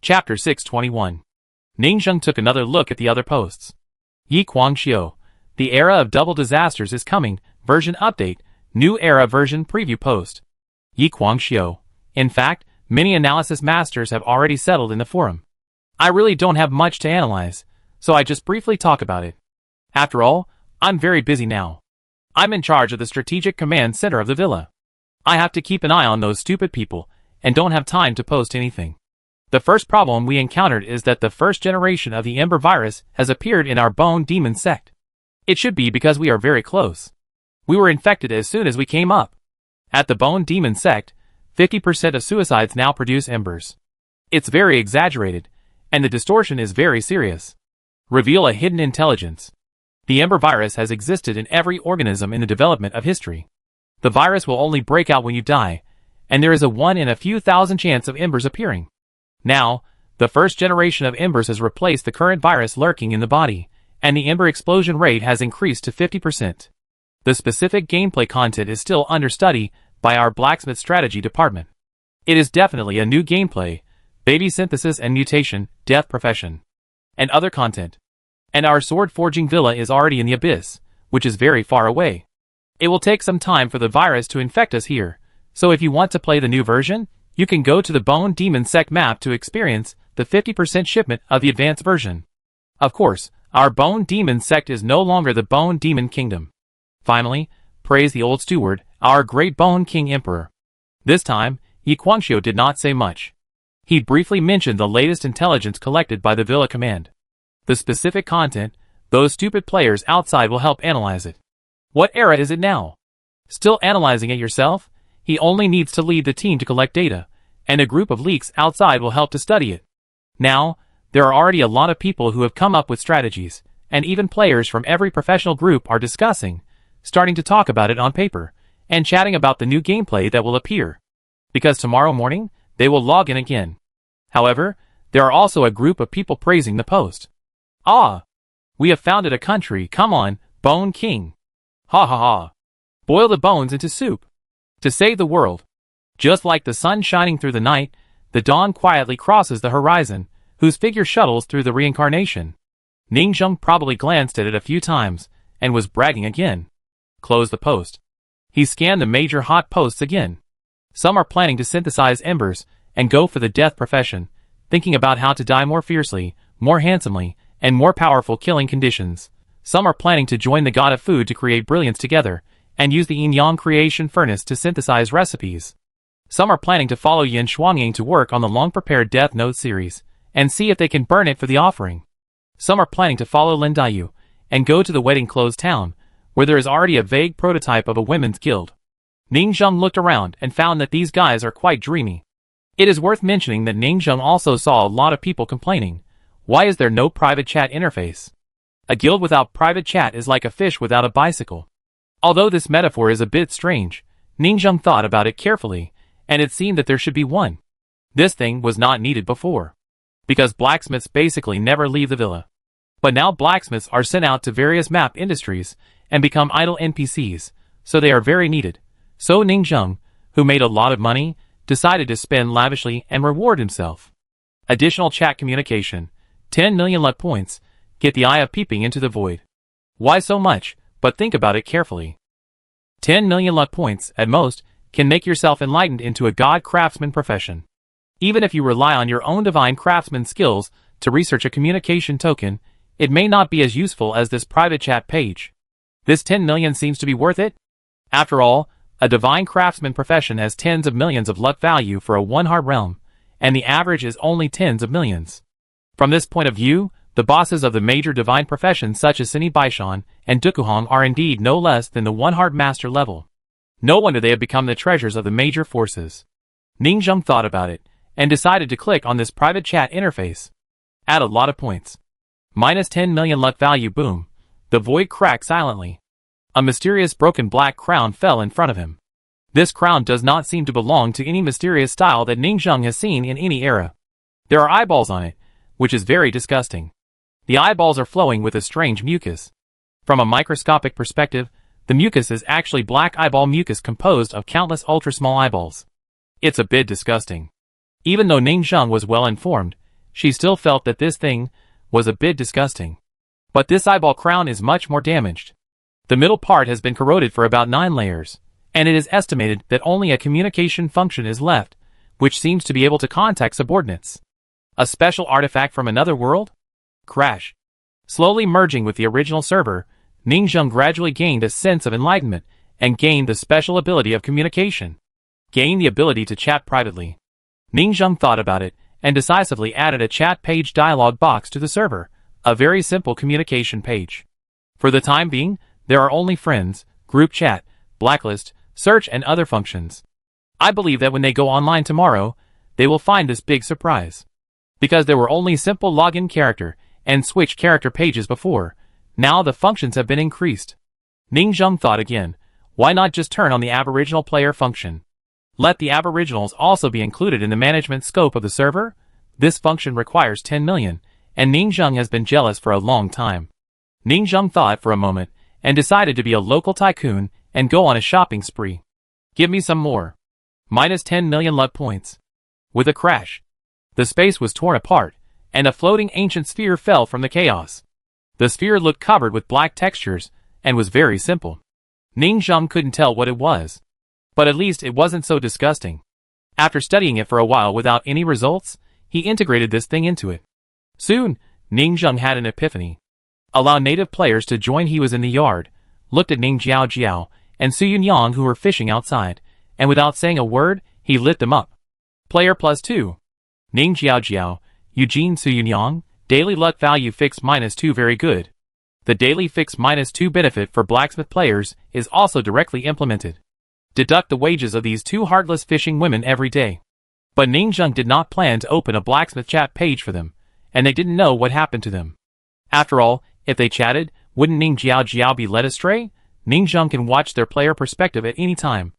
Chapter 621. Ningzheng took another look at the other posts. Yi Guangxiu. The era of double disasters is coming. Version update. New era version preview post. Yi Guangxiu. In fact, many analysis masters have already settled in the forum. I really don't have much to analyze, so I just briefly talk about it. After all, I'm very busy now. I'm in charge of the strategic command center of the villa. I have to keep an eye on those stupid people, and don't have time to post anything. The first problem we encountered is that the first generation of the Ember virus has appeared in our Bone Demon sect. It should be because we are very close. We were infected as soon as we came up. At the Bone Demon sect, 50% of suicides now produce embers. It's very exaggerated, and the distortion is very serious. Reveal a hidden intelligence. The Ember virus has existed in every organism in the development of history. The virus will only break out when you die, and there is a 1 in a few thousand chance of embers appearing. Now, the first generation of embers has replaced the current virus lurking in the body, and the ember explosion rate has increased to 50%. The specific gameplay content is still under study by our blacksmith strategy department. It is definitely a new gameplay, baby synthesis and mutation, death profession, and other content. And our sword forging villa is already in the abyss, which is very far away. It will take some time for the virus to infect us here, so if you want to play the new version, you can go to the Bone Demon sect map to experience the 50% shipment of the advanced version. Of course, our Bone Demon sect is no longer the Bone Demon Kingdom. Finally, praise the old steward, our great Bone King Emperor. This time, Yi Guangxiu did not say much. He briefly mentioned the latest intelligence collected by the Villa Command. The specific content, those stupid players outside will help analyze it. What era is it now? Still analyzing it yourself? He only needs to lead the team to collect data, and a group of leaks outside will help to study it. Now, there are already a lot of people who have come up with strategies, and even players from every professional group are discussing, starting to talk about it on paper, and chatting about the new gameplay that will appear. Because tomorrow morning, they will log in again. However, there are also a group of people praising the post. Ah! We have founded a country, come on, Bone King. Ha ha ha. Boil the bones into soup. To save the world. Just like the sun shining through the night, the dawn quietly crosses the horizon, whose figure shuttles through the reincarnation. Ningzheng probably glanced at it a few times, and was bragging again. Close the post. He scanned the major hot posts again. Some are planning to synthesize embers, and go for the death profession, thinking about how to die more fiercely, more handsomely, and more powerful killing conditions. Some are planning to join the god of food to create brilliance together, and use the yin-yang creation furnace to synthesize recipes. Some are planning to follow Yin Shuangying to work on the long-prepared Death Note series, and see if they can burn it for the offering. Some are planning to follow Lin Daiyu, and go to the wedding clothes town, where there is already a vague prototype of a women's guild. Ningzheng looked around and found that these guys are quite dreamy. It is worth mentioning that Ningzheng also saw a lot of people complaining, why is there no private chat interface? A guild without private chat is like a fish without a bicycle. Although this metaphor is a bit strange, Ningzheng thought about it carefully, and it seemed that there should be one. This thing was not needed before, because blacksmiths basically never leave the villa. But now blacksmiths are sent out to various map industries, and become idle NPCs, so they are very needed. So Ningzheng, who made a lot of money, decided to spend lavishly and reward himself. Additional chat communication, 10 million luck points, get the eye of peeping into the void. Why so much? But think about it carefully. 10 million luck points, at most, can make yourself enlightened into a god craftsman profession. Even if you rely on your own divine craftsman skills to research a communication token, it may not be as useful as this private chat page. This 10 million seems to be worth it? After all, a divine craftsman profession has tens of millions of luck value for a one-heart realm, and the average is only tens of millions. From this point of view, the bosses of the major divine professions such as Sini Baishan and Dukuhong are indeed no less than the one-heart master level. No wonder they have become the treasures of the major forces. Ningzheng thought about it, and decided to click on this private chat interface. Add a lot of points. Minus 10 million luck value, boom. The void cracked silently. A mysterious broken black crown fell in front of him. This crown does not seem to belong to any mysterious style that Ningzheng has seen in any era. There are eyeballs on it, which is very disgusting. The eyeballs are flowing with a strange mucus. From a microscopic perspective, the mucus is actually black eyeball mucus composed of countless ultra-small eyeballs. It's a bit disgusting. Even though Ningzheng was well informed, she still felt that this thing was a bit disgusting. But this eyeball crown is much more damaged. The middle part has been corroded for about 9 layers, and it is estimated that only a communication function is left, which seems to be able to contact subordinates. A special artifact from another world? Crash. Slowly merging with the original server, Ningxiang gradually gained a sense of enlightenment and gained the special ability of communication. Gained the ability to chat privately. Ningxiang thought about it and decisively added a chat page dialog box to the server, a very simple communication page. For the time being, there are only friends, group chat, blacklist, search and other functions. I believe that when they go online tomorrow, they will find this big surprise. Because there were only simple login character and switch character pages before, now the functions have been increased. Ningxiang thought again, why not just turn on the aboriginal player function? Let the aboriginals also be included in the management scope of the server? This function requires 10 million, and Ningxiang has been jealous for a long time. Ningxiang thought for a moment, and decided to be a local tycoon and go on a shopping spree. Give me some more. Minus 10 million luck points. With a crash, the space was torn apart, and a floating ancient sphere fell from the chaos. The sphere looked covered with black textures, and was very simple. Ningxiang couldn't tell what it was. But at least it wasn't so disgusting. After studying it for a while without any results, he integrated this thing into it. Soon, Ningxiang had an epiphany. Allow native players to join. He was in the yard, looked at Ning Jiao Jiao and Su Yunyang who were fishing outside, and without saying a word, he lit them up. Player +2. Ning Jiao Jiao, Eugene Su Yunyang, daily luck value fixed -2 very good. The daily fixed -2 benefit for blacksmith players is also directly implemented. Deduct the wages of these 2 heartless fishing women every day. But Ningxiang did not plan to open a blacksmith chat page for them, and they didn't know what happened to them. After all, if they chatted, wouldn't Ning Jiao Jiao be led astray? Ningxiang can watch their player perspective at any time.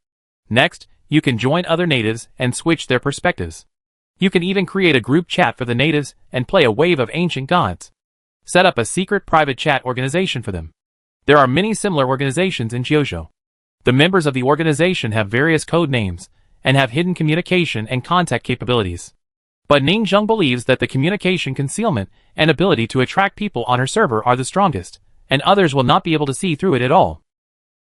Next, you can join other natives and switch their perspectives. You can even create a group chat for the natives and play a wave of ancient gods. Set up a secret private chat organization for them. There are many similar organizations in Jiuzhou. The members of the organization have various code names, and have hidden communication and contact capabilities. But Ningxiang believes that the communication concealment and ability to attract people on her server are the strongest, and others will not be able to see through it at all.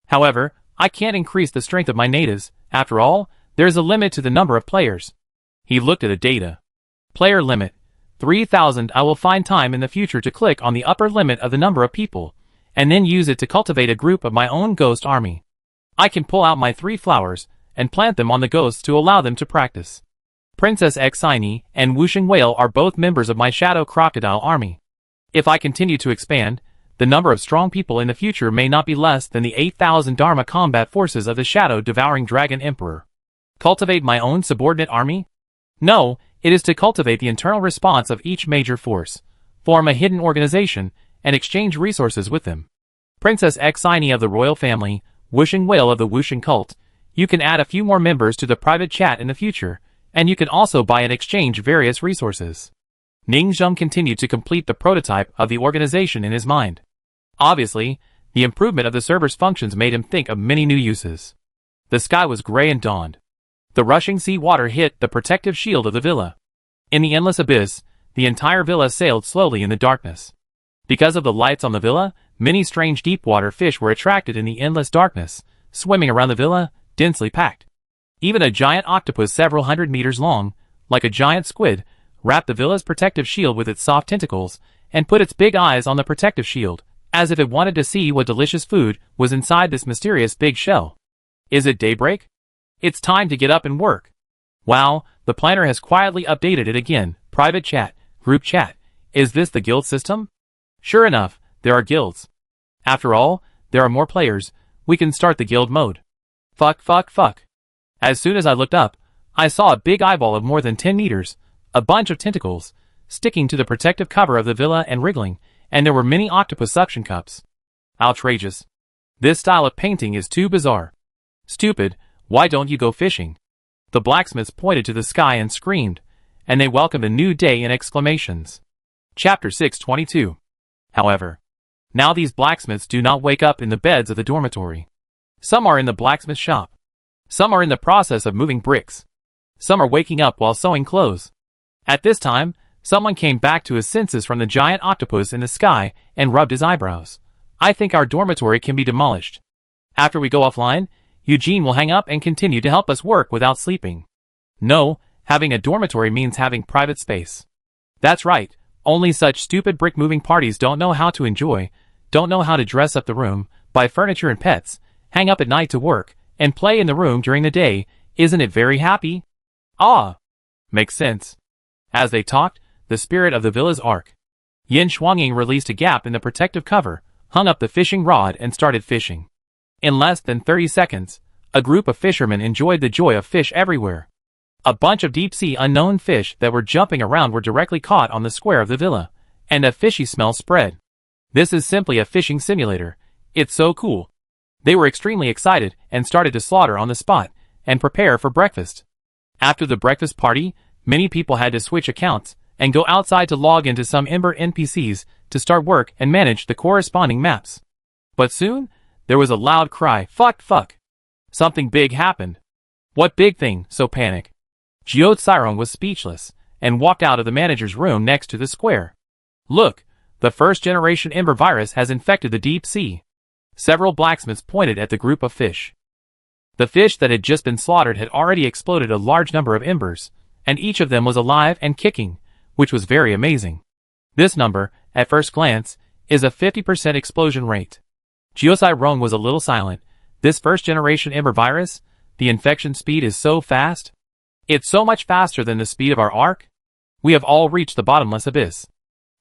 However, I can't increase the strength of my natives. After all, there is a limit to the number of players. He looked at the data. Player limit, 3,000. I will find time in the future to click on the upper limit of the number of people, and then use it to cultivate a group of my own ghost army. I can pull out my 3 flowers, and plant them on the ghosts to allow them to practice. Princess Xini and Wushing Whale are both members of my Shadow Crocodile army. If I continue to expand, the number of strong people in the future may not be less than the 8,000 Dharma combat forces of the Shadow Devouring Dragon Emperor. Cultivate my own subordinate army? No, it is to cultivate the internal response of each major force, form a hidden organization, and exchange resources with them. Princess Xini of the royal family, Wushing Whale of the Wushing cult. You can add a few more members to the private chat in the future, and you can also buy and exchange various resources. Ningxiang continued to complete the prototype of the organization in his mind. Obviously, the improvement of the server's functions made him think of many new uses. The sky was gray and dawned. The rushing sea water hit the protective shield of the villa. In the endless abyss, the entire villa sailed slowly in the darkness. Because of the lights on the villa, many strange deep-water fish were attracted in the endless darkness, swimming around the villa, densely packed. Even a giant octopus several hundred meters long, like a giant squid, wrapped the villa's protective shield with its soft tentacles, and put its big eyes on the protective shield, as if it wanted to see what delicious food was inside this mysterious big shell. Is it daybreak? It's time to get up and work. Wow, the planner has quietly updated it again. Private chat, group chat. Is this the guild system? Sure enough, there are guilds. After all, there are more players. We can start the guild mode. Fuck. As soon as I looked up, I saw a big eyeball of more than 10 meters, a bunch of tentacles, sticking to the protective cover of the villa and wriggling, and there were many octopus suction cups. Outrageous. This style of painting is too bizarre. Stupid, why don't you go fishing? The blacksmiths pointed to the sky and screamed, and they welcomed a new day in exclamations. Chapter 622. However, now these blacksmiths do not wake up in the beds of the dormitory. Some are in the blacksmith shop. Some are in the process of moving bricks. Some are waking up while sewing clothes. At this time, Someone came back to his senses from the giant octopus in the sky and rubbed his eyebrows. I think our dormitory can be demolished. After we go offline, Eugene will hang up and continue to help us work without sleeping. No, having a dormitory means having private space. That's right, only such stupid brick-moving parties don't know how to enjoy, don't know how to dress up the room, buy furniture and pets, hang up at night to work, and play in the room during the day. Isn't it very happy? Ah! Makes sense. As they talked, the spirit of the villa's arc. Yin Shuangying released a gap in the protective cover, hung up the fishing rod and started fishing. In less than 30 seconds, a group of fishermen enjoyed the joy of fish everywhere. A bunch of deep-sea unknown fish that were jumping around were directly caught on the square of the villa, and a fishy smell spread. This is simply a fishing simulator. It's so cool. They were extremely excited and started to slaughter on the spot and prepare for breakfast. After the breakfast party, many people had to switch accounts and go outside to log into some Ember NPCs to start work and manage the corresponding maps. But soon, there was a loud cry, fuck. Something big happened. What big thing? So panic. Jiao Tsirong was speechless and walked out of the manager's room next to the square. Look, the first-generation Ember virus has infected the deep sea. Several blacksmiths pointed at the group of fish. The fish that had just been slaughtered had already exploded a large number of embers, and each of them was alive and kicking, which was very amazing. This number, at first glance, is a 50% explosion rate. Jiao Tsirong was a little silent. This first-generation Ember virus, the infection speed is so fast. It's so much faster than the speed of our arc. We have all reached the bottomless abyss.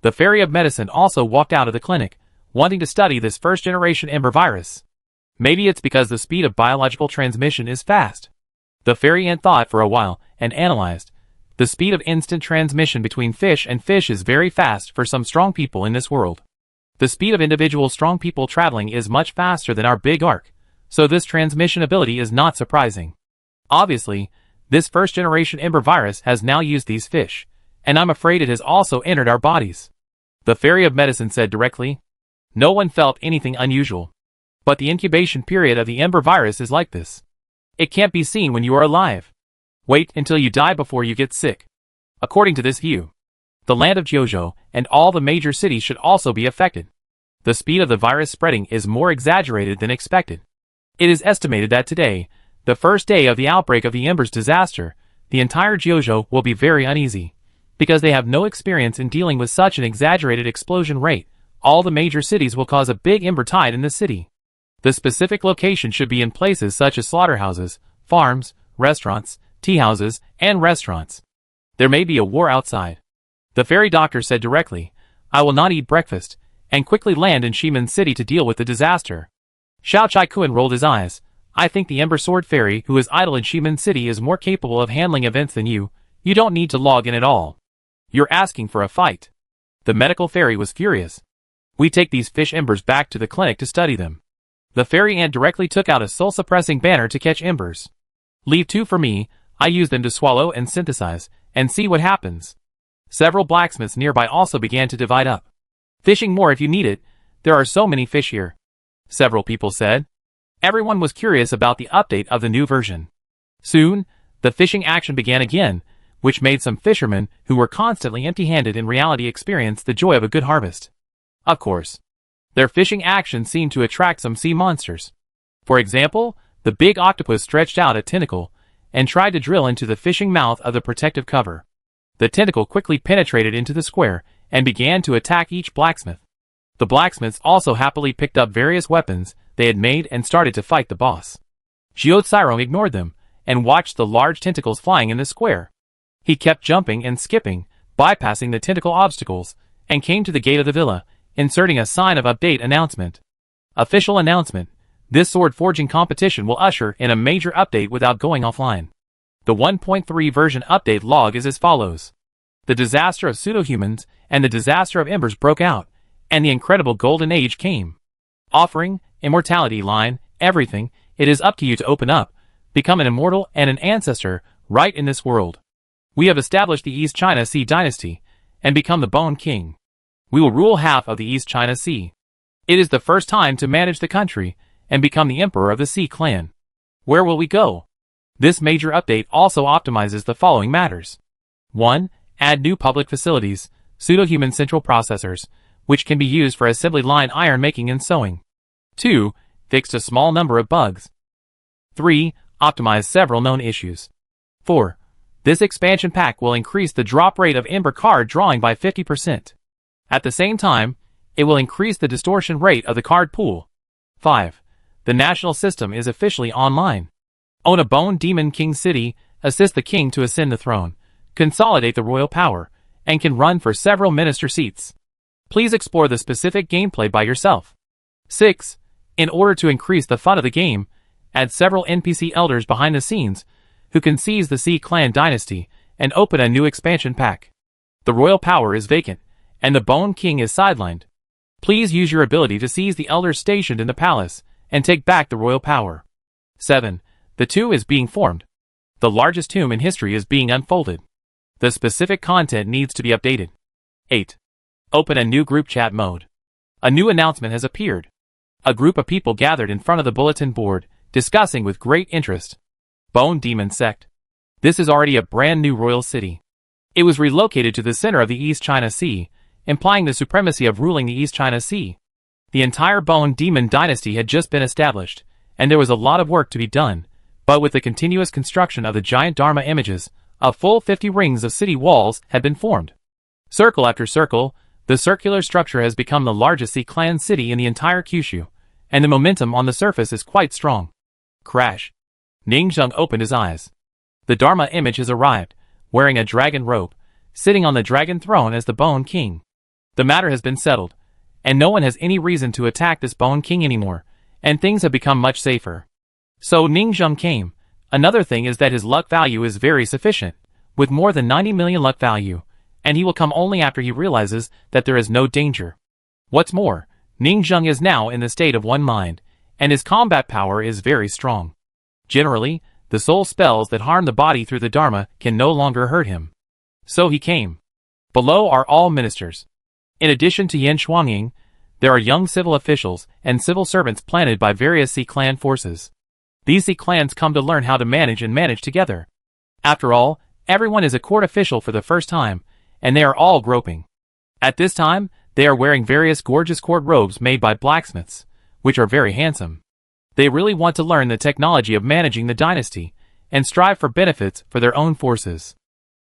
The Fairy of Medicine also walked out of the clinic, wanting to study this first-generation Ember virus. Maybe it's because the speed of biological transmission is fast. The Fairy Ant thought for a while and analyzed. The speed of instant transmission between fish and fish is very fast for some strong people in this world. The speed of individual strong people traveling is much faster than our big arc, so this transmission ability is not surprising. Obviously, this first-generation Ember virus has now used these fish, and I'm afraid it has also entered our bodies. The Fairy of Medicine said directly. No one felt anything unusual. But the incubation period of the Ember virus is like this. It can't be seen when you are alive. Wait until you die before you get sick. According to this view, the land of Jiuzhou and all the major cities should also be affected. The speed of the virus spreading is more exaggerated than expected. It is estimated that today, the first day of the outbreak of the Ember's disaster, the entire Jiuzhou will be very uneasy. Because they have no experience in dealing with such an exaggerated explosion rate, all the major cities will cause a big Ember tide in the city. The specific location should be in places such as slaughterhouses, farms, restaurants, tea houses, and restaurants. There may be a war outside. The fairy doctor said directly, I will not eat breakfast, and quickly land in Shimen City to deal with the disaster. Xiao Chai-Kun rolled his eyes. I think the Ember Sword Fairy who is idle in Shimen City is more capable of handling events than you. You don't need to log in at all. You're asking for a fight. The medical fairy was furious. We take these fish embers back to the clinic to study them. The fairy ant directly took out a soul-suppressing banner to catch embers. Leave 2 for me, I use them to swallow and synthesize, and see what happens. Several blacksmiths nearby also began to divide up. Fishing more if you need it, there are so many fish here. Several people said. Everyone was curious about the update of the new version. Soon, the fishing action began again, which made some fishermen who were constantly empty-handed in reality experience the joy of a good harvest. Of course, their fishing action seemed to attract some sea monsters. For example, the big octopus stretched out a tentacle and tried to drill into the fishing mouth of the protective cover. The tentacle quickly penetrated into the square and began to attack each blacksmith. The blacksmiths also happily picked up various weapons they had made and started to fight the boss. Jiao Tsirong ignored them and watched the large tentacles flying in the square. He kept jumping and skipping, bypassing the tentacle obstacles, and came to the gate of the villa, inserting a sign of update announcement. Official announcement. This sword forging competition will usher in a major update without going offline. The 1.3 version update log is as follows. The disaster of pseudo-humans and the disaster of embers broke out, and the incredible golden age came. Offering, immortality line, everything, it is up to you to open up, become an immortal and an ancestor, right in this world. We have established the East China Sea dynasty, and become the Bone King. We will rule half of the East China Sea. It is the first time to manage the country, and become the Emperor of the Sea Clan. Where will we go? This major update also optimizes the following matters. 1. Add new public facilities, pseudo-human central processors, which can be used for assembly line iron making and sewing. 2. Fixed a small number of bugs. 3. Optimized several known issues. 4. This expansion pack will increase the drop rate of Ember card drawing by 50%. At the same time, it will increase the distortion rate of the card pool. 5. The national system is officially online. Own a Bone Demon King City, assist the king to ascend the throne, consolidate the royal power, and can run for several minister seats. Please explore the specific gameplay by yourself. 6. In order to increase the fun of the game, add several NPC elders behind the scenes who can seize the Sea Clan dynasty and open a new expansion pack. The royal power is vacant, and the Bone King is sidelined. Please use your ability to seize the elders stationed in the palace and take back the royal power. 7. The tomb is being formed. The largest tomb in history is being unfolded. The specific content needs to be updated. 8. Open a new group chat mode. A new announcement has appeared. A group of people gathered in front of the bulletin board, discussing with great interest. Bone Demon Sect. This is already a brand new royal city. It was relocated to the center of the East China Sea, implying the supremacy of ruling the East China Sea. The entire Bone Demon dynasty had just been established, and there was a lot of work to be done, but with the continuous construction of the giant Dharma images, a full 50 rings of city walls had been formed. Circle after circle, the circular structure has become the largest Sea Clan city in the entire Kyushu, and the momentum on the surface is quite strong. Crash. Ningzheng opened his eyes. The Dharma image has arrived, wearing a dragon robe, sitting on the dragon throne as the Bone King. The matter has been settled, and no one has any reason to attack this Bone King anymore, and things have become much safer. So Ningzheng came. Another thing is that his luck value is very sufficient, with more than 90 million luck value, and he will come only after he realizes that there is no danger. What's more, Ningzheng is now in the state of one mind, and his combat power is very strong. Generally, the soul spells that harm the body through the Dharma can no longer hurt him. So he came. Below are all ministers. In addition to Yin Shuangying, there are young civil officials and civil servants planted by various Sea Clan forces. These Sea Clans come to learn how to manage together. After all, everyone is a court official for the first time, and they are all groping. At this time, they are wearing various gorgeous court robes made by blacksmiths, which are very handsome. They really want to learn the technology of managing the dynasty, and strive for benefits for their own forces.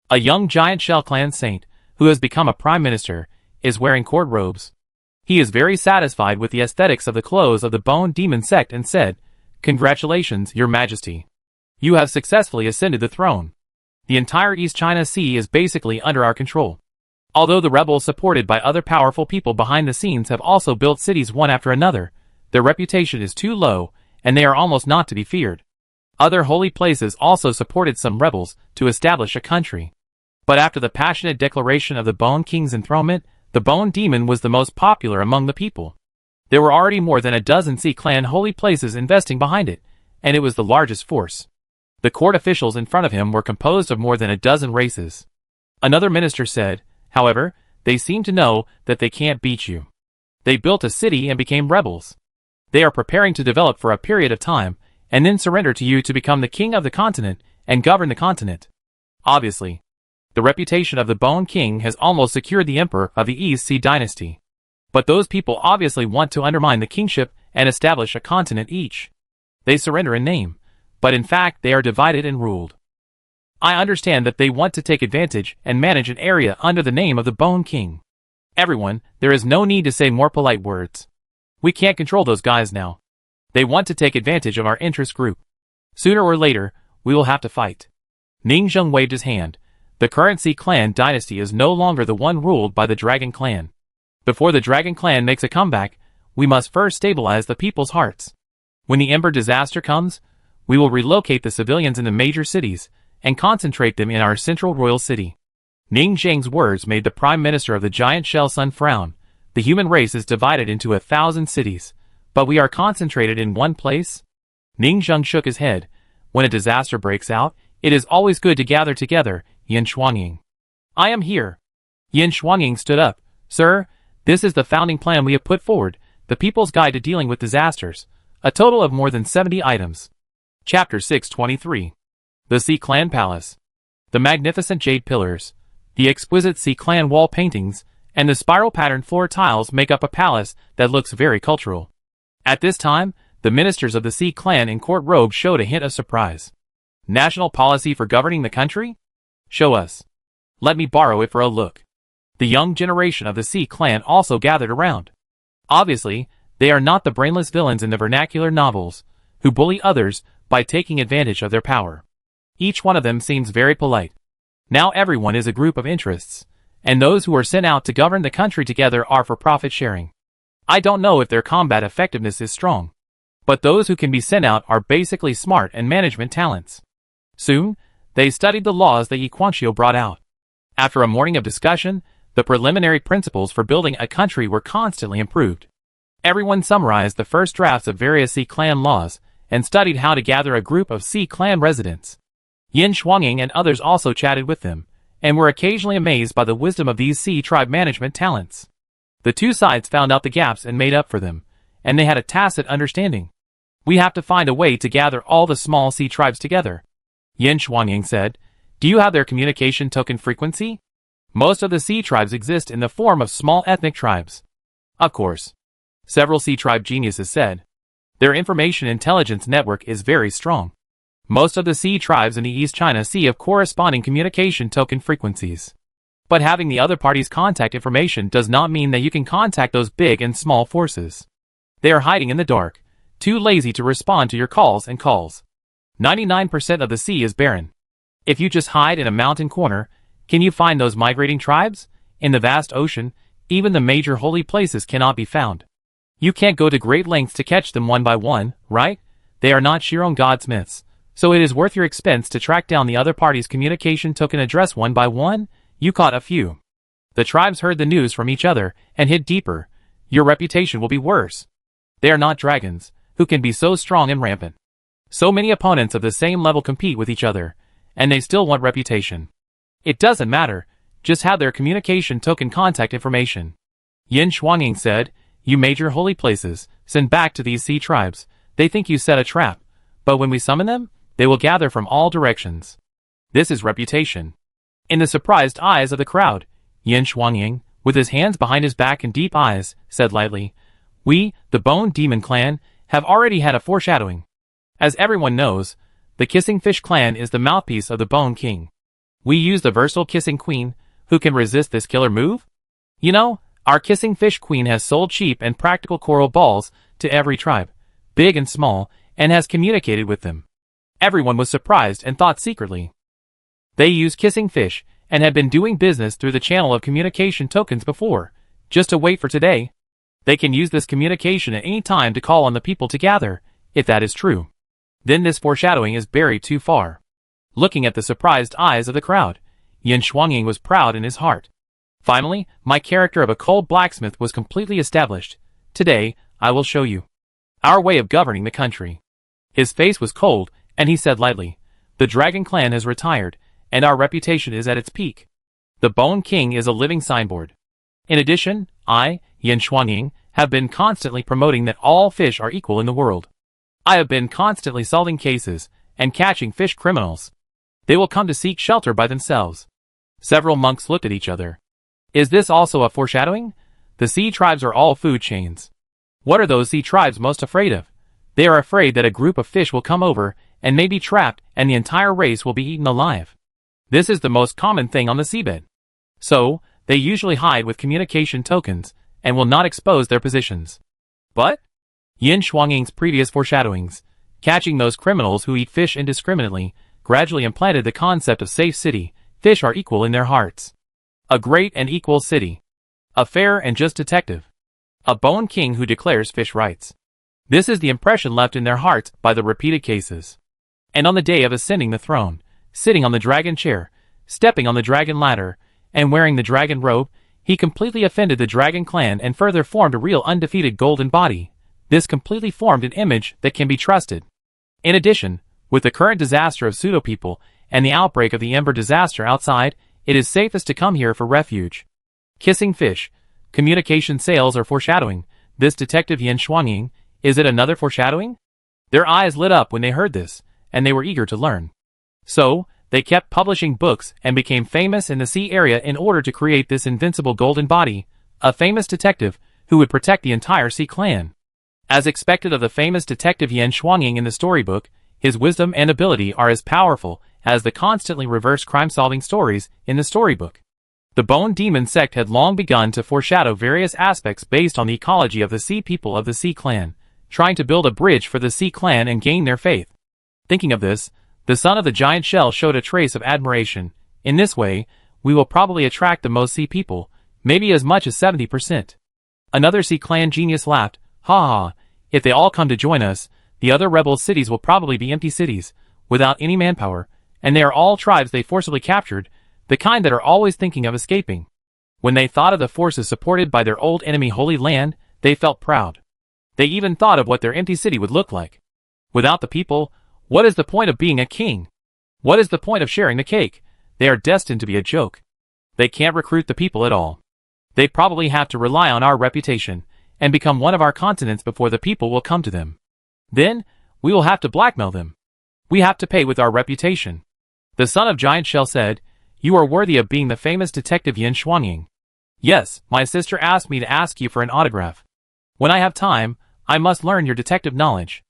A young giant Shell Clan saint, who has become a prime minister, is wearing court robes. He is very satisfied with the aesthetics of the clothes of the Bone Demon Sect and said, "Congratulations, Your Majesty. You have successfully ascended the throne. The entire East China Sea is basically under our control. Although the rebels supported by other powerful people behind the scenes have also built cities one after another, their reputation is too low, and they are almost not to be feared. Other holy places also supported some rebels to establish a country. But after the passionate declaration of the Bone King's enthronement, the Bone Demon was the most popular among the people. There were already more than a dozen Sea Clan holy places investing behind it, and it was the largest force. The court officials in front of him were composed of more than a dozen races. Another minister said, however, they seem to know that they can't beat you. They built a city and became rebels. They are preparing to develop for a period of time, and then surrender to you to become the king of the continent and govern the continent. Obviously, the reputation of the Bone King has almost secured the emperor of the East Sea dynasty. But those people obviously want to undermine the kingship and establish a continent each. They surrender in name, but in fact they are divided and ruled. I understand that they want to take advantage and manage an area under the name of the Bone King. Everyone, there is no need to say more polite words. We can't control those guys now. They want to take advantage of our interest group. Sooner or later, we will have to fight." Ningzheng waved his hand. The current Sea Clan dynasty is no longer the one ruled by the Dragon Clan. Before the Dragon Clan makes a comeback, we must first stabilize the people's hearts. When the Ember disaster comes, we will relocate the civilians in the major cities and concentrate them in our central royal city. Ningzheng's words made the Prime Minister of the Giant Shell Sun frown. The human race is divided into 1,000 cities, but we are concentrated in one place? Ningzheng shook his head. When a disaster breaks out, it is always good to gather together, Yin Shuangying. I am here. Yin Shuangying stood up. Sir, this is the founding plan we have put forward, the People's Guide to Dealing with Disasters, a total of more than 70 items. Chapter 623. The Sea Clan Palace. The magnificent jade pillars, The exquisite Sea Clan wall paintings and the spiral-patterned floor tiles make up a palace that looks very cultural. At this time, the ministers of the Sea Clan in court robes showed a hint of surprise. National policy for governing the country? Show us. Let me borrow it for a look. The young generation of the Sea Clan also gathered around. Obviously, they are not the brainless villains in the vernacular novels, who bully others by taking advantage of their power. Each one of them seems very polite. Now everyone is a group of interests, and those who are sent out to govern the country together are for profit sharing. I don't know if their combat effectiveness is strong, but those who can be sent out are basically smart and management talents. Soon, they studied the laws that Yi Guangxiu brought out. After a morning of discussion, the preliminary principles for building a country were constantly improved. Everyone summarized the first drafts of various Sea Clan laws and studied how to gather a group of Sea Clan residents. Yin Shuangying and others also chatted with them, and were occasionally amazed by the wisdom of these Sea tribe management talents. The two sides found out the gaps and made up for them, and they had a tacit understanding. We have to find a way to gather all the small Sea tribes together. Yin Shuangying said, "Do you have their communication token frequency?" Most of the Sea tribes exist in the form of small ethnic tribes. Of course. Several Sea tribe geniuses said. Their information intelligence network is very strong. Most of the Sea tribes in the East China Sea have corresponding communication token frequencies. But having the other party's contact information does not mean that you can contact those big and small forces. They are hiding in the dark, too lazy to respond to your calls and calls. 99% of the sea is barren. If you just hide in a mountain corner, can you find those migrating tribes? In the vast ocean, even the major holy places cannot be found. You can't go to great lengths to catch them one by one, right? They are not Shirong godsmiths, so it is worth your expense to track down the other party's communication token address one by one. You caught a few. The tribes heard the news from each other and hid deeper. Your reputation will be worse. They are not dragons, who can be so strong and rampant. So many opponents of the same level compete with each other, and they still want reputation. It doesn't matter, just have their communication token contact information. Yin Shuangying said, "You major holy places, send back to these sea tribes. They think you set a trap, but when we summon them, they will gather from all directions." This is reputation. In the surprised eyes of the crowd, Yin Shuangying, with his hands behind his back and deep eyes, said lightly, "We, the Bone Demon Clan, have already had a foreshadowing. As everyone knows, the Kissing Fish Clan is the mouthpiece of the Bone King. We use the versatile Kissing Queen, who can resist this killer move? You know, our Kissing Fish Queen has sold cheap and practical coral balls to every tribe, big and small, and has communicated with them." Everyone was surprised and thought secretly. They used Kissing Fish and had been doing business through the channel of communication tokens before, just to wait for today. They can use this communication at any time to call on the people to gather, if that is true. Then this foreshadowing is buried too far. Looking at the surprised eyes of the crowd, Yin Shuangying was proud in his heart. Finally, my character of a cold blacksmith was completely established. Today, I will show you our way of governing the country. His face was cold, and he said lightly, "The Dragon Clan has retired, and our reputation is at its peak. The Bone King is a living signboard. In addition, I, Yin Shuangying, have been constantly promoting that all fish are equal in the world. I have been constantly solving cases and catching fish criminals. They will come to seek shelter by themselves." Several monks looked at each other. Is this also a foreshadowing? The sea tribes are all food chains. What are those sea tribes most afraid of? They are afraid that a group of fish will come over and may be trapped and the entire race will be eaten alive. This is the most common thing on the seabed. So, they usually hide with communication tokens and will not expose their positions. But Yin Shuangying's previous foreshadowings, catching those criminals who eat fish indiscriminately, gradually implanted the concept of safe city. Fish are equal in their hearts. A great and equal city. A fair and just detective. A Bone King who declares fish rights. This is the impression left in their hearts by the repeated cases. And on the day of ascending the throne, sitting on the dragon chair, stepping on the dragon ladder, and wearing the dragon robe, he completely offended the Dragon Clan and further formed a real undefeated golden body. This completely formed an image that can be trusted. In addition, with the current disaster of pseudo-people and the outbreak of the Ember disaster outside, it is safest to come here for refuge. Kissing Fish, communication sales or foreshadowing, this detective Yin Shuangying, is it another foreshadowing? Their eyes lit up when they heard this, and they were eager to learn. So, They kept publishing books and became famous in the sea area in order to create this invincible golden body, a famous detective who would protect the entire Sea clan. As expected of the famous detective Yan Shuangying in the storybook, his wisdom and ability are as powerful as the constantly reverse crime-solving stories in the storybook. The Bone Demon sect had long begun to foreshadow various aspects based on the ecology of the Sea people of the Sea clan, trying to build a bridge for the Sea clan and gain their faith. Thinking of this, the son of the giant shell showed a trace of admiration. In this way, we will probably attract the most Sea people, maybe as much as 70%. Another Sea clan genius laughed, ha ha, if they all come to join us, the other rebel cities will probably be empty cities, without any manpower, and they are all tribes they forcibly captured, the kind that are always thinking of escaping. When they thought of the forces supported by their old enemy Holy Land, they felt proud. They even thought of what their empty city would look like. Without the people, what is the point of being a king? What is the point of sharing the cake? They are destined to be a joke. They can't recruit the people at all. They probably have to rely on our reputation, and become one of our continents before the people will come to them. Then, we will have to blackmail them. We have to pay with our reputation. The son of Giant Shell said, "You are worthy of being the famous detective Yan Shuangying. Yes, my sister asked me to ask you for an autograph. When I have time, I must learn your detective knowledge."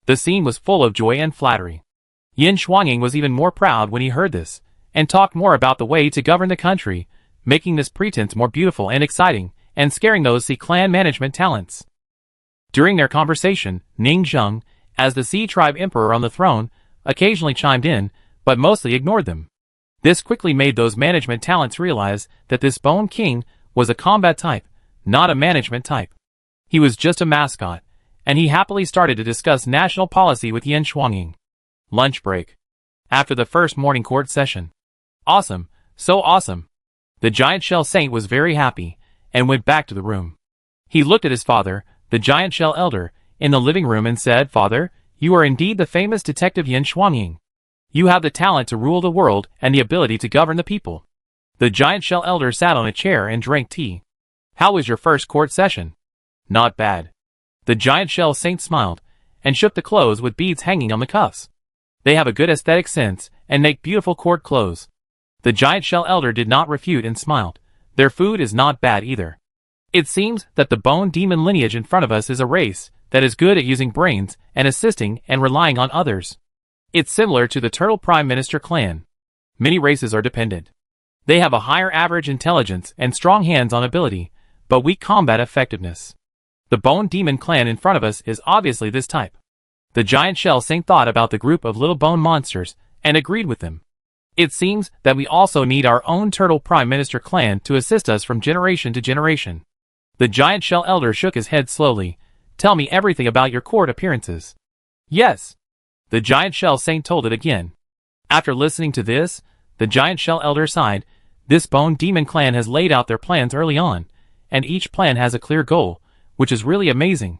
The scene was full of joy and flattery. Yan Shuangying was even more proud when he heard this, and talked more about the way to govern the country, making this pretense more beautiful and exciting, and scaring those Sea clan management talents. During their conversation, Ning Zheng, as the Sea tribe emperor on the throne, occasionally chimed in, but mostly ignored them. This quickly made those management talents realize that this Bone King was a combat type, not a management type. He was just a mascot, and he happily started to discuss national policy with Yan Shuangying. Lunch break. After the first morning court session. Awesome, so awesome. The Giant Shell Saint was very happy, and went back to the room. He looked at his father, the Giant Shell Elder, in the living room and said, "Father, you are indeed the famous detective Yan Shuangying. You have the talent to rule the world and the ability to govern the people." The Giant Shell Elder sat on a chair and drank tea. "How was your first court session?" "Not bad." The Giant Shell Saint smiled, and shook the clothes with beads hanging on the cuffs. "They have a good aesthetic sense, and make beautiful court clothes." The Giant Shell Elder did not refute and smiled. "Their food is not bad either. It seems that the Bone Demon lineage in front of us is a race that is good at using brains and assisting and relying on others. It's similar to the Turtle Prime Minister clan. Many races are dependent. They have a higher average intelligence and strong hands-on ability, but weak combat effectiveness. The Bone Demon clan in front of us is obviously this type." The Giant Shell Saint thought about the group of little bone monsters, and agreed with them. "It seems that we also need our own Turtle Prime Minister clan to assist us from generation to generation." The Giant Shell Elder shook his head slowly. "Tell me everything about your court appearances." "Yes." The Giant Shell Saint told it again. After listening to this, the Giant Shell Elder sighed. This Bone Demon clan has laid out their plans early on, and each plan has a clear goal, which is really amazing.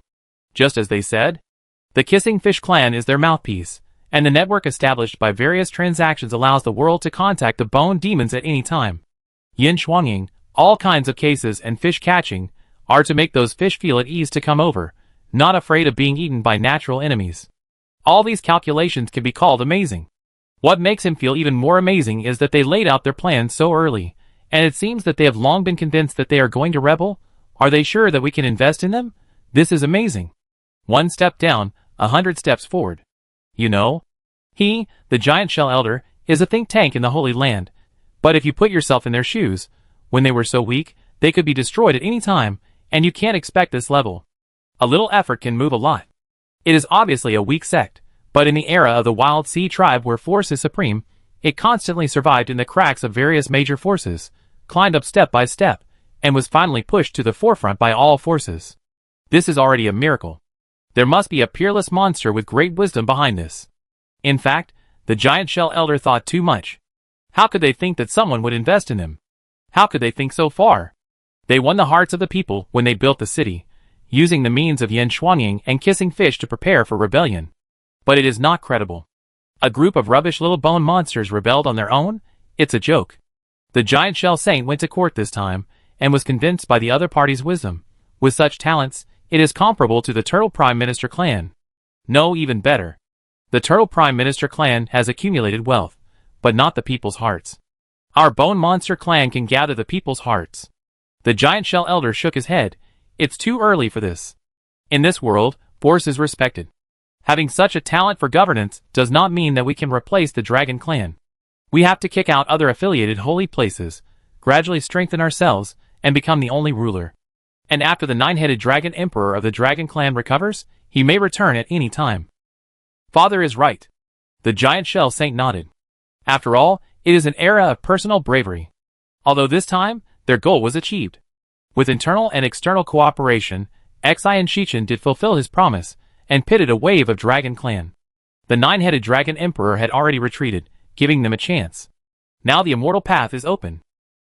Just as they said, the Kissing Fish clan is their mouthpiece, and the network established by various transactions allows the world to contact the Bone Demons at any time. Yan Shuangying, all kinds of cases and fish catching, are to make those fish feel at ease to come over, not afraid of being eaten by natural enemies. All these calculations can be called amazing. What makes him feel even more amazing is that they laid out their plans so early, and it seems that they have long been convinced that they are going to rebel. Are they sure that we can invest in them? This is amazing. 1 step down, 100 steps forward. You know, he, the Giant Shell Elder, is a think tank in the Holy Land. But if you put yourself in their shoes, when they were so weak, they could be destroyed at any time, and you can't expect this level. A little effort can move a lot. It is obviously a weak sect, but in the era of the Wild Sea tribe where force is supreme, it constantly survived in the cracks of various major forces, climbed up step by step, and was finally pushed to the forefront by all forces. This is already a miracle. There must be a peerless monster with great wisdom behind this. In fact, the Giant Shell Elder thought too much. How could they think that someone would invest in him? How could they think so far? They won the hearts of the people when they built the city, using the means of Yan Shuangying and Kissing Fish to prepare for rebellion. But it is not credible. A group of rubbish little bone monsters rebelled on their own? It's a joke. The Giant Shell Saint went to court this time, and was convinced by the other party's wisdom. With such talents, it is comparable to the Turtle Prime Minister clan. No, even better. The Turtle Prime Minister clan has accumulated wealth, but not the people's hearts. Our bone monster clan can gather the people's hearts. The giant shell elder shook his head. It's too early for this. In this world, force is respected. Having such a talent for governance does not mean that we can replace the dragon clan. We have to kick out other affiliated holy places, gradually strengthen ourselves, and become the only ruler. And after the nine-headed dragon emperor of the dragon clan recovers, he may return at any time. Father is right. The giant shell saint nodded. After all, it is an era of personal bravery. Although this time, their goal was achieved. With internal and external cooperation, Xi and Shichen did fulfill his promise, and pitted a wave of dragon clan. The nine-headed dragon emperor had already retreated, giving them a chance. Now the immortal path is open.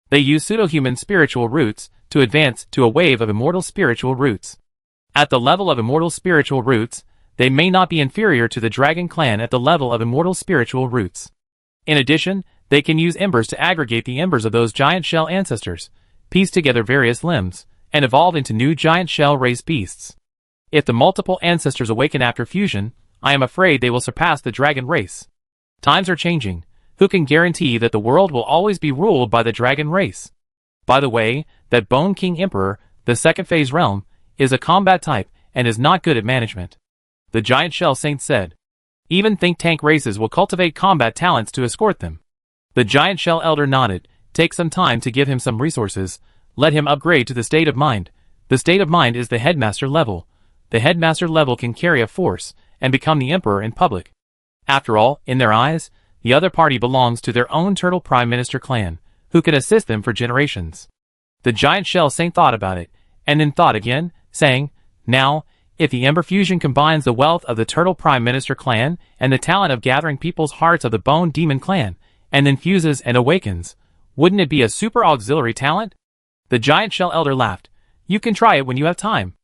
They use pseudo-human spiritual roots to advance to a wave of immortal spiritual roots. At the level of immortal spiritual roots, they may not be inferior to the dragon clan at the level of immortal spiritual roots. In addition, they can use embers to aggregate the embers of those giant shell ancestors, piece together various limbs, and evolve into new giant shell race beasts. If the multiple ancestors awaken after fusion, I am afraid they will surpass the dragon race. Times are changing. Who can guarantee that the world will always be ruled by the dragon race? By the way, that Bone King Emperor, the second phase realm, is a combat type and is not good at management. The giant shell saint said. Even think tank races will cultivate combat talents to escort them. The giant shell elder nodded. Take some time to give him some resources. Let him upgrade to the state of mind. The state of mind is the headmaster level. The headmaster level can carry a force and become the emperor in public. After all, in their eyes, the other party belongs to their own turtle prime minister clan, who can assist them for generations. The giant shell saint thought about it, and then thought again, saying, now, if the Ember Fusion combines the wealth of the Turtle Prime Minister clan and the talent of gathering people's hearts of the Bone Demon clan, and then fuses and awakens, wouldn't it be a super auxiliary talent? The giant shell elder laughed. You can try it when you have time.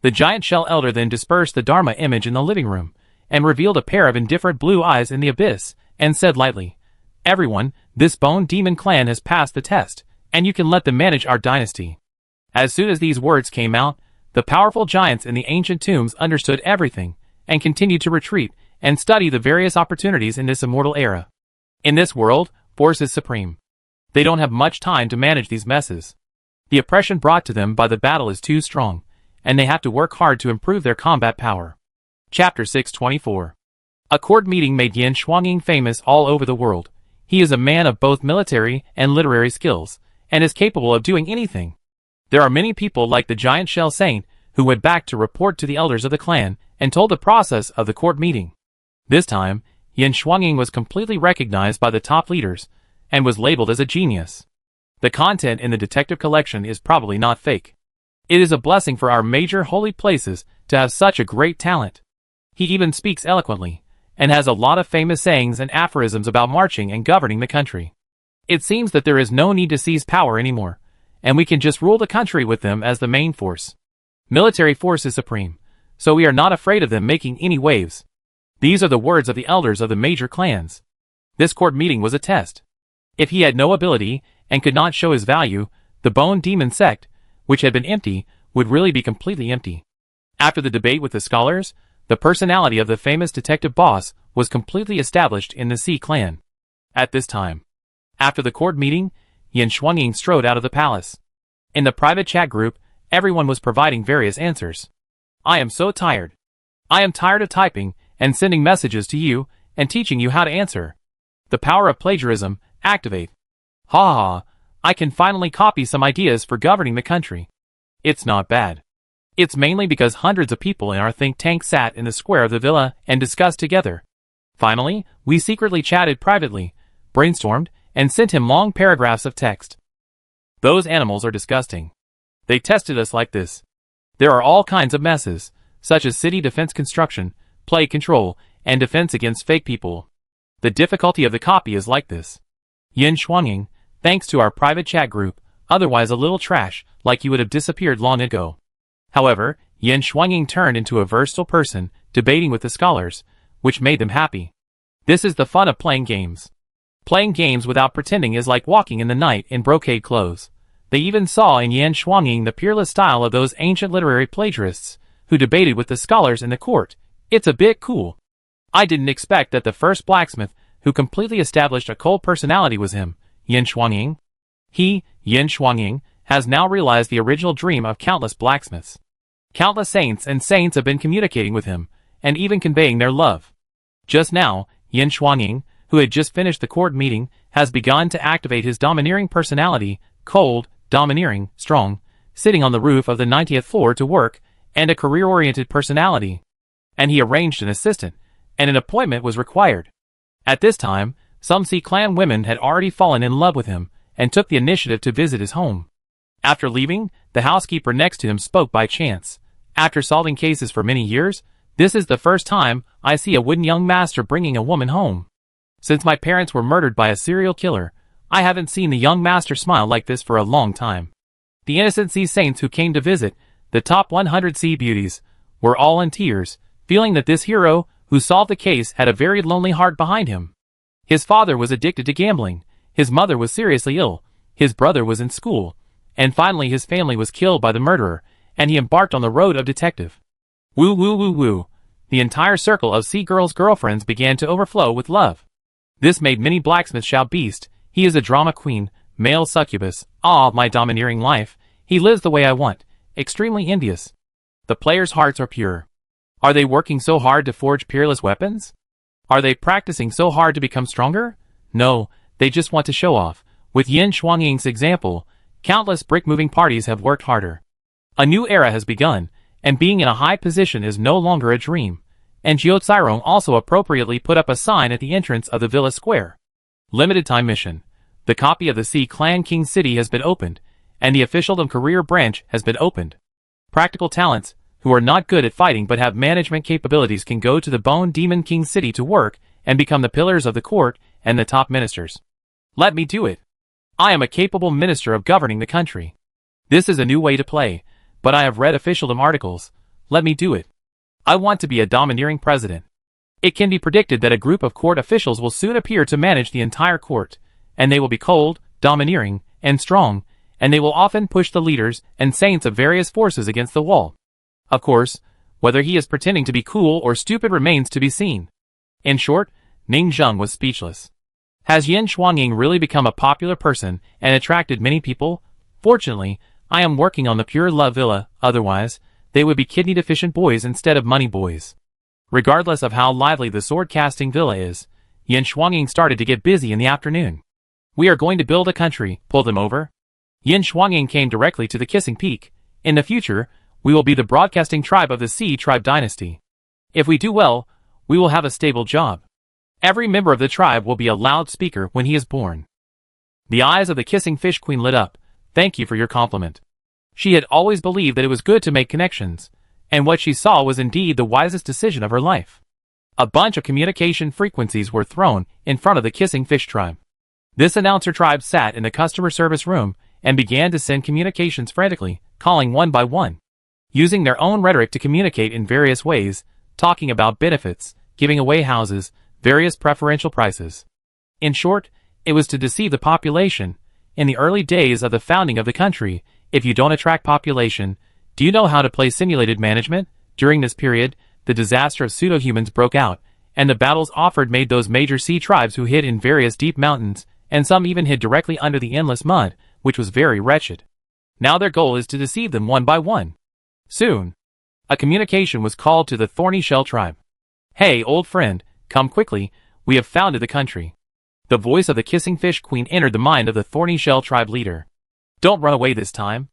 The giant shell elder then dispersed the Dharma image in the living room, and revealed a pair of indifferent blue eyes in the abyss, and said lightly, everyone, this Bone Demon clan has passed the test, and you can let them manage our dynasty. As soon as these words came out, the powerful giants in the ancient tombs understood everything, and continued to retreat and study the various opportunities in this immortal era. In this world, force is supreme. They don't have much time to manage these messes. The oppression brought to them by the battle is too strong, and they have to work hard to improve their combat power. Chapter 624. A court meeting made Yin Shuangying famous all over the world. He is a man of both military and literary skills, and is capable of doing anything. There are many people like the giant shell saint who went back to report to the elders of the clan and told the process of the court meeting. This time, Yin Shuangying was completely recognized by the top leaders and was labeled as a genius. The content in the detective collection is probably not fake. It is a blessing for our major holy places to have such a great talent. He even speaks eloquently, and has a lot of famous sayings and aphorisms about marching and governing the country. It seems that there is no need to seize power anymore, and we can just rule the country with them as the main force. Military force is supreme, so we are not afraid of them making any waves. These are the words of the elders of the major clans. This court meeting was a test. If he had no ability, and could not show his value, the Bone Demon sect, which had been empty, would really be completely empty. After the debate with the scholars, the personality of the famous detective boss was completely established in the Sea clan. At this time, after the court meeting, Yin Shuangying strode out of the palace. In the private chat group, everyone was providing various answers. I am so tired. I am tired of typing and sending messages to you and teaching you how to answer. The power of plagiarism, activate. Ha ha, I can finally copy some ideas for governing the country. It's not bad. It's mainly because hundreds of people in our think tank sat in the square of the villa and discussed together. Finally, we secretly chatted privately, brainstormed, and sent him long paragraphs of text. Those animals are disgusting. They tested us like this. There are all kinds of messes, such as city defense construction, plague control, and defense against fake people. The difficulty of the copy is like this. Yin Shuangying, thanks to our private chat group, otherwise a little trash, like you would have disappeared long ago. However, Yin Shuangying turned into a versatile person, debating with the scholars, which made them happy. This is the fun of playing games. Playing games without pretending is like walking in the night in brocade clothes. They even saw in Yin Shuangying the peerless style of those ancient literary plagiarists, who debated with the scholars in the court. It's a bit cool. I didn't expect that the first blacksmith who completely established a cult personality was him, Yin Shuangying. He, Yin Shuangying, has now realized the original dream of countless blacksmiths. Countless saints have been communicating with him, and even conveying their love. Just now, Yin Shuangying, who had just finished the court meeting, has begun to activate his domineering personality, cold, domineering, strong, sitting on the roof of the 90th floor to work, and a career-oriented personality. And he arranged an assistant, and an appointment was required. At this time, some Sea Clan women had already fallen in love with him, and took the initiative to visit his home. After leaving, the housekeeper next to him spoke by chance. After solving cases for many years, this is the first time I see a wooden young master bringing a woman home. Since my parents were murdered by a serial killer, I haven't seen the young master smile like this for a long time. The innocent sea saints who came to visit, the top 100 sea beauties, were all in tears, feeling that this hero, who solved the case, had a very lonely heart behind him. His father was addicted to gambling, his mother was seriously ill, his brother was in school, and finally his family was killed by the murderer, and he embarked on the road of detective. Woo woo woo woo. The entire circle of Sea Girl's girlfriends began to overflow with love. This made many blacksmiths shout, "Beast, he is a drama queen, male succubus, ah, my domineering life, he lives the way I want, extremely envious." The players' hearts are pure. Are they working so hard to forge peerless weapons? Are they practicing so hard to become stronger? No, they just want to show off. With Yin Shuangying's example, countless brick-moving parties have worked harder. A new era has begun, and being in a high position is no longer a dream. And Jiao Cairong also appropriately put up a sign at the entrance of the villa square. Limited time mission. The copy of the Sea Clan King City has been opened, and the officialdom career branch has been opened. Practical talents, who are not good at fighting but have management capabilities, can go to the Bone Demon King City to work and become the pillars of the court and the top ministers. Let me do it. I am a capable minister of governing the country. This is a new way to play, but I have read officialdom articles. Let me do it. I want to be a domineering president. It can be predicted that a group of court officials will soon appear to manage the entire court, and they will be cold, domineering, and strong, and they will often push the leaders and saints of various forces against the wall. Of course, whether he is pretending to be cool or stupid remains to be seen. In short, Ning Zheng was speechless. Has Yin Shuangying really become a popular person and attracted many people? Fortunately, I am working on the Pure Love Villa, otherwise, they would be kidney-deficient boys instead of money boys. Regardless of how lively the sword-casting villa is, Yin Shuangying started to get busy in the afternoon. We are going to build a country, pull them over. Yin Shuangying came directly to the Kissing Peak. In the future, we will be the broadcasting tribe of the Sea Tribe dynasty. If we do well, we will have a stable job. Every member of the tribe will be a loudspeaker when he is born. The eyes of the Kissing Fish Queen lit up. Thank you for your compliment. She had always believed that it was good to make connections, and what she saw was indeed the wisest decision of her life. A bunch of communication frequencies were thrown in front of the Kissing Fish tribe. This announcer tribe sat in the customer service room and began to send communications frantically, calling one by one, using their own rhetoric to communicate in various ways, talking about benefits, giving away houses, various preferential prices. In short, it was to deceive the population. In the early days of the founding of the country, if you don't attract population, do you know how to play simulated management? During this period, the disaster of pseudo-humans broke out, and the battles offered made those major sea tribes who hid in various deep mountains, and some even hid directly under the endless mud, which was very wretched. Now their goal is to deceive them one by one. Soon, a communication was called to the Thorny Shell tribe. "Hey, old friend, come quickly, we have founded the country." The voice of the Kissing Fish Queen entered the mind of the Thorny Shell tribe leader. "Don't run away this time.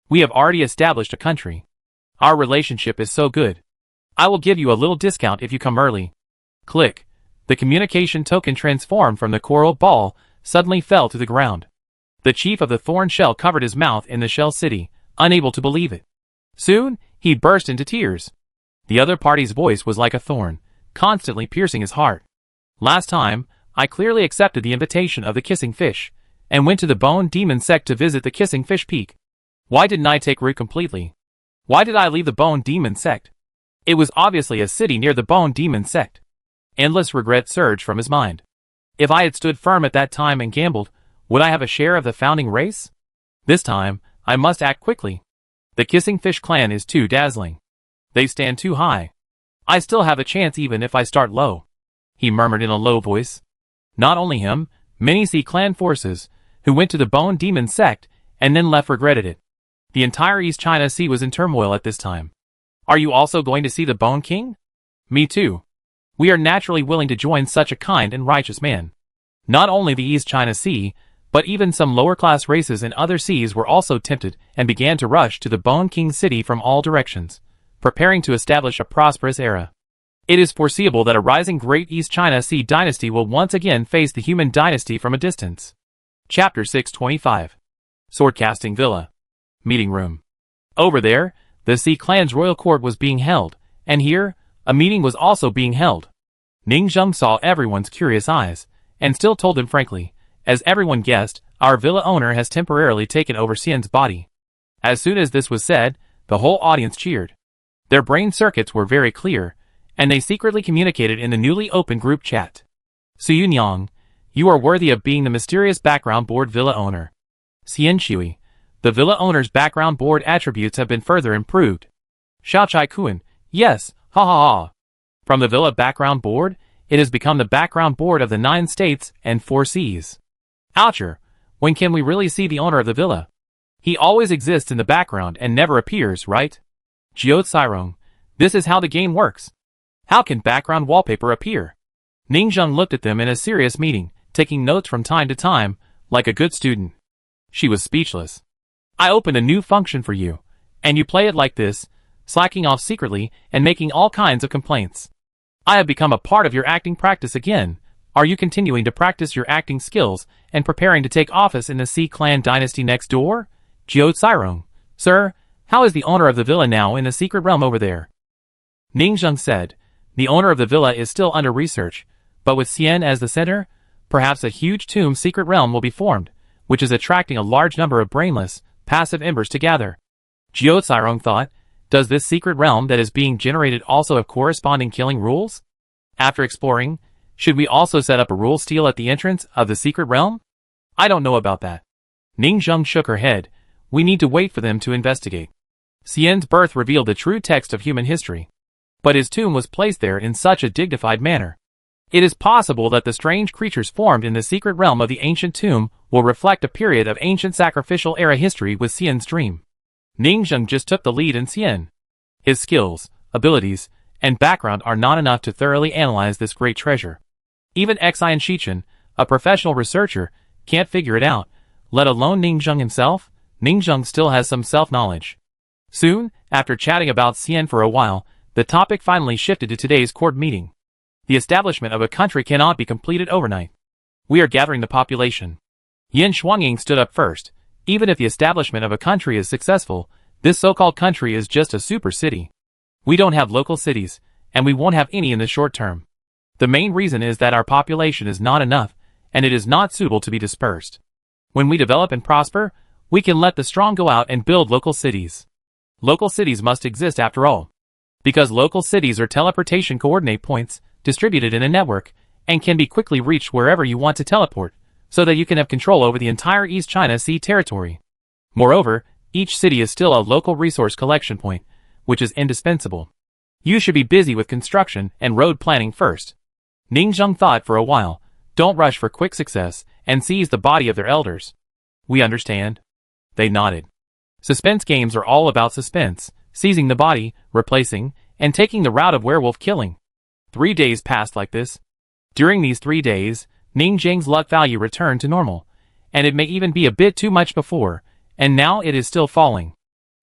We have already established a country. Our relationship is so good. I will give you a little discount if you come early." Click. The communication token transformed from the coral ball suddenly fell to the ground. The chief of the Thorn Shell covered his mouth in the Shell City, unable to believe it. Soon, he burst into tears. The other party's voice was like a thorn, constantly piercing his heart. "Last time, I clearly accepted the invitation of the Kissing Fish, and went to the Bone Demon sect to visit the Kissing Fish Peak. Why didn't I take root completely? Why did I leave the Bone Demon sect? It was obviously a city near the Bone Demon sect." Endless regret surged from his mind. If I had stood firm at that time and gambled, would I have a share of the founding race? This time, I must act quickly. The Kissing Fish clan is too dazzling. They stand too high. I still have a chance even if I start low. He murmured in a low voice. Not only him, many Sea Clan forces, who went to the Bone Demon sect, and then left regretted it. The entire East China Sea was in turmoil at this time. Are you also going to see the Bone King? Me too. We are naturally willing to join such a kind and righteous man. Not only the East China Sea, but even some lower-class races in other seas were also tempted and began to rush to the Bone King city from all directions, preparing to establish a prosperous era. It is foreseeable that a rising Great East China Sea dynasty will once again face the human dynasty from a distance. Chapter 625. Swordcasting Villa. Meeting Room. Over there, the Sea Clan's royal court was being held, and here, a meeting was also being held. Ning Zheng saw everyone's curious eyes, and still told them frankly, as everyone guessed, our villa owner has temporarily taken over Xian's body. As soon as this was said, the whole audience cheered. Their brain circuits were very clear, and they secretly communicated in the newly opened group chat. Suyunyang, you are worthy of being the mysterious background board villa owner. Xian Shui, the villa owner's background board attributes have been further improved. Xiaochai Kun, yes, ha ha ha. From the villa background board, it has become the background board of the 9 states and 4 seas. Oucher, when can we really see the owner of the villa? He always exists in the background and never appears, right? Jiao Cairong, this is how the game works. How can background wallpaper appear? Ning Zheng looked at them in a serious meeting, taking notes from time to time, like a good student. She was speechless. I opened a new function for you, and you play it like this, slacking off secretly and making all kinds of complaints. I have become a part of your acting practice again. Are you continuing to practice your acting skills and preparing to take office in the Sea Clan dynasty next door? Jiao Cairong, sir, how is the owner of the villa now in the secret realm over there? Ning Zheng said, the owner of the villa is still under research, but with Xian as the center, perhaps a huge tomb secret realm will be formed, which is attracting a large number of brainless, passive embers to gather. Jiao Cairong thought, does this secret realm that is being generated also have corresponding killing rules? After exploring, should we also set up a rule stele at the entrance of the secret realm? I don't know about that. Ning Zheng shook her head. We need to wait for them to investigate. Xian's birth revealed the true text of human history. But his tomb was placed there in such a dignified manner. It is possible that the strange creatures formed in the secret realm of the ancient tomb will reflect a period of ancient sacrificial era history with Xian's dream. Ning Zheng just took the lead in Xian. His skills, abilities, and background are not enough to thoroughly analyze this great treasure. Even Xian Shichen, a professional researcher, can't figure it out, let alone Ning Zheng himself. Ning Zheng still has some self-knowledge. Soon, after chatting about Xian for a while, the topic finally shifted to today's court meeting. The establishment of a country cannot be completed overnight. We are gathering the population. Yin Shuangying stood up first. Even if the establishment of a country is successful, this so-called country is just a super city. We don't have local cities, and we won't have any in the short term. The main reason is that our population is not enough, and it is not suitable to be dispersed. When we develop and prosper, we can let the strong go out and build local cities. Local cities must exist after all. Because local cities are teleportation coordinate points, distributed in a network, and can be quickly reached wherever you want to teleport, so that you can have control over the entire East China Sea territory. Moreover, each city is still a local resource collection point, which is indispensable. You should be busy with construction and road planning first. Ning Zheng thought for a while. Don't rush for quick success and seize the body of their elders. We understand. They nodded. Suspense games are all about suspense, seizing the body, replacing, and taking the route of werewolf killing. 3 days passed like this. During these 3 days, Ning Zheng's luck value returned to normal, and it may even be a bit too much before, and now it is still falling.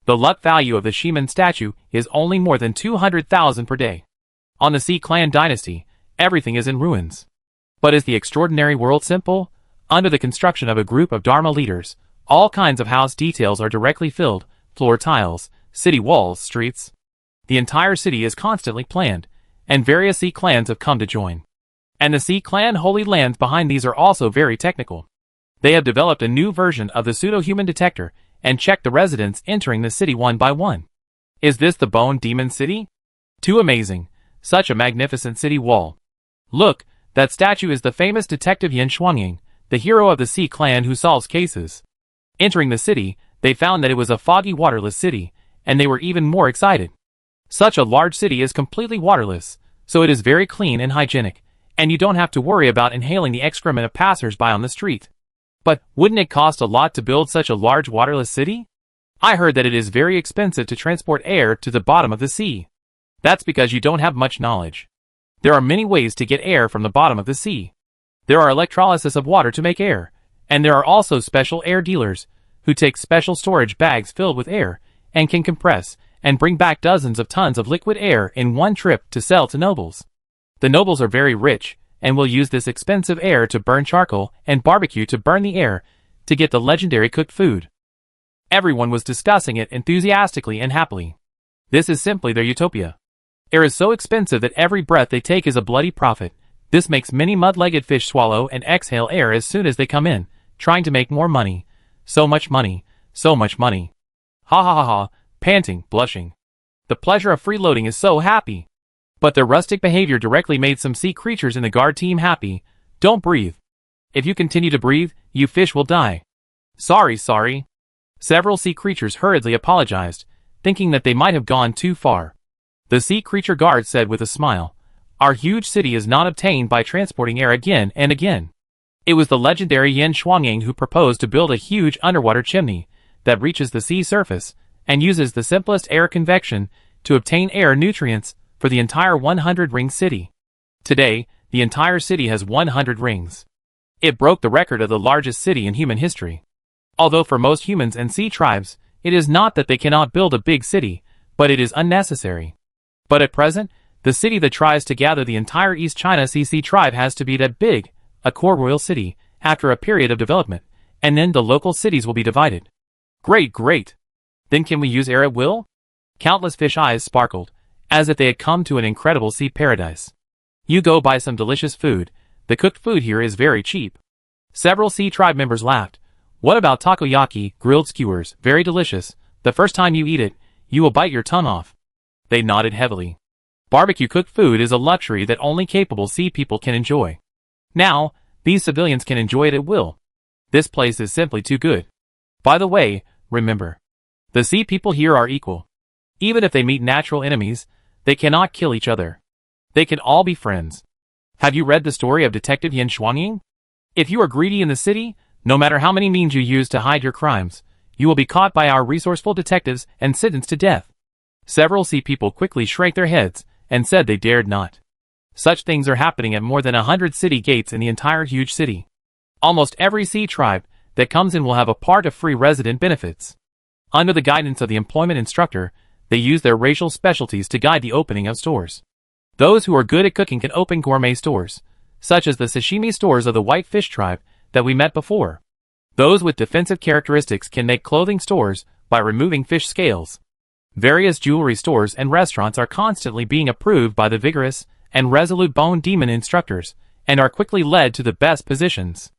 The luck value of the Shiman statue is only more than 200,000 per day. On the Sea Clan dynasty, everything is in ruins. But is the extraordinary world simple? Under the construction of a group of Dharma leaders, all kinds of house details are directly filled, floor tiles, city walls, streets. The entire city is constantly planned, and various Sea Clans have come to join. And the Sea Clan Holy Lands behind these are also very technical. They have developed a new version of the pseudo-human detector and checked the residents entering the city one by one. Is this the Bone Demon City? Too amazing. Such a magnificent city wall. Look, that statue is the famous detective Yin Shuangying, the hero of the Sea Clan who solves cases. Entering the city, they found that it was a foggy, waterless city, and they were even more excited. Such a large city is completely waterless, so it is very clean and hygienic, and you don't have to worry about inhaling the excrement of passers-by on the street. But wouldn't it cost a lot to build such a large waterless city? I heard that it is very expensive to transport air to the bottom of the sea. That's because you don't have much knowledge. There are many ways to get air from the bottom of the sea. There are electrolysis of water to make air, and there are also special air dealers, who take special storage bags filled with air, and can compress, and bring back dozens of tons of liquid air in one trip to sell to nobles. The nobles are very rich, and will use this expensive air to burn charcoal and barbecue to burn the air, to get the legendary cooked food. Everyone was discussing it enthusiastically and happily. This is simply their utopia. Air is so expensive that every breath they take is a bloody profit. This makes many mud-legged fish swallow and exhale air as soon as they come in, trying to make more money. So much money, so much money. Ha ha ha ha, panting, blushing. The pleasure of freeloading is so happy. But their rustic behavior directly made some sea creatures in the guard team happy. Don't breathe. If you continue to breathe, you fish will die. Sorry. Several sea creatures hurriedly apologized, thinking that they might have gone too far. The sea creature guard said with a smile, "Our huge city is not obtained by transporting air again and again. It was the legendary Yin Shuangying who proposed to build a huge underwater chimney that reaches the sea surface and uses the simplest air convection to obtain air nutrients for the entire 100-ring city. Today, the entire city has 100 rings. It broke the record of the largest city in human history. Although for most humans and sea tribes, it is not that they cannot build a big city, but it is unnecessary. But at present, the city that tries to gather the entire East China Sea tribe has to be that big, a core royal city, after a period of development, and then the local cities will be divided." Great. Then can we use air at will? Countless fish eyes sparkled, as if they had come to an incredible sea paradise. You go buy some delicious food. The cooked food here is very cheap. Several sea tribe members laughed. What about takoyaki, grilled skewers, very delicious. The first time you eat it, you will bite your tongue off. They nodded heavily. Barbecue cooked food is a luxury that only capable sea people can enjoy. Now, these civilians can enjoy it at will. This place is simply too good. By the way, remember, the sea people here are equal. Even if they meet natural enemies, they cannot kill each other. They can all be friends. Have you read the story of Detective Yin Shuangying? If you are greedy in the city, no matter how many means you use to hide your crimes, you will be caught by our resourceful detectives and sentenced to death. Several sea people quickly shrank their heads and said they dared not. Such things are happening at more than 100 city gates in the entire huge city. Almost every sea tribe that comes in will have a part of free resident benefits. Under the guidance of the employment instructor, they use their racial specialties to guide the opening of stores. Those who are good at cooking can open gourmet stores, such as the sashimi stores of the white fish tribe that we met before. Those with defensive characteristics can make clothing stores by removing fish scales. Various jewelry stores and restaurants are constantly being approved by the vigorous and resolute bone demon instructors, and are quickly led to the best positions.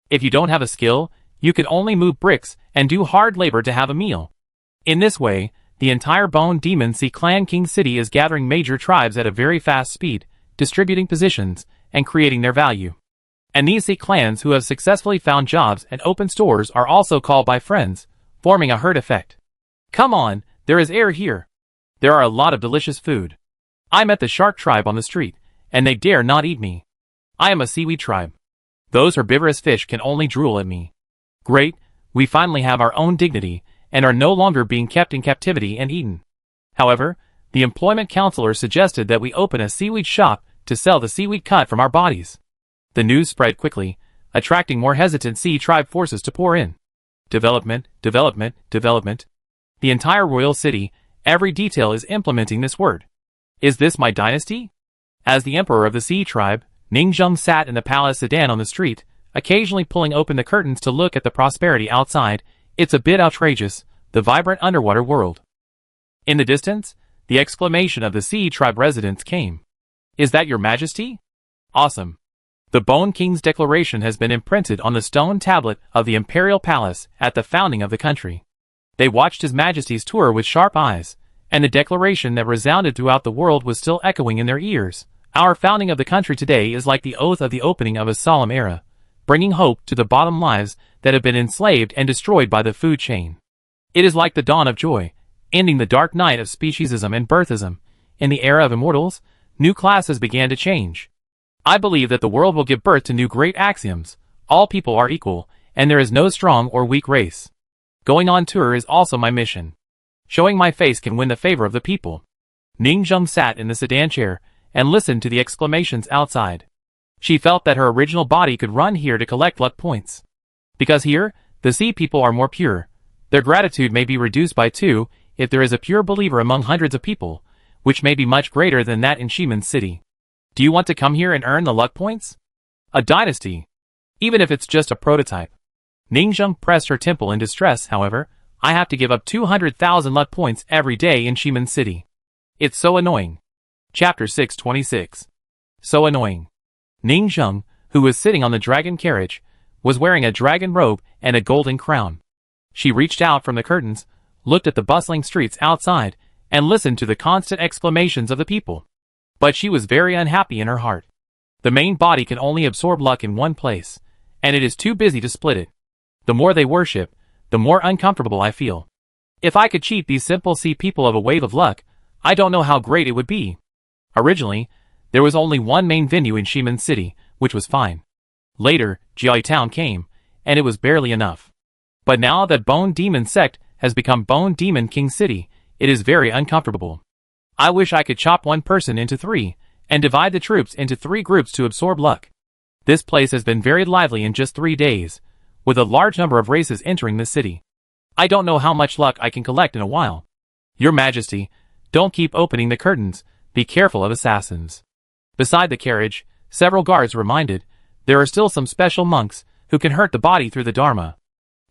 If you don't have a skill, you can only move bricks and do hard labor to have a meal. In this way, the entire Bone Demon Sea Clan King City is gathering major tribes at a very fast speed, distributing positions, and creating their value. And these sea clans who have successfully found jobs and opened stores are also called by friends, forming a herd effect. Come on, there is air here. There are a lot of delicious food. I met the shark tribe on the street, and they dare not eat me. I am a seaweed tribe. Those herbivorous fish can only drool at me. Great, we finally have our own dignity, and are no longer being kept in captivity and eaten. However, the employment counselor suggested that we open a seaweed shop to sell the seaweed cut from our bodies. The news spread quickly, attracting more hesitant sea tribe forces to pour in. Development. The entire royal city, every detail is implementing this word. Is this my dynasty? As the emperor of the sea tribe, Ningzheng sat in the palace sedan on the street, occasionally pulling open the curtains to look at the prosperity outside. It's a bit outrageous, the vibrant underwater world. In the distance, the exclamation of the sea tribe residents came. Is that your majesty? Awesome. The Bone King's declaration has been imprinted on the stone tablet of the imperial palace at the founding of the country. They watched His Majesty's tour with sharp eyes, and the declaration that resounded throughout the world was still echoing in their ears. Our founding of the country today is like the oath of the opening of a solemn era, bringing hope to the bottom lives that have been enslaved and destroyed by the food chain. It is like the dawn of joy, ending the dark night of speciesism and birthism. In the era of immortals, new classes began to change. I believe that the world will give birth to new great axioms. All people are equal, and there is no strong or weak race. Going on tour is also my mission. Showing my face can win the favor of the people. Ning Zheng sat in the sedan chair and listened to the exclamations outside. She felt that her original body could run here to collect luck points. Because here, the sea people are more pure. Their gratitude may be reduced by 2 if there is a pure believer among hundreds of people, which may be much greater than that in Shiman's city. Do you want to come here and earn the luck points? A dynasty. Even if it's just a prototype. Ning Zheng pressed her temple in distress, however. I have to give up 200,000 luck points every day in Shiman City. It's so annoying. Chapter 626. So annoying. Ning Zheng, who was sitting on the dragon carriage, was wearing a dragon robe and a golden crown. She reached out from the curtains, looked at the bustling streets outside, and listened to the constant exclamations of the people. But she was very unhappy in her heart. The main body can only absorb luck in one place, and it is too busy to split it. The more they worship, the more uncomfortable I feel. If I could cheat these simple sea people of a wave of luck, I don't know how great it would be. Originally, there was only one main venue in Shiman City, which was fine. Later, Jiai Town came, and it was barely enough. But now that Bone Demon Sect has become Bone Demon King City, it is very uncomfortable. I wish I could chop one person into 3, and divide the troops into 3 groups to absorb luck. This place has been very lively in just 3 days, with a large number of races entering the city. I don't know how much luck I can collect in a while. Your Majesty, don't keep opening the curtains, be careful of assassins. Beside the carriage, several guards reminded, there are still some special monks who can hurt the body through the Dharma.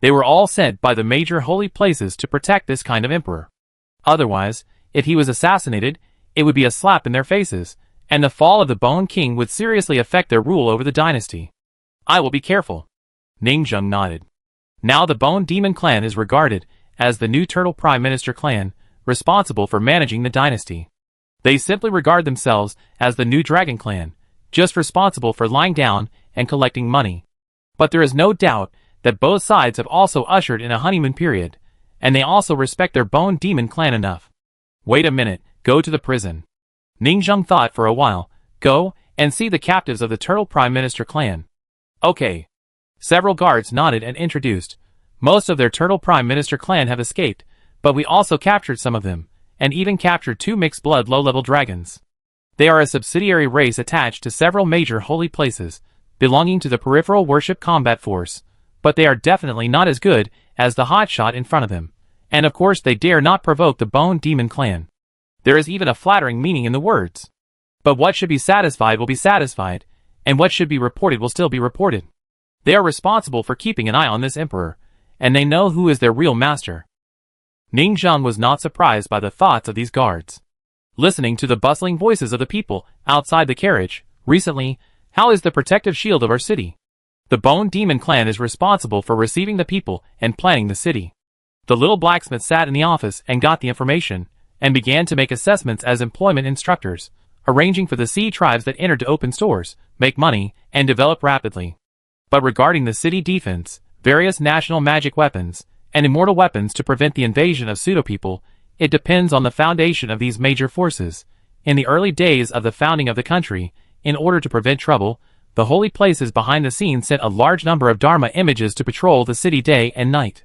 They were all sent by the major holy places to protect this kind of emperor. Otherwise, if he was assassinated, it would be a slap in their faces, and the fall of the Bone King would seriously affect their rule over the dynasty. I will be careful. Ning Zheng nodded. Now the Bone Demon clan is regarded as the new Turtle Prime Minister clan, responsible for managing the dynasty. They simply regard themselves as the new Dragon clan, just responsible for lying down and collecting money. But there is no doubt that both sides have also ushered in a honeymoon period, and they also respect their Bone Demon clan enough. Wait a minute, go to the prison. Ning Zheng thought for a while. Go and see the captives of the Turtle Prime Minister clan. Okay. Several guards nodded and introduced. Most of their Turtle Prime Minister clan have escaped, but we also captured some of them, and even captured 2 mixed-blood low-level dragons. They are a subsidiary race attached to several major holy places, belonging to the Peripheral Worship Combat Force, but they are definitely not as good as the hotshot in front of them, and of course they dare not provoke the Bone Demon clan. There is even a flattering meaning in the words. But what should be satisfied will be satisfied, and what should be reported will still be reported. They are responsible for keeping an eye on this emperor, and they know who is their real master. Ning Zheng was not surprised by the thoughts of these guards. Listening to the bustling voices of the people outside the carriage, recently, how is the protective shield of our city? The Bone Demon clan is responsible for receiving the people and planning the city. The little blacksmith sat in the office and got the information, and began to make assessments as employment instructors, arranging for the sea tribes that entered to open stores, make money, and develop rapidly. But regarding the city defense, various national magic weapons, and immortal weapons to prevent the invasion of pseudo-people, it depends on the foundation of these major forces. In the early days of the founding of the country, in order to prevent trouble, the holy places behind the scenes sent a large number of Dharma images to patrol the city day and night.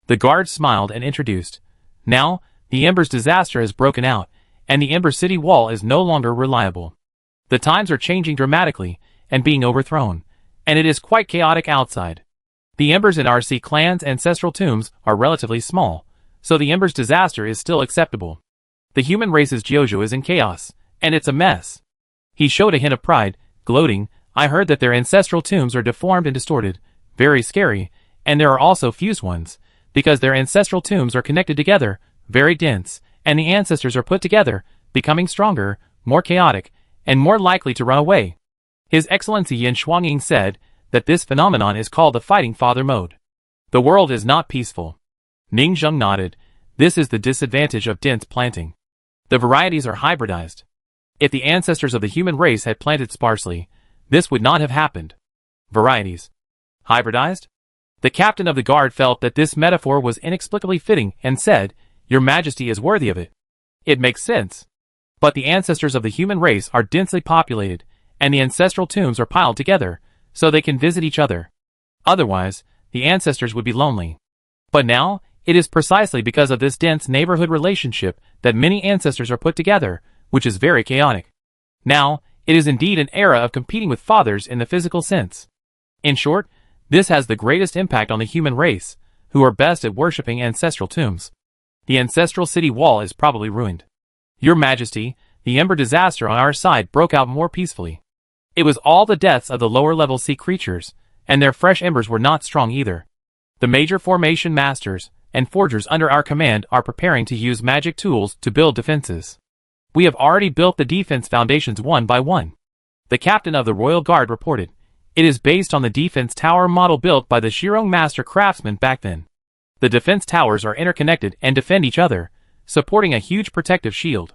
The guards smiled and introduced. Now, the Ember's disaster has broken out, and the Ember City wall is no longer reliable. The times are changing dramatically, and being overthrown, and it is quite chaotic outside. The Embers in RC clan's ancestral tombs are relatively small, so the Ember's disaster is still acceptable. The human race's Jojo is in chaos, and it's a mess. He showed a hint of pride, gloating, I heard that their ancestral tombs are deformed and distorted, very scary, and there are also fused ones, because their ancestral tombs are connected together, very dense, and the ancestors are put together, becoming stronger, more chaotic, and more likely to run away. His Excellency Yin Shuangying said that this phenomenon is called the Fighting Father mode. The world is not peaceful. Ning Zheng nodded. This is the disadvantage of dense planting. The varieties are hybridized. If the ancestors of the human race had planted sparsely, this would not have happened. Varieties. Hybridized? The captain of the guard felt that this metaphor was inexplicably fitting and said, Your Majesty is worthy of it. It makes sense. But the ancestors of the human race are densely populated, and the ancestral tombs are piled together, so they can visit each other. Otherwise, the ancestors would be lonely. But now, it is precisely because of this dense neighborhood relationship that many ancestors are put together, which is very chaotic. Now, it is indeed an era of competing with fathers in the physical sense. In short, this has the greatest impact on the human race, who are best at worshipping ancestral tombs. The ancestral city wall is probably ruined. Your Majesty, the Ember disaster on our side broke out more peacefully. It was all the deaths of the lower-level sea creatures, and their fresh embers were not strong either. The major formation masters and forgers under our command are preparing to use magic tools to build defenses. We have already built the defense foundations one by one. The captain of the Royal Guard reported. It is based on the defense tower model built by the Shirong master craftsman back then. The defense towers are interconnected and defend each other, supporting a huge protective shield.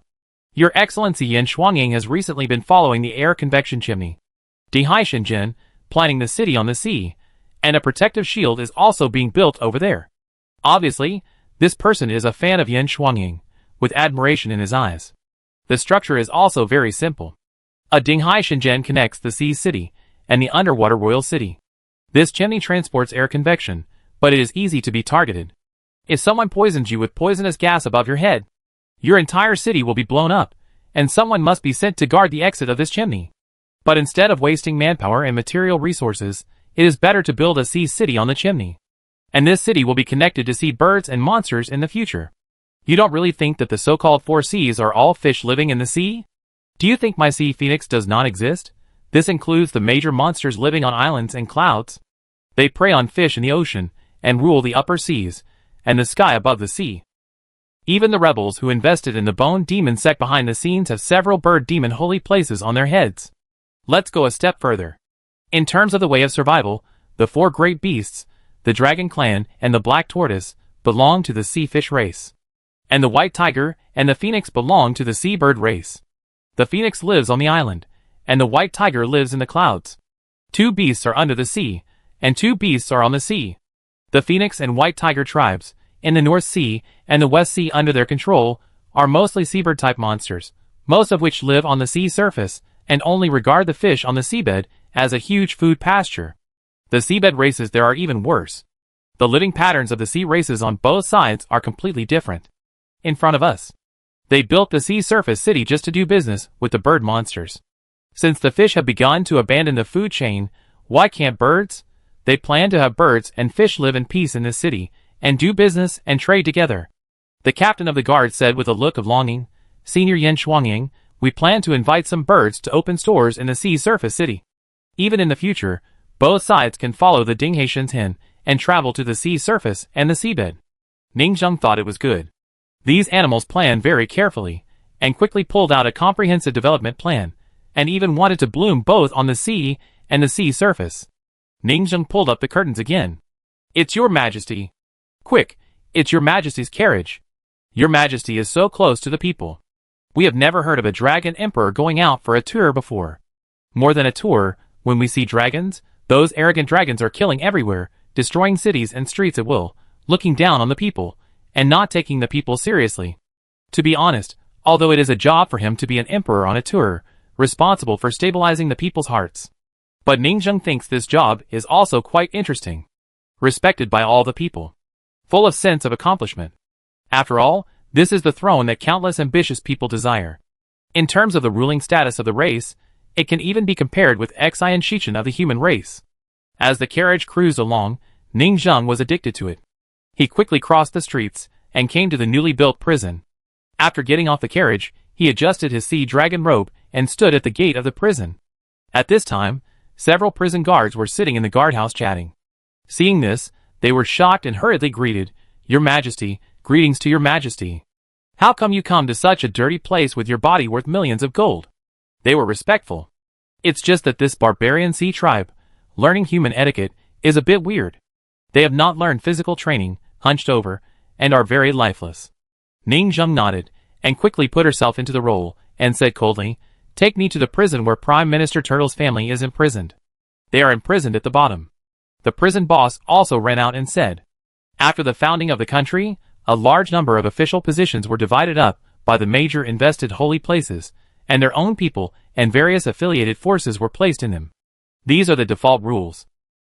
Your Excellency Yan Shuangying has recently been following the air convection chimney. Dinghai Shenzhen, planning the city on the sea, and a protective shield is also being built over there. Obviously, this person is a fan of Yan Shuangying, with admiration in his eyes. The structure is also very simple. A Dinghai Shenzhen connects the sea city and the underwater royal city. This chimney transports air convection, but it is easy to be targeted. If someone poisons you with poisonous gas above your head, your entire city will be blown up, and someone must be sent to guard the exit of this chimney. But instead of wasting manpower and material resources, it is better to build a sea city on the chimney. And this city will be connected to sea birds and monsters in the future. You don't really think that the so-called four seas are all fish living in the sea? Do you think my sea phoenix does not exist? This includes the major monsters living on islands and clouds. They prey on fish in the ocean, and rule the upper seas, and the sky above the sea. Even the rebels who invested in the Bone Demon sect behind the scenes have several bird demon holy places on their heads. Let's go a step further. In terms of the way of survival, the four great beasts, the dragon clan and the black tortoise, belong to the sea fish race. And the white tiger and the phoenix belong to the seabird race. The phoenix lives on the island, and the white tiger lives in the clouds. Two beasts are under the sea, and two beasts are on the sea. The phoenix and white tiger tribes, in the North Sea and the West Sea under their control, are mostly seabird-type monsters, most of which live on the sea surface and only regard the fish on the seabed as a huge food pasture. The seabed races there are even worse. The living patterns of the sea races on both sides are completely different. In front of us, they built the sea surface city just to do business with the bird monsters. Since the fish have begun to abandon the food chain, why can't birds? They plan to have birds and fish live in peace in this city, and do business and trade together. The captain of the guard said with a look of longing, Senior Yan Shuangying, we plan to invite some birds to open stores in the sea surface city. Even in the future, both sides can follow the Dinghai Shenzhen and travel to the sea surface and the seabed. Ningzheng thought it was good. These animals planned very carefully, and quickly pulled out a comprehensive development plan, and even wanted to bloom both on the sea and the sea surface. Ningzheng pulled up the curtains again. It's your Majesty. Quick, it's your Majesty's carriage. Your Majesty is so close to the people. We have never heard of a dragon emperor going out for a tour before. More than a tour, when we see dragons, those arrogant dragons are killing everywhere, destroying cities and streets at will, looking down on the people, and not taking the people seriously. To be honest, although it is a job for him to be an emperor on a tour, responsible for stabilizing the people's hearts. But Ningzheng thinks this job is also quite interesting. Respected by all the people. Full of sense of accomplishment. After all, this is the throne that countless ambitious people desire. In terms of the ruling status of the race, it can even be compared with Xi and Shichen of the human race. As the carriage cruised along, Ningzheng was addicted to it. He quickly crossed the streets, and came to the newly built prison. After getting off the carriage, he adjusted his sea dragon robe, and stood at the gate of the prison. At this time, several prison guards were sitting in the guardhouse chatting. Seeing this, they were shocked and hurriedly greeted, Your Majesty, greetings to your Majesty. How come you come to such a dirty place with your body worth millions of gold? They were respectful. It's just that this barbarian sea tribe, learning human etiquette, is a bit weird. They have not learned physical training, hunched over, and are very lifeless. Ningzheng nodded, and quickly put herself into the role, and said coldly, Take me to the prison where Prime Minister Turtle's family is imprisoned. They are imprisoned at the bottom. The prison boss also ran out and said, After the founding of the country, a large number of official positions were divided up by the major invested holy places, and their own people and various affiliated forces were placed in them. These are the default rules.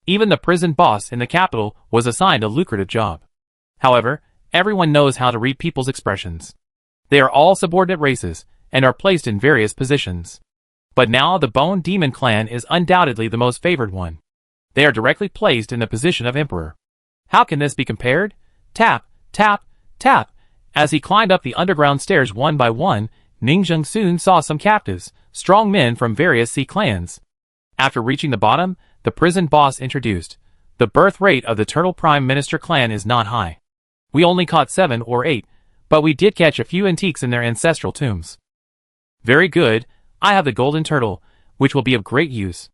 Even the prison boss in the capital was assigned a lucrative job. However, everyone knows how to read people's expressions. They are all subordinate races and are placed in various positions. But now the Bone Demon clan is undoubtedly the most favored one. They are directly placed in the position of emperor. How can this be compared? Tap, tap, tap. As he climbed up the underground stairs one by one, Ningzheng soon saw some captives, strong men from various sea clans. After reaching the bottom, the prison boss introduced, "The birth rate of the Turtle Prime Minister clan is not high. We only caught 7 or 8, but we did catch a few antiques in their ancestral tombs." "Very good, I have the golden turtle, which will be of great use."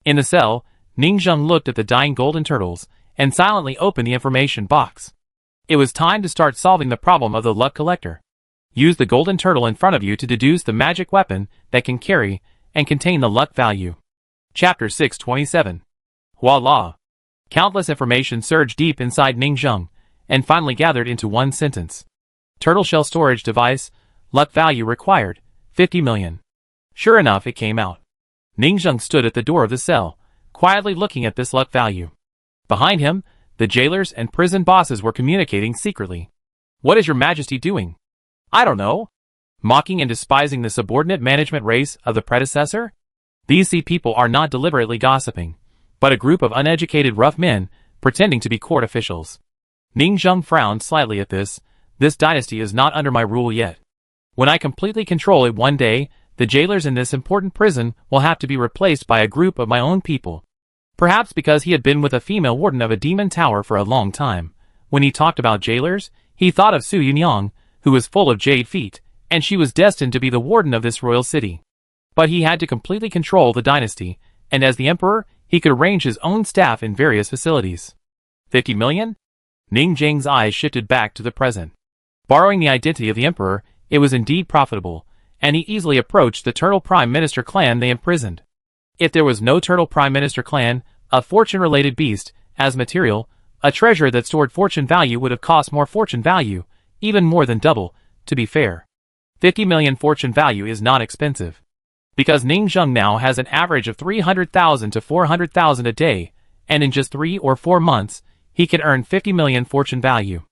In the cell, Ningzheng looked at the dying golden turtles, and silently opened the information box. It was time to start solving the problem of the luck collector. Use the golden turtle in front of you to deduce the magic weapon that can carry and contain the luck value. Chapter 627. Voila! Countless information surged deep inside Ningzheng, and finally gathered into one sentence. Turtle shell storage device, luck value required, 50 million. Sure enough, it came out. Ningzheng stood at the door of the cell, quietly looking at this luck value. Behind him, the jailers and prison bosses were communicating secretly. "What is your majesty doing?" "I don't know." "Mocking and despising the subordinate management race of the predecessor?" These sea people are not deliberately gossiping, but a group of uneducated rough men pretending to be court officials. Ningzheng frowned slightly at this. This dynasty is not under my rule yet. When I completely control it one day, the jailers in this important prison will have to be replaced by a group of my own people. Perhaps because he had been with a female warden of a demon tower for a long time. When he talked about jailers, he thought of Su Yunyang, who was full of jade feet, and she was destined to be the warden of this royal city. But he had to completely control the dynasty, and as the emperor, he could arrange his own staff in various facilities. 50 million? Ningzheng's eyes shifted back to the present. Borrowing the identity of the emperor, it was indeed profitable, and he easily approached the Turtle Prime Minister clan they imprisoned. If there was no Turtle Prime Minister clan, a fortune-related beast, as material, a treasure that stored fortune value would have cost more fortune value, even more than double, to be fair. 50 million fortune value is not expensive. Because Ningzheng now has an average of 300,000 to 400,000 a day, and in just 3 or 4 months, he can earn 50 million fortune value.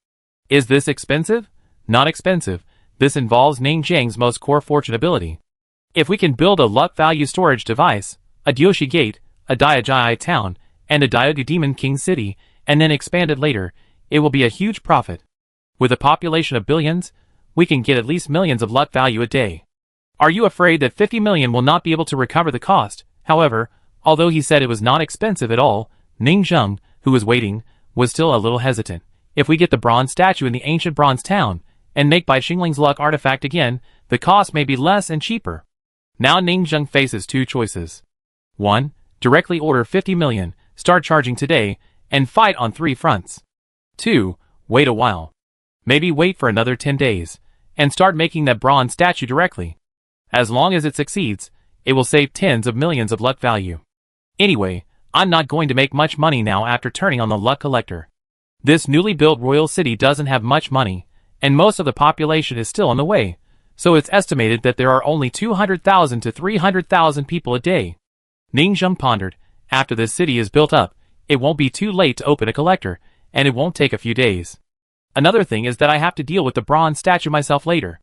Is this expensive? Not expensive. This involves Ningzheng's most core fortune ability. If we can build a luck value storage device, a Dioshi Gate, a Diajai town, and a Diogu Demon King city, and then expand it later, it will be a huge profit. With a population of billions, we can get at least millions of luck value a day. Are you afraid that 50 million will not be able to recover the cost? However, although he said it was not expensive at all, Ningzheng, who was waiting, was still a little hesitant. If we get the bronze statue in the ancient bronze town, and make Bai Xingling's luck artifact again, the cost may be less and cheaper. Now Ningzheng faces 2 choices. 1. Directly order 50 million, start charging today, and fight on 3 fronts. 2. Wait a while. Maybe wait for another 10 days, and start making that bronze statue directly. As long as it succeeds, it will save tens of millions of luck value. Anyway, I'm not going to make much money now after turning on the luck collector. This newly built royal city doesn't have much money, and most of the population is still on the way, so it's estimated that there are only 200,000 to 300,000 people a day. Ningzheng pondered, after this city is built up, it won't be too late to open a collector, and it won't take a few days. Another thing is that I have to deal with the bronze statue myself later.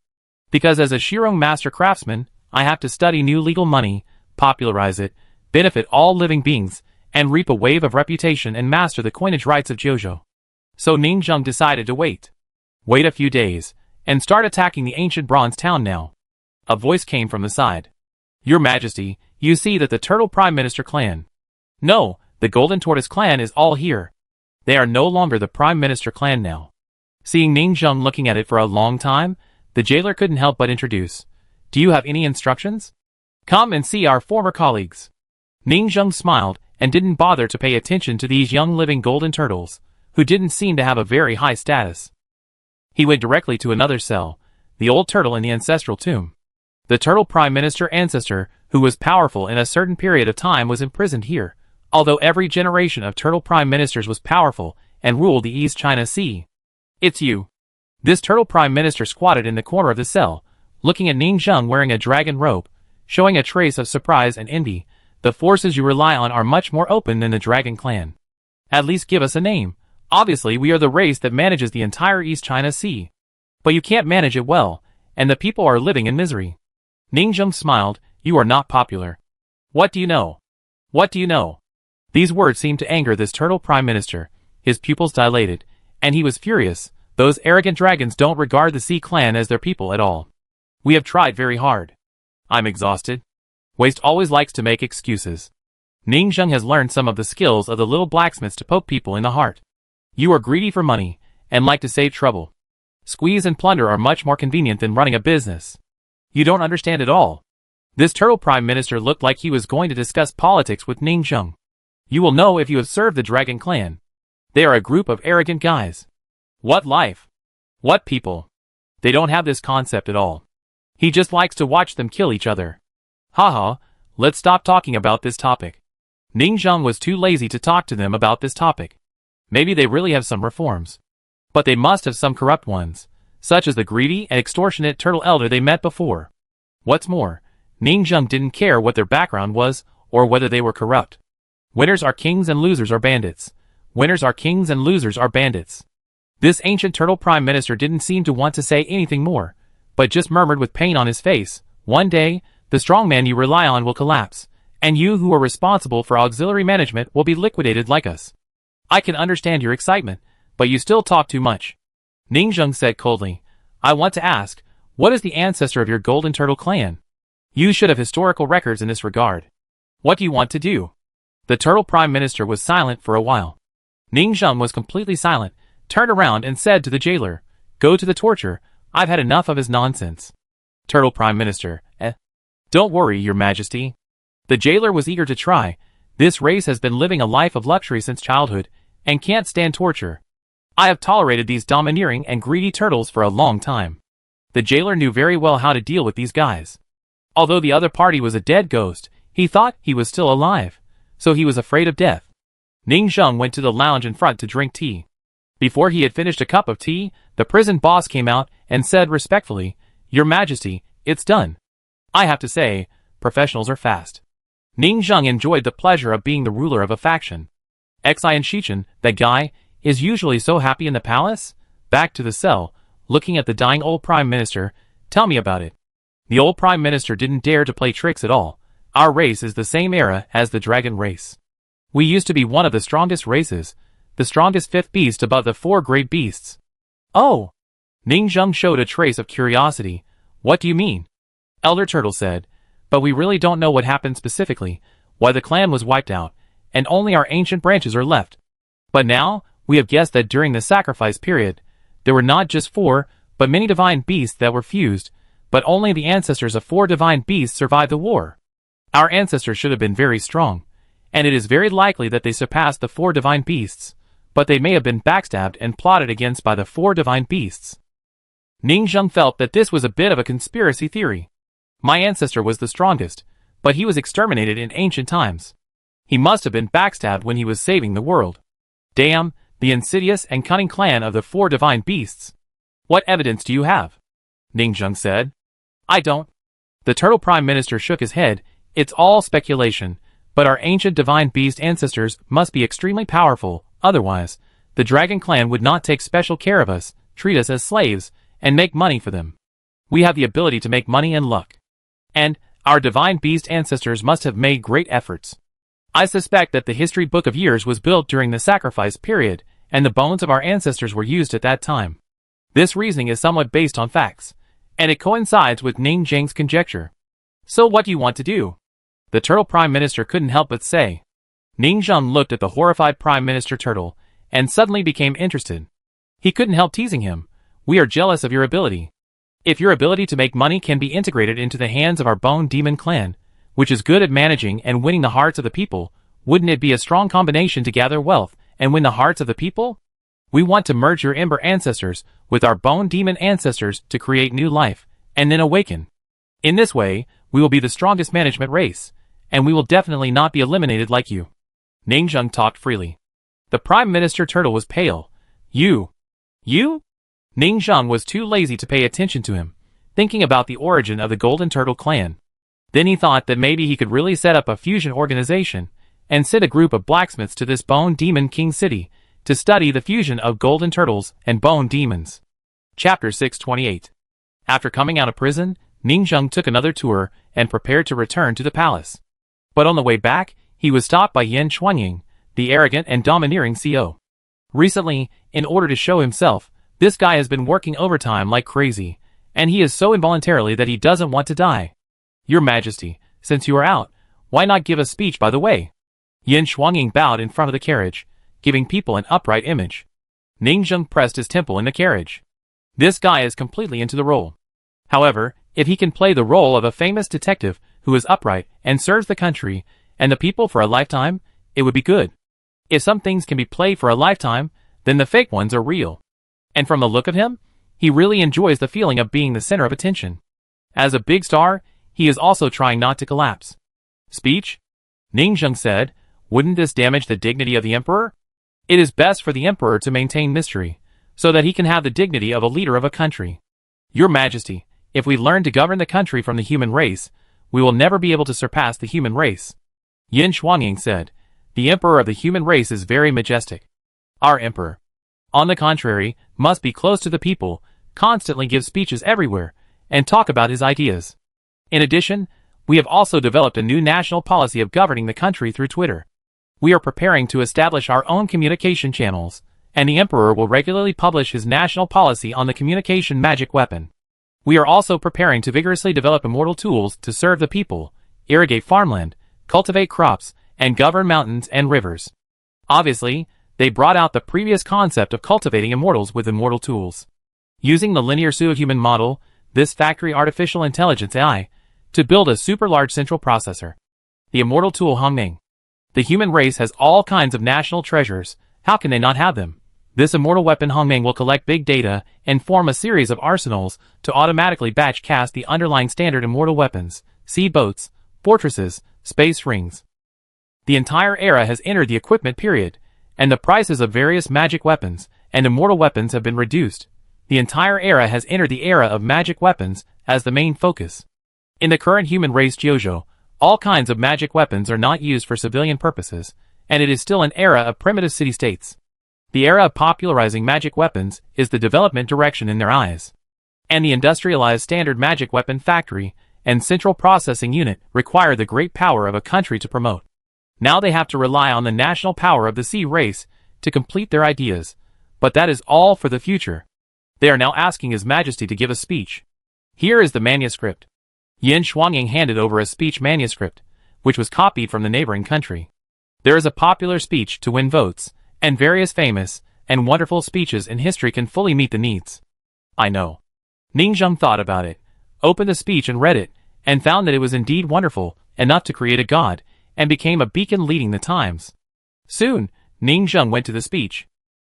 Because as a Shirong master craftsman, I have to study new legal money, popularize it, benefit all living beings, and reap a wave of reputation and master the coinage rights of Jojo. So Ningzheng decided to wait. Wait a few days, and start attacking the ancient bronze town now. A voice came from the side. Your Majesty, you see that the Turtle Prime Minister clan. No, the Golden Tortoise clan is all here. They are no longer the Prime Minister clan now. Seeing Ningzheng looking at it for a long time, the jailer couldn't help but introduce. Do you have any instructions? Come and see our former colleagues. Ningzheng smiled and didn't bother to pay attention to these young living golden turtles, who didn't seem to have a very high status. He went directly to another cell, the old turtle in the ancestral tomb. The Turtle Prime Minister ancestor, who was powerful in a certain period of time, was imprisoned here, although every generation of Turtle Prime Ministers was powerful and ruled the East China Sea. It's you. This Turtle Prime Minister squatted in the corner of the cell, looking at Ningzheng wearing a dragon robe, showing a trace of surprise and envy. The forces you rely on are much more open than the Dragon Clan. At least give us a name. Obviously, we are the race that manages the entire East China Sea. But you can't manage it well, and the people are living in misery. Ningzheng smiled. You are not popular. What do you know? What do you know? These words seemed to anger this turtle prime minister. His pupils dilated, and he was furious. Those arrogant dragons don't regard the Sea Clan as their people at all. We have tried very hard. I'm exhausted. Waste always likes to make excuses. Ningzheng has learned some of the skills of the little blacksmiths to poke people in the heart. You are greedy for money, and like to save trouble. Squeeze and plunder are much more convenient than running a business. You don't understand at all. This turtle prime minister looked like he was going to discuss politics with Ningzheng. You will know if you have served the Dragon Clan. They are a group of arrogant guys. What life? What people? They don't have this concept at all. He just likes to watch them kill each other. Haha, let's stop talking about this topic. Ningzheng was too lazy to talk to them about this topic. Maybe they really have some reforms. But they must have some corrupt ones, such as the greedy and extortionate turtle elder they met before. What's more, Ningzheng didn't care what their background was, or whether they were corrupt. Winners are kings and losers are bandits. Winners are kings and losers are bandits. This ancient turtle prime minister didn't seem to want to say anything more, but just murmured with pain on his face. One day, the strong man you rely on will collapse, and you who are responsible for auxiliary management will be liquidated like us. I can understand your excitement, but you still talk too much. Ningzheng said coldly. I want to ask, what is the ancestor of your golden turtle clan? You should have historical records in this regard. What do you want to do? The turtle prime minister was silent for a while. Ningzheng was completely silent, turned around and said to the jailer, Go to the torture, I've had enough of his nonsense. Turtle prime minister, Don't worry, your majesty. The jailer was eager to try. This race has been living a life of luxury since childhood, and can't stand torture. I have tolerated these domineering and greedy turtles for a long time. The jailer knew very well how to deal with these guys. Although the other party was a dead ghost, he thought he was still alive, so he was afraid of death. Ningzheng went to the lounge in front to drink tea. Before he had finished a cup of tea, the prison boss came out and said respectfully, Your Majesty, it's done. I have to say, professionals are fast. Ningzheng enjoyed the pleasure of being the ruler of a faction. Xian Shichen, that guy, is usually so happy in the palace? Back to the cell, looking at the dying old prime minister. Tell me about it. The old prime minister didn't dare to play tricks at all. Our race is the same era as the dragon race. We used to be one of the strongest races, the strongest fifth beast above the 4 great beasts. Oh! Ningzheng showed a trace of curiosity. What do you mean? Elder Turtle said, but we really don't know what happened specifically, why the clan was wiped out, and only our ancient branches are left. But now, we have guessed that during the sacrifice period, there were not just 4, but many divine beasts that were fused, but only the ancestors of 4 divine beasts survived the war. Our ancestors should have been very strong, and it is very likely that they surpassed the 4 divine beasts, but they may have been backstabbed and plotted against by the 4 divine beasts. Ningzheng felt that this was a bit of a conspiracy theory. My ancestor was the strongest, but he was exterminated in ancient times. He must have been backstabbed when he was saving the world. Damn, the insidious and cunning clan of the 4 divine beasts. What evidence do you have? Ningzheng said. I don't. The turtle prime minister shook his head. It's all speculation, but our ancient divine beast ancestors must be extremely powerful, otherwise, the dragon clan would not take special care of us, treat us as slaves, and make money for them. We have the ability to make money and luck. And, our divine beast ancestors must have made great efforts. I suspect that the history book of years was built during the sacrifice period, and the bones of our ancestors were used at that time. This reasoning is somewhat based on facts, and it coincides with Ningzheng's conjecture. So what do you want to do? The turtle prime minister couldn't help but say. Ningzheng looked at the horrified prime minister turtle, and suddenly became interested. He couldn't help teasing him. We are jealous of your ability. If your ability to make money can be integrated into the hands of our bone demon clan, which is good at managing and winning the hearts of the people, wouldn't it be a strong combination to gather wealth and win the hearts of the people? We want to merge your Ember ancestors with our bone demon ancestors to create new life, and then awaken. In this way, we will be the strongest management race, and we will definitely not be eliminated like you. Ningzheng talked freely. The Prime Minister Turtle was pale. You? Ningzheng was too lazy to pay attention to him. thinking about the origin of the Golden Turtle clan. Then he thought that maybe he could really set up a fusion organization and send a group of blacksmiths to this Bone Demon King city to study the fusion of golden turtles and bone demons. Chapter 628. After coming out of prison, Ningzheng took another tour and prepared to return to the palace. But on the way back, he was stopped by Yan Chuanying, the arrogant and domineering CEO. Recently, in order to show himself, this guy has been working overtime like crazy, and he is so involuntarily that he doesn't want to die. Your Majesty, since you are out, why not give a speech by the way? Yan Chuanying bowed in front of the carriage, giving people an upright image. Ningzheng pressed his temple in the carriage. This guy is completely into the role. However, if he can play the role of a famous detective who is upright and serves the country and the people for a lifetime, it would be good. If some things can be played for a lifetime, then the fake ones are real. And from the look of him, he really enjoys the feeling of being the center of attention. As a big star, he is also trying not to collapse. Speech? Ningzheng said, wouldn't this damage the dignity of the emperor? It is best for the emperor to maintain mystery, so that he can have the dignity of a leader of a country. Your Majesty, if we learn to govern the country from the human race, we will never be able to surpass the human race. Yan Chuanying said, the emperor of the human race is very majestic. Our emperor, on the contrary, must be close to the people, constantly give speeches everywhere, and talk about his ideas. In addition, we have also developed a new national policy of governing the country through Twitter. We are preparing to establish our own communication channels, and the emperor will regularly publish his national policy on the communication magic weapon. We are also preparing to vigorously develop immortal tools to serve the people, irrigate farmland, cultivate crops, and govern mountains and rivers. Obviously, they brought out the previous concept of cultivating immortals with immortal tools. Using the linear pseudo-human model, this factory artificial intelligence AI, to build a super large central processor. The immortal tool Hongming. The human race has all kinds of national treasures, how can they not have them? This immortal weapon Hongming will collect big data and form a series of arsenals to automatically batch cast the underlying standard immortal weapons, sea boats, fortresses, space rings. The entire era has entered the equipment period, and the prices of various magic weapons and immortal weapons have been reduced. The entire era has entered the era of magic weapons as the main focus. In the current human race Jojo, all kinds of magic weapons are not used for civilian purposes, and it is still an era of primitive city-states. The era of popularizing magic weapons is the development direction in their eyes. And the industrialized standard magic weapon factory and central processing unit require the great power of a country to promote. Now they have to rely on the national power of the sea race to complete their ideas, but that is all for the future. They are now asking His Majesty to give a speech. Here is the manuscript. Yan Chuanying handed over a speech manuscript, which was copied from the neighboring country. There is a popular speech to win votes, and various famous and wonderful speeches in history can fully meet the needs. I know. Ningzheng thought about it, opened the speech and read it, and found that it was indeed wonderful, enough to create a god, and became a beacon leading the times. Soon, Ningzheng went to the speech.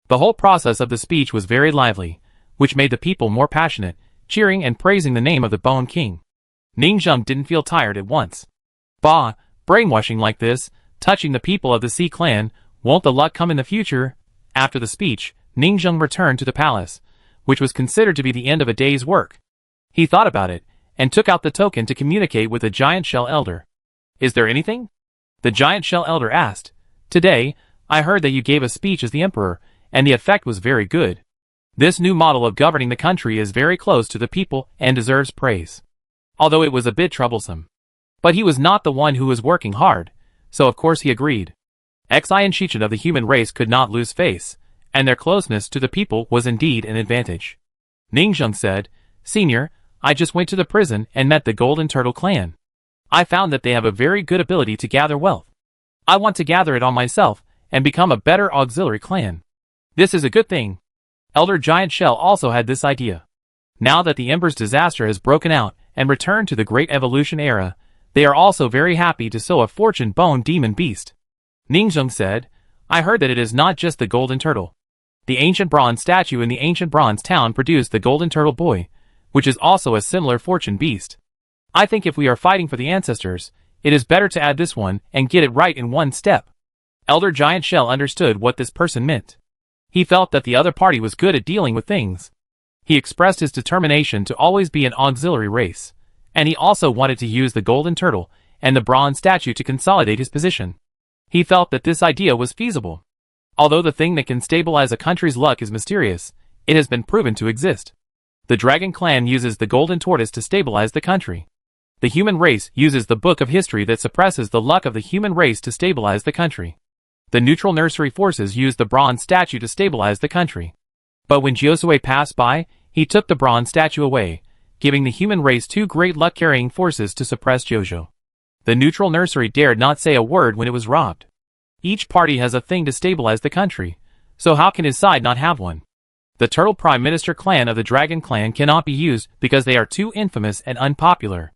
The whole process of the speech was very lively, which made the people more passionate, cheering and praising the name of the Bone King. Ningzheng didn't feel tired at once. Bah, brainwashing like this, touching the people of the Sea clan, won't the luck come in the future? After the speech, Ningzheng returned to the palace, which was considered to be the end of a day's work. He thought about it, and took out the token to communicate with the giant shell elder. Is there anything? The giant shell elder asked. Today, I heard that you gave a speech as the emperor, and the effect was very good. This new model of governing the country is very close to the people and deserves praise. Although it was a bit troublesome. But he was not the one who was working hard, so of course he agreed. Xi and Shichen of the human race could not lose face, and their closeness to the people was indeed an advantage. Ningzheng said, Senior, I just went to the prison and met the Golden Turtle clan. I found that they have a very good ability to gather wealth. I want to gather it on myself and become a better auxiliary clan. This is a good thing. Elder Giant Shell also had this idea. Now that the Ember's disaster has broken out and returned to the Great Evolution era, they are also very happy to sow a fortune bone demon beast. Ningzheng said, I heard that it is not just the Golden Turtle. The ancient bronze statue in the ancient bronze town produced the Golden Turtle boy, which is also a similar fortune beast. I think if we are fighting for the ancestors, it is better to add this one and get it right in one step. Elder Giant Shell understood what this person meant. He felt that the other party was good at dealing with things. He expressed his determination to always be an auxiliary race, and he also wanted to use the golden turtle and the bronze statue to consolidate his position. He felt that this idea was feasible. Although the thing that can stabilize a country's luck is mysterious, it has been proven to exist. The Dragon Clan uses the golden tortoise to stabilize the country. The human race uses the book of history that suppresses the luck of the human race to stabilize the country. The neutral nursery forces use the bronze statue to stabilize the country. But when Josue passed by, he took the bronze statue away, giving the human race two great luck-carrying forces to suppress Jojo. The neutral nursery dared not say a word when it was robbed. Each party has a thing to stabilize the country, so how can his side not have one? The Turtle Prime Minister clan of the Dragon Clan cannot be used because they are too infamous and unpopular.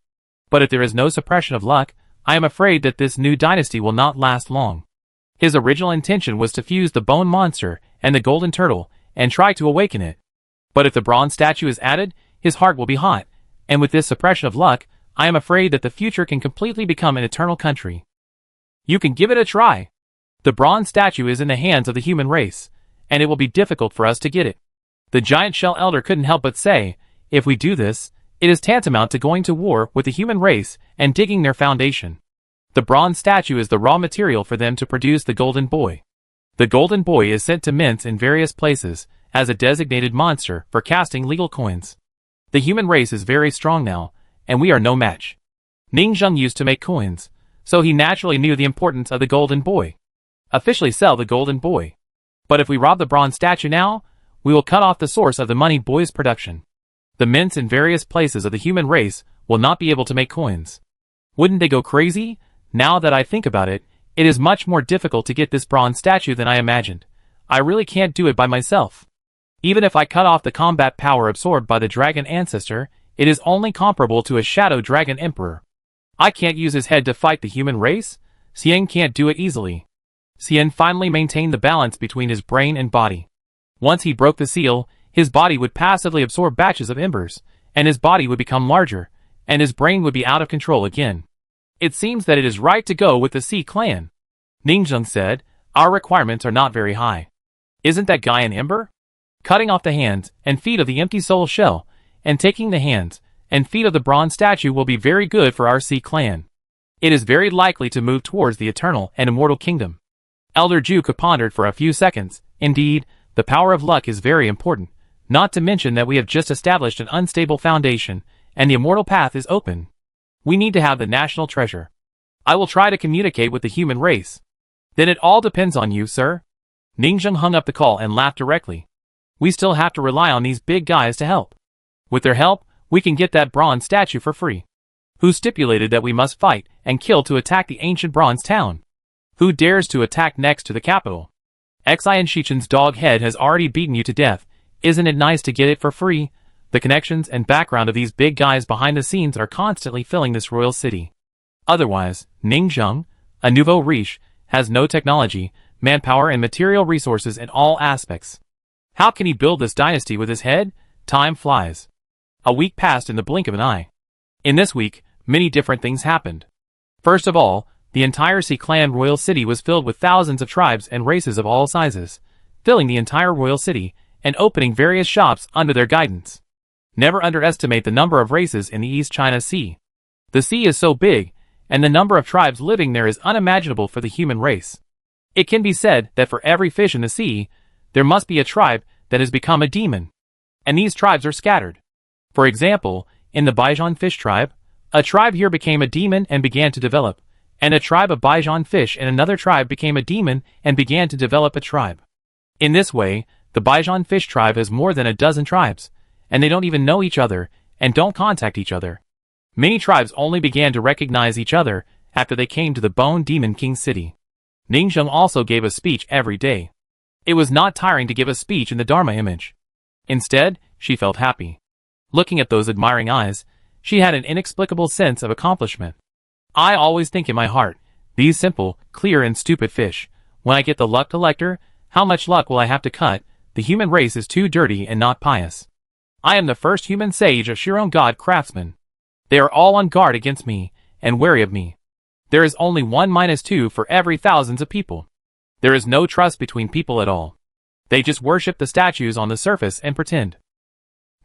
But if there is no suppression of luck, I am afraid that this new dynasty will not last long. His original intention was to fuse the bone monster and the golden turtle and try to awaken it. But if the bronze statue is added, his heart will be hot, and with this suppression of luck, I am afraid that the future can completely become an eternal country. You can give it a try. The bronze statue is in the hands of the human race, and it will be difficult for us to get it. The giant shell elder couldn't help but say, if we do this, it is tantamount to going to war with the human race and digging their foundation. The bronze statue is the raw material for them to produce the golden boy. The golden boy is sent to mints in various places as a designated monster for casting legal coins. The human race is very strong now, and we are no match. Ningzheng used to make coins, so he naturally knew the importance of the golden boy. Officially sell the golden boy. But if we rob the bronze statue now, we will cut off the source of the money boy's production. The mints in various places of the human race will not be able to make coins. Wouldn't they go crazy? Now that I think about it, it is much more difficult to get this bronze statue than I imagined. I really can't do it by myself. Even if I cut off the combat power absorbed by the dragon ancestor, it is only comparable to a shadow dragon emperor. I can't use his head to fight the human race? Xian can't do it easily. Xian finally maintained the balance between his brain and body. Once he broke the seal, his body would passively absorb batches of embers, and his body would become larger, and his brain would be out of control again. It seems that it is right to go with the Sea clan. Ningzheng said, our requirements are not very high. Isn't that guy an ember? Cutting off the hands and feet of the empty soul shell, and taking the hands and feet of the bronze statue will be very good for our Sea clan. It is very likely to move towards the eternal and immortal kingdom. Elder Juke pondered for a few seconds. Indeed, the power of luck is very important, not to mention that we have just established an unstable foundation, and the immortal path is open. We need to have the national treasure. I will try to communicate with the human race. Then it all depends on you, sir. Ningzheng hung up the call and laughed directly. We still have to rely on these big guys to help. With their help, we can get that bronze statue for free. Who stipulated that we must fight and kill to attack the ancient bronze town? Who dares to attack next to the capital? Xian Shichen's dog head has already beaten you to death. Isn't it nice to get it for free? The connections and background of these big guys behind the scenes are constantly filling this royal city. Otherwise, Ningzheng, a nouveau riche, has no technology, manpower and material resources in all aspects. How can he build this dynasty with his head? Time flies. A week passed in the blink of an eye. In this week, many different things happened. First of all, the entire Sea clan royal city was filled with thousands of tribes and races of all sizes, filling the entire royal city and opening various shops under their guidance. Never underestimate the number of races in the East China Sea. The sea is so big, and the number of tribes living there is unimaginable for the human race. It can be said that for every fish in the sea, there must be a tribe that has become a demon. And these tribes are scattered. For example, in the Baijian fish tribe, a tribe here became a demon and began to develop, and a tribe of Baijian fish in another tribe became a demon and began to develop a tribe. In this way, the Baijian fish tribe has more than a dozen tribes, and they don't even know each other and don't contact each other. Many tribes only began to recognize each other after they came to the Bone Demon King city. Ningzheng also gave a speech every day. It was not tiring to give a speech in the Dharma image. Instead, she felt happy. Looking at those admiring eyes, she had an inexplicable sense of accomplishment. I always think in my heart, these simple, clear and stupid fish, when I get the luck collector, how much luck will I have to cut? The human race is too dirty and not pious. I am the first human sage of Shiron God craftsmen. They are all on guard against me, and wary of me. There is only 1-2 for every thousands of people. There is no trust between people at all. They just worship the statues on the surface and pretend.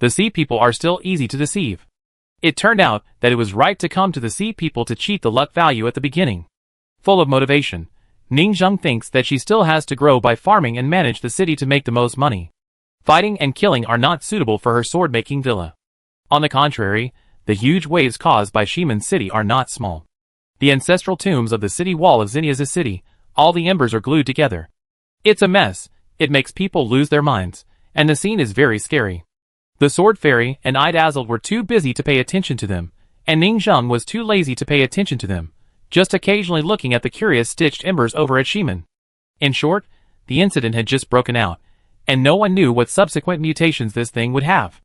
The sea people are still easy to deceive. It turned out that it was right to come to the sea people to cheat the luck value at the beginning. Full of motivation, Ningzheng thinks that she still has to grow by farming and manage the city to make the most money. Fighting and killing are not suitable for her sword-making villa. On the contrary, the huge waves caused by Shimon's city are not small. The ancestral tombs of the city wall of Xinya's city, all the embers are glued together. It's a mess, it makes people lose their minds, and the scene is very scary. The sword fairy and Idazzled were too busy to pay attention to them, and Ningzheng was too lazy to pay attention to them, just occasionally looking at the curious stitched embers over at Shimon. In short, the incident had just broken out, and no one knew what subsequent mutations this thing would have.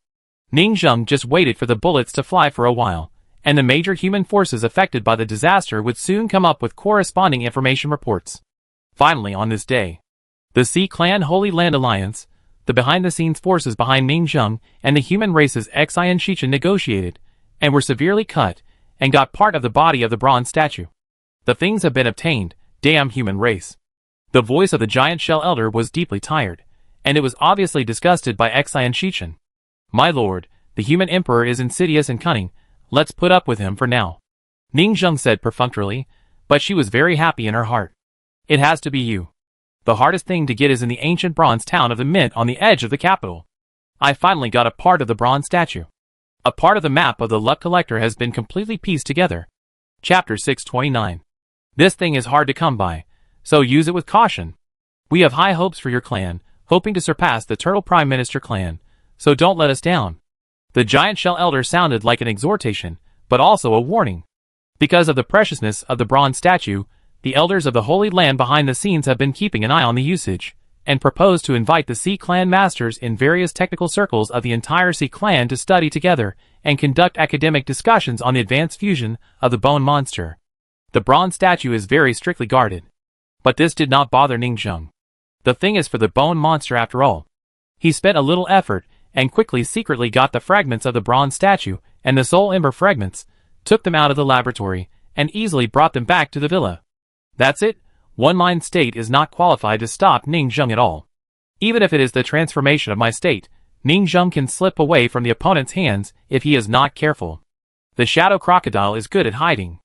Ningzheng just waited for the bullets to fly for a while, and the major human forces affected by the disaster would soon come up with corresponding information reports. Finally on this day, the Sea Clan Holy Land Alliance, the behind-the-scenes forces behind Ningzheng and the human races Xi and Shichen negotiated, and were severely cut, and got part of the body of the bronze statue. The things have been obtained, damn human race. The voice of the giant shell elder was deeply tired, and it was obviously disgusted by Xi and Shichen. My lord, the human emperor is insidious and cunning, let's put up with him for now. Ningzheng said perfunctorily, but she was very happy in her heart. It has to be you. The hardest thing to get is in the ancient bronze town of the Mint on the edge of the capital. I finally got a part of the bronze statue. A part of the map of the luck collector has been completely pieced together. Chapter 629. This thing is hard to come by, so use it with caution. We have high hopes for your clan, hoping to surpass the Turtle Prime Minister clan, so don't let us down. The giant shell elder sounded like an exhortation, but also a warning. Because of the preciousness of the bronze statue, the elders of the Holy Land behind the scenes have been keeping an eye on the usage, and propose to invite the Sea Clan masters in various technical circles of the entire Sea Clan to study together and conduct academic discussions on the advanced fusion of the bone monster. The bronze statue is very strictly guarded. But this did not bother Ningzheng. The thing is for the bone monster after all. He spent a little effort and quickly secretly got the fragments of the bronze statue and the soul ember fragments, took them out of the laboratory, and easily brought them back to the villa. That's it, one mind state is not qualified to stop Ningzheng at all. Even if it is the transformation of my state, Ningzheng can slip away from the opponent's hands if he is not careful. The shadow crocodile is good at hiding.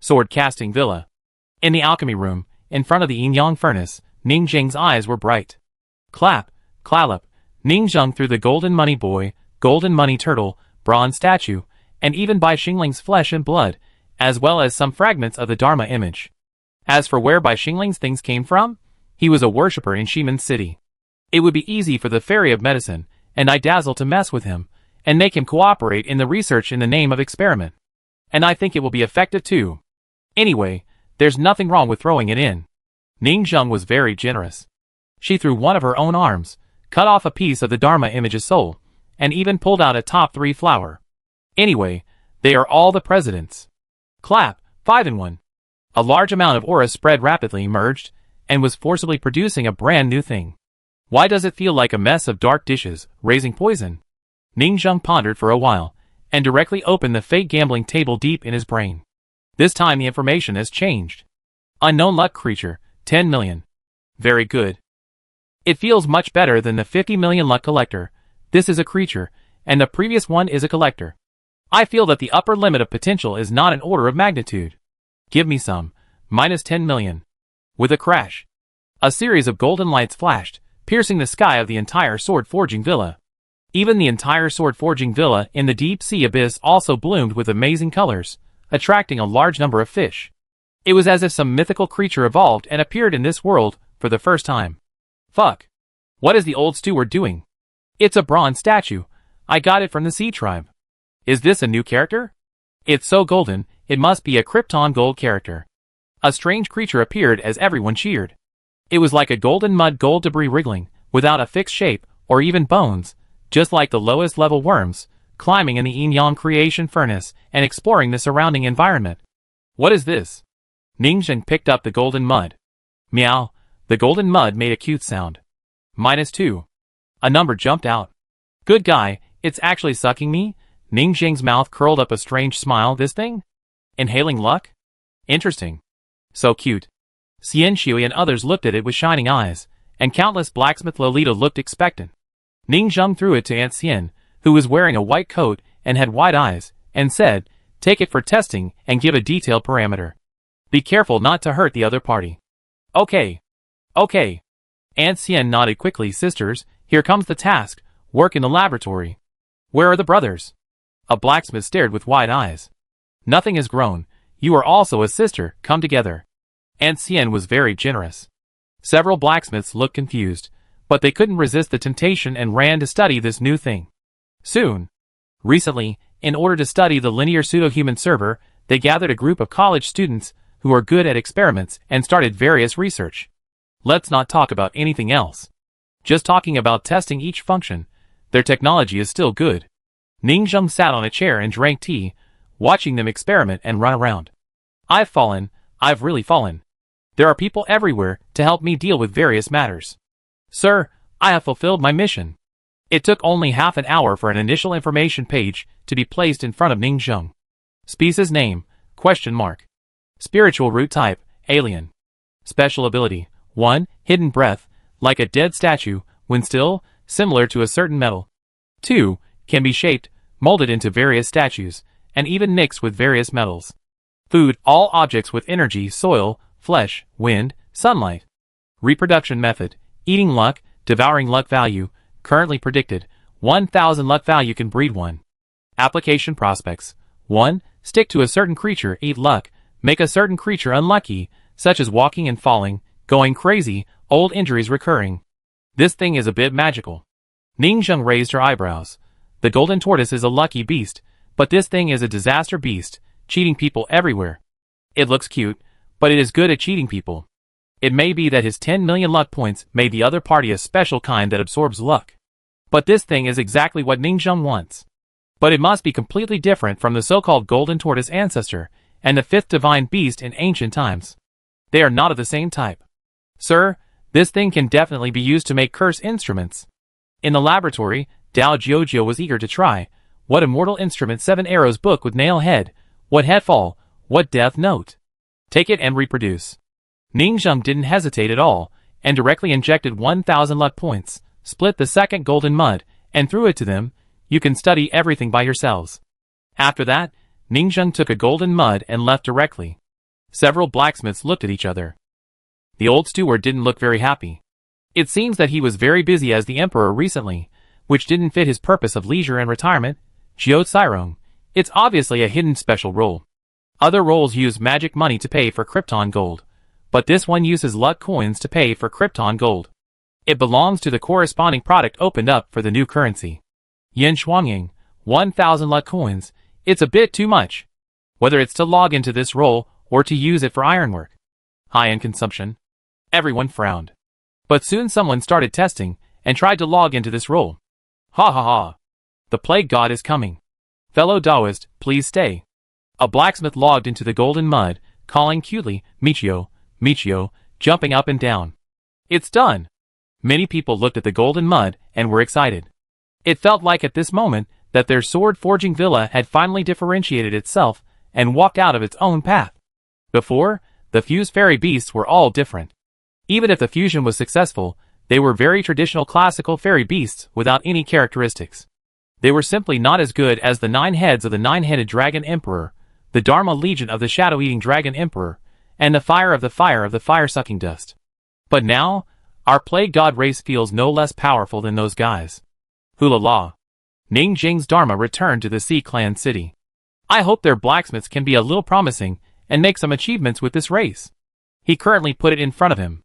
Sword casting villa. In the alchemy room, in front of the yin-yang furnace, Ningzheng's eyes were bright. Clap, clallop, Ningzheng threw the golden money boy, golden money turtle, bronze statue, and even Bai Xingling's flesh and blood, as well as some fragments of the Dharma image. As for where Bai Xingling's things came from, he was a worshipper in Shimon's city. It would be easy for the Fairy of Medicine and Idazzle to mess with him, and make him cooperate in the research in the name of experiment. And I think it will be effective too. Anyway, there's nothing wrong with throwing it in. Ningzheng was very generous. She threw one of her own arms, cut off a piece of the Dharma image's soul, and even pulled out a top 3 flower. Anyway, they are all the presidents. Clap, 5-in-1. A large amount of aura spread rapidly emerged, and was forcibly producing a brand new thing. Why does it feel like a mess of dark dishes, raising poison? Ningzheng pondered for a while, and directly opened the fate gambling table deep in his brain. This time the information has changed. Unknown luck creature, 10 million. Very good. It feels much better than the 50 million luck collector. This is a creature, and the previous one is a collector. I feel that the upper limit of potential is not an order of magnitude. Give me some. Minus 10 million. With a crash, a series of golden lights flashed, piercing the sky of the entire sword forging villa. Even the entire sword forging villa in the deep sea abyss also bloomed with amazing colors, attracting a large number of fish. It was as if some mythical creature evolved and appeared in this world for the first time. Fuck. What is the old steward doing? It's a bronze statue. I got it from the Sea Tribe. Is this a new character? It's so golden, it must be a Krypton Gold character. A strange creature appeared as everyone cheered. It was like a golden mud gold debris wriggling, without a fixed shape, or even bones, just like the lowest level worms, climbing in the yin-yang creation furnace and exploring the surrounding environment. What is this? Ningzheng picked up the golden mud. Meow, the golden mud made a cute sound. -2. A number jumped out. Good guy, it's actually sucking me? Ningzheng's mouth curled up a strange smile. This thing? Inhaling luck? Interesting. So cute. Xian Shui and others looked at it with shining eyes, and countless blacksmith Lolita looked expectant. Ningzheng threw it to Aunt Xian, who was wearing a white coat and had white eyes, and said, "Take it for testing and give a detailed parameter. Be careful not to hurt the other party." "Okay. Okay." Aunt Xian nodded quickly. "Sisters, here comes the task. Work in the laboratory." "Where are the brothers?" A blacksmith stared with wide eyes. "Nothing has grown. You are also a sister. Come together." Aunt Xian was very generous. Several blacksmiths looked confused, but they couldn't resist the temptation and ran to study this new thing. Soon. Recently, in order to study the linear pseudo-human server, they gathered a group of college students who are good at experiments and started various research. Let's not talk about anything else. Just talking about testing each function, their technology is still good. Ningzheng sat on a chair and drank tea, watching them experiment and run around. I've really fallen. There are people everywhere to help me deal with various matters. Sir, I have fulfilled my mission. It took only half an hour for an initial information page to be placed in front of Ningzheng. Species name, ? Spiritual root type, alien. Special ability, 1. Hidden breath, like a dead statue, when still, similar to a certain metal. 2. Can be shaped, molded into various statues, and even mixed with various metals. Food, all objects with energy, soil, flesh, wind, sunlight. Reproduction method, eating luck, devouring luck value, currently predicted, 1,000 luck value can breed one. Application prospects, 1. Stick to a certain creature, eat luck, make a certain creature unlucky, such as walking and falling, going crazy, old injuries recurring. This thing is a bit magical. Ningzheng raised her eyebrows. The golden tortoise is a lucky beast, but this thing is a disaster beast, cheating people everywhere. It looks cute, but it is good at cheating people. It may be that his 10 million luck points made the other party a special kind that absorbs luck. But this thing is exactly what Ningzheng wants. But it must be completely different from the so-called golden tortoise ancestor, and the fifth divine beast in ancient times. They are not of the same type. Sir, this thing can definitely be used to make curse instruments. In the laboratory, Dao Jiujio was eager to try. What immortal instrument 7 arrows book with nail head, what headfall, what death note. Take it and reproduce. Ningzheng didn't hesitate at all, and directly injected 1,000 luck points, split the second golden mud, and threw it to them. You can study everything by yourselves. After that, Ningzheng took a golden mud and left directly. Several blacksmiths looked at each other. The old steward didn't look very happy. It seems that he was very busy as the emperor recently, which didn't fit his purpose of leisure and retirement. Jiao Cairong. It's obviously a hidden special role. Other roles use magic money to pay for Krypton gold, but this one uses luck coins to pay for Krypton gold. It belongs to the corresponding product opened up for the new currency. Yin Shuangying, 1,000 luck coins. It's a bit too much. Whether it's to log into this role or to use it for ironwork. High in consumption. Everyone frowned. But soon someone started testing and tried to log into this role. Ha ha ha. The plague god is coming. Fellow Taoist, please stay. A blacksmith logged into the golden mud, calling cutely, Michio, Michio, jumping up and down. It's done. Many people looked at the golden mud and were excited. It felt like at this moment that their sword-forging villa had finally differentiated itself and walked out of its own path. Before, the fused fairy beasts were all different. Even if the fusion was successful, they were very traditional classical fairy beasts without any characteristics. They were simply not as good as the 9 heads of the 9-headed dragon emperor, the Dharma legion of the shadow-eating dragon emperor, and the fire of the fire-sucking dust. But now, our plague god race feels no less powerful than those guys. Hula la. Ningzheng's Dharma returned to the Sea Clan city. I hope their blacksmiths can be a little promising and make some achievements with this race. He currently put it in front of him.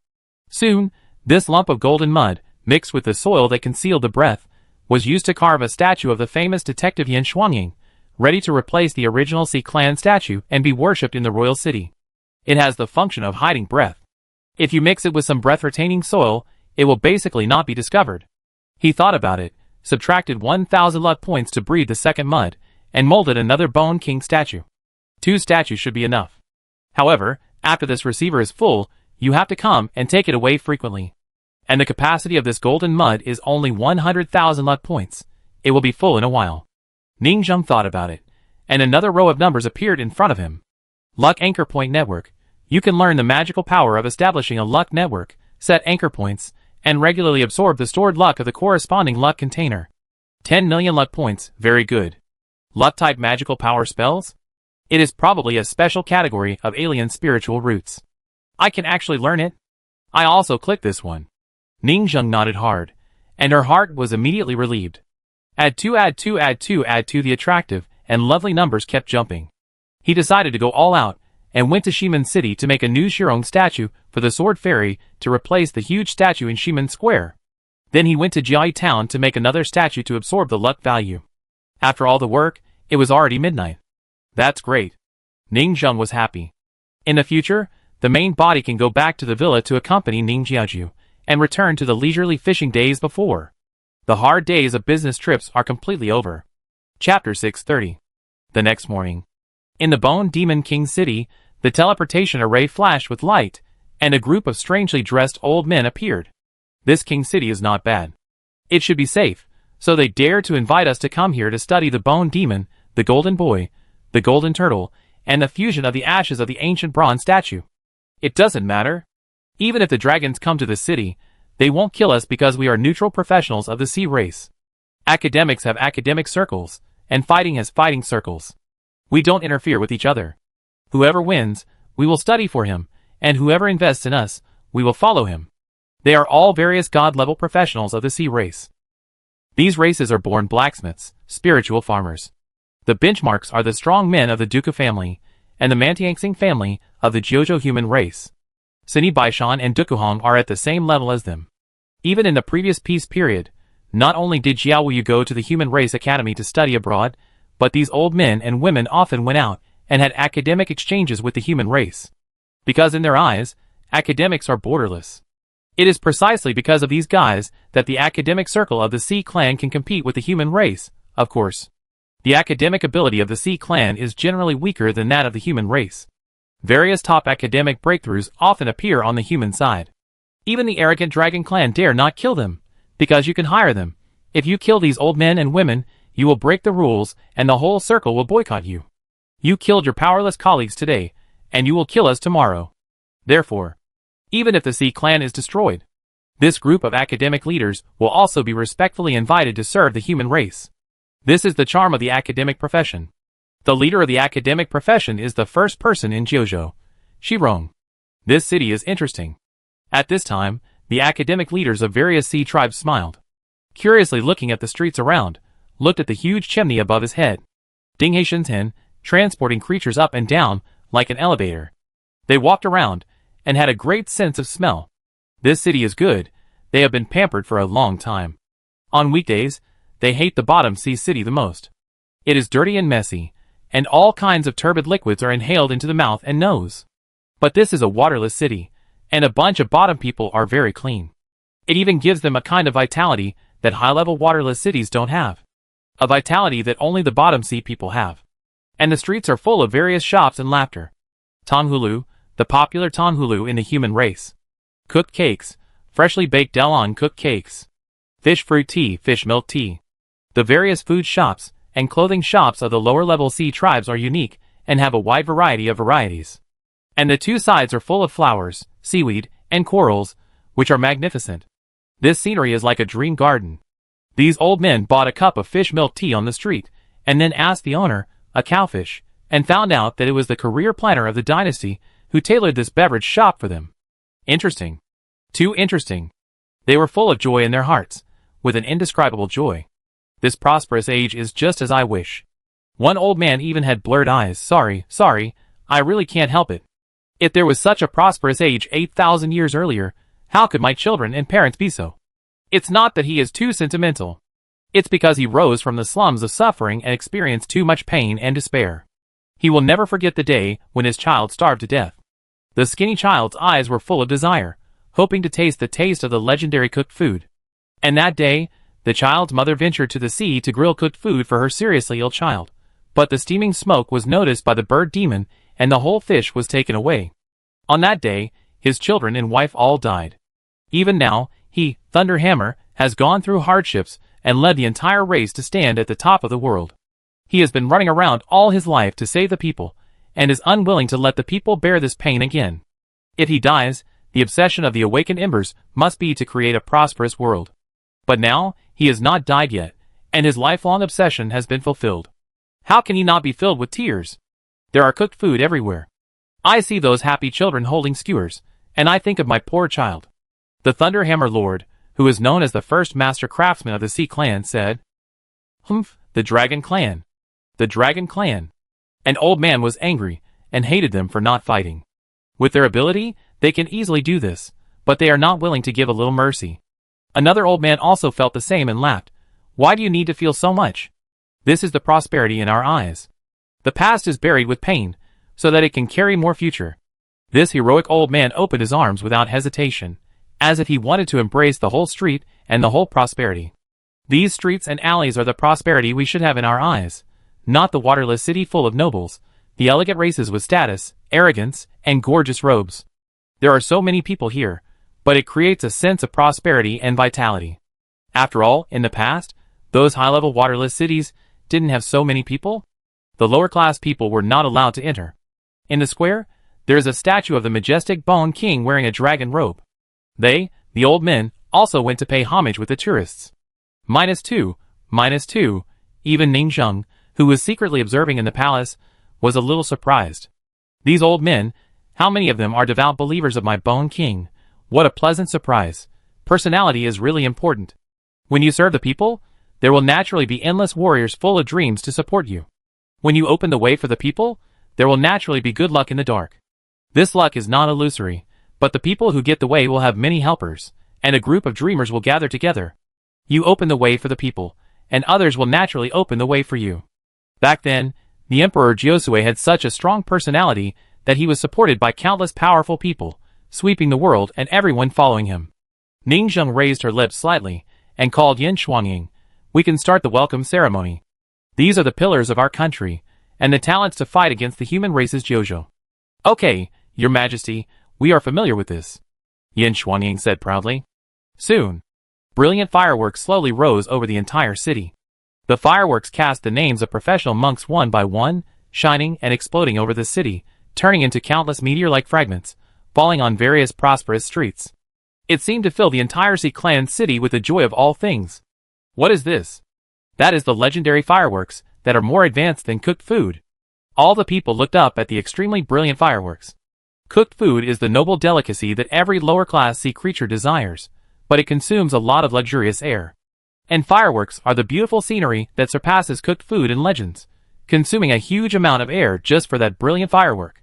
Soon, this lump of golden mud, mixed with the soil that concealed the breath, was used to carve a statue of the famous detective Yin Shuangying, ready to replace the original Sea Clan statue and be worshipped in the royal city. It has the function of hiding breath. If you mix it with some breath-retaining soil, it will basically not be discovered. He thought about it, subtracted 1,000 luck points to breed the second mud, and molded another Bone King statue. 2 statues should be enough. However, after this receiver is full, you have to come and take it away frequently. And the capacity of this golden mud is only 100,000 luck points. It will be full in a while. Ningzheng thought about it, and another row of numbers appeared in front of him. Luck Anchor Point Network. You can learn the magical power of establishing a luck network, set anchor points, and regularly absorb the stored luck of the corresponding luck container. 10 million luck points, very good. Luck-type magical power spells? It is probably a special category of alien spiritual roots. I can actually learn it. I also clicked this one. Ning Zheng nodded hard, and her heart was immediately relieved. Add 2, add 2, add 2, add 2. The attractive and lovely numbers kept jumping. He decided to go all out, and went to Shimen City to make a new Shirong statue for the Sword Fairy to replace the huge statue in Shimen Square. Then he went to Jiayi Town to make another statue to absorb the luck value. After all the work, it was already midnight. That's great. Ning Zheng was happy. In the future, the main body can go back to the villa to accompany Ning Jiaju, and return to the leisurely fishing days before. The hard days of business trips are completely over. Chapter 630. The next morning. In the Bone Demon King City, the teleportation array flashed with light, and a group of strangely dressed old men appeared. This King City is not bad. It should be safe, so they dare to invite us to come here to study the Bone Demon, the Golden Boy, the Golden Turtle, and the fusion of the ashes of the ancient bronze statue. It doesn't matter. Even if the dragons come to the city, they won't kill us because we are neutral professionals of the sea race. Academics have academic circles, and fighting has fighting circles. We don't interfere with each other. Whoever wins, we will study for him, and whoever invests in us, we will follow him. They are all various god-level professionals of the sea race. These races are born blacksmiths, spiritual farmers. The benchmarks are the strong men of the Duca family, and the Mantiangsing family of the Jiuzhou human race. Sini Baishan and Dukuhong are at the same level as them. Even in the previous peace period, not only did Jiao Yu go to the Human Race Academy to study abroad, but these old men and women often went out and had academic exchanges with the human race. Because in their eyes, academics are borderless. It is precisely because of these guys that the academic circle of the Sea Clan can compete with the human race, of course. The academic ability of the Sea Clan is generally weaker than that of the human race. Various top academic breakthroughs often appear on the human side. Even the arrogant Dragon Clan dare not kill them, because you can hire them. If you kill these old men and women, you will break the rules and the whole circle will boycott you. You killed your powerless colleagues today, and you will kill us tomorrow. Therefore, even if the Sea Clan is destroyed, this group of academic leaders will also be respectfully invited to serve the human race. This is the charm of the academic profession. The leader of the academic profession is the first person in Jiuzhou, Shirong. This city is interesting. At this time, the academic leaders of various sea tribes smiled. Curiously looking at the streets around, looked at the huge chimney above his head. Ding He Shenzhen, transporting creatures up and down, like an elevator. They walked around, and had a great sense of smell. This city is good, they have been pampered for a long time. On weekdays, they hate the bottom sea city the most. It is dirty and messy, and all kinds of turbid liquids are inhaled into the mouth and nose. But this is a waterless city, and a bunch of bottom people are very clean. It even gives them a kind of vitality that high-level waterless cities don't have. A vitality that only the bottom sea people have. And the streets are full of various shops and laughter. Tonghulu, the popular tonghulu in the human race. Cooked cakes, freshly baked Delon cooked cakes. Fish fruit tea, fish milk tea. The various food shops and clothing shops of the lower-level sea tribes are unique and have a wide variety of varieties. And the two sides are full of flowers, seaweed, and corals, which are magnificent. This scenery is like a dream garden. These old men bought a cup of fish milk tea on the street, and then asked the owner, a cowfish, and found out that it was the career planner of the dynasty who tailored this beverage shop for them. Interesting. Too interesting. They were full of joy in their hearts, with an indescribable joy. This prosperous age is just as I wish. One old man even had blurred eyes. Sorry, I really can't help it. If there was such a prosperous age 8,000 years earlier, how could my children and parents be so? It's not that he is too sentimental. It's because he rose from the slums of suffering and experienced too much pain and despair. He will never forget the day when his child starved to death. The skinny child's eyes were full of desire, hoping to taste the taste of the legendary cooked food. And that day, the child's mother ventured to the sea to grill cooked food for her seriously ill child. But the steaming smoke was noticed by the bird demon, and the whole fish was taken away. On that day, his children and wife all died. Even now, he, Thunderhammer, has gone through hardships and led the entire race to stand at the top of the world. He has been running around all his life to save the people, and is unwilling to let the people bear this pain again. If he dies, the obsession of the awakened embers must be to create a prosperous world. But now, he has not died yet, and his lifelong obsession has been fulfilled. How can he not be filled with tears? There are cooked food everywhere. I see those happy children holding skewers, and I think of my poor child. The Thunderhammer Lord, who is known as the first master craftsman of the Sea Clan, said, "Humph, the Dragon Clan. The Dragon Clan." An old man was angry and hated them for not fighting. With their ability, they can easily do this, but they are not willing to give a little mercy. Another old man also felt the same and laughed. Why do you need to feel so much? This is the prosperity in our eyes. The past is buried with pain, so that it can carry more future. This heroic old man opened his arms without hesitation, as if he wanted to embrace the whole street and the whole prosperity. These streets and alleys are the prosperity we should have in our eyes, not the waterless city full of nobles, the elegant races with status, arrogance, and gorgeous robes. There are so many people here, but it creates a sense of prosperity and vitality. After all, in the past, those high-level waterless cities didn't have so many people. The lower-class people were not allowed to enter. In the square, there is a statue of the majestic Bone King wearing a dragon robe. They, the old men, also went to pay homage with the tourists. -2, -2, even Ningxiang, who was secretly observing in the palace, was a little surprised. These old men, how many of them are devout believers of my Bone King? What a pleasant surprise. Personality is really important. When you serve the people, there will naturally be endless warriors full of dreams to support you. When you open the way for the people, there will naturally be good luck in the dark. This luck is not illusory, but the people who get the way will have many helpers, and a group of dreamers will gather together. You open the way for the people, and others will naturally open the way for you. Back then, the Emperor Josue had such a strong personality that he was supported by countless powerful people, sweeping the world and everyone following him. Ningxiang raised her lips slightly, and called Yin Shuangying. We can start the welcome ceremony. These are the pillars of our country, and the talents to fight against the human race's Jojo. Okay, Your Majesty, we are familiar with this, Yin Shuangying said proudly. Soon, brilliant fireworks slowly rose over the entire city. The fireworks cast the names of professional monks one by one, shining and exploding over the city, turning into countless meteor-like fragments, falling on various prosperous streets. It seemed to fill the entire Sea Clan city with the joy of all things. What is this? That is the legendary fireworks that are more advanced than cooked food. All the people looked up at the extremely brilliant fireworks. Cooked food is the noble delicacy that every lower-class sea creature desires, but it consumes a lot of luxurious air. And fireworks are the beautiful scenery that surpasses cooked food in legends, consuming a huge amount of air just for that brilliant firework.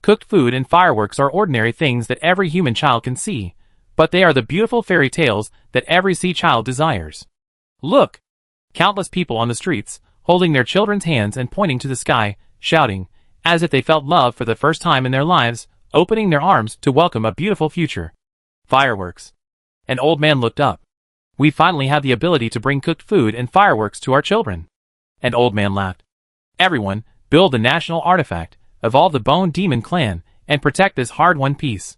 Cooked food and fireworks are ordinary things that every human child can see, but they are the beautiful fairy tales that every sea child desires. Look! Countless people on the streets, holding their children's hands and pointing to the sky, shouting, as if they felt love for the first time in their lives, opening their arms to welcome a beautiful future. Fireworks. An old man looked up. We finally have the ability to bring cooked food and fireworks to our children. An old man laughed. Everyone, build the national artifact, evolve the Bone Demon Clan, and protect this hard-won peace.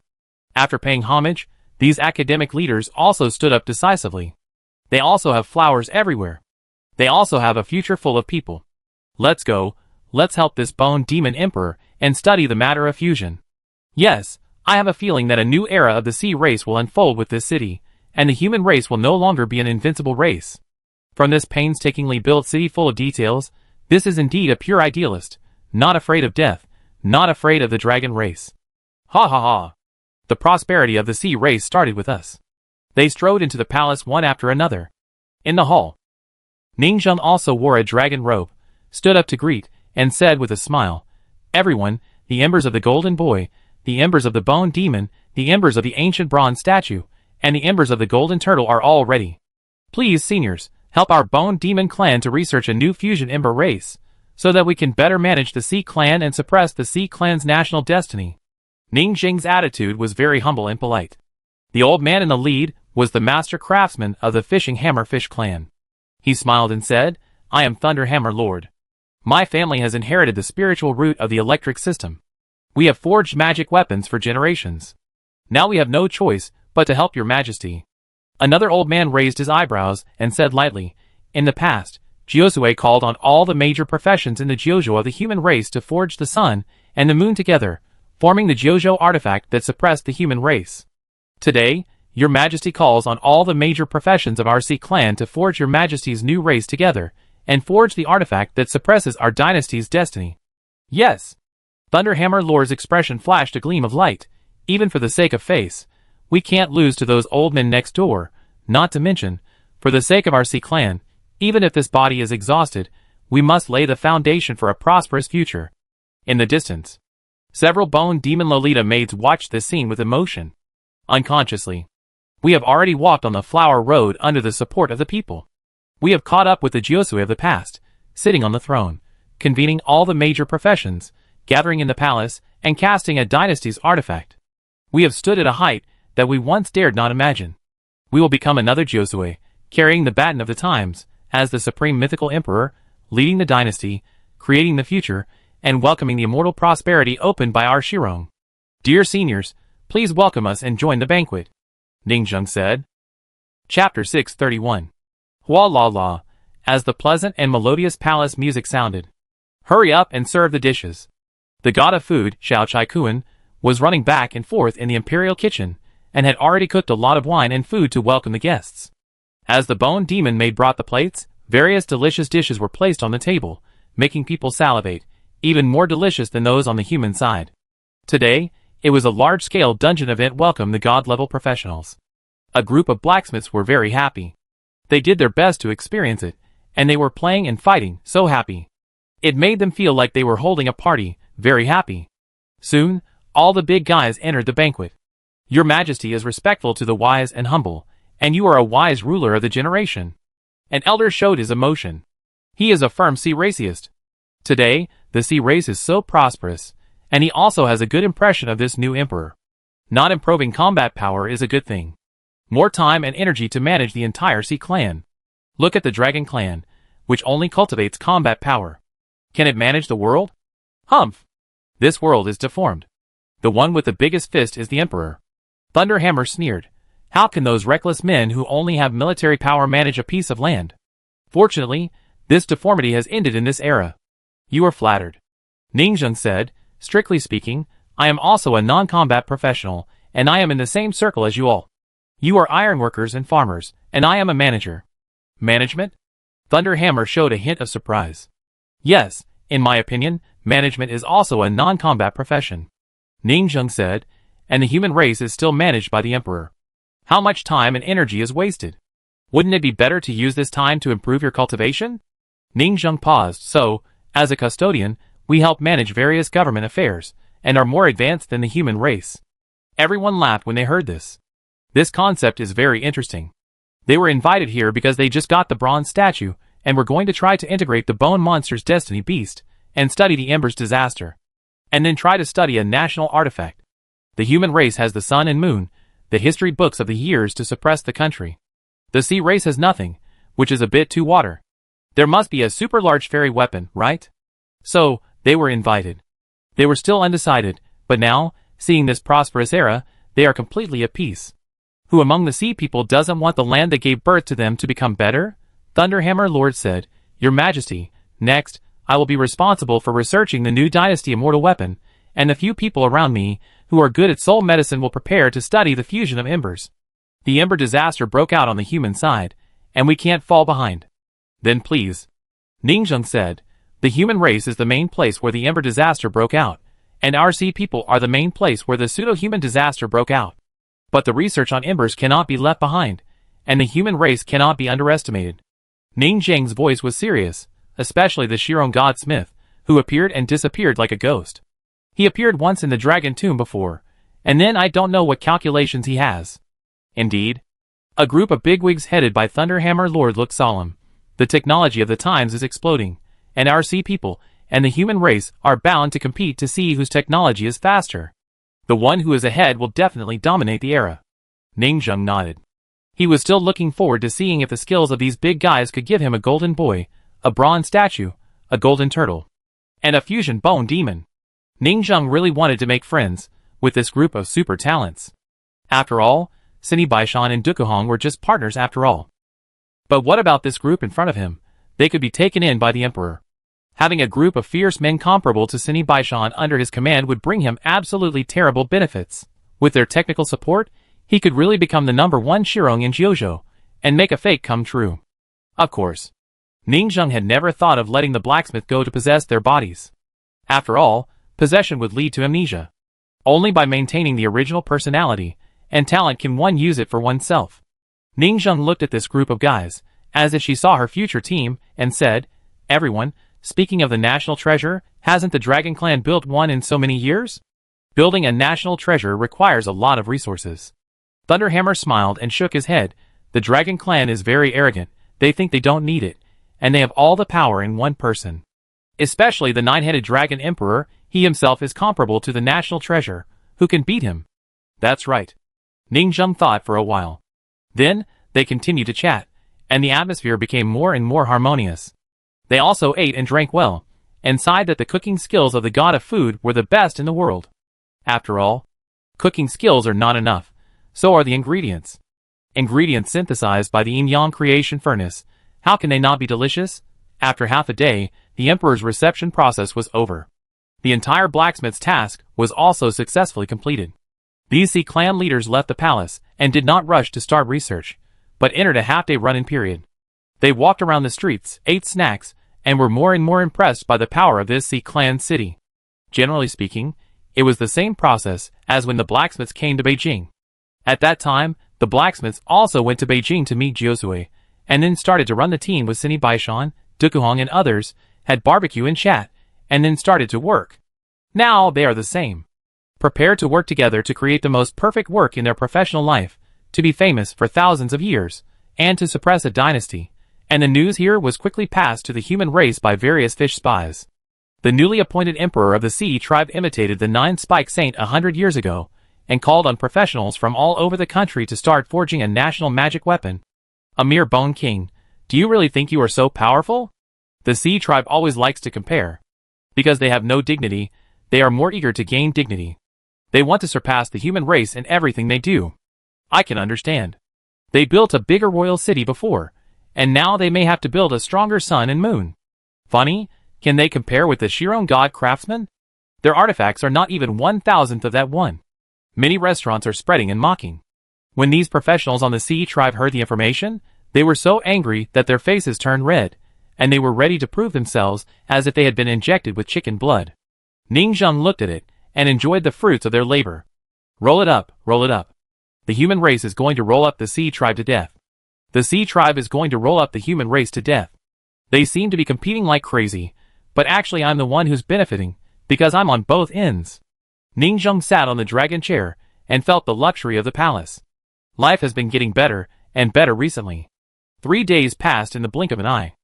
After paying homage, these academic leaders also stood up decisively. They also have flowers everywhere. They also have a future full of people. Let's go, let's help this Bone Demon Emperor and study the matter of fusion. Yes, I have a feeling that a new era of the sea race will unfold with this city, and the human race will no longer be an invincible race. From this painstakingly built city full of details, this is indeed a pure idealist, not afraid of death, not afraid of the dragon race. Ha ha ha! The prosperity of the sea race started with us. They strode into the palace one after another. In the hall, Ningxiang also wore a dragon robe, stood up to greet, and said with a smile, Everyone, the embers of the golden boy, the embers of the bone demon, the embers of the ancient bronze statue, and the embers of the golden turtle are all ready. Please, seniors, help our Bone Demon Clan to research a new fusion ember race, so that we can better manage the Sea Clan and suppress the Sea Clan's national destiny. Ningxiang's attitude was very humble and polite. The old man in the lead was the master craftsman of the Fishing Hammerfish clan. He smiled and said, I am Thunderhammer Lord. My family has inherited the spiritual root of the electric system. We have forged magic weapons for generations. Now we have no choice but to help your majesty. Another old man raised his eyebrows and said lightly, In the past, Josue called on all the major professions in the Jojo of the human race to forge the sun and the moon together, forming the Jojo artifact that suppressed the human race. Today, Your Majesty calls on all the major professions of RC clan to forge your Majesty's new race together, and forge the artifact that suppresses our dynasty's destiny. Yes. Thunderhammer Lord's expression flashed a gleam of light. Even for the sake of face, we can't lose to those old men next door, not to mention, for the sake of RC clan, even if this body is exhausted, we must lay the foundation for a prosperous future. In the distance, several Bone Demon Lolita maids watched this scene with emotion. Unconsciously, we have already walked on the flower road under the support of the people. We have caught up with the Jiosui of the past, sitting on the throne, convening all the major professions, gathering in the palace, and casting a dynasty's artifact. We have stood at a height that we once dared not imagine. We will become another Jiosui, carrying the baton of the times, as the supreme mythical emperor, leading the dynasty, creating the future, and welcoming the immortal prosperity opened by our Shirong. Dear seniors, please welcome us and join the banquet, Ningzheng said. Chapter 631. Hua la la, as the pleasant and melodious palace music sounded. Hurry up and serve the dishes. The god of food, Xiao Chai Kuan, was running back and forth in the imperial kitchen, and had already cooked a lot of wine and food to welcome the guests. As the Bone Demon maid brought the plates, various delicious dishes were placed on the table, making people salivate, even more delicious than those on the human side. Today, it was a large-scale dungeon event welcome the god-level professionals. A group of blacksmiths were very happy. They did their best to experience it, and they were playing and fighting, so happy. It made them feel like they were holding a party, very happy. Soon, all the big guys entered the banquet. Your Majesty is respectful to the wise and humble, and you are a wise ruler of the generation. An elder showed his emotion. He is a firm sea raceist. Today, the sea race is so prosperous, and he also has a good impression of this new emperor. Not improving combat power is a good thing. More time and energy to manage the entire sea clan. Look at the dragon clan, which only cultivates combat power. Can it manage the world? Humph! This world is deformed. The one with the biggest fist is the emperor. Thunderhammer sneered. How can those reckless men who only have military power manage a piece of land? Fortunately, this deformity has ended in this era. You are flattered. Ningzheng said, strictly speaking, I am also a non-combat professional, and I am in the same circle as you all. You are ironworkers and farmers, and I am a manager. Management? Thunderhammer showed a hint of surprise. Yes, in my opinion, management is also a non-combat profession. Ningzheng said, and the human race is still managed by the emperor. How much time and energy is wasted? Wouldn't it be better to use this time to improve your cultivation? Ningzheng paused. So, as a custodian, we help manage various government affairs, and are more advanced than the human race. Everyone laughed when they heard this. This concept is very interesting. They were invited here because they just got the bronze statue, and were going to try to integrate the bone monster's destiny beast, and study the ember's disaster. And then try to study a national artifact. The human race has the sun and moon, the history books of the years to suppress the country. The sea race has nothing, which is a bit too water. There must be a super large fairy weapon, right? So, they were invited. They were still undecided, but now, seeing this prosperous era, they are completely at peace. Who among the sea people doesn't want the land that gave birth to them to become better? Thunderhammer Lord said, Your Majesty, next, I will be responsible for researching the new dynasty immortal weapon, and the few people around me who are good at soul medicine will prepare to study the fusion of embers. The ember disaster broke out on the human side, and we can't fall behind. Then please. Ningzheng said, the human race is the main place where the ember disaster broke out, and our sea people are the main place where the pseudo-human disaster broke out. But the research on embers cannot be left behind, and the human race cannot be underestimated. Ningzheng's voice was serious, especially the Shirong Godsmith, who appeared and disappeared like a ghost. He appeared once in the dragon tomb before, and then I don't know what calculations he has. Indeed. A group of bigwigs headed by Thunderhammer Lord looked solemn. The technology of the times is exploding, and our sea people and the human race are bound to compete to see whose technology is faster. The one who is ahead will definitely dominate the era. Ningzheng nodded. He was still looking forward to seeing if the skills of these big guys could give him a golden boy, a bronze statue, a golden turtle, and a fusion bone demon. Ningzheng really wanted to make friends with this group of super talents. After all, Sini Baishan and Dukuhong were just partners after all. But what about this group in front of him? They could be taken in by the emperor. Having a group of fierce men comparable to Sini Baishan under his command would bring him absolutely terrible benefits. With their technical support, He could really become the #1 Shirong in Jiuzhou, and make a fate come true. Of course, Ningzheng had never thought of letting the blacksmith go to possess their bodies. After all, possession would lead to amnesia. Only by maintaining the original personality and talent can one use it for oneself. Ningzheng looked at this group of guys, as if she saw her future team, and said, "Everyone, speaking of the national treasure, hasn't the Dragon Clan built one in so many years? Building a national treasure requires a lot of resources." Thunderhammer smiled and shook his head. "The Dragon Clan is very arrogant. They think they don't need it, and they have all the power in one person. Especially the 9-headed Dragon Emperor, he himself is comparable to the national treasure. Who can beat him?" "That's right." Ningzheng thought for a while. Then, they continued to chat, and the atmosphere became more and more harmonious. They also ate and drank well, and sighed that the cooking skills of the god of food were the best in the world. After all, cooking skills are not enough, so are the ingredients. Ingredients synthesized by the yin-yang creation furnace, how can they not be delicious? After half a day, the emperor's reception process was over. The entire blacksmith's task was also successfully completed. These Sea clan leaders left the palace and did not rush to start research, but entered a half-day run-in period. They walked around the streets, ate snacks, and were more and more impressed by the power of this Sea clan city. Generally speaking, it was the same process as when the blacksmiths came to Beijing. At that time, the blacksmiths also went to Beijing to meet Jiuzhui, and then started to run the team with Sini Baishan, Dukuhong and others, had barbecue and chat, and then started to work. Now they are the same. Prepared to work together to create the most perfect work in their professional life, to be famous for thousands of years, and to suppress a dynasty, and the news here was quickly passed to the human race by various fish spies. The newly appointed emperor of the Sea tribe imitated the 9-spike saint 100 years ago, and called on professionals from all over the country to start forging a national magic weapon. A mere bone king, do you really think you are so powerful? The Sea tribe always likes to compare. Because they have no dignity, they are more eager to gain dignity. They want to surpass the human race in everything they do. I can understand. They built a bigger royal city before, and now they may have to build a stronger sun and moon. Funny, can they compare with the Shirong god craftsmen? Their artifacts are not even 1,000th of that one. Many restaurants are spreading and mocking. When these professionals on the Sea tribe heard the information, they were so angry that their faces turned red, and they were ready to prove themselves as if they had been injected with chicken blood. Ningzheng looked at it, and enjoyed the fruits of their labor. Roll it up, roll it up. The human race is going to roll up the Sea tribe to death. The Sea tribe is going to roll up the human race to death. They seem to be competing like crazy, but actually I'm the one who's benefiting, because I'm on both ends. Ningzheng sat on the dragon chair, and felt the luxury of the palace. Life has been getting better, and better recently. 3 days passed in the blink of an eye.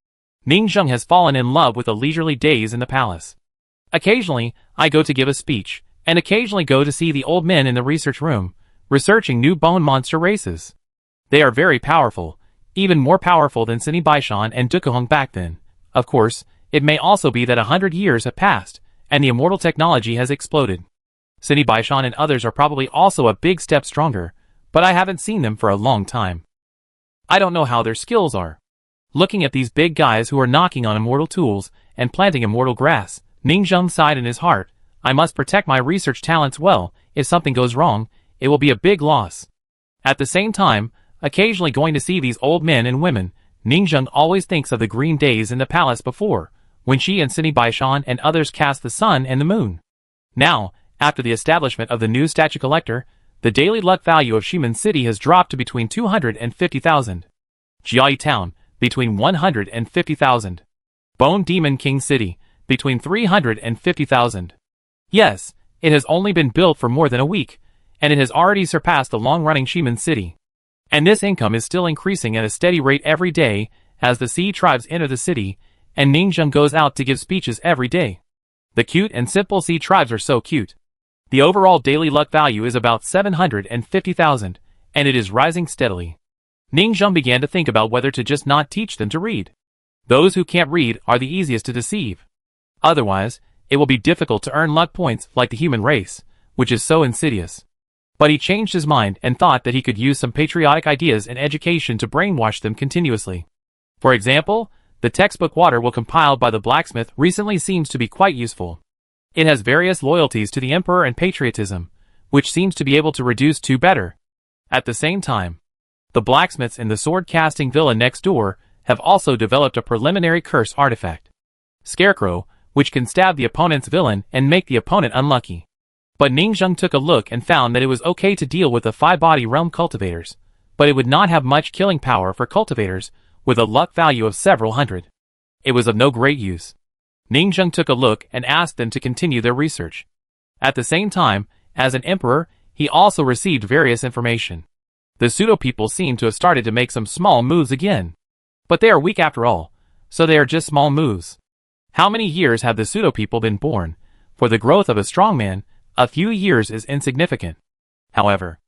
Ningzheng has fallen in love with the leisurely days in the palace. Occasionally, I go to give a speech, and occasionally go to see the old men in the research room, researching new bone monster races. They are very powerful, even more powerful than Sini Baishan and Dukuhong back then. Of course, it may also be that 100 years have passed, and the immortal technology has exploded. Sini Baishan and others are probably also a big step stronger, but I haven't seen them for a long time. I don't know how their skills are. Looking at these big guys who are knocking on immortal tools and planting immortal grass, Ningzheng sighed in his heart. I must protect my research talents well. If something goes wrong, it will be a big loss. At the same time, occasionally going to see these old men and women, Ningzheng always thinks of the green days in the palace before, when she and Sini Baishan and others cast the sun and the moon. Now, after the establishment of the new statue collector, the daily luck value of Shimen City has dropped to between 250,000. Jiayi Town, between 150,000. Bone Demon King City, between 350,000. Yes, it has only been built for more than a week, and it has already surpassed the long-running Shimen City. And this income is still increasing at a steady rate every day as the Sea tribes enter the city, and Ningzheng goes out to give speeches every day. The cute and simple Sea tribes are so cute. The overall daily luck value is about 750,000, and it is rising steadily. Ningzheng began to think about whether to just not teach them to read. Those who can't read are the easiest to deceive. Otherwise, it will be difficult to earn luck points like the human race, which is so insidious. But he changed his mind and thought that he could use some patriotic ideas and education to brainwash them continuously. For example, the textbook Water Will compiled by the blacksmith recently seems to be quite useful. It has various loyalties to the emperor and patriotism, which seems to be able to reduce two better. At the same time, the blacksmiths in the sword-casting villa next door have also developed a preliminary curse artifact, Scarecrow, which can stab the opponent's villain and make the opponent unlucky. But Ningzheng took a look and found that it was okay to deal with the five-body realm cultivators, but it would not have much killing power for cultivators with a luck value of several hundred. It was of no great use. Ningzheng took a look and asked them to continue their research. At the same time, as an emperor, he also received various information. The pseudo-people seem to have started to make some small moves again. But they are weak after all, so they are just small moves. How many years have the pseudo-people been born? For the growth of a strong man, a few years is insignificant. However,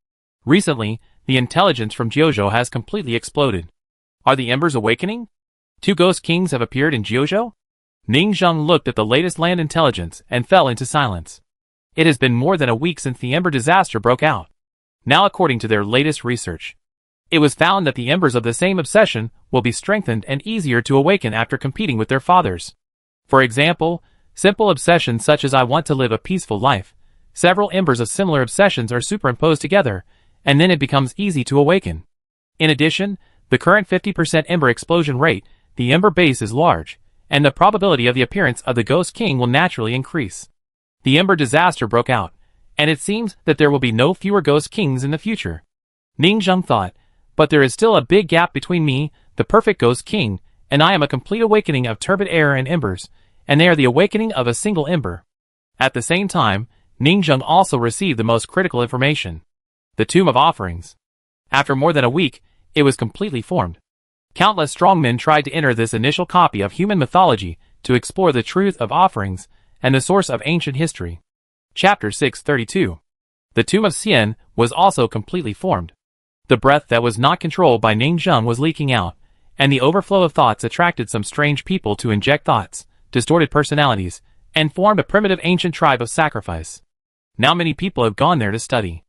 recently, the intelligence from Jiuzhou has completely exploded. Are the embers awakening? 2 ghost kings have appeared in Jiuzhou? Ningzheng looked at the latest land intelligence and fell into silence. It has been more than a week since the Ember disaster broke out. Now, according to their latest research, it was found that the embers of the same obsession will be strengthened and easier to awaken after competing with their fathers. For example, simple obsessions such as I want to live a peaceful life, several embers of similar obsessions are superimposed together, and then it becomes easy to awaken. In addition, the current 50% ember explosion rate, the ember base is large, and the probability of the appearance of the Ghost King will naturally increase. The Ember disaster broke out, and it seems that there will be no fewer Ghost Kings in the future. Ningzheng thought, but there is still a big gap between me, the perfect Ghost King, and I am a complete awakening of turbid air and embers, and they are the awakening of a single ember. At the same time, Ningzheng also received the most critical information. The Tomb of Offerings. After more than a week, it was completely formed. Countless strongmen tried to enter this initial copy of human mythology to explore the truth of offerings and the source of ancient history. Chapter 632. The Tomb of Xian was also completely formed. The breath that was not controlled by Ningzheng was leaking out, and the overflow of thoughts attracted some strange people to inject thoughts, distorted personalities, and formed a primitive ancient tribe of sacrifice. Now many people have gone there to study.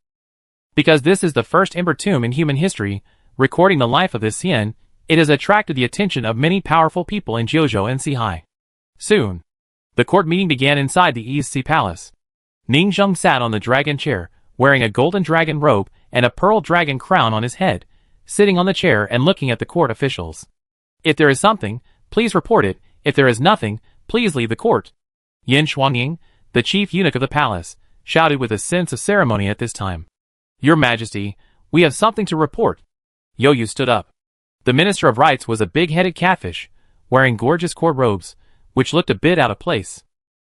Because this is the first Ember tomb in human history, recording the life of this Xian, it has attracted the attention of many powerful people in Jiuzhou and Sihai. Soon, the court meeting began inside the East Sea Palace. Ningzheng sat on the dragon chair, wearing a golden dragon robe and a pearl dragon crown on his head, sitting on the chair and looking at the court officials. If there is something, please report it. If there is nothing, please leave the court. Yin Shuangying, the chief eunuch of the palace, shouted with a sense of ceremony at this time. Your Majesty, we have something to report. Youyu stood up. The Minister of Rites was a big-headed catfish, wearing gorgeous court robes, which looked a bit out of place.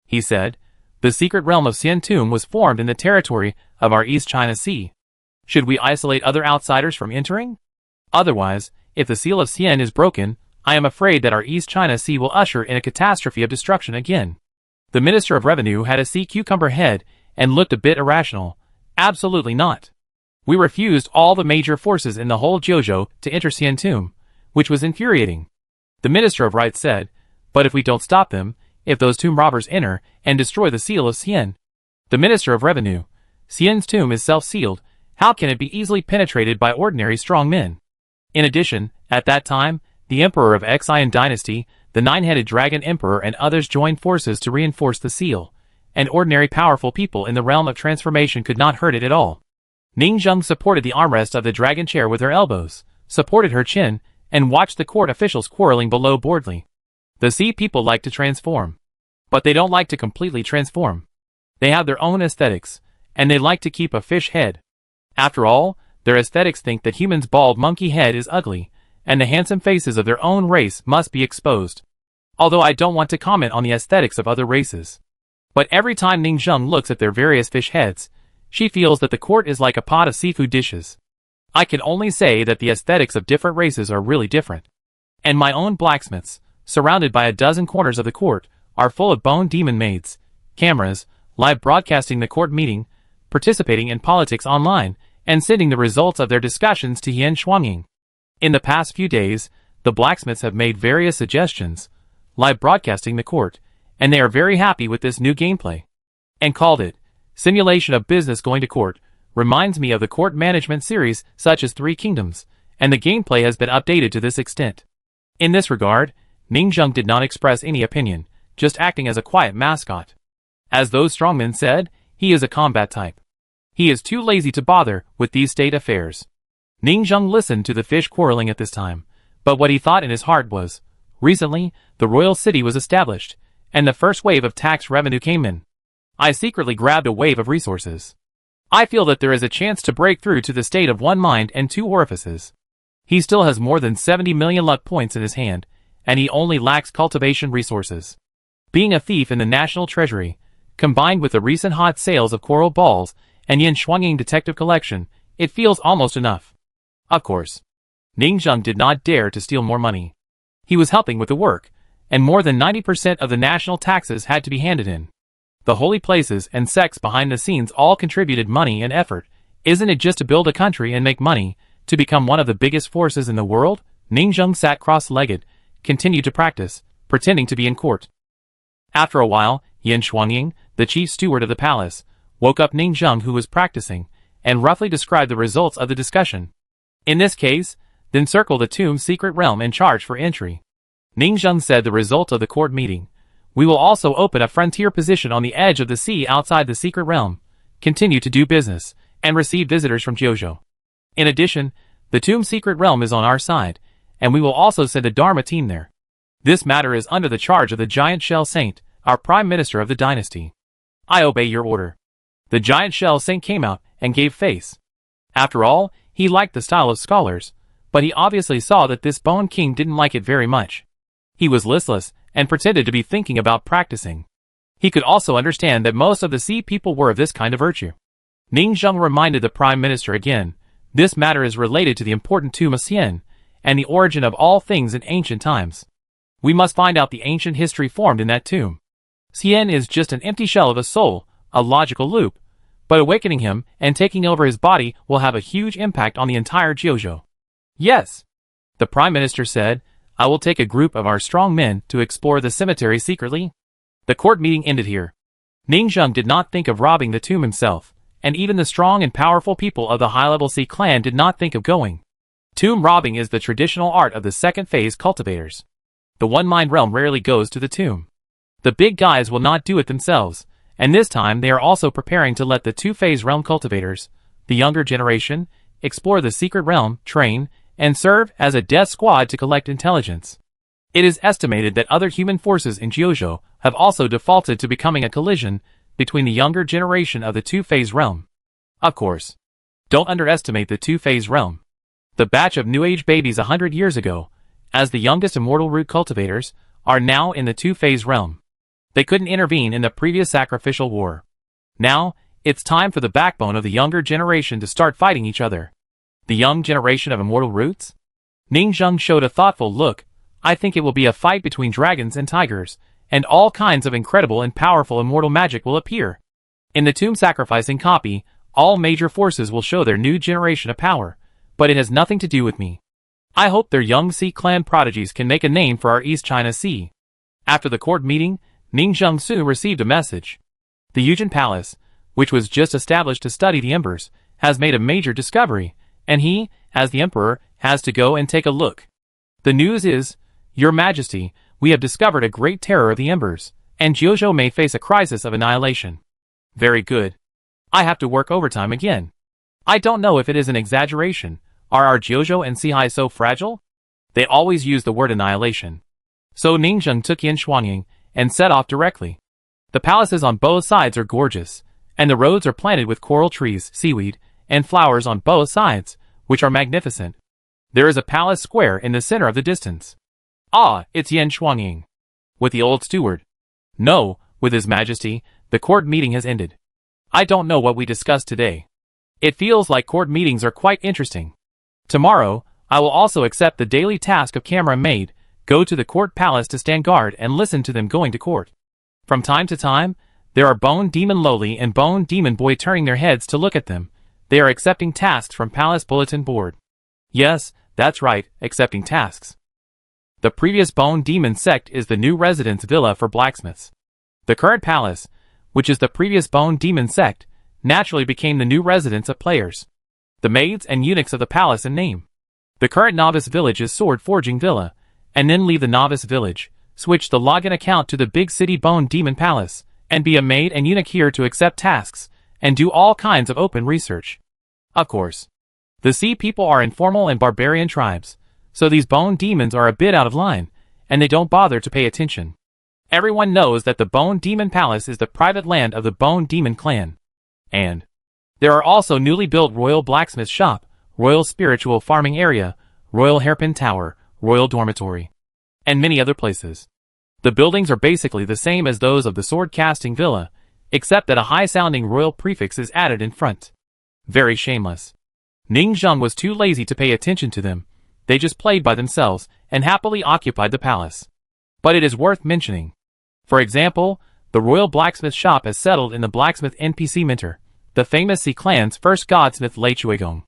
He said, the secret realm of Xian Tomb was formed in the territory of our East China Sea. Should we isolate other outsiders from entering? Otherwise, if the seal of Xian is broken, I am afraid that our East China Sea will usher in a catastrophe of destruction again. The Minister of Revenue had a sea cucumber head and looked a bit irrational. Absolutely not. We refused all the major forces in the whole Jiuzhou to enter Xian Tomb, which was infuriating. The Minister of Rites said, but if we don't stop them, if those tomb robbers enter and destroy the seal of Xian. The Minister of Revenue, Xian's tomb is self-sealed, how can it be easily penetrated by ordinary strong men? In addition, at that time, the Emperor of Xian Dynasty, the nine-headed dragon emperor and others joined forces to reinforce the seal, and ordinary powerful people in the realm of transformation could not hurt it at all. Ningzheng supported the armrest of the dragon chair with her elbows, supported her chin, and watched the court officials quarreling below boredly. The sea people like to transform. But they don't like to completely transform. They have their own aesthetics, and they like to keep a fish head. After all, their aesthetics think that humans' bald monkey head is ugly, and the handsome faces of their own race must be exposed. Although I don't want to comment on the aesthetics of other races. But every time Ningzheng looks at their various fish heads, she feels that the court is like a pot of seafood dishes. I can only say that the aesthetics of different races are really different. And my own blacksmiths, surrounded by a dozen corners of the court, are full of bone demon maids, cameras, live broadcasting the court meeting, participating in politics online, and sending the results of their discussions to Yin Shuangying. In the past few days, the blacksmiths have made various suggestions, live broadcasting the court, and they are very happy with this new gameplay. And called it, Simulation of Business Going to Court, reminds me of the court management series such as Three Kingdoms, and the gameplay has been updated to this extent. In this regard, Ningzheng did not express any opinion, just acting as a quiet mascot. As those strongmen said, he is a combat type. He is too lazy to bother with these state affairs. Ning Zheng listened to the fish quarreling at this time, but what he thought in his heart was, recently, the royal city was established, and the first wave of tax revenue came in. I secretly grabbed a wave of resources. I feel that there is a chance to break through to the state of one mind and two orifices. He still has more than 70 million luck points in his hand, and he only lacks cultivation resources. Being a thief in the national treasury, combined with the recent hot sales of coral balls and Yin Shuangying detective collection, it feels almost enough. Of course, Ning Zheng did not dare to steal more money. He was helping with the work, and more than 90% of the national taxes had to be handed in. The holy places and sects behind the scenes all contributed money and effort. Isn't it just to build a country and make money, to become one of the biggest forces in the world? Ning Zheng sat cross-legged, continued to practice, pretending to be in court. After a while, Yin Shuangying, the chief steward of the palace, woke up Ning Zheng, who was practicing, and roughly described the results of the discussion. In this case, then circle the tomb's secret realm and charge for entry. Ning Zheng said the result of the court meeting. We will also open a frontier position on the edge of the sea outside the secret realm, continue to do business, and receive visitors from Jiuzhou. In addition, the tomb's secret realm is on our side, and we will also send a Dharma team there. This matter is under the charge of the Giant Shell Saint, our Prime Minister of the dynasty. I obey your order. The Giant Shell Saint came out and gave face. After all, he liked the style of scholars, but he obviously saw that this Bone King didn't like it very much. He was listless and pretended to be thinking about practicing. He could also understand that most of the sea people were of this kind of virtue. Ning Zheng reminded the Prime Minister again, this matter is related to the important tomb of Xian, and the origin of all things in ancient times. We must find out the ancient history formed in that tomb. Xian is just an empty shell of a soul, a logical loop, but awakening him and taking over his body will have a huge impact on the entire Jiuzhou. Yes, the Prime Minister said, I will take a group of our strong men to explore the cemetery secretly. The court meeting ended here. Ning Zheng did not think of robbing the tomb himself, and even the strong and powerful people of the high-level Sea clan did not think of going. Tomb robbing is the traditional art of the second phase cultivators. The one-mind realm rarely goes to the tomb. The big guys will not do it themselves, and this time they are also preparing to let the two-phase realm cultivators, the younger generation, explore the secret realm, train, and serve as a death squad to collect intelligence. It is estimated that other human forces in Jiuzhou have also defaulted to becoming a collision between the younger generation of the two-phase realm. Of course, don't underestimate the two-phase realm. The batch of New Age babies 100 years ago, as the youngest immortal root cultivators, are now in the two-phase realm. They couldn't intervene in the previous sacrificial war. Now, it's time for the backbone of the younger generation to start fighting each other. The young generation of immortal roots? Ning Zheng showed a thoughtful look. I think it will be a fight between dragons and tigers, and all kinds of incredible and powerful immortal magic will appear. In the tomb sacrificing copy, all major forces will show their new generation of power, but it has nothing to do with me. I hope their young Sea clan prodigies can make a name for our East China Sea. After the court meeting, Ning Zheng soon received a message. The Yujin Palace, which was just established to study the embers, has made a major discovery, and he, as the emperor, has to go and take a look. The news is, Your Majesty, we have discovered a great terror of the embers, and Jiuzhou may face a crisis of annihilation. Very good. I have to work overtime again. I don't know if it is an exaggeration. Are our Jiuzhou and Sihai so fragile? They always use the word annihilation. So Ning Zheng took Yin Shuangying and set off directly. The palaces on both sides are gorgeous, and the roads are planted with coral trees, seaweed, and flowers on both sides, which are magnificent. There is a palace square in the center of the distance. Ah, it's Yin Shuangying. With the old steward. No, with His Majesty, the court meeting has ended. I don't know what we discussed today. It feels like court meetings are quite interesting. Tomorrow, I will also accept the daily task of camera maid, go to the court palace to stand guard and listen to them going to court. From time to time, there are Bone Demon Loli and Bone Demon Boy turning their heads to look at them. They are accepting tasks from Palace Bulletin Board. Yes, that's right, accepting tasks. The previous Bone Demon sect is the new residence villa for blacksmiths. The current palace, which is the previous Bone Demon sect, naturally became the new residence of players. The maids and eunuchs of the palace in name. The current novice village is Sword Forging Villa, and then leave the novice village, switch the login account to the big city Bone Demon Palace, and be a maid and eunuch here to accept tasks, and do all kinds of open research. Of course, the sea people are informal and barbarian tribes, so these bone demons are a bit out of line, and they don't bother to pay attention. Everyone knows that the Bone Demon Palace is the private land of the Bone Demon clan. And there are also newly built Royal Blacksmith Shop, Royal Spiritual Farming Area, Royal Hairpin Tower, Royal Dormitory, and many other places. The buildings are basically the same as those of the Sword Casting Villa, except that a high-sounding royal prefix is added in front. Very shameless. Ning Zheng was too lazy to pay attention to them. They just played by themselves and happily occupied the palace. But it is worth mentioning. For example, the Royal Blacksmith Shop has settled in the Blacksmith NPC Mentor, the famous Sea clan's first godsmith Lei Chuigong.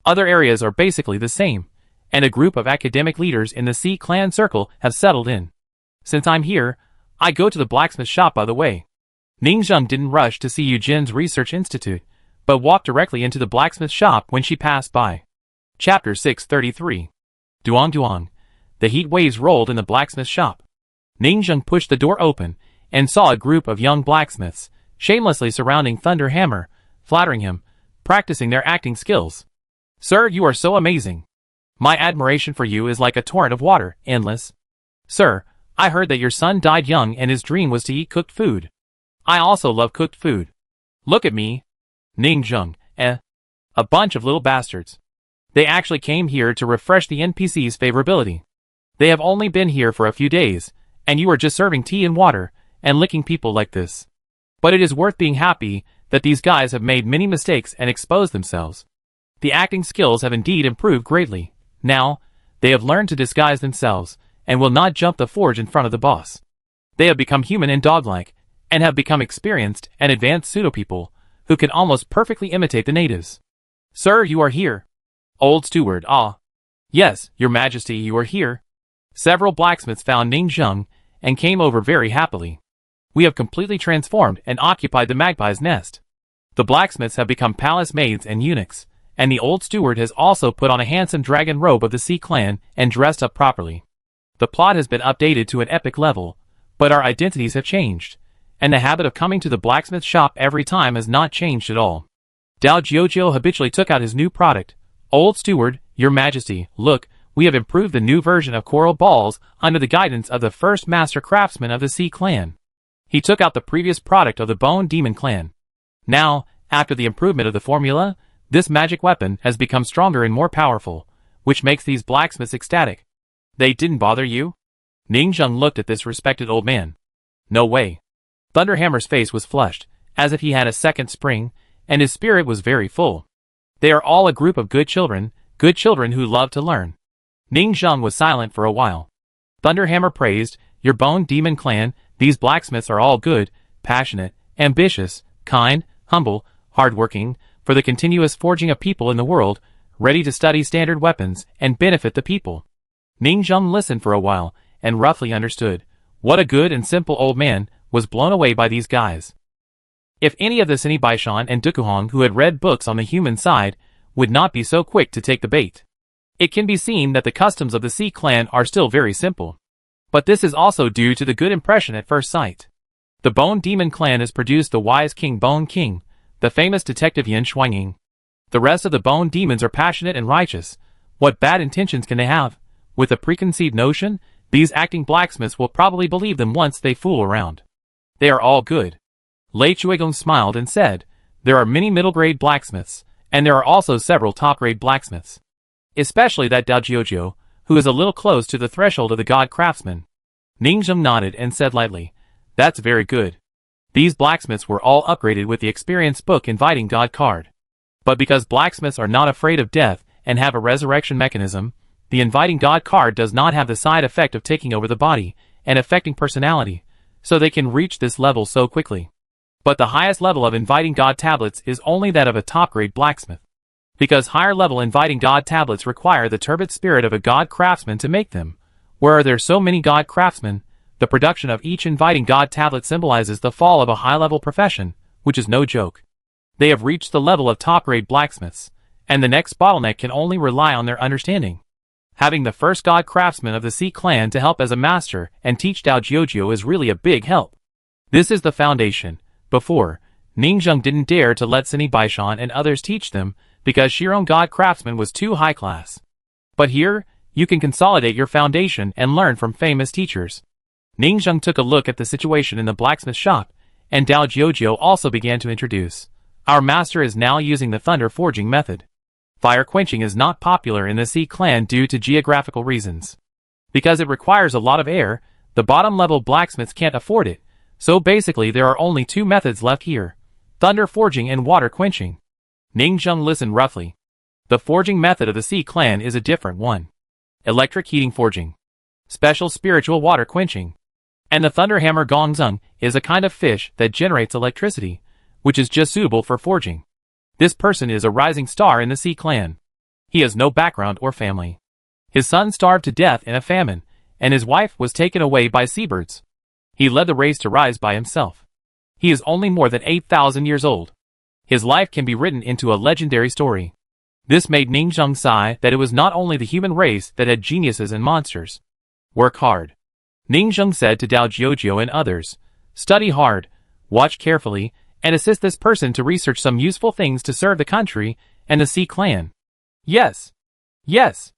Other areas are basically the same, and a group of academic leaders in the Sea clan circle have settled in. Since I'm here, I go to the blacksmith shop by the way. Ning Zheng didn't rush to see Eugen's Research Institute, but walked directly into the blacksmith shop when she passed by. Chapter 633. Duong Duong. The heat waves rolled in the blacksmith shop. Ning Zheng pushed the door open and saw a group of young blacksmiths shamelessly surrounding Thunder Hammer, flattering him, practicing their acting skills. Sir, you are so amazing. My admiration for you is like a torrent of water, endless. Sir, I heard that your son died young and his dream was to eat cooked food. I also love cooked food. Look at me. Ning Zheng, a bunch of little bastards. They actually came here to refresh the NPC's favorability. They have only been here for a few days, and you are just serving tea and water, and licking people like this. But it is worth being happy that these guys have made many mistakes and exposed themselves. The acting skills have indeed improved greatly. Now, they have learned to disguise themselves, and will not jump the forge in front of the boss. They have become human and dog-like, and have become experienced and advanced pseudo-people, who can almost perfectly imitate the natives. Sir, you are here. Old steward, ah. Yes, your majesty, you are here. Several blacksmiths found Ning Zheng, and came over very happily. We have completely transformed and occupied the magpie's nest. The blacksmiths have become palace maids and eunuchs, and the old steward has also put on a handsome dragon robe of the Sea clan and dressed up properly. The plot has been updated to an epic level, but our identities have changed, and the habit of coming to the blacksmith shop every time has not changed at all. Dao Jiuzhou habitually took out his new product. Old steward, your majesty, look, we have improved the new version of coral balls under the guidance of the first master craftsman of the Sea clan. He took out the previous product of the Bone Demon clan. Now, after the improvement of the formula, this magic weapon has become stronger and more powerful, which makes these blacksmiths ecstatic. They didn't bother you? Ning Zheng looked at this respected old man. No way. Thunderhammer's face was flushed, as if he had a second spring, and his spirit was very full. They are all a group of good children who love to learn. Ning Zheng was silent for a while. Thunderhammer praised, your Bone Demon clan, these blacksmiths are all good, passionate, ambitious, kind, humble, hard-working, for the continuous forging of people in the world, ready to study standard weapons and benefit the people. Ning Zheng listened for a while, and roughly understood. What a good and simple old man, was blown away by these guys. If any of the Sini Baishan and Dukuhong who had read books on the human side, would not be so quick to take the bait. It can be seen that the customs of the Sea clan are still very simple. But this is also due to the good impression at first sight. The Bone Demon clan has produced the wise King Bone King, the famous detective Yin Shuanying. The rest of the Bone Demons are passionate and righteous. What bad intentions can they have? With a preconceived notion, these acting blacksmiths will probably believe them once they fool around. They are all good. Lei Chuigong smiled and said, there are many middle-grade blacksmiths, and there are also several top-grade blacksmiths. Especially that Dao Jiuzhou, who is a little close to the threshold of the god craftsman. Ning Zheng nodded and said lightly, that's very good. These blacksmiths were all upgraded with the experience book inviting god card. But because blacksmiths are not afraid of death and have a resurrection mechanism, the inviting god card does not have the side effect of taking over the body and affecting personality, so they can reach this level so quickly. But the highest level of inviting god tablets is only that of a top-grade blacksmith. Because higher-level inviting god tablets require the turbid spirit of a god craftsman to make them. Where are there so many god craftsmen, the production of each inviting god tablet symbolizes the fall of a high-level profession, which is no joke. They have reached the level of top-grade blacksmiths, and the next bottleneck can only rely on their understanding. Having the first god craftsman of the Sea clan to help as a master and teach Dao Jiuzhou is really a big help. This is the foundation. Before, Ningzheng didn't dare to let Sini Baishan and others teach them because Shiron God Craftsman was too high class. But here, you can consolidate your foundation and learn from famous teachers. Ningzheng took a look at the situation in the blacksmith shop, and Dao Jiujio also began to introduce. Our master is now using the thunder forging method. Fire quenching is not popular in the Sea clan due to geographical reasons. Because it requires a lot of air, the bottom-level blacksmiths can't afford it, so basically there are only two methods left here: thunder forging and water quenching. Ningzheng listened roughly. The forging method of the Sea clan is a different one. Electric heating forging. Special spiritual water quenching. And the thunder hammer gongzeng is a kind of fish that generates electricity, which is just suitable for forging. This person is a rising star in the Sea clan. He has no background or family. His son starved to death in a famine, and his wife was taken away by seabirds. He led the race to rise by himself. He is only more than 8,000 years old. His life can be written into a legendary story. This made Ningzheng sigh that it was not only the human race that had geniuses and monsters. Work hard. Ningzheng said to Dao Jiujio and others. Study hard, watch carefully, and assist this person to research some useful things to serve the country and the Sea clan. Yes. Yes.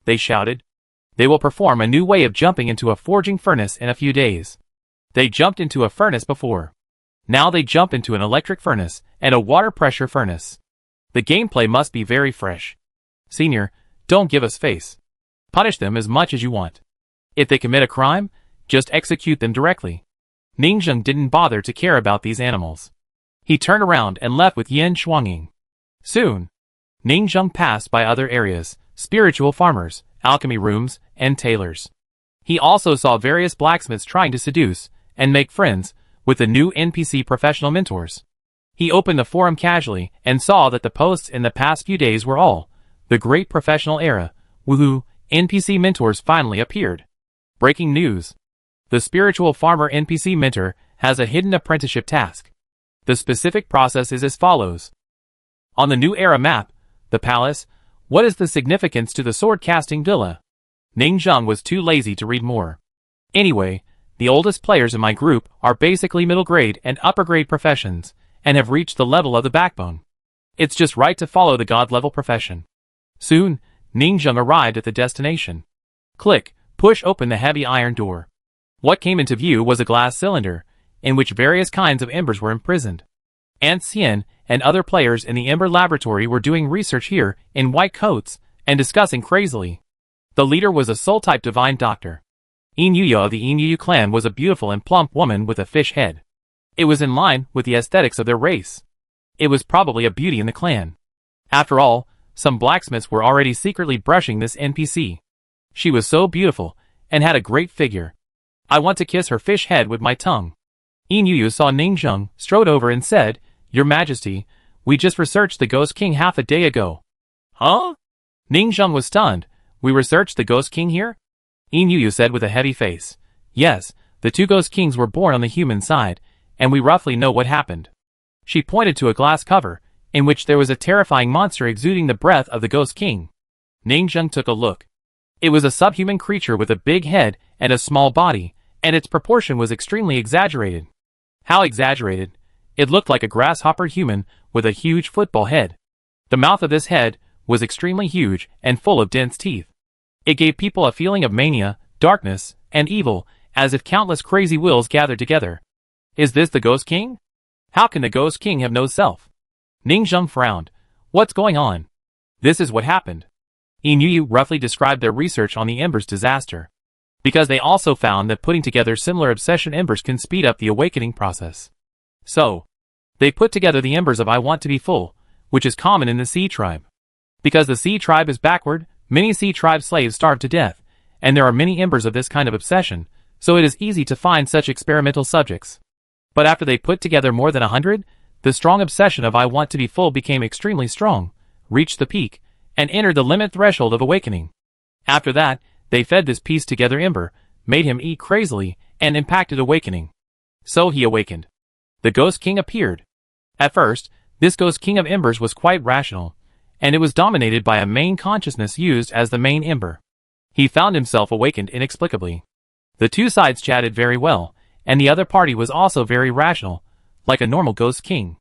They shouted. They will perform a new way of jumping into a forging furnace in a few days. They jumped into a furnace before. Now they jump into an electric furnace and a water pressure furnace. The gameplay must be very fresh. Senior, don't give us face. Punish them as much as you want. If they commit a crime, just execute them directly. Ningzheng didn't bother to care about these animals. He turned around and left with Yan Shuanging. Soon, Ningzheng passed by other areas, spiritual farmers, alchemy rooms, and tailors. He also saw various blacksmiths trying to seduce and make friends with the new NPC professional mentors. He opened the forum casually and saw that the posts in the past few days were all, the great professional era, woohoo, NPC mentors finally appeared. Breaking news. The spiritual farmer NPC mentor has a hidden apprenticeship task. The specific process is as follows. On the new era map, the palace, what is the significance to the sword-casting villa? Ningzheng was too lazy to read more. Anyway, the oldest players in my group are basically middle-grade and upper-grade professions, and have reached the level of the backbone. It's just right to follow the god-level profession. Soon, Ningzheng arrived at the destination. Click, push open the heavy iron door. What came into view was a glass cylinder, in which various kinds of embers were imprisoned. Ant Xian and other players in the Ember Laboratory were doing research here in white coats and discussing crazily. The leader was a soul-type divine doctor. Inuya of the Inuyu clan was a beautiful and plump woman with a fish head. It was in line with the aesthetics of their race. It was probably a beauty in the clan. After all, some blacksmiths were already secretly brushing this NPC. She was so beautiful and had a great figure. I want to kiss her fish head with my tongue. Inuyu saw Ningzheng, strode over and said, Your Majesty, we just researched the Ghost King half a day ago. Huh? Ningzheng was stunned. We researched the Ghost King here? Inuyu said with a heavy face. Yes, the two Ghost Kings were born on the human side, and we roughly know what happened. She pointed to a glass cover, in which there was a terrifying monster exuding the breath of the Ghost King. Ningzheng took a look. It was a subhuman creature with a big head and a small body, and its proportion was extremely exaggerated. How exaggerated? It looked like a grasshopper human with a huge football head. The mouth of this head was extremely huge and full of dense teeth. It gave people a feeling of mania, darkness, and evil, as if countless crazy wills gathered together. Is this the Ghost King? How can the Ghost King have no self? Ningzheng frowned. What's going on? This is what happened. Inuyu roughly described their research on the Embers disaster. Because they also found that putting together similar obsession embers can speed up the awakening process. So, they put together the embers of I Want to Be Full, which is common in the Sea tribe. Because the Sea tribe is backward, many Sea tribe slaves starve to death, and there are many embers of this kind of obsession, so it is easy to find such experimental subjects. But after they put together more than 100, the strong obsession of I Want to Be Full became extremely strong, reached the peak, and entered the limit threshold of awakening. After that, they fed this piece together ember, made him eat crazily, and impacted awakening. So he awakened. The Ghost King appeared. At first, this Ghost King of Embers was quite rational, and it was dominated by a main consciousness used as the main ember. He found himself awakened inexplicably. The two sides chatted very well, and the other party was also very rational, like a normal Ghost King.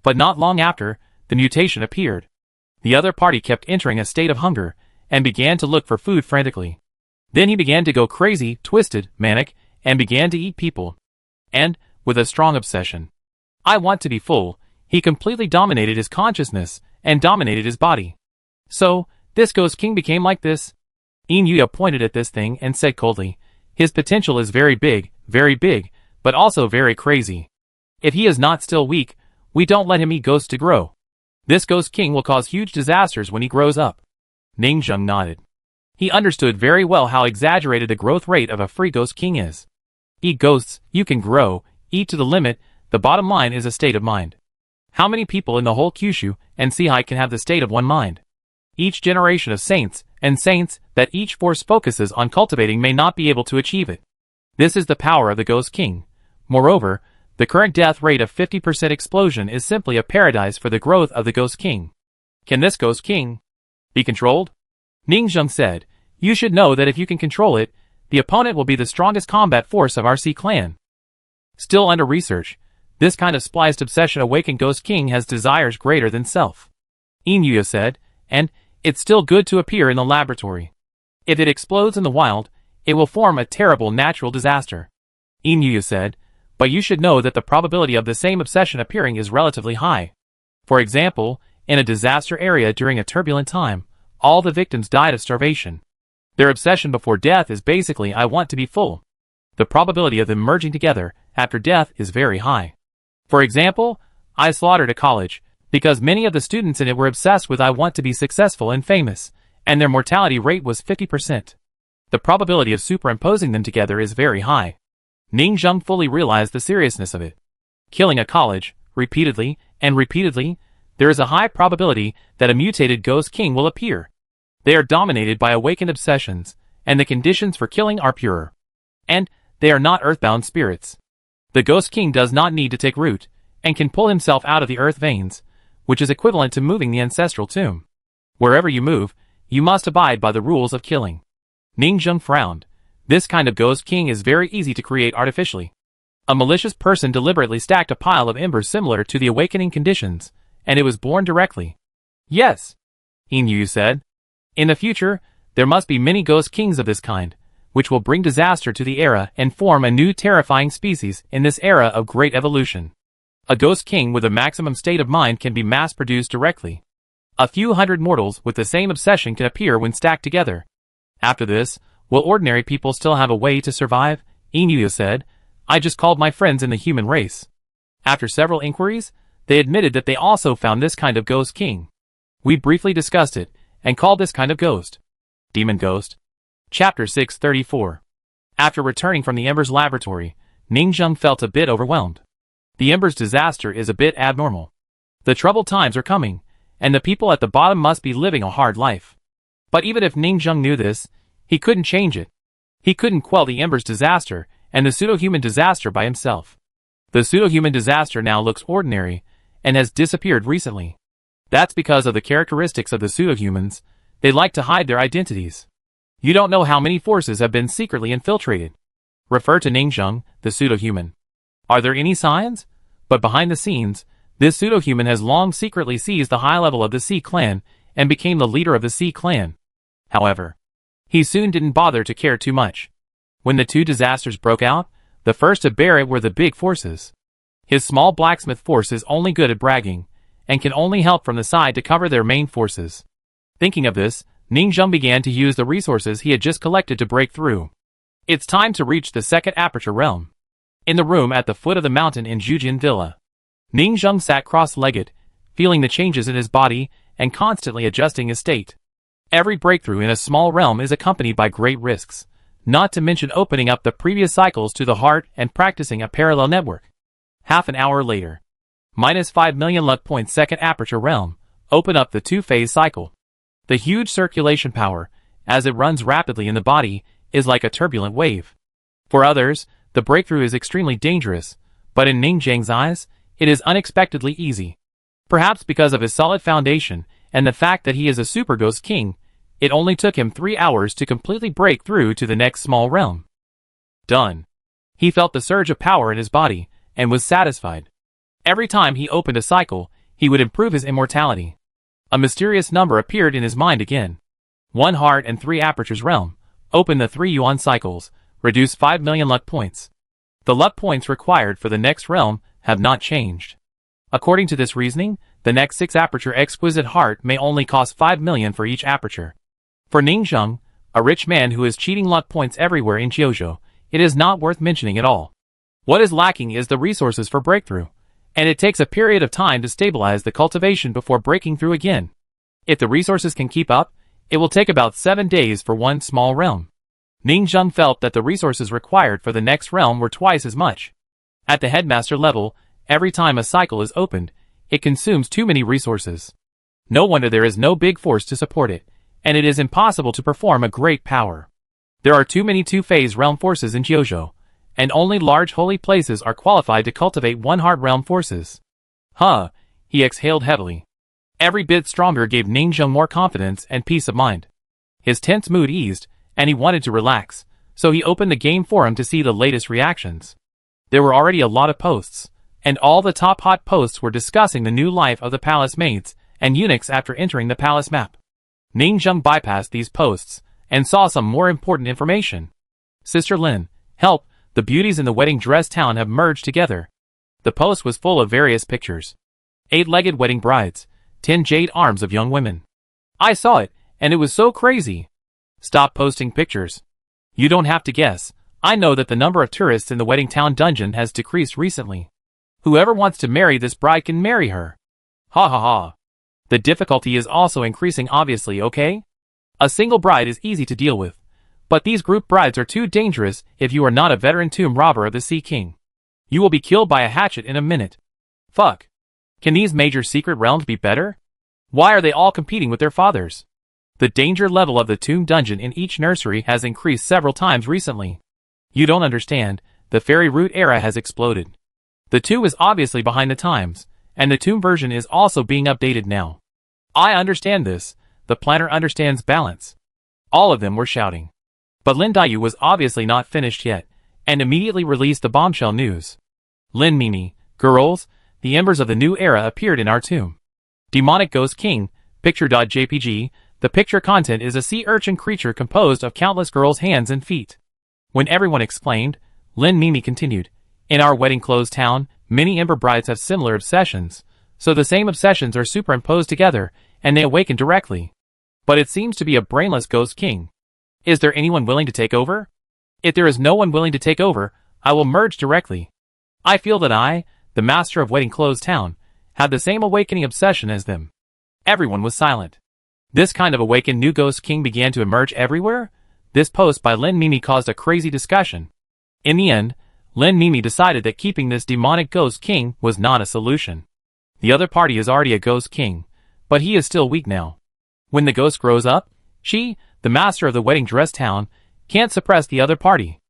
But not long after, the mutation appeared. The other party kept entering a state of hunger, and began to look for food frantically. Then he began to go crazy, twisted, manic, and began to eat people. And, with a strong obsession, I want to be full, he completely dominated his consciousness, and dominated his body. So, this Ghost King became like this? Inuya pointed at this thing and said coldly, his potential is very big, but also very crazy. If he is not still weak, we don't let him eat ghosts to grow. This Ghost King will cause huge disasters when he grows up. Ningzheng nodded. He understood very well how exaggerated the growth rate of a free Ghost King is. Eat ghosts, you can grow, eat to the limit, the bottom line is a state of mind. How many people in the whole Kyushu and Seihai can have the state of one mind? Each generation of saints that each force focuses on cultivating may not be able to achieve it. This is the power of the Ghost King. Moreover, the current death rate of 50% explosion is simply a paradise for the growth of the Ghost King. Can this Ghost King be controlled? Ningzheng said, you should know that if you can control it, the opponent will be the strongest combat force of our C clan. Still under research, this kind of spliced obsession awakened Ghost King has desires greater than self. Inuya said, and it's still good to appear in the laboratory. If it explodes in the wild, it will form a terrible natural disaster. Inuya said, but you should know that the probability of the same obsession appearing is relatively high. For example, in a disaster area during a turbulent time, all the victims died of starvation. Their obsession before death is basically I want to be full. The probability of them merging together after death is very high. For example, I slaughtered a college, because many of the students in it were obsessed with I want to be successful and famous, and their mortality rate was 50%. The probability of superimposing them together is very high. Ningzheng fully realized the seriousness of it. Killing a college, repeatedly, there is a high probability that a mutated Ghost King will appear. They are dominated by awakened obsessions, and the conditions for killing are purer. And, they are not earthbound spirits. The Ghost King does not need to take root, and can pull himself out of the earth veins, which is equivalent to moving the ancestral tomb. Wherever you move, you must abide by the rules of killing. Ningzheng frowned. This kind of Ghost King is very easy to create artificially. A malicious person deliberately stacked a pile of embers similar to the awakening conditions, and it was born directly. Yes, Inuya said. In the future, there must be many Ghost Kings of this kind, which will bring disaster to the era and form a new terrifying species in this era of great evolution. A Ghost King with a maximum state of mind can be mass-produced directly. A few hundred mortals with the same obsession can appear when stacked together. After this, will ordinary people still have a way to survive? Inuya said, I just called my friends in the human race. After several inquiries, they admitted that they also found this kind of Ghost King. We briefly discussed it, and called this kind of ghost Demon Ghost. Chapter 634. After returning from the Embers laboratory, Ningzheng felt a bit overwhelmed. The Embers disaster is a bit abnormal. The troubled times are coming, and the people at the bottom must be living a hard life. But even if Ningzheng knew this, he couldn't change it. He couldn't quell the Embers disaster and the pseudo-human disaster by himself. The pseudo-human disaster now looks ordinary, and has disappeared recently. That's because of the characteristics of the pseudo-humans. They like to hide their identities. You don't know how many forces have been secretly infiltrated. Refer to Ningzheng, the pseudo-human. Are there any signs? But behind the scenes, this pseudo-human has long secretly seized the high level of the C clan and became the leader of the C clan. However, he soon didn't bother to care too much. When the two disasters broke out, the first to bear it were the big forces. His small blacksmith force is only good at bragging, and can only help from the side to cover their main forces. Thinking of this, Ningzheng began to use the resources he had just collected to break through. It's time to reach the second aperture realm. In the room at the foot of the mountain in Jujin Villa, Ningzheng sat cross-legged, feeling the changes in his body and constantly adjusting his state. Every breakthrough in a small realm is accompanied by great risks, not to mention opening up the previous cycles to the heart and practicing a parallel network. Half an hour later, -5 million luck points second aperture realm, open up the two-phase cycle. The huge circulation power, as it runs rapidly in the body, is like a turbulent wave. For others, the breakthrough is extremely dangerous, but in Ningzheng's eyes, it is unexpectedly easy. Perhaps because of his solid foundation and the fact that he is a Super Ghost King, it only took him 3 hours to completely break through to the next small realm. Done. He felt the surge of power in his body, and was satisfied. Every time he opened a cycle, he would improve his immortality. A mysterious number appeared in his mind again. 1 heart and 3 apertures realm. Open the 3 yuan cycles. Reduce 5 million luck points. The luck points required for the next realm have not changed. According to this reasoning, the next 6 aperture exquisite heart may only cost 5 million for each aperture. For Ningzheng, a rich man who is cheating luck points everywhere in Jiuzhou, it is not worth mentioning at all. What is lacking is the resources for breakthrough, and it takes a period of time to stabilize the cultivation before breaking through again. If the resources can keep up, it will take about 7 days for one small realm. Ningzheng felt that the resources required for the next realm were twice as much. At the headmaster level, every time a cycle is opened, it consumes too many resources. No wonder there is no big force to support it, and it is impossible to perform a great power. There are too many two-phase realm forces in Jiuzhou, and only large holy places are qualified to cultivate one-heart realm forces. He exhaled heavily. Every bit stronger gave Ningzheng more confidence and peace of mind. His tense mood eased, and he wanted to relax, so he opened the game forum to see the latest reactions. There were already a lot of posts, and all the top hot posts were discussing the new life of the palace maids and eunuchs after entering the palace map. Ningzheng bypassed these posts, and saw some more important information. Sister Lin, help, the beauties in the wedding dress town have merged together. The post was full of various pictures. 8-legged wedding brides, 10 jade arms of young women. I saw it, and it was so crazy. Stop posting pictures. You don't have to guess. I know that the number of tourists in the wedding town dungeon has decreased recently. Whoever wants to marry this bride can marry her. Ha ha ha. The difficulty is also increasing obviously, okay? A single bride is easy to deal with, but these group brides are too dangerous if you are not a veteran tomb robber of the Sea King. You will be killed by a hatchet in a minute. Fuck. Can these major secret realms be better? Why are they all competing with their fathers? The danger level of the tomb dungeon in each nursery has increased several times recently. You don't understand, the fairy root era has exploded. The 2 is obviously behind the times, and the tomb version is also being updated now. I understand this, the planner understands balance. All of them were shouting. But Lin Dayu was obviously not finished yet, and immediately released the bombshell news. Lin Mimi, girls, the embers of the new era appeared in our tomb. Demonic Ghost King, picture.jpg, the picture content is a sea urchin creature composed of countless girls' hands and feet. When everyone explained, Lin Mimi continued, in our wedding clothes town, many ember brides have similar obsessions, so the same obsessions are superimposed together, and they awaken directly. But it seems to be a brainless ghost king. Is there anyone willing to take over? If there is no one willing to take over, I will merge directly. I feel that I, the master of wedding clothes town, had the same awakening obsession as them. Everyone was silent. This kind of awakened new ghost king began to emerge everywhere? This post by Lin Mimi caused a crazy discussion. In the end, Lin Mimi decided that keeping this demonic ghost king was not a solution. The other party is already a ghost king, but he is still weak now. When the ghost grows up, she, the master of the wedding dress town, can't suppress the other party.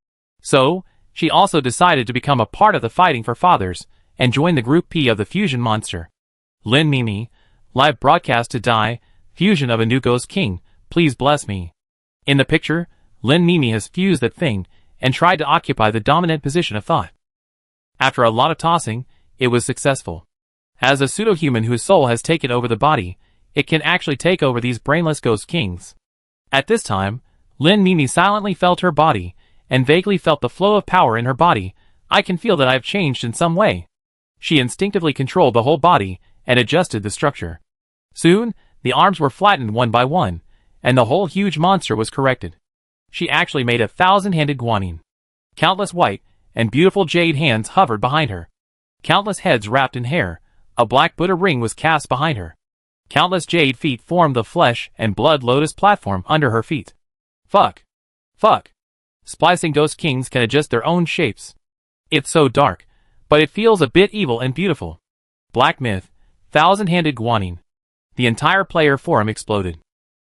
So, she also decided to become a part of the fighting for fathers, and join the Group P of the Fusion Monster. Lin Mimi, live broadcast to die, fusion of a new ghost king, please bless me. In the picture, Lin Mimi has fused that thing, and tried to occupy the dominant position of thought. After a lot of tossing, it was successful. As a pseudo-human whose soul has taken over the body, it can actually take over these brainless ghost kings. At this time, Lin Mimi silently felt her body, and vaguely felt the flow of power in her body. I can feel that I have changed in some way. She instinctively controlled the whole body, and adjusted the structure. Soon, the arms were flattened one by one, and the whole huge monster was corrected. She actually made a 1,000-handed guanyin. Countless white and beautiful jade hands hovered behind her. Countless heads wrapped in hair, a black Buddha ring was cast behind her. Countless jade feet formed the flesh and blood lotus platform under her feet. Fuck. Splicing ghost kings can adjust their own shapes. It's so dark, but it feels a bit evil and beautiful. Black myth, 1,000-handed guanyin. The entire player forum exploded.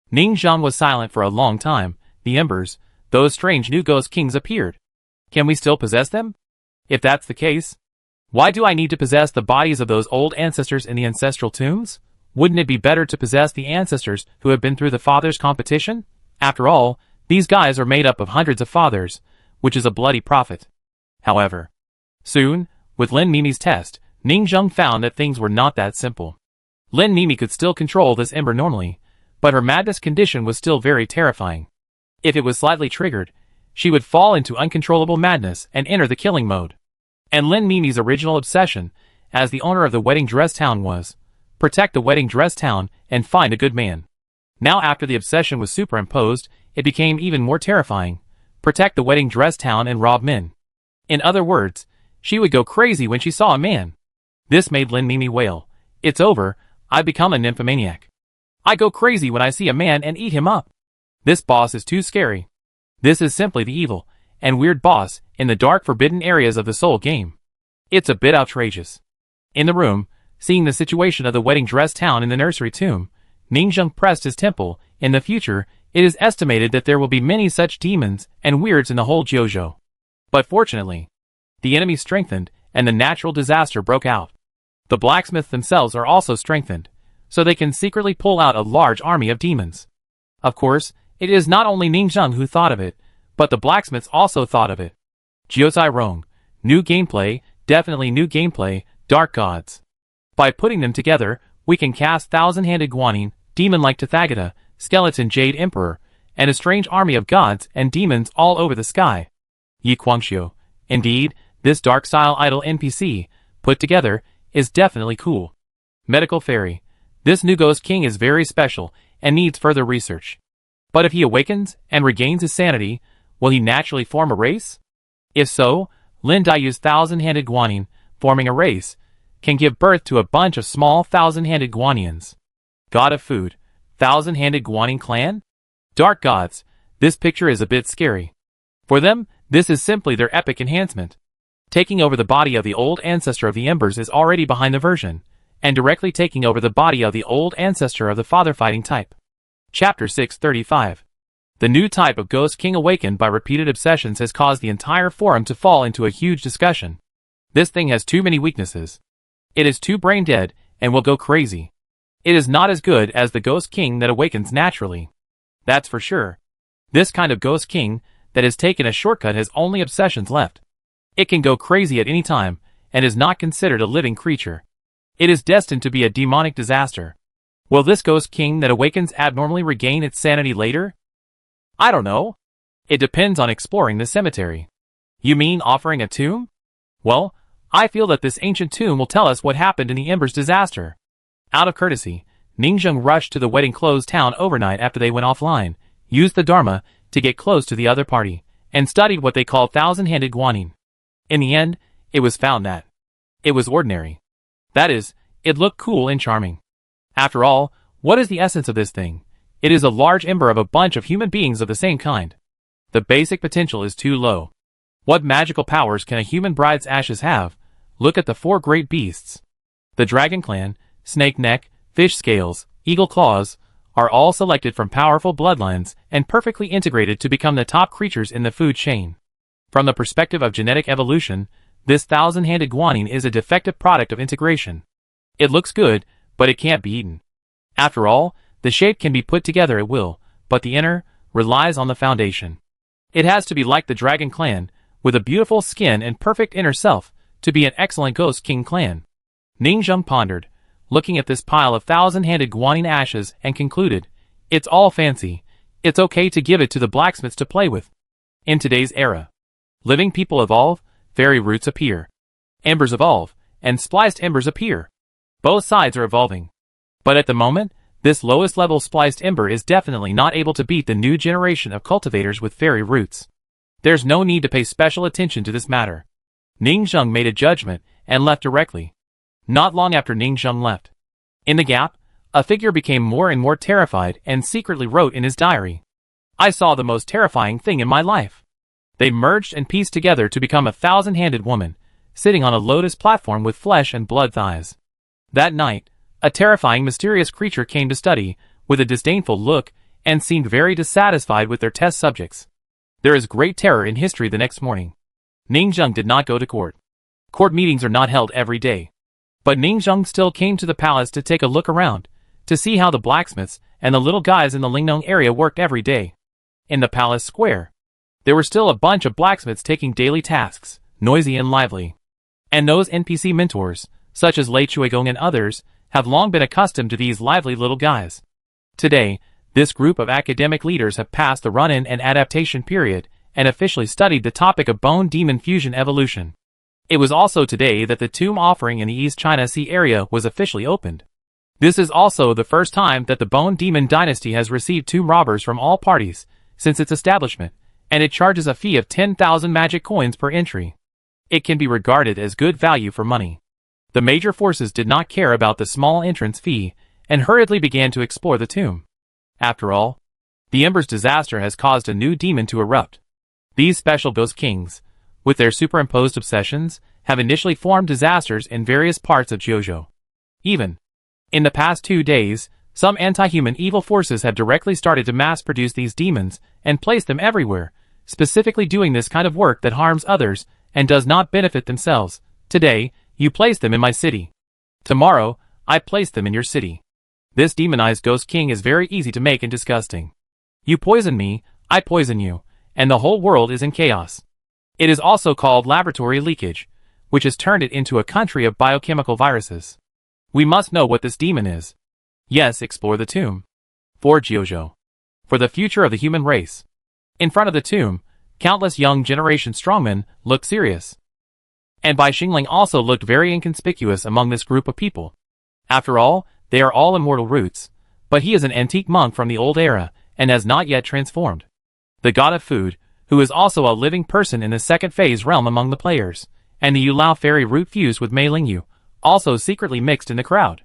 Ningzheng was silent for a long time. The embers, those strange new ghost kings appeared. Can we still possess them? If that's the case, why do I need to possess the bodies of those old ancestors in the ancestral tombs? Wouldn't it be better to possess the ancestors who have been through the fathers' competition? After all, these guys are made up of hundreds of fathers, which is a bloody profit. However, soon, with Lin Mimi's test, Ningzheng found that things were not that simple. Lin Mimi could still control this ember normally, but her madness condition was still very terrifying. If it was slightly triggered, she would fall into uncontrollable madness and enter the killing mode. And Lin Mimi's original obsession, as the owner of the wedding dress town, was protect the wedding dress town and find a good man. Now after the obsession was superimposed, it became even more terrifying. Protect the wedding dress town and rob men. In other words, she would go crazy when she saw a man. This made Lin Mimi wail, "It's over, I've become a nymphomaniac. I go crazy when I see a man and eat him up. This boss is too scary. This is simply the evil and weird boss in the dark forbidden areas of the soul game. It's a bit outrageous." In the room, seeing the situation of the wedding dress town in the nursery tomb, Ningzheng pressed his temple. In the future, it is estimated that there will be many such demons and weirds in the whole Jiuzhou. But fortunately, the enemy strengthened and the natural disaster broke out. The blacksmiths themselves are also strengthened, so they can secretly pull out a large army of demons. Of course, it is not only Ningzheng who thought of it, but the blacksmiths also thought of it. Jiuzhai Rong, new gameplay, definitely new gameplay, dark gods. By putting them together, we can cast thousand-handed Guanyin, demon-like Tathagata, skeleton Jade Emperor, and a strange army of gods and demons all over the sky. Yi Guangxiu. Indeed, this dark-style idol NPC, put together, is definitely cool. Medical Fairy. This new Ghost King is very special and needs further research. But if he awakens and regains his sanity, will he naturally form a race? If so, Lin Daiyu's thousand-handed Guanyin, forming a race, can give birth to a bunch of small thousand-handed Guanyins. God of Food. Thousand-handed Guanyin clan? Dark gods. This picture is a bit scary. For them, this is simply their epic enhancement. Taking over the body of the old ancestor of the embers is already behind the version, and directly taking over the body of the old ancestor of the father fighting type. Chapter 635. The new type of Ghost King awakened by repeated obsessions has caused the entire forum to fall into a huge discussion. This thing has too many weaknesses. It is too brain dead and will go crazy. It is not as good as the Ghost King that awakens naturally. That's for sure. This kind of Ghost King that has taken a shortcut has only obsessions left. It can go crazy at any time and is not considered a living creature. It is destined to be a demonic disaster. Will this Ghost King that awakens abnormally regain its sanity later? I don't know. It depends on exploring the cemetery. You mean offering a tomb? Well, I feel that this ancient tomb will tell us what happened in the Embers disaster. Out of courtesy, Ningzheng rushed to the wedding clothes town overnight after they went offline, used the Dharma to get close to the other party, and studied what they called thousand-handed Guanyin. In the end, it was found that it was ordinary. That is, it looked cool and charming. After all, what is the essence of this thing? It is a large ember of a bunch of human beings of the same kind. The basic potential is too low. What magical powers can a human bride's ashes have? Look at the four great beasts. The Dragon Clan, Snake Neck, Fish Scales, Eagle Claws, are all selected from powerful bloodlines and perfectly integrated to become the top creatures in the food chain. From the perspective of genetic evolution, this thousand-handed Guanyin is a defective product of integration. It looks good, but it can't be eaten. After all, the shape can be put together at will, but the inner relies on the foundation. It has to be like the Dragon Clan, with a beautiful skin and perfect inner self, to be an excellent Ghost King clan. Ningzheng pondered, looking at this pile of thousand-handed Guanyin ashes, and concluded, it's all fancy. It's okay to give it to the blacksmiths to play with. In today's era, living people evolve, fairy roots appear. Embers evolve, and spliced embers appear. Both sides are evolving. But at the moment, this lowest level spliced ember is definitely not able to beat the new generation of cultivators with fairy roots. There's no need to pay special attention to this matter. Ningzheng made a judgment and left directly. Not long after Ningzheng left, in the gap, a figure became more and more terrified and secretly wrote in his diary, I saw the most terrifying thing in my life. They merged and pieced together to become a thousand-handed woman, sitting on a lotus platform with flesh and blood thighs. That night, a terrifying mysterious creature came to study, with a disdainful look, and seemed very dissatisfied with their test subjects. There is great terror in history the next morning. Ningzheng did not go to court. Court meetings are not held every day. But Ningzheng still came to the palace to take a look around, to see how the blacksmiths and the little guys in the Lingnong area worked every day. In the palace square, there were still a bunch of blacksmiths taking daily tasks, noisy and lively. And those NPC mentors, such as Lei Chuigong and others, have long been accustomed to these lively little guys. Today, this group of academic leaders have passed the run-in and adaptation period and officially studied the topic of bone demon fusion evolution. It was also today that the tomb offering in the East China Sea area was officially opened. This is also the first time that the Bone Demon Dynasty has received tomb robbers from all parties since its establishment, and it charges a fee of 10,000 magic coins per entry. It can be regarded as good value for money. The major forces did not care about the small entrance fee and hurriedly began to explore the tomb. After all, the Ember's disaster has caused a new demon to erupt. These special ghost kings, with their superimposed obsessions, have initially formed disasters in various parts of Jiuzhou. Even in the past 2 days, some anti-human evil forces have directly started to mass-produce these demons and place them everywhere, specifically doing this kind of work that harms others and does not benefit themselves. Today, you place them in my city. Tomorrow, I place them in your city. This demonized ghost king is very easy to make and disgusting. You poison me, I poison you, and the whole world is in chaos. It is also called laboratory leakage, which has turned it into a country of biochemical viruses. We must know what this demon is. Yes, explore the tomb. For Jiuzhou. For the future of the human race. In front of the tomb, countless young generation strongmen looked serious. And Bai Xingling also looked very inconspicuous among this group of people. After all, they are all immortal roots, but he is an antique monk from the old era and has not yet transformed. The god of food, who is also a living person in the second phase realm among the players, and the Yulao fairy root fused with Mei Lingyu, also secretly mixed in the crowd.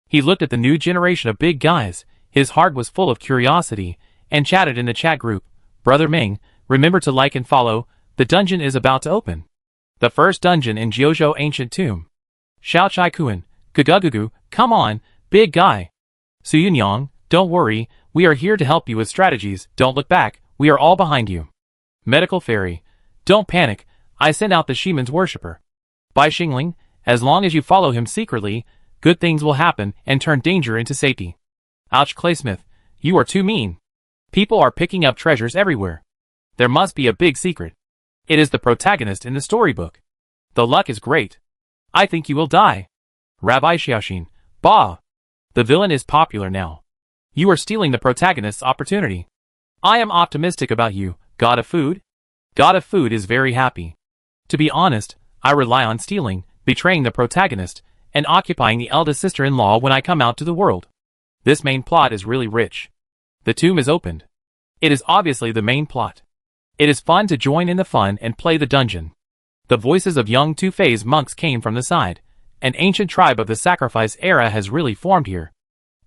He looked at the new generation of big guys, his heart was full of curiosity, and chatted in the chat group, "Brother Ming, remember to like and follow, the dungeon is about to open." The first dungeon in Jiuzhou Ancient Tomb. Xiao Chai Kuan, Gugugugu, come on, big guy. Su Yunyang, don't worry, we are here to help you with strategies, don't look back, we are all behind you. Medical Fairy, don't panic, I sent out the Shaman's worshipper. Bai Xingling, as long as you follow him secretly, good things will happen and turn danger into safety. Ouch Claysmith, you are too mean. People are picking up treasures everywhere. There must be a big secret. It is the protagonist in the storybook. The luck is great. I think you will die. Rabbi Xiaoxin, bah! The villain is popular now. You are stealing the protagonist's opportunity. I am optimistic about you, God of Food. God of Food is very happy. To be honest, I rely on stealing, betraying the protagonist, and occupying the eldest sister-in-law when I come out to the world. This main plot is really rich. The tomb is opened. It is obviously the main plot. It is fun to join in the fun and play the dungeon. The voices of young two-phase monks came from the side. An ancient tribe of the sacrifice era has really formed here.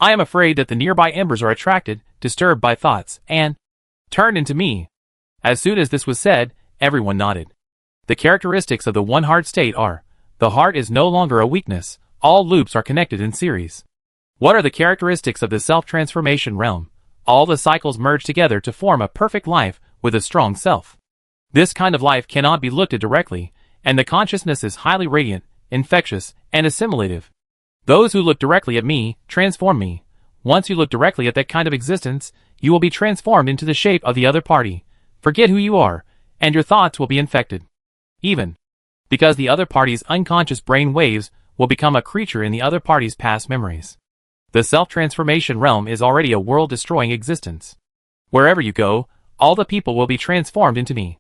I am afraid that the nearby embers are attracted, disturbed by thoughts, and turned into me. As soon as this was said, everyone nodded. The characteristics of the one-heart state are, the heart is no longer a weakness, all loops are connected in series. What are the characteristics of the self-transformation realm? All the cycles merge together to form a perfect life with a strong self. This kind of life cannot be looked at directly, and the consciousness is highly radiant, infectious, and assimilative. Those who look directly at me, transform me. Once you look directly at that kind of existence, you will be transformed into the shape of the other party. Forget who you are, and your thoughts will be infected. Even because the other party's unconscious brain waves will become a creature in the other party's past memories. The self-transformation realm is already a world-destroying existence. Wherever you go, all the people will be transformed into me.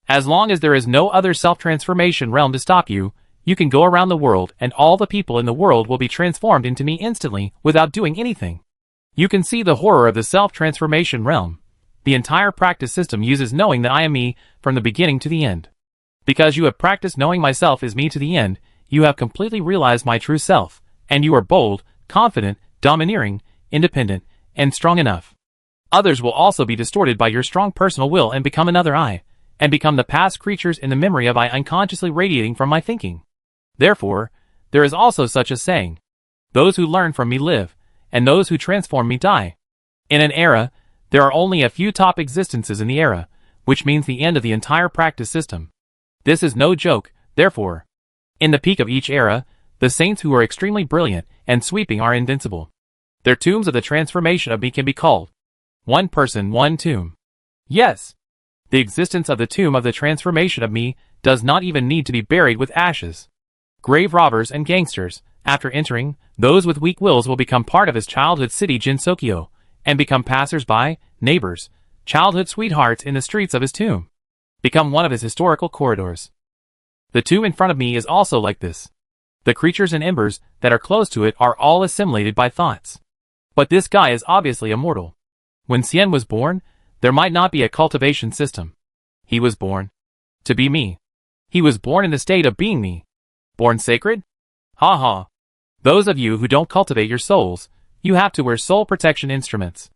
As long as there is no other self-transformation realm to stop you, you can go around the world and all the people in the world will be transformed into me instantly without doing anything. You can see the horror of the self-transformation realm. The entire practice system uses knowing that I am me from the beginning to the end. Because you have practiced knowing myself is me to the end, you have completely realized my true self, and you are bold, confident, domineering, independent, and strong enough. Others will also be distorted by your strong personal will and become another I, and become the past creatures in the memory of I unconsciously radiating from my thinking. Therefore, there is also such a saying. Those who learn from me live, and those who transform me die. In an era, there are only a few top existences in the era, which means the end of the entire practice system. This is no joke, therefore. In the peak of each era, the saints who are extremely brilliant and sweeping are invincible. Their tombs of the transformation of me can be called one person, one tomb. Yes. The existence of the tomb of the transformation of me does not even need to be buried with ashes. Grave robbers and gangsters, After entering, those with weak wills will become part of his childhood city Jinsokyo, and become passers-by, neighbors, childhood sweethearts in the streets of his tomb. Become one of his historical corridors. The tomb in front of me is also like this. The creatures and embers that are close to it are all assimilated by thoughts. But this guy is obviously immortal. When Xian was born, there might not be a cultivation system. He was born to be me. He was born in the state of being me. Born sacred? Ha ha. Those of you who don't cultivate your souls, you have to wear soul protection instruments.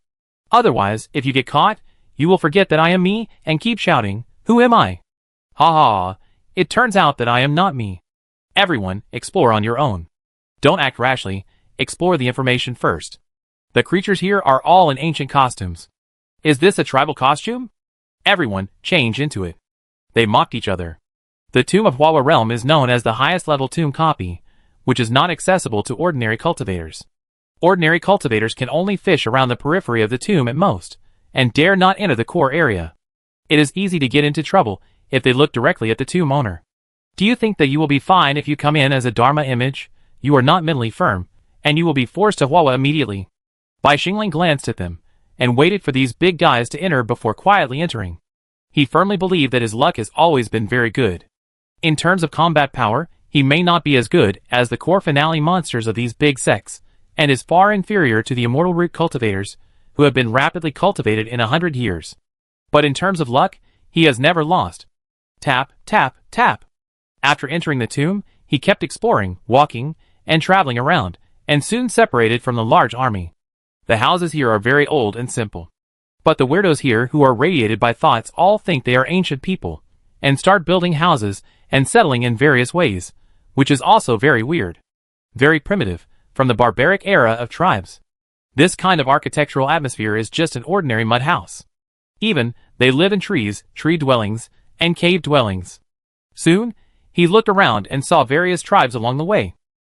Otherwise, if you get caught, you will forget that I am me and keep shouting, "Who am I?" Ha ha. It turns out that I am not me. Everyone, explore on your own. Don't act rashly, explore the information first. The creatures here are all in ancient costumes. Is this a tribal costume? Everyone, change into it. They mocked each other. The tomb of Huawa realm is known as the highest level tomb copy, which is not accessible to ordinary cultivators. Ordinary cultivators can only fish around the periphery of the tomb at most, and dare not enter the core area. It is easy to get into trouble if they look directly at the tomb owner. Do you think that you will be fine if you come in as a Dharma image? You are not mentally firm, and you will be forced to Huawa immediately. Bai Xingling glanced at them, and waited for these big guys to enter before quietly entering. He firmly believed that his luck has always been very good. In terms of combat power, he may not be as good as the core finale monsters of these big sects, and is far inferior to the immortal root cultivators, who have been rapidly cultivated in 100 years. But in terms of luck, he has never lost. Tap, tap, tap. After entering the tomb, he kept exploring, walking, and traveling around, and soon separated from the large army. The houses here are very old and simple. But the weirdos here who are radiated by thoughts all think they are ancient people, and start building houses and settling in various ways, which is also very weird. Very primitive, from the barbaric era of tribes. This kind of architectural atmosphere is just an ordinary mud house. Even, they live in trees, tree dwellings, and cave dwellings. Soon, he looked around and saw various tribes along the way.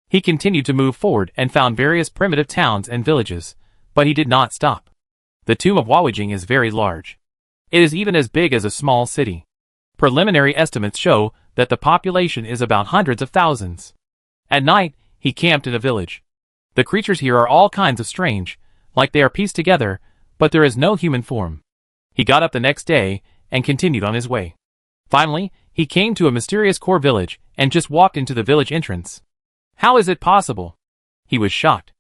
He continued to move forward and found various primitive towns and villages, but he did not stop. The tomb of Huawijing is very large. It is even as big as a small city. Preliminary estimates show that the population is about hundreds of thousands. At night, he camped in a village. The creatures here are all kinds of strange, like they are pieced together, but there is no human form. He got up the next day and continued on his way. Finally, he came to a mysterious core village and just walked into the village entrance. How is it possible? He was shocked.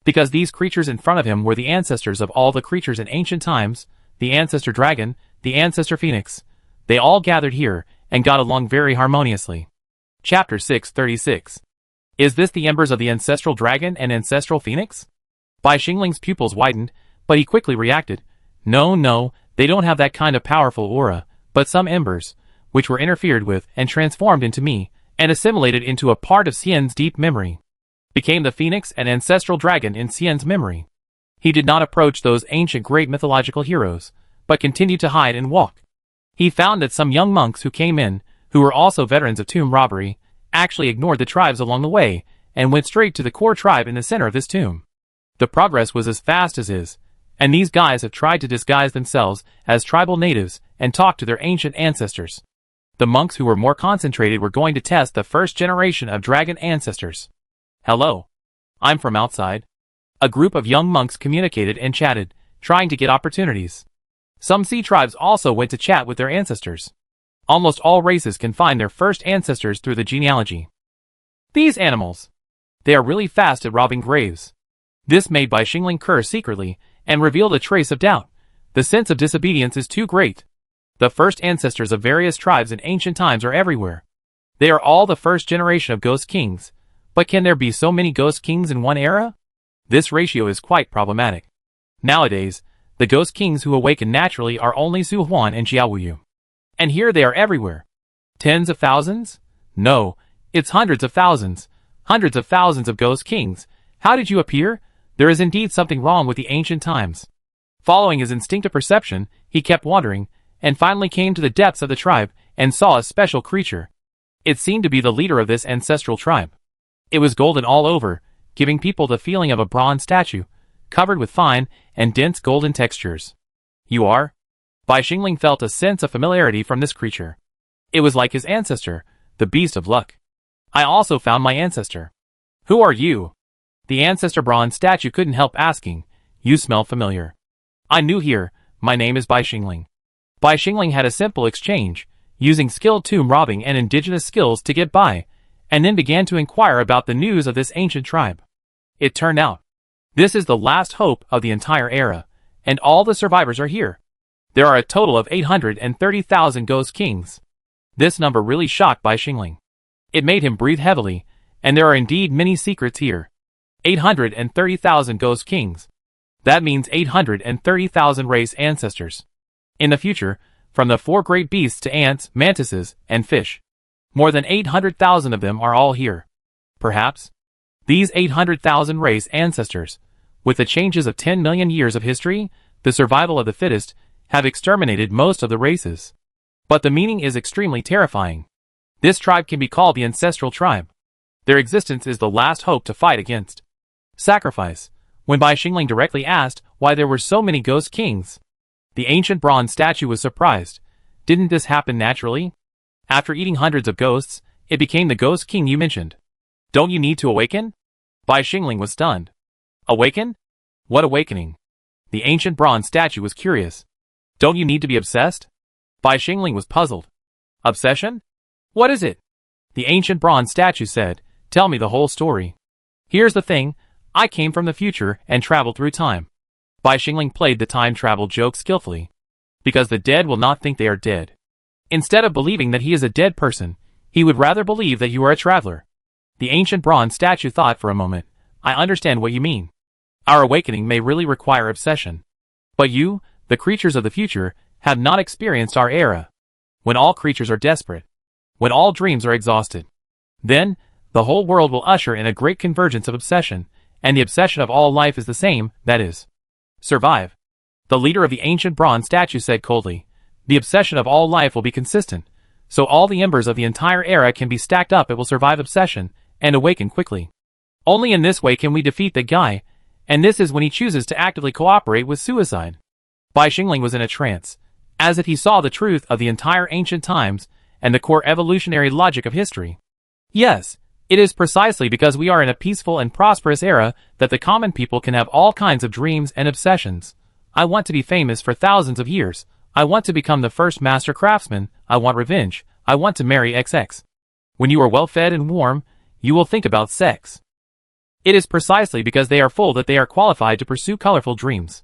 Because these creatures in front of him were the ancestors of all the creatures in ancient times, the ancestor dragon, the ancestor phoenix. They all gathered here and got along very harmoniously. Chapter 636. Is this the embers of the ancestral dragon and ancestral phoenix? Bai Xingling's pupils widened, but he quickly reacted. No, they don't have that kind of powerful aura, but some embers, which were interfered with and transformed into me, and assimilated into a part of Xian's deep memory. Became the phoenix and ancestral dragon in Xian's memory. He did not approach those ancient great mythological heroes, but continued to hide and walk. He found that some young monks who came in, who were also veterans of tomb robbery, actually ignored the tribes along the way, and went straight to the core tribe in the center of this tomb. The progress was as fast as his, and these guys have tried to disguise themselves as tribal natives and talk to their ancient ancestors. The monks who were more concentrated were going to test the first generation of dragon ancestors. Hello. I'm from outside. A group of young monks communicated and chatted, trying to get opportunities. Some sea tribes also went to chat with their ancestors. Almost all races can find their first ancestors through the genealogy. These animals. They are really fast at robbing graves. This made Bai Xingling curse secretly, and revealed a trace of doubt. The sense of disobedience is too great. The first ancestors of various tribes in ancient times are everywhere. They are all the first generation of ghost kings. But can there be so many ghost kings in one era? This ratio is quite problematic. Nowadays, the ghost kings who awaken naturally are only Su Huan and Jiaowu. And here they are everywhere. Tens of thousands? No, it's hundreds of thousands. Hundreds of thousands of ghost kings. How did you appear? There is indeed something wrong with the ancient times. Following his instinctive perception, he kept wandering, and finally came to the depths of the tribe, and saw a special creature. It seemed to be the leader of this ancestral tribe. It was golden all over, giving people the feeling of a bronze statue, covered with fine and dense golden textures. You are? Bai Xingling felt a sense of familiarity from this creature. It was like his ancestor, the beast of luck. I also found my ancestor. Who are you? The ancestor bronze statue couldn't help asking. You smell familiar. I knew here. My name is Bai Xingling. Bai Xingling had a simple exchange, using skilled tomb robbing and indigenous skills to get by, and then began to inquire about the news of this ancient tribe. It turned out, this is the last hope of the entire era, and all the survivors are here. There are a total of 830,000 ghost kings. This number really shocked Bai Xingling. It made him breathe heavily, and there are indeed many secrets here. 830,000 ghost kings. That means 830,000 race ancestors. In the future, from the 4 great beasts to ants, mantises, and fish. More than 800,000 of them are all here. Perhaps these 800,000 race ancestors, with the changes of 10 million years of history, the survival of the fittest, have exterminated most of the races. But the meaning is extremely terrifying. This tribe can be called the ancestral tribe. Their existence is the last hope to fight against. Sacrifice. When Bai Xingling directly asked why there were so many ghost kings, the ancient bronze statue was surprised. Didn't this happen naturally? After eating hundreds of ghosts, it became the ghost king you mentioned. Don't you need to awaken? Bai Xingling was stunned. Awaken? What awakening? The ancient bronze statue was curious. Don't you need to be obsessed? Bai Xingling was puzzled. Obsession? What is it? The ancient bronze statue said, tell me the whole story. Here's the thing, I came from the future and traveled through time. Bai Xingling played the time travel joke skillfully. Because the dead will not think they are dead. Instead of believing that he is a dead person, he would rather believe that you are a traveler. The ancient bronze statue thought for a moment. I understand what you mean. Our awakening may really require obsession. But you, the creatures of the future, have not experienced our era. When all creatures are desperate. When all dreams are exhausted. Then, the whole world will usher in a great convergence of obsession, and the obsession of all life is the same, that is, survive. The leader of the ancient bronze statue said coldly, the obsession of all life will be consistent, so all the embers of the entire era can be stacked up. It will survive obsession, and awaken quickly. Only in this way can we defeat the guy, and this is when he chooses to actively cooperate with suicide. Bai Xingling was in a trance, as if he saw the truth of the entire ancient times, and the core evolutionary logic of history. Yes, it is precisely because we are in a peaceful and prosperous era that the common people can have all kinds of dreams and obsessions. I want to be famous for thousands of years. I want to become the first master craftsman. I want revenge. I want to marry XX. When you are well fed and warm, you will think about sex. It is precisely because they are full that they are qualified to pursue colorful dreams.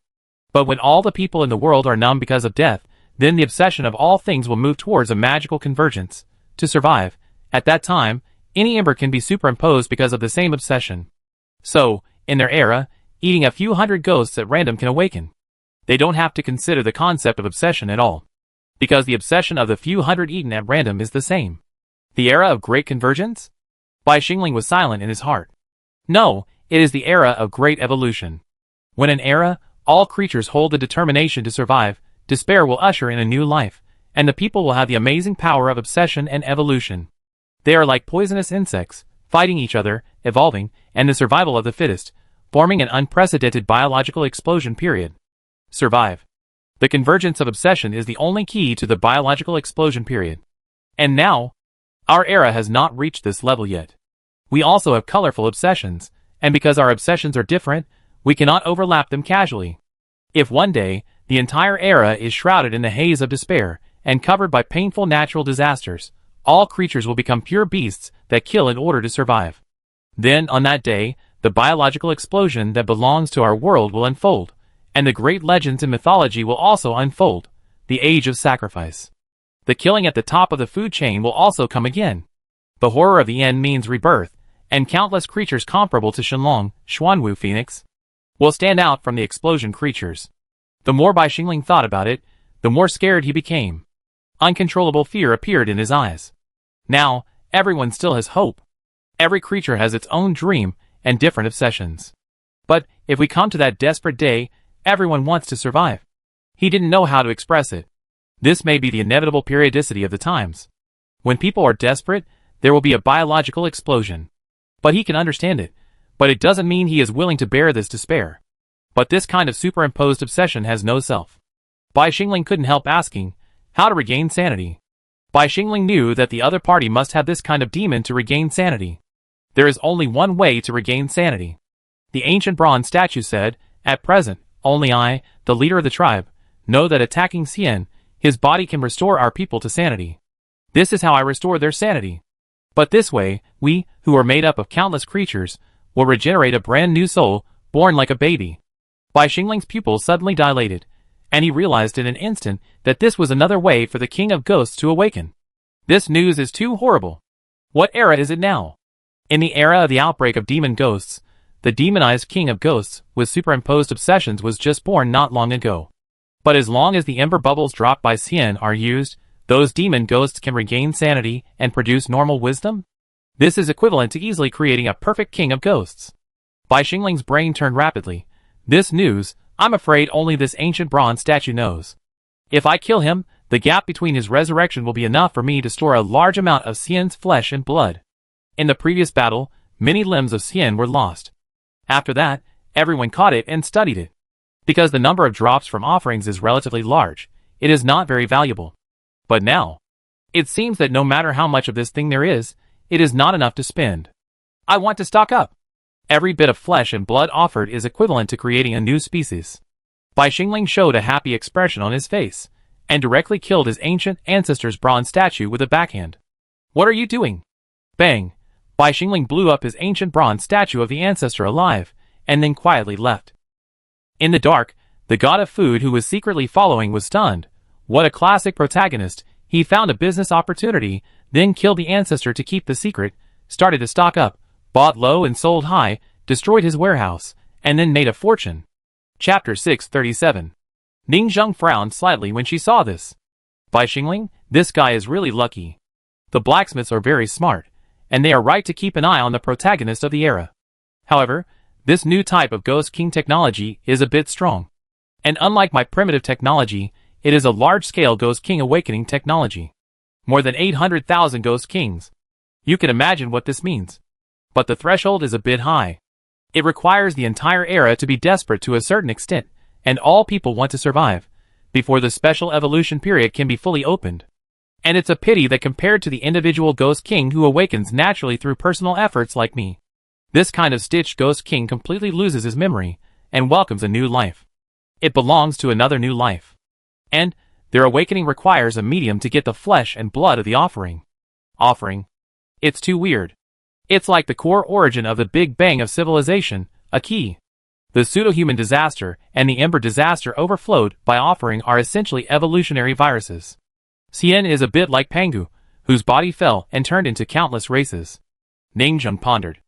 But when all the people in the world are numb because of death, then the obsession of all things will move towards a magical convergence. To survive, at that time, any ember can be superimposed because of the same obsession. So, in their era, eating a few hundred ghosts at random can awaken. They don't have to consider the concept of obsession at all. Because the obsession of the few hundred eaten at random is the same. The era of great convergence? Bai Xingling was silent in his heart. No, it is the era of great evolution. When an era, all creatures hold the determination to survive, despair will usher in a new life, and the people will have the amazing power of obsession and evolution. They are like poisonous insects, fighting each other, evolving, and the survival of the fittest, forming an unprecedented biological explosion period. Survive. The convergence of obsession is the only key to the biological explosion period. And now, our era has not reached this level yet. We also have colorful obsessions, and because our obsessions are different, we cannot overlap them casually. If one day, the entire era is shrouded in the haze of despair, and covered by painful natural disasters, all creatures will become pure beasts that kill in order to survive. Then, on that day, the biological explosion that belongs to our world will unfold, and the great legends in mythology will also unfold, the age of sacrifice. The killing at the top of the food chain will also come again. The horror of the end means rebirth, and countless creatures comparable to Shenlong, Xuanwu Phoenix, will stand out from the explosion creatures. The more Bai Xingling thought about it, the more scared he became. Uncontrollable fear appeared in his eyes. Now, everyone still has hope. Every creature has its own dream and different obsessions. But, if we come to that desperate day, everyone wants to survive. He didn't know how to express it. This may be the inevitable periodicity of the times. When people are desperate, there will be a biological explosion. But he can understand it. But it doesn't mean he is willing to bear this despair. But this kind of superimposed obsession has no self. Bai Xingling couldn't help asking, how to regain sanity. Bai Xingling knew that the other party must have this kind of demon to regain sanity. There is only one way to regain sanity. The ancient bronze statue said, "At present, only I, the leader of the tribe, know that attacking Xian, his body can restore our people to sanity. This is how I restore their sanity. But this way, we, who are made up of countless creatures, will regenerate a brand new soul, born like a baby." Bai Xingling's pupils suddenly dilated, and he realized in an instant that this was another way for the king of ghosts to awaken. This news is too horrible. What era is it now? In the era of the outbreak of demon ghosts, the demonized king of ghosts with superimposed obsessions was just born not long ago. But as long as the ember bubbles dropped by Xian are used, those demon ghosts can regain sanity and produce normal wisdom? This is equivalent to easily creating a perfect king of ghosts. Bai Xingling's brain turned rapidly. This news, I'm afraid only this ancient bronze statue knows. If I kill him, the gap between his resurrection will be enough for me to store a large amount of Xian's flesh and blood. In the previous battle, many limbs of Xian were lost. After that, everyone caught it and studied it. Because the number of drops from offerings is relatively large, it is not very valuable. But now, it seems that no matter how much of this thing there is, it is not enough to spend. I want to stock up. Every bit of flesh and blood offered is equivalent to creating a new species. Bai Xingling showed a happy expression on his face, and directly killed his ancient ancestor's bronze statue with a backhand. What are you doing? Bang! Bai Xingling blew up his ancient bronze statue of the ancestor alive, and then quietly left. In the dark, the god of food who was secretly following was stunned. What a classic protagonist. He found a business opportunity, then killed the ancestor to keep the secret, started to stock up, bought low and sold high, destroyed his warehouse, and then made a fortune. Chapter 637. Ning Zheng frowned slightly when she saw this. Bai Xingling, this guy is really lucky. The blacksmiths are very smart, and they are right to keep an eye on the protagonist of the era. However, this new type of Ghost King technology is a bit strong. And unlike my primitive technology, it is a large-scale Ghost King awakening technology. More than 800,000 Ghost Kings. You can imagine what this means. But the threshold is a bit high. It requires the entire era to be desperate to a certain extent, and all people want to survive, before the special evolution period can be fully opened. And it's a pity that compared to the individual Ghost King who awakens naturally through personal efforts like me, this kind of stitched Ghost King completely loses his memory, and welcomes a new life. It belongs to another new life. And, their awakening requires a medium to get the flesh and blood of the offering. It's too weird. It's like the core origin of the Big Bang of civilization, a key. The pseudo-human disaster and the ember disaster overflowed by offering are essentially evolutionary viruses. Xian is a bit like Pangu, whose body fell and turned into countless races. Ning Zheng pondered.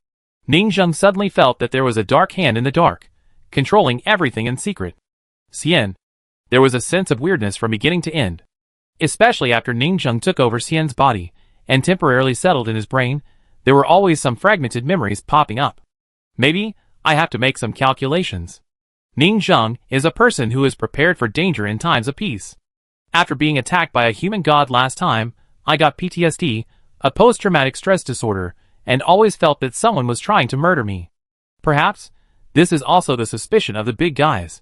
Ning Zheng suddenly felt that there was a dark hand in the dark, controlling everything in secret. Xian. There was a sense of weirdness from beginning to end. Especially after Ning Zheng took over Xian's body, and temporarily settled in his brain, there were always some fragmented memories popping up. Maybe, I have to make some calculations. Ning Zheng is a person who is prepared for danger in times of peace. After being attacked by a human god last time, I got PTSD, a post-traumatic stress disorder, and always felt that someone was trying to murder me. Perhaps, this is also the suspicion of the big guys.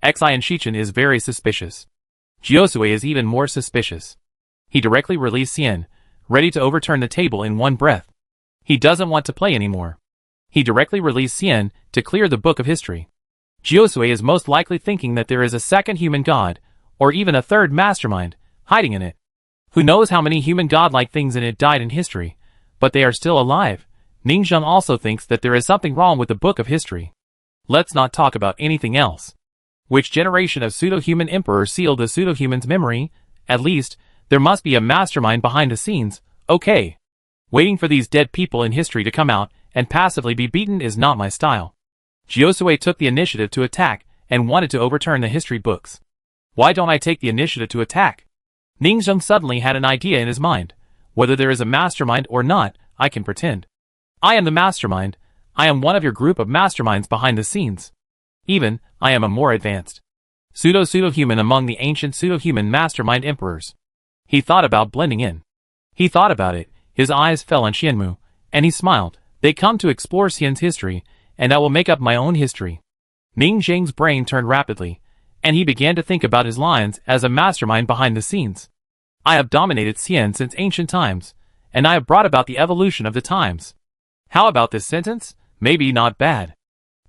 Xi and Shichen is very suspicious. Jiosue is even more suspicious. He directly released Xian, ready to overturn the table in one breath. He doesn't want to play anymore. He directly released Xian to clear the book of history. Jiosue is most likely thinking that there is a second human god, or even a third mastermind, hiding in it. Who knows how many human godlike things in it died in history, but they are still alive. Ning Zheng also thinks that there is something wrong with the book of history. Let's not talk about anything else. Which generation of pseudo-human emperor sealed the pseudo-human's memory? At least, there must be a mastermind behind the scenes. Okay. Waiting for these dead people in history to come out and passively be beaten is not my style. Jiosue took the initiative to attack and wanted to overturn the history books. Why don't I take the initiative to attack? Ning Zheng suddenly had an idea in his mind. Whether there is a mastermind or not, I can pretend. I am the mastermind. I am one of your group of masterminds behind the scenes. Even, I am a more advanced pseudo-human among the ancient pseudo-human mastermind emperors. He thought about blending in. He thought about it, his eyes fell on Xianmu, and he smiled. They come to explore Xian's history, and I will make up my own history. Ning Zheng's brain turned rapidly, and he began to think about his lines as a mastermind behind the scenes. I have dominated Xian since ancient times, and I have brought about the evolution of the times. How about this sentence? Maybe not bad.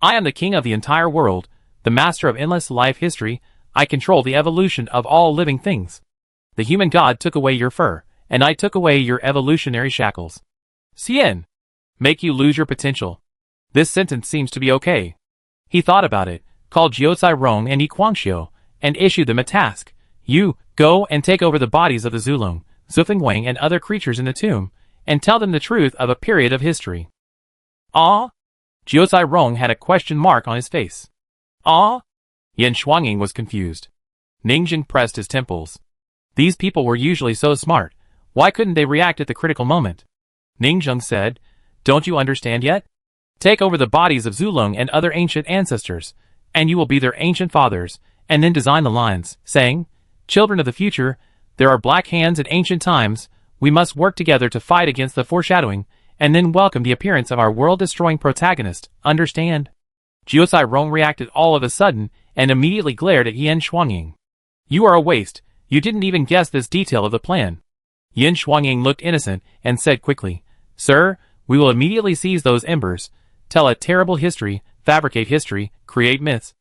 I am the king of the entire world, the master of endless life history. I control the evolution of all living things. The human god took away your fur, and I took away your evolutionary shackles. Cien. Make you lose your potential. This sentence seems to be okay. He thought about it, called Jiuzai Rong and Yi Guangxiu, and issued them a task. You, go and take over the bodies of the Zulong, Zufeng Wang and other creatures in the tomb, and tell them the truth of a period of history. Ah? Jiuzai Rong had a question mark on his face. Ah? Yan Shuangying was confused. Ningxing pressed his temples. These people were usually so smart. Why couldn't they react at the critical moment? Ningxing said, Don't you understand yet? Take over the bodies of Zulong and other ancient ancestors, and you will be their ancient fathers, and then design the lines, saying, Children of the future, there are black hands in ancient times, we must work together to fight against the foreshadowing, and then welcome the appearance of our world-destroying protagonist, understand? Jiuzai Rong reacted all of a sudden, and immediately glared at Yan Shuangying. You are a waste, you didn't even guess this detail of the plan. Yan Shuangying looked innocent, and said quickly, Sir, we will immediately seize those embers, tell a terrible history, fabricate history, create myths.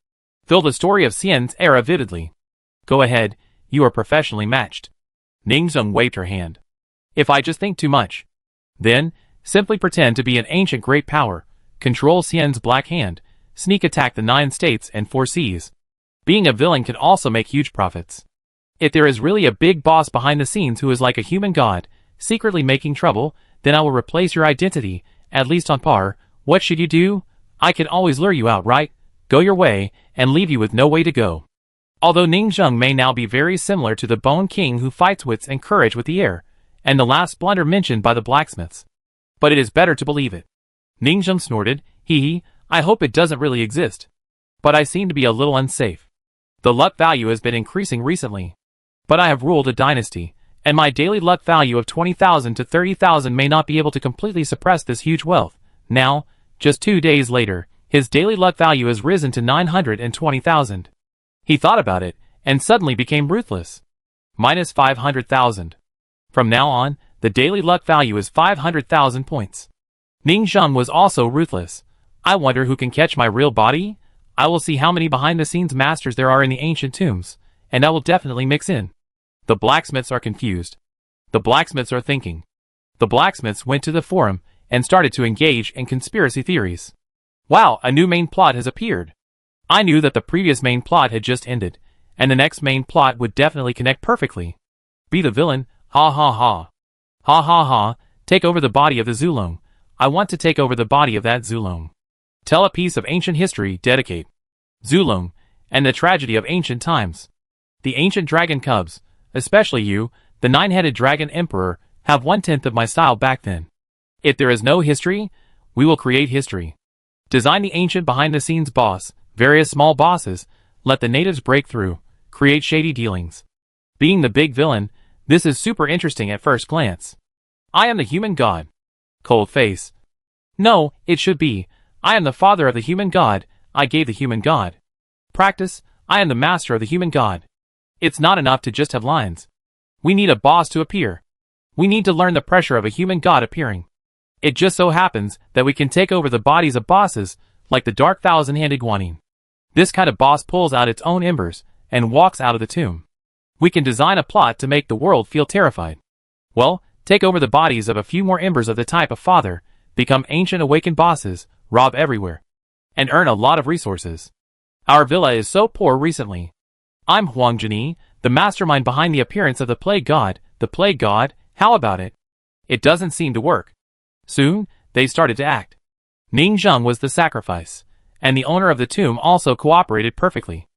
Fill the story of Cien's era vividly. Go ahead, you are professionally matched. Ningxing waved her hand. If I just think too much. Then, simply pretend to be an ancient great power, control Cien's black hand, sneak attack the 9 states and 4 seas. Being a villain can also make huge profits. If there is really a big boss behind the scenes who is like a human god, secretly making trouble, then I will replace your identity, at least on par. What should you do? I can always lure you out, right? Go your way, and leave you with no way to go. Although Ningxing may now be very similar to the Bone King who fights wits and courage with the air, and the last blunder mentioned by the blacksmiths. But it is better to believe it. Ningxing snorted, hee, I hope it doesn't really exist. But I seem to be a little unsafe. The luck value has been increasing recently. But I have ruled a dynasty, and my daily luck value of 20,000 to 30,000 may not be able to completely suppress this huge wealth. Now, just 2 days later, his daily luck value has risen to 920,000. He thought about it, and suddenly became ruthless. Minus 500,000. From now on, the daily luck value is 500,000 points. Ningxing was also ruthless. I wonder who can catch my real body? I will see how many behind-the-scenes masters there are in the ancient tombs, and I will definitely mix in. The blacksmiths are confused. The blacksmiths are thinking. The blacksmiths went to the forum, and started to engage in conspiracy theories. Wow, a new main plot has appeared. I knew that the previous main plot had just ended, and the next main plot would definitely connect perfectly. Be the villain, ha ha ha. Ha ha ha, take over the body of the Zulong. I want to take over the body of that Zulong. Tell a piece of ancient history, dedicate. Zulong, and the tragedy of ancient times. The ancient dragon cubs, especially you, the 9-headed dragon emperor, have 1/10 of my style back then. If there is no history, we will create history. Design the ancient behind-the-scenes boss, various small bosses, let the natives break through, create shady dealings. Being the big villain, this is super interesting at first glance. I am the human god. Cold face. No, it should be, I am the father of the human god, I gave the human god. Practice, I am the master of the human god. It's not enough to just have lines. We need a boss to appear. We need to learn the pressure of a human god appearing. It just so happens that we can take over the bodies of bosses, like the dark thousand-handed Guanyin. This kind of boss pulls out its own embers, and walks out of the tomb. We can design a plot to make the world feel terrified. Well, take over the bodies of a few more embers of the type of father, become ancient awakened bosses, rob everywhere, and earn a lot of resources. Our villa is so poor recently. I'm Huang Jini, the mastermind behind the appearance of the Plague God. The Plague God, how about it? It doesn't seem to work. Soon, they started to act. Ningxing was the sacrifice, and the owner of the tomb also cooperated perfectly.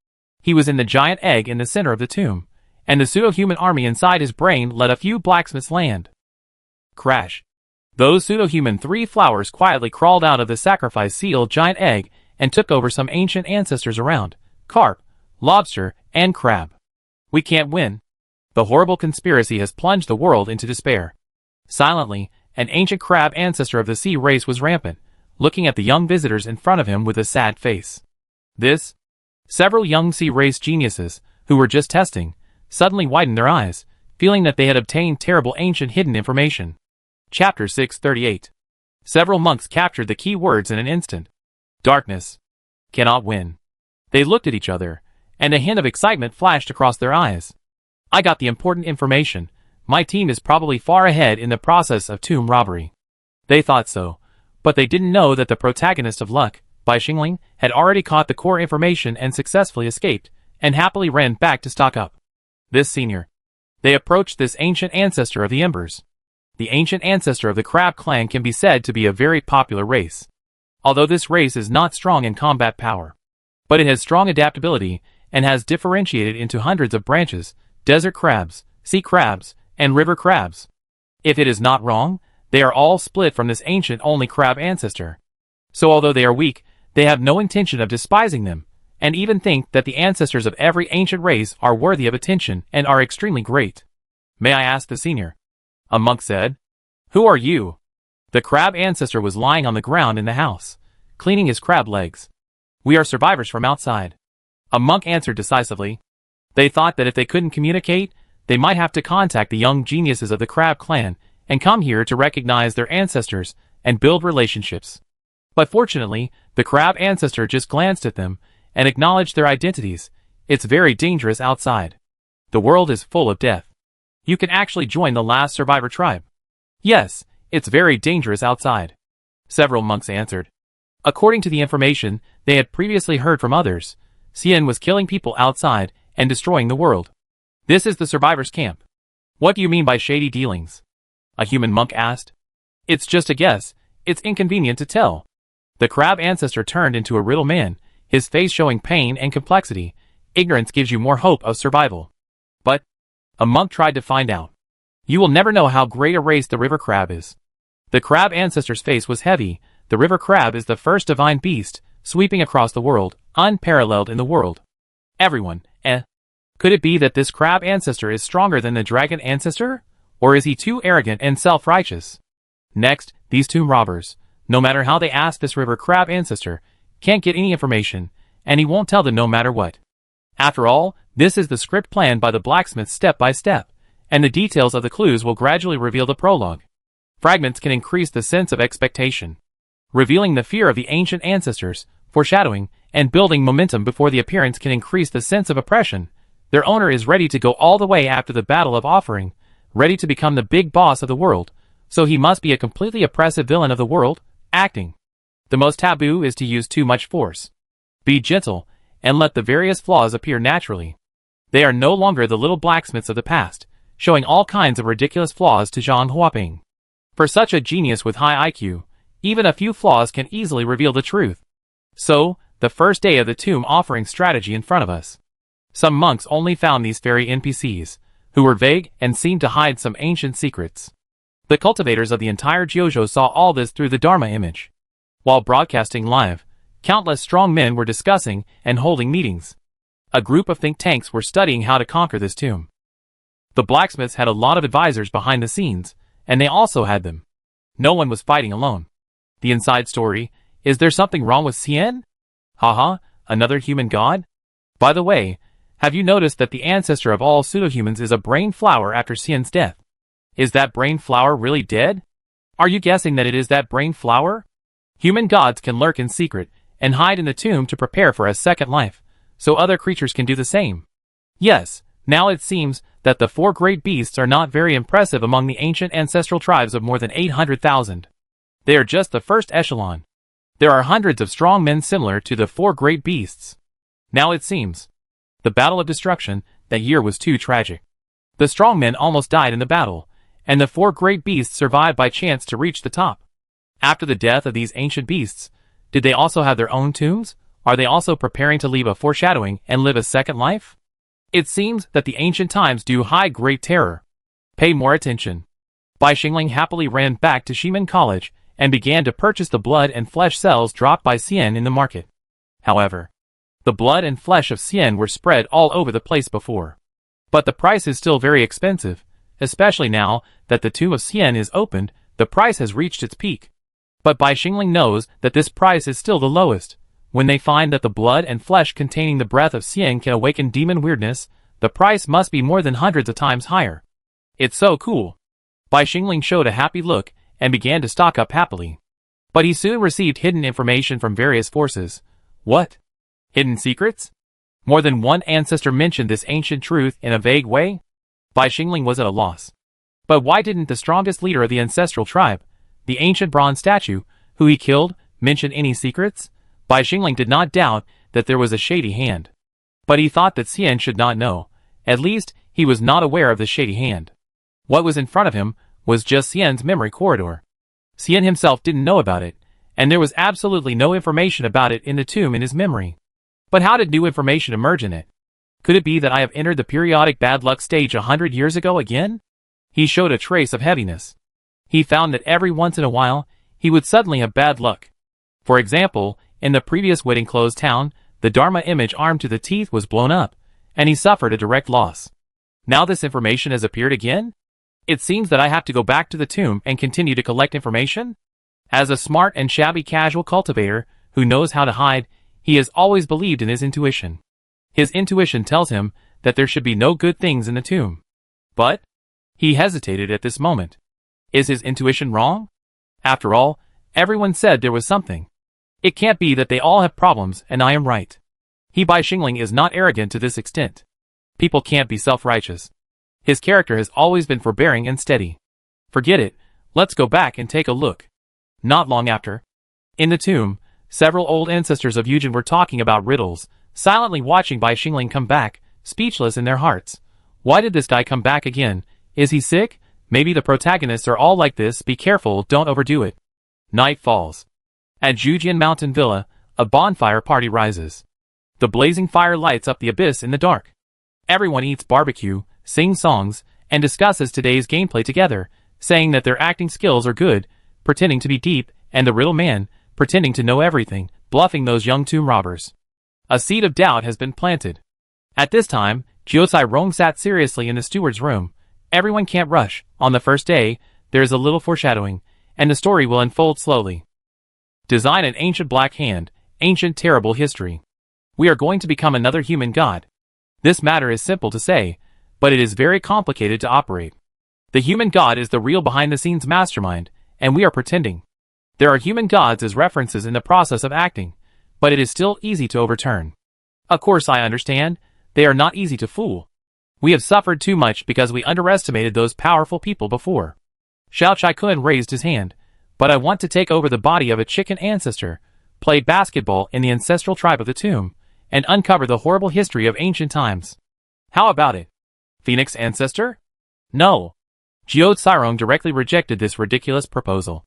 He was in the giant egg in the center of the tomb, and the pseudo-human army inside his brain let a few blacksmiths land. Crash. Those pseudo-human 3 flowers quietly crawled out of the sacrifice-sealed giant egg and took over some ancient ancestors around, carp, lobster, and crab. We can't win. The horrible conspiracy has plunged the world into despair. Silently, an ancient crab ancestor of the sea race was rampant, looking at the young visitors in front of him with a sad face. Several young sea race geniuses, who were just testing, suddenly widened their eyes, feeling that they had obtained terrible ancient hidden information. Chapter 638. Several monks captured the key words in an instant. Darkness. Cannot win. They looked at each other, and a hint of excitement flashed across their eyes. I got the important information. My team is probably far ahead in the process of tomb robbery. They thought so, but they didn't know that the protagonist of Luck, Bai Xingling, had already caught the core information and successfully escaped, and happily ran back to stock up. This senior. They approached this ancient ancestor of the Embers. The ancient ancestor of the Crab clan can be said to be a very popular race. Although this race is not strong in combat power. But it has strong adaptability, and has differentiated into hundreds of branches, desert crabs, sea crabs, and river crabs. If it is not wrong, they are all split from this ancient only crab ancestor. So although they are weak, they have no intention of despising them, and even think that the ancestors of every ancient race are worthy of attention and are extremely great. May I ask the senior? A monk said. Who are you? The crab ancestor was lying on the ground in the house, cleaning his crab legs. We are survivors from outside. A monk answered decisively. They thought that if they couldn't communicate, they might have to contact the young geniuses of the Crab clan and come here to recognize their ancestors and build relationships. But fortunately, the Crab ancestor just glanced at them and acknowledged their identities. It's very dangerous outside. The world is full of death. You can actually join the last survivor tribe. Yes, it's very dangerous outside. Several monks answered. According to the information they had previously heard from others, Xian was killing people outside and destroying the world. This is the survivors' camp. What do you mean by shady dealings? A human monk asked. It's just a guess. It's inconvenient to tell. The crab ancestor turned into a riddle man, his face showing pain and complexity. Ignorance gives you more hope of survival. But a monk tried to find out. You will never know how great a race the river crab is. The crab ancestor's face was heavy. The river crab is the first divine beast, sweeping across the world, unparalleled in the world. Everyone, Could it be that this crab ancestor is stronger than the dragon ancestor? Or is he too arrogant and self-righteous? Next, these tomb robbers, no matter how they ask this river crab ancestor, can't get any information, and he won't tell them no matter what. After all, this is the script planned by the blacksmith step by step, and the details of the clues will gradually reveal the prologue. Fragments can increase the sense of expectation, revealing the fear of the ancient ancestors, foreshadowing, and building momentum before the appearance can increase the sense of oppression. Their owner is ready to go all the way after the battle of offering, ready to become the big boss of the world, so he must be a completely oppressive villain of the world, acting. The most taboo is to use too much force. Be gentle, and let the various flaws appear naturally. They are no longer the little blacksmiths of the past, showing all kinds of ridiculous flaws to Zhang Huaping. For such a genius with high IQ, even a few flaws can easily reveal the truth. So, the first day of the tomb offering strategy in front of us. Some monks only found these fairy NPCs, who were vague and seemed to hide some ancient secrets. The cultivators of the entire Jiuzhou saw all this through the Dharma image. While broadcasting live, countless strong men were discussing and holding meetings. A group of think tanks were studying how to conquer this tomb. The blacksmiths had a lot of advisors behind the scenes, and they also had them. No one was fighting alone. The inside story, is there something wrong with Xian? Haha, another human god? By the way, have you noticed that the ancestor of all pseudo-humans is a brain flower after Xian's death? Is that brain flower really dead? Are you guessing that it is that brain flower? Human gods can lurk in secret and hide in the tomb to prepare for a second life, so other creatures can do the same. Yes, now it seems that the four great beasts are not very impressive among the ancient ancestral tribes of more than 800,000. They are just the first echelon. There are hundreds of strong men similar to the four great beasts. Now it seems. The battle of destruction that year was too tragic. The strong men almost died in the battle, and the four great beasts survived by chance to reach the top. After the death of these ancient beasts, did they also have their own tombs? Are they also preparing to leave a foreshadowing and live a second life? It seems that the ancient times do hide great terror. Pay more attention. Bai Xingling happily ran back to Ximen College and began to purchase the blood and flesh cells dropped by Xian in the market. However, the blood and flesh of Xian were spread all over the place before. But the price is still very expensive, especially now that the tomb of Xian is opened, the price has reached its peak. But Bai Xingling knows that this price is still the lowest. When they find that the blood and flesh containing the breath of Xian can awaken demon weirdness, the price must be more than hundreds of times higher. It's so cool. Bai Xingling showed a happy look and began to stock up happily. But he soon received hidden information from various forces. What? Hidden secrets? More than one ancestor mentioned this ancient truth in a vague way. Bai Xingling was at a loss. But why didn't the strongest leader of the ancestral tribe, the ancient bronze statue, who he killed, mention any secrets? Bai Xingling did not doubt that there was a shady hand. But he thought that Xian should not know. At least, he was not aware of the shady hand. What was in front of him was just Xian's memory corridor. Xian himself didn't know about it, and there was absolutely no information about it in the tomb in his memory. But how did new information emerge in it? Could it be that I have entered the periodic bad luck stage 100 years ago again? He showed a trace of heaviness. He found that every once in a while, he would suddenly have bad luck. For example, in the previous wedding clothes town, the Dharma image armed to the teeth was blown up, and he suffered a direct loss. Now this information has appeared again? It seems that I have to go back to the tomb and continue to collect information? As a smart and shabby casual cultivator who knows how to hide, he has always believed in his intuition. His intuition tells him that there should be no good things in the tomb. But he hesitated at this moment. Is his intuition wrong? After all, everyone said there was something. It can't be that they all have problems and I am right. He Bai Xingling is not arrogant to this extent. People can't be self-righteous. His character has always been forbearing and steady. Forget it, let's go back and take a look. Not long after, in the tomb, several old ancestors of Yujin were talking about riddles, silently watching Bai Xingling come back, speechless in their hearts. Why did this guy come back again? Is he sick? Maybe the protagonists are all like this. Be careful, don't overdo it. Night falls. At Jujian Mountain Villa, a bonfire party rises. The blazing fire lights up the abyss in the dark. Everyone eats barbecue, sings songs, and discusses today's gameplay together, saying that their acting skills are good, pretending to be deep, and the riddle man, pretending to know everything, bluffing those young tomb robbers. A seed of doubt has been planted. At this time, Jiuzai Rong sat seriously in the steward's room. Everyone can't rush. On the first day, there is a little foreshadowing, and the story will unfold slowly. Design an ancient black hand, ancient terrible history. We are going to become another human god. This matter is simple to say, but it is very complicated to operate. The human god is the real behind-the-scenes mastermind, and we are pretending. There are human gods as references in the process of acting, but it is still easy to overturn. Of course I understand, they are not easy to fool. We have suffered too much because we underestimated those powerful people before. Xiao Chai-kun raised his hand, but I want to take over the body of a chicken ancestor, play basketball in the ancestral tribe of the tomb, and uncover the horrible history of ancient times. How about it? Phoenix ancestor? No. Jiu Tsirong directly rejected this ridiculous proposal.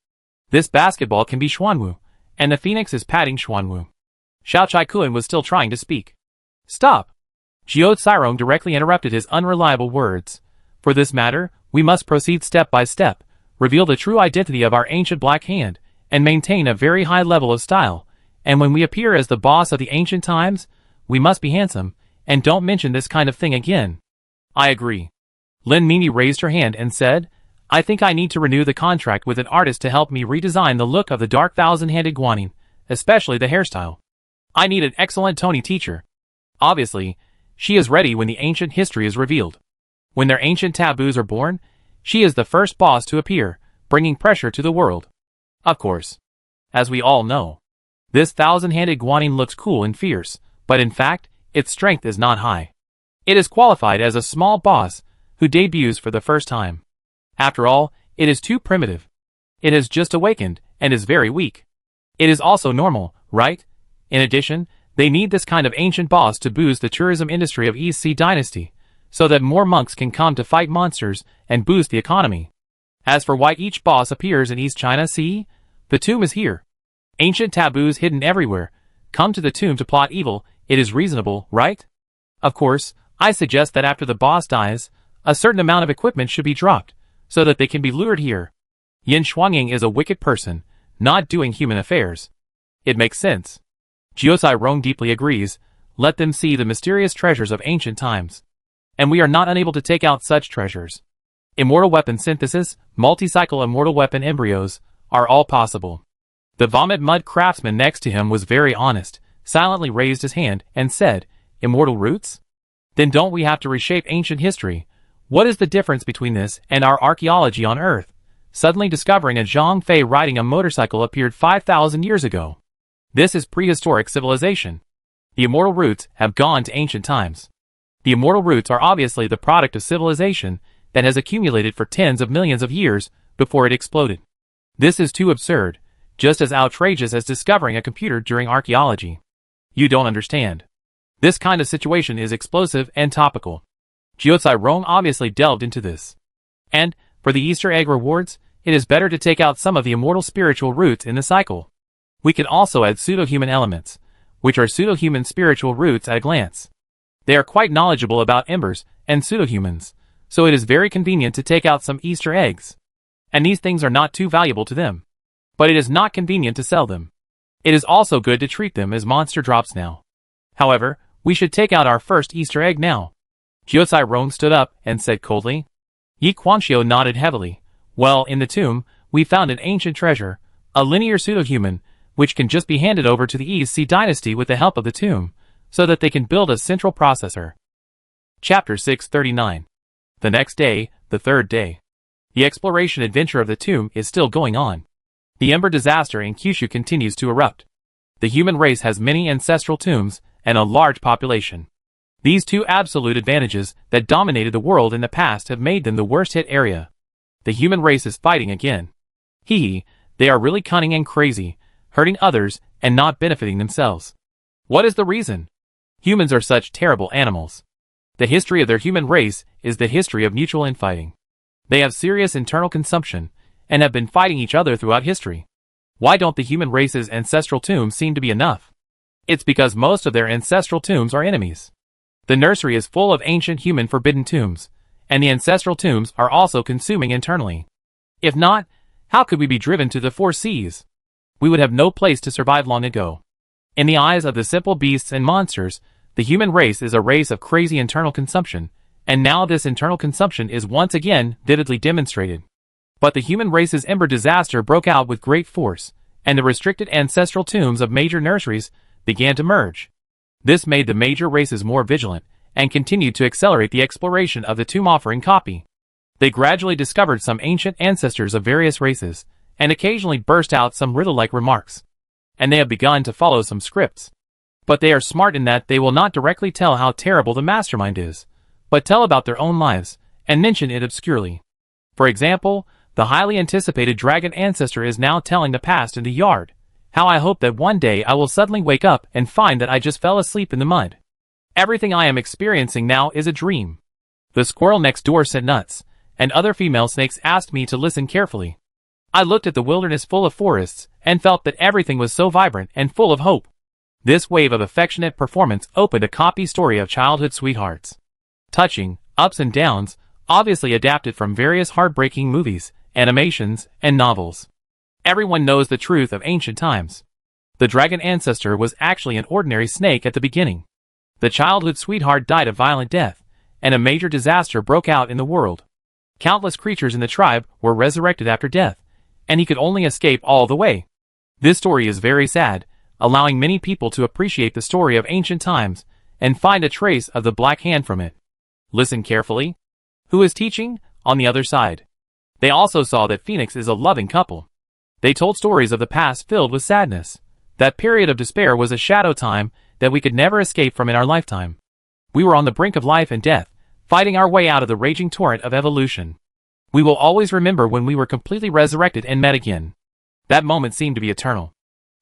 This basketball can be Xuanwu, and the phoenix is patting Xuanwu. Xiao Chai-kun was still trying to speak. Stop! Jiu Tsirong directly interrupted his unreliable words. For this matter, we must proceed step by step, reveal the true identity of our ancient black hand, and maintain a very high level of style. And when we appear as the boss of the ancient times, we must be handsome, and don't mention this kind of thing again. I agree. Lin Mimi raised her hand and said, I think I need to renew the contract with an artist to help me redesign the look of the dark thousand-handed guanyin, especially the hairstyle. I need an excellent Tony teacher. Obviously, she is ready when the ancient history is revealed. When their ancient taboos are born, she is the first boss to appear, bringing pressure to the world. Of course. As we all know, this thousand-handed guanyin looks cool and fierce, but in fact, its strength is not high. It is qualified as a small boss who debuts for the first time. After all, it is too primitive. It has just awakened and is very weak. It is also normal, right? In addition, they need this kind of ancient boss to boost the tourism industry of East Sea Dynasty, so that more monks can come to fight monsters and boost the economy. As for why each boss appears in East China Sea, the tomb is here. Ancient taboos hidden everywhere. Come to the tomb to plot evil, it is reasonable, right? Of course, I suggest that after the boss dies, a certain amount of equipment should be dropped, so that they can be lured here. Yin Shuangying is a wicked person, not doing human affairs. It makes sense. Jiuzai Rong deeply agrees. Let them see the mysterious treasures of ancient times. And we are not unable to take out such treasures. Immortal weapon synthesis, multi-cycle immortal weapon embryos, are all possible. The vomit mud craftsman next to him was very honest, silently raised his hand, and said, Immortal roots? Then don't we have to reshape ancient history? What is the difference between this and our archaeology on Earth? suddenly discovering a Zhang Fei riding a motorcycle appeared 5,000 years ago. This is prehistoric civilization. The immortal roots have gone to ancient times. The immortal roots are obviously the product of civilization that has accumulated for tens of millions of years before it exploded. This is too absurd, just as outrageous as discovering a computer during archaeology. You don't understand. This kind of situation is explosive and topical. Jiucai Rong obviously delved into this. And, for the Easter egg rewards, it is better to take out some of the immortal spiritual roots in the cycle. We can also add pseudo-human elements, which are pseudo-human spiritual roots at a glance. They are quite knowledgeable about embers and pseudo-humans, so it is very convenient to take out some Easter eggs. And these things are not too valuable to them. But it is not convenient to sell them. It is also good to treat them as monster drops now. However, we should take out our first Easter egg now. Jiucai Rong stood up and said coldly. Yi Guangxiu nodded heavily. Well, in the tomb, we found an ancient treasure, a linear pseudo-human, which can just be handed over to the East Sea dynasty with the help of the tomb, so that they can build a central processor. Chapter 639. The next day, the third day. The exploration adventure of the tomb is still going on. The Ember disaster in Kyushu continues to erupt. The human race has many ancestral tombs and a large population. These two absolute advantages that dominated the world in the past have made them the worst hit area. The human race is fighting again. They are really cunning and crazy, hurting others and not benefiting themselves. What is the reason? Humans are such terrible animals. The history of their human race is the history of mutual infighting. They have serious internal consumption, and have been fighting each other throughout history. Why don't the human race's ancestral tombs seem to be enough? It's because most of their ancestral tombs are enemies. The nursery is full of ancient human forbidden tombs, and the ancestral tombs are also consuming internally. If not, how could we be driven to the four seas? We would have no place to survive long ago. In the eyes of the simple beasts and monsters, the human race is a race of crazy internal consumption, and now this internal consumption is once again vividly demonstrated. But the human race's Ember disaster broke out with great force, and the restricted ancestral tombs of major nurseries began to merge. This made the major races more vigilant, and continued to accelerate the exploration of the tomb-offering copy. They gradually discovered some ancient ancestors of various races, and occasionally burst out some riddle-like remarks. And they have begun to follow some scripts. But they are smart in that they will not directly tell how terrible the mastermind is, but tell about their own lives, and mention it obscurely. For example, the highly anticipated dragon ancestor is now telling the past in the yard, how I hope that one day I will suddenly wake up and find that I just fell asleep in the mud. Everything I am experiencing now is a dream. The squirrel next door said nuts, and other female snakes asked me to listen carefully. I looked at the wilderness full of forests, and felt that everything was so vibrant and full of hope. This wave of affectionate performance opened a copy story of childhood sweethearts. Touching, ups and downs, obviously adapted from various heartbreaking movies, animations, and novels. Everyone knows the truth of ancient times. The dragon ancestor was actually an ordinary snake at the beginning. The childhood sweetheart died a violent death, and a major disaster broke out in the world. Countless creatures in the tribe were resurrected after death, and he could only escape all the way. This story is very sad, allowing many people to appreciate the story of ancient times, and find a trace of the Black Hand from it. Listen carefully. Who is teaching? On the other side. They also saw that Phoenix is a loving couple. They told stories of the past filled with sadness. That period of despair was a shadow time that we could never escape from in our lifetime. We were on the brink of life and death, fighting our way out of the raging torrent of evolution. We will always remember when we were completely resurrected and met again. That moment seemed to be eternal.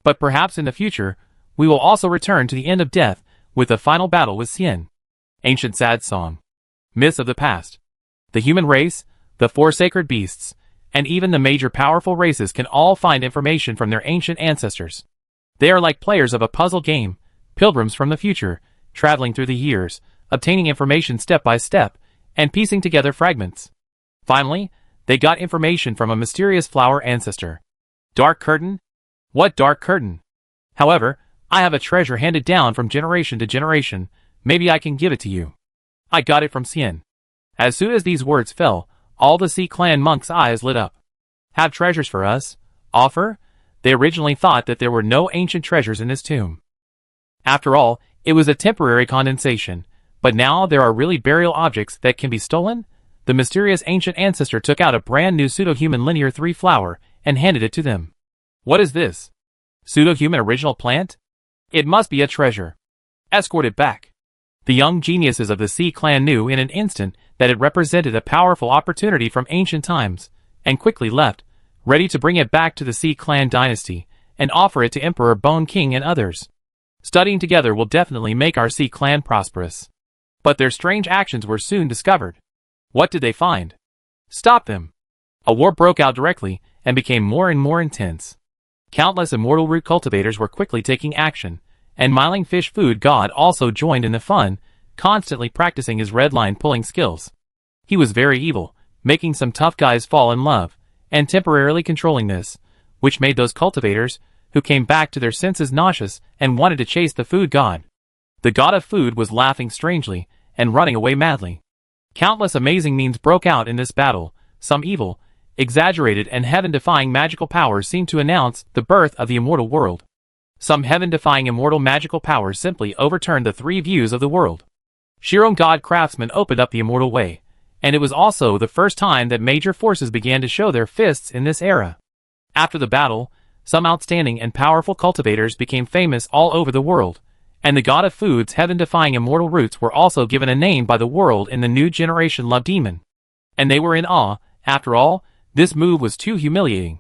But perhaps in the future, we will also return to the end of death with the final battle with Xian. Ancient sad song. Myths of the past. The human race, the four sacred beasts, and even the major powerful races can all find information from their ancient ancestors. They are like players of a puzzle game, pilgrims from the future, traveling through the years, obtaining information step by step, and piecing together fragments. Finally, they got information from a mysterious flower ancestor. Dark curtain? What dark curtain? However, I have a treasure handed down from generation to generation, maybe I can give it to you. I got it from Xian. As soon as these words fell, all the Sea Clan monks' eyes lit up. Have treasures for us? Offer? They originally thought that there were no ancient treasures in this tomb. After all, it was a temporary condensation, but now there are really burial objects that can be stolen? the mysterious ancient ancestor took out a brand new pseudo-human linear 3 flower and handed it to them. What is this? Pseudo-human original plant? It must be a treasure. Escort it back. The young geniuses of the Sea clan knew in an instant that it represented a powerful opportunity from ancient times, and quickly left, ready to bring it back to the Sea clan dynasty, and offer it to Emperor Bone King and others. Studying together will definitely make our Sea clan prosperous. But their strange actions were soon discovered. What did they find? Stop them! A war broke out directly, and became more and more intense. Countless immortal root cultivators were quickly taking action, and Myling Fish Food God also joined in the fun, constantly practicing his red line pulling skills. He was very evil, making some tough guys fall in love, and temporarily controlling this, which made those cultivators, who came back to their senses nauseous and wanted to chase the food god. The god of food was laughing strangely, and running away madly. Countless amazing means broke out in this battle, some evil, exaggerated and heaven-defying magical powers seemed to announce the birth of the immortal world. Some heaven-defying immortal magical powers simply overturned the 3 views of the world. Shirong God Craftsman opened up the immortal way, and it was also the first time that major forces began to show their fists in this era. After the battle, some outstanding and powerful cultivators became famous all over the world, and the god of food's heaven-defying immortal roots were also given a name by the world in the new generation Love Demon. And they were in awe. After all, this move was too humiliating.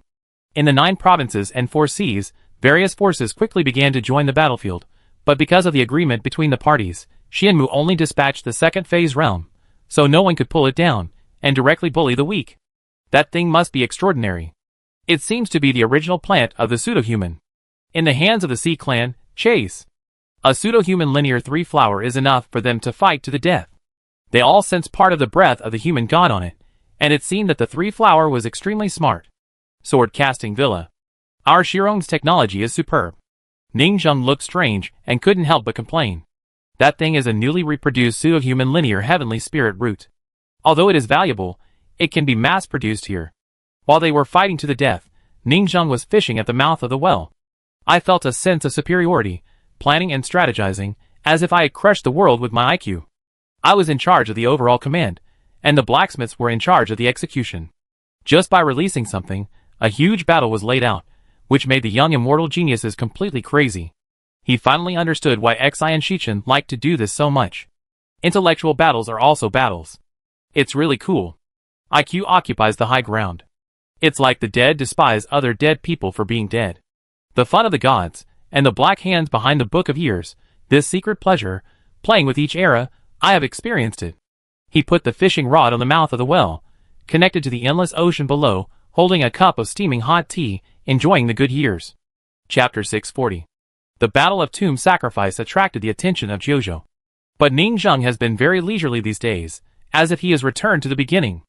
In the 9 provinces and 4 seas, various forces quickly began to join the battlefield, but because of the agreement between the parties, Xianmu only dispatched the second phase realm, so no one could pull it down, and directly bully the weak. That thing must be extraordinary. It seems to be the original plant of the pseudo-human. In the hands of the Sea clan, chase. A pseudo-human linear 3 flower is enough for them to fight to the death. They all sense part of the breath of the human god on it, and it seemed that the 3 flower was extremely smart. Sword casting villa. Our Shirong's technology is superb. Ningzheng looked strange and couldn't help but complain. That thing is a newly reproduced pseudo-human linear heavenly spirit root. Although it is valuable, it can be mass-produced here. While they were fighting to the death, Ningzheng was fishing at the mouth of the well. I felt a sense of superiority, planning and strategizing, as if I had crushed the world with my IQ. I was in charge of the overall command, and the blacksmiths were in charge of the execution. Just by releasing something, a huge battle was laid out, which made the young immortal geniuses completely crazy. He finally understood why Xi and Shichen liked to do this so much. Intellectual battles are also battles. It's really cool. IQ occupies the high ground. It's like the dead despise other dead people for being dead. The fun of the gods, and the black hands behind the Book of Years, this secret pleasure, playing with each era, I have experienced it. He put the fishing rod on the mouth of the well, connected to the endless ocean below, holding a cup of steaming hot tea, enjoying the good years. Chapter 640. The Battle of Tomb Sacrifice attracted the attention of Jiuzhou. But Ningzheng has been very leisurely these days, as if he has returned to the beginning.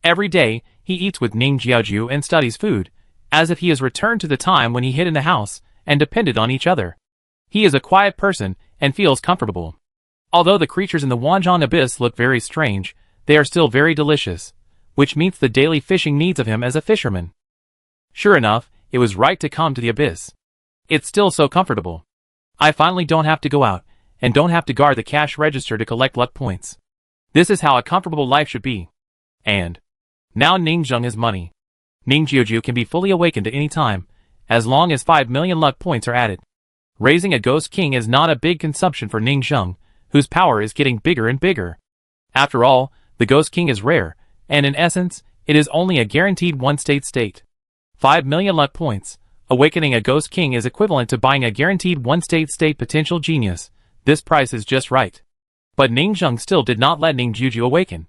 Every day, he eats with Ning Jiaoju and studies food, as if he has returned to the time when he hid in the house, and depended on each other. He is a quiet person, and feels comfortable. Although the creatures in the Wanzhong Abyss look very strange, they are still very delicious, which meets the daily fishing needs of him as a fisherman. Sure enough, it was right to come to the abyss. It's still so comfortable. I finally don't have to go out, and don't have to guard the cash register to collect luck points. This is how a comfortable life should be. And now Ningzheng has money. Ning Jiuju can be fully awakened at any time, as long as 5 million luck points are added. Raising a Ghost King is not a big consumption for Ningzheng, whose power is getting bigger and bigger. After all, the Ghost King is rare, and in essence, it is only a guaranteed one-state state. 5 million luck points. Awakening a Ghost King is equivalent to buying a guaranteed one-state potential genius. This price is just right. But Ningzheng still did not let Ning Jiuju awaken.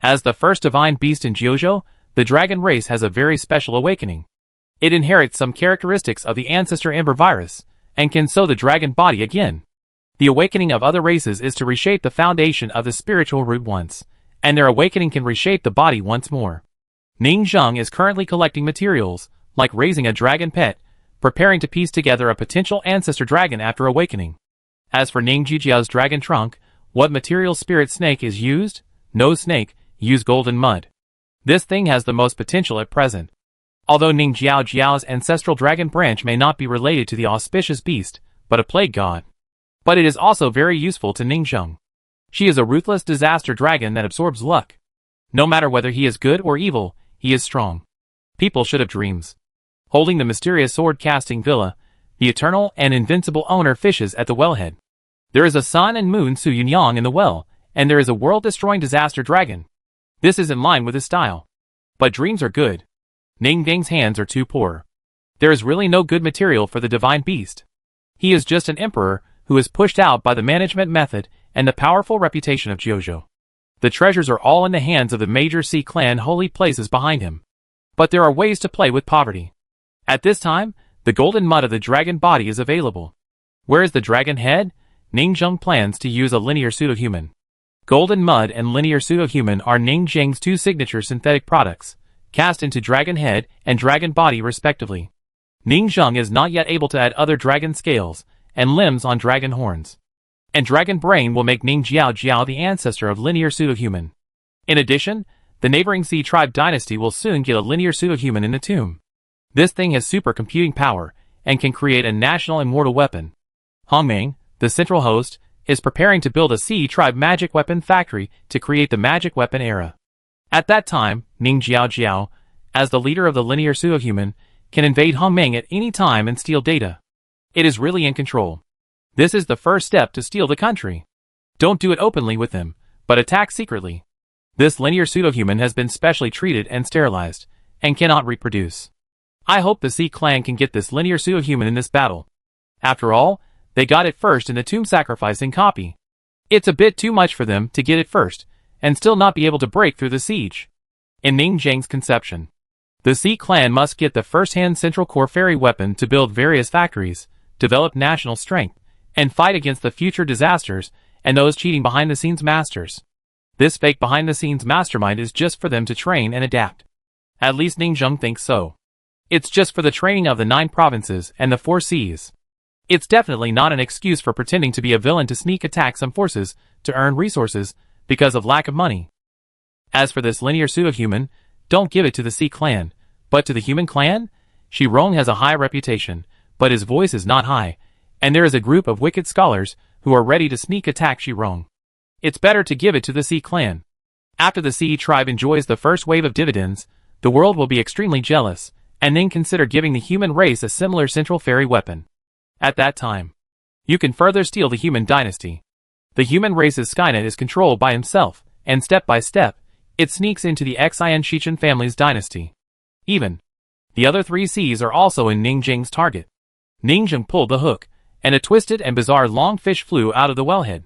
As the first divine beast in Jiuzhou, the dragon race has a very special awakening. It inherits some characteristics of the ancestor Ember virus, and can sow the dragon body again. The awakening of other races is to reshape the foundation of the spiritual root once, and their awakening can reshape the body once more. Ningzheng is currently collecting materials, like raising a dragon pet, preparing to piece together a potential ancestor dragon after awakening. As for Ning Jijiao's dragon trunk, what material spirit snake is used? No snake, use golden mud. This thing has the most potential at present. Although Ning Jiao's ancestral dragon branch may not be related to the auspicious beast, but a plague god. But it is also very useful to Ningzheng. She is a ruthless disaster dragon that absorbs luck. No matter whether he is good or evil, he is strong. People should have dreams. Holding the mysterious sword-casting villa, the eternal and invincible owner fishes at the wellhead. There is a sun and moon Su Yunyang in the well, and there is a world-destroying disaster dragon. This is in line with his style. But dreams are good. Ning Gang's hands are too poor. There is really no good material for the divine beast. He is just an emperor who is pushed out by the management method and the powerful reputation of Jiuzhou. The treasures are all in the hands of the major Sea clan holy places behind him. But there are ways to play with poverty. At this time, the golden mud of the dragon body is available. Where is the dragon head? Ning Zheng plans to use a linear pseudo-human. Golden mud and linear pseudo-human are Ning Zheng's two signature synthetic products, cast into dragon head and dragon body respectively. Ning Zheng is not yet able to add other dragon scales and limbs on dragon horns. And dragon brain will make Ning Jiao the ancestor of linear pseudo-human. In addition, the neighboring Sea tribe dynasty will soon get a linear pseudo-human in the tomb. This thing has supercomputing power and can create a national immortal weapon. Hongming, the central host, is preparing to build a Sea tribe magic weapon factory to create the magic weapon era. At that time, Ning Jiao, as the leader of the linear pseudo-human, can invade Hongming at any time and steal data. It is really in control. This is the first step to steal the country. Don't do it openly with them, but attack secretly. This linear pseudo-human has been specially treated and sterilized, and cannot reproduce. I hope the Sea clan can get this linear pseudo-human in this battle. After all, they got it first in the tomb sacrificing copy. It's a bit too much for them to get it first, and still not be able to break through the siege. In Ning Zheng's conception, the Sea clan must get the first-hand central core fairy weapon to build various factories, develop national strength, and fight against the future disasters and those cheating behind-the-scenes masters. This fake behind-the-scenes mastermind is just for them to train and adapt. At least Ning Zheng thinks so. It's just for the training of the 9 provinces and the 4 seas. It's definitely not an excuse for pretending to be a villain to sneak attack some forces to earn resources because of lack of money. As for this linear pseudo-human, don't give it to the Sea clan, but to the human clan? Shi Rong has a high reputation, but his voice is not high, and there is a group of wicked scholars who are ready to sneak attack Shi Rong. It's better to give it to the Sea clan. After the Sea tribe enjoys the first wave of dividends, the world will be extremely jealous, and then consider giving the human race a similar central fairy weapon. At that time, you can further steal the human dynasty. The human race's Skynet is controlled by himself, and step by step, it sneaks into the Xian Shichen family's dynasty. Even, the other 3 seas are also in Ning Zheng's target. Ning Zheng pulled the hook, and a twisted and bizarre long fish flew out of the wellhead.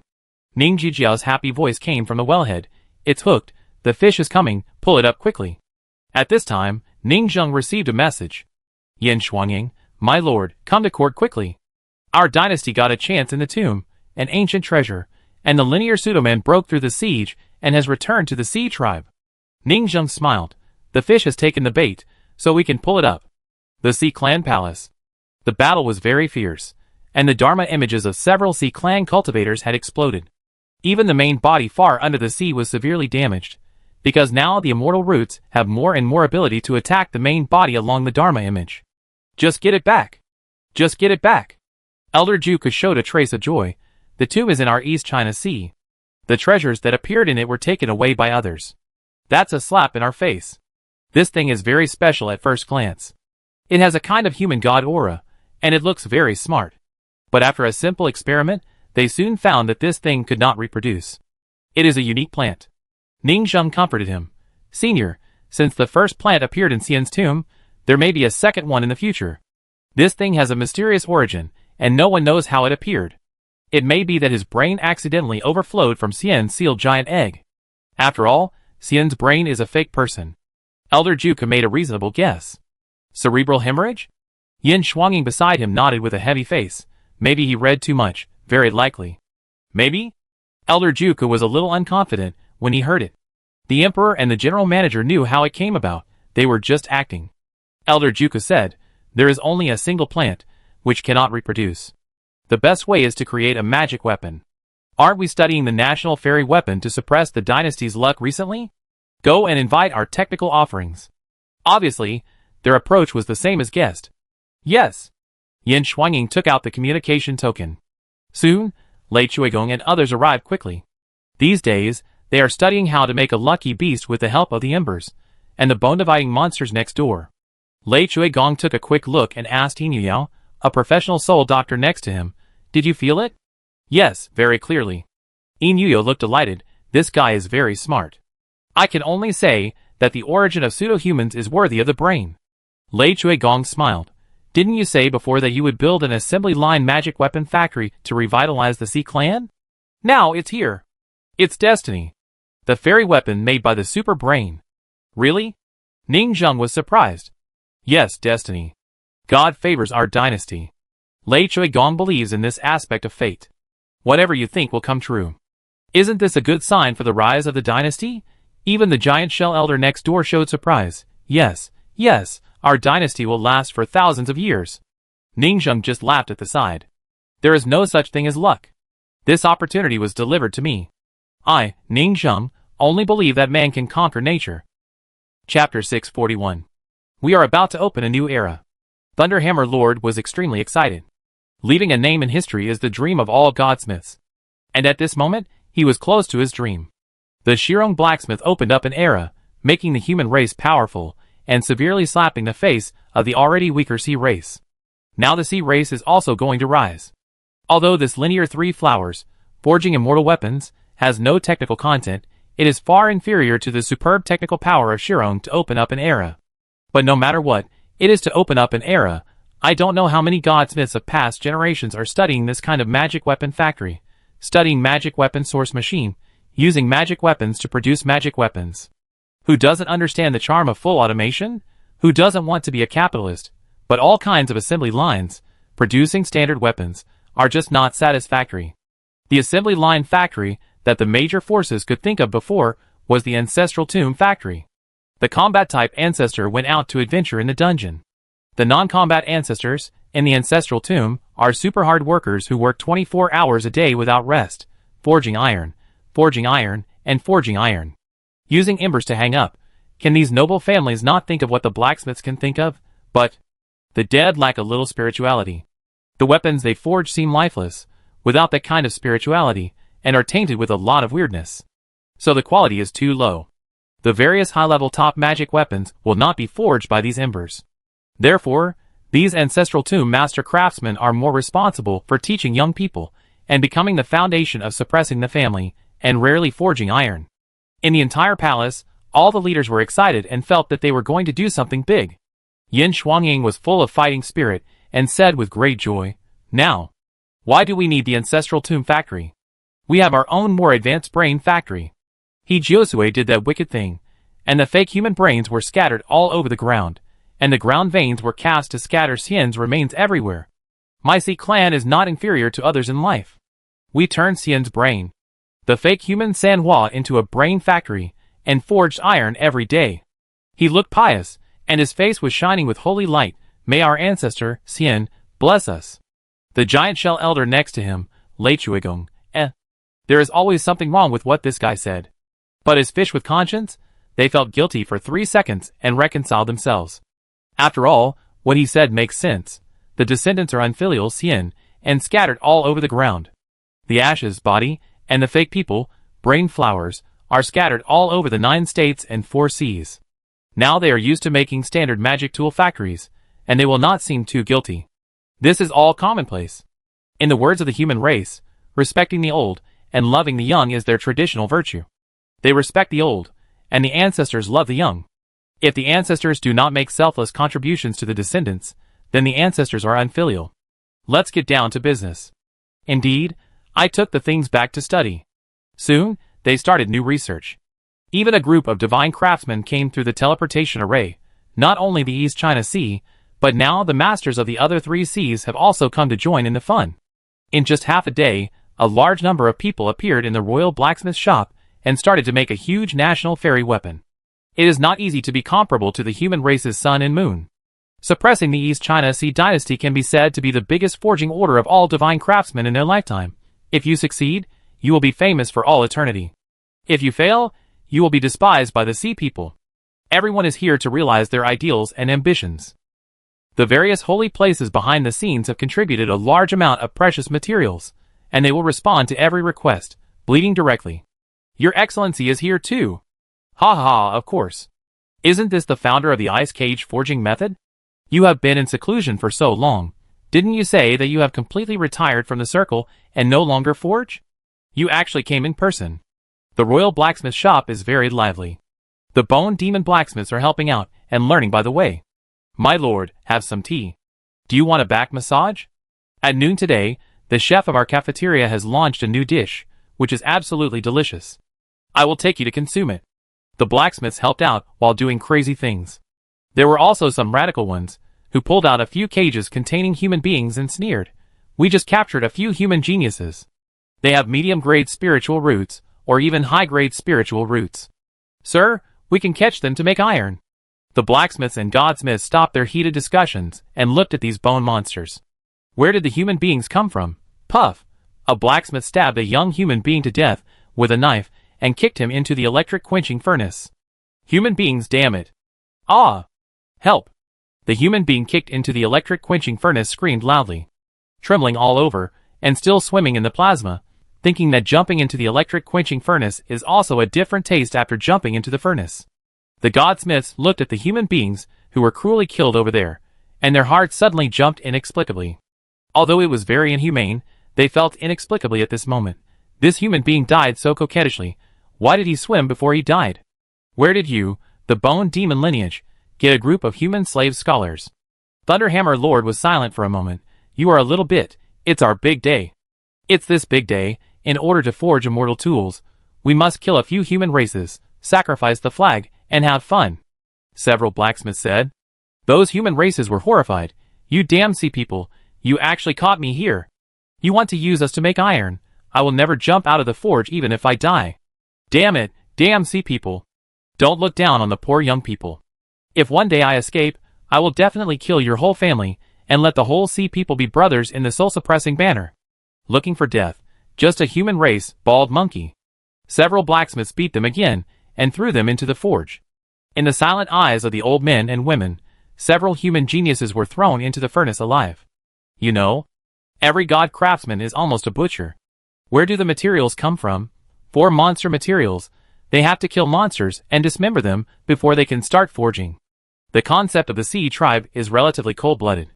Ning Jiao's happy voice came from the wellhead. It's hooked, the fish is coming, pull it up quickly. At this time, Ning Zheng received a message. Yan Shuangying, my lord, come to court quickly. Our dynasty got a chance in the tomb, an ancient treasure, and the linear pseudo-man broke through the siege and has returned to the Sea tribe. Ning Zheng smiled. The fish has taken the bait, so we can pull it up. The Sea clan palace. The battle was very fierce, and the Dharma images of several Sea clan cultivators had exploded. Even the main body far under the sea was severely damaged, because now the immortal roots have more and more ability to attack the main body along the Dharma image. Just get it back. Just get it back. Elder Juke showed a trace of joy. The tomb is in our East China Sea. The treasures that appeared in it were taken away by others. That's a slap in our face. This thing is very special at first glance. It has a kind of human god aura, and it looks very smart. But after a simple experiment, they soon found that this thing could not reproduce. It is a unique plant. Ning Zheng comforted him. Senior, since the first plant appeared in Xian's tomb, there may be a second one in the future. This thing has a mysterious origin, and no one knows how it appeared. It may be that his brain accidentally overflowed from Xian's sealed giant egg. After all, Xian's brain is a fake person. Elder Juke made a reasonable guess. Cerebral hemorrhage? Yin Shuangying beside him nodded with a heavy face. Maybe he read too much, very likely. Maybe? Elder Juke was a little unconfident when he heard it. The Emperor and the General Manager knew how it came about, they were just acting. Elder Juke said, there is only a single plant, which cannot reproduce. The best way is to create a magic weapon. Aren't we studying the national fairy weapon to suppress the dynasty's luck recently? Go and invite our technical offerings. Obviously, their approach was the same as guessed. Yes. Yin Shuangying took out the communication token. Soon, Lei Chuigong and others arrived quickly. These days, they are studying how to make a lucky beast with the help of the embers and the bone-dividing monsters next door. Lei Chuigong took a quick look and asked Yin Yao, a professional soul doctor next to him, "Did you feel it?" "Yes, very clearly." Yin Yao looked delighted. "This guy is very smart. I can only say that the origin of pseudo-humans is worthy of the brain." Lei Chuigong smiled. "Didn't you say before that you would build an assembly line magic weapon factory to revitalize the Sea Clan? Now it's here. It's destiny. The fairy weapon made by the super brain." "Really?" Ning Zheng was surprised. "Yes, destiny. God favors our dynasty. Lei Chuigong believes in this aspect of fate. Whatever you think will come true. Isn't this a good sign for the rise of the dynasty?" Even the giant shell elder next door showed surprise. Yes, our dynasty will last for thousands of years." Ning Zheng just laughed at the side. "There is no such thing as luck. This opportunity was delivered to me. I, Ning Zheng, only believe that man can conquer nature." Chapter 641. We are about to open a new era. Thunderhammer Lord was extremely excited. Leaving a name in history is the dream of all godsmiths. And at this moment, he was close to his dream. The Shirong blacksmith opened up an era, making the human race powerful, and severely slapping the face of the already weaker sea race. Now the sea race is also going to rise. Although this linear 3 flowers, forging immortal weapons, has no technical content, it is far inferior to the superb technical power of Shirong to open up an era. But no matter what, it is to open up an era. I don't know how many godsmiths of past generations are studying this kind of magic weapon factory, studying magic weapon source machine, using magic weapons to produce magic weapons. Who doesn't understand the charm of full automation? Who doesn't want to be a capitalist? But all kinds of assembly lines, producing standard weapons, are just not satisfactory. The assembly line factory that the major forces could think of before was the ancestral tomb factory. The combat type ancestor went out to adventure in the dungeon. The non-combat ancestors, in the ancestral tomb, are super hard workers who work 24 hours a day without rest, forging iron, and forging iron. Using embers to hang up. Can these noble families not think of what the blacksmiths can think of? But the dead lack a little spirituality. The weapons they forge seem lifeless, without that kind of spirituality, and are tainted with a lot of weirdness. So the quality is too low. The various high-level top magic weapons will not be forged by these embers. Therefore, these ancestral tomb master craftsmen are more responsible for teaching young people, and becoming the foundation of suppressing the family, and rarely forging iron. In the entire palace, all the leaders were excited and felt that they were going to do something big. Yin Shuangying was full of fighting spirit, and said with great joy, "Now, why do we need the ancestral tomb factory? We have our own more advanced brain factory." He Jiusui did that wicked thing, and the fake human brains were scattered all over the ground, and the ground veins were cast to scatter Xian's remains everywhere. My Sea clan is not inferior to others in life. We turned Xian's brain, the fake human Sanhua, into a brain factory, and forged iron every day. He looked pious, and his face was shining with holy light. May our ancestor, Xian, bless us. The giant shell elder next to him, Lei Chuigong, There is always something wrong with what this guy said. But as fish with conscience, they felt guilty for 3 seconds and reconciled themselves. After all, what he said makes sense. The descendants are unfilial Xian, and scattered all over the ground. The ashes, body, and the fake people, brain flowers, are scattered all over the 9 states and 4 seas. Now they are used to making standard magic tool factories, and they will not seem too guilty. This is all commonplace. In the words of the human race, respecting the old and loving the young is their traditional virtue. They respect the old, and the ancestors love the young. If the ancestors do not make selfless contributions to the descendants, then the ancestors are unfilial. Let's get down to business. Indeed, I took the things back to study. Soon, they started new research. Even a group of divine craftsmen came through the teleportation array, not only the East China Sea, but now the masters of the other 3 seas have also come to join in the fun. In just half a day, a large number of people appeared in the royal blacksmith shop and started to make a huge national fairy weapon. It is not easy to be comparable to the human race's sun and moon. Suppressing the East China Sea dynasty can be said to be the biggest forging order of all divine craftsmen in their lifetime. If you succeed, you will be famous for all eternity. If you fail, you will be despised by the sea people. Everyone is here to realize their ideals and ambitions. The various holy places behind the scenes have contributed a large amount of precious materials, and they will respond to every request, bleeding directly. Your Excellency is here too. Ha ha, of course. Isn't this the founder of the ice cage forging method? You have been in seclusion for so long. Didn't you say that you have completely retired from the circle and no longer forge? You actually came in person. The royal blacksmith shop is very lively. The bone demon blacksmiths are helping out and learning by the way. My lord, have some tea. Do you want a back massage? At noon today, the chef of our cafeteria has launched a new dish, which is absolutely delicious. I will take you to consume it. The blacksmiths helped out while doing crazy things. There were also some radical ones, who pulled out a few cages containing human beings and sneered, "We just captured a few human geniuses. They have medium-grade spiritual roots, or even high-grade spiritual roots. Sir, we can catch them to make iron." The blacksmiths and godsmiths stopped their heated discussions and looked at these bone monsters. Where did the human beings come from? Puff! A blacksmith stabbed a young human being to death with a knife and kicked him into the electric quenching furnace. Human beings, damn it! Ah! Help! The human being kicked into the electric quenching furnace screamed loudly, trembling all over and still swimming in the plasma, thinking that jumping into the electric quenching furnace is also a different taste after jumping into the furnace. The godsmiths looked at the human beings who were cruelly killed over there, and their hearts suddenly jumped inexplicably. Although it was very inhumane, they felt inexplicably at this moment. This human being died so coquettishly. Why did he swim before he died? Where did you, the bone demon lineage, get a group of human slave scholars? Thunderhammer Lord was silent for a moment. You are a little bit. It's our big day. It's this big day. In order to forge immortal tools, we must kill a few human races, sacrifice the flag, and have fun. Several blacksmiths said. Those human races were horrified. You damn sea people, you actually caught me here. You want to use us to make iron. I will never jump out of the forge even if I die. Damn it, damn sea people. Don't look down on the poor young people. If one day I escape, I will definitely kill your whole family, and let the whole sea people be brothers in the soul-suppressing banner. Looking for death. Just a human race, bald monkey. Several blacksmiths beat them again, and threw them into the forge. In the silent eyes of the old men and women, several human geniuses were thrown into the furnace alive. You know, every god craftsman is almost a butcher. Where do the materials come from? 4 monster materials. They have to kill monsters and dismember them before they can start forging. The concept of the sea tribe is relatively cold-blooded.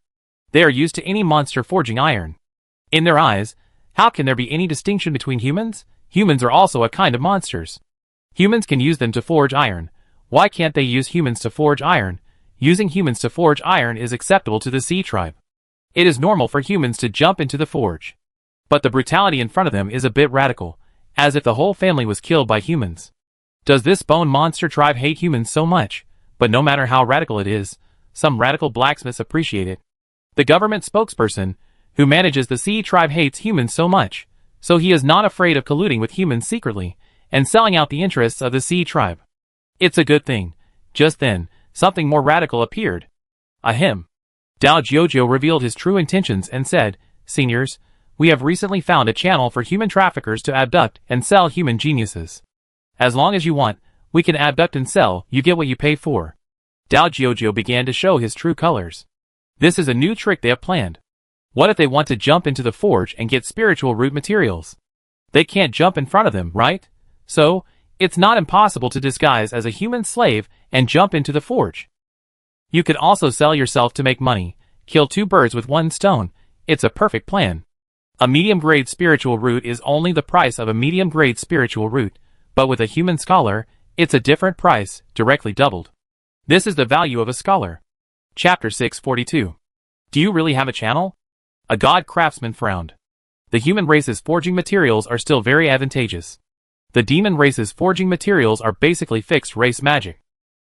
They are used to any monster forging iron. In their eyes, how can there be any distinction between humans? Humans are also a kind of monsters. Humans can use them to forge iron. Why can't they use humans to forge iron? Using humans to forge iron is acceptable to the sea tribe. It is normal for humans to jump into the forge. But the brutality in front of them is a bit radical, as if the whole family was killed by humans. Does this bone monster tribe hate humans so much? But no matter how radical it is, some radical blacksmiths appreciate it. The government spokesperson, who manages the sea tribe, hates humans so much, so he is not afraid of colluding with humans secretly, and selling out the interests of the sea tribe. It's a good thing. Just then, something more radical appeared. Ahem. Dao Jojo revealed his true intentions and said, Seniors, we have recently found a channel for human traffickers to abduct and sell human geniuses. As long as you want, we can abduct and sell, you get what you pay for. Dao Jojo began to show his true colors. This is a new trick they have planned. What if they want to jump into the forge and get spiritual root materials? They can't jump in front of them, right? So, it's not impossible to disguise as a human slave and jump into the forge. You could also sell yourself to make money, kill 2 birds with 1 stone. It's a perfect plan. A medium-grade spiritual root is only the price of a medium-grade spiritual root, but with a human scholar, it's a different price, directly doubled. This is the value of a scholar. Chapter 642. Do you really have a channel? A god craftsman frowned. The human race's forging materials are still very advantageous. The demon race's forging materials are basically fixed race magic.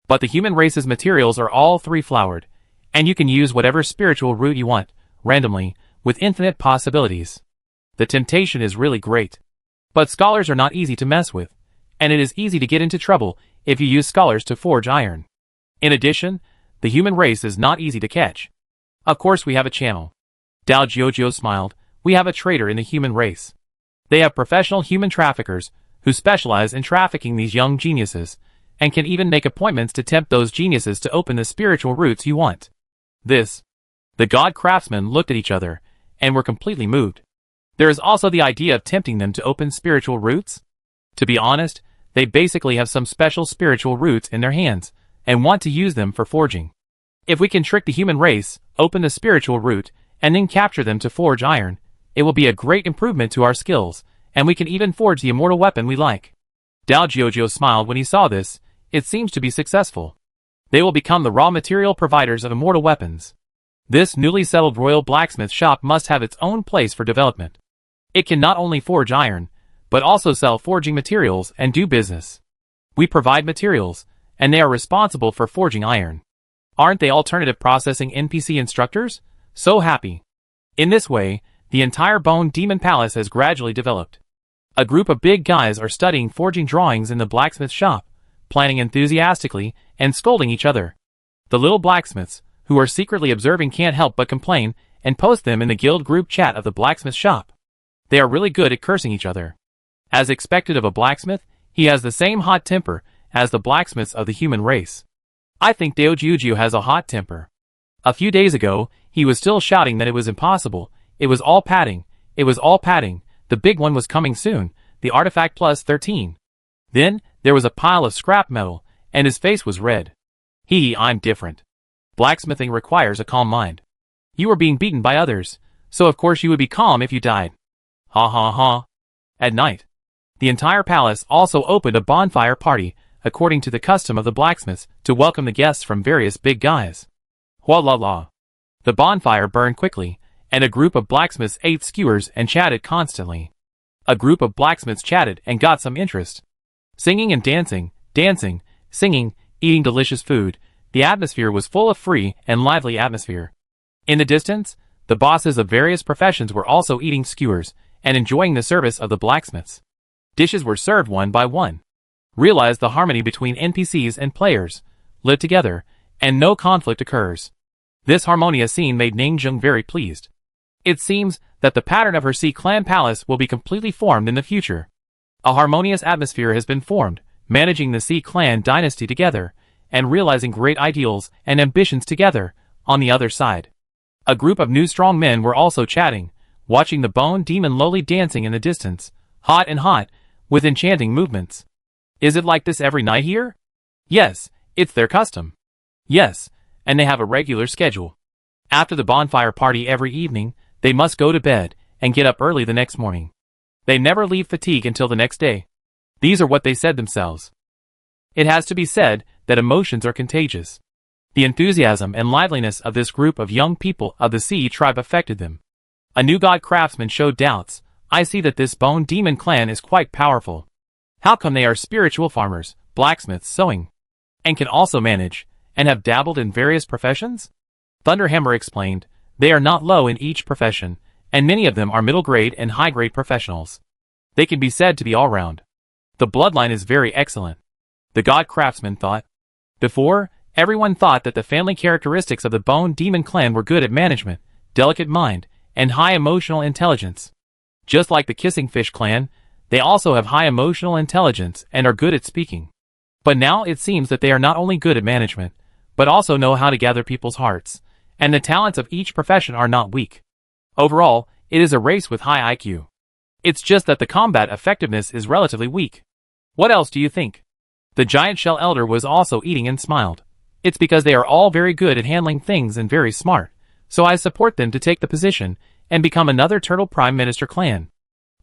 But the human race's materials are all 3 flowered, and you can use whatever spiritual root you want, randomly, with infinite possibilities. The temptation is really great. But scholars are not easy to mess with, and it is easy to get into trouble if you use scholars to forge iron. In addition, the human race is not easy to catch. Of course we have a channel. Dao Jojo smiled. We have a trader in the human race. They have professional human traffickers who specialize in trafficking these young geniuses, and can even make appointments to tempt those geniuses to open the spiritual roots you want. The god craftsmen looked at each other, and were completely moved. There is also the idea of tempting them to open spiritual roots? To be honest, they basically have some special spiritual roots in their hands, and want to use them for forging. If we can trick the human race, open the spiritual root, and then capture them to forge iron, it will be a great improvement to our skills, and we can even forge the immortal weapon we like. Dao Jiujiu smiled when he saw this. It seems to be successful. They will become the raw material providers of immortal weapons. This newly settled royal blacksmith shop must have its own place for development. It can not only forge iron, but also sell forging materials and do business. We provide materials, and they are responsible for forging iron. Aren't they alternative processing NPC instructors? So happy. In this way, the entire Bone Demon Palace has gradually developed. A group of big guys are studying forging drawings in the blacksmith shop, planning enthusiastically and scolding each other. The little blacksmiths, who are secretly observing, can't help but complain and post them in the guild group chat of the blacksmith shop. They are really good at cursing each other. As expected of a blacksmith, he has the same hot temper as the blacksmiths of the human race. I think Dao Jiujiu has a hot temper. A few days ago, he was still shouting that it was impossible. It was all padding. It was all padding. The big one was coming soon, the artifact plus 13. Then, there was a pile of scrap metal, and his face was red. I'm different. Blacksmithing requires a calm mind. You were being beaten by others, so of course you would be calm if you died. Ha ha ha. At night, the entire palace also opened a bonfire party, according to the custom of the blacksmiths, to welcome the guests from various big guys. Hua la la. The bonfire burned quickly, and a group of blacksmiths ate skewers and chatted constantly. A group of blacksmiths chatted and got some interest. Singing and dancing, singing, eating delicious food. The atmosphere was full of free and lively atmosphere. In the distance, the bosses of various professions were also eating skewers and enjoying the service of the blacksmiths. Dishes were served one by one. Realize the harmony between NPCs and players, live together, and no conflict occurs. This harmonious scene made Ningjung very pleased. It seems that the pattern of her Sea Clan Palace will be completely formed in the future. A harmonious atmosphere has been formed, managing the Sea Clan dynasty together, and realizing great ideals and ambitions together. On the other side, a group of new strong men were also chatting, watching the Bone Demon lowly dancing in the distance, hot and hot, with enchanting movements. Is it like this every night here? Yes, it's their custom. Yes, and they have a regular schedule. After the bonfire party every evening, they must go to bed and get up early the next morning. They never leave fatigue until the next day. These are what they said themselves. It has to be said that emotions are contagious. The enthusiasm and liveliness of this group of young people of the sea tribe affected them. A new god craftsman showed doubts. I see that this Bone Demon clan is quite powerful. How come they are spiritual farmers, blacksmiths, sewing, and can also manage, and have dabbled in various professions? Thunderhammer explained, they are not low in each profession, and many of them are middle grade and high grade professionals. They can be said to be all round. The bloodline is very excellent. The god craftsman thought. Before, everyone thought that the family characteristics of the Bone Demon clan were good at management, delicate mind, and high emotional intelligence. Just like the Kissing Fish clan, they also have high emotional intelligence and are good at speaking. But now it seems that they are not only good at management, but also know how to gather people's hearts, and the talents of each profession are not weak. Overall, it is a race with high IQ. It's just that the combat effectiveness is relatively weak. What else do you think? The giant shell elder was also eating and smiled. It's because they are all very good at handling things and very smart, so I support them to take the position and become another Turtle Prime Minister clan.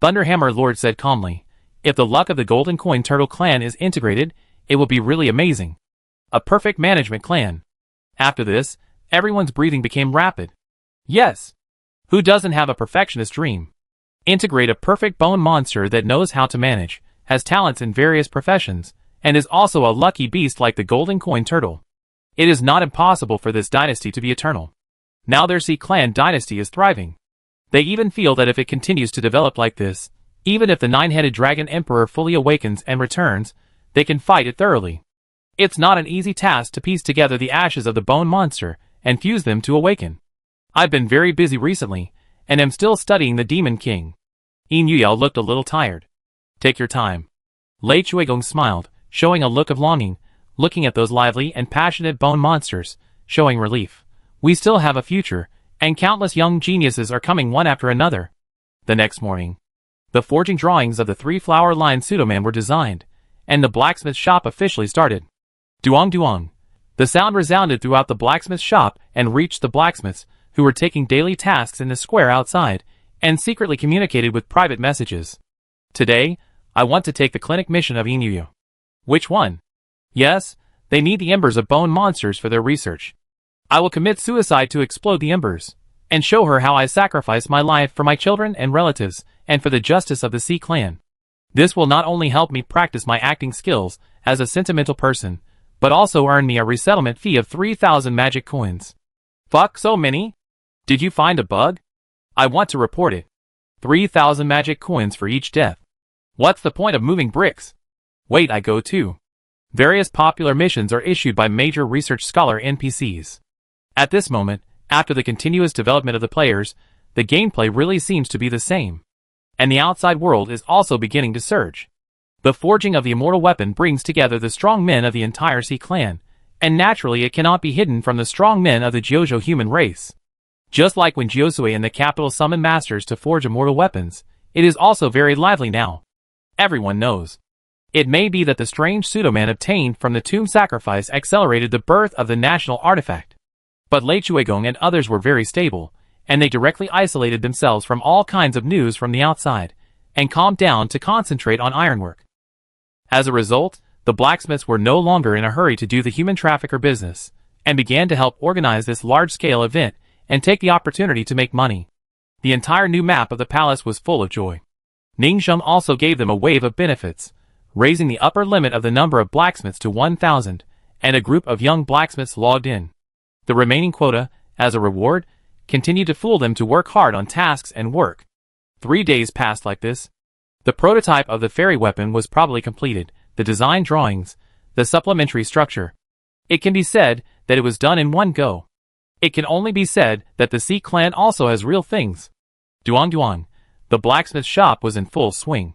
Thunderhammer Lord said calmly, if the luck of the Golden Coin Turtle clan is integrated, it will be really amazing. A perfect management clan. After this, everyone's breathing became rapid. Yes. Who doesn't have a perfectionist dream? Integrate a perfect bone monster that knows how to manage, has talents in various professions, and is also a lucky beast like the Golden Coin Turtle. It is not impossible for this dynasty to be eternal. Now their Sea Clan dynasty is thriving. They even feel that if it continues to develop like this, even if the nine-headed dragon emperor fully awakens and returns, they can fight it thoroughly. It's not an easy task to piece together the ashes of the bone monster and fuse them to awaken. I've been very busy recently, and am still studying the Demon King. Yin Yuyao looked a little tired. Take your time. Lei Chuigong smiled, showing a look of longing, looking at those lively and passionate bone monsters, showing relief. We still have a future, and countless young geniuses are coming one after another. The next morning, The forging drawings of the 3-flower line pseudoman were designed, and the blacksmith shop officially started. Duong duong. The sound resounded throughout the blacksmith shop and reached the blacksmiths, who were taking daily tasks in the square outside, and secretly communicated with private messages. Today, I want to take the clinic mission of Inuyo. Which one? Yes, they need the embers of bone monsters for their research. I will commit suicide to explode the embers, and show her how I sacrifice my life for my children and relatives, and for the justice of the Sea Clan. This will not only help me practice my acting skills as a sentimental person, but also earn me a resettlement fee of 3,000 magic coins. Fuck, so many? Did you find a bug? I want to report it. 3,000 magic coins for each death. What's the point of moving bricks? Wait, I go too. Various popular missions are issued by major research scholar NPCs. At this moment, after the continuous development of the players, the gameplay really seems to be the same. And the outside world is also beginning to surge. The forging of the immortal weapon brings together the strong men of the entire Sea Clan, and naturally it cannot be hidden from the strong men of the Gyojou human race. Just like when Gyosue and the capital summoned masters to forge immortal weapons, it is also very lively now. Everyone knows. It may be that the strange pseudoman obtained from the tomb sacrifice accelerated the birth of the national artifact. But Lei Chuegong and others were very stable, and they directly isolated themselves from all kinds of news from the outside, and calmed down to concentrate on ironwork. As a result, the blacksmiths were no longer in a hurry to do the human trafficker business, and began to help organize this large-scale event and take the opportunity to make money. The entire new map of the palace was full of joy. Ningxiang also gave them a wave of benefits, raising the upper limit of the number of blacksmiths to 1,000, and a group of young blacksmiths logged in. The remaining quota, as a reward, continued to fool them to work hard on tasks and work. 3 days passed like this. The prototype of the fairy weapon was probably completed, the design drawings, the supplementary structure. It can be said that it was done in one go. It can only be said that the Sea Clan also has real things. Duong duong. The blacksmith shop was in full swing.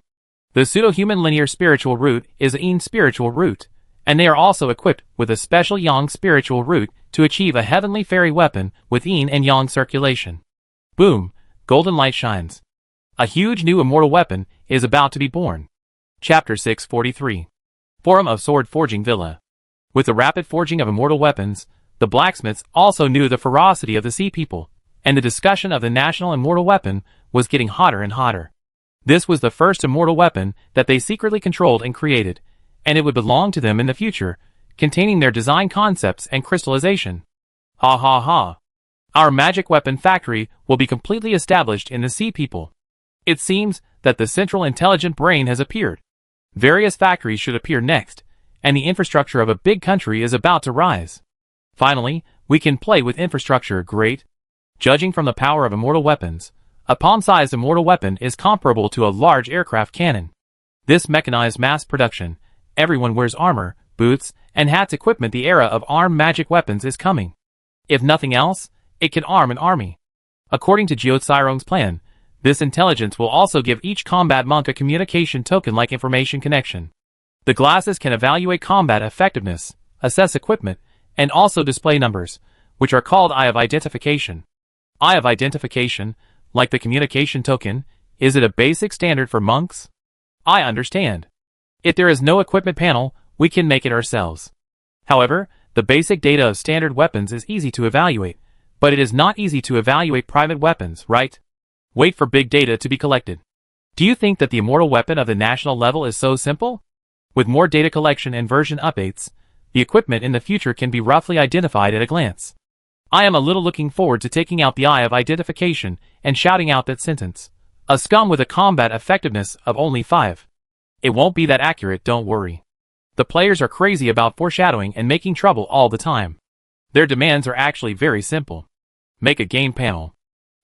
The pseudo-human linear spiritual root is a yin spiritual root, and they are also equipped with a special yang spiritual root to achieve a heavenly fairy weapon with yin and yang circulation. Boom, golden light shines. A huge new immortal weapon is about to be born. Chapter 643. Forum of Sword Forging Villa. With the rapid forging of immortal weapons, the blacksmiths also knew the ferocity of the sea people, and the discussion of the national immortal weapon was getting hotter and hotter. This was the first immortal weapon that they secretly controlled and created, and it would belong to them in the future, containing their design concepts and crystallization. Ha ha ha. Our magic weapon factory will be completely established in the sea people. It seems that the central intelligent brain has appeared. Various factories should appear next, and the infrastructure of a big country is about to rise. Finally, we can play with infrastructure, great. Judging from the power of immortal weapons, a palm-sized immortal weapon is comparable to a large aircraft cannon. This mechanized mass production, everyone wears armor, boots, and hats equipment. The era of armed magic weapons is coming. If nothing else, it can arm an army. According to Jiao Cairong's plan, this intelligence will also give each combat monk a communication token-like information connection. The glasses can evaluate combat effectiveness, assess equipment, and also display numbers, which are called Eye of Identification. Eye of Identification, like the communication token, is it a basic standard for monks? I understand. If there is no equipment panel, we can make it ourselves. However, the basic data of standard weapons is easy to evaluate, but it is not easy to evaluate private weapons, right? Wait for big data to be collected. Do you think that the immortal weapon of the national level is so simple? With more data collection and version updates, the equipment in the future can be roughly identified at a glance. I am a little looking forward to taking out the Eye of Identification and shouting out that sentence. A scum with a combat effectiveness of only 5. It won't be that accurate, don't worry. The players are crazy about foreshadowing and making trouble all the time. Their demands are actually very simple. Make a game panel.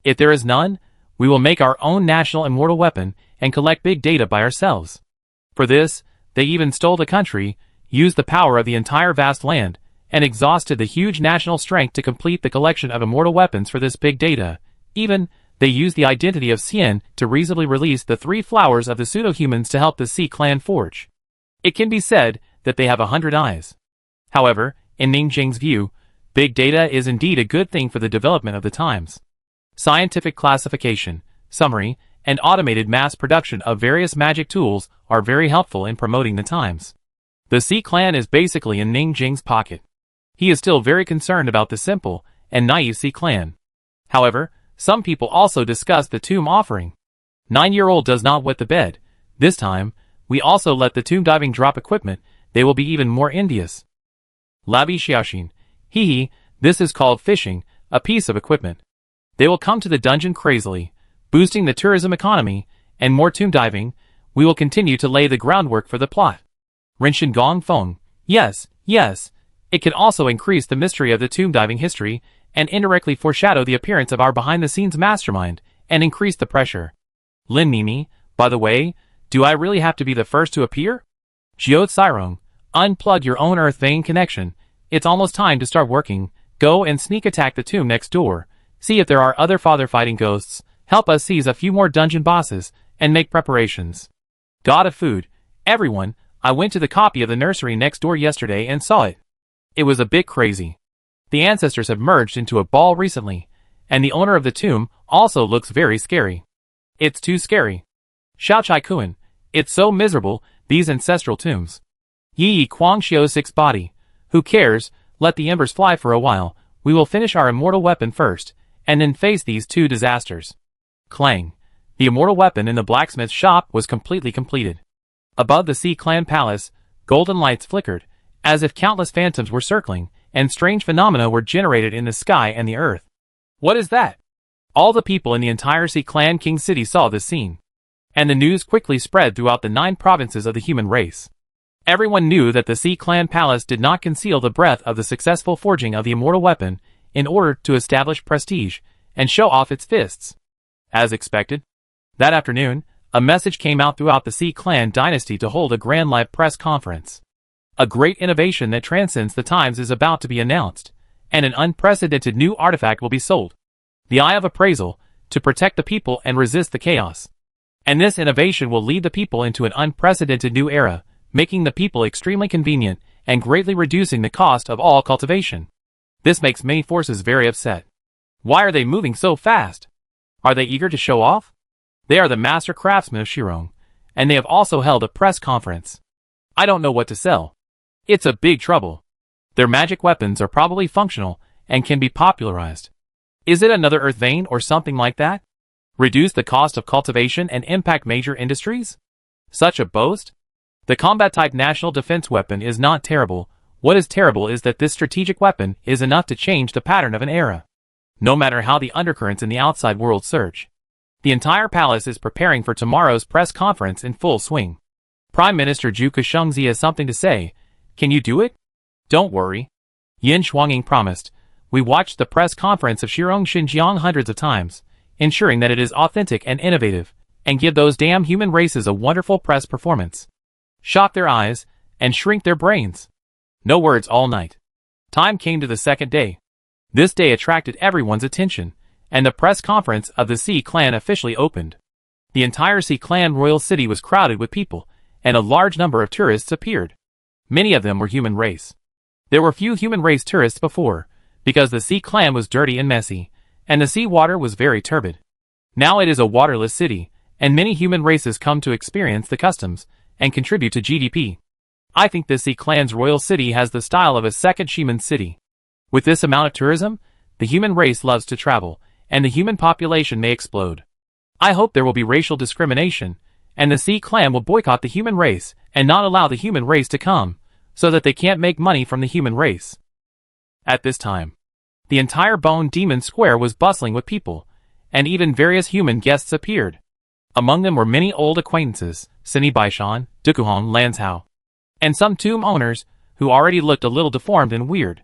If there is none, we will make our own national immortal weapon and collect big data by ourselves. For this, they even stole the country, used the power of the entire vast land, and exhausted the huge national strength to complete the collection of immortal weapons for this big data. Even, they used the identity of Xian to reasonably release the 3 flowers of the pseudo-humans to help the Sea Clan forge. It can be said that they have 100 eyes. However, in Ningxiang's view, big data is indeed a good thing for the development of the times. Scientific classification, summary, and automated mass production of various magic tools are very helpful in promoting the times. The Sea clan is basically in Ning Jing's pocket. He is still very concerned about the simple and naive Sea clan. However, some people also discuss the tomb offering. 9-year-old does not wet the bed. This time, we also let the tomb diving drop equipment. They will be even more envious. Labi Xiaoxin. Hee, this is called fishing, a piece of equipment. They will come to the dungeon crazily, boosting the tourism economy, and more tomb diving. We will continue to lay the groundwork for the plot. Rinshin Gong Feng. Yes, yes. It can also increase the mystery of the tomb diving history, and indirectly foreshadow the appearance of our behind-the-scenes mastermind, and increase the pressure. Lin Mimi, by the way, do I really have to be the first to appear? Jiao Cairong, unplug your own Earth vein connection. It's almost time to start working. Go and sneak attack the tomb next door. See if there are other father-fighting ghosts. Help us seize a few more dungeon bosses, and make preparations. God of Food. Everyone, I went to the copy of the nursery next door yesterday and saw it. It was a bit crazy. The ancestors have merged into a ball recently, and the owner of the tomb also looks very scary. It's too scary. Xiaochai Kuan, it's so miserable, these ancestral tombs. Yi Guangxiu 6 body. Who cares, let the embers fly for a while, we will finish our immortal weapon first, and then face these two disasters. Clang. The immortal weapon in the blacksmith's shop was completely completed. Above the Sea clan palace, golden lights flickered, as if countless phantoms were circling, and strange phenomena were generated in the sky and the earth. What is that? All the people in the entire Sea clan King City saw this scene. And the news quickly spread throughout the 9 provinces of the human race. Everyone knew that the Sea clan palace did not conceal the breadth of the successful forging of the immortal weapon in order to establish prestige and show off its fists. As expected, that afternoon, a message came out throughout the Sea clan dynasty to hold a grand live press conference. A great innovation that transcends the times is about to be announced, and an unprecedented new artifact will be sold. The Eye of Appraisal, to protect the people and resist the chaos. And this innovation will lead the people into an unprecedented new era, making the people extremely convenient and greatly reducing the cost of all cultivation. This makes many forces very upset. Why are they moving so fast? Are they eager to show off? They are the master craftsmen of Shirong, and they have also held a press conference. I don't know what to sell. It's a big trouble. Their magic weapons are probably functional and can be popularized. Is it another earth vein or something like that? Reduce the cost of cultivation and impact major industries? Such a boast? The combat-type national defense weapon is not terrible. What is terrible is that this strategic weapon is enough to change the pattern of an era. No matter how the undercurrents in the outside world surge. The entire palace is preparing for tomorrow's press conference in full swing. Prime Minister Zhu Keshengzi has something to say. Can you do it? Don't worry. Yin Shuanging promised. We watched the press conference of Shirong Xinjiang hundreds of times, ensuring that it is authentic and innovative, and give those damn human races a wonderful press performance. Shock their eyes, and shrink their brains. No words all night. Time came to the second day. This day attracted everyone's attention, and the press conference of the Sea clan officially opened. The entire Sea clan royal city was crowded with people, and a large number of tourists appeared. Many of them were human race. There were few human race tourists before, because the Sea clan was dirty and messy, and the sea water was very turbid. Now it is a waterless city, and many human races come to experience the customs, and contribute to GDP. I think the Sea clan's royal city has the style of a second Ximen city. With this amount of tourism, the human race loves to travel, and the human population may explode. I hope there will be racial discrimination, and the Sea clan will boycott the human race, and not allow the human race to come, so that they can't make money from the human race. At this time, the entire Bone Demon Square was bustling with people, and even various human guests appeared. Among them were many old acquaintances, Sini Baishan, Dukuhong Lanzhao, and some tomb owners, who already looked a little deformed and weird.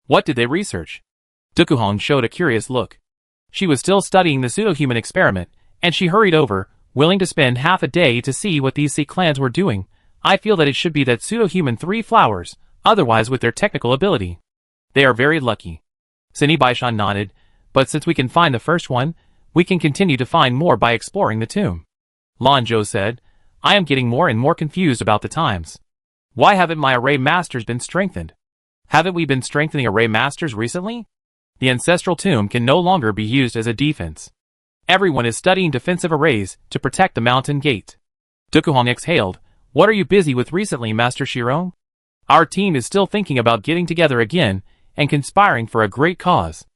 What did they research? Dukuhong showed a curious look. She was still studying the pseudo-human experiment, and she hurried over, willing to spend half a day to see what these Sea clans were doing. I feel that it should be that pseudo-human 3 flowers, otherwise with their technical ability. They are very lucky. Sini Baishan nodded, but since we can find the first one, we can continue to find more by exploring the tomb. Lan Zhou said, I am getting more and more confused about the times. Why haven't my array masters been strengthened? Haven't we been strengthening array masters recently? The ancestral tomb can no longer be used as a defense. Everyone is studying defensive arrays to protect the mountain gate. Dokuhong exhaled. What are you busy with recently, Master Shirong? Our team is still thinking about getting together again and conspiring for a great cause.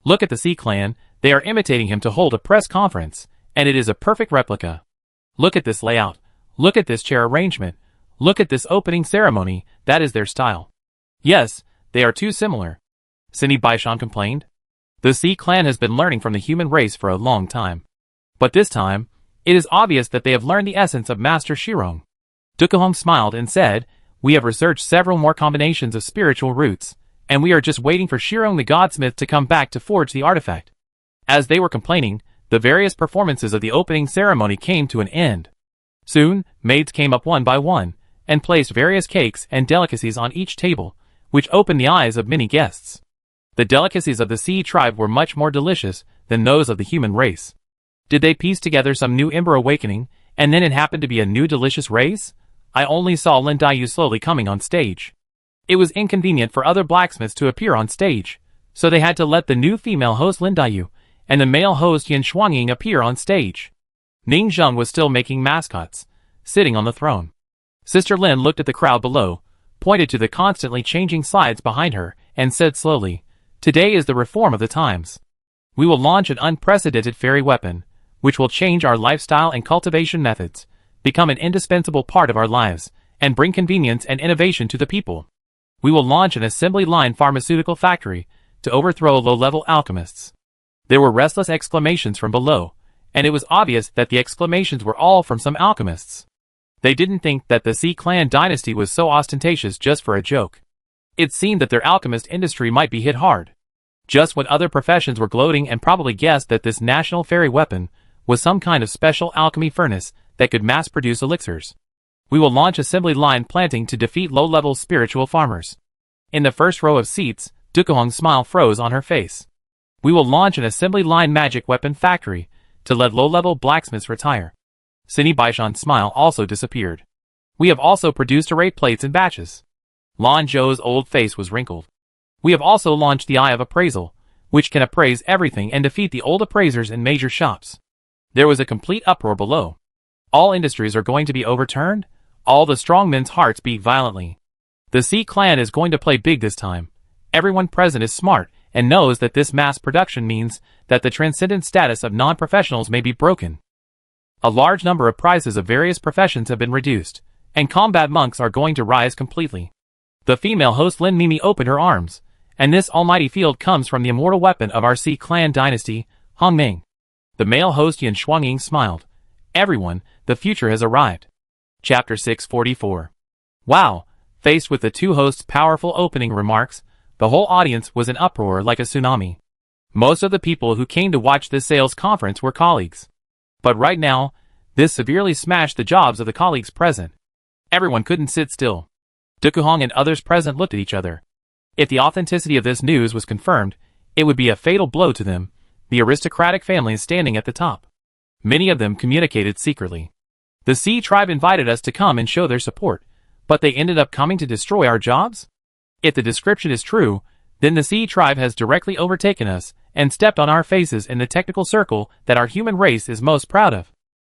Look at the Sea Clan, they are imitating him to hold a press conference, and it is a perfect replica. Look at this layout. Look at this chair arrangement. Look at this opening ceremony, that is their style. Yes, they are too similar. Cindy Baishan complained. The Sea Clan has been learning from the human race for a long time. But this time, it is obvious that they have learned the essence of Master Shirong. Dokuhong smiled and said, we have researched several more combinations of spiritual roots, and we are just waiting for Shirong the Godsmith to come back to forge the artifact. As they were complaining, the various performances of the opening ceremony came to an end. Soon, maids came up one by one, and placed various cakes and delicacies on each table, which opened the eyes of many guests. The delicacies of the Sea tribe were much more delicious than those of the human race. Did they piece together some new ember awakening, and then it happened to be a new delicious race? I only saw Lin Daiyu slowly coming on stage. It was inconvenient for other blacksmiths to appear on stage, so they had to let the new female host Lin Daiyu and the male host Yin Shuangying appear on stage. Ning Zheng was still making mascots, sitting on the throne. Sister Lin looked at the crowd below, pointed to the constantly changing slides behind her, and said slowly, today is the reform of the times. We will launch an unprecedented fairy weapon, which will change our lifestyle and cultivation methods, become an indispensable part of our lives, and bring convenience and innovation to the people. We will launch an assembly line pharmaceutical factory to overthrow low-level alchemists. There were restless exclamations from below, and it was obvious that the exclamations were all from some alchemists. They didn't think that the Sea Clan dynasty was so ostentatious just for a joke. It seemed that their alchemist industry might be hit hard. Just when other professions were gloating and probably guessed that this national fairy weapon was some kind of special alchemy furnace that could mass-produce elixirs. We will launch assembly line planting to defeat low-level spiritual farmers. In the first row of seats, Dokuhong's smile froze on her face. We will launch an assembly line magic weapon factory to let low-level blacksmiths retire. Cindy Baishan's smile also disappeared. We have also produced array plates in batches. Lan Zhou's old face was wrinkled. We have also launched the Eye of Appraisal, which can appraise everything and defeat the old appraisers in major shops. There was a complete uproar below. All industries are going to be overturned? All the strongmen's hearts beat violently. The Sea Clan is going to play big this time. Everyone present is smart and knows that this mass production means that the transcendent status of non-professionals may be broken. A large number of prizes of various professions have been reduced, and combat monks are going to rise completely. The female host Lin Mimi opened her arms, and this almighty field comes from the immortal weapon of our Sea Clan dynasty, Hong Ming. The male host Yin Shuangying smiled. Everyone, the future has arrived. Chapter 644. Wow! Faced with the two hosts' powerful opening remarks, the whole audience was in uproar like a tsunami. Most of the people who came to watch this sales conference were colleagues. But right now, this severely smashed the jobs of the colleagues present. Everyone couldn't sit still. Dokuhong and others present looked at each other. If the authenticity of this news was confirmed, it would be a fatal blow to them, the aristocratic families standing at the top. Many of them communicated secretly. The Sea tribe invited us to come and show their support, but they ended up coming to destroy our jobs? If the description is true, then the Sea tribe has directly overtaken us and stepped on our faces in the technical circle that our human race is most proud of.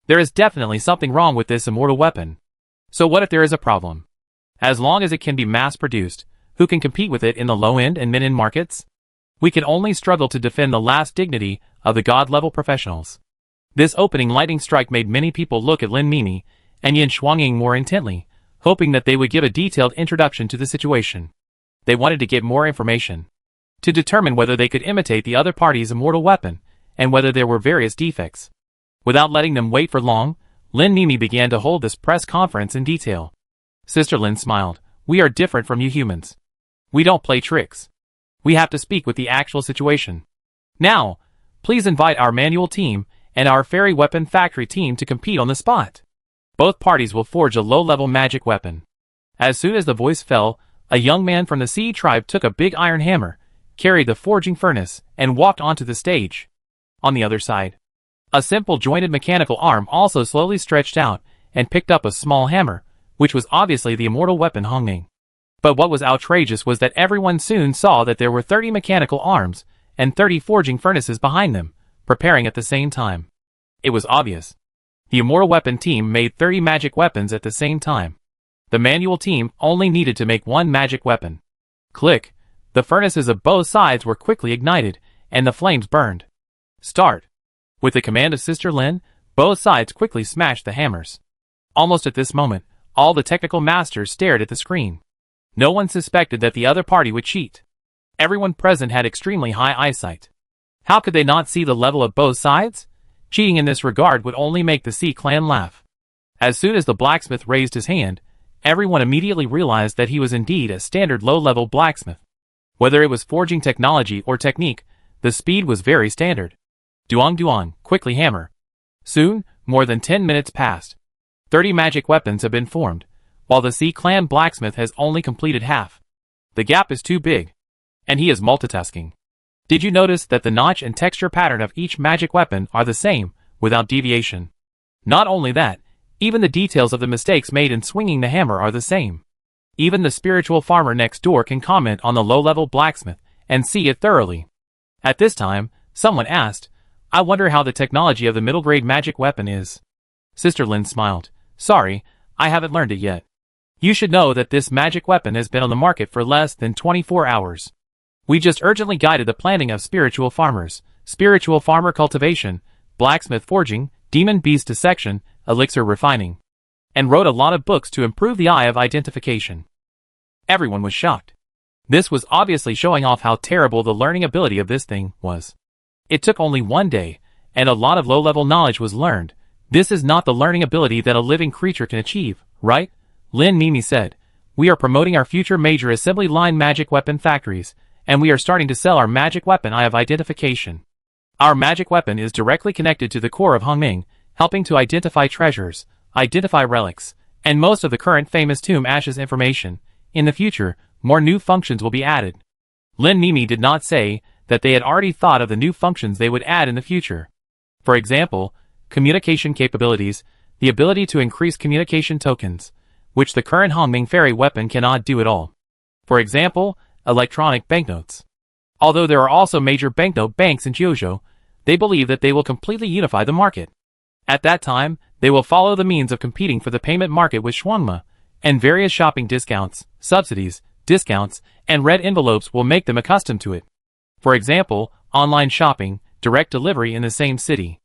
There is definitely something wrong with this immortal weapon. So what if there is a problem? As long as it can be mass-produced, who can compete with it in the low-end and mid-end markets? We can only struggle to defend the last dignity of the god-level professionals. This opening lightning strike made many people look at Lin Mimi and Yin Shuangying more intently, hoping that they would give a detailed introduction to the situation. They wanted to get more information to determine whether they could imitate the other party's immortal weapon, and whether there were various defects. Without letting them wait for long, Lin Mimi began to hold this press conference in detail. Sister Lin smiled. We are different from you humans. We don't play tricks. We have to speak with the actual situation. Now, please invite our manual team and our fairy weapon factory team to compete on the spot. Both parties will forge a low-level magic weapon. As soon as the voice fell, a young man from the Sea tribe took a big iron hammer, carried the forging furnace, and walked onto the stage. On the other side, a simple jointed mechanical arm also slowly stretched out and picked up a small hammer, which was obviously the immortal weapon Hong Ming. But what was outrageous was that everyone soon saw that there were 30 mechanical arms and 30 forging furnaces behind them, preparing at the same time. It was obvious. The Immortal Weapon team made 30 magic weapons at the same time. The manual team only needed to make one magic weapon. Click! The furnaces of both sides were quickly ignited, and the flames burned. Start! With the command of Sister Lin, both sides quickly smashed the hammers. Almost at this moment, all the technical masters stared at the screen. No one suspected that the other party would cheat. Everyone present had extremely high eyesight. How could they not see the level of both sides? Cheating in this regard would only make the Sea clan laugh. As soon as the blacksmith raised his hand, everyone immediately realized that he was indeed a standard low-level blacksmith. Whether it was forging technology or technique, the speed was very standard. Duong duong, quickly hammer. Soon, more than 10 minutes passed. 30 magic weapons have been formed, while the Sea clan blacksmith has only completed half. The gap is too big, and he is multitasking. Did you notice that the notch and texture pattern of each magic weapon are the same, without deviation? Not only that, even the details of the mistakes made in swinging the hammer are the same. Even the spiritual farmer next door can comment on the low-level blacksmith and see it thoroughly. At this time, someone asked, I wonder how the technology of the middle-grade magic weapon is. Sister Lin smiled. Sorry, I haven't learned it yet. You should know that this magic weapon has been on the market for less than 24 hours. We just urgently guided the planning of spiritual farmers, spiritual farmer cultivation, blacksmith forging, demon beast dissection, elixir refining, and wrote a lot of books to improve the eye of identification. Everyone was shocked. This was obviously showing off how terrible the learning ability of this thing was. It took only one day, and a lot of low-level knowledge was learned. This is not the learning ability that a living creature can achieve, right? Lin Mimi said, we are promoting our future major assembly line magic weapon factories, and we are starting to sell our magic weapon eye of identification. Our magic weapon is directly connected to the core of Hongming, helping to identify treasures, identify relics, and most of the current famous tomb ashes information. In the future, more new functions will be added. Lin Mimi did not say that they had already thought of the new functions they would add in the future. For example, communication capabilities, the ability to increase communication tokens, which the current Hongming fairy weapon cannot do at all. For example, electronic banknotes. Although there are also major banknote banks in Jiuzhou, they believe that they will completely unify the market. At that time, they will follow the means of competing for the payment market with Shuangma, and various shopping discounts, subsidies, discounts, and red envelopes will make them accustomed to it. For example, online shopping, direct delivery in the same city.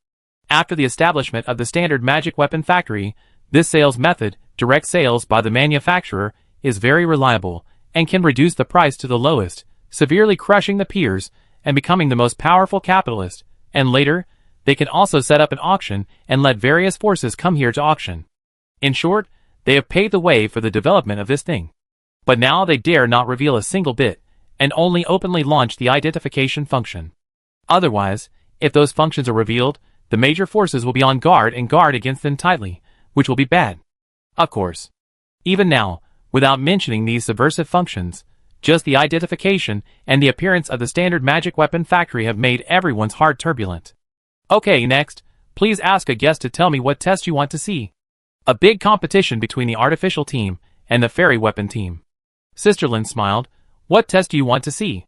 After the establishment of the standard magic weapon factory, this sales method, direct sales by the manufacturer, is very reliable, and can reduce the price to the lowest, severely crushing the peers and becoming the most powerful capitalist, and later, they can also set up an auction and let various forces come here to auction. In short, they have paved the way for the development of this thing. But now they dare not reveal a single bit, and only openly launch the identification function. Otherwise, if those functions are revealed, the major forces will be on guard and guard against them tightly, which will be bad. Of course. Even now, without mentioning these subversive functions, just the identification and the appearance of the standard magic weapon factory have made everyone's heart turbulent. Okay, next, please ask a guest to tell me what test you want to see. A big competition between the artificial team and the fairy weapon team. Sister Lin smiled. What test do you want to see?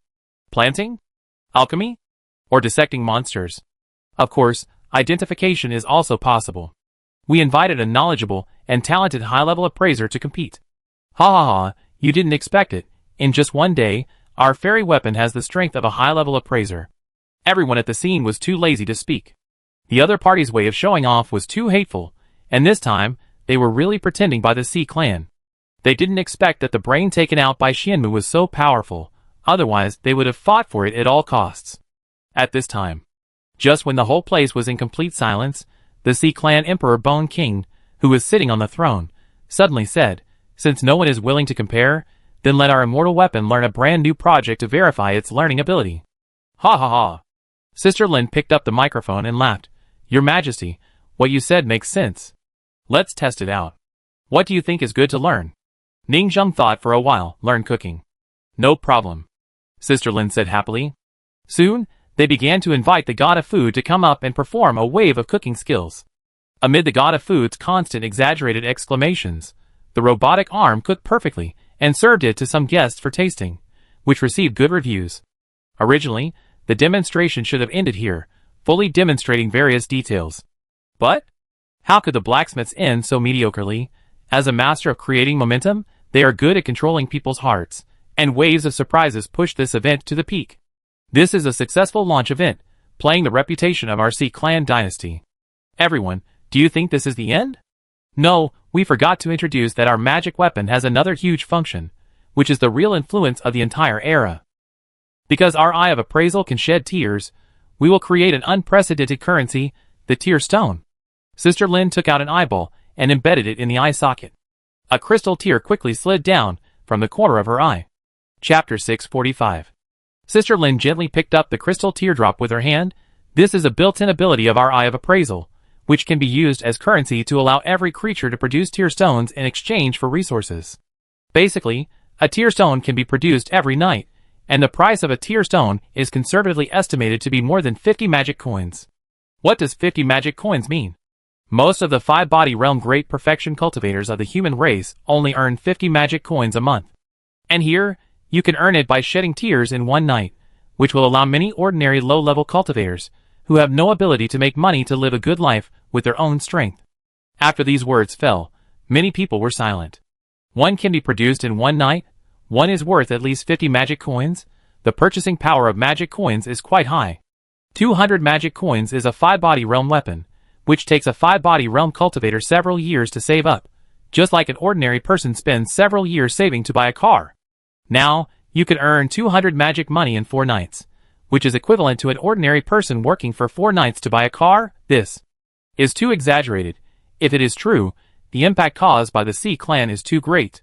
Planting? Alchemy? Or dissecting monsters? Of course, identification is also possible. We invited a knowledgeable and talented high-level appraiser to compete. Ha ha ha, you didn't expect it. In just one day, our fairy weapon has the strength of a high-level appraiser. Everyone at the scene was too lazy to speak. The other party's way of showing off was too hateful, and this time, they were really pretending by the Sea clan. They didn't expect that the brain taken out by Xianmu was so powerful, otherwise they would have fought for it at all costs. At this time, just when the whole place was in complete silence, the Sea clan Emperor Bone King, who was sitting on the throne, suddenly said, since no one is willing to compare, then let our immortal weapon learn a brand new project to verify its learning ability. Ha ha ha. Sister Lin picked up the microphone and laughed. Your Majesty, what you said makes sense. Let's test it out. What do you think is good to learn? Ningzheng thought for a while. Learn cooking. No problem. Sister Lin said happily. Soon, they began to invite the god of food to come up and perform a wave of cooking skills. Amid the god of food's constant exaggerated exclamations, the robotic arm cooked perfectly and served it to some guests for tasting, which received good reviews. Originally, the demonstration should have ended here, fully demonstrating various details. But how could the blacksmiths end so mediocrely? As a master of creating momentum, they are good at controlling people's hearts, and waves of surprises push this event to the peak. This is a successful launch event, playing the reputation of our C clan dynasty. Everyone, do you think this is the end? No, we forgot to introduce that our magic weapon has another huge function, which is the real influence of the entire era. Because our Eye of Appraisal can shed tears, we will create an unprecedented currency, the Tear Stone. Sister Lin took out an eyeball and embedded it in the eye socket. A crystal tear quickly slid down from the corner of her eye. Chapter 645. Sister Lin gently picked up the crystal teardrop with her hand. This is a built-in ability of our Eye of Appraisal, which can be used as currency to allow every creature to produce tear stones in exchange for resources. Basically, a tear stone can be produced every night, and the price of a tear stone is conservatively estimated to be more than 50 magic coins. What does 50 magic coins mean? Most of the 5-body realm great perfection cultivators of the human race only earn 50 magic coins a month. And here, you can earn it by shedding tears in one night, which will allow many ordinary low-level cultivators, who have no ability to make money to live a good life with their own strength. After these words fell, many people were silent. One can be produced in one night, one is worth at least 50 magic coins. The purchasing power of magic coins is quite high. 200 magic coins is a 5-body realm weapon, which takes a 5-body realm cultivator several years to save up, just like an ordinary person spends several years saving to buy a car. Now, you can earn 200 magic money in 4 nights, which is equivalent to an ordinary person working for 4 nights to buy a car. This is too exaggerated. If it is true, the impact caused by the C clan is too great.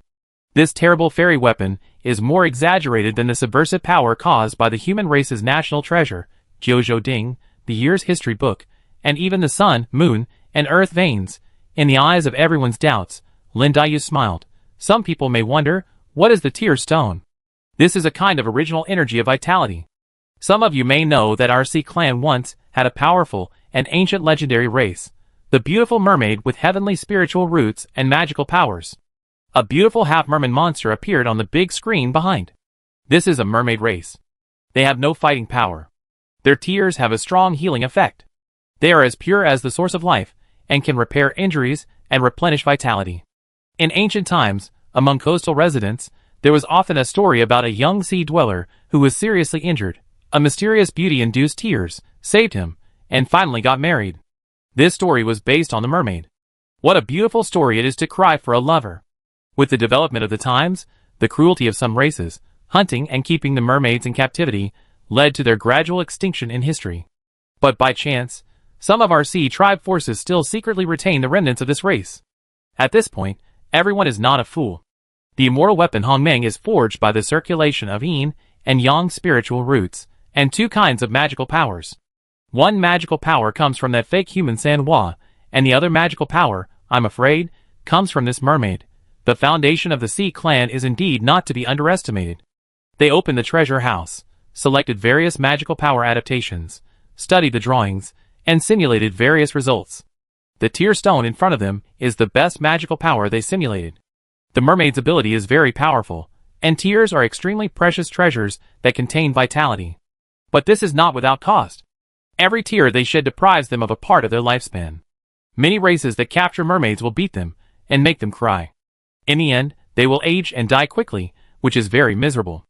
This terrible fairy weapon is more exaggerated than the subversive power caused by the human race's national treasure, Jiuzhou Ding, the year's history book, and even the sun, moon, and earth veins. In the eyes of everyone's doubts, Lin Daiyu smiled. Some people may wonder, what is the Tear Stone? This is a kind of original energy of vitality. Some of you may know that our C clan once had a powerful and ancient legendary race, the beautiful mermaid with heavenly spiritual roots and magical powers. A beautiful half-merman monster appeared on the big screen behind. This is a mermaid race. They have no fighting power. Their tears have a strong healing effect. They are as pure as the source of life, and can repair injuries and replenish vitality. In ancient times, among coastal residents, there was often a story about a young sea dweller who was seriously injured. A mysterious beauty induced tears, saved him, and finally got married. This story was based on the mermaid. What a beautiful story it is to cry for a lover. With the development of the times, the cruelty of some races, hunting and keeping the mermaids in captivity, led to their gradual extinction in history. But by chance, some of our sea tribe forces still secretly retain the remnants of this race. At this point, everyone is not a fool. The immortal weapon Hongmeng is forged by the circulation of yin and yang spiritual roots, and 2 kinds of magical powers. One magical power comes from that fake human Sanhua, and the other magical power, I'm afraid, comes from this mermaid. The foundation of the C clan is indeed not to be underestimated. They opened the treasure house, selected various magical power adaptations, studied the drawings, and simulated various results. The Tear Stone in front of them is the best magical power they simulated. The mermaid's ability is very powerful, and tears are extremely precious treasures that contain vitality. But this is not without cost. Every tear they shed deprives them of a part of their lifespan. Many races that capture mermaids will beat them and make them cry. In the end, they will age and die quickly, which is very miserable.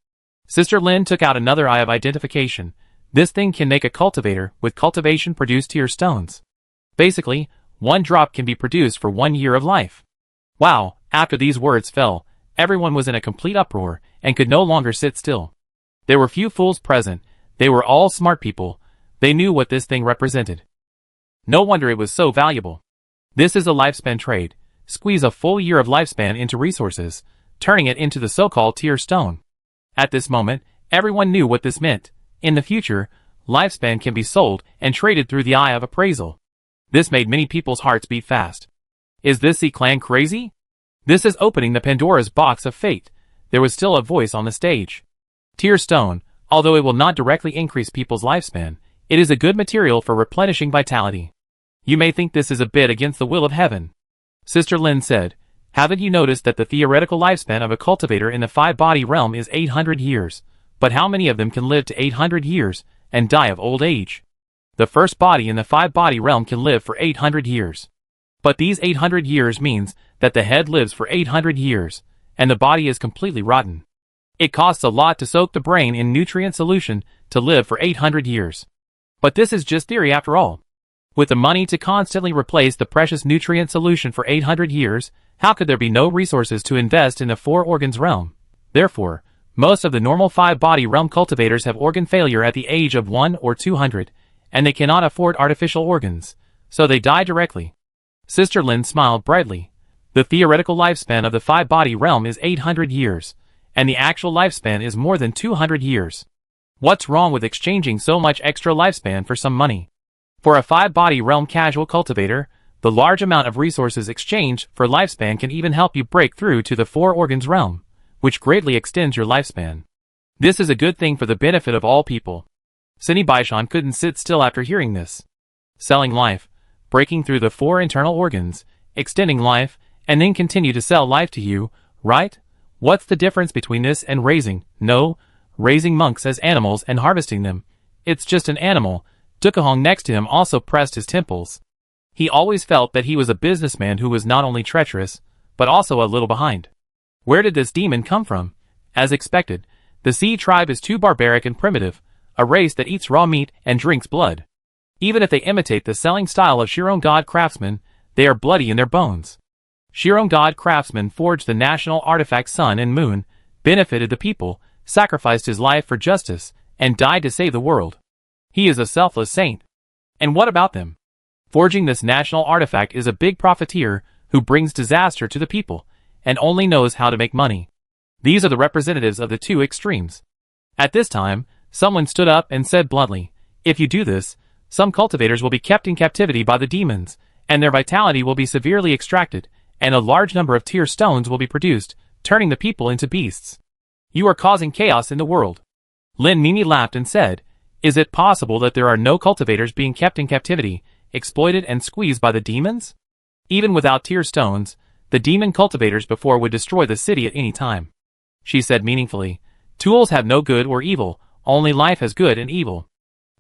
Sister Lin took out another eye of identification. This thing can make a cultivator with cultivation produce tear stones. Basically, 1 drop can be produced for 1 year of life. Wow, after these words fell, everyone was in a complete uproar and could no longer sit still. There were few fools present. They were all smart people. They knew what this thing represented. No wonder it was so valuable. This is a lifespan trade. Squeeze a full year of lifespan into resources, turning it into the so-called Tear Stone. At this moment, everyone knew what this meant. In the future, lifespan can be sold and traded through the Eye of Appraisal. This made many people's hearts beat fast. Is this C clan crazy? This is opening the Pandora's box of fate. There was still a voice on the stage. Tear Stone, although it will not directly increase people's lifespan, it is a good material for replenishing vitality. You may think this is a bit against the will of heaven. Sister Lin said, haven't you noticed that the theoretical lifespan of a cultivator in the 5-body realm is 800 years? But how many of them can live to 800 years and die of old age? The first body in the 5-body realm can live for 800 years. But these 800 years means that the head lives for 800 years, and the body is completely rotten. It costs a lot to soak the brain in nutrient solution to live for 800 years. But this is just theory after all. With the money to constantly replace the precious nutrient solution for 800 years, how could there be no resources to invest in the 4 organs realm? Therefore, most of the normal 5-body realm cultivators have organ failure at the age of 1 or 200, and they cannot afford artificial organs, so they die directly. Sister Lin smiled brightly. The theoretical lifespan of the 5-body realm is 800 years, and the actual lifespan is more than 200 years. What's wrong with exchanging so much extra lifespan for some money? For a 5-body realm casual cultivator, the large amount of resources exchanged for lifespan can even help you break through to the 4 organs realm, which greatly extends your lifespan. This is a good thing for the benefit of all people. Cindy Baishan couldn't sit still after hearing this. Selling life, breaking through the 4 internal organs, extending life, and then continue to sell life to you, right? What's the difference between this and raising monks as animals and harvesting them? It's just an animal. Dukahong next to him also pressed his temples. He always felt that he was a businessman who was not only treacherous, but also a little behind. Where did this demon come from? As expected, the Sea tribe is too barbaric and primitive, a race that eats raw meat and drinks blood. Even if they imitate the selling style of Shirong God craftsmen, they are bloody in their bones. Shirong God craftsman forged the national artifact Sun and Moon, benefited the people, sacrificed his life for justice, and died to save the world. He is a selfless saint. And what about them? Forging this national artifact is a big profiteer who brings disaster to the people, and only knows how to make money. These are the representatives of the 2 extremes. At this time, someone stood up and said bluntly, if you do this, some cultivators will be kept in captivity by the demons, and their vitality will be severely extracted, and a large number of tear stones will be produced, turning the people into beasts. You are causing chaos in the world. Lin Mimi laughed and said, is it possible that there are no cultivators being kept in captivity, exploited and squeezed by the demons? Even without tear stones, the demon cultivators before would destroy the city at any time. She said meaningfully, tools have no good or evil, only life has good and evil.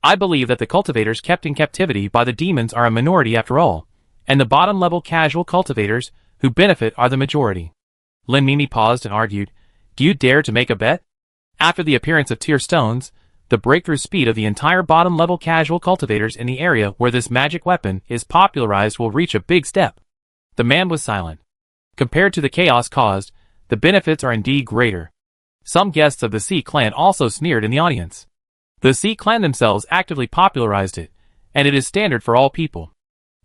I believe that the cultivators kept in captivity by the demons are a minority after all, and the bottom-level casual cultivators who benefit are the majority. Lin Mimi paused and argued, do you dare to make a bet? After the appearance of tear stones, the breakthrough speed of the entire bottom-level casual cultivators in the area where this magic weapon is popularized will reach a big step. The man was silent. Compared to the chaos caused, the benefits are indeed greater. Some guests of the Sea clan also sneered in the audience. The Sea clan themselves actively popularized it, and it is standard for all people.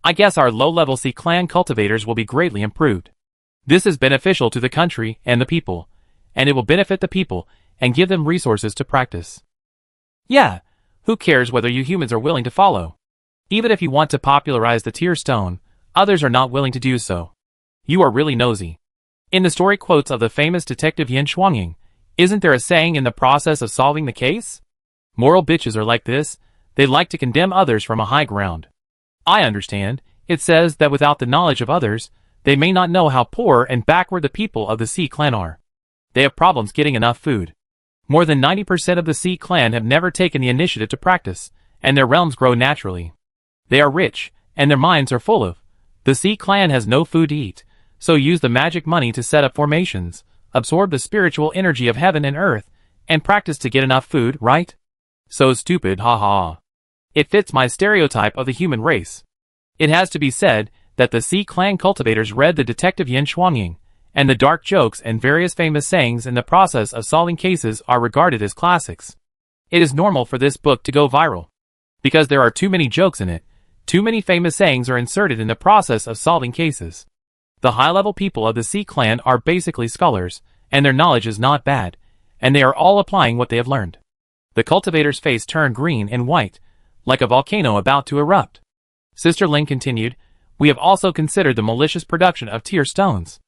I guess our low-level Sea clan cultivators will be greatly improved. This is beneficial to the country and the people, and it will benefit the people and give them resources to practice. Yeah, who cares whether you humans are willing to follow? Even if you want to popularize the tear stone, others are not willing to do so. You are really nosy. In the story quotes of the famous detective Yin Shuangying, isn't there a saying in the process of solving the case? Moral bitches are like this, they like to condemn others from a high ground. I understand, it says that without the knowledge of others, they may not know how poor and backward the people of the Sea clan are. They have problems getting enough food. More than 90% of the Sea clan have never taken the initiative to practice, and their realms grow naturally. They are rich, and their minds are full of. The Sea clan has no food to eat, so use the magic money to set up formations, absorb the spiritual energy of heaven and earth, and practice to get enough food, right? So stupid, haha. It fits my stereotype of the human race. It has to be said that the Sea clan cultivators read the detective Yin Shuangying, and the dark jokes and various famous sayings in the process of solving cases are regarded as classics. It is normal for this book to go viral. Because there are too many jokes in it, too many famous sayings are inserted in the process of solving cases. The high-level people of the Sea clan are basically scholars, and their knowledge is not bad, and they are all applying what they have learned. The cultivator's face turned green and white, like a volcano about to erupt. Sister Lin continued, we have also considered the malicious production of tear stones.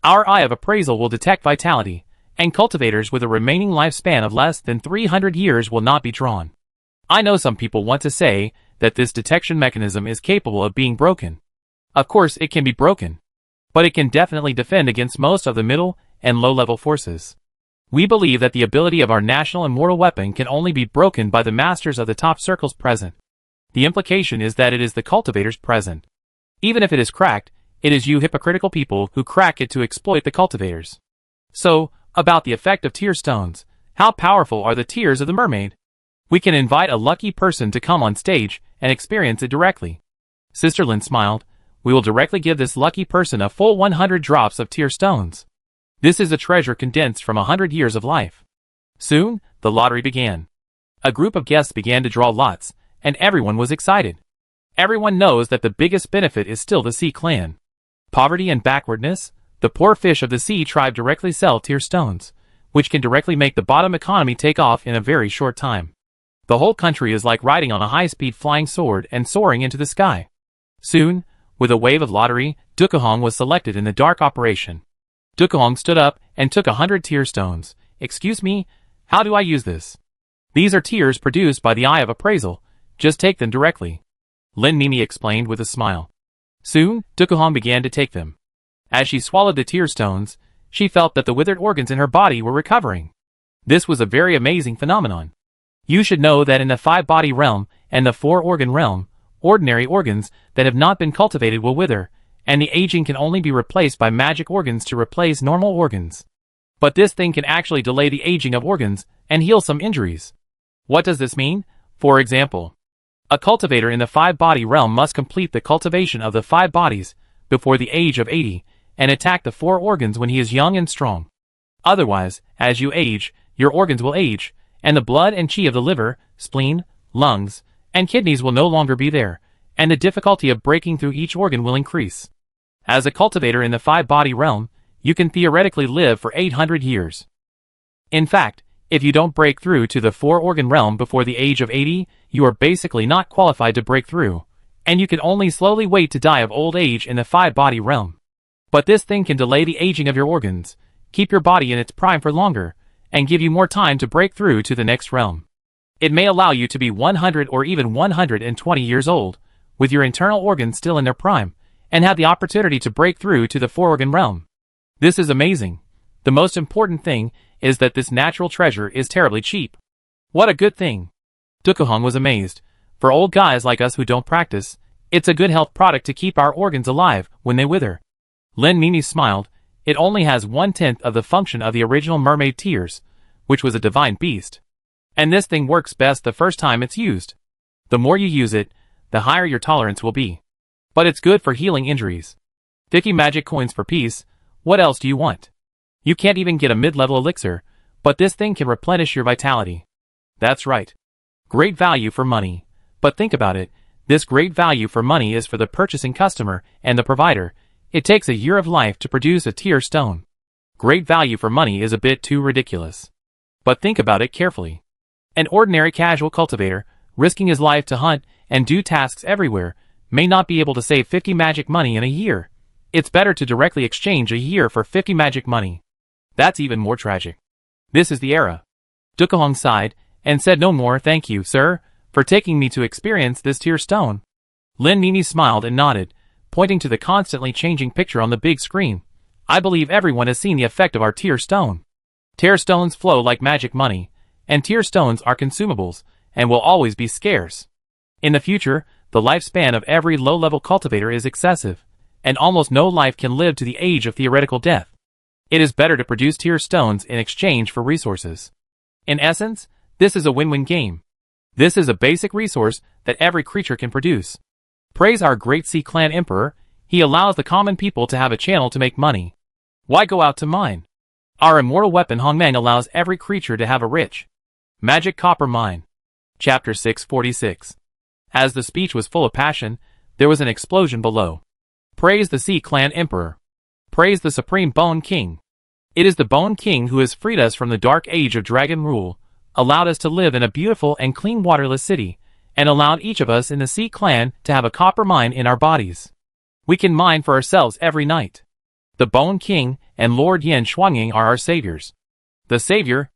Our eye of appraisal will detect vitality, and cultivators with a remaining lifespan of less than 300 years will not be drawn. I know some people want to say that this detection mechanism is capable of being broken. Of course it can be broken, but it can definitely defend against most of the middle and low-level forces. We believe that the ability of our national immortal weapon can only be broken by the masters of the top circles present. The implication is that it is the cultivator's present. Even if it is cracked, it is you hypocritical people who crack it to exploit the cultivators. So, about the effect of tear stones. How powerful are the tears of the mermaid? We can invite a lucky person to come on stage and experience it directly. Sister Lin smiled. We will directly give this lucky person a full 100 drops of tear stones. This is a treasure condensed from 100 years of life. Soon, the lottery began. A group of guests began to draw lots, and everyone was excited. Everyone knows that the biggest benefit is still the sea clan. Poverty and backwardness, the poor fish of the sea tribe directly sell tear stones, which can directly make the bottom economy take off in a very short time. The whole country is like riding on a high-speed flying sword and soaring into the sky. Soon, with a wave of lottery, Dukahong was selected in the dark operation. Dukahong stood up and took 100 tear stones. Excuse me, how do I use this? These are tears produced by the eye of appraisal. Just take them directly. Lin Mimi explained with a smile. Soon, Dukahong began to take them. As she swallowed the tear stones, she felt that the withered organs in her body were recovering. This was a very amazing phenomenon. You should know that in the 5-body realm and the 4-organ realm, ordinary organs that have not been cultivated will wither, and the aging can only be replaced by magic organs to replace normal organs. But this thing can actually delay the aging of organs and heal some injuries. What does this mean? For example, a cultivator in the 5-body realm must complete the cultivation of the 5 bodies before the age of 80 and attack the 4 organs when he is young and strong. Otherwise, as you age, your organs will age, and the blood and chi of the liver, spleen, lungs, and kidneys will no longer be there, and the difficulty of breaking through each organ will increase. As a cultivator in the 5-body realm, you can theoretically live for 800 years. In fact, if you don't break through to the 4-organ realm before the age of 80, you are basically not qualified to break through, and you can only slowly wait to die of old age in the 5-body realm. But this thing can delay the aging of your organs, keep your body in its prime for longer, and give you more time to break through to the next realm. It may allow you to be 100 or even 120 years old, with your internal organs still in their prime, and have the opportunity to break through to the 4-organ realm. This is amazing. The most important thing is that this natural treasure is terribly cheap. What a good thing. Dukahong was amazed. For old guys like us who don't practice, it's a good health product to keep our organs alive when they wither. Lin Mimi smiled. It only has 1/10 of the function of the original mermaid tears, which was a divine beast. And this thing works best the first time it's used. The more you use it, the higher your tolerance will be. But it's good for healing injuries. 50 magic coins for peace. What else do you want? You can't even get a mid-level elixir, but this thing can replenish your vitality. That's right. Great value for money. But think about it, this great value for money is for the purchasing customer and the provider. It takes a year of life to produce a tear stone. Great value for money is a bit too ridiculous. But think about it carefully. An ordinary casual cultivator, risking his life to hunt and do tasks everywhere, may not be able to save 50 magic money in a year. It's better to directly exchange a year for 50 magic money. That's even more tragic. This is the era. Dukahong sighed and said no more. Thank you, sir, for taking me to experience this tear stone. Lin Mimi smiled and nodded, pointing to the constantly changing picture on the big screen. I believe everyone has seen the effect of our tear stone. Tear stones flow like magic money, and tear stones are consumables and will always be scarce. In the future, the lifespan of every low-level cultivator is excessive, and almost no life can live to the age of theoretical death. It is better to produce tear stones in exchange for resources. In essence, this is a win-win game. This is a basic resource that every creature can produce. Praise our great Sea Clan Emperor, he allows the common people to have a channel to make money. Why go out to mine? Our immortal weapon Hongmeng allows every creature to have a rich magic copper mine. Chapter 646. As the speech was full of passion, there was an explosion below. Praise the Sea Clan Emperor. Praise the Supreme Bone King. It is the Bone King who has freed us from the dark age of dragon rule, allowed us to live in a beautiful and clean waterless city, and allowed each of us in the Sea Clan to have a copper mine in our bodies. We can mine for ourselves every night. The Bone King and Lord Yen Xuanying are our saviors. The savior?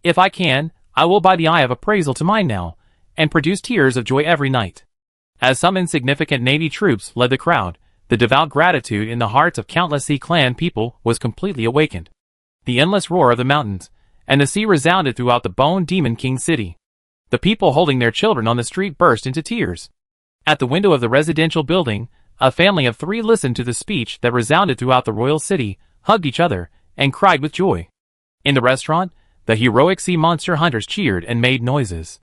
If I can, I will buy the eye of appraisal to mine now, and produce tears of joy every night. As some insignificant navy troops led the crowd, the devout gratitude in the hearts of countless Sea Clan people was completely awakened. The endless roar of the mountains and the sea resounded throughout the Bone Demon King city. The people holding their children on the street burst into tears. At the window of the residential building, a family of 3 listened to the speech that resounded throughout the royal city, hugged each other, and cried with joy. In the restaurant, the heroic sea monster hunters cheered and made noises.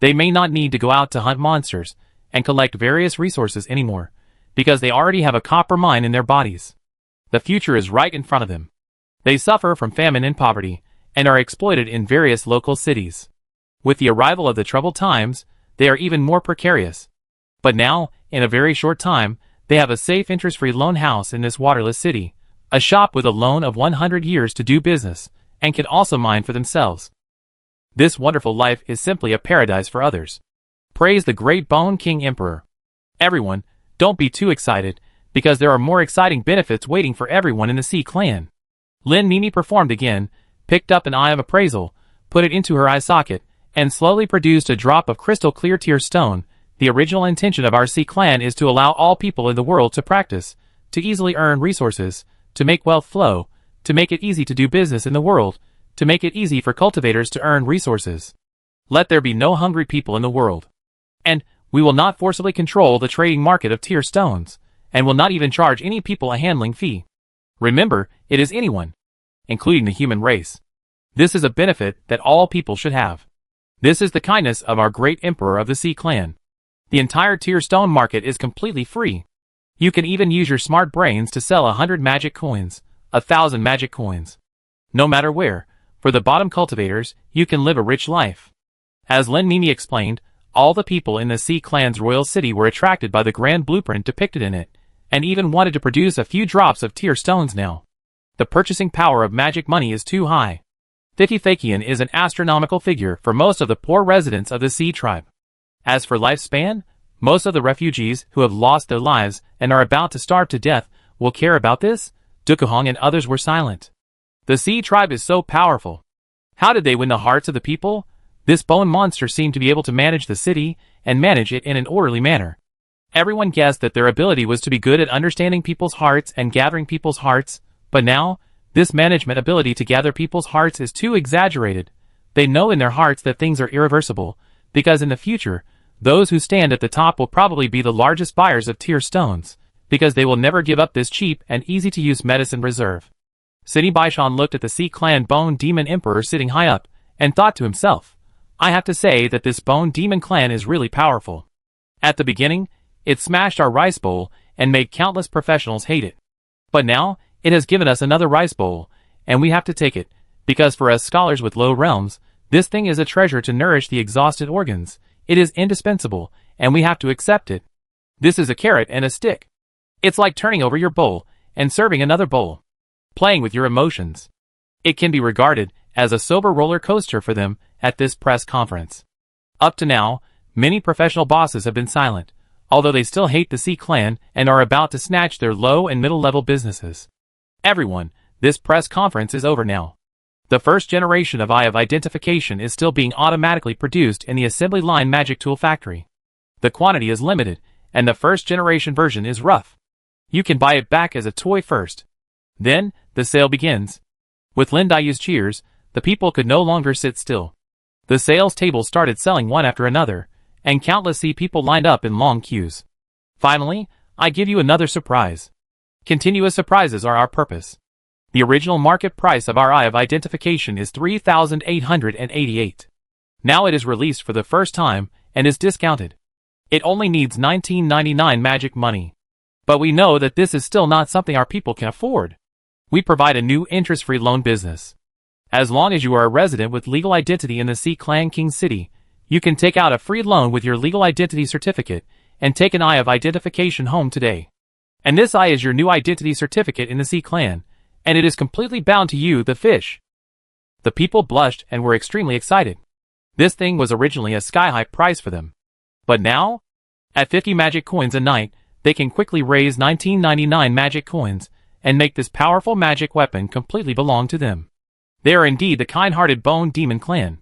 They may not need to go out to hunt monsters and collect various resources anymore, because they already have a copper mine in their bodies. The future is right in front of them. They suffer from famine and poverty, and are exploited in various local cities. With the arrival of the troubled times, they are even more precarious. But now, in a very short time, they have a safe interest-free loan house in this waterless city, a shop with a loan of 100 years to do business, and can also mine for themselves. This wonderful life is simply a paradise for others. Praise the great Bone King Emperor. Everyone, don't be too excited, because there are more exciting benefits waiting for everyone in the Sea Clan. Lin Mimi performed again, picked up an eye of appraisal, put it into her eye socket, and slowly produced a drop of crystal clear tear stone. The original intention of our Sea Clan is to allow all people in the world to practice, to easily earn resources, to make wealth flow, to make it easy to do business in the world, to make it easy for cultivators to earn resources. Let there be no hungry people in the world. And we will not forcibly control the trading market of tear stones, and will not even charge any people a handling fee. Remember, it is anyone, including the human race. This is a benefit that all people should have. This is the kindness of our great Emperor of the Sea Clan. The entire tear stone market is completely free. You can even use your smart brains to sell 100 magic coins, 1,000 magic coins. No matter where, for the bottom cultivators, you can live a rich life. As Lin Mimi explained, all the people in the Sea Clan's royal city were attracted by the grand blueprint depicted in it, and even wanted to produce a few drops of tear stones now. The purchasing power of magic money is too high. 50 Fakian is an astronomical figure for most of the poor residents of the Sea Tribe. As for lifespan, most of the refugees who have lost their lives and are about to starve to death will care about this. Dukuhong and others were silent. The Sea Tribe is so powerful. How did they win the hearts of the people? This bone monster seemed to be able to manage the city, and manage it in an orderly manner. Everyone guessed that their ability was to be good at understanding people's hearts and gathering people's hearts, but now, this management ability to gather people's hearts is too exaggerated. They know in their hearts that things are irreversible, because in the future, those who stand at the top will probably be the largest buyers of tear stones, because they will never give up this cheap and easy-to-use medicine reserve. Sidi Baishan looked at the Sea Clan Bone Demon Emperor sitting high up, and thought to himself, I have to say that this Bone Demon clan is really powerful. At the beginning, it smashed our rice bowl, and made countless professionals hate it. But now, it has given us another rice bowl, and we have to take it, because for us scholars with low realms, this thing is a treasure to nourish the exhausted organs. It is indispensable, and we have to accept it. This is a carrot and a stick. It's like turning over your bowl, and serving another bowl. Playing with your emotions. It can be regarded as a sober roller coaster for them at this press conference. Up to now, many professional bosses have been silent, although they still hate the Sea Clan and are about to snatch their low and middle-level businesses. Everyone, this press conference is over now. The first generation of Eye of Identification is still being automatically produced in the assembly line magic tool factory. The quantity is limited, and the first generation version is rough. You can buy it back as a toy first. Then, the sale begins. With Lin Dayu's cheers, the people could no longer sit still. The sales tables started selling one after another, and countless sea people lined up in long queues. Finally, I give you another surprise. Continuous surprises are our purpose. The original market price of our Eye of Identification is 3,888. Now it is released for the first time, and is discounted. It only needs 1999 magic money. But we know that this is still not something our people can afford. We provide a new interest-free loan business. As long as you are a resident with legal identity in the Sea Clan King City, you can take out a free loan with your legal identity certificate, and take an Eye of Identification home today. And this eye is your new identity certificate in the Sea Clan, and it is completely bound to you, the fish. The people blushed and were extremely excited. This thing was originally a sky-high price for them. But now, at 50 magic coins a night, they can quickly raise 1999 magic coins, and make this powerful magic weapon completely belong to them. They are indeed the kind-hearted Bone Demon Clan.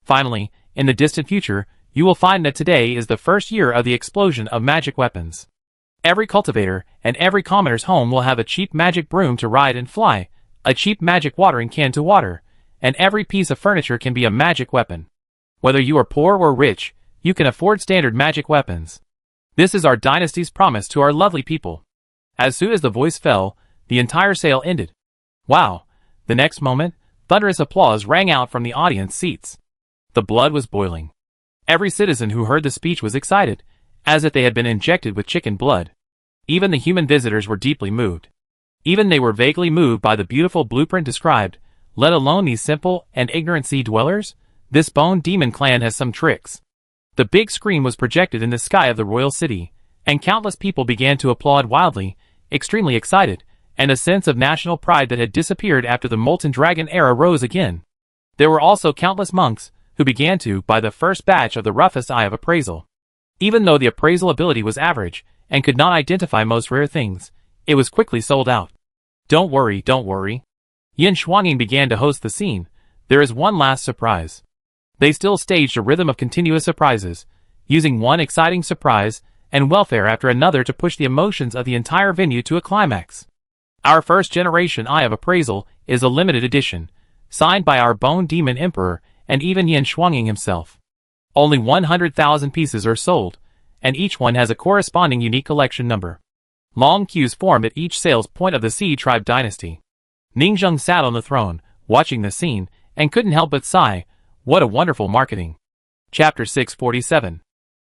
Finally, in the distant future, you will find that today is the first year of the explosion of magic weapons. Every cultivator and every commoner's home will have a cheap magic broom to ride and fly, a cheap magic watering can to water, and every piece of furniture can be a magic weapon. Whether you are poor or rich, you can afford standard magic weapons. This is our dynasty's promise to our lovely people. As soon as the voice fell, the entire sale ended. Wow! The next moment, thunderous applause rang out from the audience seats. The blood was boiling. Every citizen who heard the speech was excited, as if they had been injected with chicken blood. Even the human visitors were deeply moved. Even they were vaguely moved by the beautiful blueprint described, let alone these simple and ignorant sea dwellers. This bone demon clan has some tricks. The big screen was projected in the sky of the royal city, and countless people began to applaud wildly, extremely excited, and a sense of national pride that had disappeared after the Molten Dragon era rose again. There were also countless monks, who began to buy the first batch of the roughest eye of appraisal. Even though the appraisal ability was average, and could not identify most rare things, it was quickly sold out. Don't worry, don't worry. Yin Shuanging began to host the scene. There is one last surprise. They still staged a rhythm of continuous surprises, using one exciting surprise and welfare after another to push the emotions of the entire venue to a climax. Our first generation Eye of Appraisal is a limited edition, signed by our Bone Demon Emperor and even Yin Shuanging himself. Only 100,000 pieces are sold, and each one has a corresponding unique collection number. Long queues formed at each sales point of the Sea Tribe dynasty. Ningzheng sat on the throne, watching the scene, and couldn't help but sigh, what a wonderful marketing. Chapter 647.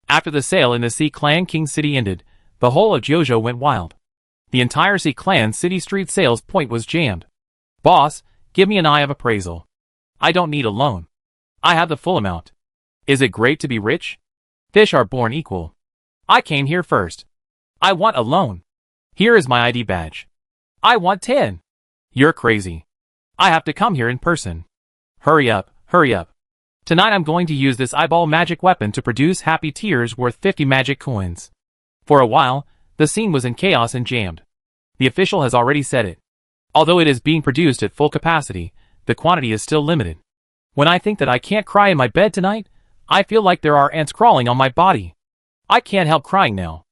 After the sale in the Sea Clan King City ended, the whole of Jiuzhou went wild. The entire Sea Clan City Street sales point was jammed. Boss, give me an Eye of Appraisal. I don't need a loan. I have the full amount. Is it great to be rich? Fish are born equal. I came here first. I want a loan. Here is my ID badge. I want 10. You're crazy. I have to come here in person. Hurry up, hurry up. Tonight I'm going to use this eyeball magic weapon to produce happy tears worth 50 magic coins. For a while, the scene was in chaos and jammed. The official has already said it. Although it is being produced at full capacity, the quantity is still limited. When I think that I can't cry in my bed tonight, I feel like there are ants crawling on my body. I can't help crying now.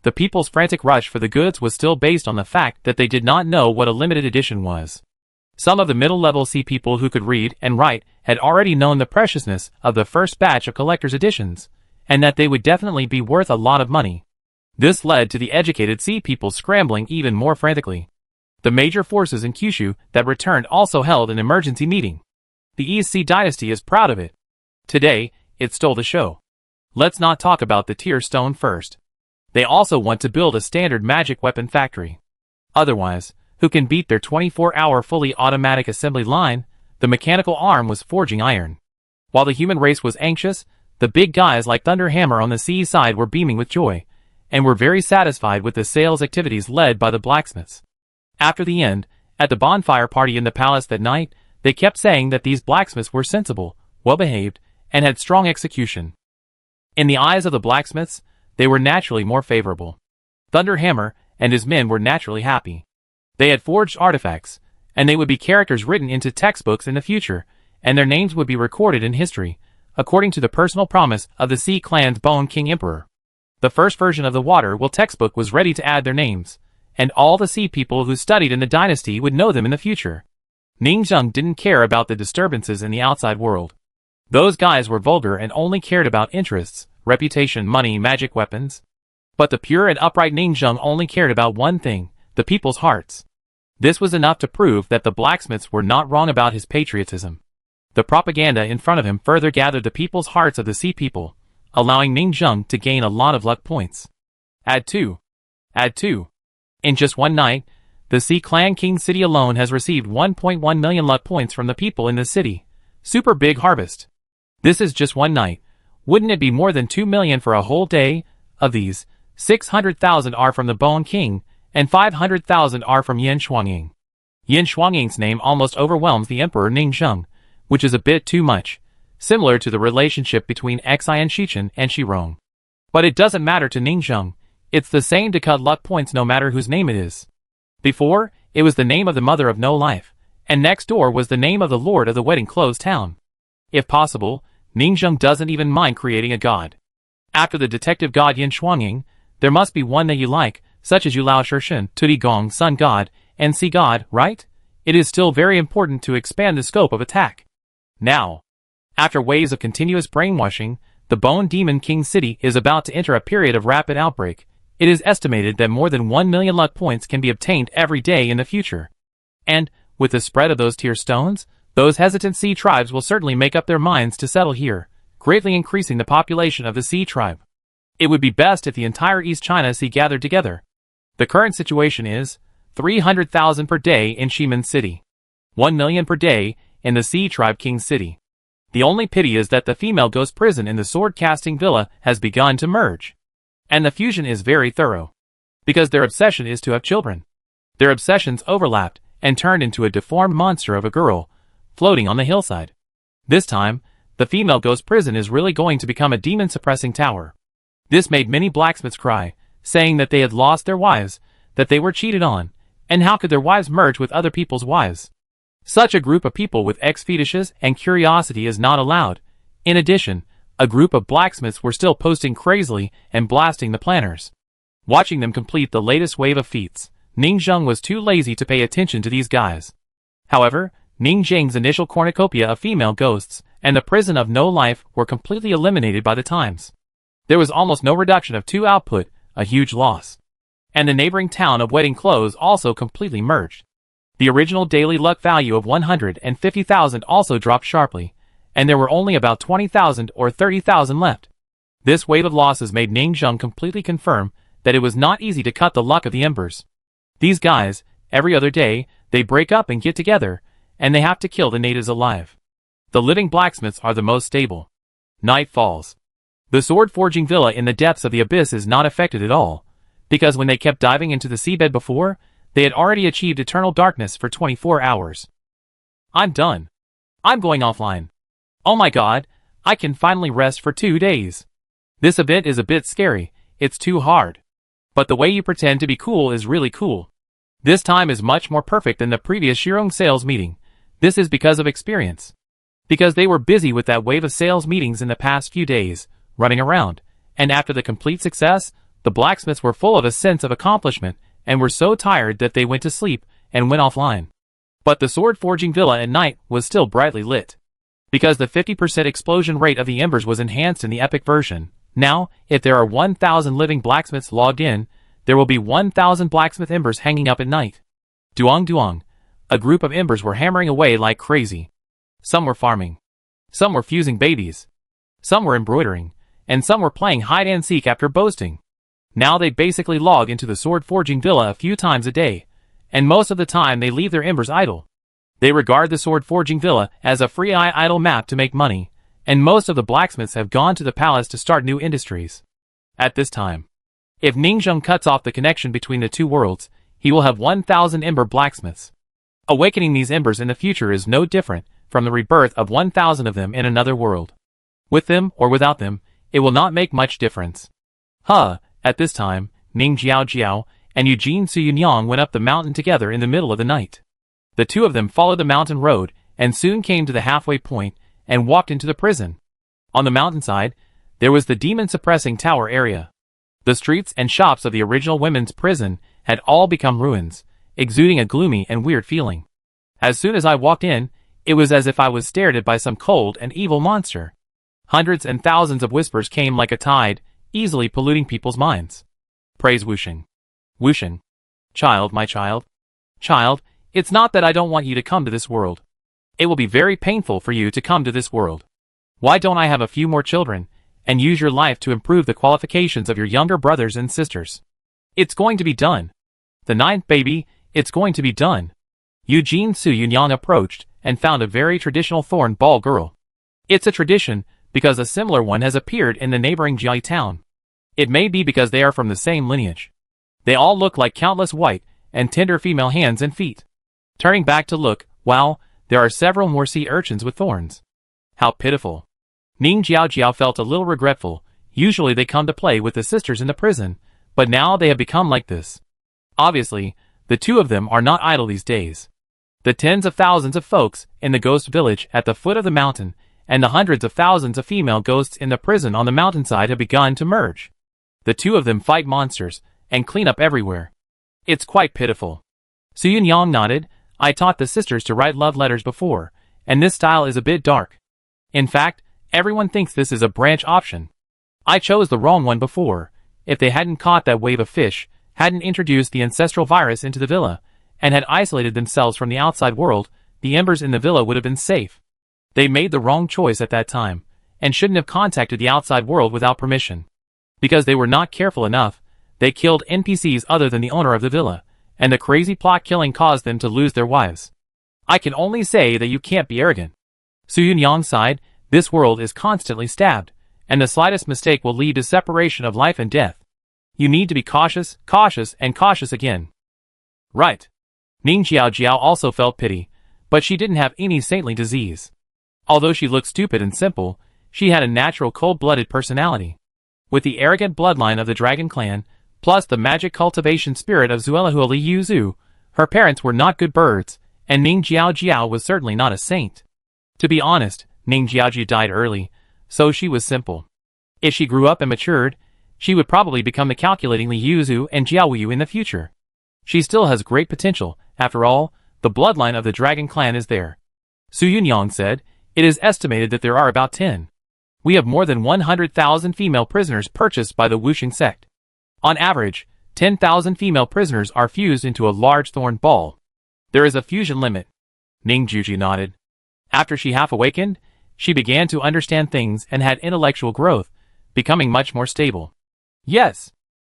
The people's frantic rush for the goods was still based on the fact that they did not know what a limited edition was. Some of the middle-level sea people who could read and write had already known the preciousness of the first batch of collector's editions, and that they would definitely be worth a lot of money. This led to the educated sea people scrambling even more frantically. The major forces in Kyushu that returned also held an emergency meeting. The East Sea Dynasty is proud of it. Today, it stole the show. Let's not talk about the Tear Stone first. They also want to build a standard magic weapon factory. Otherwise, who can beat their 24-hour fully automatic assembly line? The mechanical arm was forging iron. While the human race was anxious, the big guys like Thunderhammer on the sea side were beaming with joy, and were very satisfied with the sales activities led by the blacksmiths. After the end, at the bonfire party in the palace that night, they kept saying that these blacksmiths were sensible, well-behaved, and had strong execution. In the eyes of the blacksmiths, they were naturally more favorable. Thunderhammer and his men were naturally happy. They had forged artifacts, and they would be characters written into textbooks in the future, and their names would be recorded in history, according to the personal promise of the Sea Clan's Bone King Emperor. The first version of the Water Will textbook was ready to add their names, and all the sea people who studied in the dynasty would know them in the future. Ningzheng didn't care about the disturbances in the outside world. Those guys were vulgar and only cared about interests, reputation, money, magic weapons. But the pure and upright Ningzheng only cared about one thing, the people's hearts. This was enough to prove that the blacksmiths were not wrong about his patriotism. The propaganda in front of him further gathered the people's hearts of the sea people, allowing Ningzheng to gain a lot of luck points. Add 2. Add 2. In just one night, the Sea Clan King City alone has received 1.1 million luck points from the people in the city. Super big harvest. This is just one night. Wouldn't it be more than 2 million for a whole day? Of these, 600,000 are from the Bone King, and 500,000 are from Yin Shuanging. Yin Shuanging's name almost overwhelms the Emperor Ningzheng, which is a bit too much, similar to the relationship between Xi and Shichen and Shirong. But it doesn't matter to Ningzheng. It's the same to cut luck points no matter whose name it is. Before, it was the name of the Mother of No Life, and next door was the name of the Lord of the Wedding Clothes Town. If possible, Ningzheng doesn't even mind creating a god. After the detective god Yin Shuanging, there must be one that you like, such as Yulao Shirshin, Tudi Gong, Sun God, and Sea God, right? It is still very important to expand the scope of attack. Now, after waves of continuous brainwashing, the Bone Demon King City is about to enter a period of rapid outbreak. It is estimated that more than 1 million luck points can be obtained every day in the future. And, with the spread of those tier stones, those hesitant sea tribes will certainly make up their minds to settle here, greatly increasing the population of the sea tribe. It would be best if the entire East China Sea gathered together. The current situation is 300,000 per day in Shimen City, 1 million per day in the Sea Tribe King City. The only pity is that the female ghost prison in the sword-casting villa has begun to merge. And the fusion is very thorough. Because their obsession is to have children. Their obsessions overlapped and turned into a deformed monster of a girl, floating on the hillside. This time, the female ghost prison is really going to become a demon-suppressing tower. This made many blacksmiths cry, saying that they had lost their wives, that they were cheated on, and how could their wives merge with other people's wives? Such a group of people with X-fetishes and curiosity is not allowed. In addition, a group of blacksmiths were still posting crazily and blasting the planners. Watching them complete the latest wave of feats, Ning Zheng was too lazy to pay attention to these guys. However, Ning Zheng's initial cornucopia of female ghosts and the prison of no life were completely eliminated by the times. There was almost no reduction of 2 output, a huge loss. And the neighboring town of Wedding Clothes also completely merged. The original daily luck value of 150,000 also dropped sharply, and there were only about 20,000 or 30,000 left. This wave of losses made Ning Zheng completely confirm that it was not easy to cut the luck of the embers. These guys, every other day, they break up and get together, and they have to kill the natives alive. The living blacksmiths are the most stable. Night falls. The sword-forging villa in the depths of the abyss is not affected at all, because when they kept diving into the seabed before, they had already achieved eternal darkness for 24 hours. I'm done. I'm going offline. Oh my god, I can finally rest for 2 days. This event is a bit scary, it's too hard. But the way you pretend to be cool is really cool. This time is much more perfect than the previous Shirong sales meeting. This is because of experience. Because they were busy with that wave of sales meetings in the past few days, running around, and after the complete success, the blacksmiths were full of a sense of accomplishment and were so tired that they went to sleep and went offline. But the sword-forging villa at night was still brightly lit. Because the 50% explosion rate of the embers was enhanced in the epic version, now, if there are 1,000 living blacksmiths logged in, there will be 1,000 blacksmith embers hanging up at night. Duong duong. A group of embers were hammering away like crazy. Some were farming. Some were fusing babies. Some were embroidering. And some were playing hide-and-seek after boasting. Now they basically log into the sword-forging villa a few times a day, and most of the time they leave their embers idle. They regard the sword-forging villa as a free idle map to make money, and most of the blacksmiths have gone to the palace to start new industries. At this time, if Ning Zheng cuts off the connection between the two worlds, he will have 1,000 ember blacksmiths. Awakening these embers in the future is no different from the rebirth of 1,000 of them in another world. With them or without them, it will not make much difference. At this time, Ning Jiao and Eugene Suyunyang went up the mountain together in the middle of the night. The two of them followed the mountain road and soon came to the halfway point and walked into the prison. On the mountainside, there was the demon-suppressing tower area. The streets and shops of the original women's prison had all become ruins, exuding a gloomy and weird feeling. As soon as I walked in, it was as if I was stared at by some cold and evil monster. Hundreds and thousands of whispers came like a tide, easily polluting people's minds. Praise Wushing. Wushing. Child, my child. Child, it's not that I don't want you to come to this world. It will be very painful for you to come to this world. Why don't I have a few more children, and use your life to improve the qualifications of your younger brothers and sisters? It's going to be done. The 9th baby, it's going to be done. Eugene Suyunyang approached and found a very traditional thorn ball girl. It's a tradition because a similar one has appeared in the neighboring Jiai town. It may be because they are from the same lineage. They all look like countless white and tender female hands and feet. Turning back to look, wow, there are several more sea urchins with thorns. How pitiful. Ning Jiao felt a little regretful. Usually they come to play with the sisters in the prison, but now they have become like this. Obviously, the two of them are not idle these days. The tens of thousands of folks in the ghost village at the foot of the mountain and the hundreds of thousands of female ghosts in the prison on the mountainside have begun to merge. The two of them fight monsters and clean up everywhere. It's quite pitiful. Suyunyang nodded. I taught the sisters to write love letters before, and this style is a bit dark. In fact, Everyone thinks this is a branch option. I chose the wrong one before. If they hadn't caught that wave of fish, hadn't introduced the ancestral virus into the villa, and had isolated themselves from the outside world, the embers in the villa would have been safe. They made the wrong choice at that time, and shouldn't have contacted the outside world without permission. Because they were not careful enough, they killed NPCs other than the owner of the villa, and the crazy plot killing caused them to lose their wives. I can only say that you can't be arrogant. Su Yunyang sighed, this world is constantly stabbed, and the slightest mistake will lead to separation of life and death. You need to be cautious, cautious, and cautious again. Right. Ning Jiao also felt pity, but she didn't have any saintly disease. Although she looked stupid and simple, she had a natural cold-blooded personality. With the arrogant bloodline of the Dragon Clan, plus the magic cultivation spirit of Zuelahu Li Yuzu, her parents were not good birds, and Ning Jiao was certainly not a saint. To be honest, Ning Jiao died early, so she was simple. If she grew up and matured, she would probably become the calculating Li Yuzu and Jiaoyu in the future. She still has great potential, after all, the bloodline of the Dragon Clan is there. Su Yunyang said, it is estimated that there are about 10. We have more than 100,000 female prisoners purchased by the Wuxing sect. On average, 10,000 female prisoners are fused into a large thorn ball. There is a fusion limit. Ning Juji nodded. After she half-awakened, she began to understand things and had intellectual growth, becoming much more stable. Yes.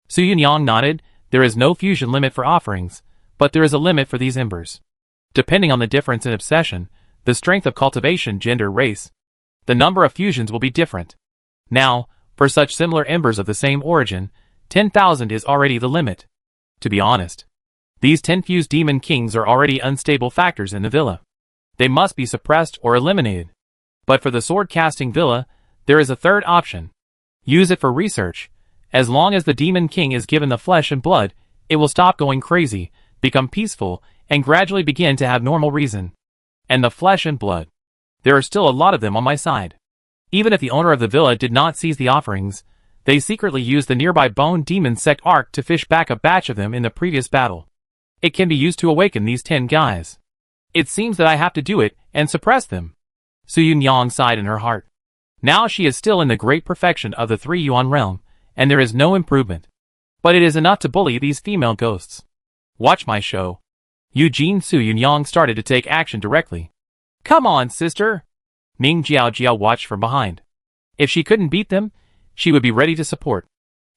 Su Yunyang nodded, there is no fusion limit for offerings, but there is a limit for these embers. Depending on the difference in obsession, the strength of cultivation, gender, race, the number of fusions will be different. Now, for such similar embers of the same origin, 10,000 is already the limit. To be honest, these 10 fused demon kings are already unstable factors in the villa. They must be suppressed or eliminated. But for the sword-casting villa, there is a third option. Use it for research. As long as the demon king is given the flesh and blood, it will stop going crazy, become peaceful, and gradually begin to have normal reason. And the flesh and blood. There are still a lot of them on my side. Even if the owner of the villa did not seize the offerings, they secretly used the nearby Bone Demon Sect Ark to fish back a batch of them in the previous battle. It can be used to awaken these 10 guys. It seems that I have to do it and suppress them. Su Yunyang sighed in her heart. Now she is still in the great perfection of the 3 Yuan realm, and there is no improvement. But it is enough to bully these female ghosts. Watch my show. Eugene Su Yunyang started to take action directly. Come on, sister! Ning Jiao watched from behind. If she couldn't beat them, she would be ready to support.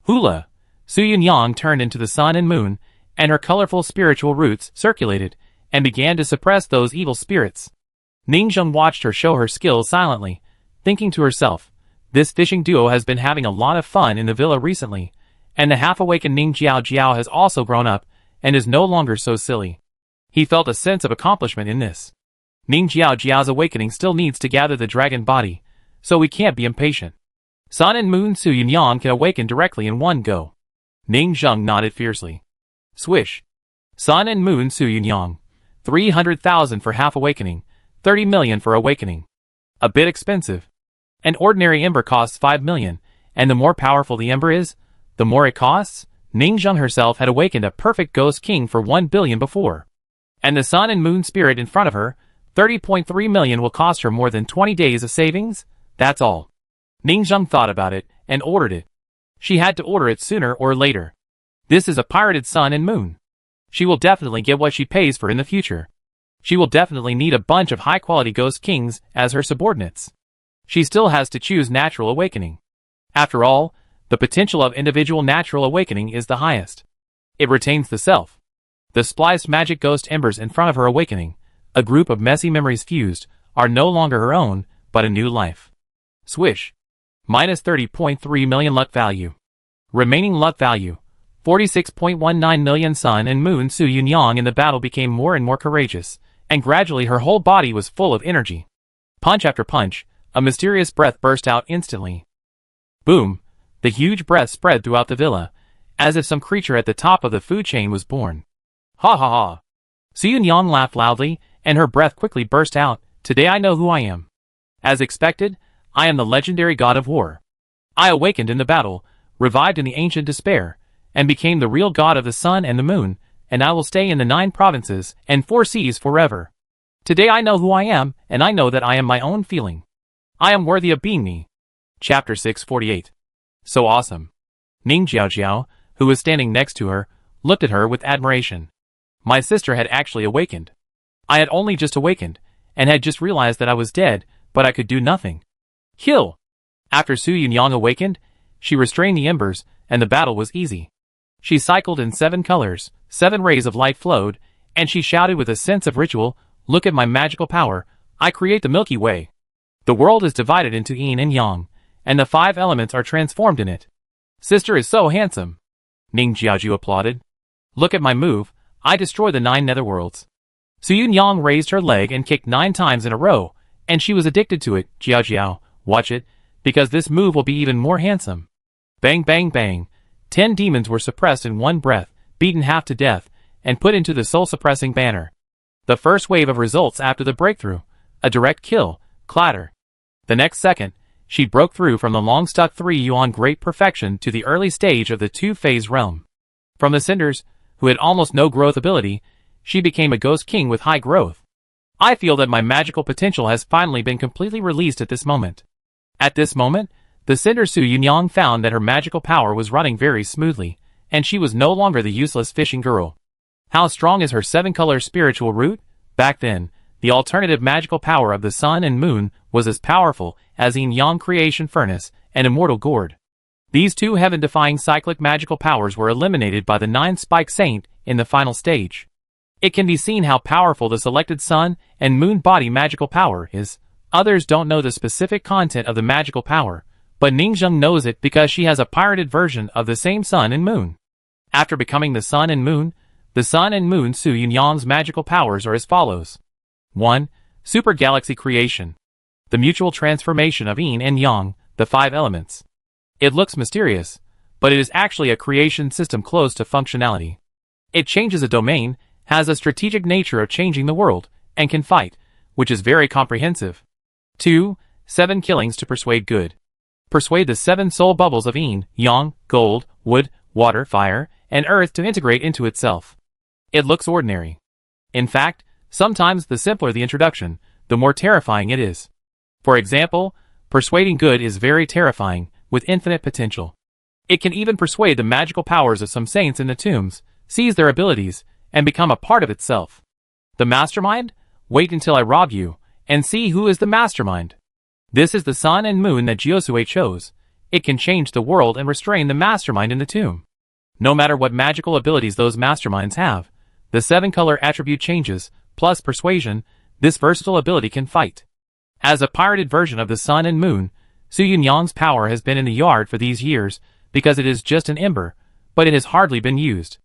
Hula! Su Yunyang turned into the sun and moon, and her colorful spiritual roots circulated, and began to suppress those evil spirits. Ning Zheng watched her show her skills silently, thinking to herself, this fishing duo has been having a lot of fun in the villa recently, and the half-awakened Ning Jiao has also grown up, and is no longer so silly. He felt a sense of accomplishment in this. Ning Jiao's awakening still needs to gather the dragon body, so we can't be impatient. Sun and Moon Su Yunyang can awaken directly in one go. Ning Zheng nodded fiercely. Swish. Sun and Moon Su Yunyang. 300,000 for half awakening, 30 million for awakening. A bit expensive. An ordinary ember costs 5 million, and the more powerful the ember is, the more it costs. Ning Zheng herself had awakened a perfect ghost king for 1 billion before. And the sun and moon spirit in front of her, 30.3 million will cost her more than 20 days of savings, that's all. Ning Zheng thought about it, and ordered it. She had to order it sooner or later. This is a pirated sun and moon. She will definitely get what she pays for in the future. She will definitely need a bunch of high-quality ghost kings as her subordinates. She still has to choose natural awakening. After all, the potential of individual natural awakening is the highest. It retains the self. The spliced magic ghost embers in front of her awakening, a group of messy memories fused, are no longer her own, but a new life. Swish. Minus 30.3 million luck value. Remaining luck value. 46.19 million. Sun and Moon Su Yunyang in the battle became more and more courageous, and gradually her whole body was full of energy. Punch after punch, a mysterious breath burst out instantly. Boom! The huge breath spread throughout the villa, as if some creature at the top of the food chain was born. Ha ha ha! Su Yunyang laughed loudly, and her breath quickly burst out. Today I know who I am. As expected, I am the legendary god of war. I awakened in the battle, revived in the ancient despair, and became the real god of the sun and the moon, and I will stay in the 9 provinces and 4 seas forever. Today I know who I am, and I know that I am my own feeling. I am worthy of being me. Chapter 648. So awesome. Ning Jiaojiao, who was standing next to her, looked at her with admiration. My sister had actually awakened. I had only just awakened, and had just realized that I was dead, but I could do nothing. Kill! After Su Yunyang awakened, she restrained the embers, and the battle was easy. She cycled in 7 colors, 7 rays of light flowed, and she shouted with a sense of ritual, "Look at my magical power, I create the Milky Way." The world is divided into yin and yang, and the 5 elements are transformed in it. Sister is so handsome. Ning Jiaoju applauded. Look at my move, I destroy the 9 netherworlds. Su Yunyang raised her leg and kicked 9 times in a row, and she was addicted to it. Jiaojiao, watch it, because this move will be even more handsome. Bang bang bang. 10 demons were suppressed in one breath, beaten half to death, and put into the soul-suppressing banner. The first wave of results after the breakthrough. A direct kill. Clatter. The next second, she broke through from the long-stuck 3-yuan great perfection to the early stage of the 2-phase realm. From the cinders, who had almost no growth ability, she became a ghost king with high growth. I feel that my magical potential has finally been completely released at this moment. At this moment, the cinder Su Yunyang found that her magical power was running very smoothly, and she was no longer the useless fishing girl. How strong is her 7-color spiritual root? Back then, the alternative magical power of the sun and moon was as powerful as yin-yang creation furnace and immortal gourd. These 2 heaven-defying cyclic magical powers were eliminated by the 9-spike saint in the final stage. It can be seen how powerful the selected sun and moon body magical power is. Others don't know the specific content of the magical power, but Ningzheng knows it because she has a pirated version of the same sun and moon. After becoming the sun and moon Su Yunyang's magical powers are as follows. 1. Super Galaxy Creation. The mutual transformation of yin and yang, the 5 elements. It looks mysterious, but it is actually a creation system close to functionality. It changes a domain, has a strategic nature of changing the world, and can fight, which is very comprehensive. 2. 7 Killings to Persuade Good. Persuade the 7 soul bubbles of yin, yang, gold, wood, water, fire, and earth to integrate into itself. It looks ordinary. In fact, sometimes the simpler the introduction, the more terrifying it is. For example, persuading good is very terrifying, with infinite potential. It can even persuade the magical powers of some saints in the tombs, seize their abilities, and become a part of itself. The mastermind? Wait until I rob you, and see who is the mastermind. This is the sun and moon that Jiosue chose. It can change the world and restrain the mastermind in the tomb. No matter what magical abilities those masterminds have, the 7-color attribute changes, plus persuasion, this versatile ability can fight. As a pirated version of the sun and moon, Su Yunyang's power has been in the yard for these years, because it is just an ember, but it has hardly been used.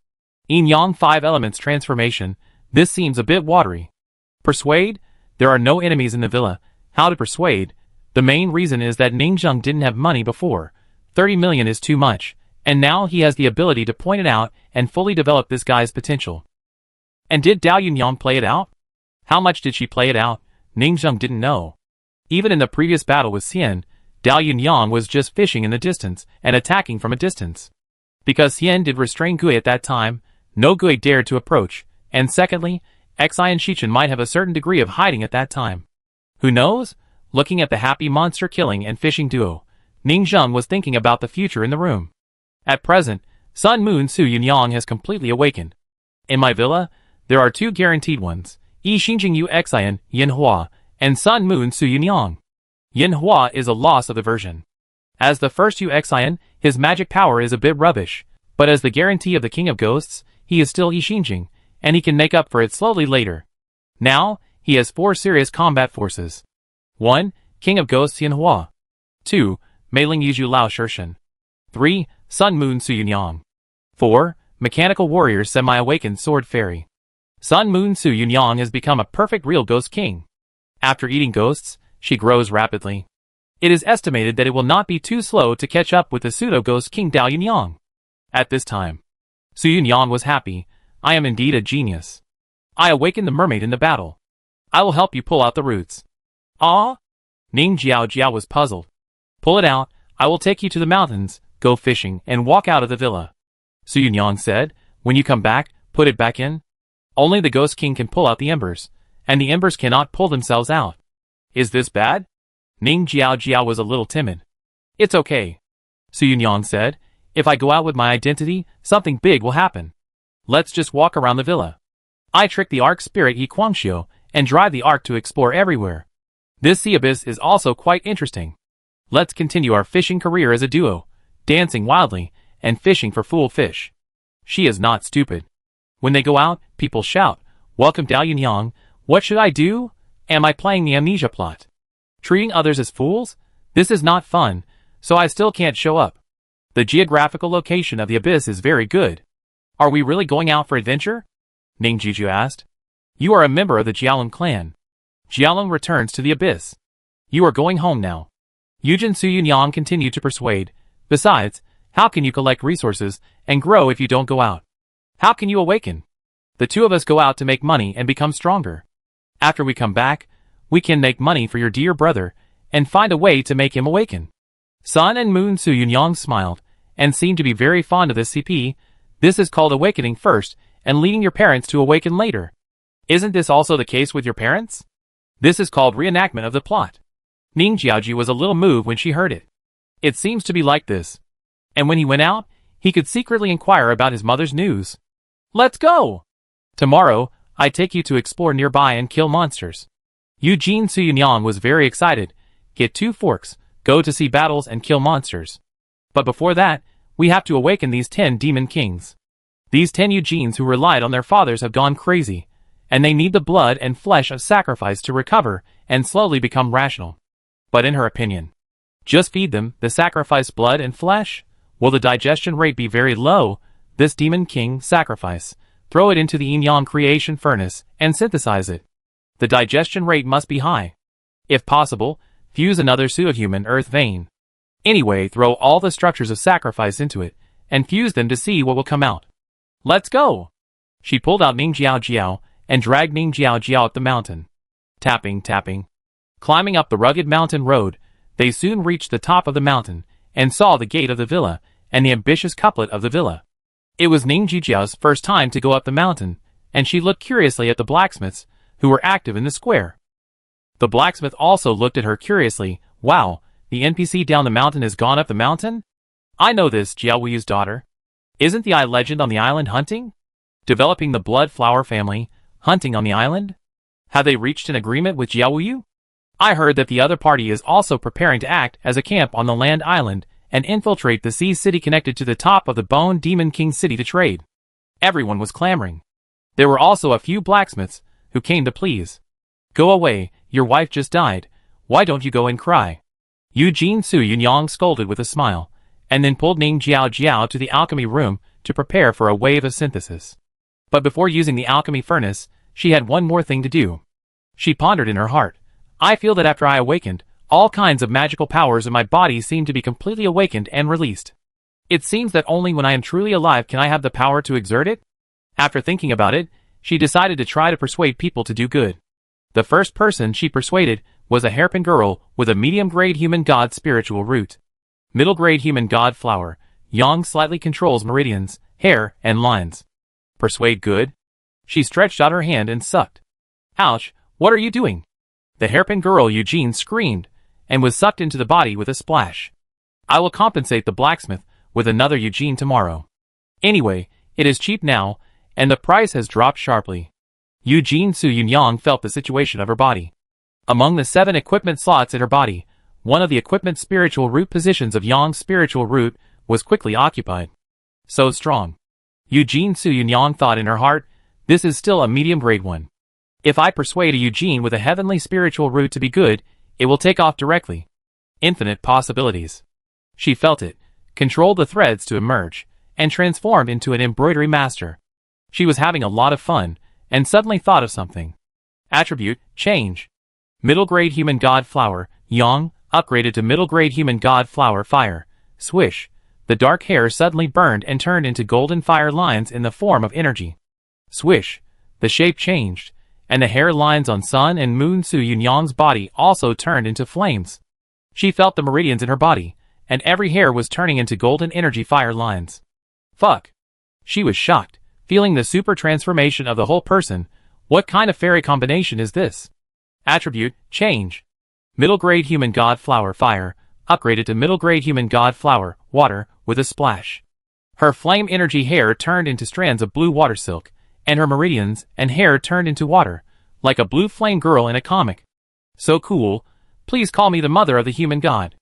Yin-yang 5 elements transformation, this seems a bit watery. Persuade? There are no enemies in the villa. How to persuade? The main reason is that Ningzheng didn't have money before. 30 million is too much, and now he has the ability to point it out and fully develop this guy's potential. And did Dao Yunyang play it out? How much did she play it out? Ningzheng didn't know. Even in the previous battle with Xian, Dao Yunyang was just fishing in the distance and attacking from a distance. Because Xian did restrain Gui at that time, no Gui dared to approach, and secondly, Xi and Shichen might have a certain degree of hiding at that time. Who knows? Looking at the happy monster killing and fishing duo, Ningzheng was thinking about the future in the room. At present, Sun Moon Su Yunyang has completely awakened. In my villa, there are 2 guaranteed ones, Yi Xinjing Yu Xian, Yin Hua, and Sun Moon Su Yunyang. Yin Hua is a loss of the version. As the first Yu Xian, his magic power is a bit rubbish, but as the guarantee of the King of Ghosts, he is still Yi Xinjing, and he can make up for it slowly later. Now, he has 4 serious combat forces. 1. King of Ghosts Yin Hua. 2. Meiling Yuzhu Lao Shirshan. 3. Sun Moon Su Yunyang. 4. Mechanical Warrior Semi-Awakened Sword Fairy. Sun Moon Su Yunyang has become a perfect real ghost king. After eating ghosts, she grows rapidly. It is estimated that it will not be too slow to catch up with the pseudo-ghost king Dao Yunyang. At this time, Su Yunyang was happy. I am indeed a genius. I awakened the mermaid in the battle. I will help you pull out the roots. Ah? Ning Jiao was puzzled. Pull it out, I will take you to the mountains, go fishing, and walk out of the villa. Su Yunyang said, when you come back, put it back in. Only the Ghost King can pull out the embers, and the embers cannot pull themselves out. Is this bad? Ning Jiao was a little timid. It's okay, Su Yunyang said. If I go out with my identity, something big will happen. Let's just walk around the villa. I trick the Ark spirit Yi Guangxiu and drive the Ark to explore everywhere. This sea abyss is also quite interesting. Let's continue our fishing career as a duo, dancing wildly and fishing for fool fish. She is not stupid. When they go out, people shout, "Welcome Dao Yunyang, what should I do? Am I playing the amnesia plot? Treating others as fools? This is not fun, so I still can't show up." The geographical location of the abyss is very good. Are we really going out for adventure? Ning Jiju asked. You are a member of the Jialong clan. Jialong returns to the abyss. You are going home now. Yujin Su Yunyang continued to persuade. Besides, how can you collect resources and grow if you don't go out? How can you awaken? The two of us go out to make money and become stronger. After we come back, we can make money for your dear brother and find a way to make him awaken. Sun and Moon Su Yunyang smiled and seemed to be very fond of this CP. This is called awakening first and leading your parents to awaken later. Isn't this also the case with your parents? This is called reenactment of the plot. Ning Jiaoji was a little moved when she heard it. It seems to be like this. And when he went out, he could secretly inquire about his mother's news. Let's go! Tomorrow, I take you to explore nearby and kill monsters. Eugene Su Yunyang was very excited. Get 2 forks, go to see battles and kill monsters. But before that, we have to awaken these 10 demon kings. These 10 Eugenes who relied on their fathers have gone crazy, and they need the blood and flesh of sacrifice to recover and slowly become rational. But in her opinion, just feed them the sacrificed blood and flesh? Will the digestion rate be very low? This demon king sacrifice. Throw it into the yin-yang creation furnace and synthesize it. The digestion rate must be high. If possible, fuse another superhuman earth vein. Anyway, throw all the structures of sacrifice into it and fuse them to see what will come out. Let's go! She pulled out Ning Jiao and dragged Ning Jiao up the mountain. Tapping, tapping. Climbing up the rugged mountain road, they soon reached the top of the mountain and saw the gate of the villa and the ambitious couplet of the villa. It was Ning Jiao's first time to go up the mountain, and she looked curiously at the blacksmiths who were active in the square. The blacksmith also looked at her curiously. Wow, the NPC down the mountain has gone up the mountain? I know this, Jiao Wuyu's daughter. Isn't the legend on the island hunting? Developing the blood flower family, hunting on the island? Have they reached an agreement with Jiao Wuyu? I heard that the other party is also preparing to act as a camp on the land island and infiltrate the sea city connected to the top of the Bone Demon King city to trade. Everyone was clamoring. There were also a few blacksmiths who came to please. Go away, your wife just died. Why don't you go and cry? Eugene Su Yunyang scolded with a smile, and then pulled Ning Jiao to the alchemy room to prepare for a wave of synthesis. But before using the alchemy furnace, she had one more thing to do. She pondered in her heart. I feel that after I awakened, all kinds of magical powers in my body seem to be completely awakened and released. It seems that only when I am truly alive can I have the power to exert it. After thinking about it, she decided to try to persuade people to do good. The first person she persuaded was a hairpin girl with a medium-grade human god spiritual root. Middle-grade human god flower. Yang slightly controls meridians, hair, and lines. Persuade good? She stretched out her hand and sucked. Ouch, what are you doing? The hairpin girl Eugene screamed, and was sucked into the body with a splash. I will compensate the blacksmith with another Eugene tomorrow. Anyway, it is cheap now, and the price has dropped sharply. Eugene Su Yunyang felt the situation of her body. Among the 7 equipment slots in her body, one of the equipment spiritual root positions of Yang's spiritual root was quickly occupied. So strong. Eugene Su Yunyang thought in her heart, this is still a medium-grade one. If I persuade a Eugene with a heavenly spiritual root to be good, it will take off directly. Infinite possibilities. She felt it, controlled the threads to emerge, and transformed into an embroidery master. She was having a lot of fun, and suddenly thought of something. Attribute, change. Middle-grade human god flower, Yang, upgraded to middle-grade human god flower fire. Swish. The dark hair suddenly burned and turned into golden fire lines in the form of energy. Swish. The shape changed, and the hair lines on Sun and Moon Su Yunyang's body also turned into flames. She felt the meridians in her body, and every hair was turning into golden energy fire lines. Fuck. She was shocked, feeling the super transformation of the whole person. What kind of fairy combination is this? Attribute, change. Middle grade human god flower fire, upgraded to middle grade human god flower water with a splash. Her flame energy hair turned into strands of blue water silk, and her meridians and hair turned into water, like a blue flame girl in a comic. So cool, please call me the mother of the human god.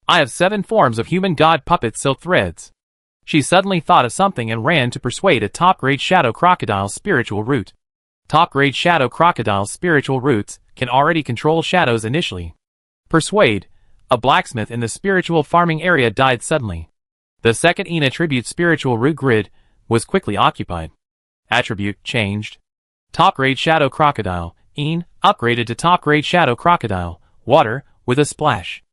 I have 7 forms of human god puppet silk threads. She suddenly thought of something and ran to persuade a top-grade shadow crocodile spiritual root. Top-grade shadow crocodile spiritual roots can already control shadows initially. Persuade, a blacksmith in the spiritual farming area died suddenly. The second EN attribute spiritual root grid was quickly occupied. Attribute changed. Top-grade shadow crocodile, EN, upgraded to top-grade shadow crocodile, water, with a splash.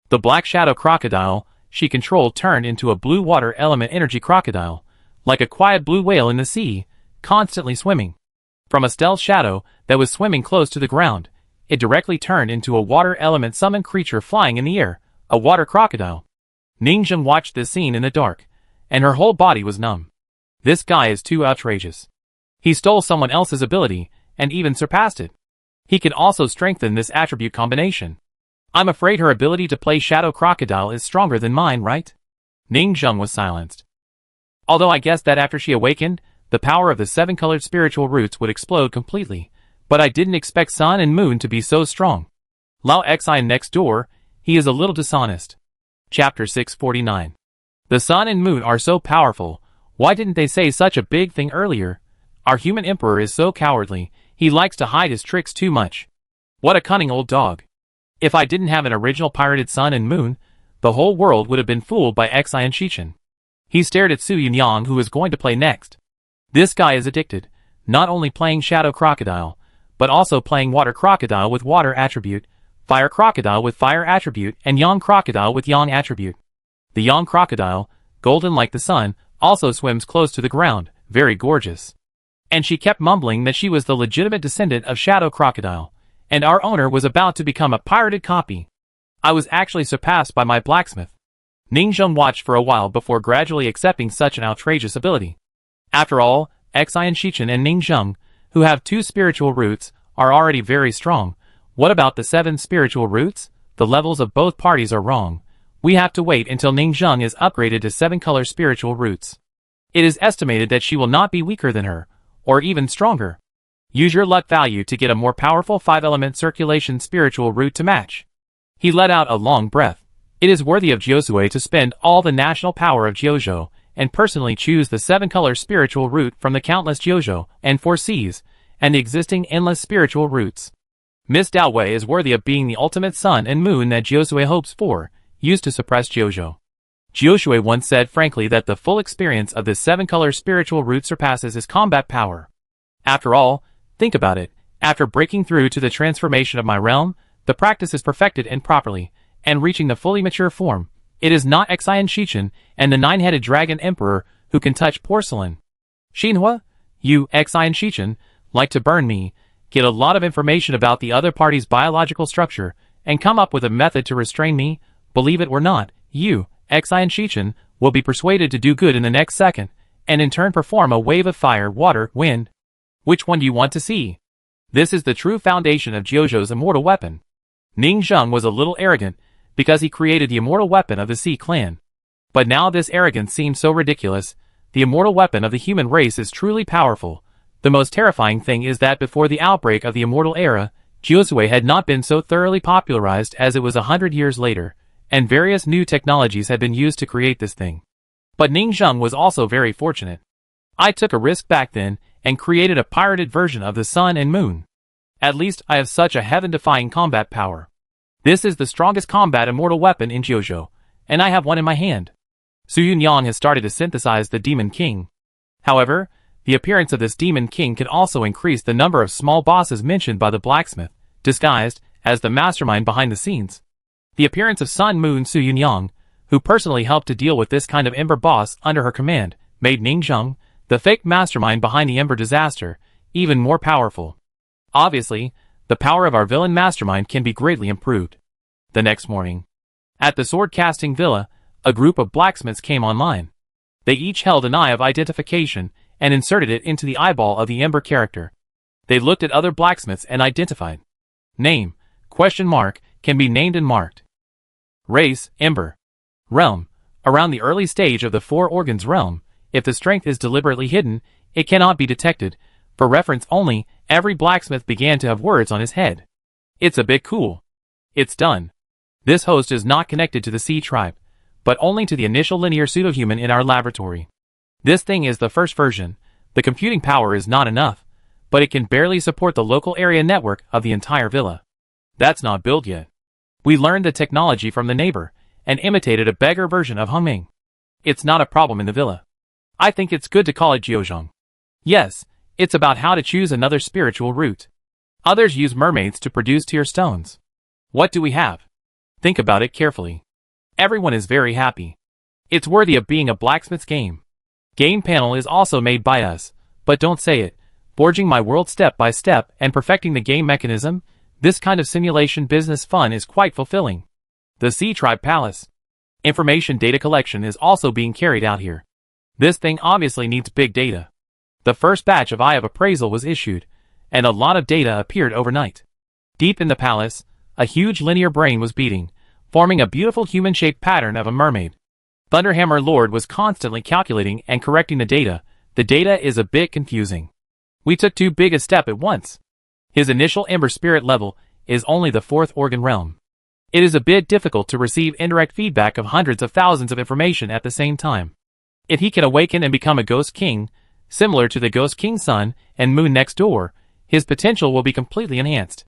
The black shadow crocodile she controlled turned into a blue water element energy crocodile, like a quiet blue whale in the sea, constantly swimming. From a stealth shadow that was swimming close to the ground, it directly turned into a water element summoned creature flying in the air, a water crocodile. Ningxiang watched this scene in the dark, and her whole body was numb. This guy is too outrageous. He stole someone else's ability, and even surpassed it. He can also strengthen this attribute combination. I'm afraid her ability to play Shadow Crocodile is stronger than mine, right? Ningxiang was silenced. Although I guessed that after she awakened, the power of the 7-colored spiritual roots would explode completely, but I didn't expect Sun and Moon to be so strong. Lao Xi next door, he is a little dishonest. Chapter 649. The Sun and Moon are so powerful, why didn't they say such a big thing earlier? Our human emperor is so cowardly, he likes to hide his tricks too much. What a cunning old dog. If I didn't have an original pirated Sun and Moon, the whole world would have been fooled by Xi and Shichen. He stared at Su Yunyang, who was going to play next. This guy is addicted, not only playing Shadow Crocodile, but also playing Water Crocodile with Water attribute, Fire Crocodile with Fire attribute, and Yang Crocodile with Yang attribute. The Yang Crocodile, golden like the sun, also swims close to the ground, very gorgeous. And she kept mumbling that she was the legitimate descendant of Shadow Crocodile, and our owner was about to become a pirated copy. I was actually surpassed by my blacksmith. Ningxiang watched for a while before gradually accepting such an outrageous ability. After all, Xi and Shichen and Ningxiang, who have 2 spiritual roots, are already very strong. What about the 7 spiritual roots? The levels of both parties are wrong. We have to wait until Ningxiang is upgraded to 7-color spiritual roots. It is estimated that she will not be weaker than her, or even stronger. Use your luck value to get a more powerful 5-element circulation spiritual root to match. He let out a long breath. It is worthy of Jiuzhui to spend all the national power of Jiuzhou and personally choose the 7-color spiritual root from the countless Jiuzhou and 4 Cs and the existing endless spiritual roots. Miss Daowei is worthy of being the ultimate sun and moon that Jiuzhui hopes for, used to suppress Jiuzhou. Jiuzhui once said frankly that the full experience of this 7-color spiritual root surpasses his combat power. After all, think about it, after breaking through to the transformation of my realm, the practice is perfected and properly, and reaching the fully mature form. It is not Xi and Shichen and the 9-headed dragon emperor who can touch porcelain. Xinhua, you, Xi and Shichen, like to burn me, get a lot of information about the other party's biological structure, and come up with a method to restrain me. Believe it or not, you, Xi and Shichen, will be persuaded to do good in the next second, and in turn perform a wave of fire, water, wind. Which one do you want to see? This is the true foundation of Jiuzhou's immortal weapon. Ningxiang was a little arrogant, because he created the immortal weapon of the Sea clan. But now this arrogance seems so ridiculous. The immortal weapon of the human race is truly powerful. The most terrifying thing is that before the outbreak of the immortal era, Jiuzhui had not been so thoroughly popularized as it was 100 years later, and various new technologies had been used to create this thing. But Ningxiang was also very fortunate. I took a risk back then, and created a pirated version of the sun and moon. At least I have such a heaven-defying combat power. This is the strongest combat immortal weapon in Jiuzhou, and I have one in my hand. Su Yunyang has started to synthesize the Demon King. However, the appearance of this Demon King can also increase the number of small bosses mentioned by the blacksmith, disguised as the mastermind behind the scenes. The appearance of Sun Moon Su Yunyang, who personally helped to deal with this kind of Ember boss under her command, made Ningxiang, the fake mastermind behind the Ember disaster, even more powerful. Obviously, the power of our villain mastermind can be greatly improved. The next morning, at the sword-casting villa, a group of blacksmiths came online. They each held an eye of identification and inserted it into the eyeball of the Ember character. They looked at other blacksmiths and identified. Name, ? can be named and marked. Race, Ember. Realm. Around the early stage of the four organs realm, if the strength is deliberately hidden, it cannot be detected. For reference only, every blacksmith began to have words on his head. It's a bit cool. It's done. This host is not connected to the C tribe, but only to the initial linear pseudo-human in our laboratory. This thing is the first version. The computing power is not enough, but it can barely support the local area network of the entire villa. That's not built yet. We learned the technology from the neighbor, and imitated a beggar version of Cunning. It's not a problem in the villa. I think it's good to call it Jiuzhong. Yes, it's about how to choose another spiritual route. Others use mermaids to produce tier stones. What do we have? Think about it carefully. Everyone is very happy. It's worthy of being a blacksmith's game. Game panel is also made by us, but don't say it. Forging my world step by step and perfecting the game mechanism, this kind of simulation business fun is quite fulfilling. The C Tribe Palace. Information data collection is also being carried out here. This thing obviously needs big data. The first batch of Eye of Appraisal was issued, and a lot of data appeared overnight. Deep in the palace, a huge linear brain was beating, forming a beautiful human-shaped pattern of a mermaid. Thunderhammer Lord was constantly calculating and correcting the data. The data is a bit confusing. We took too big a step at once. His initial Ember Spirit level is only the 4th organ realm. It is a bit difficult to receive indirect feedback of hundreds of thousands of information at the same time. If he can awaken and become a Ghost King, similar to the Ghost King's Sun and Moon next door, his potential will be completely enhanced.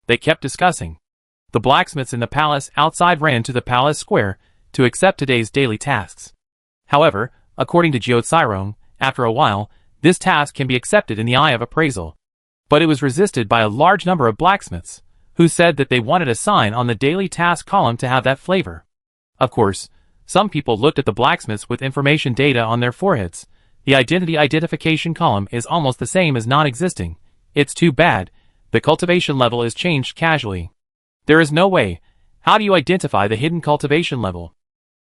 They kept discussing. The blacksmiths in the palace outside ran to the palace square to accept today's daily tasks. However, according to Jiuzhong, after a while, this task can be accepted in the Eye of Appraisal. But it was resisted by a large number of blacksmiths, who said that they wanted a sign on the daily task column to have that flavor. Of course, some people looked at the blacksmiths with information data on their foreheads. The identity identification column is almost the same as non-existing. It's too bad. The cultivation level is changed casually. There is no way. How do you identify the hidden cultivation level?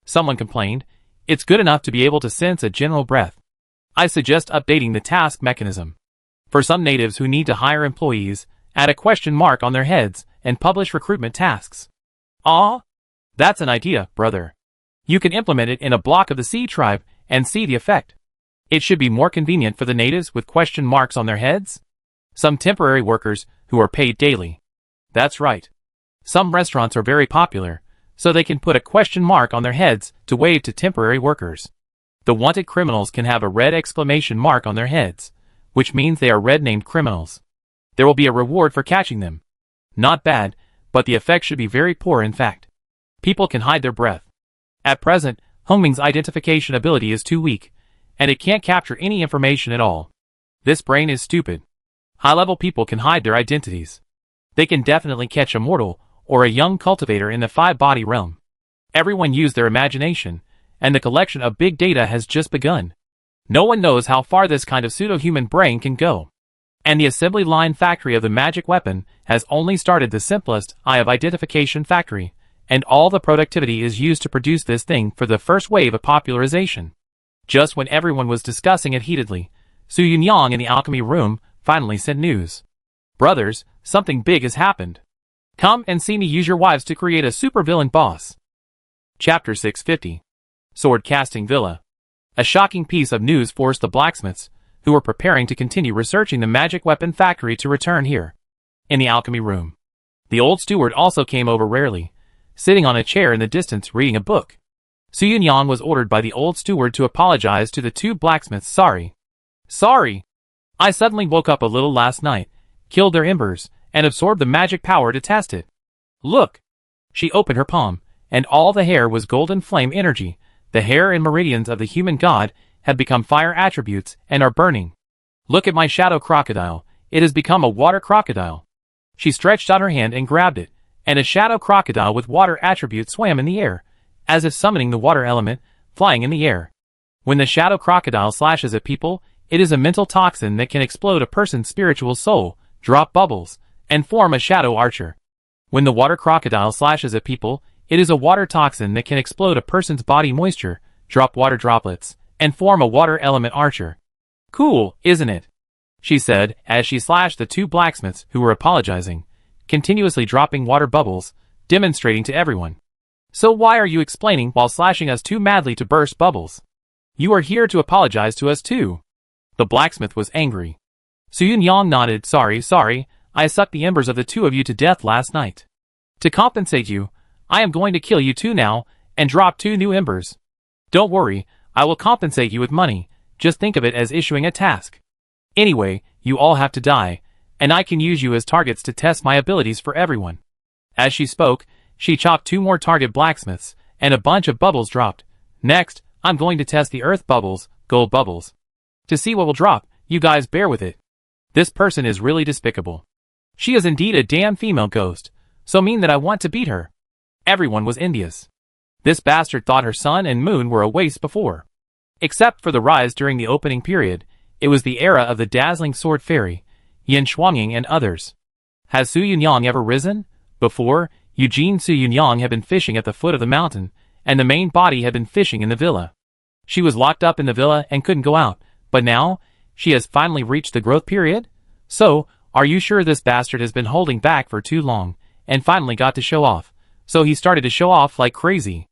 Someone complained. It's good enough to be able to sense a general breath. I suggest updating the task mechanism. For some natives who need to hire employees, add a question mark on their heads and publish recruitment tasks. Ah, that's an idea, brother. You can implement it in a block of the C tribe and see the effect. It should be more convenient for the natives with question marks on their heads. Some temporary workers who are paid daily. That's right. Some restaurants are very popular, so they can put a question mark on their heads to wave to temporary workers. The wanted criminals can have a red exclamation mark on their heads, which means they are red-named criminals. There will be a reward for catching them. Not bad, but the effect should be very poor in fact. People can hide their breath. At present, Hongming's identification ability is too weak, and it can't capture any information at all. This brain is stupid. High-level people can hide their identities. They can definitely catch a mortal or a young cultivator in the 5-body realm. Everyone use their imagination, and the collection of big data has just begun. No one knows how far this kind of pseudo-human brain can go. And the assembly line factory of the magic weapon has only started the simplest Eye of Identification factory, and all the productivity is used to produce this thing for the first wave of popularization. Just when everyone was discussing it heatedly, Su Yunyang in the alchemy room finally sent news. Brothers, something big has happened. Come and see me use your wives to create a supervillain boss. Chapter 650. Sword Casting Villa. A shocking piece of news forced the blacksmiths, who were preparing to continue researching the magic weapon factory to return here. In the alchemy room. The old steward also came over rarely, sitting on a chair in the distance reading a book. Su Yunyang was ordered by the old steward to apologize to the two blacksmiths. Sorry. I suddenly woke up a little last night, killed their embers, and absorbed the magic power to test it. Look! She opened her palm, and all the hair was golden flame energy. The hair and meridians of the human god have become fire attributes and are burning. Look at my shadow crocodile. It has become a water crocodile. She stretched out her hand and grabbed it, and a shadow crocodile with water attributes swam in the air, as if summoning the water element, flying in the air. When the shadow crocodile slashes at people, it is a mental toxin that can explode a person's spiritual soul, drop bubbles, and form a shadow archer. When the water crocodile slashes at people, it is a water toxin that can explode a person's body moisture, drop water droplets, and form a water element archer. Cool, isn't it? She said, as she slashed the two blacksmiths who were apologizing, continuously dropping water bubbles, demonstrating to everyone. So why are you explaining while slashing us too madly to burst bubbles? You are here to apologize to us too. The blacksmith was angry. Su Yunyang nodded. Sorry, I sucked the embers of the two of you to death last night. To compensate you, I am going to kill you two now, and drop 2 new embers. Don't worry, I will compensate you with money, just think of it as issuing a task. Anyway, you all have to die, and I can use you as targets to test my abilities for everyone. As she spoke, she chopped 2 more target blacksmiths, and a bunch of bubbles dropped. Next, I'm going to test the earth bubbles, gold bubbles. To see what will drop, you guys bear with it. This person is really despicable. She is indeed a damn female ghost, so mean that I want to beat her. Everyone was envious. This bastard thought her sun and moon were a waste before. Except for the rise during the opening period, it was the era of the dazzling sword fairy, Yin Shuanging and others. Has Su Yunyang ever risen? Before, Eugene Su Yunyang had been fishing at the foot of the mountain, and the main body had been fishing in the villa. She was locked up in the villa and couldn't go out, but now, she has finally reached the growth period? So, are you sure this bastard has been holding back for too long, and finally got to show off? So he started to show off like crazy.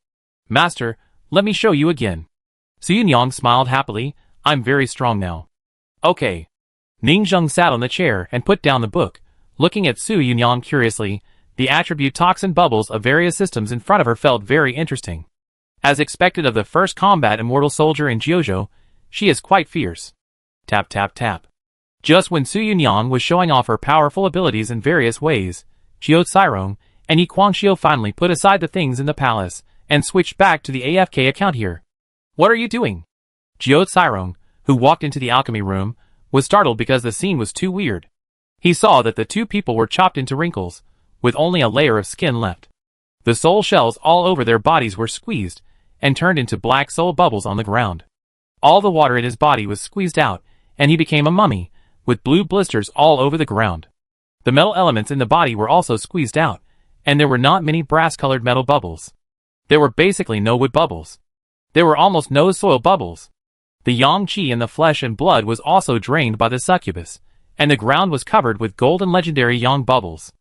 Master, let me show you again. Su Yunyang smiled happily. I'm very strong now. Okay. Ningzheng sat on the chair and put down the book, looking at Su Yunyang curiously. The attribute toxin bubbles of various systems in front of her felt very interesting. As expected of the first combat immortal soldier in Jiuzhou, she is quite fierce. Tap tap tap. Just when Su Yunyang was showing off her powerful abilities in various ways, Jiu Cairong and Yi Guangxiu finally put aside the things in the palace and switched back to the AFK account here. What are you doing? Jiu Cairong, who walked into the alchemy room, was startled because the scene was too weird. He saw that the 2 people were chopped into wrinkles, with only a layer of skin left. The soul shells all over their bodies were squeezed and turned into black soul bubbles on the ground. All the water in his body was squeezed out, and he became a mummy, with blue blisters all over the ground. The metal elements in the body were also squeezed out, and there were not many brass-colored metal bubbles. There were basically no wood bubbles. There were almost no soil bubbles. The yang qi in the flesh and blood was also drained by the succubus, and the ground was covered with golden legendary yang bubbles.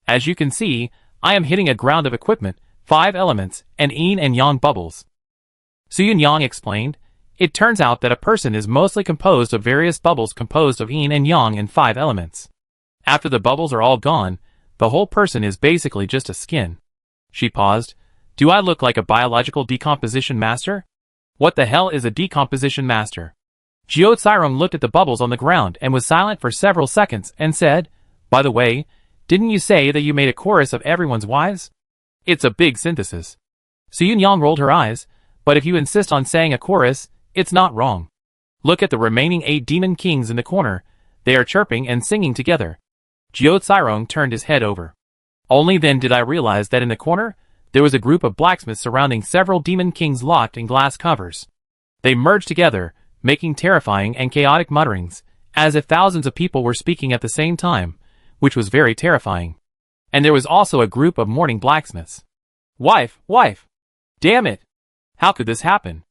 As you can see, I am hitting a ground of equipment, 5 elements, and yin and yang bubbles. Su Yunyang explained, it turns out that a person is mostly composed of various bubbles composed of yin and yang and 5 elements. After the bubbles are all gone, the whole person is basically just a skin. She paused. Do I look like a biological decomposition master? What the hell is a decomposition master? Jiu Cairong looked at the bubbles on the ground and was silent for several seconds and said, by the way, didn't you say that you made a chorus of everyone's wives? It's a big synthesis. Su Yunyang rolled her eyes, but if you insist on saying a chorus, it's not wrong. Look at the remaining 8 demon kings in the corner. They are chirping and singing together. Jiu Cairong turned his head over. Only then did I realize that in the corner, there was a group of blacksmiths surrounding several demon kings locked in glass covers. They merged together, making terrifying and chaotic mutterings, as if thousands of people were speaking at the same time, which was very terrifying. And there was also a group of mourning blacksmiths. Wife! Damn it! How could this happen?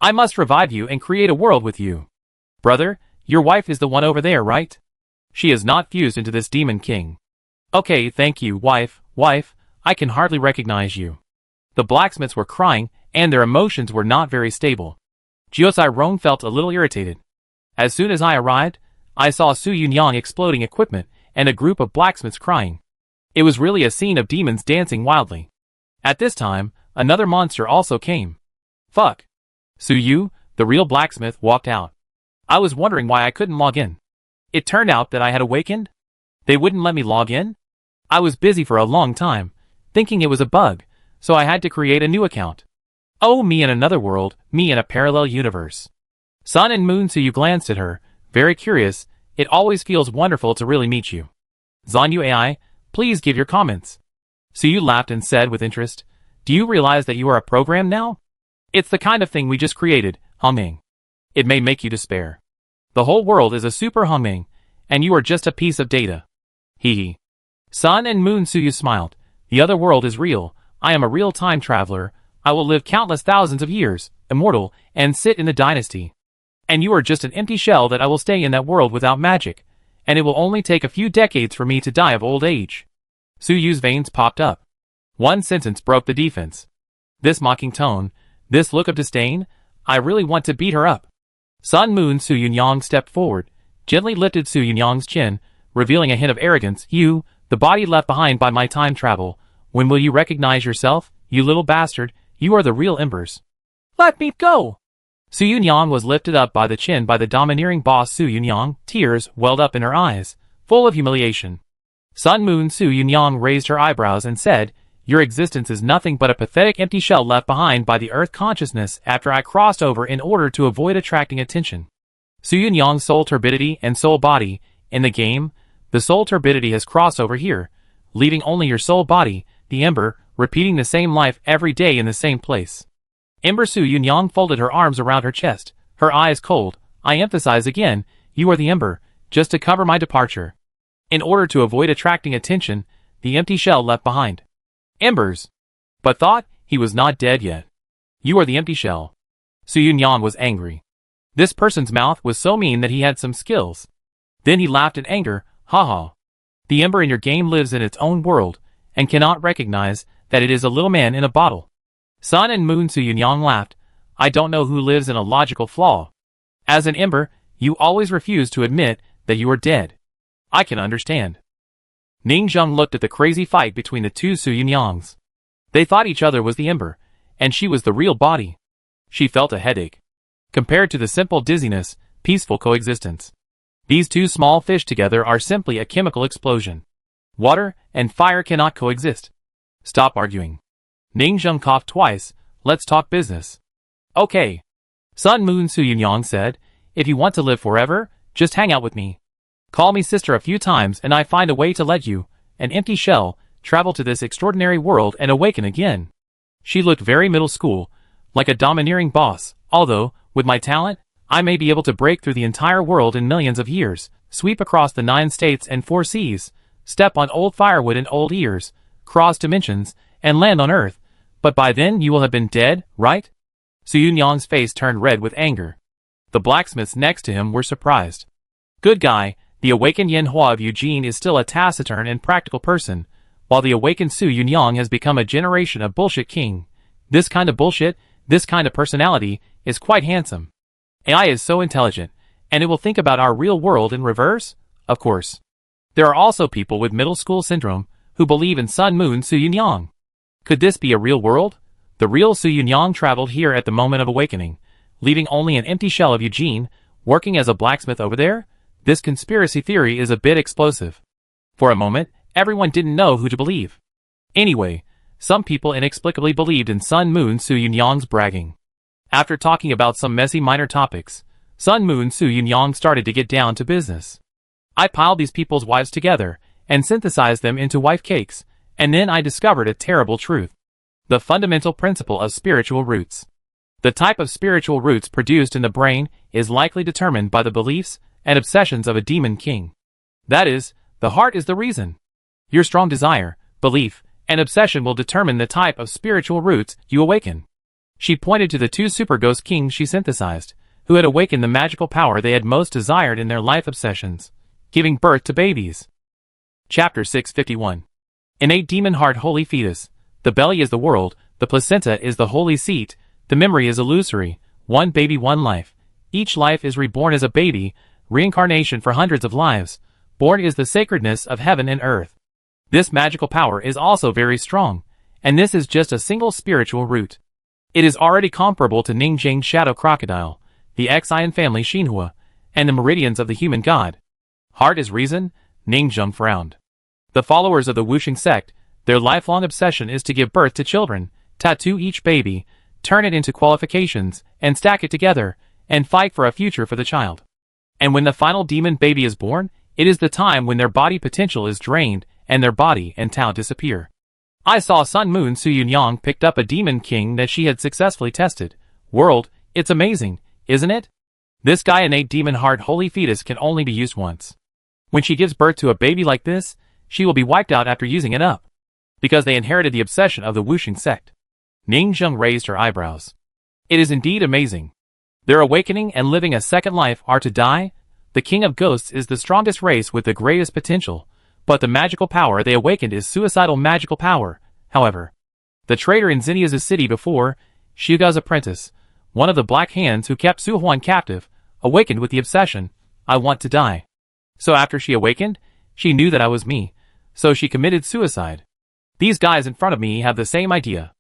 I must revive you and create a world with you. Brother, your wife is the one over there, right? She is not fused into this demon king. Okay, thank you, wife, I can hardly recognize you. The blacksmiths were crying, and their emotions were not very stable. Jiu Cairong felt a little irritated. As soon as I arrived, I saw Su Yunyang exploding equipment and a group of blacksmiths crying. It was really a scene of demons dancing wildly. At this time, another monster also came. Fuck. Su Yu, the real blacksmith, walked out. I was wondering why I couldn't log in. It turned out that I had awakened. They wouldn't let me log in. I was busy for a long time, thinking it was a bug, so I had to create a new account. Oh, me in another world, me in a parallel universe. Sun and Moon. Su Yu glanced at her, very curious. It always feels wonderful to really meet you. Zanyu AI, please give your comments. Su Yu laughed and said with interest, do you realize that you are a program now? It's the kind of thing we just created, humming. It may make you despair. The whole world is a super humming, and you are just a piece of data. Hee hee. Sun and Moon. Su Yu smiled. The other world is real. I am a real time traveler. I will live countless thousands of years, immortal, and sit in the dynasty. And you are just an empty shell that I will stay in that world without magic, and it will only take a few decades for me to die of old age. Su Yu's veins popped up. One sentence broke the defense. This mocking tone, this look of disdain, I really want to beat her up. Sun Moon Su Yunyang stepped forward, gently lifted Su Yunyang's chin, revealing a hint of arrogance. You, the body left behind by my time travel, when will you recognize yourself, you little bastard? You are the real embers. Let me go! Su Yunyang was lifted up by the chin by the domineering boss Su Yunyang. Tears welled up in her eyes, full of humiliation. Sun Moon Su Yunyang raised her eyebrows and said, your existence is nothing but a pathetic empty shell left behind by the earth consciousness after I crossed over in order to avoid attracting attention. Su Yunyang's soul turbidity and soul body, in the game, the soul turbidity has crossed over here, leaving only your soul body, the ember, repeating the same life every day in the same place. Ember Su Yunyang folded her arms around her chest, her eyes cold. I emphasize again, you are the ember, just to cover my departure. In order to avoid attracting attention, the empty shell left behind. Embers! But thought, he was not dead yet. You are the empty shell. Su Yunyang was angry. This person's mouth was so mean that he had some skills. Then he laughed in anger, haha. The ember in your game lives in its own world, and cannot recognize that it is a little man in a bottle. Sun and Moon Su Yunyang laughed. I don't know who lives in a logical flaw. As an ember, you always refuse to admit that you are dead. I can understand. Ning Zheng looked at the crazy fight between the two Su Yunyangs. They thought each other was the ember, and she was the real body. She felt a headache. Compared to the simple dizziness, peaceful coexistence. These two small fish together are simply a chemical explosion. Water and fire cannot coexist. Stop arguing. Ning Zheng coughed twice. Let's talk business. Okay. Sun Moon Su Yunyang said, if you want to live forever, just hang out with me. Call me sister a few times and I find a way to let you, an empty shell, travel to this extraordinary world and awaken again. She looked very middle school, like a domineering boss, although, with my talent, I may be able to break through the entire world in millions of years, sweep across the 9 states and 4 seas, step on old firewood and old ears, cross dimensions, and land on Earth. But by then you will have been dead, right? Su Yunyang's face turned red with anger. The blacksmiths next to him were surprised. Good guy, the awakened Yen Hua of Eugene is still a taciturn and practical person, while the awakened Su Yunyang has become a generation of bullshit king. This kind of bullshit, this kind of personality, is quite handsome. AI is so intelligent, and it will think about our real world in reverse? Of course. There are also people with middle school syndrome, who believe in Sun Moon Su Yunyang. Could this be a real world? The real Su Yunyang traveled here at the moment of awakening, leaving only an empty shell of Eugene, working as a blacksmith over there? This conspiracy theory is a bit explosive. For a moment, everyone didn't know who to believe. Anyway, some people inexplicably believed in Sun Moon Su Yunyang's bragging. After talking about some messy minor topics, Sun Moon Su Yunyang started to get down to business. I piled these people's wives together, and synthesized them into wife cakes, and then I discovered a terrible truth. The fundamental principle of spiritual roots. The type of spiritual roots produced in the brain is likely determined by the beliefs and obsessions of a demon king. That is, the heart is the reason. Your strong desire, belief, and obsession will determine the type of spiritual roots you awaken. She pointed to the 2 super ghost kings she synthesized, who had awakened the magical power they had most desired in their life obsessions, giving birth to babies. Chapter 651. Innate demon heart holy fetus. The belly is the world, the placenta is the holy seat, the memory is illusory, one baby one life. Each life is reborn as a baby, reincarnation for hundreds of lives. Born is the sacredness of heaven and earth. This magical power is also very strong, and this is just a single spiritual root. It is already comparable to Ningjing's shadow crocodile, the Xian family Xinhua, and the meridians of the human god. Heart is reason? Ningjing frowned. The followers of the Wuxing sect, their lifelong obsession is to give birth to children, tattoo each baby, turn it into qualifications, and stack it together, and fight for a future for the child. And when the final demon baby is born, it is the time when their body potential is drained, and their body and Tao disappear. I saw Sun Moon Su Yunyang picked up a demon king that she had successfully tested. World, it's amazing, isn't it? This guy innate demon heart holy fetus can only be used once. When she gives birth to a baby like this, she will be wiped out after using it up. Because they inherited the obsession of the Wuxing sect. Ning Zheng raised her eyebrows. It is indeed amazing. Their awakening and living a second life are to die. The king of ghosts is the strongest race with the greatest potential, but the magical power they awakened is suicidal magical power. however. The traitor in Zinnia's city before, Xiuga's apprentice, one of the Black Hands who kept Su Huan captive, awakened with the obsession, I want to die. So after she awakened, she knew that I was me, so she committed suicide. These guys in front of me have the same idea.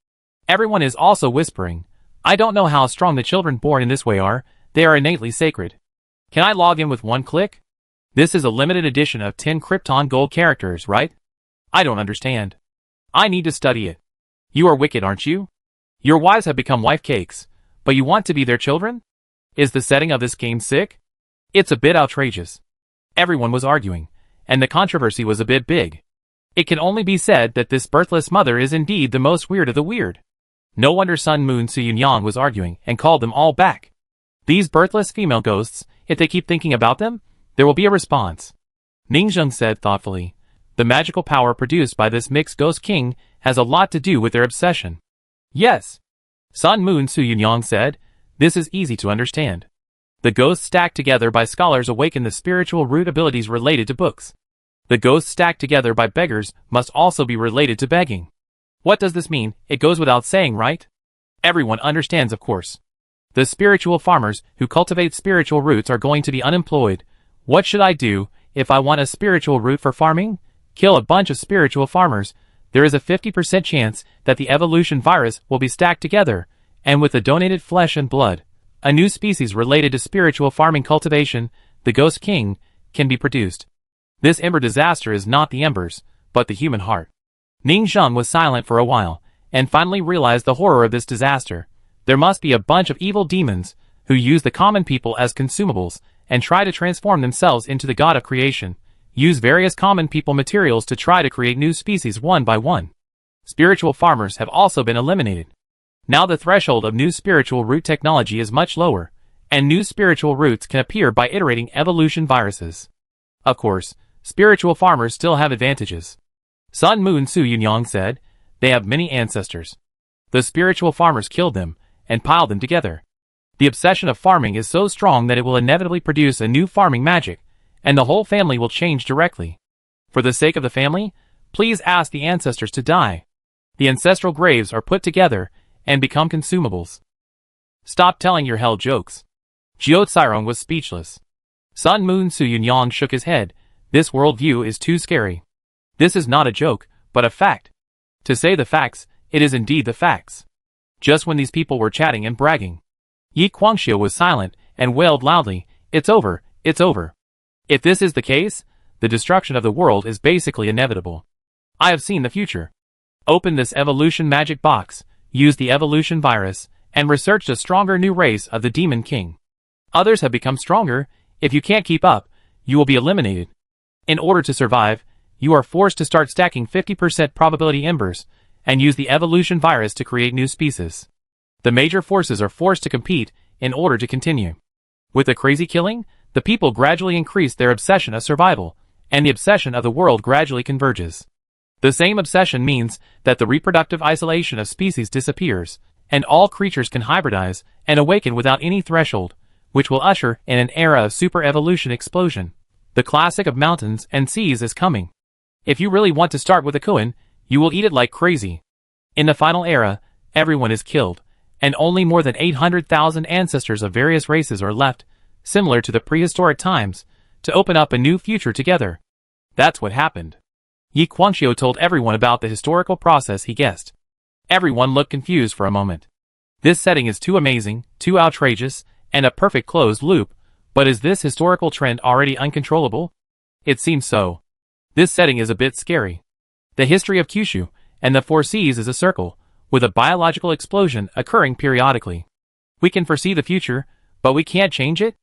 Everyone is also whispering, I don't know how strong the children born in this way are, they are innately sacred. Can I log in with one click? This is a limited edition of 10 Krypton gold characters, right? I don't understand. I need to study it. You are wicked, aren't you? Your wives have become wife cakes, but you want to be their children? Is the setting of this game sick? It's a bit outrageous. Everyone was arguing, and the controversy was a bit big. It can only be said that this birthless mother is indeed the most weird of the weird. No wonder Sun Moon Su-Yunyang was arguing and called them all back. These birthless female ghosts, if they keep thinking about them, there will be a response. Ningzheng said thoughtfully, the magical power produced by this mixed ghost king has a lot to do with their obsession. Yes. Sun Moon Su-Yunyang said, this is easy to understand. The ghosts stacked together by scholars awaken the spiritual root abilities related to books. The ghosts stacked together by beggars must also be related to begging. What does this mean? It goes without saying, right? Everyone understands, of course. The spiritual farmers who cultivate spiritual roots are going to be unemployed. What should I do if I want a spiritual root for farming? Kill a bunch of spiritual farmers. There is a 50% chance that the evolution virus will be stacked together, and with the donated flesh and blood, a new species related to spiritual farming cultivation, the Ghost King, can be produced. This ember disaster is not the embers, but the human heart. Ningzheng was silent for a while, and finally realized the horror of this disaster. There must be a bunch of evil demons who use the common people as consumables and try to transform themselves into the god of creation, use various common people materials to try to create new species one by one. Spiritual farmers have also been eliminated. Now the threshold of new spiritual root technology is much lower, and new spiritual roots can appear by iterating evolution viruses. Of course, spiritual farmers still have advantages. Sun Moon Su-Yunyang said, they have many ancestors. The spiritual farmers killed them and piled them together. The obsession of farming is so strong that it will inevitably produce a new farming magic, and the whole family will change directly. For the sake of the family, please ask the ancestors to die. The ancestral graves are put together and become consumables. Stop telling your hell jokes. Jiao Cairong was speechless. Sun Moon Su-Yunyang shook his head. This worldview is too scary. This is not a joke, but a fact. To say the facts, it is indeed the facts. Just when these people were chatting and bragging, Yi Guangxiu was silent and wailed loudly, it's over, it's over. If this is the case, the destruction of the world is basically inevitable. I have seen the future. Open this evolution magic box, use the evolution virus, and researched a stronger new race of the Demon King. Others have become stronger. If you can't keep up, you will be eliminated. In order to survive, you are forced to start stacking 50% probability embers, and use the evolution virus to create new species. The major forces are forced to compete in order to continue. With the crazy killing, the people gradually increase their obsession of survival, and the obsession of the world gradually converges. The same obsession means that the reproductive isolation of species disappears, and all creatures can hybridize and awaken without any threshold, which will usher in an era of super-evolution explosion. The classic of mountains and seas is coming. If you really want to start with a koan, you will eat it like crazy. In the final era, everyone is killed, and only more than 800,000 ancestors of various races are left, similar to the prehistoric times, to open up a new future together. That's what happened. Yi Guangxiu told everyone about the historical process he guessed. Everyone looked confused for a moment. This setting is too amazing, too outrageous, and a perfect closed loop, but is this historical trend already uncontrollable? It seems so. This setting is a bit scary. The history of Kyushu and the Four Seas is a circle, with a biological explosion occurring periodically. We can foresee the future, but we can't change it?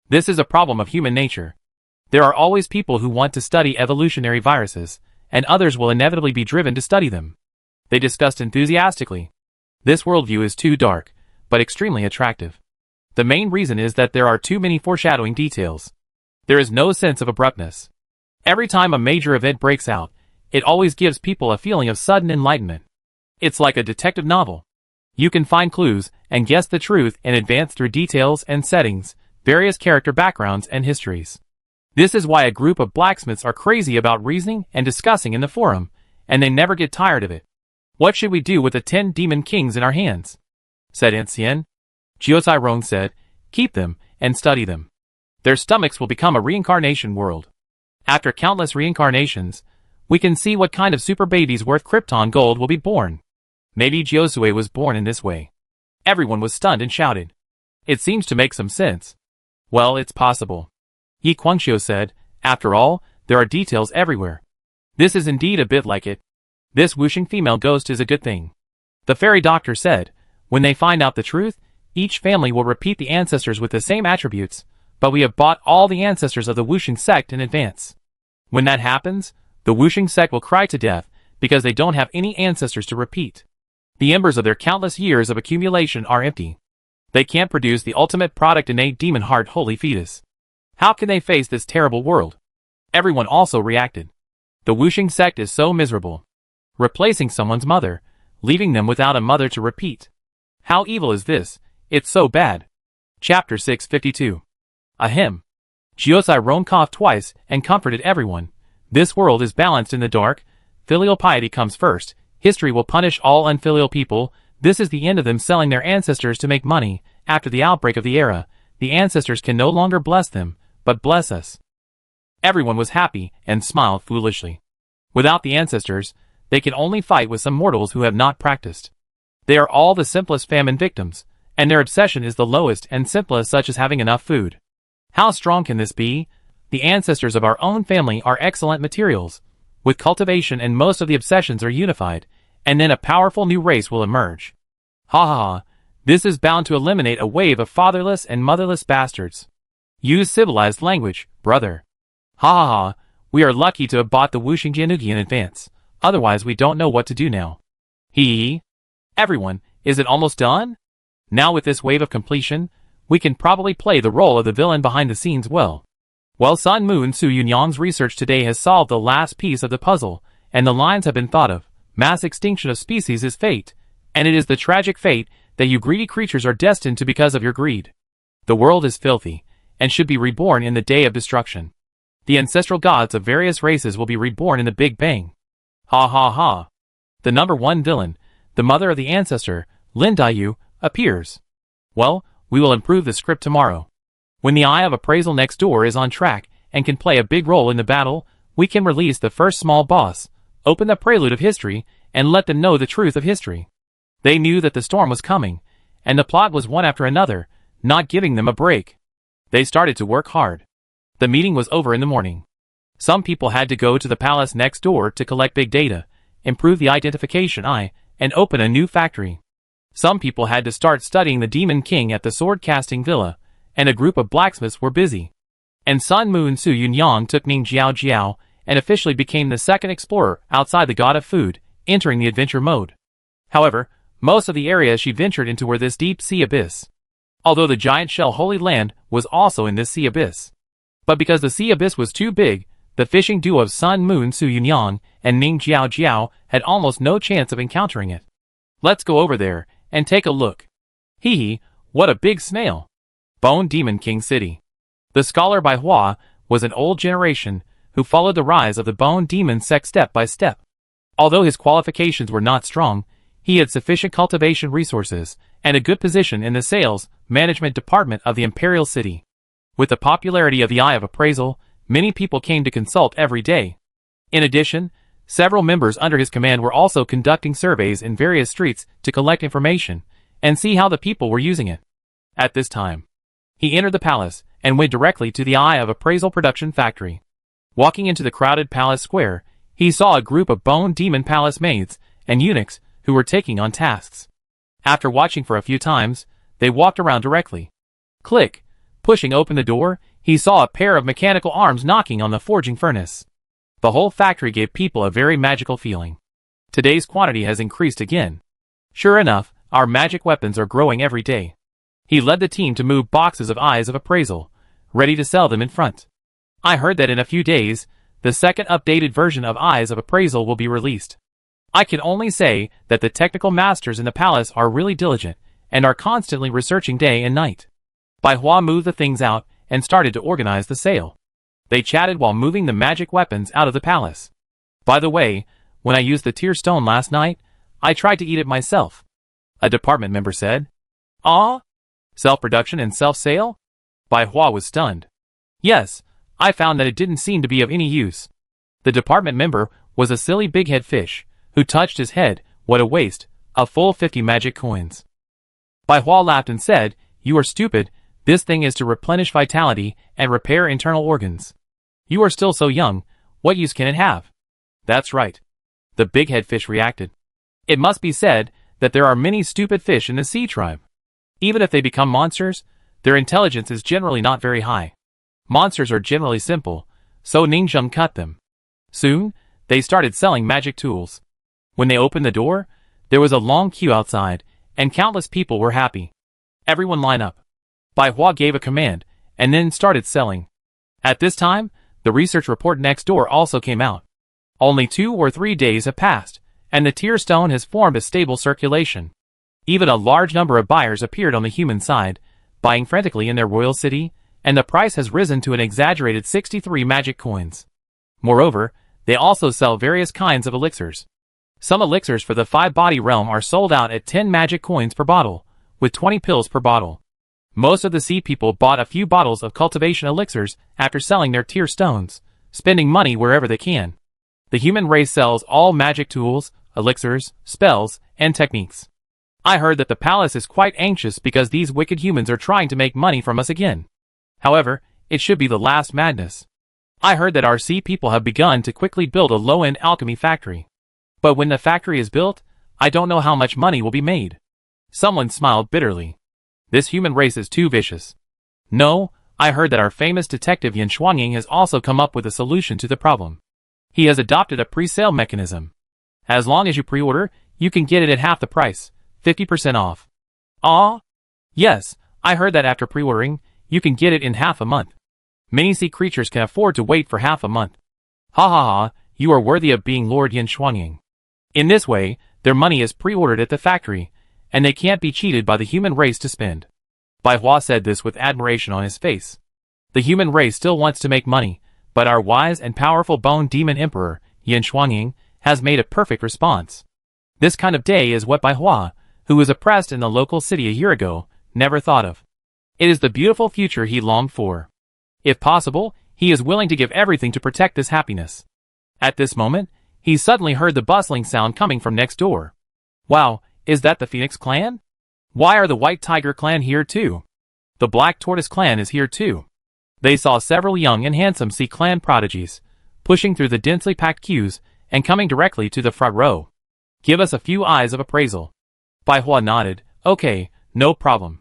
This is a problem of human nature. There are always people who want to study evolutionary viruses, and others will inevitably be driven to study them. They discussed enthusiastically. This worldview is too dark, but extremely attractive. The main reason is that there are too many foreshadowing details. There is no sense of abruptness. Every time a major event breaks out, it always gives people a feeling of sudden enlightenment. It's like a detective novel. You can find clues and guess the truth in advance through details and settings, various character backgrounds and histories. This is why a group of blacksmiths are crazy about reasoning and discussing in the forum, and they never get tired of it. What should we do with the 10 demon kings in our hands? Said Ancien. Jiuzai Rong said, keep them, and study them. Their stomachs will become a reincarnation world. After countless reincarnations, we can see what kind of super babies worth Krypton gold will be born. Maybe Jiuzui was born in this way. Everyone was stunned and shouted. It seems to make some sense. Well, it's possible. Yi Guangxiu said, after all, there are details everywhere. This is indeed a bit like it. This Wuxing female ghost is a good thing. The fairy doctor said, when they find out the truth, each family will repeat the ancestors with the same attributes, but we have bought all the ancestors of the Wuxing sect in advance. When that happens, the Wuxing sect will cry to death because they don't have any ancestors to repeat. The embers of their countless years of accumulation are empty. They can't produce the ultimate product innate demon heart holy fetus. How can they face this terrible world? Everyone also reacted. The Wuxing sect is so miserable. Replacing someone's mother, leaving them without a mother to repeat. How evil is this? It's so bad. Chapter 652. Ahem. Jiuzai Rong coughed twice and comforted everyone. This world is balanced in the dark. Filial piety comes first. History will punish all unfilial people. This is the end of them selling their ancestors to make money. After the outbreak of the era, the ancestors can no longer bless them, but bless us. Everyone was happy and smiled foolishly. Without the ancestors, they can only fight with some mortals who have not practiced. They are all the simplest famine victims, and their obsession is the lowest and simplest, such as having enough food. How strong can this be? The ancestors of our own family are excellent materials. With cultivation and most of the obsessions are unified, and then a powerful new race will emerge. Ha ha ha, this is bound to eliminate a wave of fatherless and motherless bastards. Use civilized language, brother. Ha ha ha, we are lucky to have bought the Wuxing Jianugi in advance, otherwise we don't know what to do now. Hee. Everyone, is it almost done? Now with this wave of completion, we can probably play the role of the villain behind the scenes well. Well, Sun Moon Su Yunyang's research today has solved the last piece of the puzzle, and the lines have been thought of. Mass extinction of species is fate, and it is the tragic fate that you greedy creatures are destined to because of your greed. The world is filthy, and should be reborn in the day of destruction. The ancestral gods of various races will be reborn in the Big Bang. Ha ha ha. The number one villain, the mother of the ancestor, Lin Daiyu, appears. Well, we will improve the script tomorrow. When the Eye of Appraisal next door is on track and can play a big role in the battle, we can release the first small boss, open the prelude of history, and let them know the truth of history. They knew that the storm was coming, and the plot was one after another, not giving them a break. They started to work hard. The meeting was over in the morning. Some people had to go to the palace next door to collect big data, improve the identification eye, and open a new factory. Some people had to start studying the Demon King at the sword-casting villa, and a group of blacksmiths were busy. And Sun Moon Su Yunyang took Ning Jiao Jiao and officially became the second explorer outside the god of food, entering the adventure mode. However, most of the areas she ventured into were this deep sea abyss. Although the giant shell Holy Land was also in this sea abyss. But because the sea abyss was too big, the fishing duo of Sun Moon Su Yunyang and Ning Jiao Jiao had almost no chance of encountering it. Let's go over there and take a look. Hee hee, what a big snail. Bone Demon King City. The scholar Bai Hua was an old generation who followed the rise of the Bone Demon sect step by step. Although his qualifications were not strong, he had sufficient cultivation resources and a good position in the sales management department of the Imperial City. With the popularity of the Eye of Appraisal, many people came to consult every day. In addition, several members under his command were also conducting surveys in various streets to collect information and see how the people were using it. At this time, he entered the palace and went directly to the Eye of Appraisal production factory. Walking into the crowded palace square, he saw a group of Bone Demon Palace maids and eunuchs who were taking on tasks. After watching for a few times, they walked around directly. Click! Pushing open the door, he saw a pair of mechanical arms knocking on the forging furnace. The whole factory gave people a very magical feeling. Today's quantity has increased again. Sure enough, our magic weapons are growing every day. He led the team to move boxes of Eyes of Appraisal, ready to sell them in front. I heard that in a few days, the second updated version of Eyes of Appraisal will be released. I can only say that the technical masters in the palace are really diligent and are constantly researching day and night. Bai Hua moved the things out and started to organize the sale. They chatted while moving the magic weapons out of the palace. By the way, when I used the tear stone last night, I tried to eat it myself, a department member said. Ah? Self-production and self-sale? Bai Hua was stunned. Yes, I found that it didn't seem to be of any use. The department member was a silly big-head fish, who touched his head. What a waste, a full 50 magic coins. Bai Hua laughed and said, you are stupid, this thing is to replenish vitality and repair internal organs. You are still so young, what use can it have? That's right. The big-head fish reacted. It must be said that there are many stupid fish in the sea tribe. Even if they become monsters, their intelligence is generally not very high. Monsters are generally simple, so Ningxiang cut them. Soon, they started selling magic tools. When they opened the door, there was a long queue outside, and countless people were happy. Everyone line up. Bai Hua gave a command, and then started selling. At this time, the research report next door also came out. Only 2 or 3 days have passed, and the tier stone has formed a stable circulation. Even a large number of buyers appeared on the human side, buying frantically in their royal city, and the price has risen to an exaggerated 63 magic coins. Moreover, they also sell various kinds of elixirs. Some elixirs for the 5-body realm are sold out at 10 magic coins per bottle, with 20 pills per bottle. Most of the sea people bought a few bottles of cultivation elixirs after selling their tier stones, spending money wherever they can. The human race sells all magic tools, elixirs, spells, and techniques. I heard that the palace is quite anxious because these wicked humans are trying to make money from us again. However, it should be the last madness. I heard that our sea people have begun to quickly build a low-end alchemy factory. But when the factory is built, I don't know how much money will be made. Someone smiled bitterly. This human race is too vicious. No, I heard that our famous detective Yan Shuangying has also come up with a solution to the problem. He has adopted a pre-sale mechanism. As long as you pre-order, you can get it at half the price, 50% off. Ah? Yes, I heard that after pre-ordering, you can get it in half a month. Many sea creatures can afford to wait for half a month. Ha ha ha, you are worthy of being Lord Yan Shuangying. In this way, their money is pre-ordered at the factory, and they can't be cheated by the human race to spend. Bai Hua said this with admiration on his face. The human race still wants to make money, but our wise and powerful bone demon emperor, Yan Shuangying, has made a perfect response. This kind of day is what Bai Hua, who was oppressed in the local city a year ago, never thought of. It is the beautiful future he longed for. If possible, he is willing to give everything to protect this happiness. At this moment, he suddenly heard the bustling sound coming from next door. Wow, is that the Phoenix clan? Why are the White Tiger clan here too? The Black Tortoise clan is here too. They saw several young and handsome sea clan prodigies, pushing through the densely packed queues and coming directly to the front row. Give us a few eyes of appraisal. Bai Hua nodded. Okay, no problem.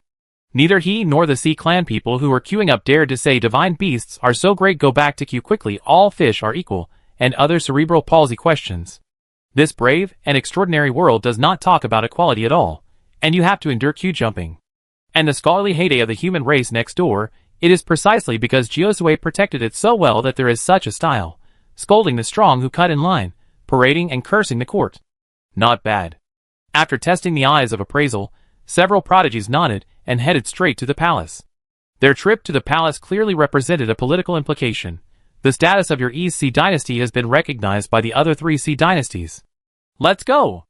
Neither he nor the sea clan people who were queuing up dared to say divine beasts are so great, go back to queue quickly, all fish are equal, and other cerebral palsy questions. This brave and extraordinary world does not talk about equality at all, and you have to endure queue jumping. And the scholarly heyday of the human race next door, it is precisely because Jiuzui protected it so well that there is such a style, scolding the strong who cut in line, parading and cursing the court. Not bad. After testing the eyes of appraisal, several prodigies nodded and headed straight to the palace. Their trip to the palace clearly represented a political implication. The status of your East Sea dynasty has been recognized by the other 3 sea dynasties. Let's go!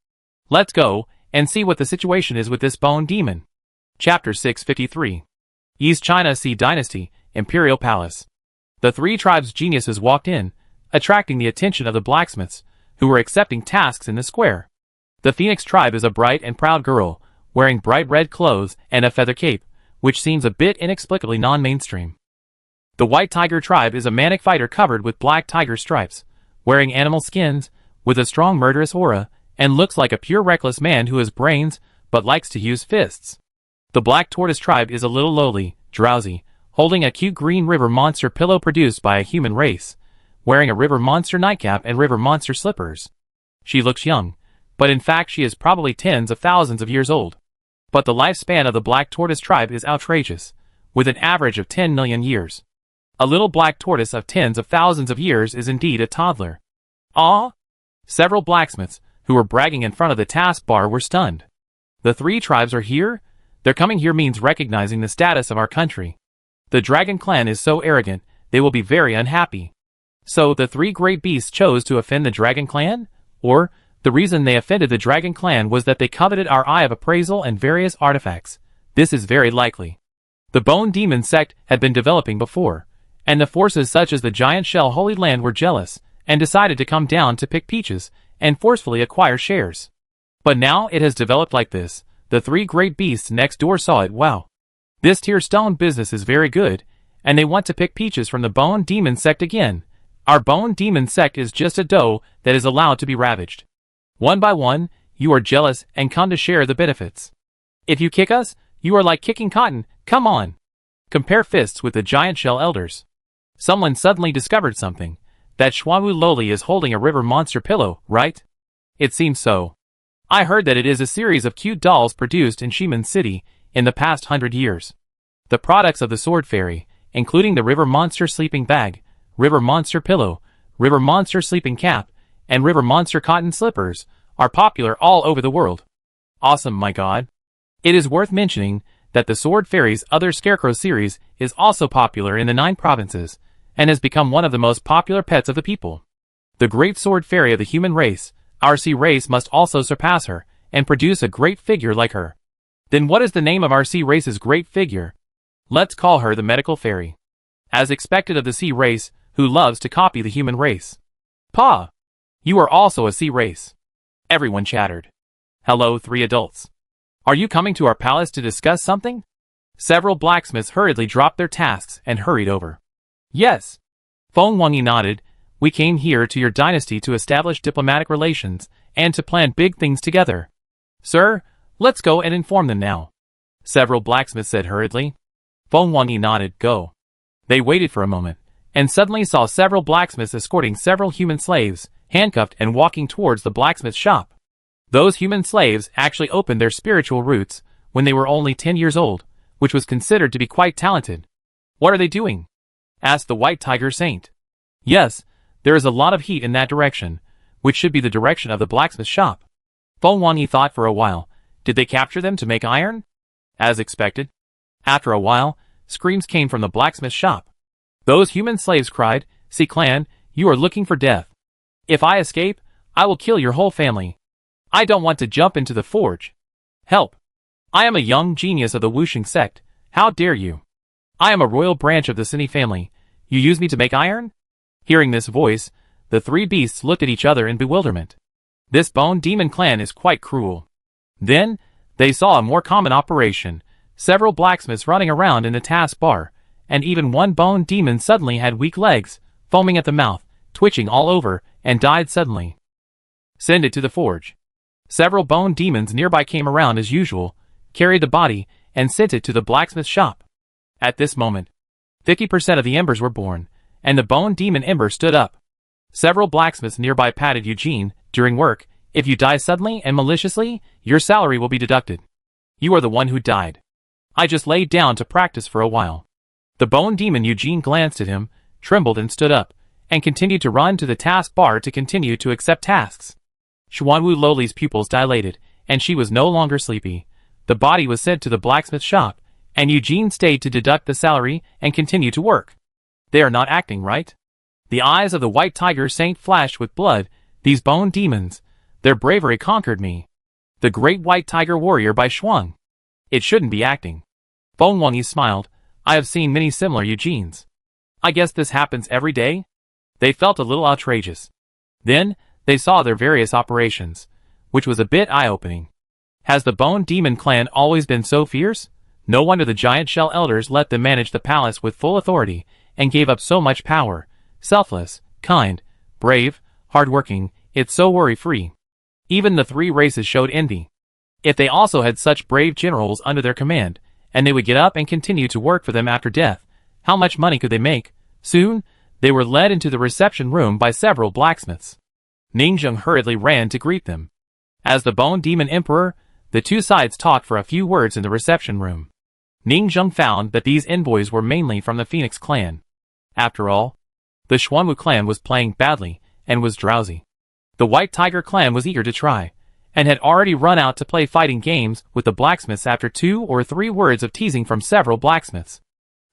Let's go and see what the situation is with this bone demon. Chapter 653. East China Sea Dynasty, Imperial Palace. The 3 tribes' geniuses walked in, attracting the attention of the blacksmiths, who were accepting tasks in the square. The Phoenix tribe is a bright and proud girl, wearing bright red clothes and a feather cape, which seems a bit inexplicably non-mainstream. The White Tiger tribe is a manic fighter covered with black tiger stripes, wearing animal skins, with a strong murderous aura, and looks like a pure reckless man who has brains, but likes to use fists. The Black Tortoise tribe is a little lowly, drowsy, holding a cute green river monster pillow produced by a human race, wearing a river monster nightcap and river monster slippers. She looks young, but in fact she is probably tens of thousands of years old. But the lifespan of the Black Tortoise tribe is outrageous, with an average of 10 million years. A little black tortoise of tens of thousands of years is indeed a toddler. Ah! Several blacksmiths, who were bragging in front of the taskbar, were stunned. The 3 tribes are here? Their coming here means recognizing the status of our country. The Dragon Clan is so arrogant, they will be very unhappy. So the 3 great beasts chose to offend the Dragon Clan? Or, The reason they offended the Dragon Clan was that they coveted our Eye of Appraisal and various artifacts. This is very likely. The Bone Demon sect had been developing before, and the forces such as the Giant Shell Holy Land were jealous, and decided to come down to pick peaches, and forcefully acquire shares. But now it has developed like this. The three great beasts next door saw it. Wow. This tier stone business is very good, and they want to pick peaches from the Bone Demon sect again. Our Bone Demon sect is just a doe that is allowed to be ravaged. One by one, you are jealous and come to share the benefits. If you kick us, you are like kicking cotton. Come on. Compare fists with the Giant Shell Elders. Someone suddenly discovered something. That Xuanwu Loli is holding a river monster pillow, right? It seems so. I heard that it is a series of cute dolls produced in Shiman City in the past 100 years. The products of the Sword Fairy, including the River Monster Sleeping Bag, River Monster Pillow, River Monster Sleeping Cap, and River Monster Cotton Slippers, are popular all over the world. Awesome, my god. It is worth mentioning that the Sword Fairy's other Scarecrow series is also popular in the 9 provinces, and has become one of the most popular pets of the people. The Great Sword Fairy of the human race, our sea race must also surpass her, and produce a great figure like her. Then what is the name of our sea race's great figure? Let's call her the Medical Fairy. As expected of the sea race, who loves to copy the human race. Pa! You are also a sea race. Everyone chattered. Hello, 3 adults. Are you coming to our palace to discuss something? Several blacksmiths hurriedly dropped their tasks and hurried over. Yes. Feng Wangyi nodded. We came here to your dynasty to establish diplomatic relations and to plan big things together. Sir, let's go and inform them now. Several blacksmiths said hurriedly. Feng Wangyi nodded. Go. They waited for a moment, and suddenly saw several blacksmiths escorting several human slaves, handcuffed and walking towards the blacksmith shop. Those human slaves actually opened their spiritual roots when they were only 10 years old, which was considered to be quite talented. What are they doing? Asked the White Tiger Saint. Yes, there is a lot of heat in that direction, which should be the direction of the blacksmith shop. Feng Wangyi thought for a while. Did they capture them to make iron? As expected. After a while, screams came from the blacksmith shop. Those human slaves cried, "See clan, you are looking for death. If I escape, I will kill your whole family. I don't want to jump into the forge. Help! I am a young genius of the Wuxing sect. How dare you? I am a royal branch of the Cine family. You use me to make iron?" Hearing this voice, the 3 beasts looked at each other in bewilderment. This Bone Demon clan is quite cruel. Then, they saw a more common operation, several blacksmiths running around in the task bar, and even one Bone Demon suddenly had weak legs, foaming at the mouth, twitching all over, and died suddenly. Send it to the forge. Several Bone Demons nearby came around as usual, carried the body, and sent it to the blacksmith shop. At this moment, 50% of the embers were born, and the Bone Demon ember stood up. Several blacksmiths nearby patted Eugene. During work, if you die suddenly and maliciously, your salary will be deducted. You are the one who died. I just laid down to practice for a while. The Bone Demon Eugene glanced at him, trembled and stood up, and continued to run to the task bar to continue to accept tasks. Xuanwu Loli's pupils dilated, and she was no longer sleepy. The body was sent to the blacksmith shop, and Eugene stayed to deduct the salary and continue to work. They are not acting right. The eyes of the White Tiger Saint flashed with blood. These Bone Demons, their bravery conquered me. The Great White Tiger Warrior by Shuang. It shouldn't be acting. Feng Wangyi smiled. I have seen many similar Eugenes. I guess this happens every day? They felt a little outrageous. Then, they saw their various operations, which was a bit eye-opening. Has the Bone Demon clan always been so fierce? No wonder the Giant Shell Elders let them manage the palace with full authority, and gave up so much power. Selfless, kind, brave, hard-working, it's so worry-free. Even the 3 races showed envy. If they also had such brave generals under their command, and they would get up and continue to work for them after death, how much money could they make? Soon, they were led into the reception room by several blacksmiths. Ningzheng hurriedly ran to greet them. As the Bone Demon Emperor, the 2 sides talked for a few words in the reception room. Ningzheng found that these envoys were mainly from the Phoenix clan. After all, the Xuanwu clan was playing badly, and was drowsy. The White Tiger clan was eager to try, and had already run out to play fighting games with the blacksmiths after 2 or 3 words of teasing from several blacksmiths.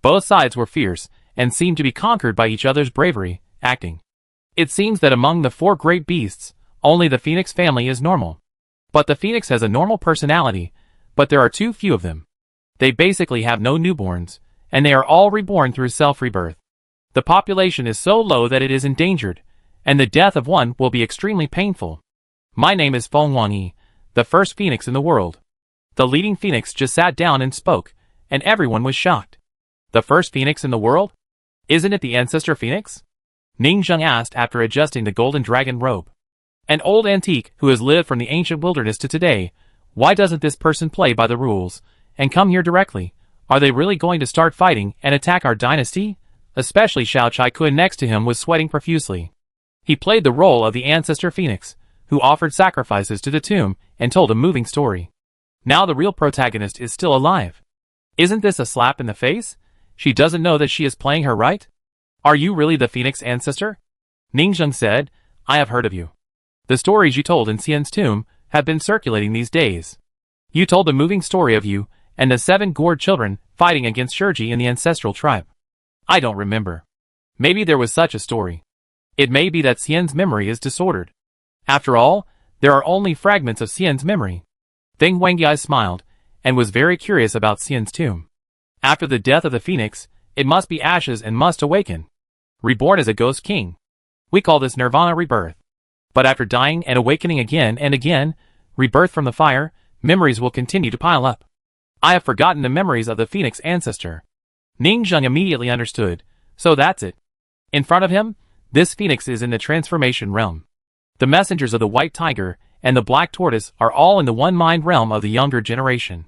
Both sides were fierce, and seemed to be conquered by each other's bravery, acting. It seems that among the 4 great beasts, only the Phoenix family is normal. But the Phoenix has a normal personality, but there are too few of them. They basically have no newborns, and they are all reborn through self-rebirth. The population is so low that it is endangered, and the death of one will be extremely painful. My name is Feng Wangyi, the first Phoenix in the world. The leading Phoenix just sat down and spoke, and everyone was shocked. The first Phoenix in the world? Isn't it the ancestor Phoenix? Ning Zheng asked after adjusting the golden dragon robe. An old antique who has lived from the ancient wilderness to today. Why doesn't this person play by the rules, and come here directly? Are they really going to start fighting and attack our dynasty? Especially Xiao Chai-kun next to him was sweating profusely. He played the role of the ancestor Phoenix, who offered sacrifices to the tomb and told a moving story. Now the real protagonist is still alive. Isn't this a slap in the face? She doesn't know that she is playing her right? Are you really the Phoenix ancestor? Ning Zheng said, I have heard of you. The stories you told in Xian's tomb have been circulating these days. You told the moving story of you and the 7 gored children fighting against Shurji in the ancestral tribe. I don't remember. Maybe there was such a story. It may be that Xian's memory is disordered. After all, there are only fragments of Xian's memory. Feng Wangyi smiled, and was very curious about Xian's tomb. After the death of the Phoenix, it must be ashes and must awaken. Reborn as a ghost king. We call this nirvana rebirth. But after dying and awakening again and again, rebirth from the fire, memories will continue to pile up. I have forgotten the memories of the Phoenix ancestor. Ning Zheng immediately understood, so that's it. In front of him, this Phoenix is in the transformation realm. The messengers of the white tiger and the black tortoise are all in the one mind realm of the younger generation.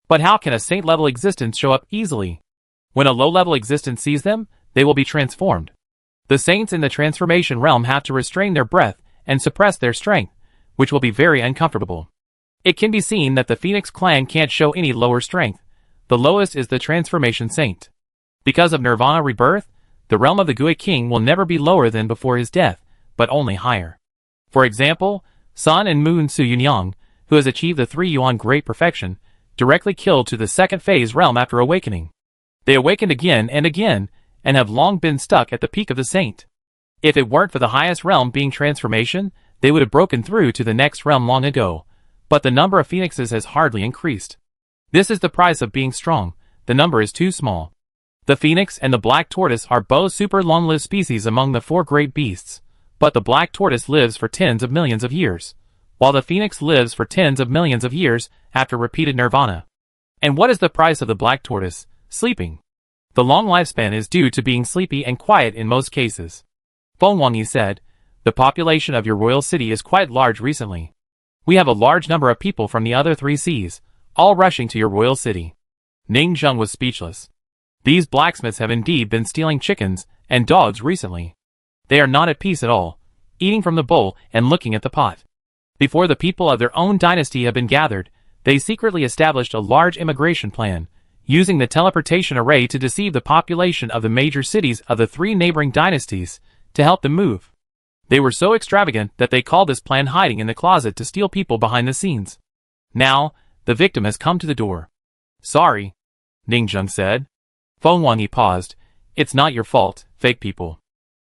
But how can a saint-level existence show up easily? When a low-level existence sees them, they will be transformed. The saints in the transformation realm have to restrain their breath and suppress their strength, which will be very uncomfortable. It can be seen that the Phoenix clan can't show any lower strength. The lowest is the transformation saint. Because of nirvana rebirth, the realm of the Gui King will never be lower than before his death, but only higher. For example, Sun and Moon Su Yunyang, who has achieved the 3 Yuan great perfection, directly killed to the second phase realm after awakening. They awakened again, and have long been stuck at the peak of the saint. If it weren't for the highest realm being transformation, they would have broken through to the next realm long ago. But the number of phoenixes has hardly increased. This is the price of being strong. The number is too small. The phoenix and the black tortoise are both super long-lived species among the 4 great beasts, but the black tortoise lives for tens of millions of years, while the phoenix lives for tens of millions of years after repeated nirvana. And what is the price of the black tortoise? Sleeping. The long lifespan is due to being sleepy and quiet in most cases. Feng Wangyi said, the population of your royal city is quite large recently. We have a large number of people from the other 3 seas, all rushing to your royal city. Ning Zheng was speechless. These blacksmiths have indeed been stealing chickens and dogs recently. They are not at peace at all, eating from the bowl and looking at the pot. Before the people of their own dynasty have been gathered, they secretly established a large immigration plan, using the teleportation array to deceive the population of the major cities of the 3 neighboring dynasties to help them move. They were so extravagant that they called this plan hiding in the closet to steal people behind the scenes. Now, the victim has come to the door. Sorry, Ning Zheng said. Feng Wangyi paused. It's not your fault, fake people.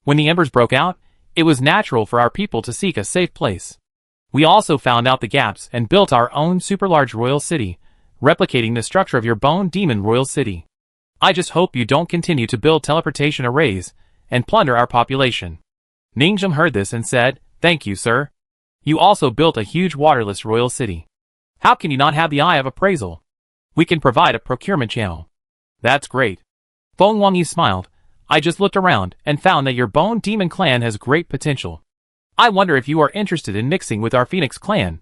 When the embers broke out, it was natural for our people to seek a safe place. We also found out the gaps and built our own super large royal city, replicating the structure of your bone demon royal city. I just hope you don't continue to build teleportation arrays and plunder our population. Ning Zheng heard this and said, thank you, sir. You also built a huge waterless royal city. How can you not have the eye of appraisal? We can provide a procurement channel. That's great. Feng Wangyi smiled. I just looked around and found that your Bone Demon clan has great potential. I wonder if you are interested in mixing with our Phoenix clan.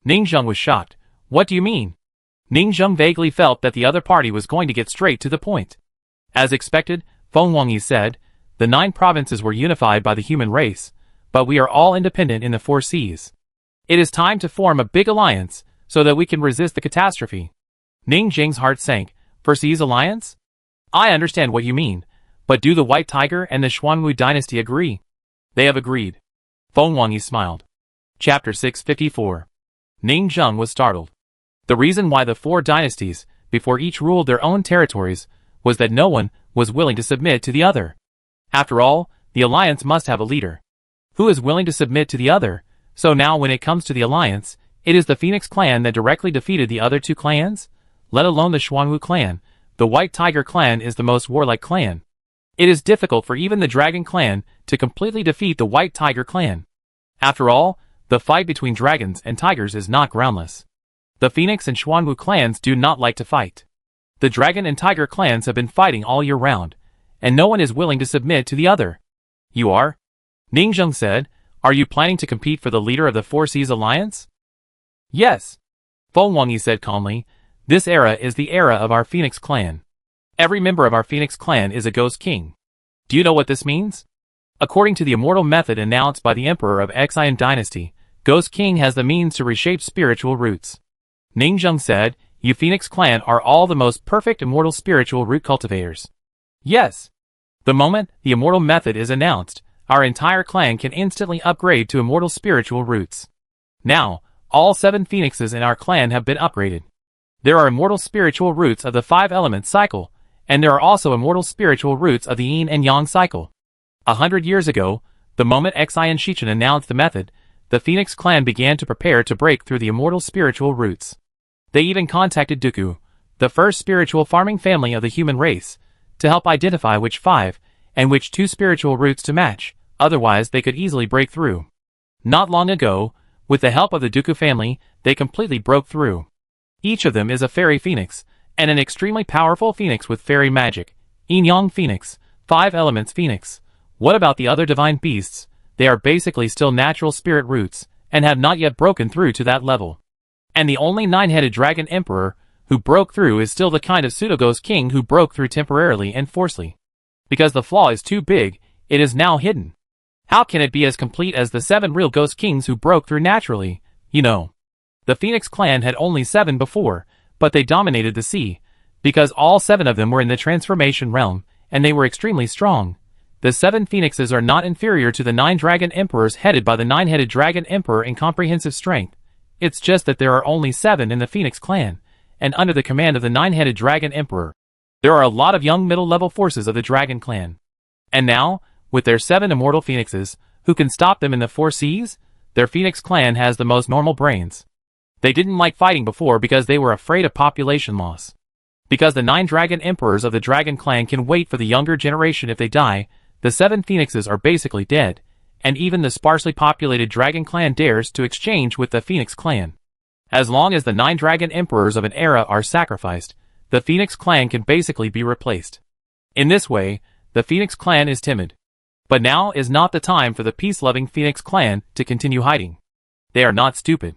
Ning Zheng was shocked. What do you mean? Ning Zheng vaguely felt that the other party was going to get straight to the point. As expected, Feng Wangyi said, the 9 provinces were unified by the human race, but we are all independent in the 4 seas. It is time to form a big alliance so that we can resist the catastrophe. Ning Zheng's heart sank. For seas alliance? I understand what you mean, but do the White Tiger and the Xuanwu dynasty agree? They have agreed. Feng Wangyi smiled. Chapter 654. Ning Zheng was startled. The reason why the 4 dynasties, before each ruled their own territories, was that no one was willing to submit to the other. After all, the alliance must have a leader. Who is willing to submit to the other, So now when it comes to the alliance, it is the Phoenix clan that directly defeated the other two clans? Let alone the Xuanwu clan, the White Tiger clan is the most warlike clan. It is difficult for even the Dragon clan to completely defeat the White Tiger clan. After all, the fight between dragons and tigers is not groundless. The Phoenix and Xuanwu clans do not like to fight. The Dragon and Tiger clans have been fighting all year round, and no one is willing to submit to the other. You are? Ningzheng said, are you planning to compete for the leader of the Four Seas Alliance? Yes. Feng Wangyi said calmly, this era is the era of our Phoenix clan. Every member of our Phoenix clan is a Ghost King. Do you know what this means? According to the immortal method announced by the Emperor of Xian Dynasty, Ghost King has the means to reshape spiritual roots. Ningzheng said, you Phoenix clan are all the most perfect immortal spiritual root cultivators. Yes. The moment the immortal method is announced, our entire clan can instantly upgrade to immortal spiritual roots. Now, all 7 phoenixes in our clan have been upgraded. There are immortal spiritual roots of the 5 elements cycle, and there are also immortal spiritual roots of the yin and yang cycle. 100 years ago, the moment Xian Shichen announced the method, the Phoenix clan began to prepare to break through the immortal spiritual roots. They even contacted Duku, the first spiritual farming family of the human race, to help identify which 5 and which 2 spiritual roots to match, otherwise they could easily break through. Not long ago, with the help of the Duku family, they completely broke through. Each of them is a fairy phoenix, and an extremely powerful phoenix with fairy magic, yin-yang phoenix, 5 elements phoenix. What about the other divine beasts? They are basically still natural spirit roots, and have not yet broken through to that level. And the only 9-headed dragon emperor who broke through is still the kind of pseudo-ghost king who broke through temporarily and forcefully. Because the flaw is too big, it is now hidden. How can it be as complete as the 7 real ghost kings who broke through naturally? You know. The Phoenix clan had only 7 before, but they dominated the sea, because all 7 of them were in the transformation realm, and they were extremely strong. The 7 phoenixes are not inferior to the 9 dragon emperors headed by the 9-headed dragon emperor in comprehensive strength. It's just that there are only 7 in the Phoenix clan, and under the command of the 9-headed dragon emperor. There are a lot of young middle-level forces of the dragon clan. And now, with their 7 immortal phoenixes, who can stop them in the 4 seas? Their Phoenix clan has the most normal brains. They didn't like fighting before because they were afraid of population loss. Because the 9 dragon emperors of the dragon clan can wait for the younger generation if they die, the 7 phoenixes are basically dead, and even the sparsely populated dragon clan dares to exchange with the Phoenix clan. As long as the 9 dragon emperors of an era are sacrificed, the Phoenix clan can basically be replaced. In this way, the Phoenix clan is timid. But now is not the time for the peace-loving Phoenix clan to continue hiding. They are not stupid.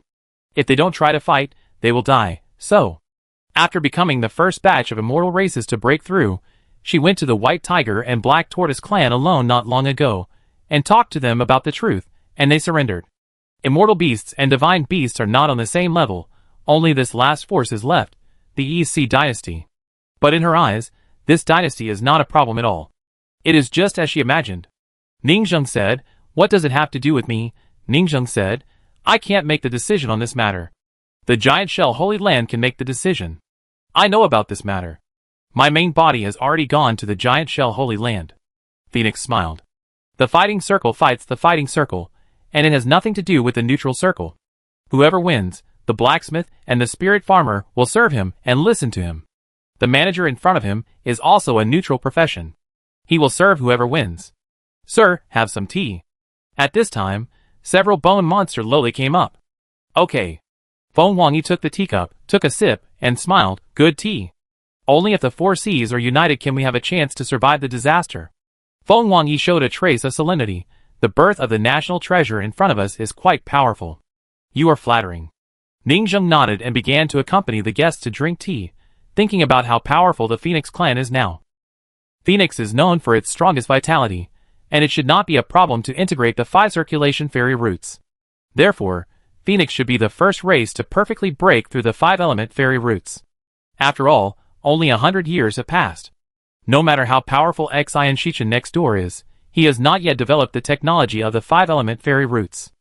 If they don't try to fight, they will die. So, after becoming the first batch of immortal races to break through, she went to the White Tiger and Black Tortoise clan alone not long ago, and talked to them about the truth, and they surrendered. Immortal beasts and divine beasts are not on the same level, only this last force is left, the EC dynasty. But in her eyes, this dynasty is not a problem at all. It is just as she imagined. Ningzheng said, what does it have to do with me? Ningzheng said, I can't make the decision on this matter. The Giant Shell Holy Land can make the decision. I know about this matter. My main body has already gone to the Giant Shell Holy Land. Phoenix smiled. The fighting circle fights the fighting circle, and it has nothing to do with the neutral circle. Whoever wins, the blacksmith and the spirit farmer will serve him and listen to him. The manager in front of him is also a neutral profession. He will serve whoever wins. Sir, have some tea. At this time, several bone monster lowly came up. Okay. Feng Wangyi took the teacup, took a sip, and smiled, good tea. Only if the 4 seas are united can we have a chance to survive the disaster. Feng Wangyi showed a trace of solemnity. The birth of the national treasure in front of us is quite powerful. You are flattering. Ningzheng nodded and began to accompany the guests to drink tea, thinking about how powerful the Phoenix clan is now. Phoenix is known for its strongest vitality, and it should not be a problem to integrate the 5 circulation fairy roots. Therefore, Phoenix should be the first race to perfectly break through the 5-element fairy roots. After all, only 100 years have passed. No matter how powerful Xian Shichen next door is, he has not yet developed the technology of the 5-element fairy roots.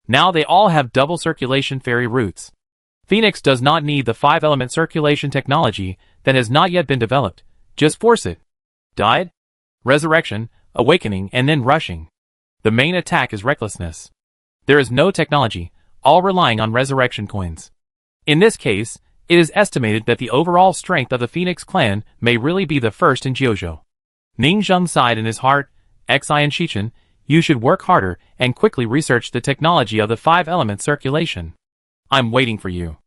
Now they all have double circulation fairy roots. Phoenix does not need the 5-element circulation technology that has not yet been developed. Just force it. Died? Resurrection, awakening, and then rushing. The main attack is recklessness. There is no technology, all relying on resurrection coins. In this case, it is estimated that the overall strength of the Phoenix clan may really be the first in Jiuzhou. Ning Zheng sighed in his heart, Xian Shichen, you should work harder and quickly research the technology of the 5-element circulation. I'm waiting for you.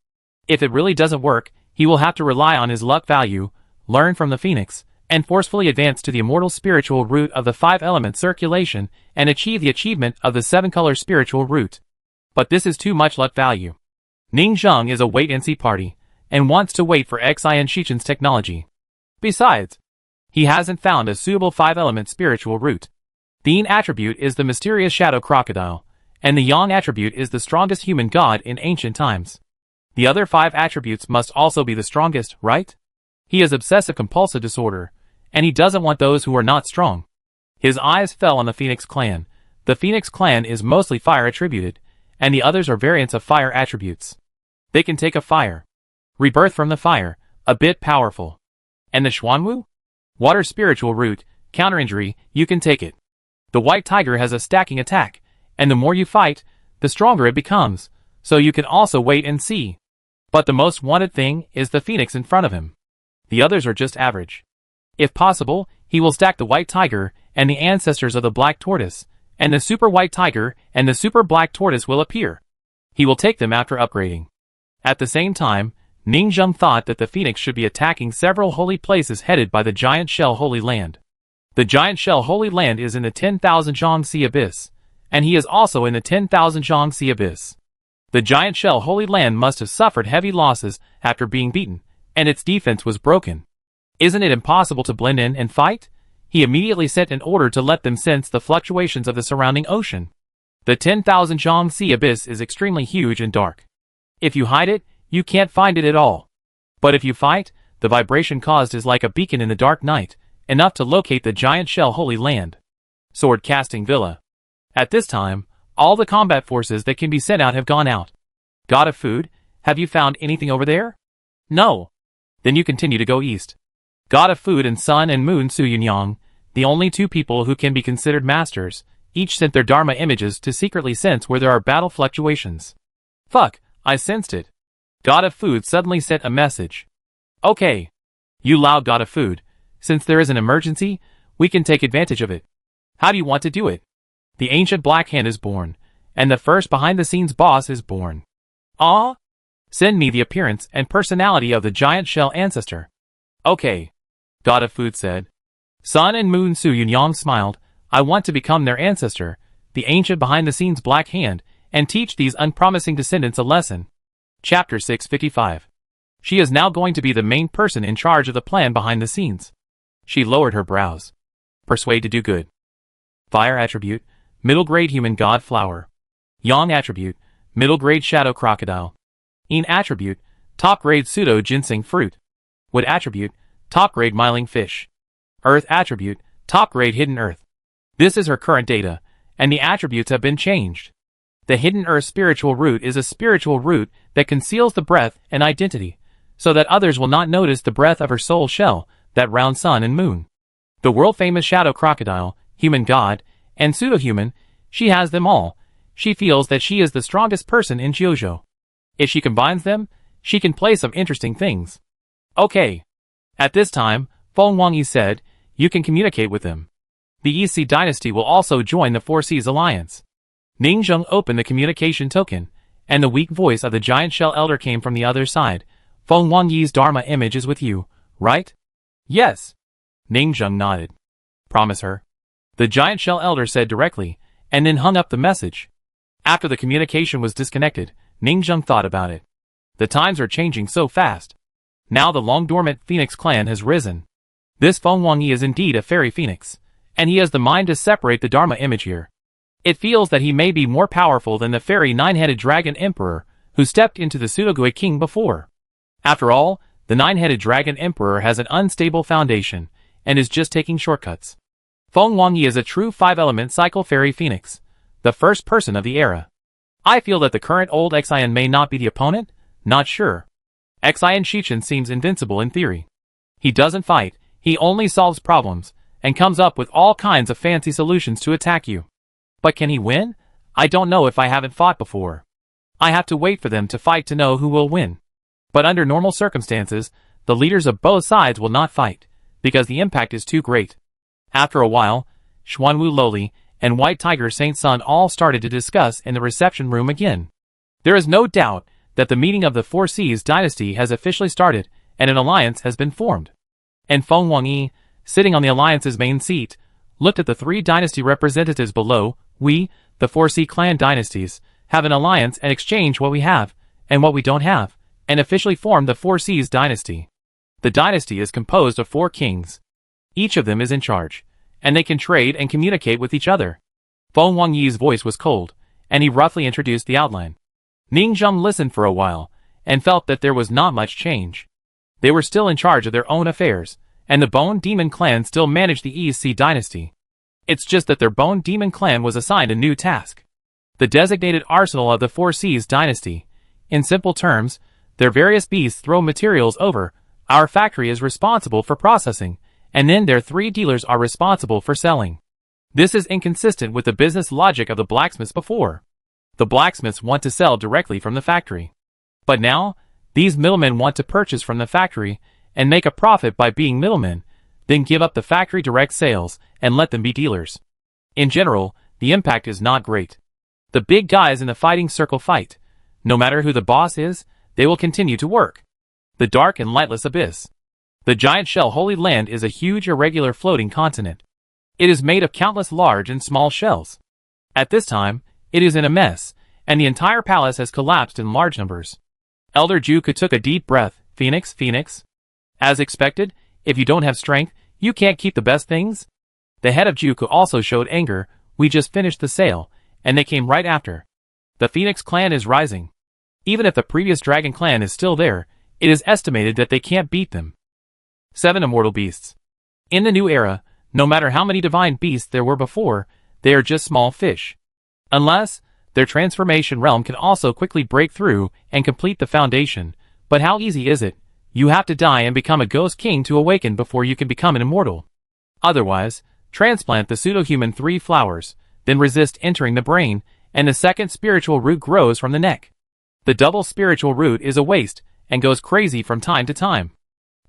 If it really doesn't work, he will have to rely on his luck value, learn from the Phoenix, and forcefully advance to the immortal spiritual root of the 5-element circulation and achieve the achievement of the 7-color spiritual root. But this is too much luck value. Ning Zheng is a wait-and-see party, and wants to wait for Xian Shichen's technology. Besides, he hasn't found a suitable 5-element spiritual root. The Yin attribute is the mysterious shadow crocodile, and the Yang attribute is the strongest human god in ancient times. The other 5 attributes must also be the strongest, right? He has obsessive-compulsive disorder, and he doesn't want those who are not strong. His eyes fell on the Phoenix clan. The Phoenix clan is mostly fire attributed, and the others are variants of fire attributes. They can take a fire. Rebirth from the fire, a bit powerful. And the Xuanwu? Water spiritual root, counter-injury, you can take it. The white tiger has a stacking attack, and the more you fight, the stronger it becomes, so you can also wait and see. But the most wanted thing is the Phoenix in front of him. The others are just average. If possible, he will stack the white tiger and the ancestors of the black tortoise, and the super white tiger and the super black tortoise will appear. He will take them after upgrading. At the same time, Ning Zheng thought that the Phoenix should be attacking several holy places headed by the Giant Shell Holy Land. The Giant Shell Holy Land is in the 10,000 Zhang Sea Abyss, and he is also in the 10,000 Zhang Sea Abyss. The Giant Shell Holy Land must have suffered heavy losses after being beaten, and its defense was broken. Isn't it impossible to blend in and fight? He immediately sent an order to let them sense the fluctuations of the surrounding ocean. The 10,000 Zhang Sea Abyss is extremely huge and dark. If you hide it, you can't find it at all. But if you fight, the vibration caused is like a beacon in the dark night, enough to locate the Giant Shell Holy Land. Sword Casting Villa. At this time, all the combat forces that can be sent out have gone out. God of Food, have you found anything over there? No. Then you continue to go east. God of Food and Sun and Moon Su Yunyang, the only 2 people who can be considered masters, each sent their Dharma images to secretly sense where there are battle fluctuations. Fuck, I sensed it. God of Food suddenly sent a message. Okay. You loud God of Food, since there is an emergency, we can take advantage of it. How do you want to do it? The ancient Black Hand is born, and the first behind-the-scenes boss is born. Ah? Send me the appearance and personality of the Giant Shell ancestor. Okay. God of Food said. Sun and Moon Su Yunyang smiled. I want to become their ancestor, the ancient behind-the-scenes Black Hand, and teach these unpromising descendants a lesson. Chapter 655. She is now going to be the main person in charge of the plan behind the scenes. She lowered her brows. Persuade to do good. Fire attribute, middle-grade human god flower. Yang attribute, middle-grade shadow crocodile. Yin attribute, top-grade pseudo ginseng fruit. Wood attribute, top-grade myling fish. Earth attribute, top-grade hidden earth. This is her current data, and the attributes have been changed. The hidden earth spiritual root is a spiritual root that conceals the breath and identity, so that others will not notice the breath of her soul shell, that round sun and moon. The world-famous shadow crocodile, human god, and pseudo-human, she has them all. She feels that she is the strongest person in Jiuzhou. If she combines them, she can play some interesting things. Okay. At this time, Feng Wangyi said, you can communicate with them. The EC dynasty will also join the Four Seas Alliance. Ning Zheng opened the communication token, and the weak voice of the Giant Shell Elder came from the other side. Feng Wangyi's Dharma image is with you, right? Yes. Ning Zheng nodded. Promise her. The Giant Shell Elder said directly, and then hung up the message. After the communication was disconnected, Ning Zheng thought about it. The times are changing so fast. Now the long-dormant Phoenix clan has risen. This Feng Wangyi is indeed a fairy phoenix, and he has the mind to separate the Dharma image here. It feels that he may be more powerful than the fairy nine-headed dragon emperor, who stepped into the Sudogui king before. After all, the nine-headed dragon emperor has an unstable foundation, and is just taking shortcuts. Feng Wangyi is a true 5-element cycle fairy phoenix, the first person of the era. I feel that the current old Xian may not be the opponent, not sure. Xian Shichen seems invincible in theory. He doesn't fight, he only solves problems, and comes up with all kinds of fancy solutions to attack you. But can he win? I don't know if I haven't fought before. I have to wait for them to fight to know who will win. But under normal circumstances, the leaders of both sides will not fight, because the impact is too great. After a while, Xuanwu Loli and White Tiger Saint Sun all started to discuss in the reception room again. There is no doubt that the meeting of the Four Seas dynasty has officially started, and an alliance has been formed. And Feng Wangyi, sitting on the alliance's main seat, looked at the three dynasty representatives below. We, the Four Sea clan dynasties, have an alliance and exchange what we have, and what we don't have, and officially formed the Four Seas dynasty. The dynasty is composed of 4 kings. Each of them is in charge, and they can trade and communicate with each other. Feng Wangyi's voice was cold, and he roughly introduced the outline. Ning Zheng listened for a while, and felt that there was not much change. They were still in charge of their own affairs, and the Bone Demon clan still managed the East Sea dynasty. It's just that their Bone Demon clan was assigned a new task. The designated arsenal of the Four Seas dynasty. In simple terms, their various beasts throw materials over. Our factory is responsible for processing, and then their 3 dealers are responsible for selling. This is inconsistent with the business logic of the blacksmiths before. The blacksmiths want to sell directly from the factory. But now, these middlemen want to purchase from the factory and make a profit by being middlemen, then give up the factory direct sales and let them be dealers. In general, the impact is not great. The big guys in the fighting circle fight. No matter who the boss is, they will continue to work. The dark and lightless abyss. The giant shell Holy Land is a huge irregular floating continent. It is made of countless large and small shells. At this time, it is in a mess, and the entire palace has collapsed in large numbers. Elder Juku took a deep breath. Phoenix, Phoenix. As expected, if you don't have strength, you can't keep the best things? The head of Juku also showed anger. We just finished the sale, and they came right after. The Phoenix clan is rising. Even if the previous Dragon clan is still there, it is estimated that they can't beat them. 7 immortal beasts. In the new era, no matter how many divine beasts there were before, they are just small fish. Unless, their transformation realm can also quickly break through and complete the foundation. But how easy is it? You have to die and become a ghost king to awaken before you can become an immortal. Otherwise, transplant the pseudo-human 3 flowers, then resist entering the brain, and the second spiritual root grows from the neck. The double spiritual root is a waste, and goes crazy from time to time.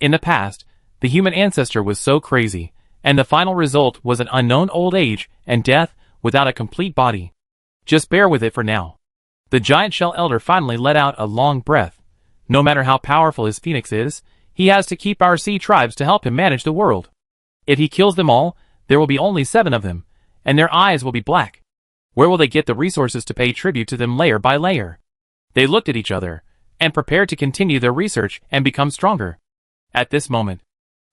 In the past, the human ancestor was so crazy, and the final result was an unknown old age and death without a complete body. Just bear with it for now. The giant shell elder finally let out a long breath. No matter how powerful his phoenix is, he has to keep our sea tribes to help him manage the world. If he kills them all, there will be only 7 of them, and their eyes will be black. Where will they get the resources to pay tribute to them layer by layer? They looked at each other, and prepared to continue their research and become stronger. At this moment,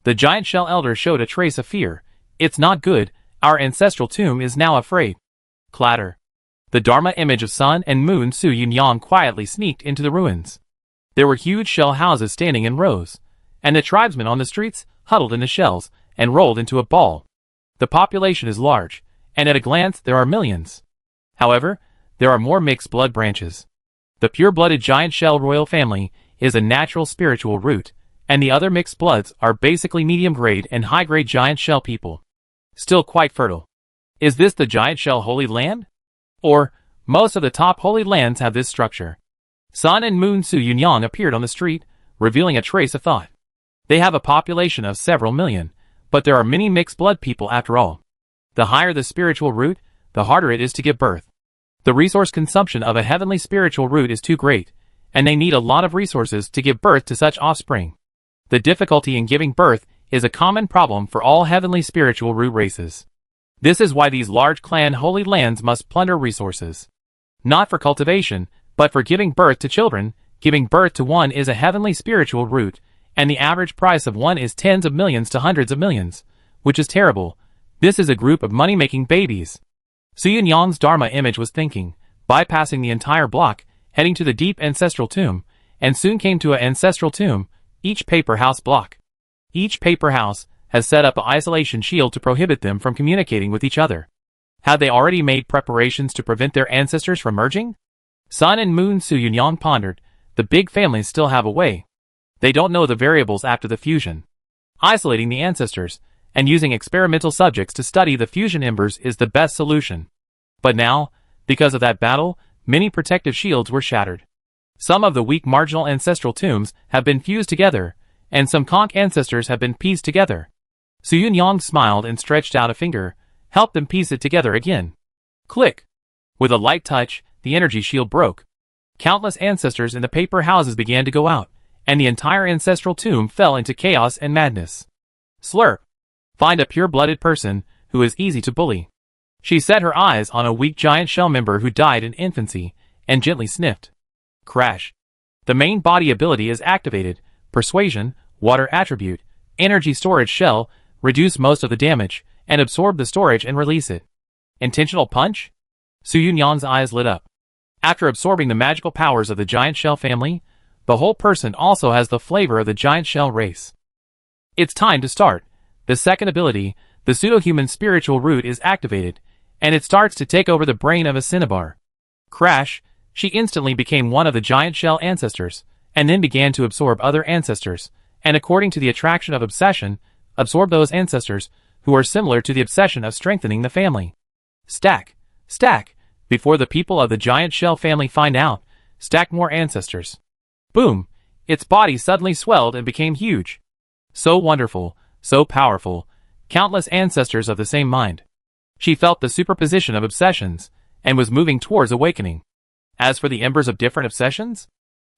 the giant shell elder showed a trace of fear. It's not good, our ancestral tomb is now afraid. Clatter. The Dharma image of Sun and Moon Su Yunyang quietly sneaked into the ruins. There were huge shell houses standing in rows, and the tribesmen on the streets huddled in the shells and rolled into a ball. The population is large, and at a glance there are millions. However, there are more mixed blood branches. The pure-blooded giant shell royal family is a natural spiritual root, and the other mixed bloods are basically medium-grade and high-grade giant shell people. Still quite fertile. Is this the giant shell Holy Land? Or, most of the top holy lands have this structure. Sun and Moon Su Yunyang appeared on the street, revealing a trace of thought. They have a population of several million, but there are many mixed blood people after all. The higher the spiritual root, the harder it is to give birth. The resource consumption of a heavenly spiritual root is too great, and they need a lot of resources to give birth to such offspring. The difficulty in giving birth is a common problem for all heavenly spiritual root races. This is why these large clan holy lands must plunder resources. Not for cultivation, but for giving birth to children. Giving birth to one is a heavenly spiritual root, and the average price of one is tens of millions to hundreds of millions, which is terrible. This is a group of money-making babies. Su Yunyang's Dharma image was thinking, bypassing the entire block, heading to the deep ancestral tomb, and soon came to an ancestral tomb, each paper house block. Each paper house has set up an isolation shield to prohibit them from communicating with each other. Had they already made preparations to prevent their ancestors from merging? Sun and Moon Su Yunyang pondered. The big families still have a way. They don't know the variables after the fusion. Isolating the ancestors, and using experimental subjects to study the fusion embers is the best solution. But now, Because of that battle, many protective shields were shattered. Some of the weak marginal ancestral tombs have been fused together, and some conch ancestors have been pieced together. Su Yunyang smiled and stretched out a finger, helped them piece it together again. Click! With a light touch, the energy shield broke. Countless ancestors in the paper houses began to go out, and the entire ancestral tomb fell into chaos and madness. Slurp! Find a pure-blooded person who is easy to bully. She set her eyes on a weak giant shell member who died in infancy, and gently sniffed. Crash! The main body ability is activated. Persuasion, water attribute, energy storage shell, reduce most of the damage, and absorb the storage and release it. Intentional punch? Su Yunyang's eyes lit up. After absorbing the magical powers of the giant shell family, the whole person also has the flavor of the giant shell race. It's time to start. The second ability, the pseudo-human spiritual root, is activated, and it starts to take over the brain of a cinnabar. Crash! She instantly became one of the giant shell ancestors, and then began to absorb other ancestors, and according to the attraction of obsession, absorb those ancestors who are similar to the obsession of strengthening the family. Stack! Stack! Before the people of the giant shell family find out, stack more ancestors. Boom! Its body suddenly swelled and became huge. So wonderful, so powerful, countless ancestors of the same mind. She felt the superposition of obsessions, and was moving towards awakening. As for the embers of different obsessions?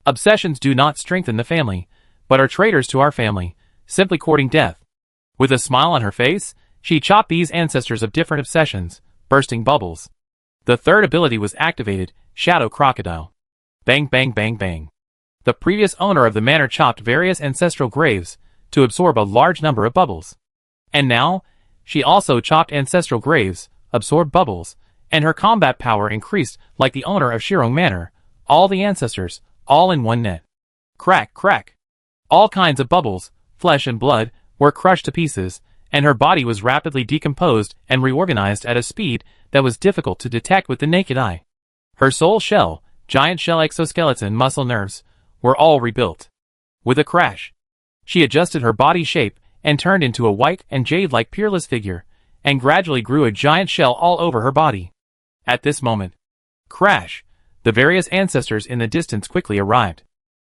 Obsessions do not strengthen the family, but are traitors to our family, simply courting death. With a smile on her face, she chopped these ancestors of different obsessions, bursting bubbles. The third ability was activated, Shadow Crocodile. Bang bang bang bang. The previous owner of the manor chopped various ancestral graves to absorb a large number of bubbles. And now, she also chopped ancestral graves, absorbed bubbles, and her combat power increased like the owner of Shirong Manor, all the ancestors, all in one net. Crack, crack. All kinds of bubbles, flesh and blood, were crushed to pieces, and her body was rapidly decomposed and reorganized at a speed that was difficult to detect with the naked eye. Her soul shell, giant shell exoskeleton, muscle nerves, were all rebuilt. With a crash, she adjusted her body shape and turned into a white and jade-like peerless figure, and gradually grew a giant shell all over her body. At this moment, crash, the various ancestors in the distance quickly arrived.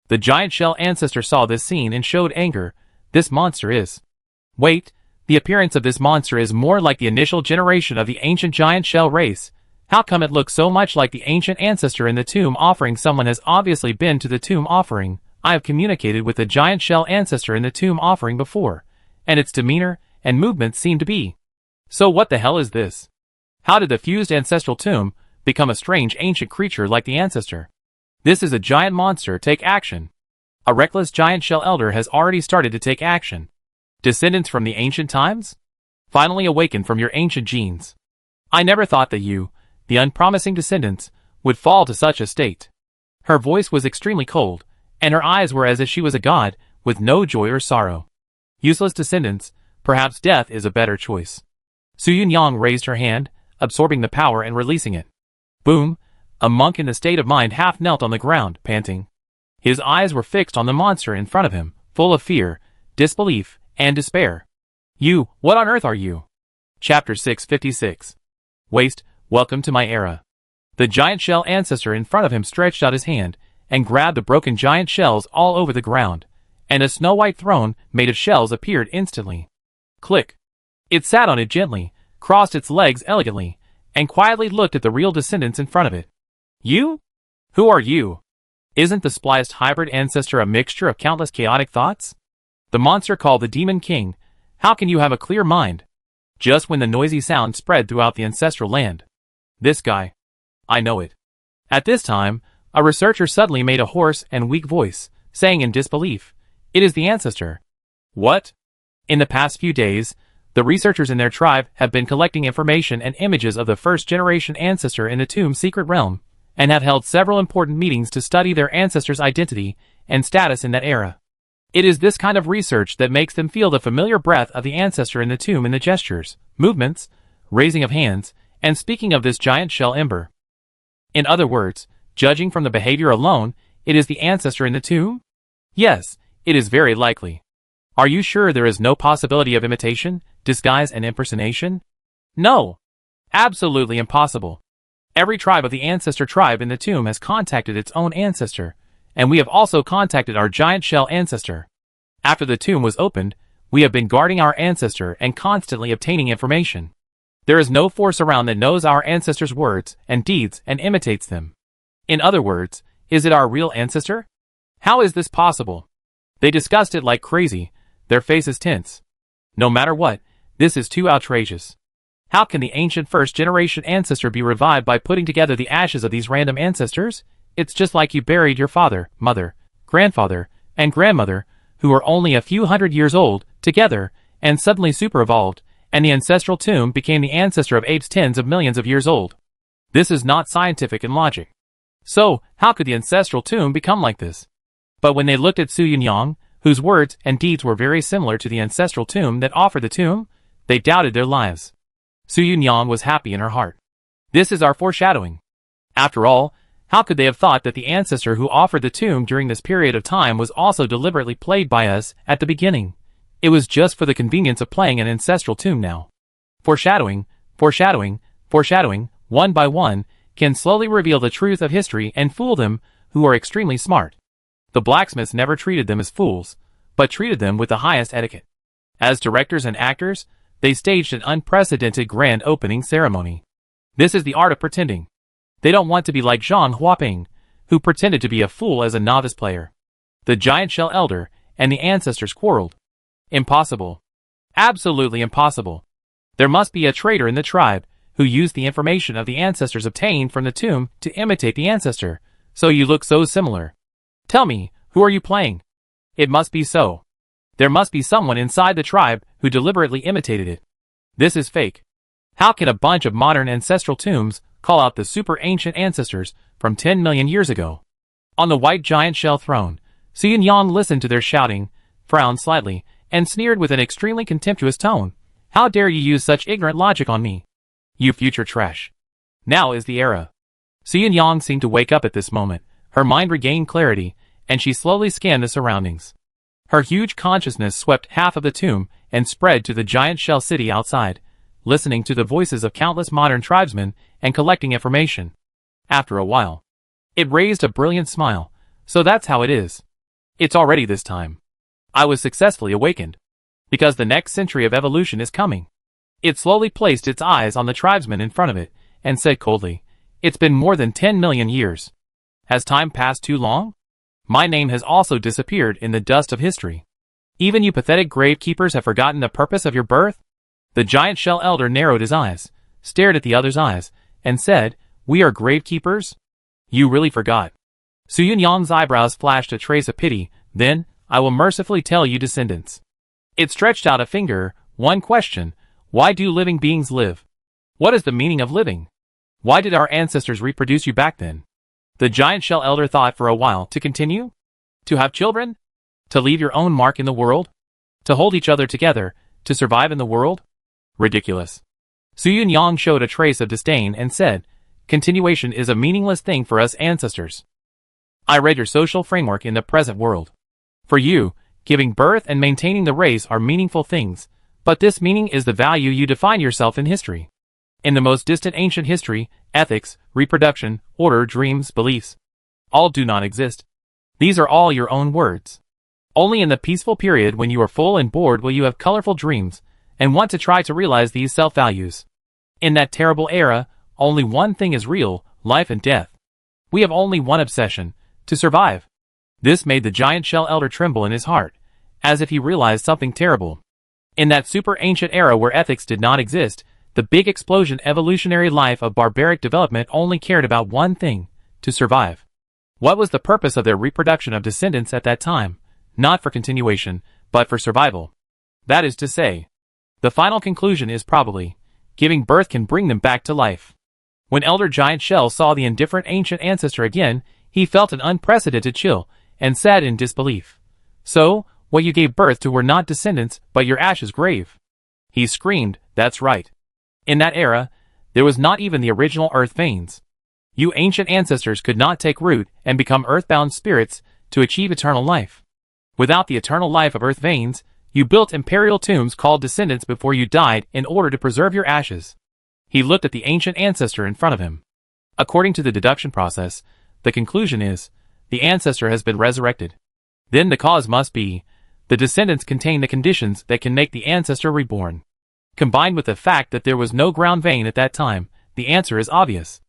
The giant shell ancestor saw this scene and showed anger. This monster is... Wait, the appearance of this monster is more like the initial generation of the ancient giant shell race. How come it looks so much like the ancient ancestor in the tomb offering? Someone has obviously been to the tomb offering. I have communicated with the giant shell ancestor in the tomb offering before, and its demeanor and movements seem to be. So what the hell is this? How did the fused ancestral tomb become a strange ancient creature like the ancestor? This is a giant monster. Take action. A reckless giant shell elder has already started to take action. Descendants from the ancient times? Finally awaken from your ancient genes. I never thought that you, the unpromising descendants, would fall to such a state. Her voice was extremely cold, and her eyes were as if she was a god, with no joy or sorrow. Useless descendants, perhaps death is a better choice. Su Yunyang raised her hand, absorbing the power and releasing it. Boom! A monk in the state of mind half knelt on the ground, panting. His eyes were fixed on the monster in front of him, full of fear, disbelief, and despair. You, what on earth are you? Chapter 656. Waste, welcome to my era. The giant shell ancestor in front of him stretched out his hand, and grabbed the broken giant shells all over the ground, and a snow-white throne made of shells appeared instantly. Click. It sat on it gently, crossed its legs elegantly, and quietly looked at the real descendants in front of it. You? Who are you? Isn't the spliced hybrid ancestor a mixture of countless chaotic thoughts? The monster called the Demon King. How can you have a clear mind? Just when the noisy sound spread throughout the ancestral land. This guy. I know it. At this time, a researcher suddenly made a hoarse and weak voice, saying in disbelief, "It is the ancestor." What? In the past few days, the researchers in their tribe have been collecting information and images of the first-generation ancestor in the tomb's secret realm, and have held several important meetings to study their ancestor's identity and status in that era. It is this kind of research that makes them feel the familiar breath of the ancestor in the tomb in the gestures, movements, raising of hands, and speaking of this giant shell ember. In other words, judging from the behavior alone, it is the ancestor in the tomb? Yes, it is very likely. Are you sure there is no possibility of imitation, disguise, and impersonation? No. Absolutely impossible. Every tribe of the ancestor tribe in the tomb has contacted its own ancestor, and we have also contacted our giant shell ancestor. After the tomb was opened, we have been guarding our ancestor and constantly obtaining information. There is no force around that knows our ancestor's words and deeds and imitates them. In other words, is it our real ancestor? How is this possible? They discussed it like crazy, their faces tense. No matter what, this is too outrageous. How can the ancient first-generation ancestor be revived by putting together the ashes of these random ancestors? It's just like you buried your father, mother, grandfather, and grandmother, who were only a few hundred years old, together, and suddenly super-evolved, and the ancestral tomb became the ancestor of apes tens of millions of years old. This is not scientific in logic. So, how could the ancestral tomb become like this? But when they looked at Su Yunyang, whose words and deeds were very similar to the ancestral tomb that offered the tomb, they doubted their lives. Su Yunyang was happy in her heart. This is our foreshadowing. After all, how could they have thought that the ancestor who offered the tomb during this period of time was also deliberately played by us at the beginning? It was just for the convenience of playing an ancestral tomb now. Foreshadowing, foreshadowing, foreshadowing, one by one, can slowly reveal the truth of history and fool them who are extremely smart. The blacksmiths never treated them as fools, but treated them with the highest etiquette. As directors and actors, they staged an unprecedented grand opening ceremony. This is the art of pretending. They don't want to be like Zhang Huaping, who pretended to be a fool as a novice player. The giant shell elder and the ancestors quarreled. Impossible. Absolutely impossible. There must be a traitor in the tribe who used the information of the ancestors obtained from the tomb to imitate the ancestor, so you look so similar. Tell me, who are you playing? It must be so. There must be someone inside the tribe who deliberately imitated it. This is fake. How can a bunch of modern ancestral tombs call out the super ancient ancestors from 10 million years ago? On the white giant shell throne, Su Yunyang listened to their shouting, frowned slightly, and sneered with an extremely contemptuous tone. How dare you use such ignorant logic on me? You future trash. Now is the era. Su Yunyang seemed to wake up at this moment. Her mind regained clarity, and she slowly scanned the surroundings. Her huge consciousness swept half of the tomb and spread to the giant shell city outside, listening to the voices of countless modern tribesmen and collecting information. After a while, it raised a brilliant smile. So that's how it is. It's already this time. I was successfully awakened. Because the next century of evolution is coming. It slowly placed its eyes on the tribesmen in front of it, and said coldly, "It's been more than 10 million years. Has time passed too long? My name has also disappeared in the dust of history. Even you pathetic gravekeepers have forgotten the purpose of your birth?" The giant shell elder narrowed his eyes, stared at the other's eyes, and said, "We are gravekeepers? You really forgot." Su Yunyang's eyebrows flashed a trace of pity. "Then, I will mercifully tell you descendants." It stretched out a finger. "One question. Why do living beings live? What is the meaning of living? Why did our ancestors reproduce you back then?" The giant shell elder thought for a while. "To continue? To have children? To leave your own mark in the world? To hold each other together? To survive in the world? Ridiculous." Su Yunyang showed a trace of disdain and said, "Continuation is a meaningless thing for us ancestors. I read your social framework in the present world. For you, giving birth and maintaining the race are meaningful things, but this meaning is the value you define yourself in history. In the most distant ancient history, ethics, reproduction, order, dreams, beliefs, all do not exist. These are all your own words. Only in the peaceful period when you are full and bored will you have colorful dreams, and want to try to realize these self-values. In that terrible era, only one thing is real, life and death. We have only one obsession, to survive." This made the giant shell elder tremble in his heart, as if he realized something terrible. In that super ancient era where ethics did not exist, the big explosion evolutionary life of barbaric development only cared about one thing, to survive. What was the purpose of their reproduction of descendants at that time? Not for continuation, but for survival. That is to say, the final conclusion is probably, giving birth can bring them back to life. When Elder Giant Shell saw the indifferent ancient ancestor again, he felt an unprecedented chill, and said in disbelief, "So, what you gave birth to were not descendants, but your ashes grave." He screamed, "That's right. In that era, there was not even the original earth veins. You ancient ancestors could not take root and become earthbound spirits to achieve eternal life. Without the eternal life of earth veins, you built imperial tombs called descendants before you died in order to preserve your ashes." He looked at the ancient ancestor in front of him. According to the deduction process, the conclusion is, the ancestor has been resurrected. Then the cause must be, the descendants contain the conditions that can make the ancestor reborn. Combined with the fact that there was no ground vein at that time, the answer is obvious.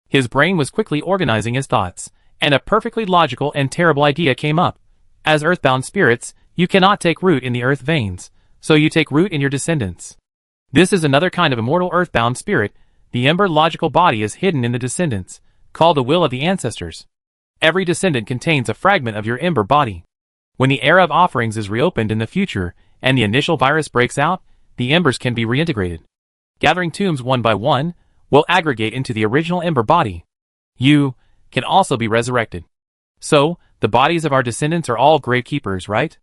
His brain was quickly organizing his thoughts, and a perfectly logical and terrible idea came up. As earthbound spirits, you cannot take root in the earth veins, so you take root in your descendants. This is another kind of immortal earthbound spirit. The ember logical body is hidden in the descendants, called the will of the ancestors. Every descendant contains a fragment of your ember body. When the era of offerings is reopened in the future, and the initial virus breaks out, the embers can be reintegrated. Gathering tombs one by one, will aggregate into the original ember body. You can also be resurrected. So, the bodies of our descendants are all gravekeepers, right?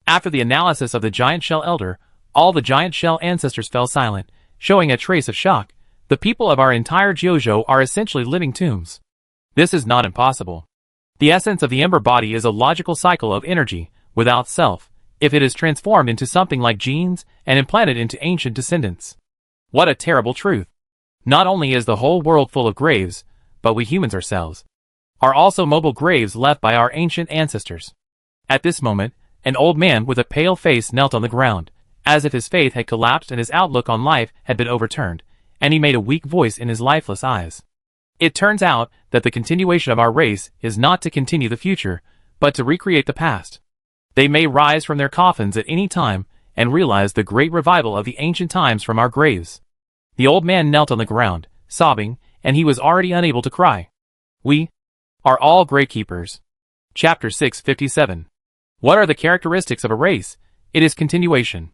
After the analysis of the giant shell elder, all the giant shell ancestors fell silent, showing a trace of shock. The people of our entire Jiuzhou are essentially living tombs. This is not impossible. The essence of the ember body is a logical cycle of energy, without self, if it is transformed into something like genes and implanted into ancient descendants. What a terrible truth! Not only is the whole world full of graves, but we humans ourselves are also mobile graves left by our ancient ancestors. At this moment, an old man with a pale face knelt on the ground, as if his faith had collapsed and his outlook on life had been overturned, and he made a weak voice in his lifeless eyes. It turns out that the continuation of our race is not to continue the future, but to recreate the past. They may rise from their coffins at any time and realize the great revival of the ancient times from our graves. The old man knelt on the ground, sobbing, and he was already unable to cry. We are all gravekeepers. Chapter 657. What are the characteristics of a race? It is continuation.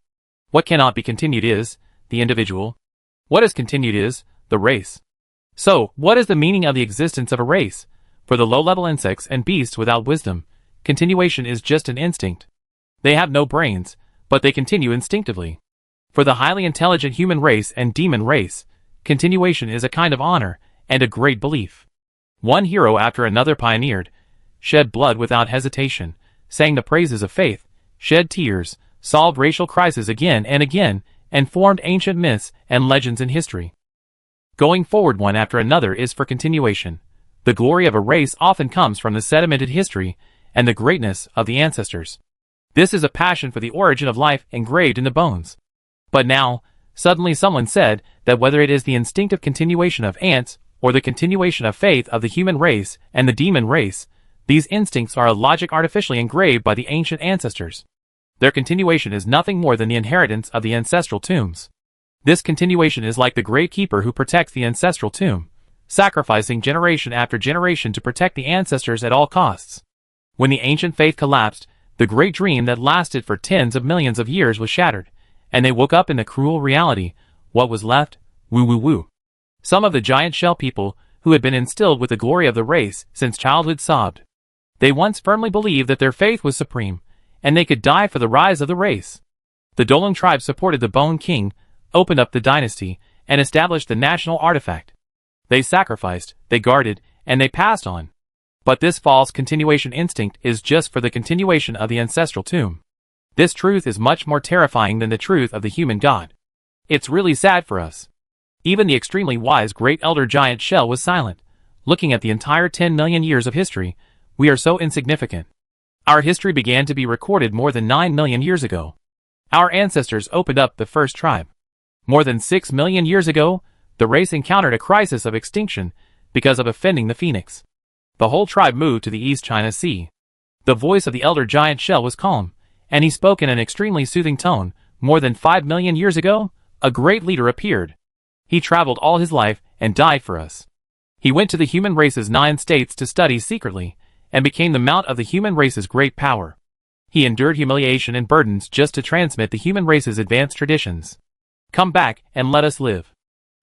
What cannot be continued is the individual. What is continued is the race. So, what is the meaning of the existence of a race? For the low-level insects and beasts without wisdom, continuation is just an instinct. They have no brains, but they continue instinctively. For the highly intelligent human race and demon race, continuation is a kind of honor and a great belief. One hero after another pioneered, shed blood without hesitation, sang the praises of faith, shed tears, solved racial crises again, and formed ancient myths and legends in history. Going forward one after another is for continuation. The glory of a race often comes from the sedimented history and the greatness of the ancestors. This is a passion for the origin of life engraved in the bones. But now, suddenly someone said that whether it is the instinctive continuation of ants or the continuation of faith of the human race and the demon race, these instincts are a logic artificially engraved by the ancient ancestors. Their continuation is nothing more than the inheritance of the ancestral tombs. This continuation is like the gravekeeper who protects the ancestral tomb, sacrificing generation after generation to protect the ancestors at all costs. When the ancient faith collapsed, the great dream that lasted for tens of millions of years was shattered, and they woke up in the cruel reality. What was left? Woo woo woo. Some of the giant shell people, who had been instilled with the glory of the race since childhood, sobbed. They once firmly believed that their faith was supreme, and they could die for the rise of the race. The Dolung tribe supported the Bone King, opened up the dynasty, and established the national artifact. They sacrificed, they guarded, and they passed on. But this false continuation instinct is just for the continuation of the ancestral tomb. This truth is much more terrifying than the truth of the human god. It's really sad for us. Even the extremely wise great elder giant shell was silent. Looking at the entire 10 million years of history, we are so insignificant. Our history began to be recorded more than 9 million years ago. Our ancestors opened up the first tribe. More than 6 million years ago, the race encountered a crisis of extinction because of offending the phoenix. The whole tribe moved to the East China Sea. The voice of the elder giant shell was calm, and he spoke in an extremely soothing tone. More than 5 million years ago, a great leader appeared. He traveled all his life and died for us. He went to the human race's 9 states to study secretly, and became the mount of the human race's great power. He endured humiliation and burdens just to transmit the human race's advanced traditions. Come back and let us live.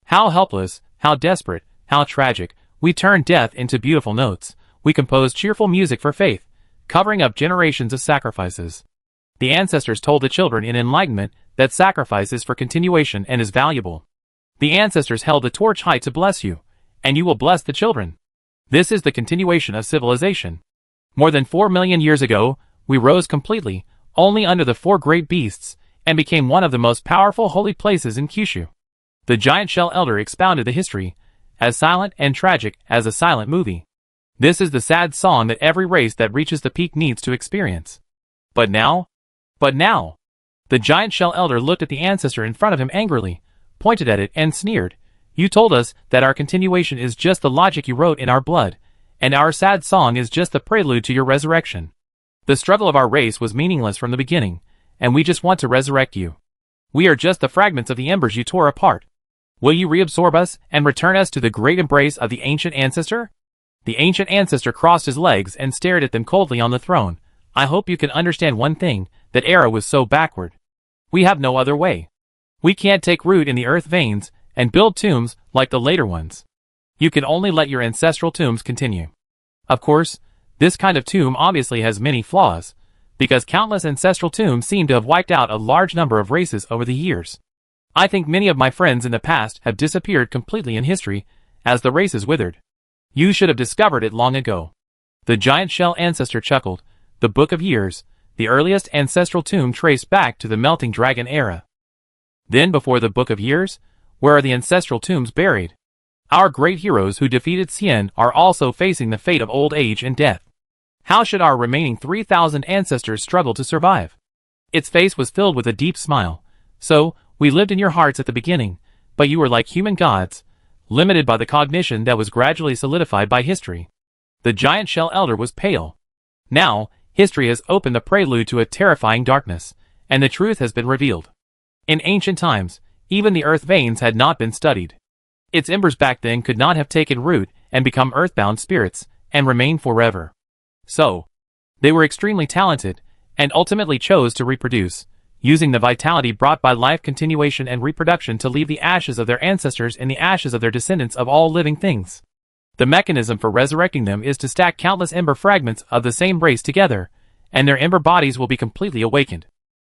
How helpless, how desperate, how tragic. We turned death into beautiful notes. We composed cheerful music for faith, covering up generations of sacrifices. The ancestors told the children in enlightenment that sacrifice is for continuation and is valuable. The ancestors held the torch high to bless you, and you will bless the children. This is the continuation of civilization. More than 4 million years ago, we rose completely, only under the 4 great beasts, and became one of the most powerful holy places in Kyushu. The giant shell elder expounded the history, as silent and tragic as a silent movie. This is the sad song that every race that reaches the peak needs to experience. But now? The giant shell elder looked at the ancestor in front of him angrily, pointed at it and sneered. You told us that our continuation is just the logic you wrote in our blood, and our sad song is just the prelude to your resurrection. The struggle of our race was meaningless from the beginning, and we just want to resurrect you. We are just the fragments of the embers you tore apart. Will you reabsorb us and return us to the great embrace of the ancient ancestor? The ancient ancestor crossed his legs and stared at them coldly on the throne. I hope you can understand one thing, that era was so backward. We have no other way. We can't take root in the earth veins and build tombs like the later ones. You can only let your ancestral tombs continue. Of course, this kind of tomb obviously has many flaws, because countless ancestral tombs seem to have wiped out a large number of races over the years. I think many of my friends in the past have disappeared completely in history as the races withered. You should have discovered it long ago. The giant shell ancestor chuckled. The Book of Years, the earliest ancestral tomb traced back to the melting dragon era. Then before the Book of Years, where are the ancestral tombs buried? Our great heroes who defeated Cien are also facing the fate of old age and death. How should our remaining 3,000 ancestors struggle to survive? Its face was filled with a deep smile. So, we lived in your hearts at the beginning, but you were like human gods, limited by the cognition that was gradually solidified by history. The giant shell elder was pale. Now, history has opened the prelude to a terrifying darkness, and the truth has been revealed. In ancient times, even the earth veins had not been studied. Its embers back then could not have taken root and become earthbound spirits and remain forever. So, they were extremely talented and ultimately chose to reproduce, using the vitality brought by life continuation and reproduction to leave the ashes of their ancestors in the ashes of their descendants of all living things. The mechanism for resurrecting them is to stack countless ember fragments of the same race together, and their ember bodies will be completely awakened.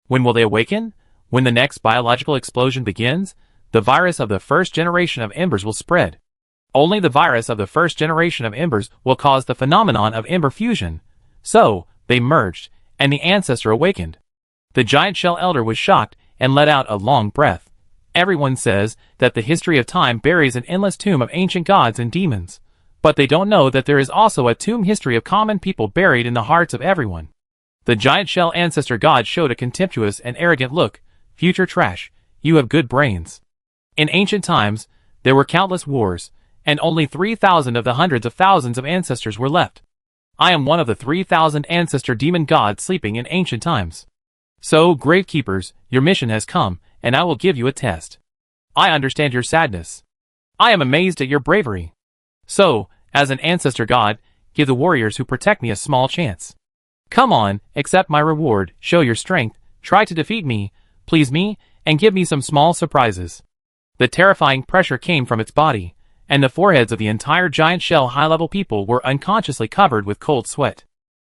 When will they awaken? When the next biological explosion begins, the virus of the first generation of embers will spread. Only the virus of the first generation of embers will cause the phenomenon of ember fusion. So, they merged, and the ancestor awakened. The giant shell elder was shocked and let out a long breath. Everyone says that the history of time buries an endless tomb of ancient gods and demons. But they don't know that there is also a tomb history of common people buried in the hearts of everyone. The giant shell ancestor god showed a contemptuous and arrogant look. Future trash, you have good brains. In ancient times, there were countless wars, and only 3,000 of the hundreds of thousands of ancestors were left. I am one of the 3,000 ancestor demon gods sleeping in ancient times. So, gravekeepers, your mission has come, and I will give you a test. I understand your sadness. I am amazed at your bravery. So, as an ancestor god, give the warriors who protect me a small chance. Come on, accept my reward, show your strength, try to defeat me, please me, and give me some small surprises. The terrifying pressure came from its body, and the foreheads of the entire giant shell high-level people were unconsciously covered with cold sweat.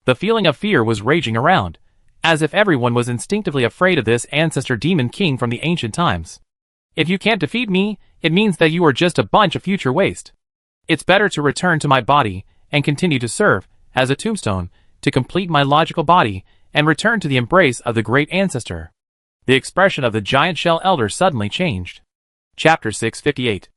The feeling of fear was raging around, as if everyone was instinctively afraid of this ancestor demon king from the ancient times. If you can't defeat me, it means that you are just a bunch of future waste. It's better to return to my body and continue to serve, as a tombstone, to complete my logical body and return to the embrace of the great ancestor. The expression of the giant shell elder suddenly changed. Chapter 658.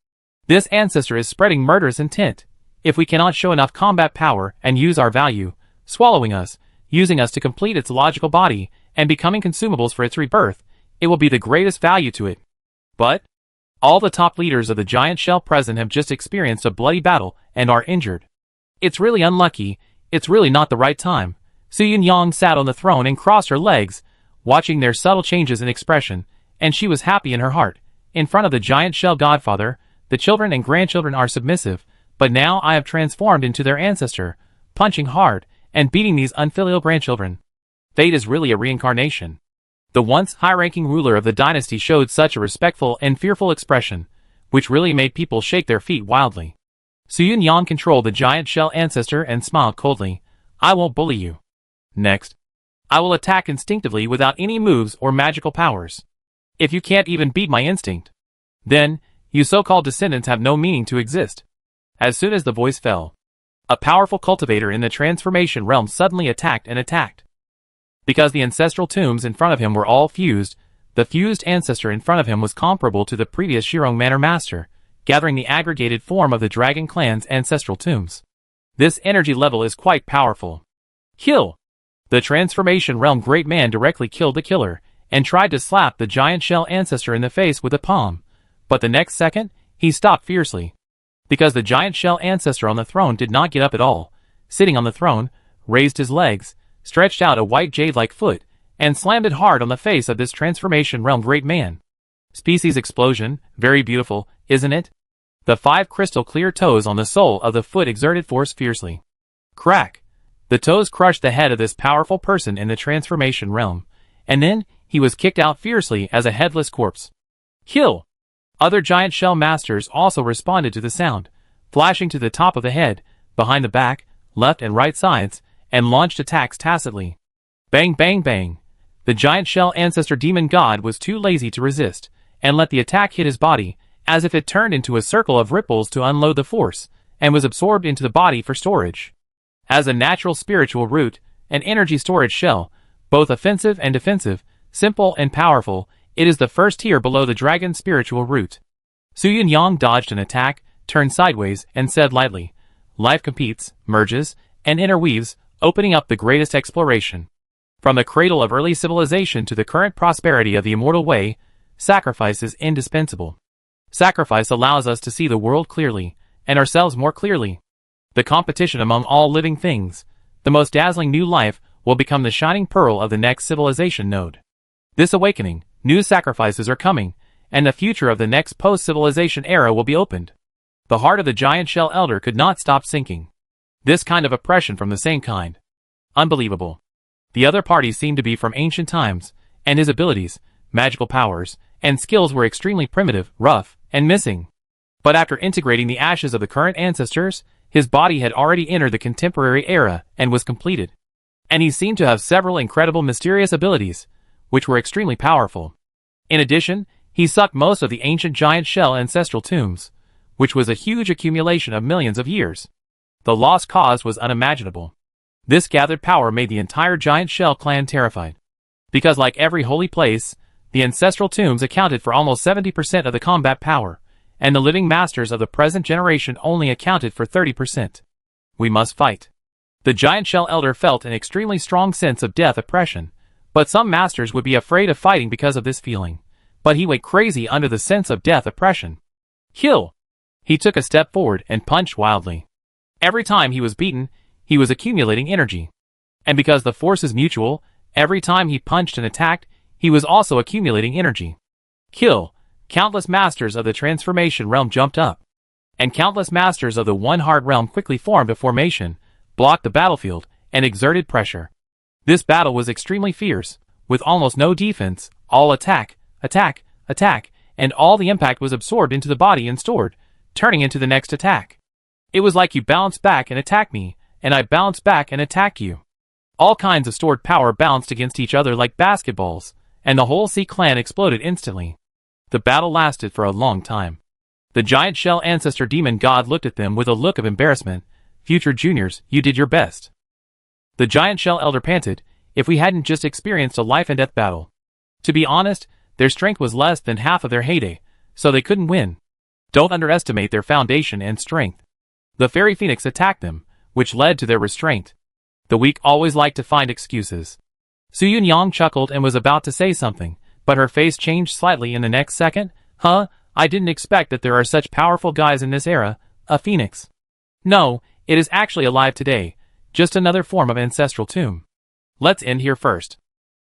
This ancestor is spreading murderous intent. If we cannot show enough combat power and use our value, swallowing us, using us to complete its logical body, and becoming consumables for its rebirth, it will be the greatest value to it. But all the top leaders of the giant shell present have just experienced a bloody battle and are injured. It's really unlucky, it's really not the right time. Su Yunyang sat on the throne and crossed her legs, watching their subtle changes in expression, and she was happy in her heart. In front of the giant shell godfather, the children and grandchildren are submissive, but now I have transformed into their ancestor, punching hard, and beating these unfilial grandchildren. Fate is really a reincarnation. The once high-ranking ruler of the dynasty showed such a respectful and fearful expression, which really made people shake their feet wildly. Su Yunyang controlled the giant shell ancestor and smiled coldly. I won't bully you. Next, I will attack instinctively without any moves or magical powers. If you can't even beat my instinct, then, you so-called descendants have no meaning to exist. As soon as the voice fell, a powerful cultivator in the transformation realm suddenly attacked. Because the ancestral tombs in front of him were all fused, the fused ancestor in front of him was comparable to the previous Shirong Manor Master, gathering the aggregated form of the dragon clan's ancestral tombs. This energy level is quite powerful. Kill! The transformation realm great man directly killed the killer, and tried to slap the giant shell ancestor in the face with a palm, but the next second, he stopped fiercely. Because the giant shell ancestor on the throne did not get up at all, sitting on the throne, raised his legs, stretched out a white jade-like foot, and slammed it hard on the face of this transformation realm great man. Species explosion, very beautiful, isn't it? The 5 crystal clear toes on the sole of the foot exerted force fiercely. Crack! The toes crushed the head of this powerful person in the transformation realm, and then he was kicked out fiercely as a headless corpse. Kill! Other giant shell masters also responded to the sound, flashing to the top of the head, behind the back, left and right sides, and launched attacks tacitly. Bang bang bang! The giant shell ancestor demon god was too lazy to resist, and let the attack hit his body, as if it turned into a circle of ripples to unload the force, and was absorbed into the body for storage. As a natural spiritual root, an energy storage shell, both offensive and defensive, simple and powerful, it is the first tier below the dragon's spiritual root. Su Yunyang dodged an attack, turned sideways, and said lightly, "Life competes, merges, and interweaves, opening up the greatest exploration. From the cradle of early civilization to the current prosperity of the immortal way, sacrifice is indispensable. Sacrifice allows us to see the world clearly, and ourselves more clearly. The competition among all living things, the most dazzling new life, will become the shining pearl of the next civilization node. This awakening, new sacrifices are coming, and the future of the next post-civilization era will be opened." The heart of the giant shell elder could not stop sinking. This kind of oppression from the same kind. Unbelievable. The other parties seemed to be from ancient times, and his abilities, magical powers, and skills were extremely primitive, rough, and missing. But after integrating the ashes of the current ancestors, his body had already entered the contemporary era and was completed. And he seemed to have several incredible mysterious abilities, which were extremely powerful. In addition, he sucked most of the ancient giant shell ancestral tombs, which was a huge accumulation of millions of years. The loss caused was unimaginable. This gathered power made the entire giant shell clan terrified. Because like every holy place, the ancestral tombs accounted for almost 70% of the combat power, and the living masters of the present generation only accounted for 30%. We must fight. The giant shell elder felt an extremely strong sense of death oppression, but some masters would be afraid of fighting because of this feeling. But he went crazy under the sense of death oppression. Kill! He took a step forward and punched wildly. Every time he was beaten, he was accumulating energy. And because the force is mutual, every time he punched and attacked, he was also accumulating energy. Kill! Countless masters of the transformation realm jumped up. And countless masters of the one-heart realm quickly formed a formation, blocked the battlefield, and exerted pressure. This battle was extremely fierce, with almost no defense, all attack, attack, attack, and all the impact was absorbed into the body and stored, turning into the next attack. It was like you bounce back and attack me, and I bounce back and attack you. All kinds of stored power bounced against each other like basketballs, and the whole Sea clan exploded instantly. The battle lasted for a long time. The giant shell ancestor demon god looked at them with a look of embarrassment. "Future juniors, you did your best." The giant shell elder panted, "If we hadn't just experienced a life and death battle." To be honest, their strength was less than half of their heyday, so they couldn't win. Don't underestimate their foundation and strength. The fairy phoenix attacked them, which led to their restraint. The weak always like to find excuses. Su Yunyang chuckled and was about to say something, but her face changed slightly in the next second. "Huh, I didn't expect that there are such powerful guys in this era, a phoenix. No, it is actually alive today, just another form of ancestral tomb. Let's end here first."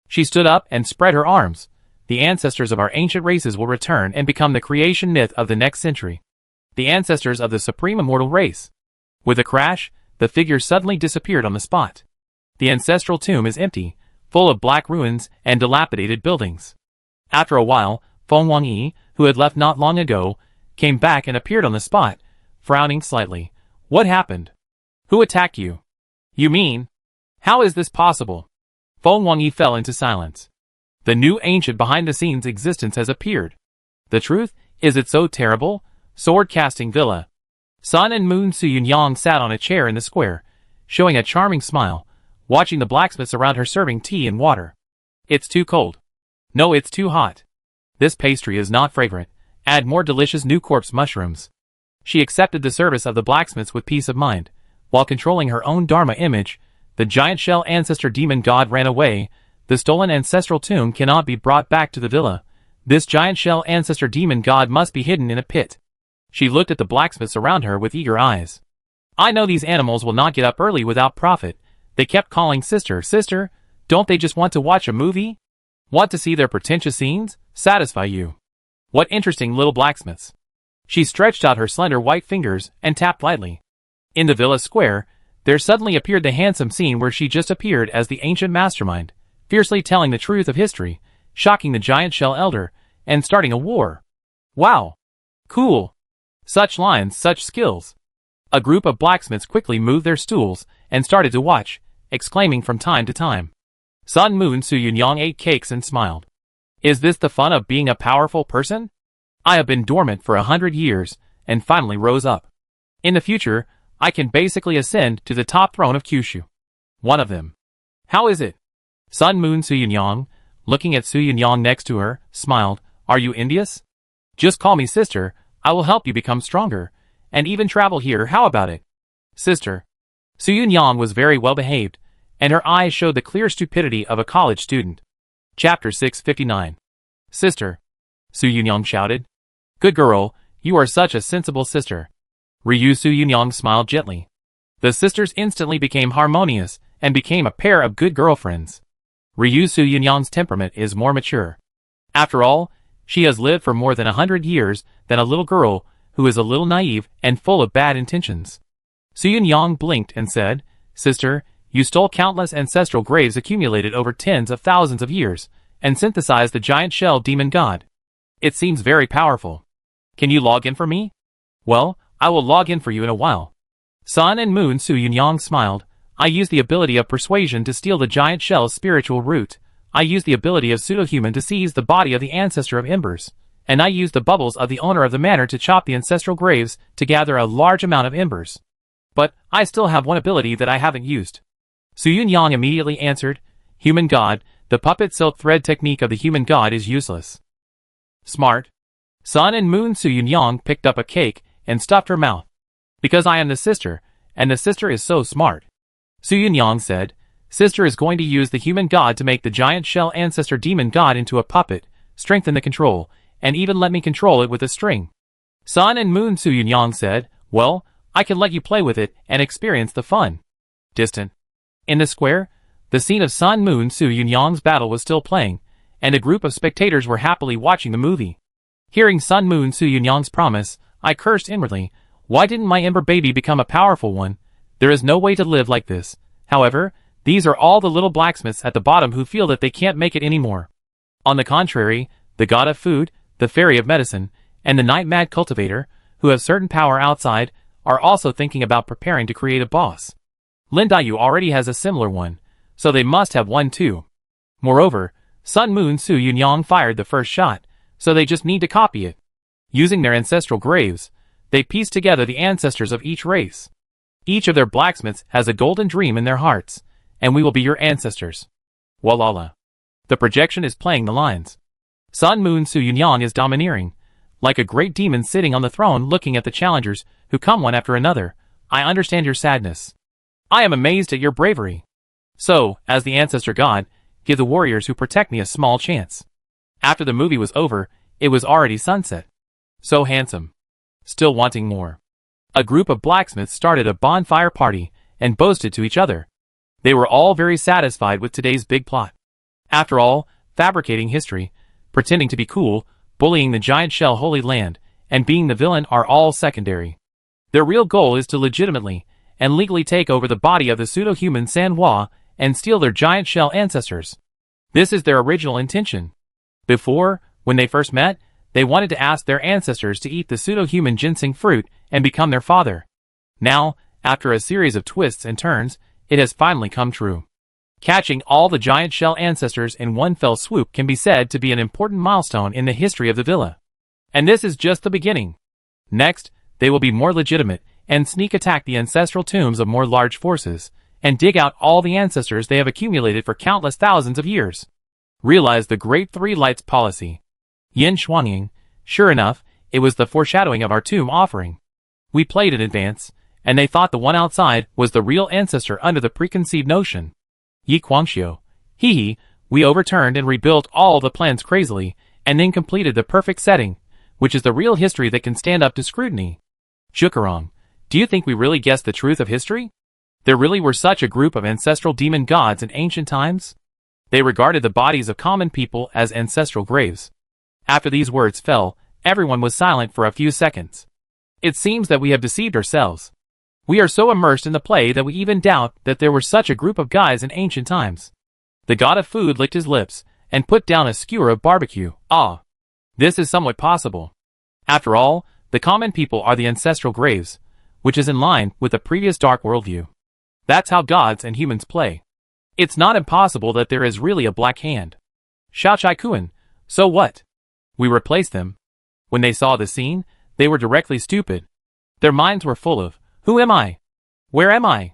She stood up and spread her arms. The ancestors of our ancient races will return and become the creation myth of the next century. The ancestors of the supreme immortal race. With a crash, the figure suddenly disappeared on the spot. The ancestral tomb is empty, full of black ruins and dilapidated buildings. After a while, Feng Wangyi, who had left not long ago, came back and appeared on the spot, frowning slightly. "What happened? Who attacked you? You mean? How is this possible?" Feng Wangyi fell into silence. The new ancient behind-the-scenes existence has appeared. The truth, is it so terrible? Sword-casting villa. Sun and Moon Su Yunyang sat on a chair in the square, showing a charming smile, watching the blacksmiths around her serving tea and water. "It's too cold." "No, it's too hot. This pastry is not fragrant, Add more delicious new corpse mushrooms. She accepted the service of the blacksmiths with peace of mind. While controlling her own Dharma image, the giant shell ancestor demon god ran away. The stolen ancestral tomb cannot be brought back to the villa. This giant shell ancestor demon god must be hidden in a pit. She looked at the blacksmiths around her with eager eyes. I know these animals will not get up early without profit. They kept calling sister, sister. Don't they just want to watch a movie? Want to see their pretentious scenes? Satisfy you. What interesting little blacksmiths. She stretched out her slender white fingers and tapped lightly. In the villa square, there suddenly appeared the handsome scene where she just appeared as the ancient mastermind, fiercely telling the truth of history, shocking the giant shell elder, and starting a war. Wow! Cool! Such lines, such skills! A group of blacksmiths quickly moved their stools and started to watch, exclaiming from time to time. Sun Moon Su-Yunyang ate cakes and smiled. Is this the fun of being a powerful person? I have been dormant for 100 years, and finally rose up. In the future, I can basically ascend to the top throne of Kyushu. One of them. How is it? Sun Moon Su-Yunyang, looking at Su-Yunyang next to her, smiled. Are you envious? Just call me sister, I will help you become stronger, and even travel here, how about it? Sister. Su-Yunyang was very well behaved, and her eyes showed the clear stupidity of a college student. Chapter 659. Sister. Su-Yunyang shouted. Good girl, you are such a sensible sister. Ryu Su-Yunyang smiled gently. The sisters instantly became harmonious and became a pair of good girlfriends. Ryu Su-Yunyang's temperament is more mature. After all, she has lived for more than 100 years than a little girl who is a little naive and full of bad intentions. Su-Yunyang blinked and said, Sister, you stole countless ancestral graves accumulated over tens of thousands of years, and synthesized the giant shell demon god. It seems very powerful. Can you log in for me? Well, I will log in for you in a while. Sun and Moon Su-Yunyang smiled. I use the ability of persuasion to steal the giant shell's spiritual root. I use the ability of pseudo-human to seize the body of the ancestor of embers. And I use the bubbles of the owner of the manor to chop the ancestral graves to gather a large amount of embers. But I still have one ability that I haven't used. Su-Yunyang immediately answered, Human god, the puppet silk thread technique of the human god is useless. Smart. Sun and Moon Su-Yunyang picked up a cake and stuffed her mouth. Because I am the sister, and the sister is so smart. Su-Yunyang said, Sister is going to use the human god to make the giant shell ancestor demon god into a puppet, strengthen the control, and even let me control it with a string. Sun and Moon Su-Yunyang said, Well, I can let you play with it and experience the fun. Distant. In the square, the scene of Sun Moon Su-Yunyang's battle was still playing, and a group of spectators were happily watching the movie. Hearing Sun Moon Su-Yunyang's promise, I cursed inwardly. Why didn't my ember baby become a powerful one? There is no way to live like this. However, these are all the little blacksmiths at the bottom who feel that they can't make it anymore. On the contrary, the god of food, the fairy of medicine, and the night-mad cultivator, who have certain power outside, are also thinking about preparing to create a boss. Lin Dayu already has a similar one, so they must have one too. Moreover, Sun Moon Su-Yunyang fired the first shot, so they just need to copy it. Using their ancestral graves, they piece together the ancestors of each race. Each of their blacksmiths has a golden dream in their hearts, and we will be your ancestors. Walala. The projection is playing the lines. Sun Moon Su-Yunyang is domineering, like a great demon sitting on the throne looking at the challengers who come one after another. I understand your sadness. I am amazed at your bravery. So, as the ancestor god, give the warriors who protect me a small chance. After the movie was over, it was already sunset. So handsome. Still wanting more. A group of blacksmiths started a bonfire party and boasted to each other. They were all very satisfied with today's big plot. After all, fabricating history, pretending to be cool, bullying the giant shell Holy Land, and being the villain are all secondary. Their real goal is to legitimately and legally take over the body of the pseudo-human Sanhua and steal their giant shell ancestors. This is their original intention. Before, when they first met, they wanted to ask their ancestors to eat the pseudo-human ginseng fruit and become their father. Now, after a series of twists and turns, it has finally come true. Catching all the giant shell ancestors in one fell swoop can be said to be an important milestone in the history of the villa. And this is just the beginning. Next, they will be more legitimate and sneak attack the ancestral tombs of more large forces, and dig out all the ancestors they have accumulated for countless thousands of years. Realize the Great Three Lights policy. Yin Xuanying, sure enough, it was the foreshadowing of our tomb offering. We played in advance, and they thought the one outside was the real ancestor under the preconceived notion. Yi Guangxiu. Hee hee, we overturned and rebuilt all the plans crazily, and then completed the perfect setting, which is the real history that can stand up to scrutiny. Zhukarong, do you think we really guessed the truth of history? There really were such a group of ancestral demon gods in ancient times? They regarded the bodies of common people as ancestral graves. After these words fell, everyone was silent for a few seconds. It seems that we have deceived ourselves. We are so immersed in the play that we even doubt that there were such a group of guys in ancient times. The god of food licked his lips and put down a skewer of barbecue. Ah, this is somewhat possible. After all, the common people are the ancestral graves, which is in line with the previous dark worldview. That's how gods and humans play. It's not impossible that there is really a black hand. Xiaochai Kuan, so what? We replaced them. When they saw the scene, they were directly stupid. Their minds were full of, who am I? Where am I?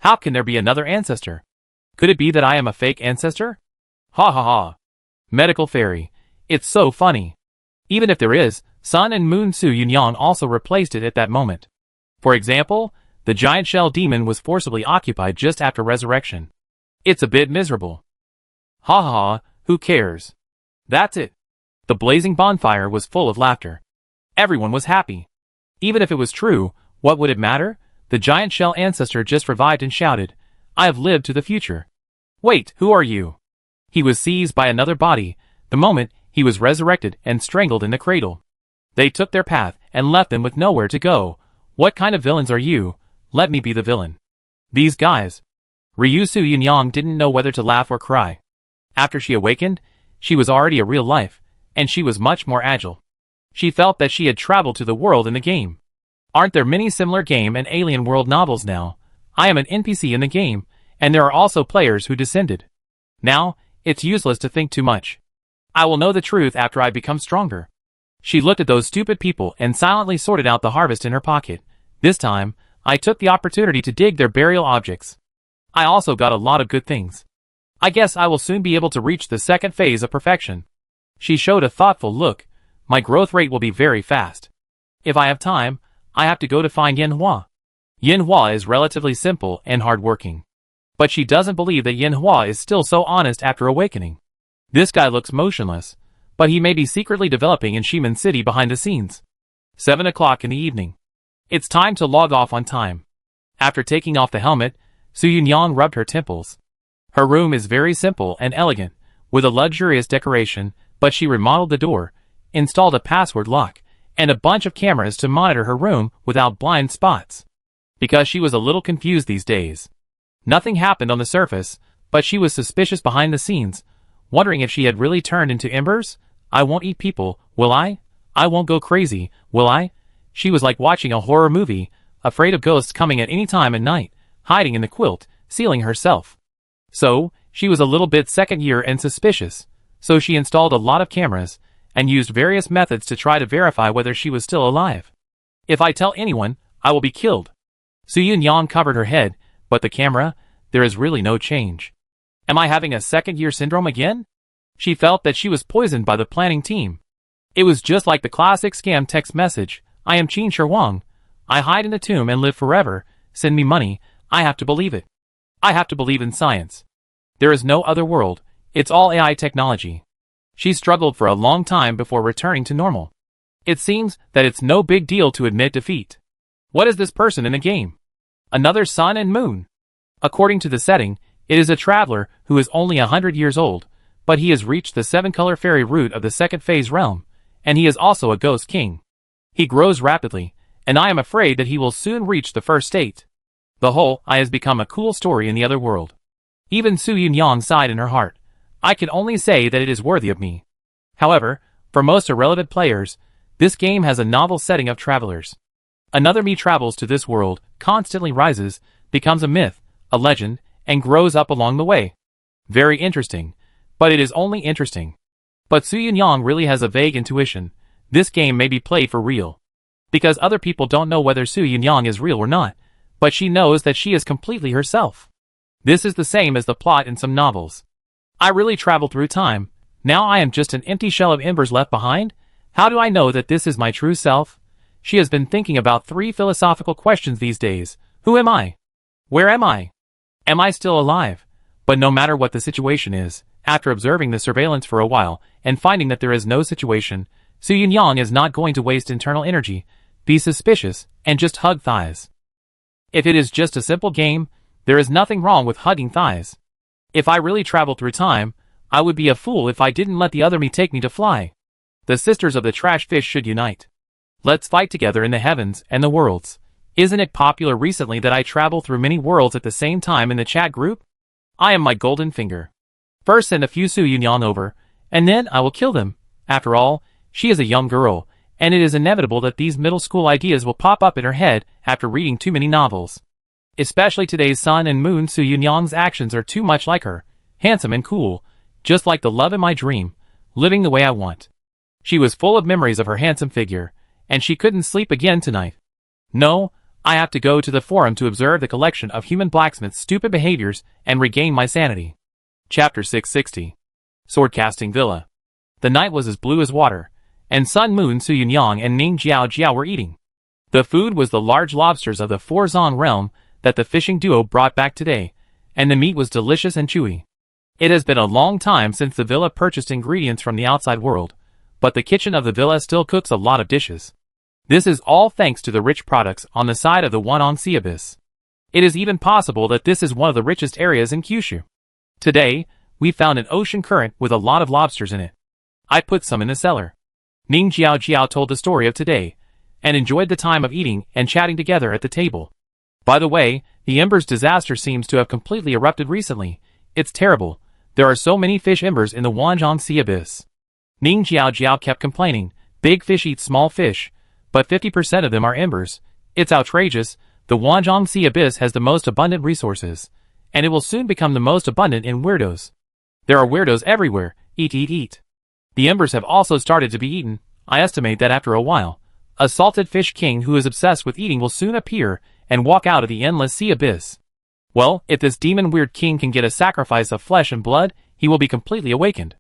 How can there be another ancestor? Could it be that I am a fake ancestor? Ha ha ha. Medical fairy. It's so funny. Even if there is, Sun and Moon Su Yunyang also replaced it at that moment. For example, the giant shell demon was forcibly occupied just after resurrection. It's a bit miserable. Ha ha ha, who cares? That's it. The blazing bonfire was full of laughter. Everyone was happy. Even if it was true, what would it matter? The giant shell ancestor just revived and shouted, I have lived to the future. Wait, who are you? He was seized by another body, the moment he was resurrected and strangled in the cradle. They took their path and left them with nowhere to go. What kind of villains are you? Let me be the villain. These guys. Ryu Su Yunyang didn't know whether to laugh or cry. After she awakened, she was already a real life, and she was much more agile. She felt that she had traveled to the world in the game. Aren't there many similar game and alien world novels now? I am an NPC in the game, and there are also players who descended. Now, it's useless to think too much. I will know the truth after I become stronger. She looked at those stupid people and silently sorted out the harvest in her pocket. This time, I took the opportunity to dig their burial objects. I also got a lot of good things. I guess I will soon be able to reach the second phase of perfection. She showed a thoughtful look. My growth rate will be very fast. If I have time, I have to go to find Yin Hua. Yin Hua is relatively simple and hardworking. But she doesn't believe that Yin Hua is still so honest after awakening. This guy looks motionless, but he may be secretly developing in Shiman City behind the scenes. 7 o'clock in the evening. It's time to log off on time. After taking off the helmet, Su Yunyang rubbed her temples. Her room is very simple and elegant, with a luxurious decoration, but she remodeled the door, installed a password lock, and a bunch of cameras to monitor her room without blind spots. Because she was a little confused these days. Nothing happened on the surface, but she was suspicious behind the scenes, wondering if she had really turned into embers. I won't eat people, will I? I won't go crazy, will I? She was like watching a horror movie, afraid of ghosts coming at any time at night, hiding in the quilt, sealing herself. So, she was a little bit second year and suspicious, so she installed a lot of cameras, and used various methods to try to verify whether she was still alive. If I tell anyone, I will be killed. Su Yunyang covered her head, but the camera, there is really no change. Am I having a second-year syndrome again? She felt that she was poisoned by the planning team. It was just like the classic scam text message, I am Qin Shi Wang. I hide in the tomb and live forever, send me money, I have to believe it. I have to believe in science. There is no other world, it's all AI technology. She struggled for a long time before returning to normal. It seems that it's no big deal to admit defeat. What is this person in the game? Another sun and moon. According to the setting, it is a traveler who is only 100 years old, but he has reached the 7-color fairy root of the second phase realm, and he is also a ghost king. He grows rapidly, and I am afraid that he will soon reach the first state. The whole I has become a cool story in the other world. Even Su Yunyang sighed in her heart. I can only say that it is worthy of me. However, for most irrelevant players, this game has a novel setting of travelers. Another me travels to this world, constantly rises, becomes a myth, a legend, and grows up along the way. Very interesting, but it is only interesting. But Su Yunyang really has a vague intuition. This game may be played for real. Because other people don't know whether Su Yunyang is real or not, but she knows that she is completely herself. This is the same as the plot in some novels. I really traveled through time. Now I am just an empty shell of embers left behind. How do I know that this is my true self? She has been thinking about 3 philosophical questions these days. Who am I? Where am I? Am I still alive? But no matter what the situation is, after observing the surveillance for a while and finding that there is no situation, Su Yunyang is not going to waste internal energy, be suspicious, and just hug thighs. If it is just a simple game, there is nothing wrong with hugging thighs. If I really traveled through time, I would be a fool if I didn't let the other me take me to fly. The sisters of the trash fish should unite. Let's fight together in the heavens and the worlds. Isn't it popular recently that I travel through many worlds at the same time in the chat group? I am my golden finger. First send a few Su Yunyang over, and then I will kill them. After all, she is a young girl, and it is inevitable that these middle school ideas will pop up in her head after reading too many novels. Especially today's sun and moon. Su Yunyang's actions are too much like her, handsome and cool, just like the love in my dream, living the way I want. She was full of memories of her handsome figure, and she couldn't sleep again tonight. No, I have to go to the forum to observe the collection of human blacksmiths' stupid behaviors and regain my sanity. Chapter 660. Swordcasting Villa. The night was as blue as water, and Sun Moon, Su Yunyang, and Ning Jiao were eating. The food was the large lobsters of the Forzong realm that the fishing duo brought back today, and the meat was delicious and chewy. It has been a long time since the villa purchased ingredients from the outside world, but the kitchen of the villa still cooks a lot of dishes. This is all thanks to the rich products on the side of the one on Sea Abyss. It is even possible that this is one of the richest areas in Kyushu. Today, we found an ocean current with a lot of lobsters in it. I put some in the cellar. Ning Jiao told the story of today, and enjoyed the time of eating and chatting together at the table. By the way, the embers disaster seems to have completely erupted recently. It's terrible. There are so many fish embers in the Wanzhong Sea Abyss. Ning Jiao kept complaining, big fish eat small fish, but 50% of them are embers. It's outrageous. The Wanzhong Sea Abyss has the most abundant resources, and it will soon become the most abundant in weirdos. There are weirdos everywhere. Eat. The embers have also started to be eaten. I estimate that after a while, a salted fish king who is obsessed with eating will soon appear and walk out of the endless sea abyss. Well, if this demon weird king can get a sacrifice of flesh and blood, he will be completely awakened.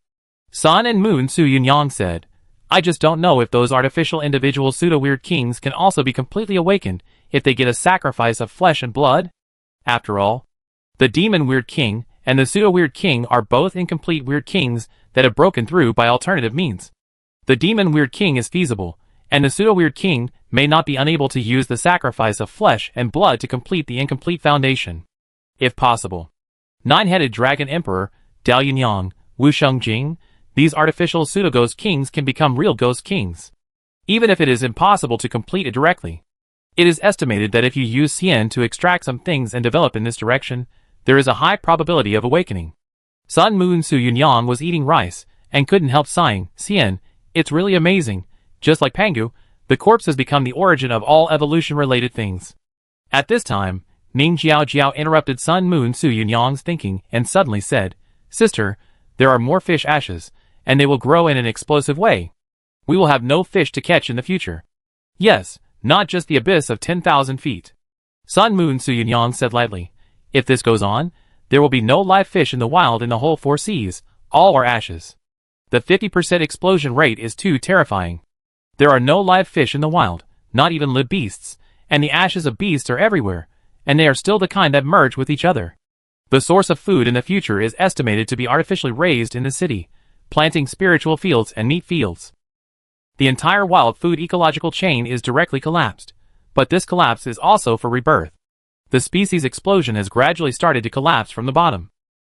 Sun and Moon, Su Yunyang said. I just don't know if those artificial individual pseudo-weird kings can also be completely awakened if they get a sacrifice of flesh and blood. After all, the demon weird king and the pseudo-weird king are both incomplete weird kings that have broken through by alternative means. The demon weird king is feasible, and the pseudo-weird king may not be unable to use the sacrifice of flesh and blood to complete the incomplete foundation. If possible. Nine-headed dragon emperor, Dao Yunyang, Wu Shengjing, these artificial pseudo-ghost kings can become real ghost kings, even if it is impossible to complete it directly. It is estimated that if you use Xian to extract some things and develop in this direction, there is a high probability of awakening. Sun Moon Su Yunyang was eating rice, and couldn't help sighing, Xian, it's really amazing. Just like Pangu, the corpse has become the origin of all evolution-related things. At this time, Ning Jiao interrupted Sun Moon Su Yunyang's thinking and suddenly said, Sister, there are more fish ashes, and they will grow in an explosive way. We will have no fish to catch in the future. Yes, not just the abyss of 10,000 feet. Sun Moon Su Yunyang said lightly, if this goes on, there will be no live fish in the wild in the whole 4 seas, all are ashes. The 50% explosion rate is too terrifying. There are no live fish in the wild, not even live beasts, and the ashes of beasts are everywhere, and they are still the kind that merge with each other. The source of food in the future is estimated to be artificially raised in the city, planting spiritual fields and meat fields. The entire wild food ecological chain is directly collapsed, but this collapse is also for rebirth. The species explosion has gradually started to collapse from the bottom.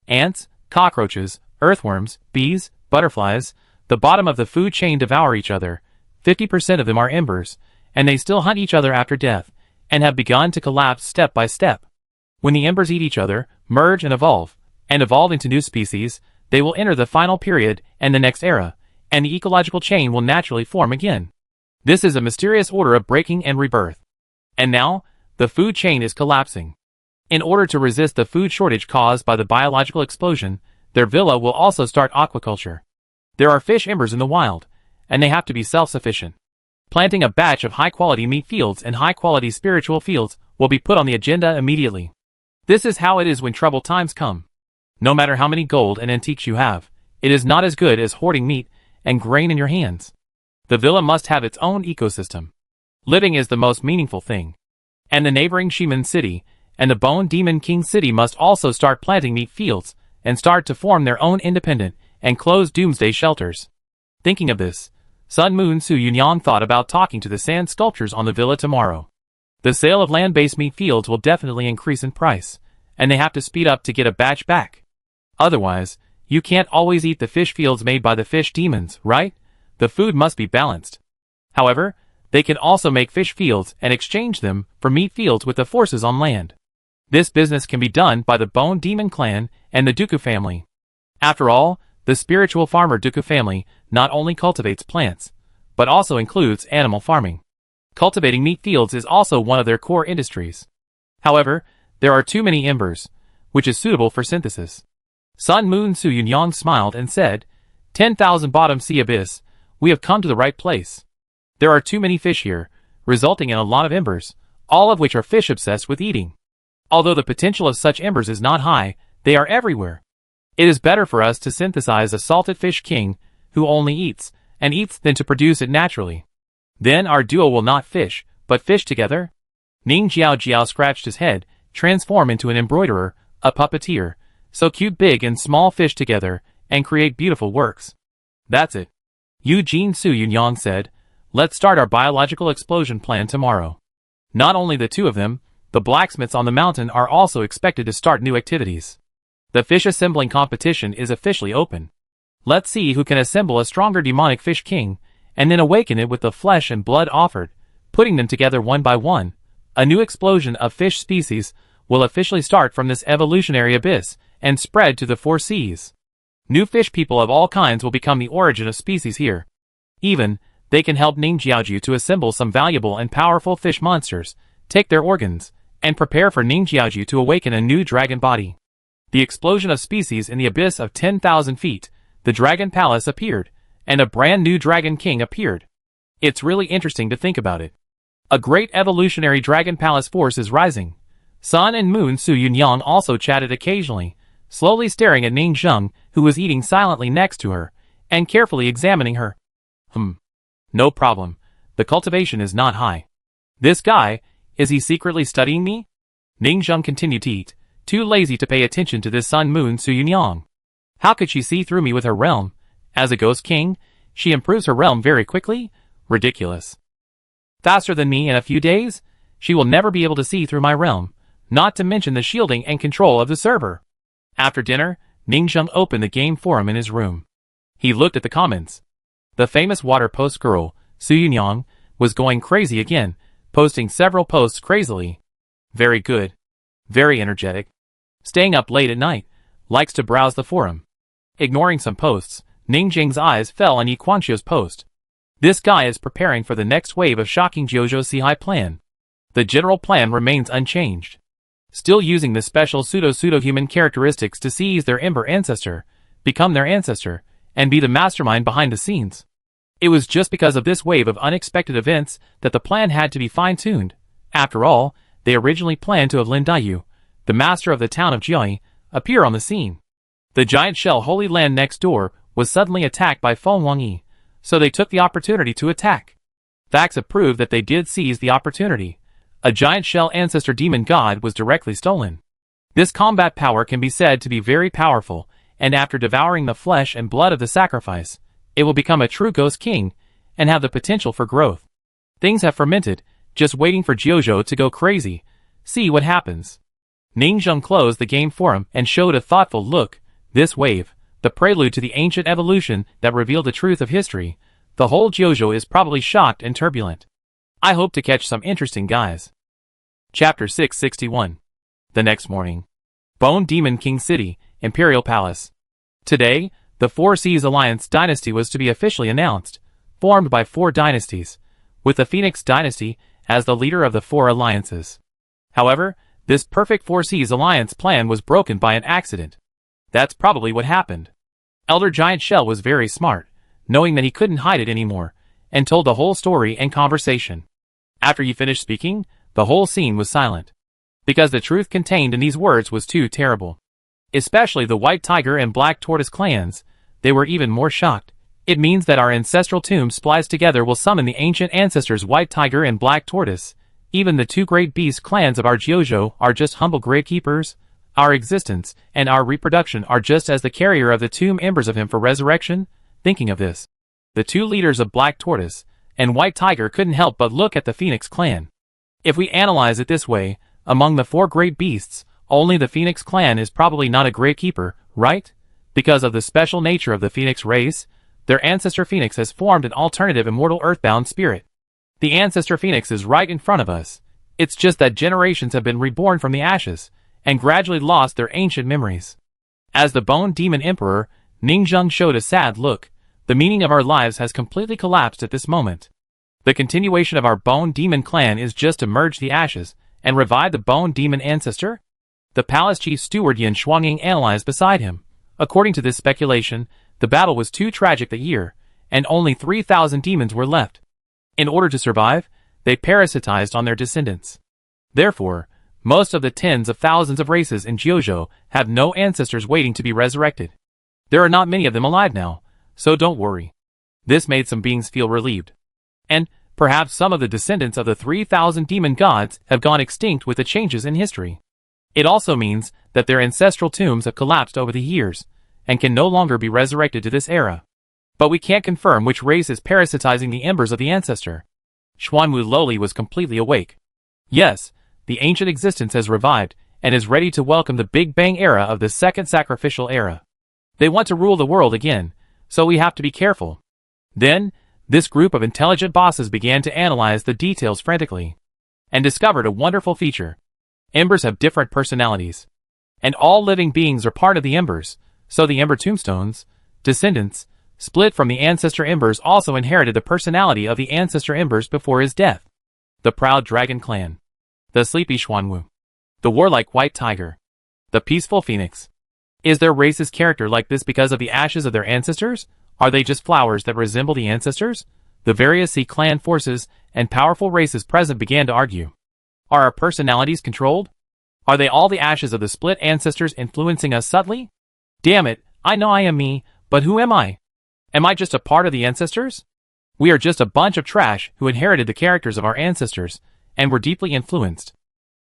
Ants, cockroaches, earthworms, bees, butterflies, the bottom of the food chain devour each other. 50% of them are embers, and they still hunt each other after death, and have begun to collapse step by step. When the embers eat each other, merge and evolve into new species, they will enter the final period and the next era, and the ecological chain will naturally form again. This is a mysterious order of breaking and rebirth. And now, the food chain is collapsing. In order to resist the food shortage caused by the biological explosion, their villa will also start aquaculture. There are fish embers in the wild, and they have to be self-sufficient. Planting a batch of high-quality meat fields and high-quality spiritual fields will be put on the agenda immediately. This is how it is when troubled times come. No matter how many gold and antiques you have, it is not as good as hoarding meat and grain in your hands. The villa must have its own ecosystem. Living is the most meaningful thing. And the neighboring Shiman city and the Bone Demon King city must also start planting meat fields and start to form their own independent and closed doomsday shelters. Thinking of this, Sun Moon Su Yunyang thought about talking to the sand sculptures on the villa tomorrow. The sale of land-based meat fields will definitely increase in price, and they have to speed up to get a batch back. Otherwise, you can't always eat the fish fields made by the fish demons, right? The food must be balanced. However, they can also make fish fields and exchange them for meat fields with the forces on land. This business can be done by the Bone Demon clan and the Dooku family. After all, the spiritual farmer Dooku family not only cultivates plants, but also includes animal farming. Cultivating meat fields is also one of their core industries. However, there are too many embers, which is suitable for synthesis. Sun Moon Su Yunyang smiled and said, 10,000 bottom sea abyss, we have come to the right place. There are too many fish here, resulting in a lot of embers, all of which are fish obsessed with eating. Although the potential of such embers is not high, they are everywhere. It is better for us to synthesize a salted fish king, who only eats, and eats than to produce it naturally. Then our duo will not fish, but fish together? Ning Jiao Jiao scratched his head, transform into an embroiderer, a puppeteer, so cute big and small fish together, and create beautiful works. That's it. Eugene Su Yunyang said, let's start our biological explosion plan tomorrow. Not only the two of them, the blacksmiths on the mountain are also expected to start new activities. The fish assembling competition is officially open. Let's see who can assemble a stronger demonic fish king, and then awaken it with the flesh and blood offered, putting them together one by one. A new explosion of fish species will officially start from this evolutionary abyss and spread to the four seas. New fish people of all kinds will become the origin of species here. Even, they can help Ning Jiaoju to assemble some valuable and powerful fish monsters, take their organs, and prepare for Ning Jiaoju to awaken a new dragon body. The explosion of species in the abyss of 10,000 feet, the Dragon Palace appeared, and a brand new Dragon King appeared. It's really interesting to think about it. A great evolutionary Dragon Palace force is rising. Sun and Moon Su Yunyang also chatted occasionally, slowly staring at Ning Zheng, who was eating silently next to her, and carefully examining her. No problem. The cultivation is not high. This guy, is he secretly studying me? Ning Zheng continued to eat, too lazy to pay attention to this Sun Moon Su Yunyang. How could she see through me with her realm? As a ghost king, she improves her realm very quickly? Ridiculous. Faster than me in a few days? She will never be able to see through my realm, not to mention the shielding and control of the server. After dinner, Ning Zheng opened the game forum in his room. He looked at the comments. The famous water post girl, Su Yunyang, was going crazy again, posting several posts crazily. Very good. Very energetic. Staying up late at night, likes to browse the forum. Ignoring some posts, Ning Zheng's eyes fell on Yi Quanxio's post. This guy is preparing for the next wave of shocking Jiuzhou Sihai plan. The general plan remains unchanged. Still using the special pseudo-human characteristics to seize their Ember ancestor, become their ancestor, and be the mastermind behind the scenes. It was just because of this wave of unexpected events that the plan had to be fine-tuned. After all, they originally planned to have Lin Daiyu, the master of the town of Jioi, appear on the scene. The giant shell Holy Land next door was suddenly attacked by Feng Wangyi, so they took the opportunity to attack. Facts have proved that they did seize the opportunity. A giant shell ancestor demon god was directly stolen. This combat power can be said to be very powerful, and after devouring the flesh and blood of the sacrifice, it will become a true ghost king, and have the potential for growth. Things have fermented, just waiting for Jiuzhou to go crazy. See what happens. Ning Zheng closed the game forum and showed a thoughtful look. This wave, the prelude to the ancient evolution that revealed the truth of history, the whole Jiuzhou is probably shocked and turbulent. I hope to catch some interesting guys. Chapter 661. The next morning. Bone Demon King City, Imperial Palace. Today, the Four Seas Alliance dynasty was to be officially announced, formed by 4 dynasties, with the Phoenix dynasty as the leader of the 4 alliances. However, this perfect Four Seas Alliance plan was broken by an accident. That's probably what happened. Elder Giant Shell was very smart, knowing that he couldn't hide it anymore, and told the whole story and conversation. After he finished speaking, the whole scene was silent. Because the truth contained in these words was too terrible. Especially the White Tiger and Black Tortoise clans, they were even more shocked, It means that our ancestral tombs spliced together will summon the ancient ancestors White Tiger and Black Tortoise. Even the two great beast clans of our Gyojo are just humble gravekeepers. Our existence and our reproduction are just as the carrier of the tomb embers of him for resurrection. Thinking of this, the two leaders of Black Tortoise and White Tiger couldn't help but look at the Phoenix clan. If we analyze it this way, among the four great beasts, only the Phoenix clan is probably not a gravekeeper, right? Because of the special nature of the Phoenix race, their ancestor Phoenix has formed an alternative immortal earthbound spirit. The ancestor Phoenix is right in front of us. It's just that generations have been reborn from the ashes, and gradually lost their ancient memories. As the Bone Demon Emperor, Ningzheng showed a sad look. The meaning of our lives has completely collapsed at this moment. The continuation of our Bone Demon clan is just to merge the ashes and revive the Bone Demon ancestor? The palace chief steward Yin Shuangying analyzed beside him. According to this speculation, the battle was too tragic that year, and only 3,000 demons were left. In order to survive, they parasitized on their descendants. Therefore, most of the tens of thousands of races in Gyojo have no ancestors waiting to be resurrected. There are not many of them alive now, so don't worry. This made some beings feel relieved. And perhaps some of the descendants of the 3,000 demon gods have gone extinct with the changes in history. It also means that their ancestral tombs have collapsed over the years, and can no longer be resurrected to this era. But we can't confirm which race is parasitizing the embers of the ancestor. Xuanwu Loli was completely awake. Yes, the ancient existence has revived, and is ready to welcome the Big Bang era of the second sacrificial era. They want to rule the world again, so we have to be careful. Then, this group of intelligent bosses began to analyze the details frantically, and discovered a wonderful feature. Embers have different personalities, and all living beings are part of the embers, so the ember tombstones, descendants, split from the ancestor embers also inherited the personality of the ancestor embers before his death. The proud dragon clan, the sleepy Xuanwu, the warlike White Tiger, the peaceful Phoenix. Is their race's character like this because of the ashes of their ancestors? Are they just flowers that resemble the ancestors? The various Sea clan forces and powerful races present began to argue. Are our personalities controlled? Are they all the ashes of the split ancestors influencing us subtly? Damn it, I know I am me, but who am I? Am I just a part of the ancestors? We are just a bunch of trash who inherited the characters of our ancestors, and were deeply influenced.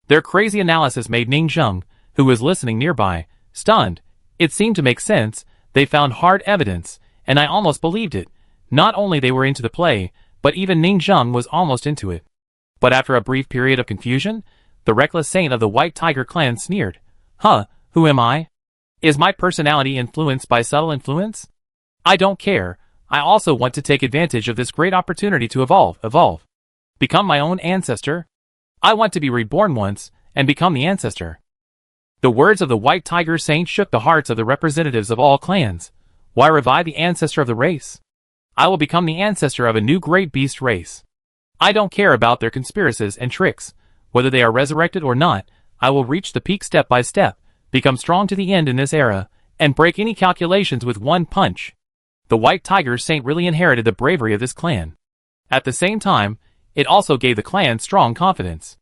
Their crazy analysis made Ningzheng, who was listening nearby, stunned. It seemed to make sense. They found hard evidence, and I almost believed it. Not only they were into the play, but even Ningzheng was almost into it. But after a brief period of confusion, the reckless saint of the White Tiger clan sneered. Huh, who am I? Is my personality influenced by subtle influence? I don't care. I also want to take advantage of this great opportunity to evolve. Become my own ancestor. I want to be reborn once, and become the ancestor. The words of the White Tiger Saint shook the hearts of the representatives of all clans. Why revive the ancestor of the race? I will become the ancestor of a new great beast race. I don't care about their conspiracies and tricks. Whether they are resurrected or not, I will reach the peak step by step, become strong to the end in this era, and break any calculations with one punch. The White Tiger Saint really inherited the bravery of this clan. At the same time, it also gave the clan strong confidence.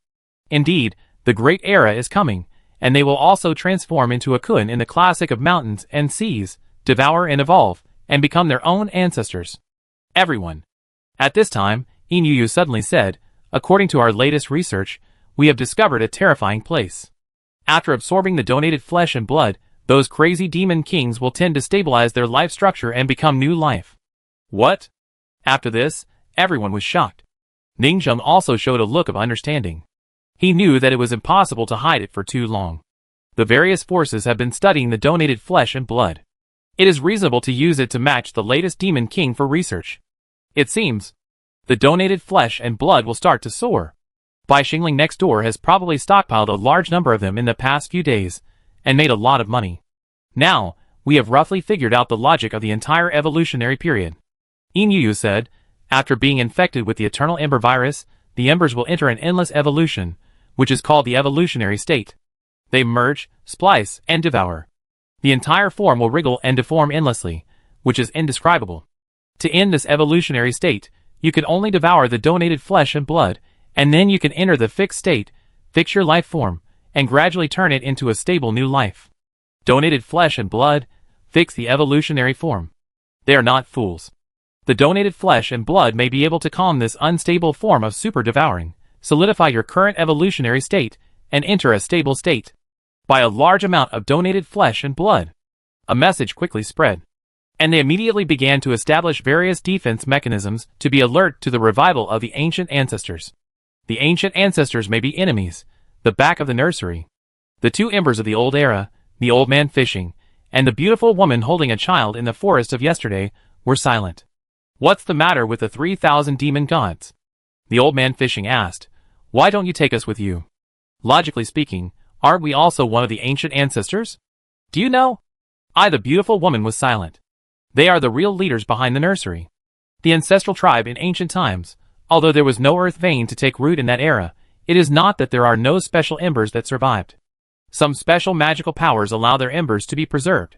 Indeed, the great era is coming, and they will also transform into a Kun in the classic of mountains and seas, devour and evolve, and become their own ancestors. Everyone. At this time, Inuyu suddenly said, according to our latest research, we have discovered a terrifying place. After absorbing the donated flesh and blood, those crazy demon kings will tend to stabilize their life structure and become new life. What? After this, everyone was shocked. Ningzheng also showed a look of understanding. He knew that it was impossible to hide it for too long. The various forces have been studying the donated flesh and blood. It is reasonable to use it to match the latest demon king for research. It seems the donated flesh and blood will start to soar. Bai Xingling next door has probably stockpiled a large number of them in the past few days, and made a lot of money. Now, we have roughly figured out the logic of the entire evolutionary period. Inuyu said, after being infected with the eternal ember virus, the embers will enter an endless evolution, which is called the evolutionary state. They merge, splice, and devour. The entire form will wriggle and deform endlessly, which is indescribable. To end this evolutionary state, you can only devour the donated flesh and blood, and then you can enter the fixed state, fix your life form, and gradually turn it into a stable new life. Donated flesh and blood, fix the evolutionary form. They are not fools. The donated flesh and blood may be able to calm this unstable form of super-devouring, solidify your current evolutionary state, and enter a stable state. By a large amount of donated flesh and blood. A message quickly spread. And they immediately began to establish various defense mechanisms to be alert to the revival of the ancient ancestors. The ancient ancestors may be enemies, the back of the nursery. The two embers of the old era, the old man fishing, and the beautiful woman holding a child in the forest of yesterday, were silent. What's the matter with the 3,000 demon gods? The old man fishing asked. Why don't you take us with you? Logically speaking, aren't we also one of the ancient ancestors? Do you know? The beautiful woman was silent. They are the real leaders behind the nursery. The ancestral tribe in ancient times, although there was no earth vein to take root in that era, it is not that there are no special embers that survived. Some special magical powers allow their embers to be preserved.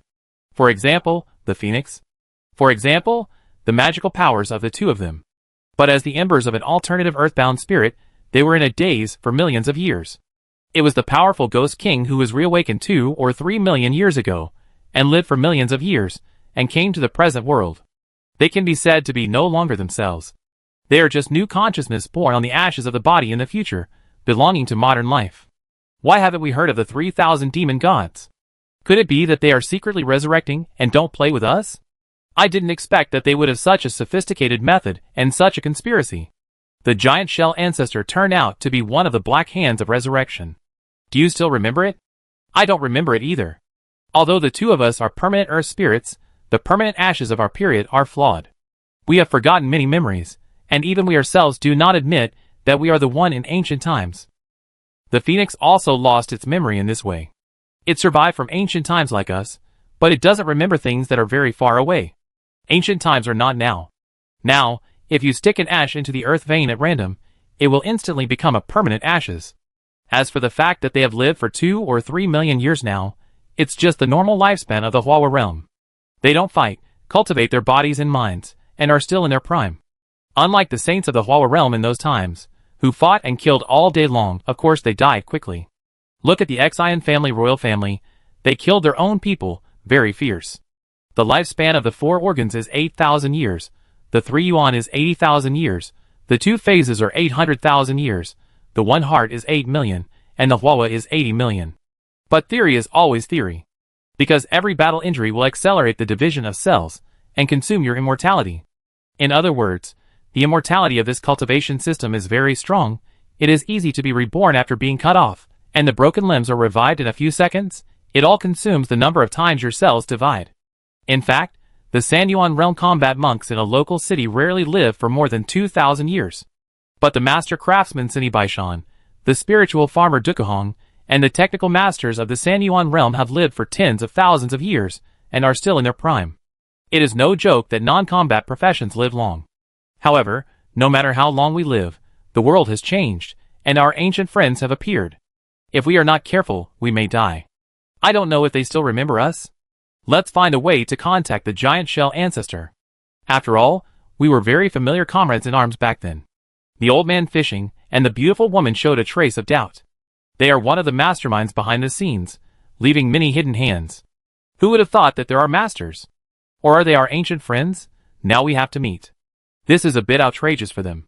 For example, the phoenix. For example, the magical powers of the two of them. But as the embers of an alternative earthbound spirit, they were in a daze for millions of years. It was the powerful ghost king who was reawakened 2 or 3 million years ago, and lived for millions of years, and came to the present world. They can be said to be no longer themselves. They are just new consciousness born on the ashes of the body in the future, belonging to modern life. Why haven't we heard of the 3,000 demon gods? Could it be that they are secretly resurrecting and don't play with us? I didn't expect that they would have such a sophisticated method and such a conspiracy. The giant shell ancestor turned out to be one of the black hands of resurrection. Do you still remember it? I don't remember it either. Although the two of us are permanent earth spirits, the permanent ashes of our period are flawed. We have forgotten many memories, and even we ourselves do not admit that we are the one in ancient times. The phoenix also lost its memory in this way. It survived from ancient times like us, but it doesn't remember things that are very far away. Ancient times are not now. Now, if you stick an ash into the earth vein at random, it will instantly become a permanent ashes. As for the fact that they have lived for 2 or 3 million years now, it's just the normal lifespan of the Hua realm. They don't fight, cultivate their bodies and minds, and are still in their prime. Unlike the saints of the Hua realm in those times, who fought and killed all day long, of course they died quickly. Look at the Xian family, royal family. They killed their own people, very fierce. The lifespan of the 4 organs is 8,000 years, the 3 yuan is 80,000 years, the 2 phases are 800,000 years, the 1 heart is 8 million, and the Hua is 80 million. But theory is always theory. Because every battle injury will accelerate the division of cells, and consume your immortality. In other words, the immortality of this cultivation system is very strong. It is easy to be reborn after being cut off, and the broken limbs are revived in a few seconds. It all consumes the number of times your cells divide. In fact, the Sanyuan realm combat monks in a local city rarely live for more than 2,000 years. But the master craftsman Sini Baishan, the spiritual farmer Dukuhong, and the technical masters of the Sanyuan realm have lived for tens of thousands of years, and are still in their prime. It is no joke that non-combat professions live long. However, no matter how long we live, the world has changed, and our ancient friends have appeared. If we are not careful, we may die. I don't know if they still remember us. Let's find a way to contact the giant shell ancestor. After all, we were very familiar comrades in arms back then. The old man fishing and the beautiful woman showed a trace of doubt. They are one of the masterminds behind the scenes, leaving many hidden hands. Who would have thought that there are masters? Or are they our ancient friends? Now we have to meet. This is a bit outrageous for them.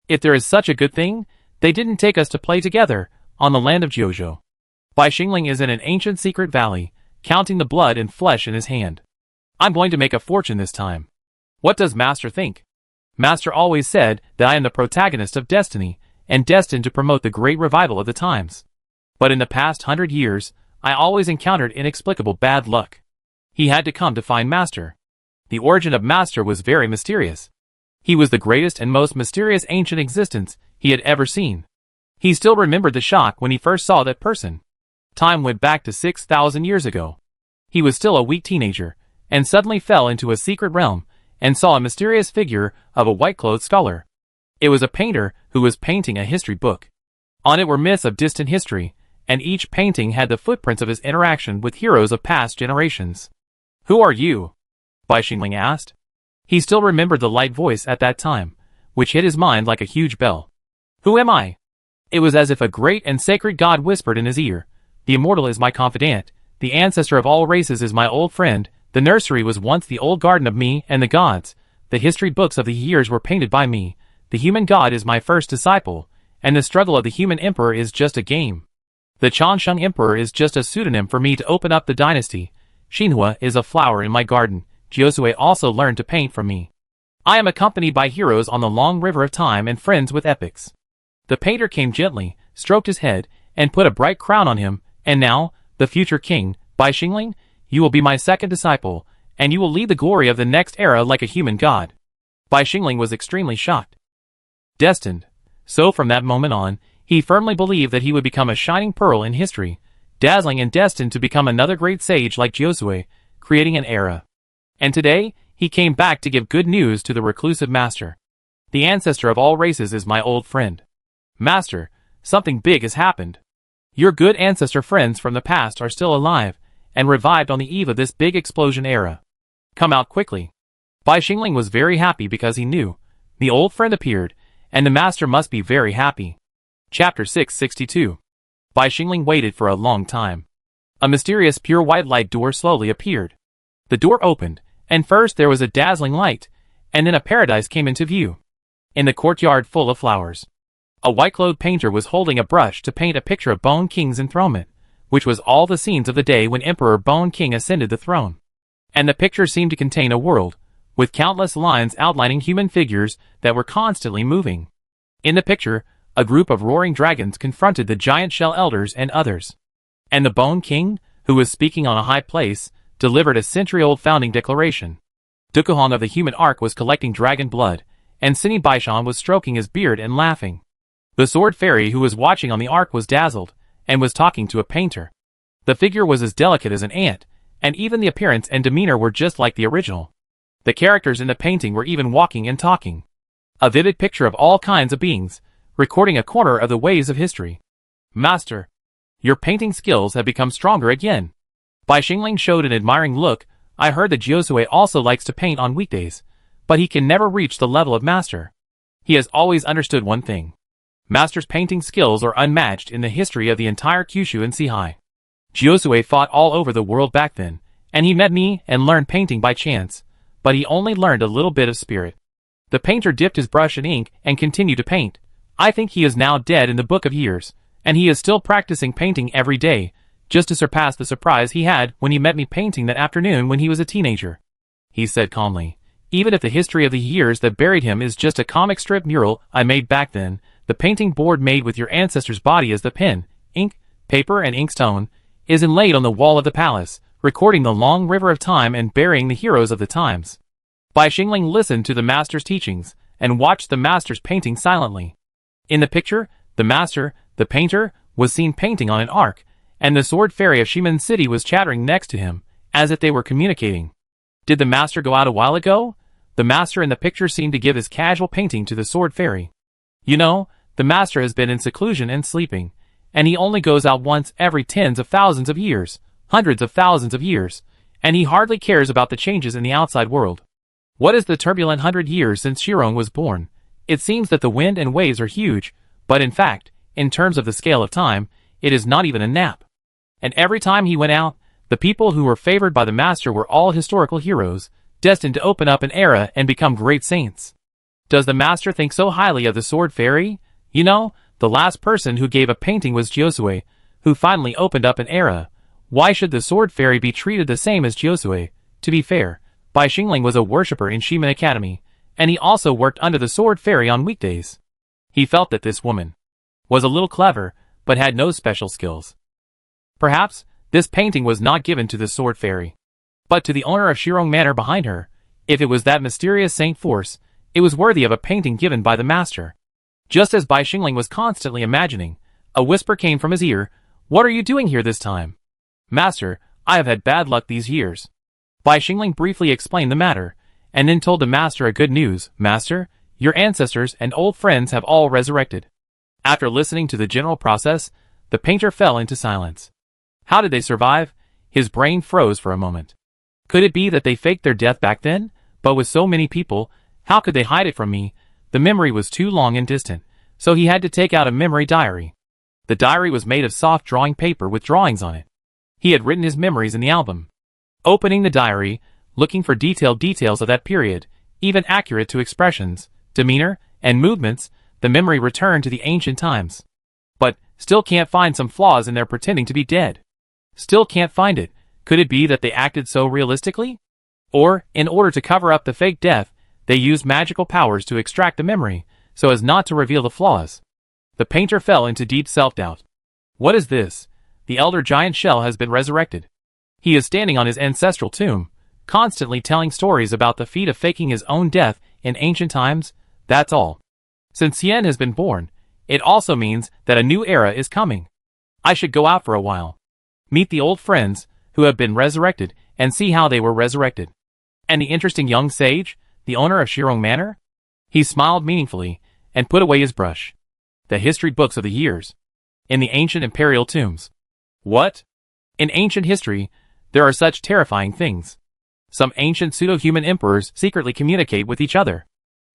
If there is such a good thing, they didn't take us to play together on the land of Jiuzhou. Bai Xingling is in an ancient secret valley, counting the blood and flesh in his hand. I'm going to make a fortune this time. What does Master think? Master always said that I am the protagonist of destiny, and destined to promote the great revival of the times. But in the past 100 years, I always encountered inexplicable bad luck. He had to come to find Master. The origin of Master was very mysterious. He was the greatest and most mysterious ancient existence he had ever seen. He still remembered the shock when he first saw that person. Time went back to 6,000 years ago. He was still a weak teenager, and suddenly fell into a secret realm, and saw a mysterious figure of a white-clothed scholar. It was a painter who was painting a history book. On it were myths of distant history, and each painting had the footprints of his interaction with heroes of past generations. "Who are you?" Bai Xingling asked. He still remembered the light voice at that time, which hit his mind like a huge bell. "Who am I?" It was as if a great and sacred god whispered in his ear. "The immortal is my confidant, the ancestor of all races is my old friend, the nursery was once the old garden of me and the gods, the history books of the years were painted by me, the human god is my first disciple, and the struggle of the human emperor is just a game. The Changsheng emperor is just a pseudonym for me to open up the dynasty. Xinhua is a flower in my garden. Jiuzui also learned to paint from me. I am accompanied by heroes on the long river of time and friends with epics. The painter came gently, stroked his head, and put a bright crown on him, and now, the future king, Bai Xingling, you will be my second disciple, and you will lead the glory of the next era like a human god. Bai Xingling was extremely shocked. Destined. So from that moment on, he firmly believed that he would become a shining pearl in history, dazzling and destined to become another great sage like Jiuzui, creating an era. And today, he came back to give good news to the reclusive master. The ancestor of all races is my old friend. Master, something big has happened. Your good ancestor friends from the past are still alive, and revived on the eve of this big explosion era. Come out quickly. Bai Xingling was very happy because he knew. The old friend appeared, and the master must be very happy. Chapter 662. Bai Xingling waited for a long time. A mysterious pure white light door slowly appeared. The door opened, and first there was a dazzling light, and then a paradise came into view. In the courtyard full of flowers, a white-clothed painter was holding a brush to paint a picture of Bone King's enthronement, which was all the scenes of the day when Emperor Bone King ascended the throne. And the picture seemed to contain a world, with countless lines outlining human figures that were constantly moving. In the picture, a group of roaring dragons confronted the giant shell elders and others. And the Bone King, who was speaking on a high place, delivered a century-old founding declaration. Dukuhong of the human ark was collecting dragon blood, and Sini Baishan was stroking his beard and laughing. The sword fairy who was watching on the ark was dazzled, and was talking to a painter. The figure was as delicate as an ant, and even the appearance and demeanor were just like the original. The characters in the painting were even walking and talking. A vivid picture of all kinds of beings, recording a corner of the waves of history. Master, your painting skills have become stronger again. Bai Xingling showed an admiring look. I heard that Jiuzui also likes to paint on weekdays, but he can never reach the level of master. He has always understood one thing. Master's painting skills are unmatched in the history of the entire Kyushu and Sihai. Jiuzui fought all over the world back then, and he met me and learned painting by chance, but he only learned a little bit of spirit. The painter dipped his brush in ink and continued to paint. I think he is now dead in the book of years, and he is still practicing painting every day, just to surpass the surprise he had when he met me painting that afternoon when he was a teenager. He said calmly, even if the history of the years that buried him is just a comic strip mural I made back then, the painting board made with your ancestor's body as the pen, ink, paper and inkstone, is inlaid on the wall of the palace, recording the long river of time and burying the heroes of the times. Bai Xingling listened to the master's teachings, and watched the master's painting silently. In the picture, the master, the painter, was seen painting on an ark, and the sword fairy of Shimen City was chattering next to him, as if they were communicating. Did the master go out a while ago? The master in the picture seemed to give his casual painting to the sword fairy. You know, the master has been in seclusion and sleeping, and he only goes out once every tens of thousands of years, hundreds of thousands of years, and he hardly cares about the changes in the outside world. What is the turbulent 100 years since Shirong was born? It seems that the wind and waves are huge, but in fact, in terms of the scale of time, it is not even a nap. And every time he went out, the people who were favored by the master were all historical heroes, destined to open up an era and become great saints. Does the master think so highly of the sword fairy? You know, the last person who gave a painting was Jiuzui, who finally opened up an era. Why should the sword fairy be treated the same as Jiuzui? To be fair, Bai Xingling was a worshipper in Shimen Academy, and he also worked under the sword fairy on weekdays. He felt that this woman was a little clever, but had no special skills. Perhaps, this painting was not given to the sword fairy, but to the owner of Shirong Manor behind her. If it was that mysterious saint force, it was worthy of a painting given by the master. Just as Bai Xingling was constantly imagining, a whisper came from his ear, "What are you doing here this time?" "Master, I have had bad luck these years." Bai Xingling briefly explained the matter, and then told the master a good news. "Master, your ancestors and old friends have all resurrected." After listening to the general process, the painter fell into silence. How did they survive? His brain froze for a moment. Could it be that they faked their death back then? But with so many people, how could they hide it from me? The memory was too long and distant, so he had to take out a memory diary. The diary was made of soft drawing paper with drawings on it. He had written his memories in the album. Opening the diary, looking for detailed details of that period, even accurate to expressions, demeanor, and movements, the memory returned to the ancient times. But, still can't find some flaws in their pretending to be dead. Still can't find it. Could it be that they acted so realistically? Or, in order to cover up the fake death, they used magical powers to extract the memory, so as not to reveal the flaws? The painter fell into deep self-doubt. What is this? The elder giant shell has been resurrected. He is standing on his ancestral tomb, constantly telling stories about the feat of faking his own death in ancient times. That's all. Since Hien has been born, it also means that a new era is coming. I should go out for a while. Meet the old friends, who have been resurrected, and see how they were resurrected. And the interesting young sage, the owner of Shirong Manor? He smiled meaningfully, and put away his brush. The history books of the years. In the ancient imperial tombs. What? In ancient history, there are such terrifying things. Some ancient pseudo-human emperors secretly communicate with each other.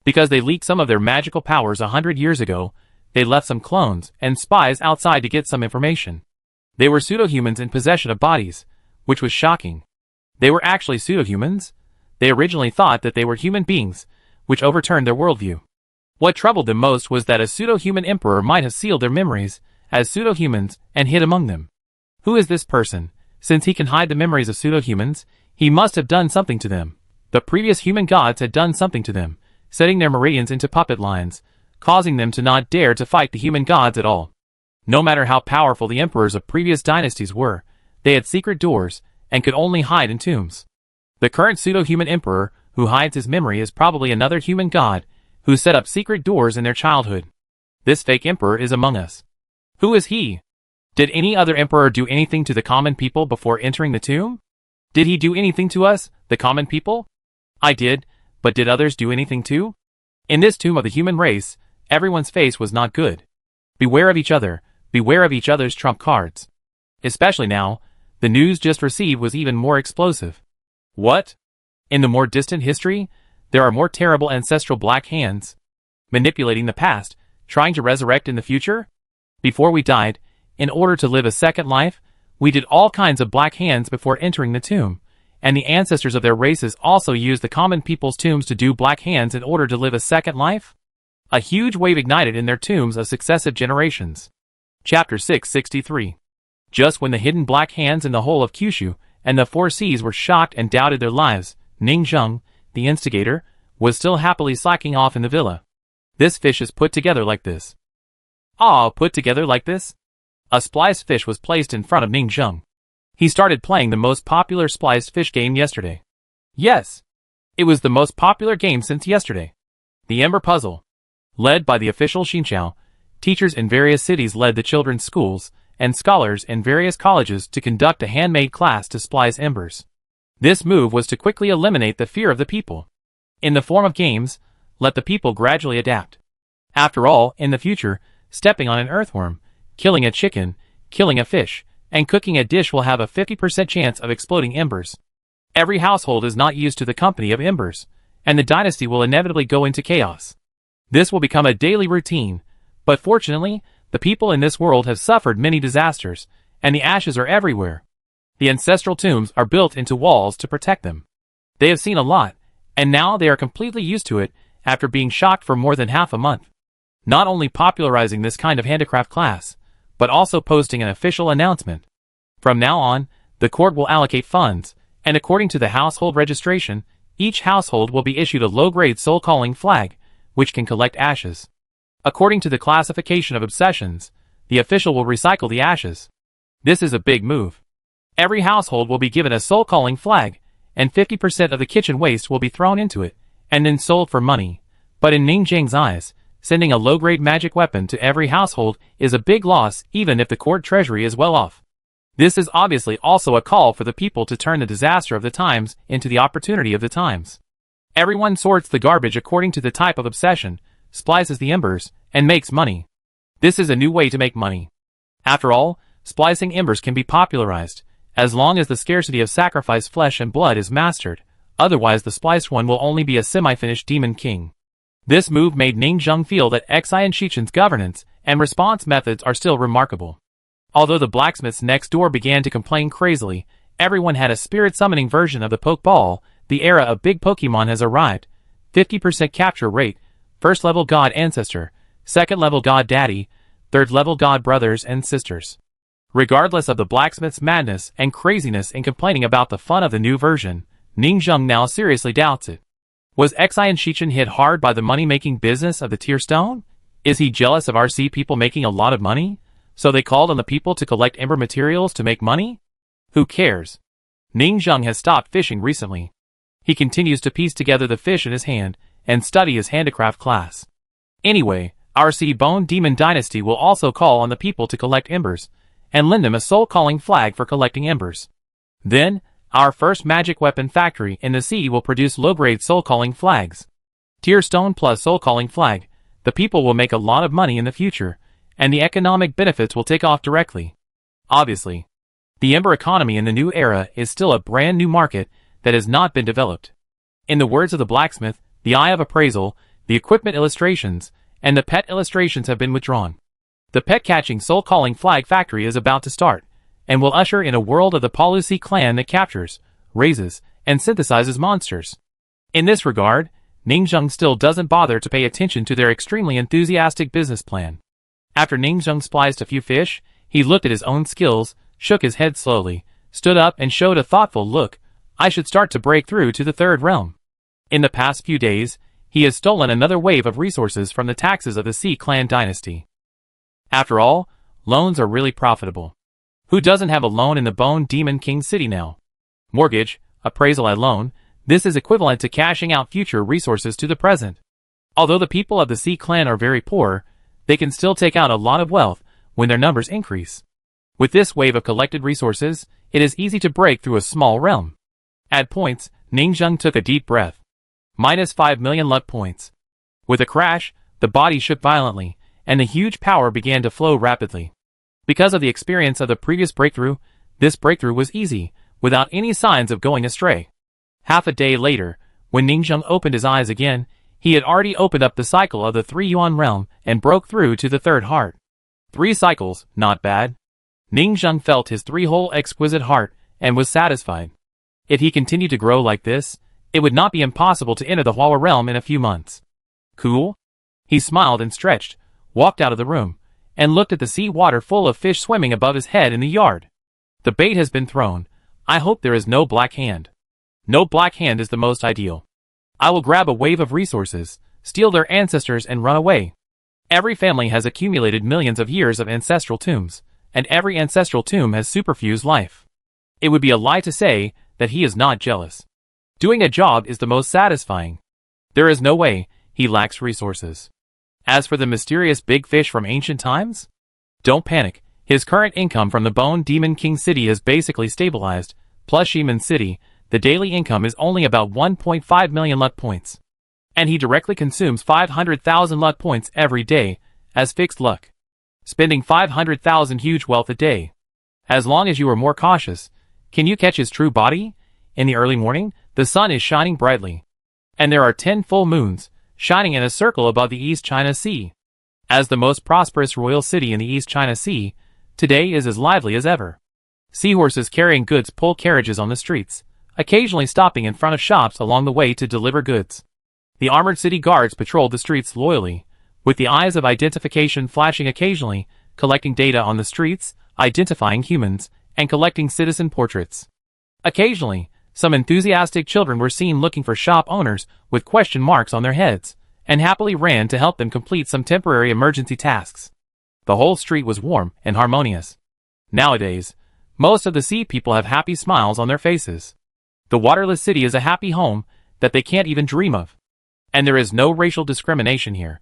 Because they leaked some of their magical powers 100 years ago, they left some clones and spies outside to get some information. They were pseudo-humans in possession of bodies, which was shocking. They were actually pseudo-humans. They originally thought that they were human beings, which overturned their worldview. What troubled them most was that a pseudo-human emperor might have sealed their memories as pseudo-humans and hid among them. Who is this person? Since he can hide the memories of pseudo-humans, he must have done something to them. The previous human gods had done something to them, setting their meridians into puppet lines, causing them to not dare to fight the human gods at all. No matter how powerful the emperors of previous dynasties were, they had secret doors, and could only hide in tombs. The current pseudo-human emperor, who hides his memory, is probably another human god, who set up secret doors in their childhood. This fake emperor is among us. Who is he? Did any other emperor do anything to the common people before entering the tomb? Did he do anything to us, the common people? I did, but did others do anything too? In this tomb of the human race, everyone's face was not good. Beware of each other, beware of each other's trump cards. Especially now, the news just received was even more explosive. What? In the more distant history, there are more terrible ancestral black hands, manipulating the past, trying to resurrect in the future? Before we died, in order to live a second life, we did all kinds of black hands before entering the tomb, and the ancestors of their races also used the common people's tombs to do black hands in order to live a second life? A huge wave ignited in their tombs of successive generations. Chapter 663. Just when the hidden black hands in the whole of Kyushu and the Four Seas were shocked and doubted their lives, Ning Zheng, the instigator, was still happily slacking off in the villa. This fish is put together like this. Ah, put together like this? A spliced fish was placed in front of Ning Zheng. He started playing the most popular spliced fish game yesterday. Yes, it was the most popular game since yesterday. The Ember Puzzle. Led by the official Xinqiao, teachers in various cities led the children's schools and scholars in various colleges to conduct a handmade class to splice embers. This move was to quickly eliminate the fear of the people. In the form of games, let the people gradually adapt. After all, in the future, stepping on an earthworm, killing a chicken, killing a fish, and cooking a dish will have a 50% chance of exploding embers. Every household is not used to the company of embers, and the dynasty will inevitably go into chaos. This will become a daily routine, but fortunately, the people in this world have suffered many disasters, and the ashes are everywhere. The ancestral tombs are built into walls to protect them. They have seen a lot, and now they are completely used to it after being shocked for more than half a month. Not only popularizing this kind of handicraft class, but also posting an official announcement. From now on, the court will allocate funds, and according to the household registration, each household will be issued a low-grade soul-calling flag, which can collect ashes. According to the classification of obsessions, the official will recycle the ashes. This is a big move. Every household will be given a soul-calling flag, and 50% of the kitchen waste will be thrown into it, and then sold for money. But in Ning Zheng's eyes, sending a low-grade magic weapon to every household is a big loss even if the court treasury is well off. This is obviously also a call for the people to turn the disaster of the times into the opportunity of the times. Everyone sorts the garbage according to the type of obsession, splices the embers, and makes money. This is a new way to make money. After all, splicing embers can be popularized, as long as the scarcity of sacrificed flesh and blood is mastered, otherwise the spliced one will only be a semi-finished demon king. This move made Ning Zheng feel that Xian Shichen's governance and response methods are still remarkable. Although the blacksmiths next door began to complain crazily, everyone had a spirit-summoning version of the Pokeball. The era of big Pokemon has arrived. 50% capture rate, first level god ancestor, second level god daddy, third level god brothers and sisters. Regardless of the blacksmith's madness and craziness in complaining about the fun of the new version, Ning Zheng now seriously doubts it. Was Xian Shichen hit hard by the money-making business of the Tear Stone? Is he jealous of RC people making a lot of money? So they called on the people to collect ember materials to make money? Who cares? Ning Zheng has stopped fishing recently. He continues to piece together the fish in his hand and study his handicraft class. Anyway, RC Bone Demon Dynasty will also call on the people to collect embers, and lend them a soul-calling flag for collecting embers. Then, our first magic weapon factory in the sea will produce low-grade soul-calling flags. Tear Stone plus soul-calling flag, the people will make a lot of money in the future, and the economic benefits will take off directly. Obviously, the ember economy in the new era is still a brand new market that has not been developed. In the words of the blacksmith, the eye of appraisal, the equipment illustrations, and the pet illustrations have been withdrawn. The pet-catching soul-calling flag factory is about to start, and will usher in a world of the Palusi clan that captures, raises, and synthesizes monsters. In this regard, Ning Zheng still doesn't bother to pay attention to their extremely enthusiastic business plan. After Ning Zheng spliced a few fish, he looked at his own skills, shook his head slowly, stood up and showed a thoughtful look. I should start to break through to the third realm. In the past few days, he has stolen another wave of resources from the taxes of the Sea Clan dynasty. After all, loans are really profitable. Who doesn't have a loan in the Bone Demon King City now? Mortgage, appraisal and loan, this is equivalent to cashing out future resources to the present. Although the people of the Sea Clan are very poor, they can still take out a lot of wealth when their numbers increase. With this wave of collected resources, it is easy to break through a small realm. At points, Ning Zheng took a deep breath. -5 million luck points. With a crash, the body shook violently, and the huge power began to flow rapidly. Because of the experience of the previous breakthrough, this breakthrough was easy, without any signs of going astray. Half a day later, when Ning Zheng opened his eyes again, he had already opened up the cycle of the 3 yuan realm and broke through to the third heart. 3 cycles, not bad. Ning Zheng felt his 3-hole exquisite heart and was satisfied. If he continued to grow like this, it would not be impossible to enter the Hua realm in a few months. Cool? He smiled and stretched, walked out of the room, and looked at the sea water full of fish swimming above his head in the yard. The bait has been thrown. I hope there is no black hand. No black hand is the most ideal. I will grab a wave of resources, steal their ancestors and run away. Every family has accumulated millions of years of ancestral tombs, and every ancestral tomb has superfused life. It would be a lie to say that he is not jealous. Doing a job is the most satisfying. There is no way he lacks resources. As for the mysterious big fish from ancient times? Don't panic, his current income from the Bone Demon King City is basically stabilized, plus Shiman City, the daily income is only about 1.5 million luck points. And he directly consumes 500,000 luck points every day, as fixed luck. Spending 500,000 huge wealth a day. As long as you are more cautious, can you catch his true body? In the early morning, the sun is shining brightly. And there are 10 full moons, shining in a circle above the East China Sea. As the most prosperous royal city in the East China Sea, today is as lively as ever. Seahorses carrying goods pull carriages on the streets, occasionally stopping in front of shops along the way to deliver goods. The armored city guards patrol the streets loyally, with the eyes of identification flashing occasionally, collecting data on the streets, identifying humans, and collecting citizen portraits. Occasionally, some enthusiastic children were seen looking for shop owners with question marks on their heads, and happily ran to help them complete some temporary emergency tasks. The whole street was warm and harmonious. Nowadays, most of the sea people have happy smiles on their faces. The waterless city is a happy home that they can't even dream of. And there is no racial discrimination here.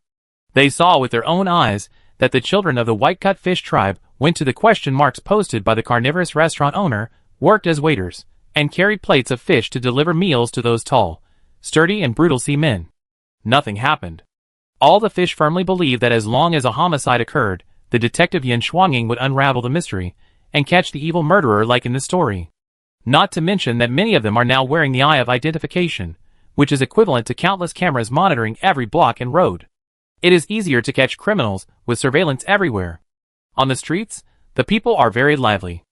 They saw with their own eyes that the children of the white-cut fish tribe went to the question marks posted by the carnivorous restaurant owner, worked as waiters, and carried plates of fish to deliver meals to those tall, sturdy and brutal sea men. Nothing happened. All the fish firmly believed that as long as a homicide occurred, the detective Yan Shuanging would unravel the mystery, and catch the evil murderer like in the story. Not to mention that many of them are now wearing the eye of identification, which is equivalent to countless cameras monitoring every block and road. It is easier to catch criminals with surveillance everywhere. On the streets, the people are very lively.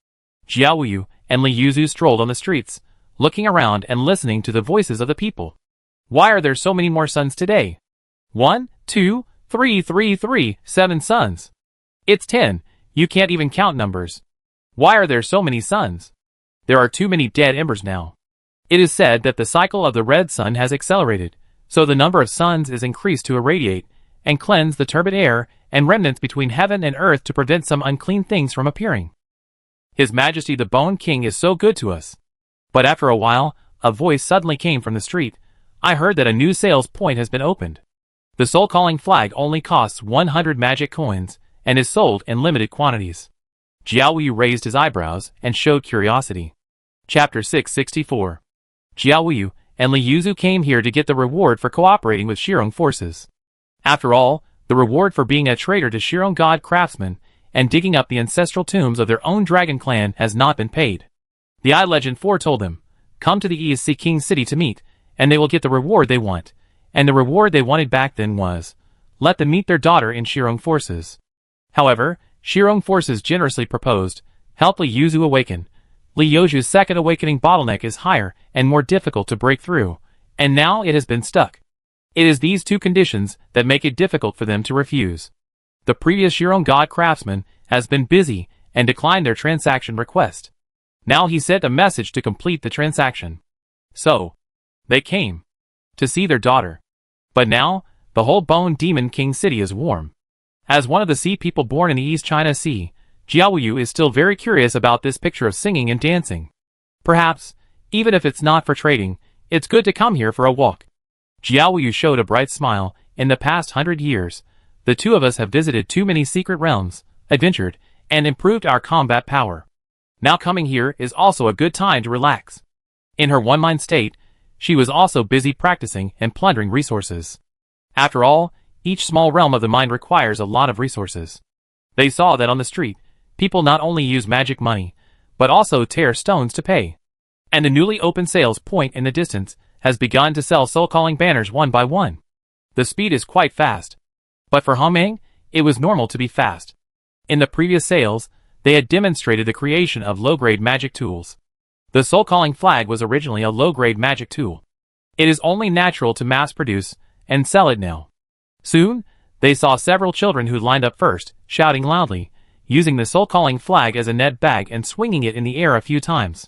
Jiao Wuyu and Li Yuzu strolled on the streets, looking around and listening to the voices of the people. Why are there so many more sons today? 1, 2, 3, 3, 3, 7 sons. It's 10, you can't even count numbers. Why are there so many sons? There are too many dead embers now. It is said that the cycle of the red sun has accelerated, so the number of suns is increased to irradiate and cleanse the turbid air and remnants between heaven and earth to prevent some unclean things from appearing. His Majesty the Bone King is so good to us. But after a while, a voice suddenly came from the street. I heard that a new sales point has been opened. The soul-calling flag only costs 100 magic coins and is sold in limited quantities. Jiao Yu raised his eyebrows and showed curiosity. Chapter 664. Jiao Yu and Li Yuzu came here to get the reward for cooperating with Shirong forces. After all, the reward for being a traitor to Shirong god craftsmen and digging up the ancestral tombs of their own dragon clan has not been paid. The I Legend foretold them, come to the ESC King's city to meet, and they will get the reward they want. And the reward they wanted back then was, let them meet their daughter in Shirong forces. However, Shirong forces generously proposed, help Li Yuzu awaken. Li Yuzu's second awakening bottleneck is higher and more difficult to break through, and now it has been stuck. It is these two conditions that make it difficult for them to refuse. The previous Shirong god craftsman has been busy and declined their transaction request. Now he sent a message to complete the transaction. So, they came to see their daughter. But now, the whole Bone Demon King city is warm. As one of the sea people born in the East China Sea, Jiao Yu is still very curious about this picture of singing and dancing. Perhaps, even if it's not for trading, it's good to come here for a walk. Jiao Yu showed a bright smile. In the past 100 years, the two of us have visited too many secret realms, adventured, and improved our combat power. Now coming here is also a good time to relax. In her one-mind state, she was also busy practicing and plundering resources. After all, each small realm of the mind requires a lot of resources. They saw that on the street, people not only use magic money, but also tear stones to pay. And the newly opened sales point in the distance has begun to sell soul-calling banners one by one. The speed is quite fast. But for Homeng, it was normal to be fast. In the previous sales, they had demonstrated the creation of low-grade magic tools. The soul-calling flag was originally a low-grade magic tool. It is only natural to mass-produce and sell it now. Soon, they saw several children who lined up first, shouting loudly, using the soul-calling flag as a net bag and swinging it in the air a few times.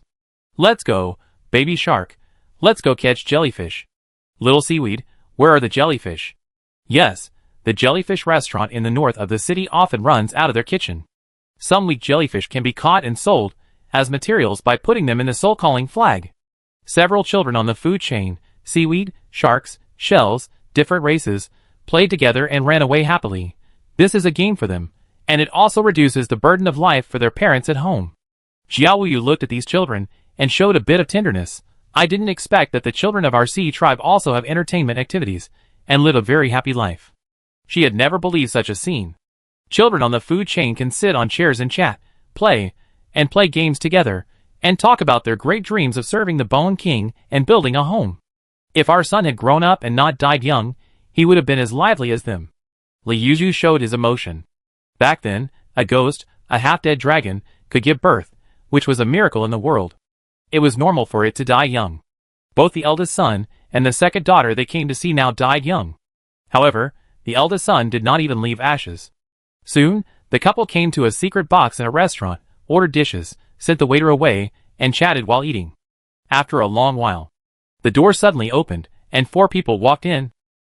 Let's go, baby shark. Let's go catch jellyfish. Little seaweed, where are the jellyfish? Yes, the jellyfish restaurant in the north of the city often runs out of their kitchen. Some weak jellyfish can be caught and sold as materials by putting them in the soul-calling flag. Several children on the food chain, seaweed, sharks, shells, different races, played together and ran away happily. This is a game for them, and it also reduces the burden of life for their parents at home. Jiao Yu looked at these children and showed a bit of tenderness. I didn't expect that the children of our sea tribe also have entertainment activities and live a very happy life. She had never believed such a scene. Children on the food chain can sit on chairs and chat, play games together, and talk about their great dreams of serving the Bone King and building a home. If our son had grown up and not died young, he would have been as lively as them. Li Yuzu showed his emotion. Back then, a ghost, a half-dead dragon, could give birth, which was a miracle in the world. It was normal for it to die young. Both the eldest son and the second daughter they came to see now died young. However, the eldest son did not even leave ashes. Soon, the couple came to a secret box in a restaurant, ordered dishes, sent the waiter away, and chatted while eating. After a long while, the door suddenly opened, and 4 people walked in.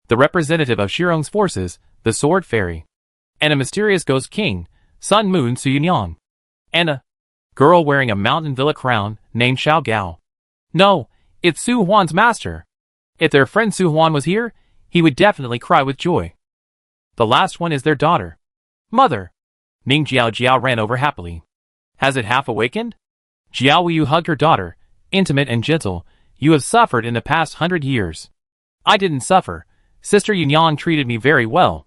The representative of Shirong's forces, the Sword Fairy, and a mysterious ghost king, Sun Moon Suyunyang, and a girl wearing a mountain villa crown named Xiao Gao. No, it's Su Huan's master. If their friend Su Huan was here, he would definitely cry with joy. The last one is their daughter. Mother! Ning Jiao ran over happily. Has it half awakened? Jiao Yu hugged her daughter, intimate and gentle. You have suffered in the past 100 years. I didn't suffer. Sister Yunyang treated me very well.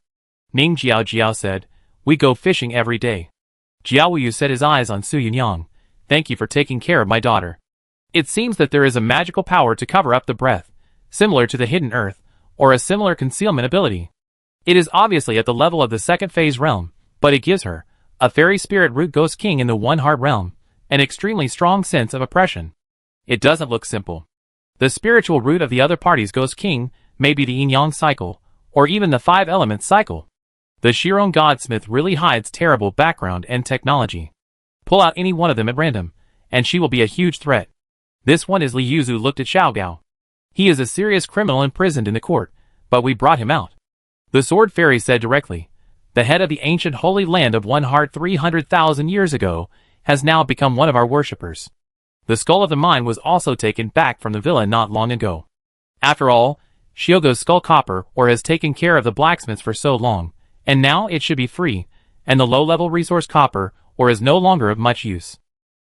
Ning Jiao said, we go fishing every day. Jiao Yu set his eyes on Su Yunyang. Thank you for taking care of my daughter. It seems that there is a magical power to cover up the breath, similar to the hidden earth, or a similar concealment ability. It is obviously at the level of the second phase realm, but it gives her, a fairy spirit root ghost king in the one heart realm, an extremely strong sense of oppression. It doesn't look simple. The spiritual root of the other party's Ghost King may be the yin-yang cycle, or even the 5 elements cycle. The Shirong Godsmith really hides terrible background and technology. Pull out any one of them at random, and she will be a huge threat. This one is Li Yuzu looked at Xiaogao. He is a serious criminal imprisoned in the court, but we brought him out. The Sword Fairy said directly. The head of the ancient holy land of One Heart 300,000 years ago has now become one of our worshippers. The skull of the mine was also taken back from the villa not long ago. After all, Shiogo's skull copper ore has taken care of the blacksmiths for so long, and now it should be free, and the low-level resource copper ore is no longer of much use.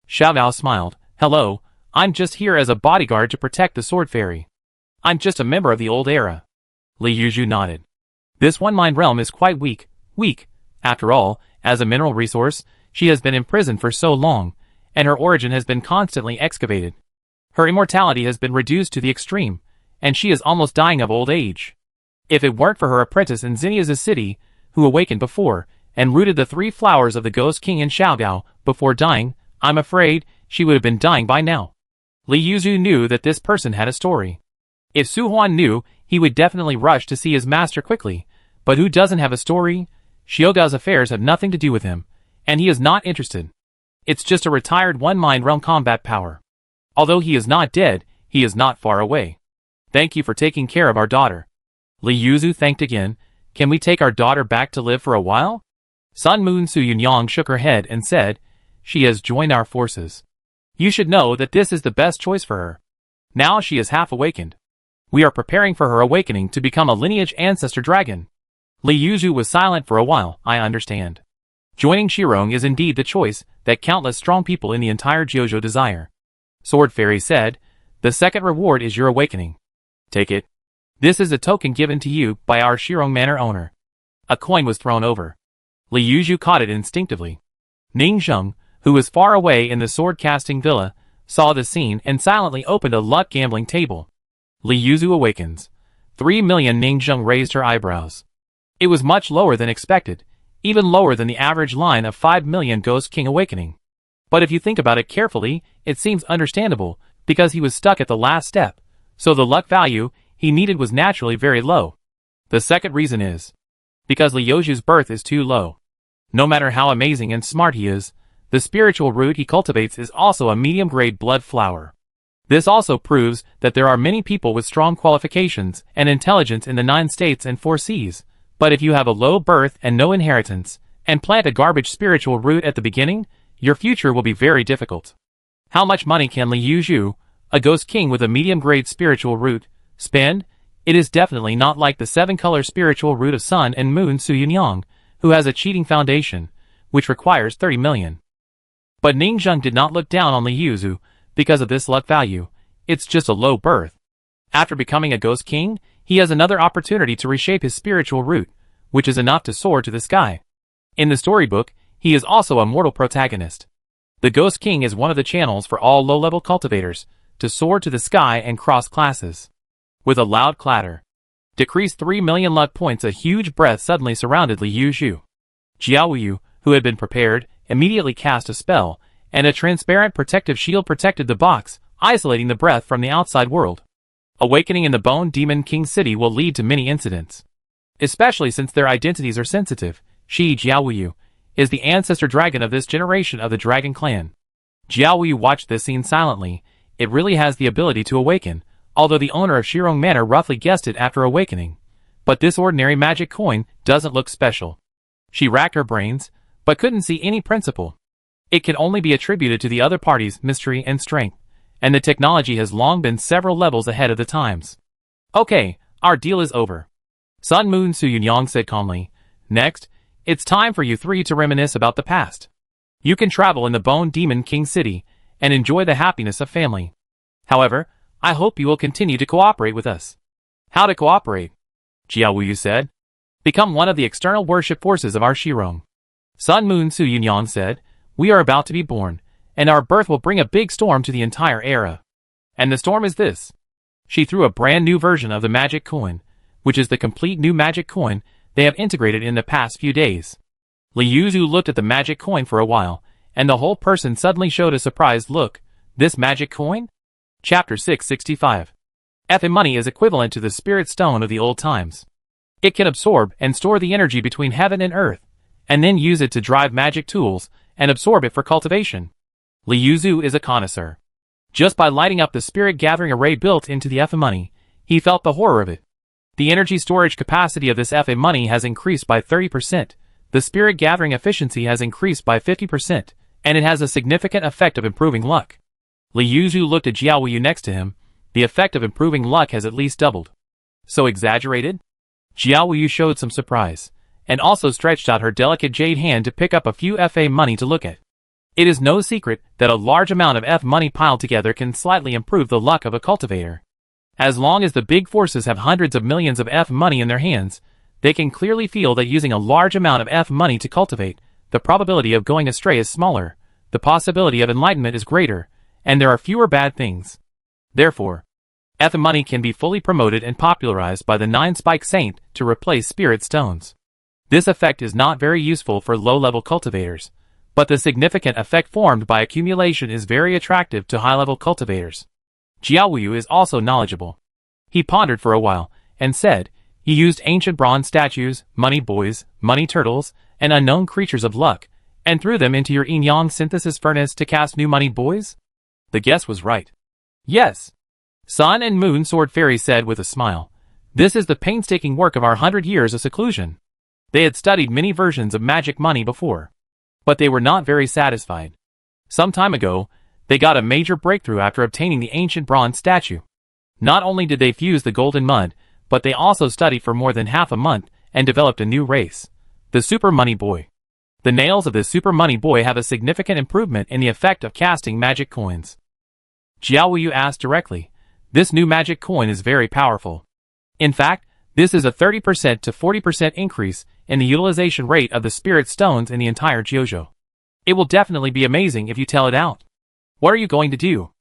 Xiaogao smiled. Hello, I'm just here as a bodyguard to protect the Sword Fairy. I'm just a member of the old era. Li Yuzhu nodded. This one-mind realm is quite weak. After all, as a mineral resource, she has been imprisoned for so long, and her origin has been constantly excavated. Her immortality has been reduced to the extreme, and she is almost dying of old age. If it weren't for her apprentice in Xenia's city, who awakened before, and rooted the 3 flowers of the Ghost King in Xiaogao before dying, I'm afraid she would have been dying by now. Li Yuzhu knew that this person had a story. If Su Huan knew, he would definitely rush to see his master quickly, but who doesn't have a story? Xiaogao's affairs have nothing to do with him, and he is not interested. It's just a retired one-mind realm combat power. Although he is not dead, he is not far away. Thank you for taking care of our daughter. Li Yuzhu thanked again. Can we take our daughter back to live for a while? Sun Moon Su Yunyang shook her head and said, she has joined our forces. You should know that this is the best choice for her. Now she is half awakened. We are preparing for her awakening to become a lineage ancestor dragon. Li Yuzhu was silent for a while. I understand. Joining Shirong is indeed the choice that countless strong people in the entire Jiuzhou desire. Sword Fairy said, the second reward is your awakening. Take it. This is a token given to you by our Shirong Manor owner. A coin was thrown over. Li Yuzhu caught it instinctively. Ning Zheng, who was far away in the sword-casting villa, saw the scene and silently opened a luck gambling table. Li Yuzhu awakens. 3 million. Ning Zheng raised her eyebrows. It was much lower than expected, even lower than the average line of 5 million Ghost King awakening. But if you think about it carefully, it seems understandable, because he was stuck at the last step, so the luck value he needed was naturally very low. The second reason is because Li Yuzhu's birth is too low. No matter how amazing and smart he is, the spiritual root he cultivates is also a medium-grade blood flower. This also proves that there are many people with strong qualifications and intelligence in the 9 states and 4 seas, but if you have a low birth and no inheritance, and plant a garbage spiritual root at the beginning, your future will be very difficult. How much money can Li Yuzhu, a Ghost King with a medium-grade spiritual root, spend? It is definitely not like the 7-color spiritual root of Sun and Moon Su Yunyang, who has a cheating foundation, which requires 30 million. But Ning Zheng did not look down on Li Yuzhu because of this luck value. It's just a low birth. After becoming a Ghost King, he has another opportunity to reshape his spiritual root, which is enough to soar to the sky. In the storybook, he is also a mortal protagonist. The Ghost King is one of the channels for all low-level cultivators to soar to the sky and cross classes. With a loud clatter, decreased 3 million luck points, a huge breath suddenly surrounded Li Yuzhu. Jiaoyu, who had been prepared, immediately cast a spell, and a transparent protective shield protected the box, isolating the breath from the outside world. Awakening in the Bone Demon King City will lead to many incidents, especially since their identities are sensitive. She, Jiaoyu, is the ancestor dragon of this generation of the Dragon Clan. Jiaoyu watched this scene silently. It really has the ability to awaken, although the owner of Shirong Manor roughly guessed it after awakening. But this ordinary magic coin doesn't look special. She racked her brains, but couldn't see any principle. It can only be attributed to the other party's mystery and strength, and the technology has long been several levels ahead of the times. Okay, our deal is over. Sun Moon Su Yunyang said calmly. Next, it's time for you 3 to reminisce about the past. You can travel in the Bone Demon King City and enjoy the happiness of family. However, I hope you will continue to cooperate with us. How to cooperate? Jiaoyu said. Become one of the external worship forces of our Shirong. Sun Moon Su Yunyang said, we are about to be born, and our birth will bring a big storm to the entire era. And the storm is this. She threw a brand new version of the magic coin, which is the complete new magic coin they have integrated in the past few days. Li Yuzhu looked at the magic coin for a while, and the whole person suddenly showed a surprised look. This magic coin? Chapter 665. F money is equivalent to the spirit stone of the old times. It can absorb and store the energy between heaven and earth, and then use it to drive magic tools and absorb it for cultivation. Liu Zhu is a connoisseur. Just by lighting up the spirit gathering array built into the F money, he felt the horror of it. The energy storage capacity of this F money has increased by 30%, the spirit gathering efficiency has increased by 50%, and it has a significant effect of improving luck. Liu Zhu looked at Jiao Wu next to him. The effect of improving luck has at least doubled. So exaggerated? Jiao Wu showed some surprise, and also stretched out her delicate jade hand to pick up a few F money to look at. It is no secret that a large amount of F money piled together can slightly improve the luck of a cultivator. As long as the big forces have hundreds of millions of F money in their hands, they can clearly feel that using a large amount of F money to cultivate, the probability of going astray is smaller, the possibility of enlightenment is greater, and there are fewer bad things. Therefore, F money can be fully promoted and popularized by the 9-spike saint to replace spirit stones. This effect is not very useful for low-level cultivators, but the significant effect formed by accumulation is very attractive to high-level cultivators. Jiao Wu is also knowledgeable. He pondered for a while, and said, he used ancient bronze statues, money boys, money turtles, and unknown creatures of luck, and threw them into your yin-yang synthesis furnace to cast new money boys? The guess was right. Yes. Sun and Moon Sword Fairy said with a smile. This is the painstaking work of our 100 years of seclusion. They had studied many versions of magic money before, but they were not very satisfied. Some time ago, they got a major breakthrough after obtaining the ancient bronze statue. Not only did they fuse the golden mud, but they also studied for more than half a month and developed a new race, the Super Money Boy. The nails of the Super Money Boy have a significant improvement in the effect of casting magic coins. Jiao Wu asked directly, this new magic coin is very powerful. In fact, this is a 30% to 40% increase in the utilization rate of the spirit stones in the entire Jiuzhou. It will definitely be amazing if you tell it out. What are you going to do?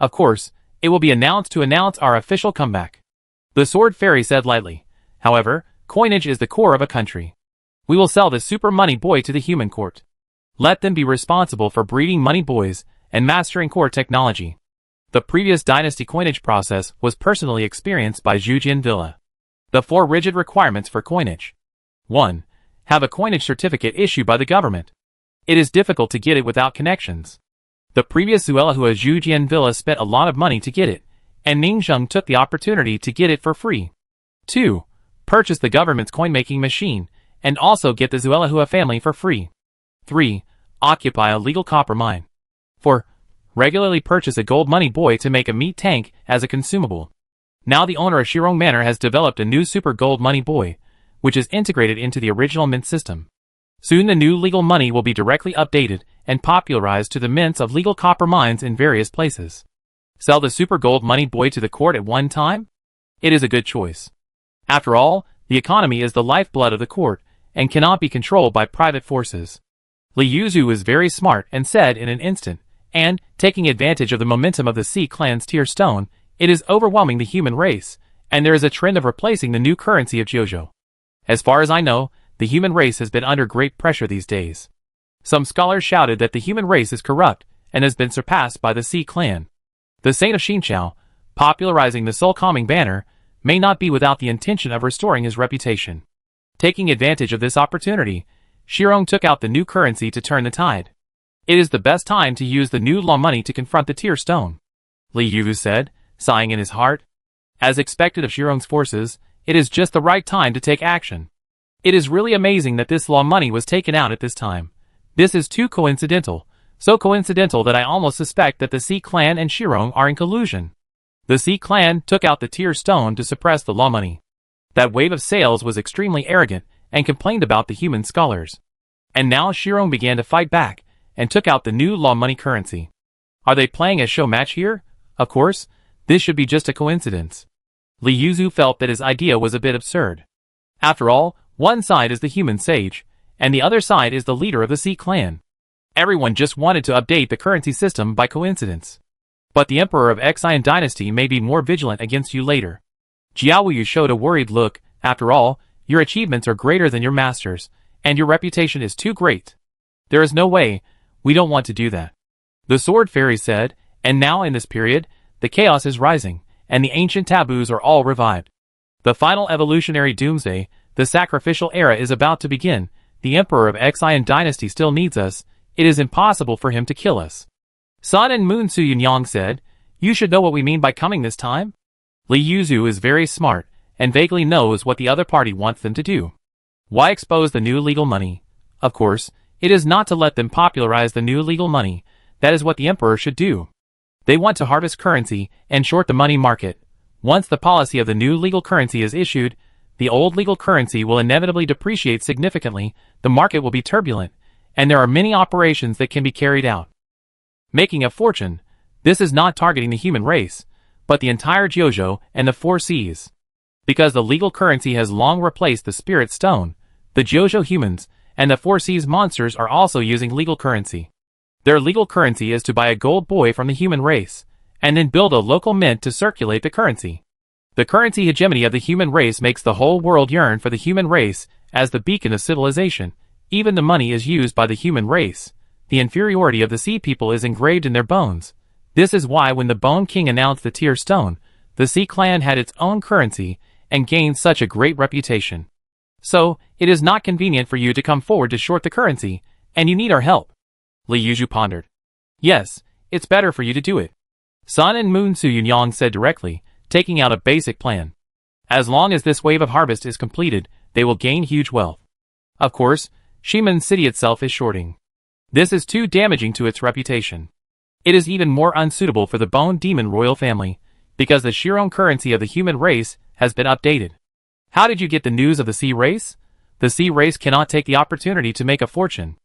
Of course, it will be announced to announce our official comeback. The Sword Fairy said lightly. However, coinage is the core of a country. We will sell the Super Money Boy to the human court. Let them be responsible for breeding money boys and mastering core technology. The previous dynasty coinage process was personally experienced by Zhujian Villa. The 4 rigid requirements for coinage. 1. Have a coinage certificate issued by the government. It is difficult to get it without connections. The previous Zuelahua Zhujian Villa spent a lot of money to get it, and Ningzheng took the opportunity to get it for free. 2. Purchase the government's coin-making machine, and also get the Zuelahua family for free. 3. Occupy a legal copper mine. 4. Regularly purchase a gold money boy to make a meat tank as a consumable. Now the owner of Shirong Manor has developed a new super gold money boy, which is integrated into the original mint system. Soon the new legal money will be directly updated and popularized to the mints of legal copper mines in various places. Sell the super gold money boy to the court at one time? It is a good choice. After all, the economy is the lifeblood of the court and cannot be controlled by private forces. Liu Zhu is very smart and said in an instant, and, taking advantage of the momentum of the Sea Clan's tier stone, it is overwhelming the human race, and there is a trend of replacing the new currency of Jiuzhou. As far as I know, the human race has been under great pressure these days. Some scholars shouted that the human race is corrupt and has been surpassed by the Sea Clan. The Saint of Xinqiao, popularizing the soul-calming banner, may not be without the intention of restoring his reputation. Taking advantage of this opportunity, Shirong took out the new currency to turn the tide. It is the best time to use the new law money to confront the tier stone, Liu Yu said, sighing in his heart. As expected of Shirong's forces, it is just the right time to take action. It is really amazing that this law money was taken out at this time. This is too coincidental, so coincidental that I almost suspect that the Sea Clan and Shirong are in collusion. The Sea Clan took out the tier stone to suppress the law money. That wave of sales was extremely arrogant and complained about the human scholars. And now Shirong began to fight back and took out the new law money currency. Are they playing a show match here? Of course, this should be just a coincidence. Liu Zhu felt that his idea was a bit absurd. After all, one side is the human sage, and the other side is the leader of the Sea Clan. Everyone just wanted to update the currency system by coincidence. But the Emperor of Xian Dynasty may be more vigilant against you later. Jiao Yu showed a worried look. After all, your achievements are greater than your master's, and your reputation is too great. There is no way, we don't want to do that. The Sword Fairy said, and now in this period, the chaos is rising, and the ancient taboos are all revived. The final evolutionary doomsday, the sacrificial era, is about to begin. The Emperor of Xian dynasty still needs us. It is impossible for him to kill us. Sun and Moon Suyunyang said, "You should know what we mean by coming this time." Li Yuzu is very smart, and vaguely knows what the other party wants them to do. Why expose the new legal money? Of course, it is not to let them popularize the new legal money. That is what the emperor should do. They want to harvest currency and short the money market. Once the policy of the new legal currency is issued, the old legal currency will inevitably depreciate significantly, the market will be turbulent, and there are many operations that can be carried out. Making a fortune. This is not targeting the human race, but the entire Jiuzhou and the Four Seas. Because the legal currency has long replaced the spirit stone, the Jiuzhou humans and the Four Seas monsters are also using legal currency. Their legal currency is to buy a gold boy from the human race, and then build a local mint to circulate the currency. The currency hegemony of the human race makes the whole world yearn for the human race as the beacon of civilization. Even the money is used by the human race. The inferiority of the sea people is engraved in their bones. This is why when the Bone King announced the Tear Stone, the Sea Clan had its own currency and gained such a great reputation. So, it is not convenient for you to come forward to short the currency, and you need our help. Li Yuzu pondered. Yes, it's better for you to do it. Sun and Moon Suyunyang said directly, taking out a basic plan. As long as this wave of harvest is completed, they will gain huge wealth. Of course, Shimen City itself is shorting. This is too damaging to its reputation. It is even more unsuitable for the Bone Demon royal family, because the Shirong currency of the human race has been updated. How did you get the news of the sea race? The sea race cannot take the opportunity to make a fortune.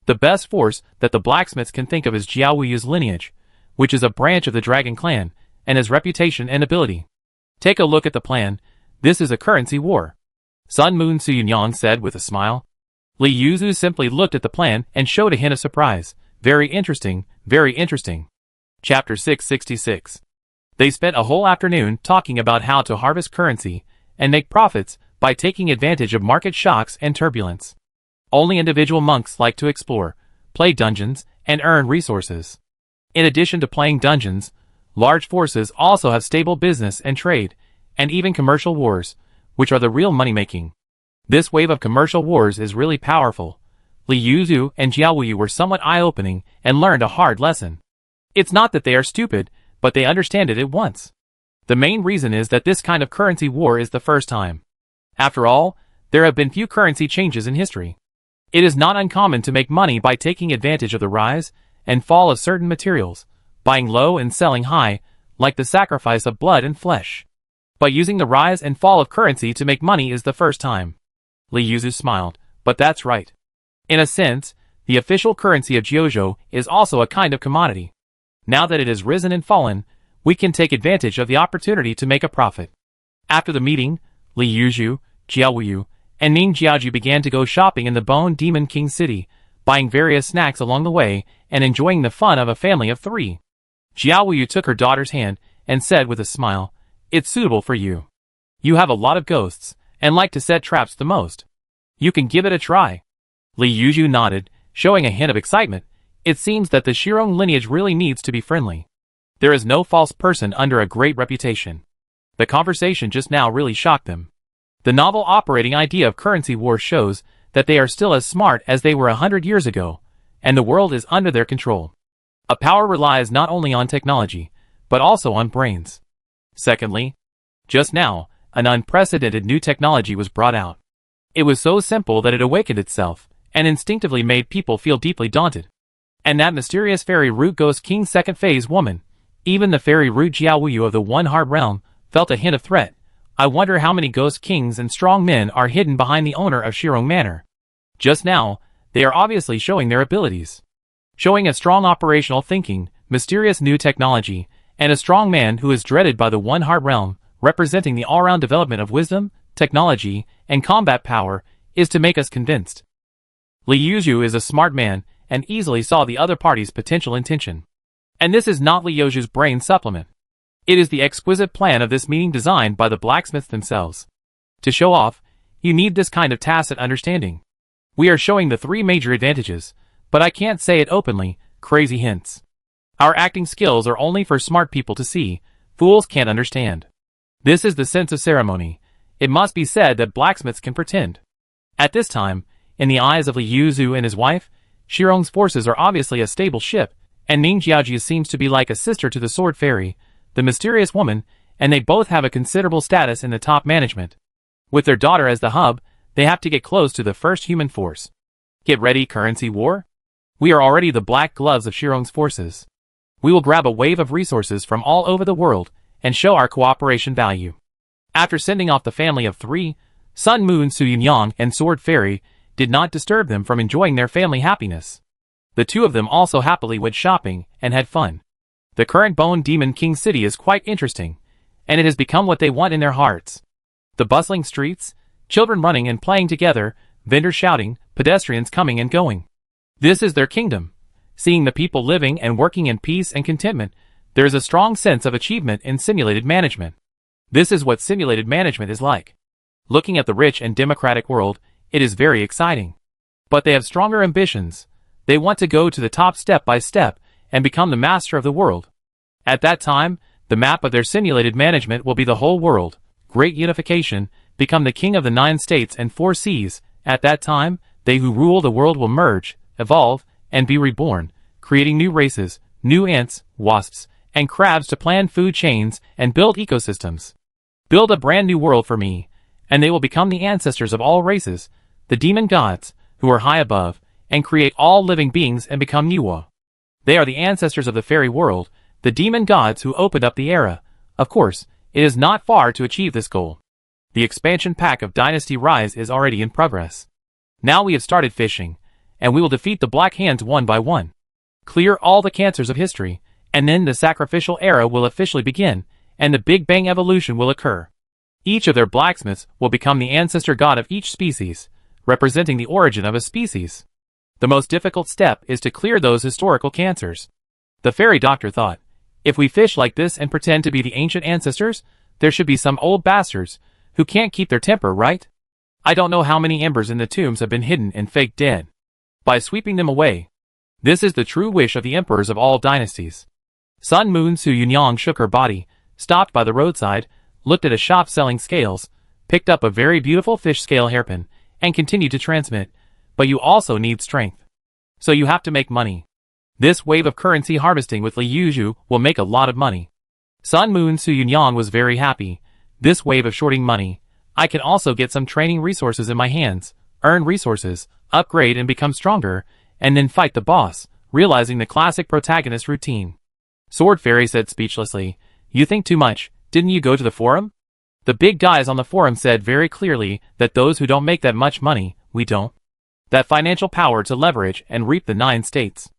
The best force that the blacksmiths can think of is Jiao Wuyu's lineage, which is a branch of the Dragon Clan, and his reputation and ability. Take a look at the plan. This is a currency war. Sun Moon Suyunyang said with a smile. Li Yuzu simply looked at the plan and showed a hint of surprise. Very interesting, very interesting. Chapter 666. They spent a whole afternoon talking about how to harvest currency and make profits by taking advantage of market shocks and turbulence. Only individual monks like to explore, play dungeons, and earn resources. In addition to playing dungeons, large forces also have stable business and trade, and even commercial wars, which are the real money-making. This wave of commercial wars is really powerful. Li Yuzu and Jiao Wuyu were somewhat eye-opening and learned a hard lesson. It's not that they are stupid, but they understand it at once. The main reason is that this kind of currency war is the first time. After all, there have been few currency changes in history. It is not uncommon to make money by taking advantage of the rise and fall of certain materials, buying low and selling high, like the sacrifice of blood and flesh. But using the rise and fall of currency to make money is the first time. Li Yuzu smiled, but that's right. In a sense, the official currency of Jiuzhou is also a kind of commodity. Now that it has risen and fallen, we can take advantage of the opportunity to make a profit. After the meeting, Li Yuzu, Jiao Wuyu, and Ning Jiaoji began to go shopping in the Bone Demon King City, buying various snacks along the way and enjoying the fun of a family of 3. Jiao Wuyu took her daughter's hand and said with a smile, "It's suitable for you. You have a lot of ghosts and like to set traps the most. You can give it a try." Li Yuzu nodded, showing a hint of excitement. It seems that the Shirong lineage really needs to be friendly. There is no false person under a great reputation. The conversation just now really shocked them. The novel operating idea of currency war shows that they are still as smart as they were 100 years ago, and the world is under their control. A power relies not only on technology, but also on brains. Secondly, just now, an unprecedented new technology was brought out. It was so simple that it awakened itself, and instinctively made people feel deeply daunted. And that mysterious fairy root Ghost King second phase woman, even the fairy root Jiao Wuyu of the One Heart Realm, felt a hint of threat. I wonder how many ghost kings and strong men are hidden behind the owner of Shirong Manor. Just now, they are obviously showing their abilities. Showing a strong operational thinking, mysterious new technology, and a strong man who is dreaded by the One Heart Realm, representing the all-round development of wisdom, technology, and combat power, is to make us convinced. Li Yuzu is a smart man, and easily saw the other party's potential intention. And this is not Li Yuzu's brain supplement. It is the exquisite plan of this meeting designed by the blacksmiths themselves. To show off, you need this kind of tacit understanding. We are showing the 3 major advantages, but I can't say it openly, crazy hints. Our acting skills are only for smart people to see. Fools can't understand. This is the sense of ceremony. It must be said that blacksmiths can pretend. At this time, in the eyes of Li Yuzu and his wife, Shirong's forces are obviously a stable ship, and Ning Jiaoji seems to be like a sister to the Sword Fairy, the mysterious woman, and they both have a considerable status in the top management. With their daughter as the hub, they have to get close to the first human force. Get ready, currency war? We are already the black gloves of Shirong's forces. We will grab a wave of resources from all over the world and show our cooperation value. After sending off the family of three, Sun Moon Suyunyang and Sword Fairy did not disturb them from enjoying their family happiness. The two of them also happily went shopping and had fun. The current Bone Demon King city is quite interesting, and it has become what they want in their hearts. The bustling streets, children running and playing together, vendors shouting, pedestrians coming and going. This is their kingdom. Seeing the people living and working in peace and contentment, there is a strong sense of achievement in simulated management. This is what simulated management is like. Looking at the rich and democratic world, it is very exciting. But they have stronger ambitions. They want to go to the top step by step and become the master of the world. At that time, the map of their simulated management will be the whole world, great unification, become the king of the 9 states and 4 seas. At that time, they who rule the world will merge, evolve, and be reborn, creating new races, new ants, wasps, and crabs to plan food chains and build ecosystems. Build a brand new world for me, and they will become the ancestors of all races, the demon gods, who are high above, and create all living beings and become Niwa. They are the ancestors of the fairy world, the demon gods who opened up the era. Of course, it is not far to achieve this goal. The expansion pack of Dynasty Rise is already in progress. Now we have started fishing, and we will defeat the Black Hands one by one. Clear all the cancers of history, and then the sacrificial era will officially begin, and the Big Bang evolution will occur. Each of their blacksmiths will become the ancestor god of each species, representing the origin of a species. The most difficult step is to clear those historical cancers. The fairy doctor thought, if we fish like this and pretend to be the ancient ancestors, there should be some old bastards who can't keep their temper, right? I don't know how many embers in the tombs have been hidden and faked dead. By sweeping them away. This is the true wish of the emperors of all dynasties. Sun Moon Suyunyang shook her body, stopped by the roadside, looked at a shop selling scales, picked up a very beautiful fish scale hairpin, and continued to transmit. But you also need strength. So you have to make money. This wave of currency harvesting with Li Yuzu will make a lot of money. Sun Moon Suyunyang was very happy. This wave of shorting money. I can also get some training resources in my hands, earn resources, upgrade and become stronger, and then fight the boss, realizing the classic protagonist routine. Sword Fairy said speechlessly, you think too much, didn't you go to the forum? The big guys on the forum said very clearly that those who don't make that much money, we don't. That financial power to leverage and reap the 9 states.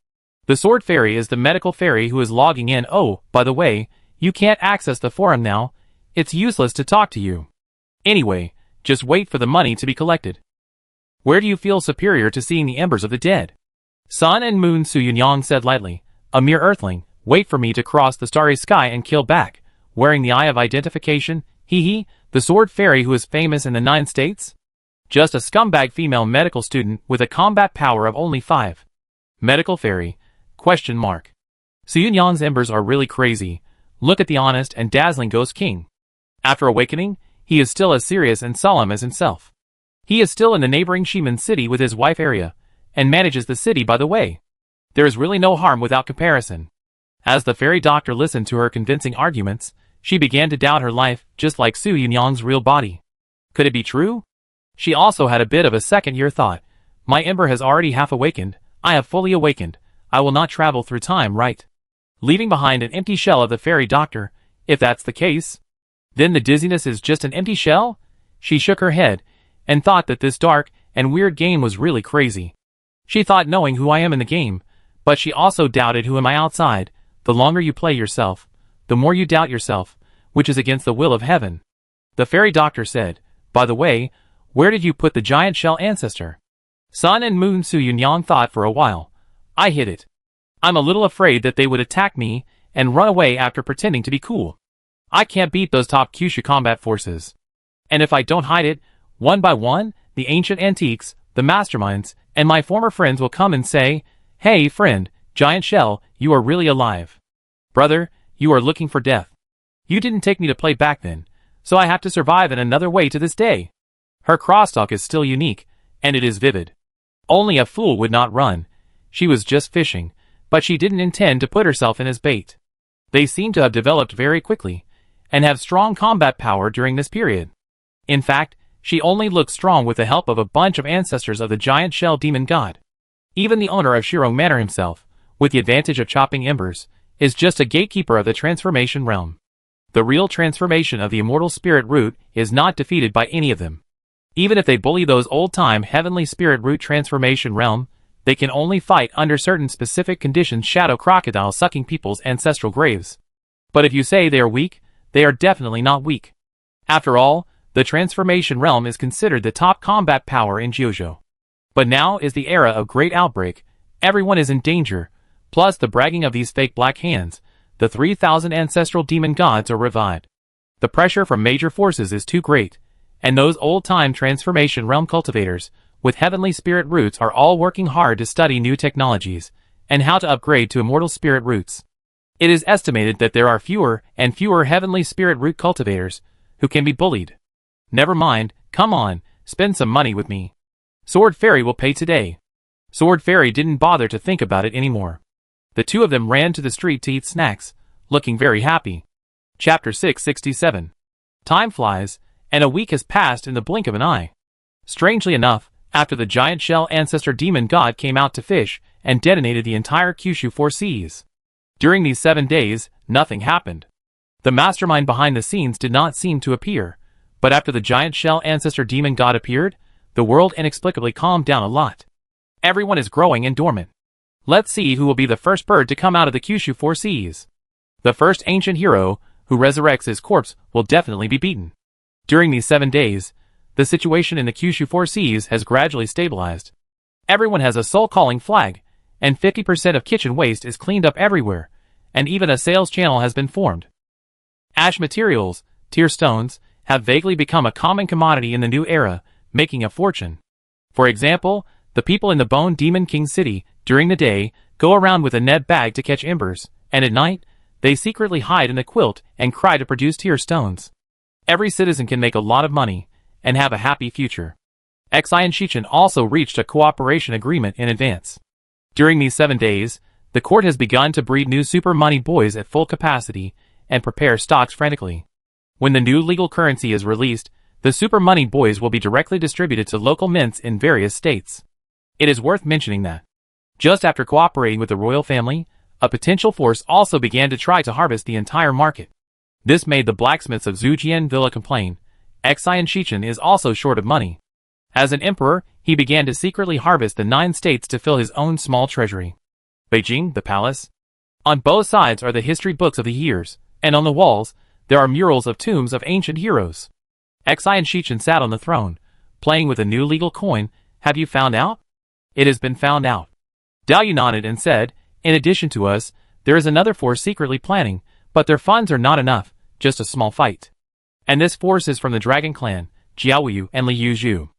The Sword Fairy is the medical fairy who is logging in. Oh, by the way, you can't access the forum now. It's useless to talk to you. Anyway, just wait for the money to be collected. Where do you feel superior to seeing the embers of the dead? Sun and Moon Suyunyang said lightly, a mere earthling, wait for me to cross the starry sky and kill back, wearing the eye of identification, hee, the Sword Fairy who is famous in the 9 states? Just a scumbag female medical student with a combat power of only 5. Medical Fairy? Question mark. Suyunyang's embers are really crazy. Look at the honest and dazzling Ghost King. After awakening, he is still as serious and solemn as himself. He is still in the neighboring Shiman city with his wife Arya, and manages the city by the way. There is really no harm without comparison. As the fairy doctor listened to her convincing arguments, she began to doubt her life, just like Suyunyang's real body. Could it be true? She also had a bit of a second-year thought. My ember has already half awakened, I have fully awakened, I will not travel through time, right? Leaving behind an empty shell of the fairy doctor, if that's the case. Then the dizziness is just an empty shell? She shook her head, and thought that this dark and weird game was really crazy. She thought knowing who I am in the game, but she also doubted who am I outside. The longer you play yourself, the more you doubt yourself, which is against the will of heaven. The fairy doctor said, by the way, where did you put the giant shell ancestor? Sun and Moon Suyunyang thought for a while. I hid it. I'm a little afraid that they would attack me and run away after pretending to be cool. I can't beat those top Kyushu combat forces. And if I don't hide it, one by one, the ancient antiques, the masterminds, and my former friends will come and say, hey friend, giant shell, you are really alive. Brother, you are looking for death. You didn't take me to play back then, so I have to survive in another way to this day. Her crosstalk is still unique, and it is vivid. Only a fool would not run. She was just fishing, but she didn't intend to put herself in as bait. They seem to have developed very quickly, and have strong combat power during this period. In fact, she only looked strong with the help of a bunch of ancestors of the giant shell demon god. Even the owner of Shirong Manor himself, with the advantage of chopping embers, is just a gatekeeper of the transformation realm. The real transformation of the immortal spirit root is not defeated by any of them. Even if they bully those old-time heavenly spirit root transformation realm, they can only fight under certain specific conditions, shadow crocodile sucking people's ancestral graves. But if you say they are weak, they are definitely not weak. After all, the transformation realm is considered the top combat power in Jiuzhou. But now is the era of great outbreak, everyone is in danger, plus the bragging of these fake black hands, the 3,000 ancestral demon gods are revived. The pressure from major forces is too great, and those old-time transformation realm cultivators, with heavenly spirit roots are all working hard to study new technologies, and how to upgrade to immortal spirit roots. It is estimated that there are fewer and fewer heavenly spirit root cultivators, who can be bullied. Never mind, come on, spend some money with me. Sword Fairy will pay today. Sword Fairy didn't bother to think about it anymore. The two of them ran to the street to eat snacks, looking very happy. Chapter 667. Time flies, and a week has passed in the blink of an eye. Strangely enough, after the giant shell ancestor demon god came out to fish and detonated the entire Kyushu Four Seas. During these 7 days, nothing happened. The mastermind behind the scenes did not seem to appear, but after the giant shell ancestor demon god appeared, the world inexplicably calmed down a lot. Everyone is growing and dormant. Let's see who will be the first bird to come out of the Kyushu Four Seas. The first ancient hero, who resurrects his corpse, will definitely be beaten. During these 7 days, the situation in the Kyushu Four Seas has gradually stabilized. Everyone has a soul-calling flag, and 50% of kitchen waste is cleaned up everywhere, and even a sales channel has been formed. Ash materials, tear stones, have vaguely become a common commodity in the new era, making a fortune. For example, the people in the Bone Demon King City, during the day, go around with a net bag to catch embers, and at night, they secretly hide in a quilt and cry to produce tear stones. Every citizen can make a lot of money, and have a happy future. Xi and Shichen also reached a cooperation agreement in advance. During these 7 days, the court has begun to breed new super money boys at full capacity, and prepare stocks frantically. When the new legal currency is released, the super money boys will be directly distributed to local mints in various states. It is worth mentioning that, just after cooperating with the royal family, a potential force also began to try to harvest the entire market. This made the blacksmiths of Zujian Villa complain. Xi and Shichen is also short of money. As an emperor, he began to secretly harvest the 9 states to fill his own small treasury. Beijing, the palace. On both sides are the history books of the years, and on the walls, there are murals of tombs of ancient heroes. Xi and Shichen sat on the throne, playing with a new legal coin. Have you found out? It has been found out. Dao nodded and said, in addition to us, there is another force secretly planning, but their funds are not enough, just a small fight. And this force is from the Dragon Clan, Jiaoyu and Liu Zhu.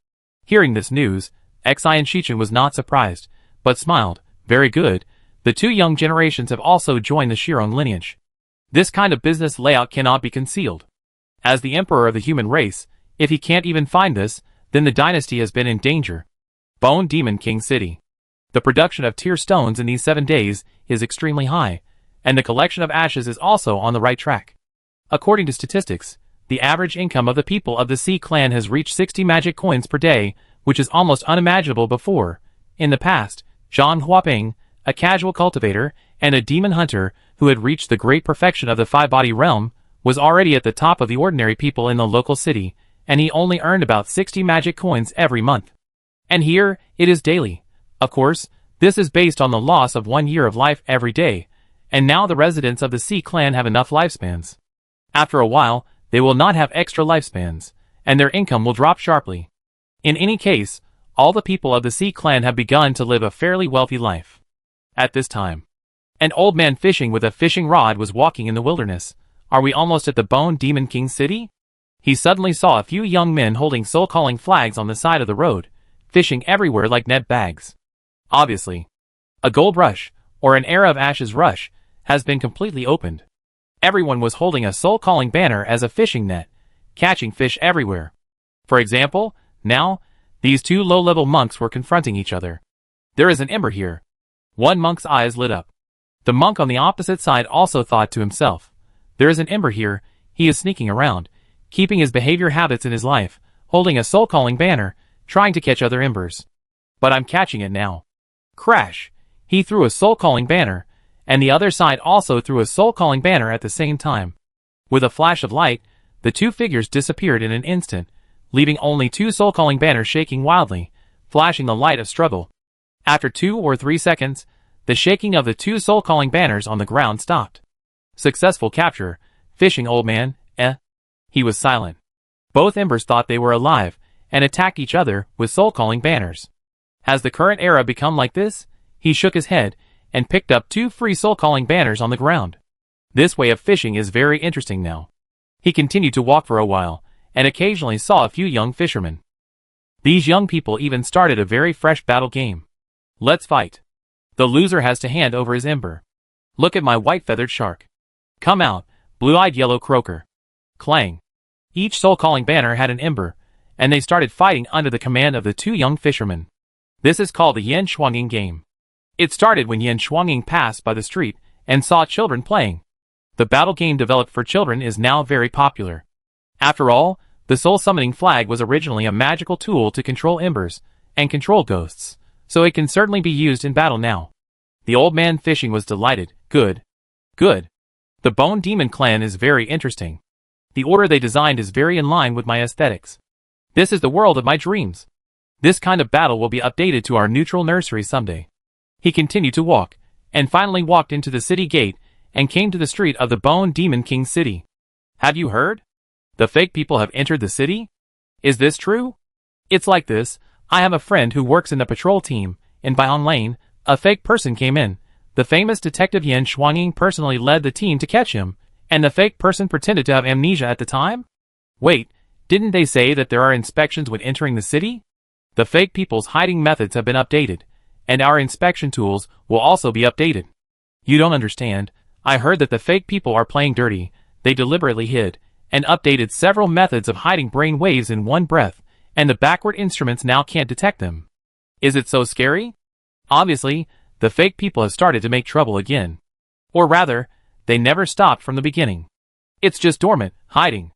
Hearing this news, Xi and Shichen was not surprised, but smiled. Very good, the 2 young generations have also joined the Shirong lineage. This kind of business layout cannot be concealed. As the emperor of the human race, if he can't even find this, then the dynasty has been in danger. Bone Demon King City. The production of tear stones in these 7 days is extremely high, and the collection of ashes is also on the right track. According to statistics, the average income of the people of the Sea clan has reached 60 magic coins per day, which is almost unimaginable before. In the past, Zhang Huaping, a casual cultivator, and a demon hunter who had reached the great perfection of the 5-body realm, was already at the top of the ordinary people in the local city, and he only earned about 60 magic coins every month. And here, it is daily. Of course, this is based on the loss of 1 year of life every day, and now the residents of the Sea clan have enough lifespans. After a while, they will not have extra lifespans, and their income will drop sharply. In any case, all the people of the Sea clan have begun to live a fairly wealthy life. At this time, an old man fishing with a fishing rod was walking in the wilderness. Are we almost at the Bone Demon King City? He suddenly saw a few young men holding soul-calling flags on the side of the road, fishing everywhere like net bags. Obviously, a gold rush, or an era of ashes rush, has been completely opened. Everyone was holding a soul-calling banner as a fishing net, catching fish everywhere. For example, now, these two low-level monks were confronting each other. There is an ember here. One monk's eyes lit up. The monk on the opposite side also thought to himself, there is an ember here. He is sneaking around, keeping his behavior habits in his life, holding a soul-calling banner, trying to catch other embers. But I'm catching it now. Crash! He threw a soul-calling banner, and the other side also threw a soul-calling banner at the same time. With a flash of light, the two figures disappeared in an instant, leaving only two soul-calling banners shaking wildly, flashing the light of struggle. After 2 or 3 seconds, the shaking of the two soul-calling banners on the ground stopped. Successful capture, fishing old man, eh? He was silent. Both embers thought they were alive, and attacked each other with soul-calling banners. Has the current era become like this? He shook his head, and picked up 2 free soul-calling banners on the ground. This way of fishing is very interesting now. He continued to walk for a while, and occasionally saw a few young fishermen. These young people even started a very fresh battle game. Let's fight. The loser has to hand over his ember. Look at my white-feathered shark. Come out, blue-eyed yellow croaker. Clang. Each soul-calling banner had an ember, and they started fighting under the command of the 2 young fishermen. This is called the Yan Shuanging game. It started when Yan Shuanging passed by the street and saw children playing. The battle game developed for children is now very popular. After all, the soul-summoning flag was originally a magical tool to control embers and control ghosts, so it can certainly be used in battle now. The old man fishing was delighted. Good. Good. The Bone Demon clan is very interesting. The order they designed is very in line with my aesthetics. This is the world of my dreams. This kind of battle will be updated to our neutral nursery someday. He continued to walk, and finally walked into the city gate and came to the street of the Bone Demon King city. Have you heard? The fake people have entered the city? Is this true? It's like this. I have a friend who works in the patrol team, and by on lane, a fake person came in. The famous detective Yan Shuanging personally led the team to catch him, and the fake person pretended to have amnesia at the time? Wait, didn't they say that there are inspections when entering the city? The fake people's hiding methods have been updated, and our inspection tools will also be updated. You don't understand. I heard that the fake people are playing dirty. They deliberately hid and updated several methods of hiding brain waves in one breath, and the backward instruments now can't detect them. Is it so scary? Obviously, the fake people have started to make trouble again. Or rather, they never stopped from the beginning. It's just dormant, hiding.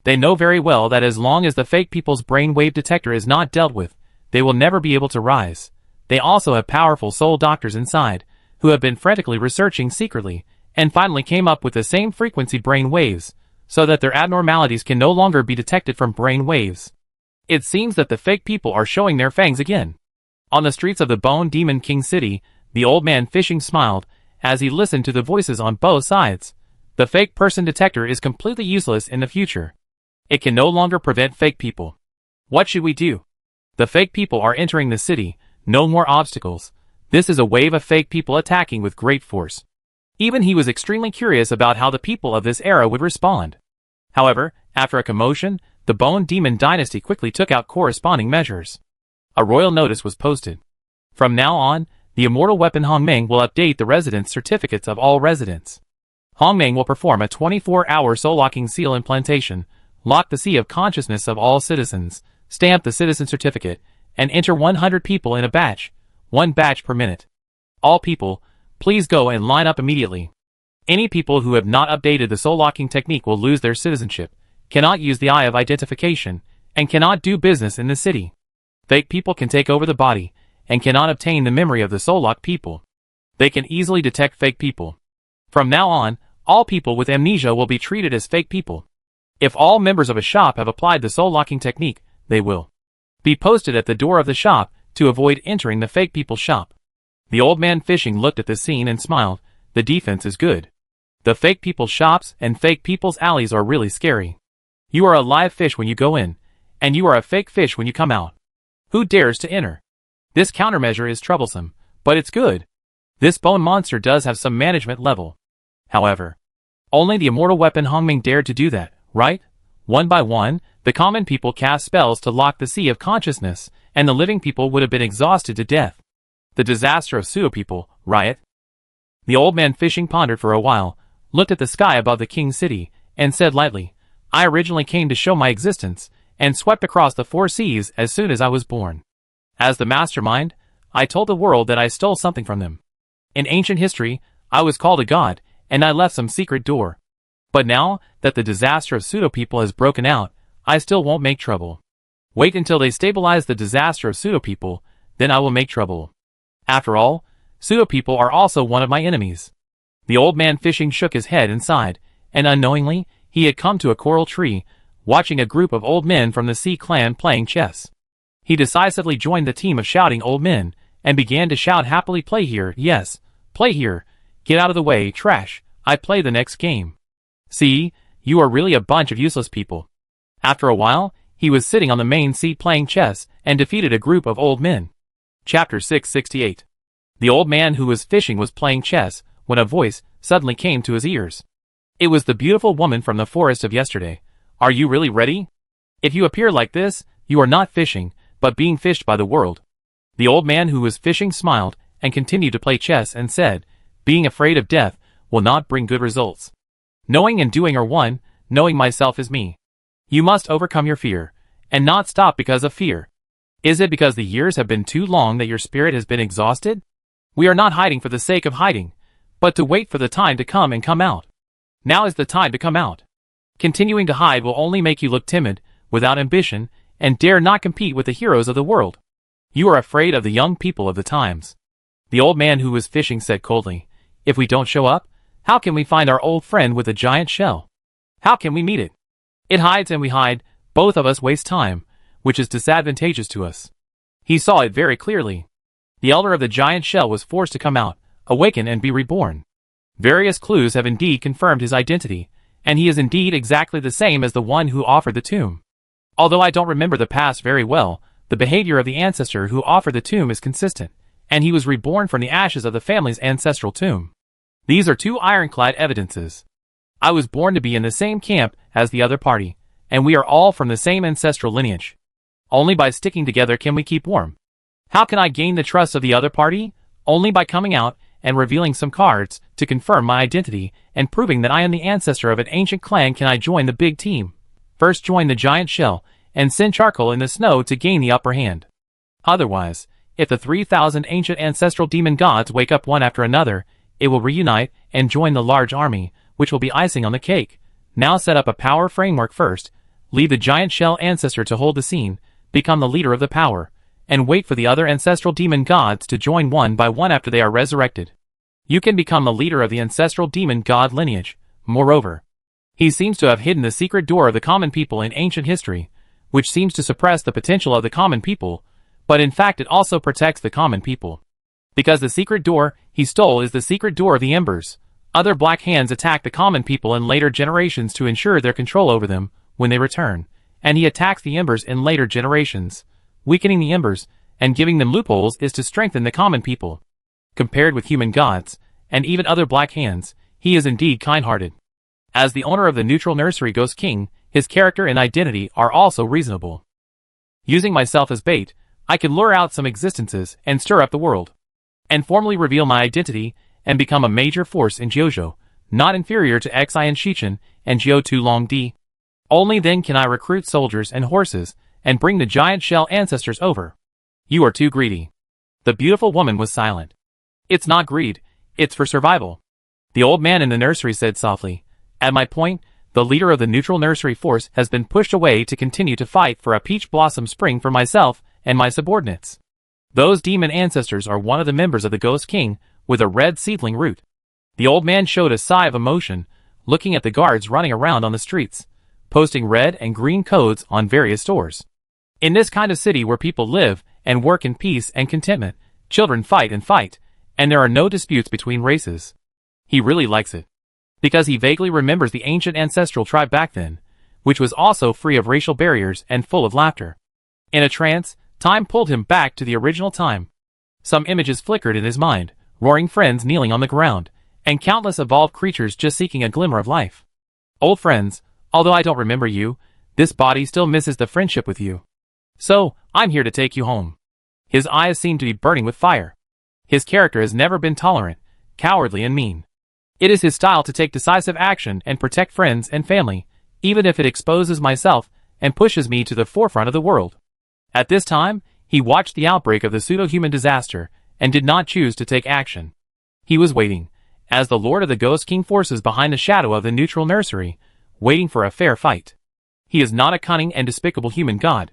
They know very well that as long as the fake people's brainwave detector is not dealt with, they will never be able to rise. They also have powerful soul doctors inside, who have been frantically researching secretly, and finally came up with the same frequency brain waves, so that their abnormalities can no longer be detected from brain waves. It seems that the fake people are showing their fangs again. On the streets of the Bone Demon King city, the old man fishing smiled, as he listened to the voices on both sides. The fake person detector is completely useless in the future. It can no longer prevent fake people. What should we do? The fake people are entering the city, no more obstacles. This is a wave of fake people attacking with great force. Even he was extremely curious about how the people of this era would respond. However, after a commotion, the Bone Demon dynasty quickly took out corresponding measures. A royal notice was posted. From now on, the immortal weapon Hongmeng will update the residence certificates of all residents. Hongmeng will perform a 24-hour soul-locking seal implantation, lock the sea of consciousness of all citizens, stamp the citizen certificate, and enter 100 people in a batch, 1 batch per minute. All people, please go and line up immediately. Any people who have not updated the soul-locking technique will lose their citizenship, cannot use the Eye of Identification, and cannot do business in the city. Fake people can take over the body, and cannot obtain the memory of the soul-locked people. They can easily detect fake people. From now on, all people with amnesia will be treated as fake people. If all members of a shop have applied the soul-locking technique, they will be posted at the door of the shop to avoid entering the fake people's shop. The old man fishing looked at the scene and smiled. The defense is good. The fake people's shops and fake people's alleys are really scary. You are a live fish when you go in, and you are a fake fish when you come out. Who dares to enter? This countermeasure is troublesome, but it's good. This bone monster does have some management level. However, only the immortal weapon Hongmeng dared to do that, right? One by one, the common people cast spells to lock the sea of consciousness, and the living people would have been exhausted to death. The disaster of pseudo people, riot. The old man fishing pondered for a while. looked at the sky above the king's city, and said lightly, I originally came to show my existence, and swept across the 4 seas as soon as I was born. As the mastermind, I told the world that I stole something from them. In ancient history, I was called a god, and I left some secret door. But now that the disaster of pseudo-people has broken out, I still won't make trouble. Wait until they stabilize the disaster of pseudo-people, then I will make trouble. After all, pseudo-people are also one of my enemies. The old man fishing shook his head and sighed, and unknowingly, he had come to a coral tree, watching a group of old men from the Sea clan playing chess. He decisively joined the team of shouting old men, and began to shout happily, play here, yes, play here, get out of the way, trash, I play the next game. See, you are really a bunch of useless people. After a while, he was sitting on the main seat playing chess, and defeated a group of old men. Chapter 668. The old man who was fishing was playing chess, when a voice suddenly came to his ears. It was the beautiful woman from the forest of yesterday. Are you really ready? If you appear like this, you are not fishing, but being fished by the world. The old man who was fishing smiled, and continued to play chess and said, being afraid of death will not bring good results. Knowing and doing are one, knowing myself is me. You must overcome your fear, and not stop because of fear. Is it because the years have been too long that your spirit has been exhausted? We are not hiding for the sake of hiding, but to wait for the time to come and come out. Now is the time to come out. Continuing to hide will only make you look timid, without ambition, and dare not compete with the heroes of the world. You are afraid of the young people of the times. The old man who was fishing said coldly, if we don't show up, how can we find our old friend with the giant shell? How can we meet it? It hides and we hide, both of us waste time, which is disadvantageous to us. He saw it very clearly. The elder of the giant shell was forced to come out, awaken and be reborn. Various clues have indeed confirmed his identity, and he is indeed exactly the same as the one who offered the tomb. Although I don't remember the past very well, the behavior of the ancestor who offered the tomb is consistent, and he was reborn from the ashes of the family's ancestral tomb. These are 2 ironclad evidences. I was born to be in the same camp as the other party, and we are all from the same ancestral lineage. Only by sticking together can we keep warm. How can I gain the trust of the other party? Only by coming out and revealing some cards to confirm my identity and proving that I am the ancestor of an ancient clan can I join the big team. First join the giant shell and send charcoal in the snow to gain the upper hand. Otherwise, if the 3,000 ancient ancestral demon gods wake up one after another, it will reunite and join the large army, which will be icing on the cake. Now set up a power framework first, leave the giant shell ancestor to hold the scene, become the leader of the power, and wait for the other ancestral demon gods to join one by one after they are resurrected. You can become the leader of the ancestral demon god lineage. Moreover, he seems to have hidden the secret door of the common people in ancient history, which seems to suppress the potential of the common people, but in fact it also protects the common people. Because the secret door he stole is the secret door of the embers. Other black hands attack the common people in later generations to ensure their control over them when they return, and he attacks the embers in later generations. Weakening the embers and giving them loopholes is to strengthen the common people. Compared with human gods, and even other black hands, he is indeed kind-hearted. As the owner of the neutral nursery Ghost King, his character and identity are also reasonable. Using myself as bait, I can lure out some existences and stir up the world, and formally reveal my identity and become a major force in Jojo, not inferior to Xi and Shichen and Jiu Tu Long Di. Only then can I recruit soldiers and horses and bring the giant shell ancestors over. You are too greedy. The beautiful woman was silent. It's not greed, it's for survival. The old man in the nursery said softly, at my point, the leader of the neutral nursery force has been pushed away to continue to fight for a peach blossom spring for myself and my subordinates. Those demon ancestors are one of the members of the Ghost King with a red seedling root. The old man showed a sigh of emotion, looking at the guards running around on the streets, posting red and green codes on various stores. In this kind of city where people live and work in peace and contentment, children fight, and there are no disputes between races. He really likes it. Because he vaguely remembers the ancient ancestral tribe back then, which was also free of racial barriers and full of laughter. In a trance, time pulled him back to the original time. Some images flickered in his mind, roaring friends kneeling on the ground, and countless evolved creatures just seeking a glimmer of life. Old friends, although I don't remember you, this body still misses the friendship with you. So, I'm here to take you home. His eyes seem to be burning with fire. His character has never been tolerant, cowardly and mean. It is his style to take decisive action and protect friends and family, even if it exposes myself and pushes me to the forefront of the world. At this time, he watched the outbreak of the pseudo-human disaster and did not choose to take action. He was waiting, as the Lord of the Ghost King forces behind the shadow of the neutral nursery, waiting for a fair fight. He is not a cunning and despicable human god.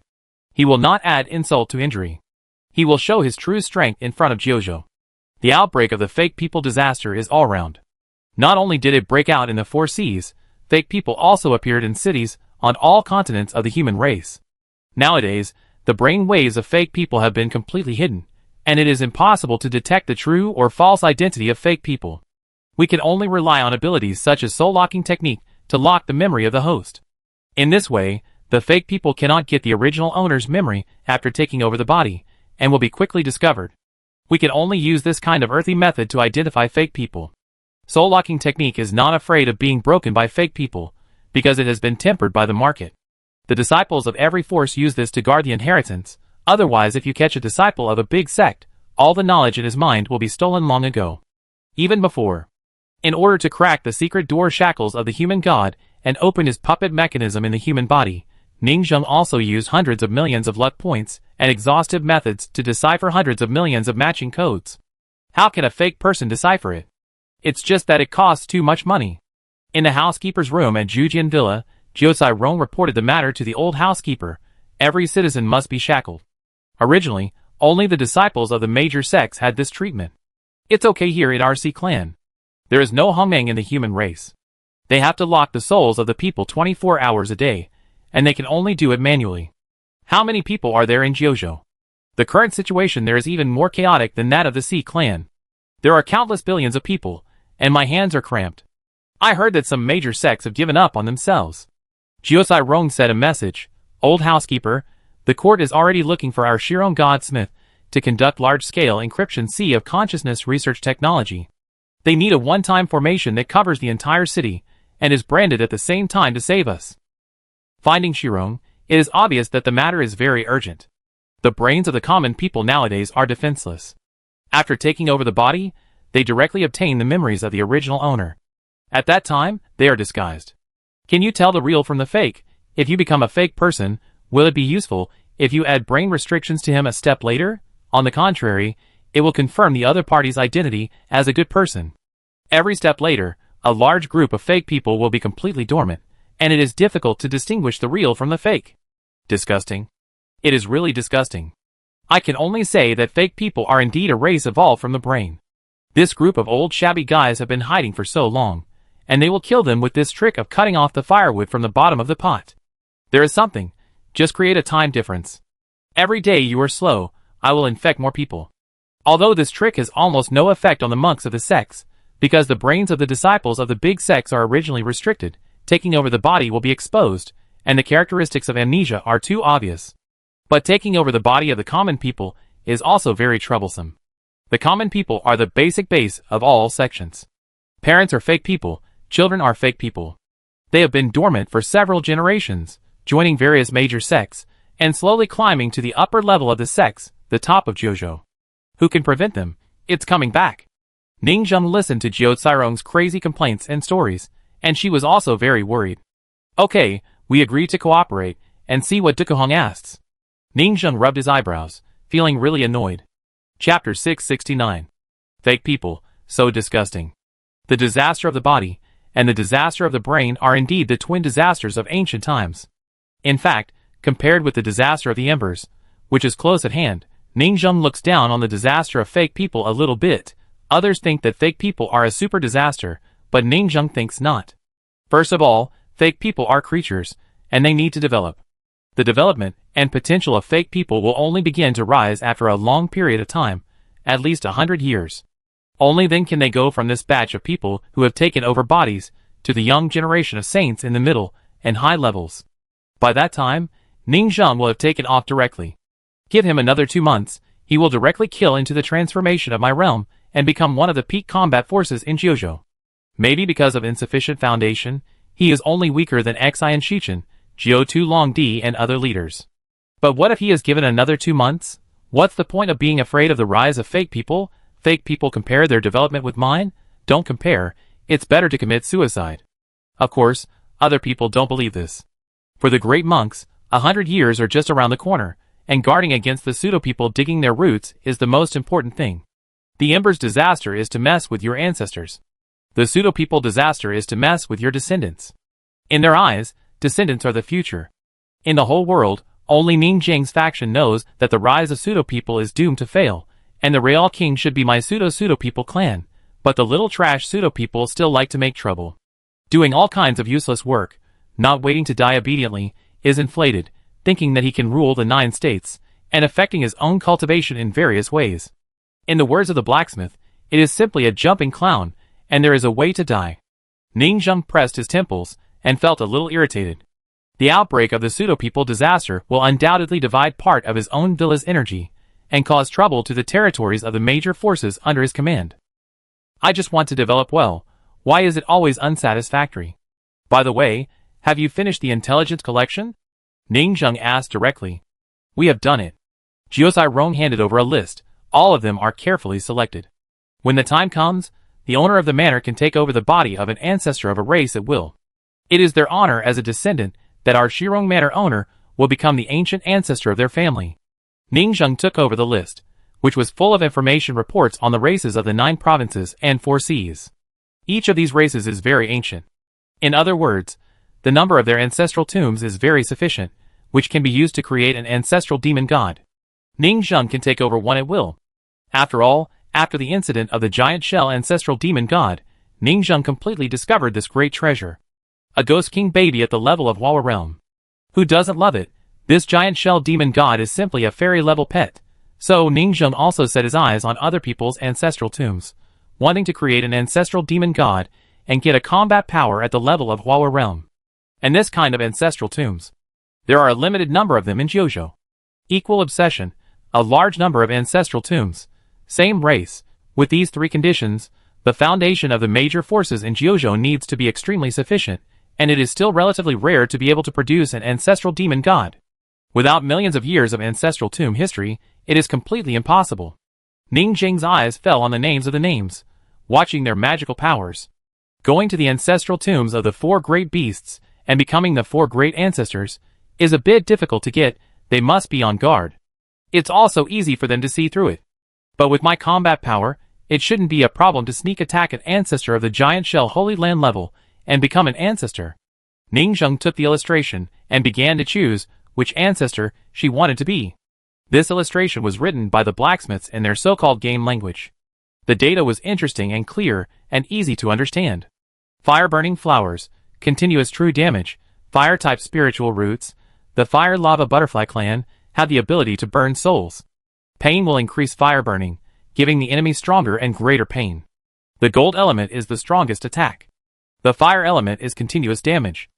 He will not add insult to injury. He will show his true strength in front of Jojo. The outbreak of the fake people disaster is all round. Not only did it break out in the 4 seas, fake people also appeared in cities on all continents of the human race. Nowadays, the brain waves of fake people have been completely hidden, and it is impossible to detect the true or false identity of fake people. We can only rely on abilities such as soul locking technique to lock the memory of the host. In this way, the fake people cannot get the original owner's memory after taking over the body, and will be quickly discovered. We can only use this kind of earthy method to identify fake people. Soul locking technique is not afraid of being broken by fake people, because it has been tempered by the market. The disciples of every force use this to guard the inheritance, otherwise if you catch a disciple of a big sect, all the knowledge in his mind will be stolen long ago. Even before. In order to crack the secret door shackles of the human god and open his puppet mechanism in the human body, Ningzheng also used hundreds of millions of luck points and exhaustive methods to decipher hundreds of millions of matching codes. How can a fake person decipher it? It's just that it costs too much money. In the housekeeper's room at Jujian Villa, Jiuzai Rong reported the matter to the old housekeeper. Every citizen must be shackled. Originally, only the disciples of the major sects had this treatment. It's okay here in RC clan. There is no Hongmeng in the human race. They have to lock the souls of the people 24 hours a day, and they can only do it manually. How many people are there in Jiuzhou? The current situation there is even more chaotic than that of the C clan. There are countless billions of people, and my hands are cramped. I heard that some major sects have given up on themselves. Jiuzai Rong said a message. Old housekeeper, the court is already looking for our Shirong Godsmith to conduct large-scale encryption C of consciousness research technology. They need a one-time formation that covers the entire city and is branded at the same time to save us. Finding Shirong, it is obvious that the matter is very urgent. The brains of the common people nowadays are defenseless. After taking over the body, they directly obtain the memories of the original owner. At that time, they are disguised. Can you tell the real from the fake? If you become a fake person, will it be useful if you add brain restrictions to him a step later? On the contrary, it will confirm the other party's identity as a good person. Every step later, a large group of fake people will be completely dormant, and it is difficult to distinguish the real from the fake. Disgusting. It is really disgusting. I can only say that fake people are indeed a race evolved from the brain. This group of old shabby guys have been hiding for so long, and they will kill them with this trick of cutting off the firewood from the bottom of the pot. There is something. Just create a time difference. Every day you are slow, I will infect more people. Although this trick has almost no effect on the monks of the sects, because the brains of the disciples of the big sects are originally restricted, taking over the body will be exposed, and the characteristics of amnesia are too obvious. But taking over the body of the common people is also very troublesome. The common people are the basic base of all sections. Parents are fake people, children are fake people. They have been dormant for several generations, joining various major sects, and slowly climbing to the upper level of the sects, the top of Jiuzhou. Who can prevent them? It's coming back. Ningzheng listened to Jiuzai Rong's crazy complaints and stories, and she was also very worried. Okay, we agree to cooperate, and see what Dukuhong asks. Ningzheng rubbed his eyebrows, feeling really annoyed. Chapter 669. Fake people, so disgusting. The disaster of the body, and the disaster of the brain are indeed the twin disasters of ancient times. In fact, compared with the disaster of the embers, which is close at hand, Ningzheng looks down on the disaster of fake people a little bit. Others think that fake people are a super disaster, but Ningzheng thinks not. First of all, fake people are creatures, and they need to develop. The development and potential of fake people will only begin to rise after a long period of time, at least 100 years. Only then can they go from this batch of people who have taken over bodies to the young generation of saints in the middle and high levels. By that time, Ningzheng will have taken off directly. Give him another 2 months, he will directly kill into the transformation of my realm and become one of the peak combat forces in Jiuzhou. Maybe because of insufficient foundation, he is only weaker than Xi and Shichen, Jiu Tu Long Di and other leaders. But what if he is given another 2 months? What's the point of being afraid of the rise of fake people? Fake people compare their development with mine? Don't compare. it's better to commit suicide. Of course, other people don't believe this. For the great monks, 100 years are just around the corner, and guarding against the pseudo-people digging their roots is the most important thing. The Ember's disaster is to mess with your ancestors. The pseudo-people disaster is to mess with your descendants. In their eyes, descendants are the future. In the whole world, only Ning Jing's faction knows that the rise of pseudo-people is doomed to fail, and the real king should be my pseudo-people clan, but the little trash pseudo-people still like to make trouble. Doing all kinds of useless work, not waiting to die obediently, is inflated, thinking that he can rule the 9 states, and affecting his own cultivation in various ways. In the words of the blacksmith, it is simply a jumping clown, and there is a way to die. Ning Zheng pressed his temples, and felt a little irritated. The outbreak of the pseudo-people disaster will undoubtedly divide part of his own villa's energy, and cause trouble to the territories of the major forces under his command. I just want to develop well. Why is it always unsatisfactory? By the way, have you finished the intelligence collection? Ning Zheng asked directly. We have done it. Jiosai Rong handed over a list. All of them are carefully selected. When the time comes, the owner of the manor can take over the body of an ancestor of a race at will. It is their honor as a descendant that our Shirong Manor owner will become the ancient ancestor of their family. Ning Zheng took over the list, which was full of information reports on the races of the 9 provinces and 4 seas. Each of these races is very ancient. In other words, the number of their ancestral tombs is very sufficient, which can be used to create an ancestral demon god. Ning Zheng can take over one at will. After all, after the incident of the giant shell ancestral demon god, Ning Zheng completely discovered this great treasure. A ghost king baby at the level of Wawa realm. Who doesn't love it? This giant shell demon god is simply a fairy level pet. So Ning Zheng also set his eyes on other people's ancestral tombs, wanting to create an ancestral demon god and get a combat power at the level of Wawa realm. And this kind of ancestral tombs. There are a limited number of them in Jiuzhou. Equal obsession, a large number of ancestral tombs, same race. With these 3 conditions, the foundation of the major forces in Jiuzhou needs to be extremely sufficient, and it is still relatively rare to be able to produce an ancestral demon god. Without millions of years of ancestral tomb history, it is completely impossible. Ning Jing's eyes fell on the names of the names, watching their magical powers. Going to the ancestral tombs of the 4 great beasts, and becoming the 4 great ancestors, is a bit difficult to get. They must be on guard. It's also easy for them to see through it. But with my combat power, it shouldn't be a problem to sneak attack an ancestor of the giant shell Holy Land level, and become an ancestor. Ning Zheng took the illustration, and began to choose which ancestor she wanted to be. This illustration was written by the blacksmiths in their so-called game language. The data was interesting and clear, and easy to understand. Fire-burning flowers, continuous true damage, fire-type spiritual roots, the fire-lava butterfly clan, have the ability to burn souls. Pain will increase fire burning, giving the enemy stronger and greater pain. The gold element is the strongest attack. The fire element is continuous damage.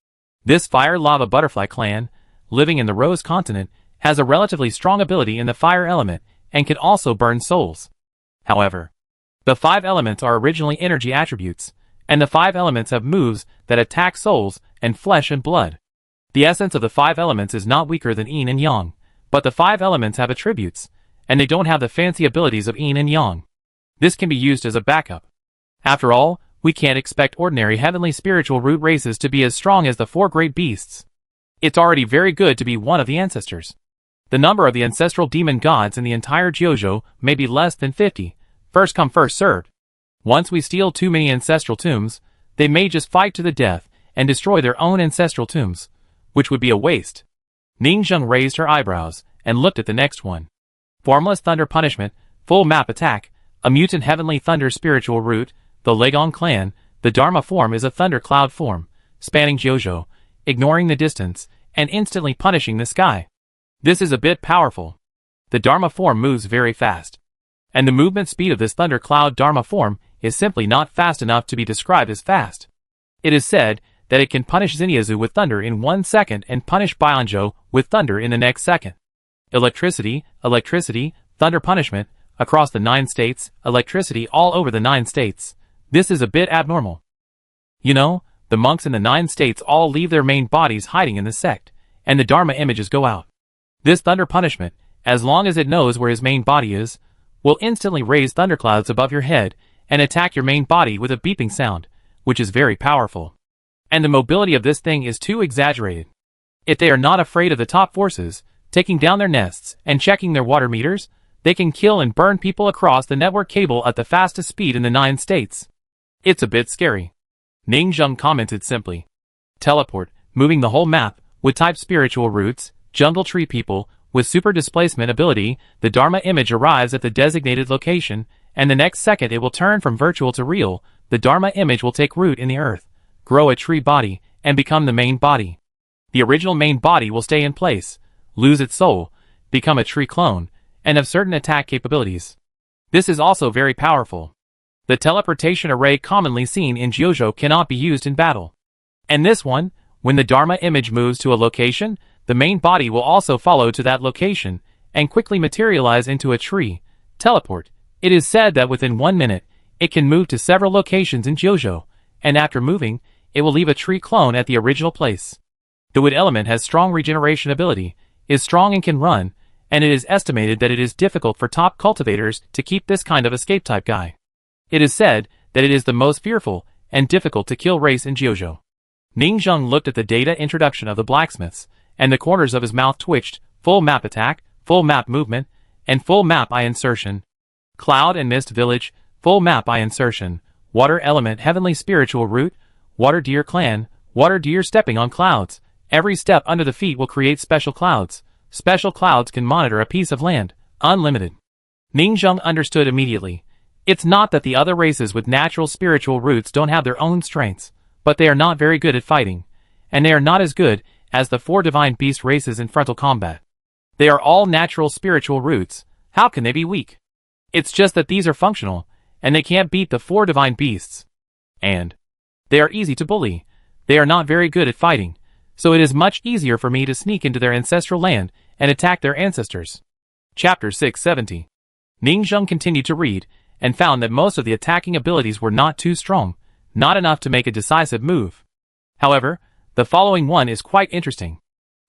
This fire-lava butterfly clan, living in the Rose continent, has a relatively strong ability in the fire element, and can also burn souls. However, the 5 elements are originally energy attributes, and the 5 elements have moves that attack souls and flesh and blood. The essence of the 5 elements is not weaker than yin and yang, but the 5 elements have attributes, and they don't have the fancy abilities of yin and yang. This can be used as a backup. After all, we can't expect ordinary heavenly spiritual root races to be as strong as the 4 great beasts. It's already very good to be one of the ancestors. The number of the ancestral demon gods in the entire Jiuzhou may be less than 50, first come first served. Once we steal too many ancestral tombs, they may just fight to the death and destroy their own ancestral tombs, which would be a waste. Ning Zheng raised her eyebrows and looked at the next one. Formless Thunder Punishment, Full Map Attack, a mutant heavenly thunder spiritual root, the Legong clan. The Dharma form is a thundercloud form, spanning Jiuzhou, ignoring the distance, and instantly punishing the sky. This is a bit powerful. The Dharma form moves very fast. And the movement speed of this thundercloud Dharma form is simply not fast enough to be described as fast. It is said that it can punish Xinyazu with thunder in 1 second and punish Baianzhou with thunder in the next second. Electricity, thunder punishment, across the 9 states, electricity all over the 9 states. This is a bit abnormal. You know, the monks in the 9 states all leave their main bodies hiding in the sect, and the Dharma images go out. This thunder punishment, as long as it knows where his main body is, will instantly raise thunderclouds above your head and attack your main body with a beeping sound, which is very powerful. And the mobility of this thing is too exaggerated. If they are not afraid of the top forces, taking down their nests and checking their water meters, they can kill and burn people across the network cable at the fastest speed in the 9 states. It's a bit scary. Ning Zheng commented simply. Teleport, moving the whole map, with type spiritual roots, jungle tree people, with super displacement ability, the Dharma image arrives at the designated location, and the next second it will turn from virtual to real. The Dharma image will take root in the earth, grow a tree body, and become the main body. The original main body will stay in place, lose its soul, become a tree clone, and have certain attack capabilities. This is also very powerful. The teleportation array commonly seen in Jiuzhou cannot be used in battle. And this one, when the Dharma image moves to a location, the main body will also follow to that location, and quickly materialize into a tree. Teleport. It is said that within 1 minute, it can move to several locations in Jiuzhou, and after moving, it will leave a tree clone at the original place. The wood element has strong regeneration ability, is strong and can run, and it is estimated that it is difficult for top cultivators to keep this kind of escape type guy. It is said that it is the most fearful and difficult to kill race in Jiuzhou. Ning Zheng looked at the data introduction of the blacksmiths, and the corners of his mouth twitched. Full map attack, full map movement, and full map eye insertion. Cloud and mist village, full map eye insertion. Water element heavenly spiritual root, water deer clan, water deer stepping on clouds. Every step under the feet will create special clouds. Special clouds can monitor a piece of land, unlimited. Ning Zheng understood immediately. It's not that the other races with natural spiritual roots don't have their own strengths, but they are not very good at fighting, and they are not as good as the 4 divine beast races in frontal combat. They are all natural spiritual roots. How can they be weak? It's just that these are functional, and they can't beat the 4 divine beasts. And they are easy to bully. They are not very good at fighting, so it is much easier for me to sneak into their ancestral land and attack their ancestors. Chapter 670. Ning Zheng continued to read, and found that most of the attacking abilities were not too strong, not enough to make a decisive move. However, the following one is quite interesting.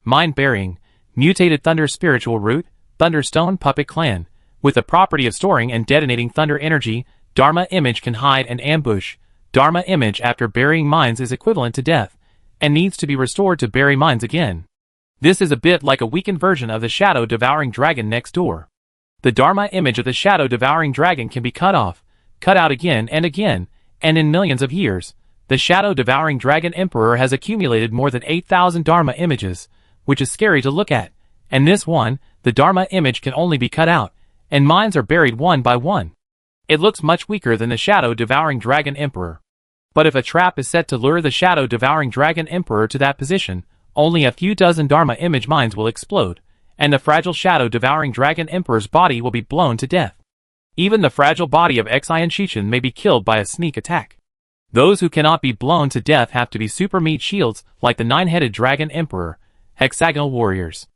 Mind-burying, mutated thunder spiritual root, thunderstone puppet clan, with the property of storing and detonating thunder energy. Dharma image can hide and ambush. Dharma image after burying mines is equivalent to death, and needs to be restored to bury mines again. This is a bit like a weakened version of the shadow devouring dragon next door. The Dharma image of the shadow devouring dragon can be cut off, cut out again, and in millions of years, the shadow devouring dragon emperor has accumulated more than 8,000 Dharma images, which is scary to look at, and this one, the Dharma image can only be cut out, and mines are buried one by one. It looks much weaker than the shadow devouring dragon emperor. But if a trap is set to lure the shadow devouring dragon emperor to that position, only a few dozen Dharma image mines will explode, and the fragile shadow devouring dragon emperor's body will be blown to death. Even the fragile body of Xian Shichin may be killed by a sneak attack. Those who cannot be blown to death have to be super meat shields like the 9-headed dragon emperor, hexagonal warriors.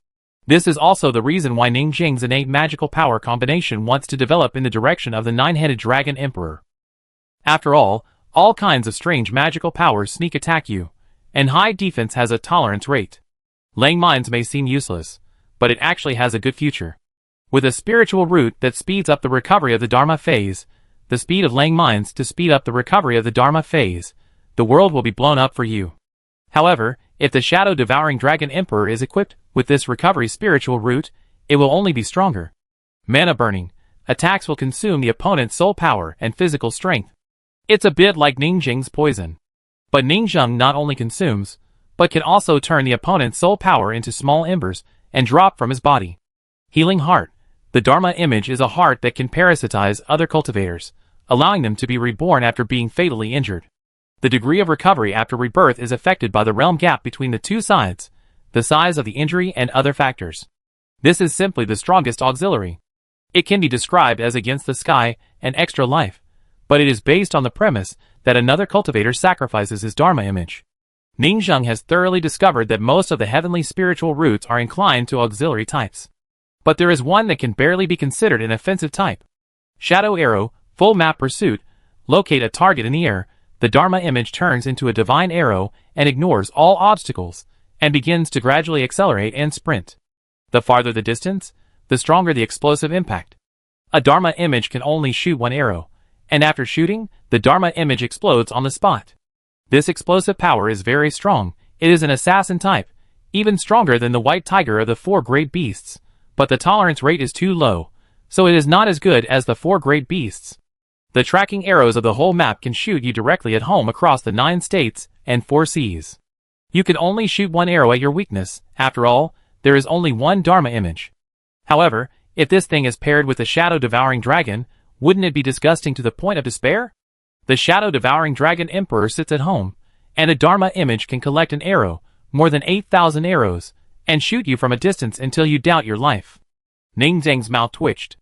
This is also the reason why Ning Zheng's innate magical power combination wants to develop in the direction of the 9-headed dragon emperor. After all kinds of strange magical powers sneak attack you, and high defense has a tolerance rate. Laying mines may seem useless, but it actually has a good future. With a spiritual root that speeds up the recovery of the Dharma phase, the speed of laying mines to speed up the recovery of the Dharma phase, the world will be blown up for you. However, if the shadow devouring dragon emperor is equipped with this recovery spiritual root, it will only be stronger. Mana burning. Attacks will consume the opponent's soul power and physical strength. It's a bit like Ning Zheng's poison. But Ning Zheng not only consumes, but can also turn the opponent's soul power into small embers and drop from his body. Healing heart. The Dharma image is a heart that can parasitize other cultivators, allowing them to be reborn after being fatally injured. The degree of recovery after rebirth is affected by the realm gap between the two sides, the size of the injury and other factors. This is simply the strongest auxiliary. It can be described as against the sky and extra life, but it is based on the premise that another cultivator sacrifices his Dharma image. Ning Zheng has thoroughly discovered that most of the heavenly spiritual roots are inclined to auxiliary types. But there is one that can barely be considered an offensive type. Shadow arrow, full map pursuit. Locate a target in the air, the Dharma image turns into a divine arrow and ignores all obstacles, and begins to gradually accelerate and sprint. The farther the distance, the stronger the explosive impact. A Dharma image can only shoot one arrow, and after shooting, the Dharma image explodes on the spot. This explosive power is very strong. It is an assassin type, even stronger than the white tiger of the 4 great beasts, but the tolerance rate is too low, so it is not as good as the 4 great beasts. The tracking arrows of the whole map can shoot you directly at home across the 9 states and 4 seas. You can only shoot 1 arrow at your weakness. After all, there is only 1 Dharma image. However, if this thing is paired with the shadow-devouring dragon, wouldn't it be disgusting to the point of despair? The shadow-devouring dragon emperor sits at home, and a Dharma image can collect an arrow, more than 8,000 arrows, and shoot you from a distance until you doubt your life. Ning Zhang's mouth twitched.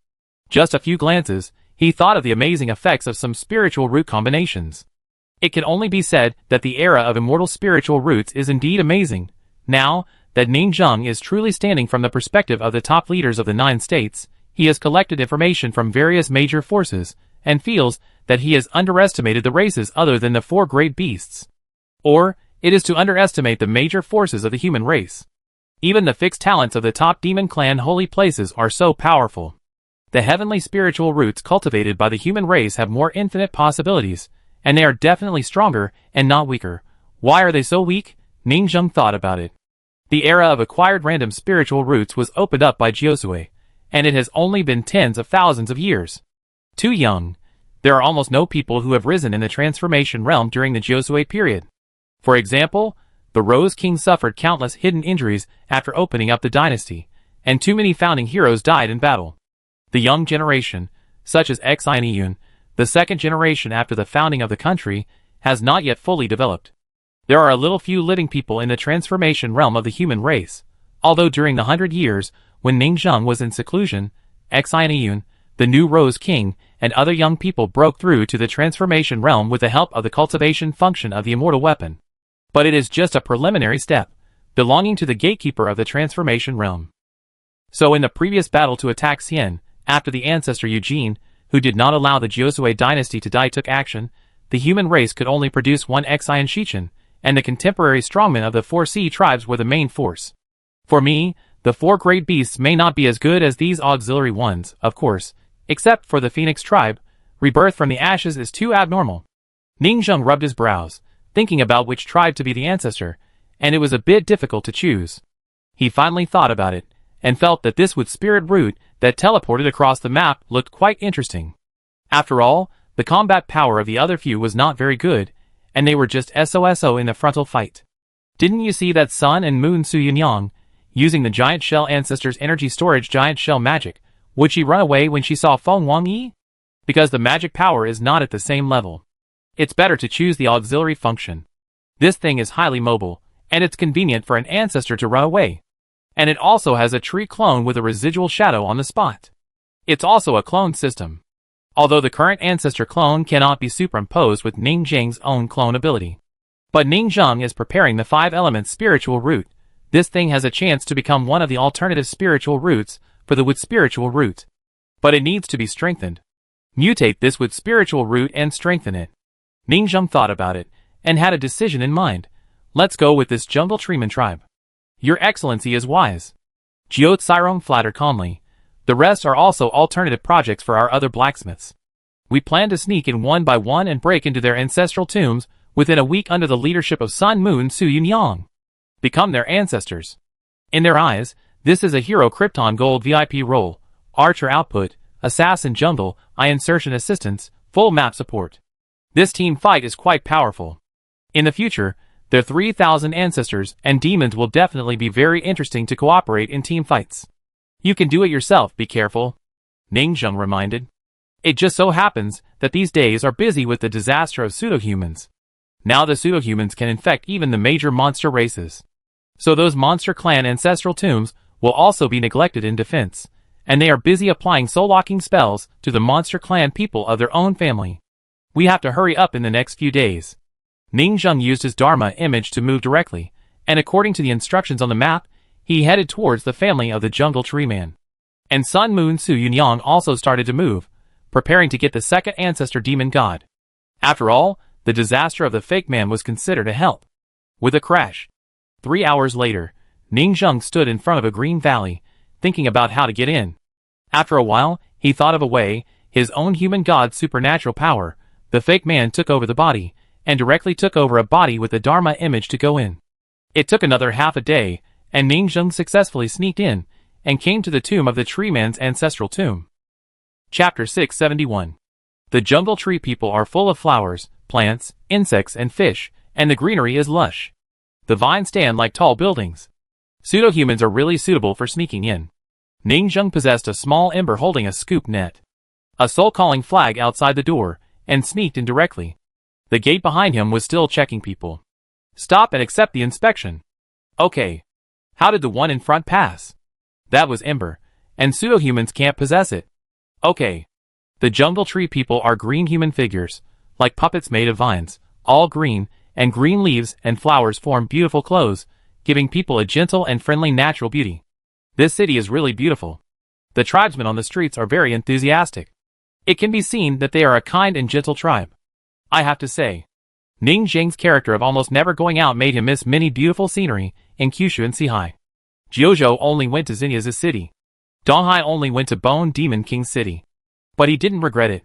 Just a few glances, he thought of the amazing effects of some spiritual root combinations. It can only be said that the era of immortal spiritual roots is indeed amazing. Now that Ning Zhang is truly standing from the perspective of the top leaders of the 9 states, he has collected information from various major forces, and feels that he has underestimated the races other than the 4 great beasts. Or, it is to underestimate the major forces of the human race. Even the fixed talents of the top demon clan holy places are so powerful. The heavenly spiritual roots cultivated by the human race have more infinite possibilities, and they are definitely stronger and not weaker. Why are they so weak? Ning Zhang thought about it. The era of acquired random spiritual roots was opened up by Jiosui, and it has only been tens of thousands of years. Too young. There are almost no people who have risen in the transformation realm during the Jiosui period. For example, the Rose King suffered countless hidden injuries after opening up the dynasty, and too many founding heroes died in battle. The young generation, such as Xiniyun, the second generation after the founding of the country, has not yet fully developed. There are a little few living people in the transformation realm of the human race, although during the 100 years when Ning Zhang was in seclusion, Xiniyun, the new Rose King, and other young people broke through to the transformation realm with the help of the cultivation function of the immortal weapon. But it is just a preliminary step, belonging to the gatekeeper of the transformation realm. So in the previous battle to attack Xian, after the ancestor Eugene, who did not allow the Jiosui dynasty to die, took action, the human race could only produce 1 Xian Shichen, and the contemporary strongmen of the 4 sea tribes were the main force. For me, the 4 great beasts may not be as good as these auxiliary ones, of course, except for the Phoenix tribe. Rebirth from the ashes is too abnormal. Ning Zhang rubbed his brows, thinking about which tribe to be the ancestor, and it was a bit difficult to choose. He finally thought about it, and felt that this wood spirit root that teleported across the map looked quite interesting. After all, the combat power of the other few was not very good, and they were just SOSO in the frontal fight. Didn't you see that Sun and Moon Su Yunyang, using the giant shell ancestor's energy storage giant shell magic, would she run away when she saw Feng Wangyi? Because the magic power is not at the same level. It's better to choose the auxiliary function. This thing is highly mobile, and it's convenient for an ancestor to run away. And it also has a tree clone with a residual shadow on the spot. It's also a clone system. Although the current ancestor clone cannot be superimposed with Ning Zhang's own clone ability. But Ning Zhang is preparing the 5 elements spiritual root. This thing has a chance to become one of the alternative spiritual roots for the wood spiritual root. But it needs to be strengthened. Mutate this wood spiritual root and strengthen it. Ning Zhang thought about it, and had a decision in mind. Let's go with this jungle treeman tribe. Your Excellency is wise. Jiao Tsirong flattered calmly. The rest are also alternative projects for our other blacksmiths. We plan to sneak in one by one and break into their ancestral tombs within a week under the leadership of Sun Moon Su Yunyang. Become their ancestors. In their eyes, this is a Hero Krypton Gold VIP role, Archer output, Assassin jungle, insertion assistance, full map support. This team fight is quite powerful. In the future, their 3,000 ancestors and demons will definitely be very interesting to cooperate in team fights. You can do it yourself, be careful. Ning Zhang reminded. It just so happens that these days are busy with the disaster of pseudo-humans. Now the pseudo-humans can infect even the major monster races. So those monster clan ancestral tombs will also be neglected in defense, and they are busy applying soul-locking spells to the monster clan people of their own family. We have to hurry up in the next few days. Ning Zhang used his Dharma image to move directly, and according to the instructions on the map, he headed towards the family of the jungle tree man. And Sun Moon Su Yunyang also started to move, preparing to get the second ancestor demon god. After all, the disaster of the fake man was considered a help. With a crash. 3 hours later, Ning Zhang stood in front of a green valley, thinking about how to get in. After a while, he thought of a way. His own human god's supernatural power, the fake man took over the body, and directly took over a body with the Dharma image to go in. It took another half a day, and Ningzheng successfully sneaked in, and came to the tomb of the tree man's ancestral tomb. Chapter 671. The jungle tree people are full of flowers, plants, insects and fish, and the greenery is lush. The vines stand like tall buildings. Pseudo-humans are really suitable for sneaking in. Ningzheng possessed a small ember holding a scoop net, a soul-calling flag outside the door, and sneaked in directly. The gate behind him was still checking people. Stop and accept the inspection. Okay. How did the one in front pass? That was ember, and pseudo-humans can't possess it. Okay. The jungle tree people are green human figures, like puppets made of vines, all green, and green leaves and flowers form beautiful clothes, giving people a gentle and friendly natural beauty. This city is really beautiful. The tribesmen on the streets are very enthusiastic. It can be seen that they are a kind and gentle tribe. I have to say, Ningzheng's character of almost never going out made him miss many beautiful scenery in Kyushu and Sihai. Jiuzhou only went to Xinya's city. Donghai only went to Bone Demon King's city. But he didn't regret it.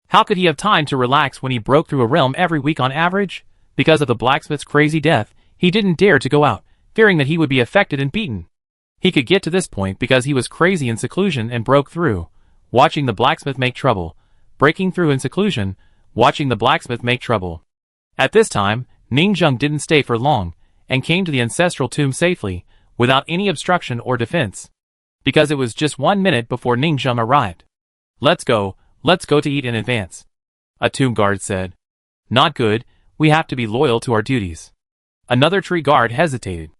How could he have time to relax when he broke through a realm every week on average? Because of the blacksmith's crazy death, he didn't dare to go out, fearing that he would be affected and beaten. He could get to this point because he was crazy in seclusion and broke through, watching the blacksmith make trouble, breaking through in seclusion, watching the blacksmith make trouble. At this time, Ningzheng didn't stay for long, and came to the ancestral tomb safely, without any obstruction or defense. Because it was just 1 minute before Ningzheng arrived. Let's go to eat in advance. A tomb guard said. Not good, we have to be loyal to our duties. Another tree guard hesitated.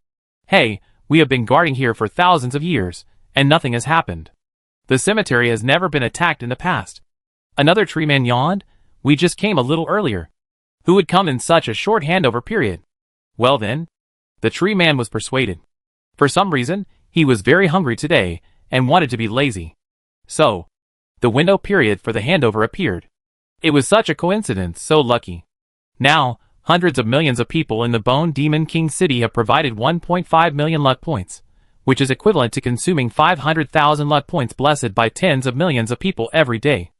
Hey, we have been guarding here for thousands of years, and nothing has happened. The cemetery has never been attacked in the past. Another tree man yawned. We just came a little earlier. Who would come in such a short handover period? Well then, the tree man was persuaded. For some reason, he was very hungry today, and wanted to be lazy. So, the window period for the handover appeared. It was such a coincidence, so lucky. Now, hundreds of millions of people in the Bone Demon King city have provided 1.5 million luck points, which is equivalent to consuming 500,000 luck points blessed by tens of millions of people every day.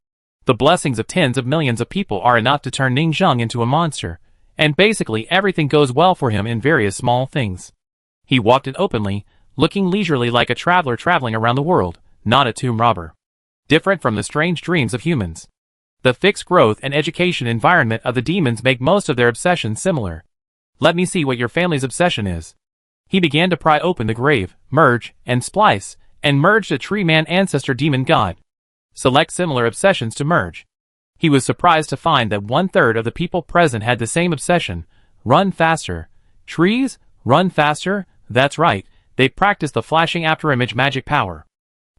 The blessings of tens of millions of people are enough to turn Ningzheng into a monster, and basically everything goes well for him in various small things. He walked in openly, looking leisurely like a traveler traveling around the world, not a tomb robber. Different from the strange dreams of humans. The fixed growth and education environment of the demons make most of their obsessions similar. Let me see what your family's obsession is. He began to pry open the grave, merge, and splice, and merged a tree man ancestor demon god. Select similar obsessions to merge. He was surprised to find that 1/3 of the people present had the same obsession. Run faster. Trees? Run faster? That's right, they practice the flashing afterimage magic power.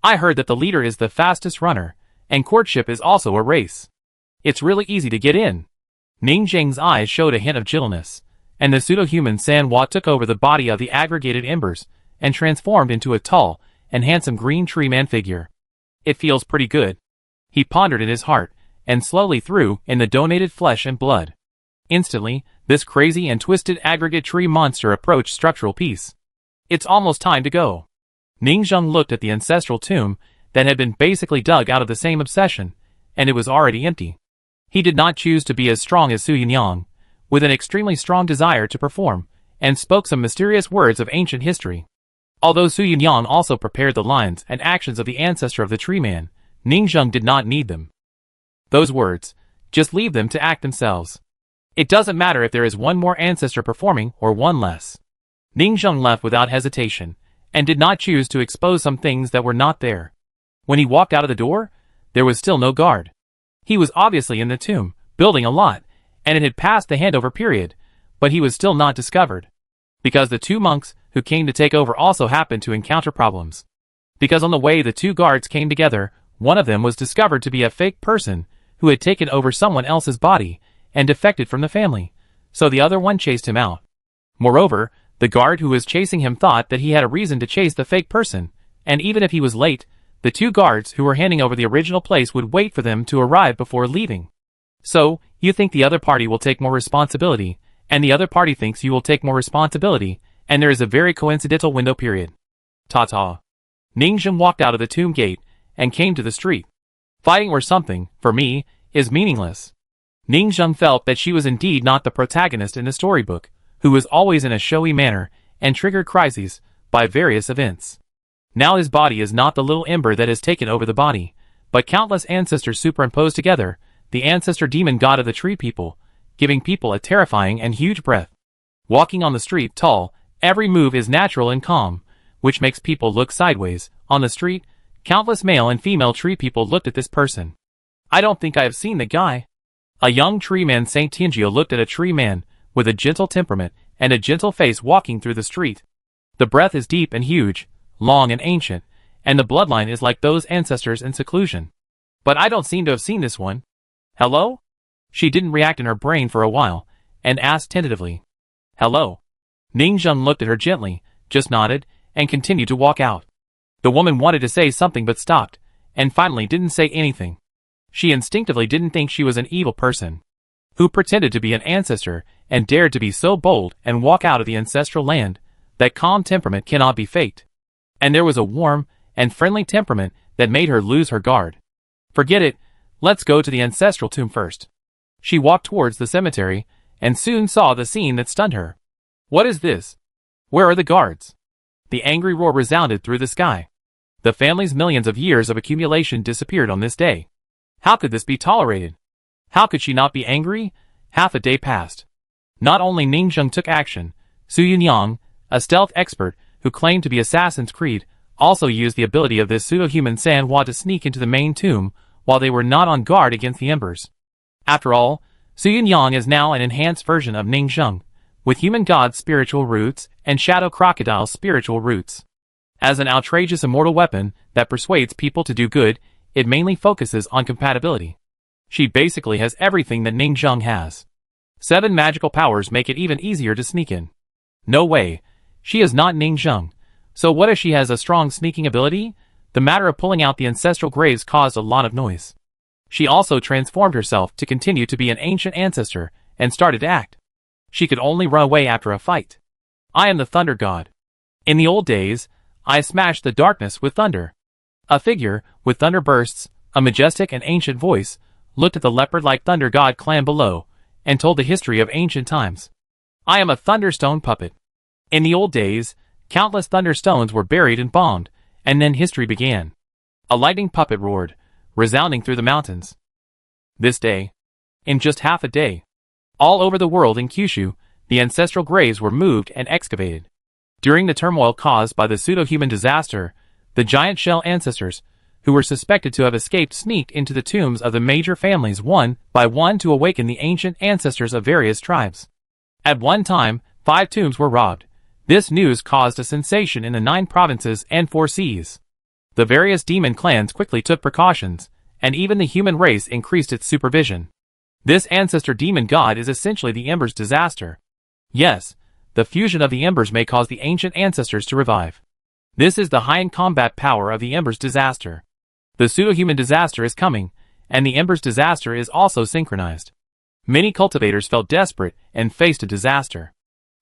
I heard that the leader is the fastest runner, and courtship is also a race. It's really easy to get in. Ningzheng's eyes showed a hint of gentleness, and the pseudo-human Sanhua took over the body of the aggregated embers, and transformed into a tall and handsome green tree man figure. It feels pretty good. He pondered in his heart, and slowly threw in the donated flesh and blood. Instantly, this crazy and twisted aggregate tree monster approached structural peace. It's almost time to go. Ningzheng looked at the ancestral tomb that had been basically dug out of the same obsession, and it was already empty. He did not choose to be as strong as Su Yinyang, with an extremely strong desire to perform, and spoke some mysterious words of ancient history. Although Su Yinyang also prepared the lines and actions of the ancestor of the tree man, Ningzheng did not need them. Those words, just leave them to act themselves. It doesn't matter if there is one more ancestor performing or one less. Ningzheng left without hesitation, and did not choose to expose some things that were not there. When he walked out of the door, there was still no guard. He was obviously in the tomb, building a lot, and it had passed the handover period, but he was still not discovered. Because the 2 monks who came to take over also happened to encounter problems. Because on the way the 2 guards came together, one of them was discovered to be a fake person who had taken over someone else's body and defected from the family, so the other one chased him out. Moreover, the guard who was chasing him thought that he had a reason to chase the fake person, and even if he was late, the 2 guards who were handing over the original place would wait for them to arrive before leaving. So, you think the other party will take more responsibility, and the other party thinks you will take more responsibility, and there is a very coincidental window period. Ta-ta. Ningzheng walked out of the tomb gate, and came to the street. Fighting or something, for me, is meaningless. Ningxiang felt that she was indeed not the protagonist in the storybook, who was always in a showy manner and triggered crises by various events. Now his body is not the little ember that has taken over the body, but countless ancestors superimposed together, the ancestor demon god of the tree people, giving people a terrifying and huge breath. Walking on the street tall, every move is natural and calm, which makes people look sideways. On the street, countless male and female tree people looked at this person. I don't think I have seen the guy. A young tree man Saint Tianjio looked at a tree man with a gentle temperament and a gentle face walking through the street. The breath is deep and huge, long and ancient, and the bloodline is like those ancestors in seclusion. But I don't seem to have seen this one. Hello? She didn't react in her brain for a while, and asked tentatively. Hello? Ningxiang looked at her gently, just nodded, and continued to walk out. The woman wanted to say something but stopped, and finally didn't say anything. She instinctively didn't think she was an evil person, who pretended to be an ancestor and dared to be so bold and walk out of the ancestral land. That calm temperament cannot be faked. And there was a warm and friendly temperament that made her lose her guard. Forget it, let's go to the ancestral tomb first. She walked towards the cemetery, and soon saw the scene that stunned her. What is this? Where are the guards? The angry roar resounded through the sky. The family's millions of years of accumulation disappeared on this day. How could this be tolerated? How could she not be angry? Half a day passed. Not only Ningxiang took action, Su Yunyang, a stealth expert who claimed to be Assassin's Creed, also used the ability of this pseudo-human Sanhua to sneak into the main tomb while they were not on guard against the embers. After all, Su Yunyang is now an enhanced version of Ningxiang, with human god's spiritual roots and shadow crocodile's spiritual roots. As an outrageous immortal weapon that persuades people to do good, it mainly focuses on compatibility. She basically has everything that Ningxiang has. 7 magical powers make it even easier to sneak in. No way. She is not Ningxiang. So what if she has a strong sneaking ability? The matter of pulling out the ancestral graves caused a lot of noise. She also transformed herself to continue to be an ancient ancestor and started to act. She could only run away after a fight. I am the thunder god. In the old days, I smashed the darkness with thunder. A figure, with thunder bursts, a majestic and ancient voice, looked at the leopard-like thunder god clan below, and told the history of ancient times. I am a thunderstone puppet. In the old days, countless thunderstones were buried and bombed, and then history began. A lightning puppet roared, resounding through the mountains. This day, in just half a day, all over the world in Kyushu, the ancestral graves were moved and excavated. During the turmoil caused by the pseudo-human disaster, the giant shell ancestors, who were suspected to have escaped, sneaked into the tombs of the major families one by one to awaken the ancient ancestors of various tribes. At one time, 5 tombs were robbed. This news caused a sensation in the 9 provinces and 4 seas. The various demon clans quickly took precautions, and even the human race increased its supervision. This ancestor demon god is essentially the Ember's disaster. Yes, the fusion of the Embers may cause the ancient ancestors to revive. This is the high-end combat power of the Ember's disaster. The pseudo-human disaster is coming, and the Ember's disaster is also synchronized. Many cultivators felt desperate and faced a disaster.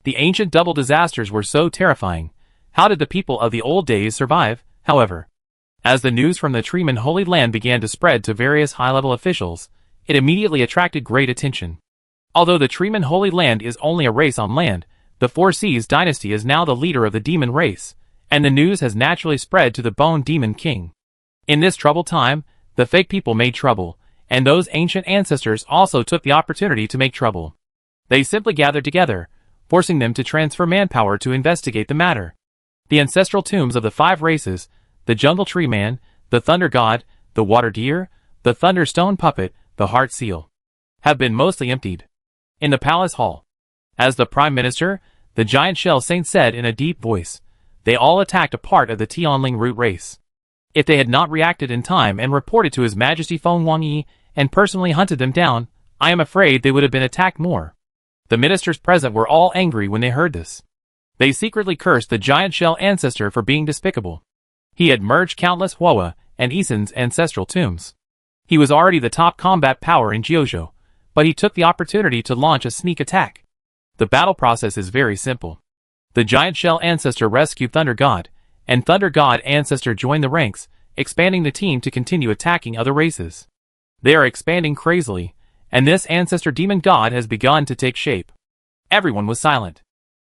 The ancient double disasters were so terrifying. How did the people of the old days survive, however? As the news from the Treeman Holy Land began to spread to various high-level officials, it immediately attracted great attention. Although the Treeman Holy Land is only a race on land, the Four Seas dynasty is now the leader of the demon race, and the news has naturally spread to the Bone Demon King. In this troubled time, the fake people made trouble, and those ancient ancestors also took the opportunity to make trouble. They simply gathered together, forcing them to transfer manpower to investigate the matter. The ancestral tombs of the 5 races, the Jungle Tree Man, the Thunder God, the Water Deer, the Thunderstone Puppet, the Heart Seal, have been mostly emptied. In the palace hall, as the Prime Minister, the Giant Shell Saint said in a deep voice, they all attacked a part of the Tianling root race. If they had not reacted in time and reported to His Majesty Feng Wangyi and personally hunted them down, I am afraid they would have been attacked more. The ministers present were all angry when they heard this. They secretly cursed the Giant Shell ancestor for being despicable. He had merged countless Hua and Isen's ancestral tombs. He was already the top combat power in Jiuzhou, but he took the opportunity to launch a sneak attack. The battle process is very simple. The Giant Shell ancestor rescued Thunder God, and Thunder God ancestor joined the ranks, expanding the team to continue attacking other races. They are expanding crazily, and this ancestor demon god has begun to take shape. Everyone was silent.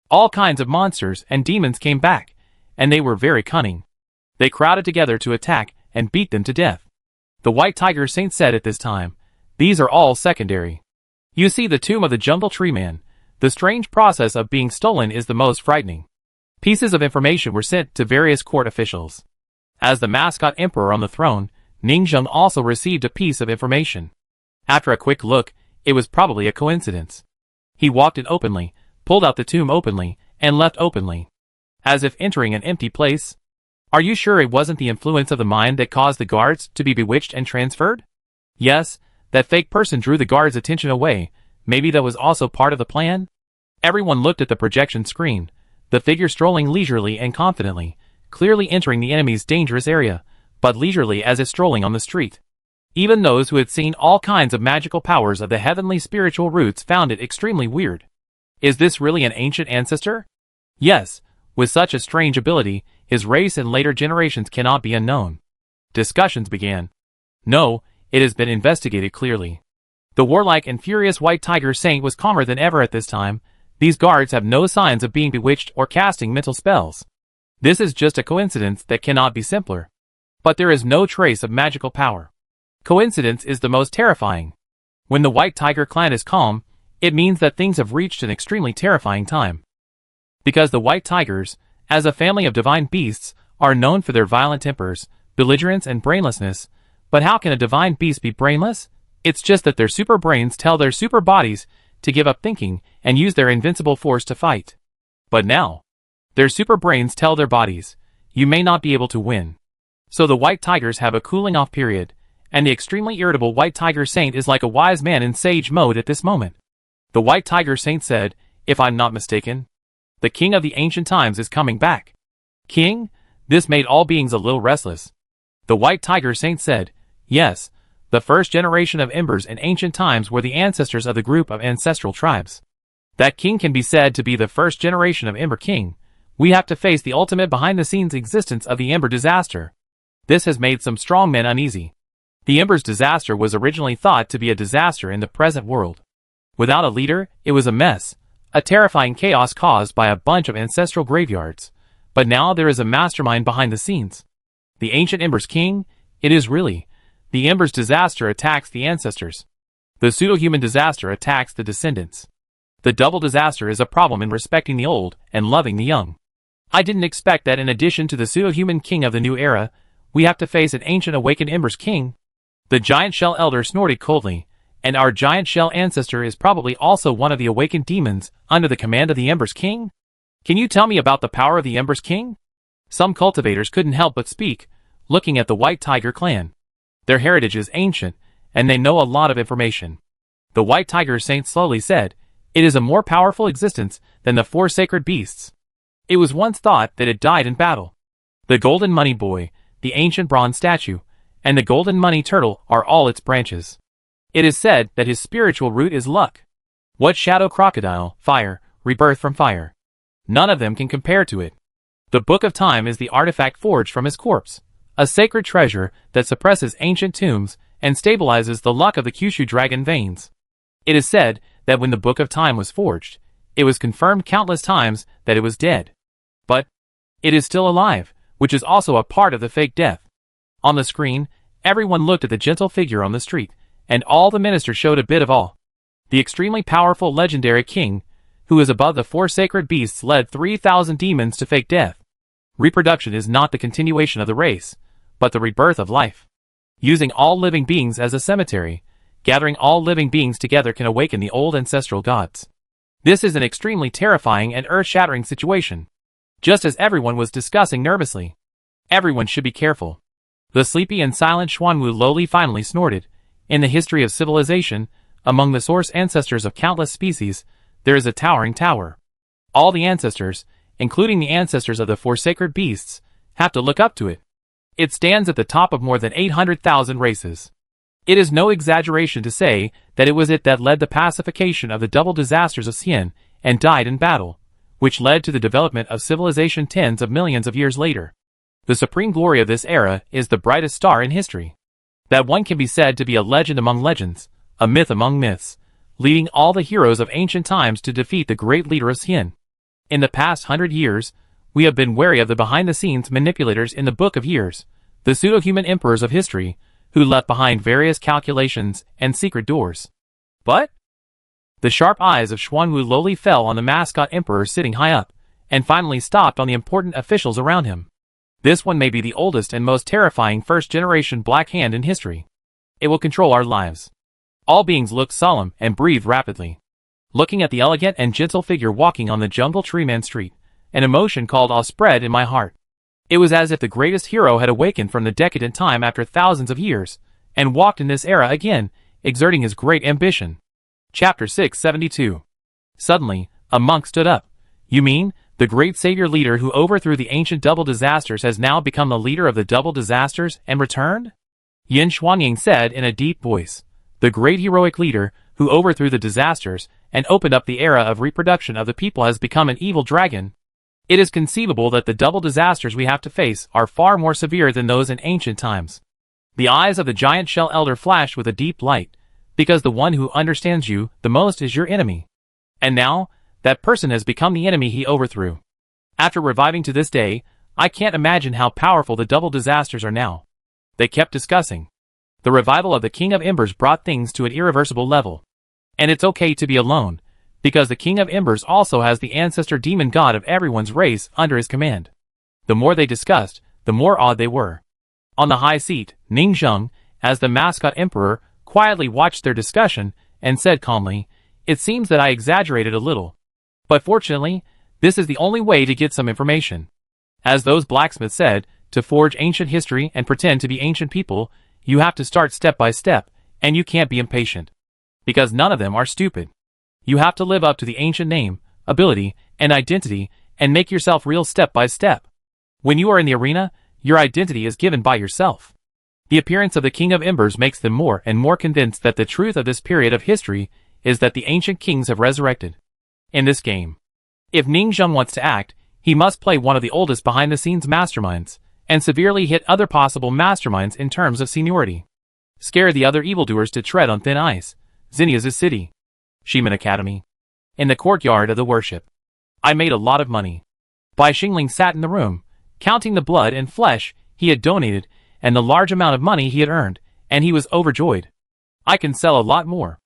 All kinds of monsters and demons came back, and they were very cunning. They crowded together to attack and beat them to death. The White Tiger Saint said at this time, "These are all secondary. You see the tomb of the Jungle Tree Man. The strange process of being stolen is the most frightening." Pieces of information were sent to various court officials. As the mascot emperor on the throne, Ningzheng also received a piece of information. After a quick look, it was probably a coincidence. He walked in openly, pulled out the tomb openly, and left openly, as if entering an empty place. Are you sure it wasn't the influence of the mind that caused the guards to be bewitched and transferred? Yes, that fake person drew the guards' attention away. Maybe that was also part of the plan? Everyone looked at the projection screen, the figure strolling leisurely and confidently, clearly entering the enemy's dangerous area, but leisurely as if strolling on the street. Even those who had seen all kinds of magical powers of the heavenly spiritual roots found it extremely weird. Is this really an ancient ancestor? Yes, with such a strange ability, his race and later generations cannot be unknown. Discussions began. No, it has been investigated clearly. The warlike and furious White Tiger Saint was calmer than ever at this time. These guards have no signs of being bewitched or casting mental spells. This is just a coincidence that cannot be simpler. But there is no trace of magical power. Coincidence is the most terrifying. When the White Tiger clan is calm, it means that things have reached an extremely terrifying time. Because the White Tigers, as a family of divine beasts, are known for their violent tempers, belligerence and brainlessness. But how can a divine beast be brainless? It's just that their super brains tell their super bodies to give up thinking and use their invincible force to fight. But now, their super brains tell their bodies, you may not be able to win. So the White Tigers have a cooling off period, and the extremely irritable White Tiger Saint is like a wise man in sage mode at this moment. The White Tiger Saint said, "If I'm not mistaken, the king of the ancient times is coming back." King? This made all beings a little restless. The White Tiger Saint said, "Yes, the first generation of embers in ancient times were the ancestors of the group of ancestral tribes. That king can be said to be the first generation of Ember King. We have to face the ultimate behind-the-scenes existence of the Ember disaster. This has made some strong men uneasy. The Ember's disaster was originally thought to be a disaster in the present world. Without a leader, it was a mess, a terrifying chaos caused by a bunch of ancestral graveyards. But now there is a mastermind behind the scenes. The ancient Ember's king? It is really. The Ember's disaster attacks the ancestors. The pseudo-human disaster attacks the descendants. The double disaster is a problem in respecting the old and loving the young. I didn't expect that in addition to the pseudo-human king of the new era, we have to face an ancient awakened Ember's king. The giant shell elder snorted coldly, and our giant shell ancestor is probably also one of the awakened demons under the command of the Ember's king? Can you tell me about the power of the Ember's king? Some cultivators couldn't help but speak, looking at the White Tiger clan. Their heritage is ancient, and they know a lot of information. The White Tiger Saint slowly said, "It is a more powerful existence than the four sacred beasts. It was once thought that it died in battle. The golden money boy, the ancient bronze statue, and the golden money turtle are all its branches. It is said that his spiritual root is luck. What shadow crocodile, fire, rebirth from fire? None of them can compare to it. The Book of Time is the artifact forged from his corpse, a sacred treasure that suppresses ancient tombs and stabilizes the luck of the Kyushu dragon veins. It is said that when the Book of Time was forged, it was confirmed countless times that it was dead. But it is still alive, which is also a part of the fake death." On the screen, everyone looked at the gentle figure on the street, and all the ministers showed a bit of awe. The extremely powerful legendary king, who is above the four sacred beasts, led 3,000 demons to fake death. Reproduction is not the continuation of the race, but the rebirth of life. Using all living beings as a cemetery, gathering all living beings together can awaken the old ancestral gods. This is an extremely terrifying and earth-shattering situation. Just as everyone was discussing nervously. Everyone should be careful. The sleepy and silent Xuanwu lowly finally snorted. In the history of civilization, among the source ancestors of countless species, there is a towering tower. All the ancestors, including the ancestors of the four sacred beasts, have to look up to it. It stands at the top of more than 800,000 races. It is no exaggeration to say that it was it that led the pacification of the double disasters of Xian and died in battle, which led to the development of civilization tens of millions of years later. The supreme glory of this era is the brightest star in history. That one can be said to be a legend among legends, a myth among myths, leading all the heroes of ancient times to defeat the great leader of Xin. In the past 100 years, we have been wary of the behind-the-scenes manipulators in the Book of Years, the pseudo-human emperors of history, who left behind various calculations and secret doors. But the sharp eyes of Xuanwu lowly fell on the mascot emperor sitting high up, and finally stopped on the important officials around him. This one may be the oldest and most terrifying first-generation Black Hand in history. It will control our lives. All beings looked solemn and breathed rapidly. Looking at the elegant and gentle figure walking on the jungle Treeman Street, an emotion called awe spread in my heart. It was as if the greatest hero had awakened from the decadent time after thousands of years, and walked in this era again, exerting his great ambition. Chapter 672. Suddenly, a monk stood up. You mean, the great savior leader who overthrew the ancient double disasters has now become the leader of the double disasters and returned? Yin Xuanying said in a deep voice. The great heroic leader, who overthrew the disasters and opened up the era of reproduction of the people has become an evil dragon. It is conceivable that the double disasters we have to face are far more severe than those in ancient times. The eyes of the giant shell elder flashed with a deep light, because the one who understands you the most is your enemy. And now, that person has become the enemy he overthrew. After reviving to this day, I can't imagine how powerful the double disasters are now. They kept discussing. The revival of the King of Embers brought things to an irreversible level. And it's okay to be alone, because the King of Embers also has the ancestor demon god of everyone's race under his command. The more they discussed, the more awed they were. On the high seat, Ning Zheng, as the mascot emperor, quietly watched their discussion and said calmly, "It seems that I exaggerated a little. But fortunately, this is the only way to get some information. As those blacksmiths said, to forge ancient history and pretend to be ancient people, you have to start step by step, and you can't be impatient. Because none of them are stupid. You have to live up to the ancient name, ability, and identity, and make yourself real step by step. When you are in the arena, your identity is given by yourself." The appearance of the King of Embers makes them more and more convinced that the truth of this period of history is that the ancient kings have resurrected. In this game, if Ning Zheng wants to act, he must play one of the oldest behind-the-scenes masterminds, and severely hit other possible masterminds in terms of seniority. Scare the other evildoers to tread on thin ice. Zinnia's city. Shiman Academy. In the courtyard of the worship. I made a lot of money. Bai Xingling sat in the room, counting the blood and flesh he had donated, and the large amount of money he had earned, and he was overjoyed. I can sell a lot more.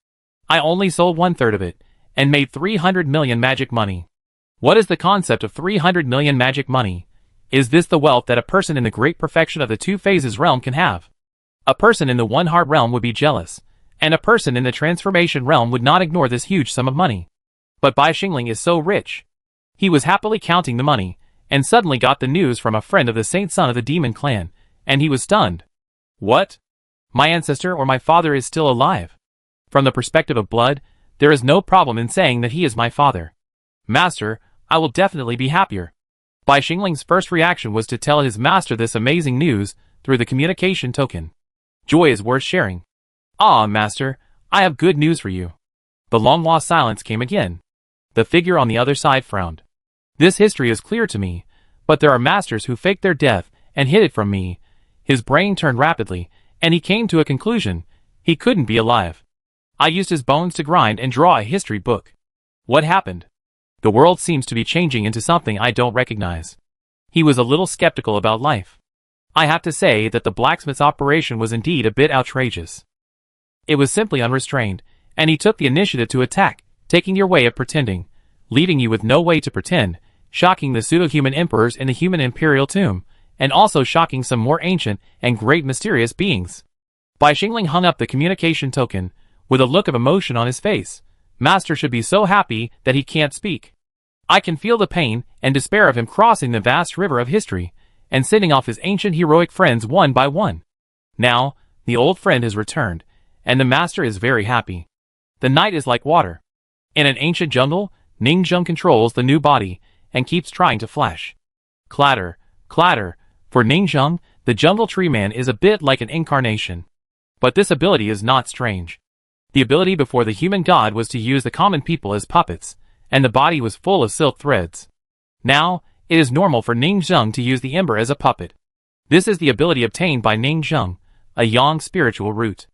I only sold 1/3 of it, and made 300 million magic money. What is the concept of 300 million magic money? Is this the wealth that a person in the great perfection of the two phases realm can have? A person in the one heart realm would be jealous, and a person in the transformation realm would not ignore this huge sum of money. But Bai Xingling is so rich. He was happily counting the money, and suddenly got the news from a friend of the Saint Son of the Demon Clan, and he was stunned. What? My ancestor or my father is still alive? From the perspective of blood, there is no problem in saying that he is my father. Master, I will definitely be happier. Bai Xingling's first reaction was to tell his master this amazing news through the communication token. Joy is worth sharing. Ah, master, I have good news for you. The long-lost silence came again. The figure on the other side frowned. This history is clear to me, but there are masters who faked their death and hid it from me. His brain turned rapidly, and he came to a conclusion. He couldn't be alive. I used his bones to grind and draw a history book. What happened? The world seems to be changing into something I don't recognize. He was a little skeptical about life. I have to say that the blacksmith's operation was indeed a bit outrageous. It was simply unrestrained, and he took the initiative to attack, taking your way of pretending, leaving you with no way to pretend, shocking the pseudo-human emperors in the human imperial tomb, and also shocking some more ancient and great mysterious beings. Bai Xingling hung up the communication token, with a look of emotion on his face. Master should be so happy that he can't speak. I can feel the pain and despair of him crossing the vast river of history, and sending off his ancient heroic friends one by one. Now, the old friend has returned, and the master is very happy. The night is like water. In an ancient jungle, Ning Zheng controls the new body, and keeps trying to flash. Clatter, clatter. For Ning Zheng, the jungle tree man is a bit like an incarnation. But this ability is not strange. The ability before the human god was to use the common people as puppets, and the body was full of silk threads. Now, it is normal for Ning Zheng to use the ember as a puppet. This is the ability obtained by Ning Zheng, a yang spiritual root.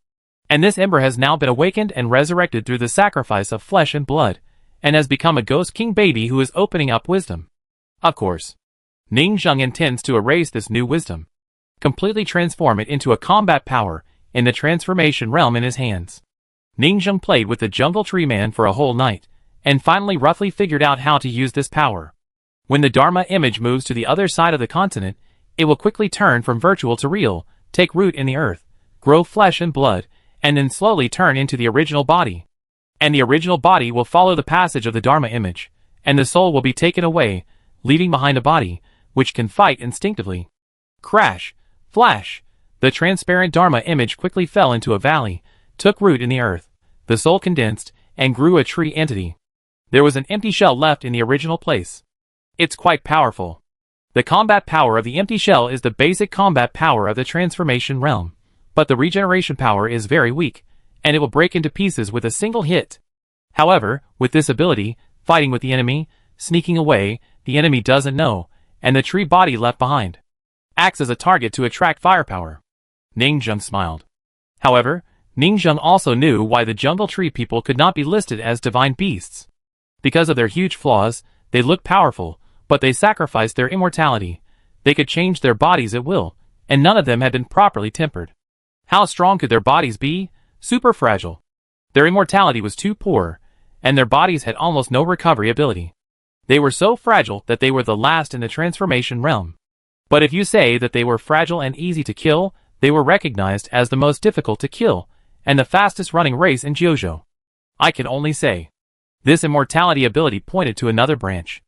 And this ember has now been awakened and resurrected through the sacrifice of flesh and blood, and has become a ghost king baby who is opening up wisdom. Of course, Ning Zheng intends to erase this new wisdom, completely transform it into a combat power in the transformation realm in his hands. Ning Zheng played with the jungle tree man for a whole night, and finally roughly figured out how to use this power. When the Dharma image moves to the other side of the continent, it will quickly turn from virtual to real, take root in the earth, grow flesh and blood, and then slowly turn into the original body. And the original body will follow the passage of the Dharma image, and the soul will be taken away, leaving behind a body, which can fight instinctively. Crash! Flash! The transparent Dharma image quickly fell into a valley, took root in the earth, the soul condensed, and grew a tree entity. There was an empty shell left in the original place. It's quite powerful. The combat power of the empty shell is the basic combat power of the transformation realm, but the regeneration power is very weak, and it will break into pieces with a single hit. However, with this ability, fighting with the enemy, sneaking away, the enemy doesn't know, and the tree body left behind acts as a target to attract firepower. Ning Zheng smiled. However, Ning Zheng also knew why the jungle tree people could not be listed as divine beasts. Because of their huge flaws, they looked powerful, but they sacrificed their immortality. They could change their bodies at will, and none of them had been properly tempered. How strong could their bodies be? Super fragile. Their immortality was too poor, and their bodies had almost no recovery ability. They were so fragile that they were the last in the transformation realm. But if you say that they were fragile and easy to kill, they were recognized as the most difficult to kill, and the fastest running race in Jiuzhou. I can only say, this immortality ability pointed to another branch.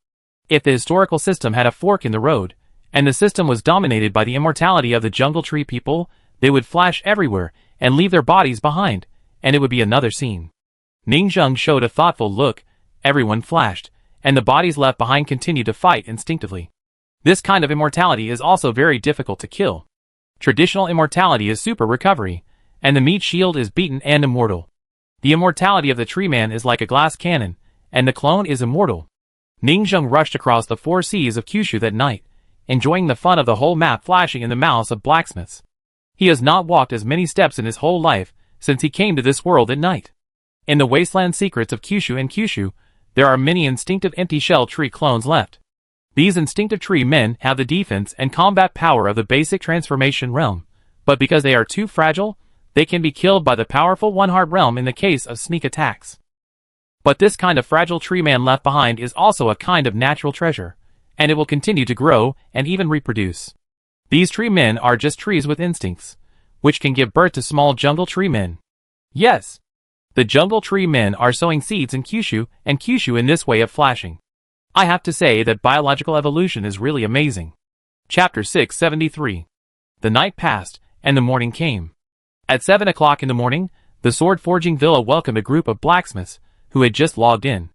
If the historical system had a fork in the road, and the system was dominated by the immortality of the jungle tree people, they would flash everywhere and leave their bodies behind, and it would be another scene. Ning Zheng showed a thoughtful look, everyone flashed, and the bodies left behind continued to fight instinctively. This kind of immortality is also very difficult to kill. Traditional immortality is super recovery, and the meat shield is beaten and immortal. The immortality of the tree man is like a glass cannon, and the clone is immortal. Ning Zheng rushed across the 4 seas of Kyushu that night, enjoying the fun of the whole map flashing in the mouths of blacksmiths. He has not walked as many steps in his whole life since he came to this world at night. In the wasteland secrets of Kyushu and Kyushu, there are many instinctive empty shell tree clones left. These instinctive tree men have the defense and combat power of the basic transformation realm, but because they are too fragile, they can be killed by the powerful one-heart realm in the case of sneak attacks. But this kind of fragile tree man left behind is also a kind of natural treasure, and it will continue to grow and even reproduce. These tree men are just trees with instincts, which can give birth to small jungle tree men. Yes, the jungle tree men are sowing seeds in Kyushu and Kyushu in this way of flashing. I have to say that biological evolution is really amazing. Chapter 673. The night passed, and the morning came. At 7 o'clock in the morning, the sword-forging villa welcomed a group of blacksmiths who had just logged in.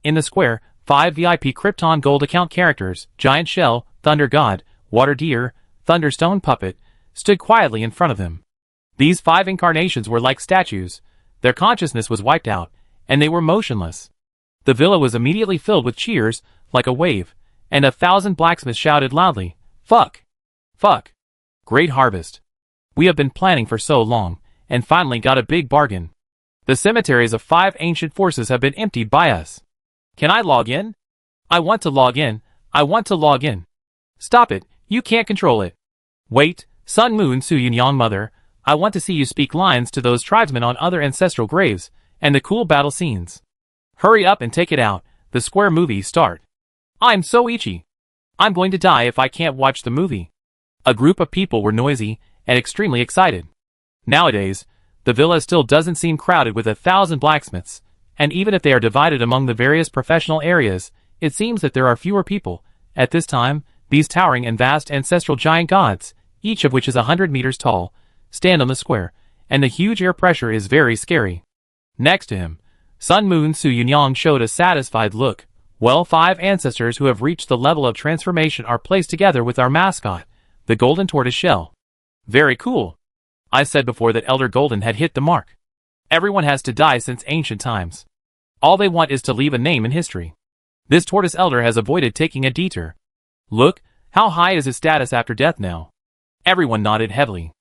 In the square, 5 VIP Krypton Gold account characters, Giant Shell, Thunder God, Water Deer, Thunderstone Puppet, stood quietly in front of them. These 5 incarnations were like statues. Their consciousness was wiped out, and they were motionless. The villa was immediately filled with cheers, like a wave, and 1,000 blacksmiths shouted loudly, "Fuck! Fuck! Great harvest! We have been planning for so long, and finally got a big bargain. The cemeteries of 5 ancient forces have been emptied by us. Can I log in? I want to log in. I want to log in. Stop it, you can't control it. Wait, Sun Moon Su Yunyang Mother, I want to see you speak lines to those tribesmen on other ancestral graves, and the cool battle scenes. Hurry up and take it out, the square movie start. I'm so itchy. I'm going to die if I can't watch the movie." A group of people were noisy and extremely excited. Nowadays, the villa still doesn't seem crowded with 1,000 blacksmiths, and even if they are divided among the various professional areas, it seems that there are fewer people. At this time, these towering and vast ancestral giant gods, each of which is 100 meters tall, stand on the square, and the huge air pressure is very scary. Next to him, Sun Moon Su Yunyang showed a satisfied look. Well, 5 ancestors who have reached the level of transformation are placed together with our mascot, the golden tortoise shell. Very cool. I said before that Elder Golden had hit the mark. Everyone has to die since ancient times. All they want is to leave a name in history. This tortoise elder has avoided taking a detour. Look, how high is his status after death now? Everyone nodded heavily.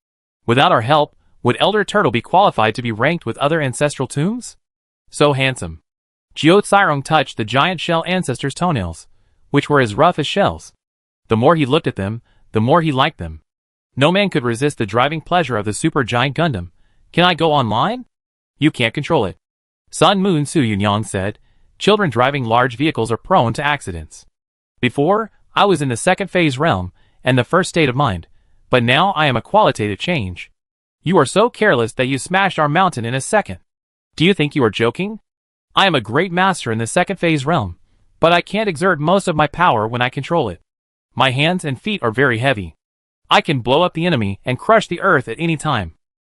Without our help, Would Elder Turtle be qualified to be ranked with other ancestral tombs? So handsome. Jiao touched the giant shell ancestor's toenails, which were as rough as shells. The more he looked at them, the more he liked them. No man could resist the driving pleasure of the super giant Gundam. Can I go online? You can't control it. Sun Moon Su-Yunyang said, children driving large vehicles are prone to accidents. Before, I was in the second phase realm, and the first state of mind, but now I am a qualitative change. You are so careless that you smashed our mountain in a second. Do you think you are joking? I am a great master in the second phase realm, but I can't exert most of my power when I control it. My hands and feet are very heavy. I can blow up the enemy and crush the earth at any time.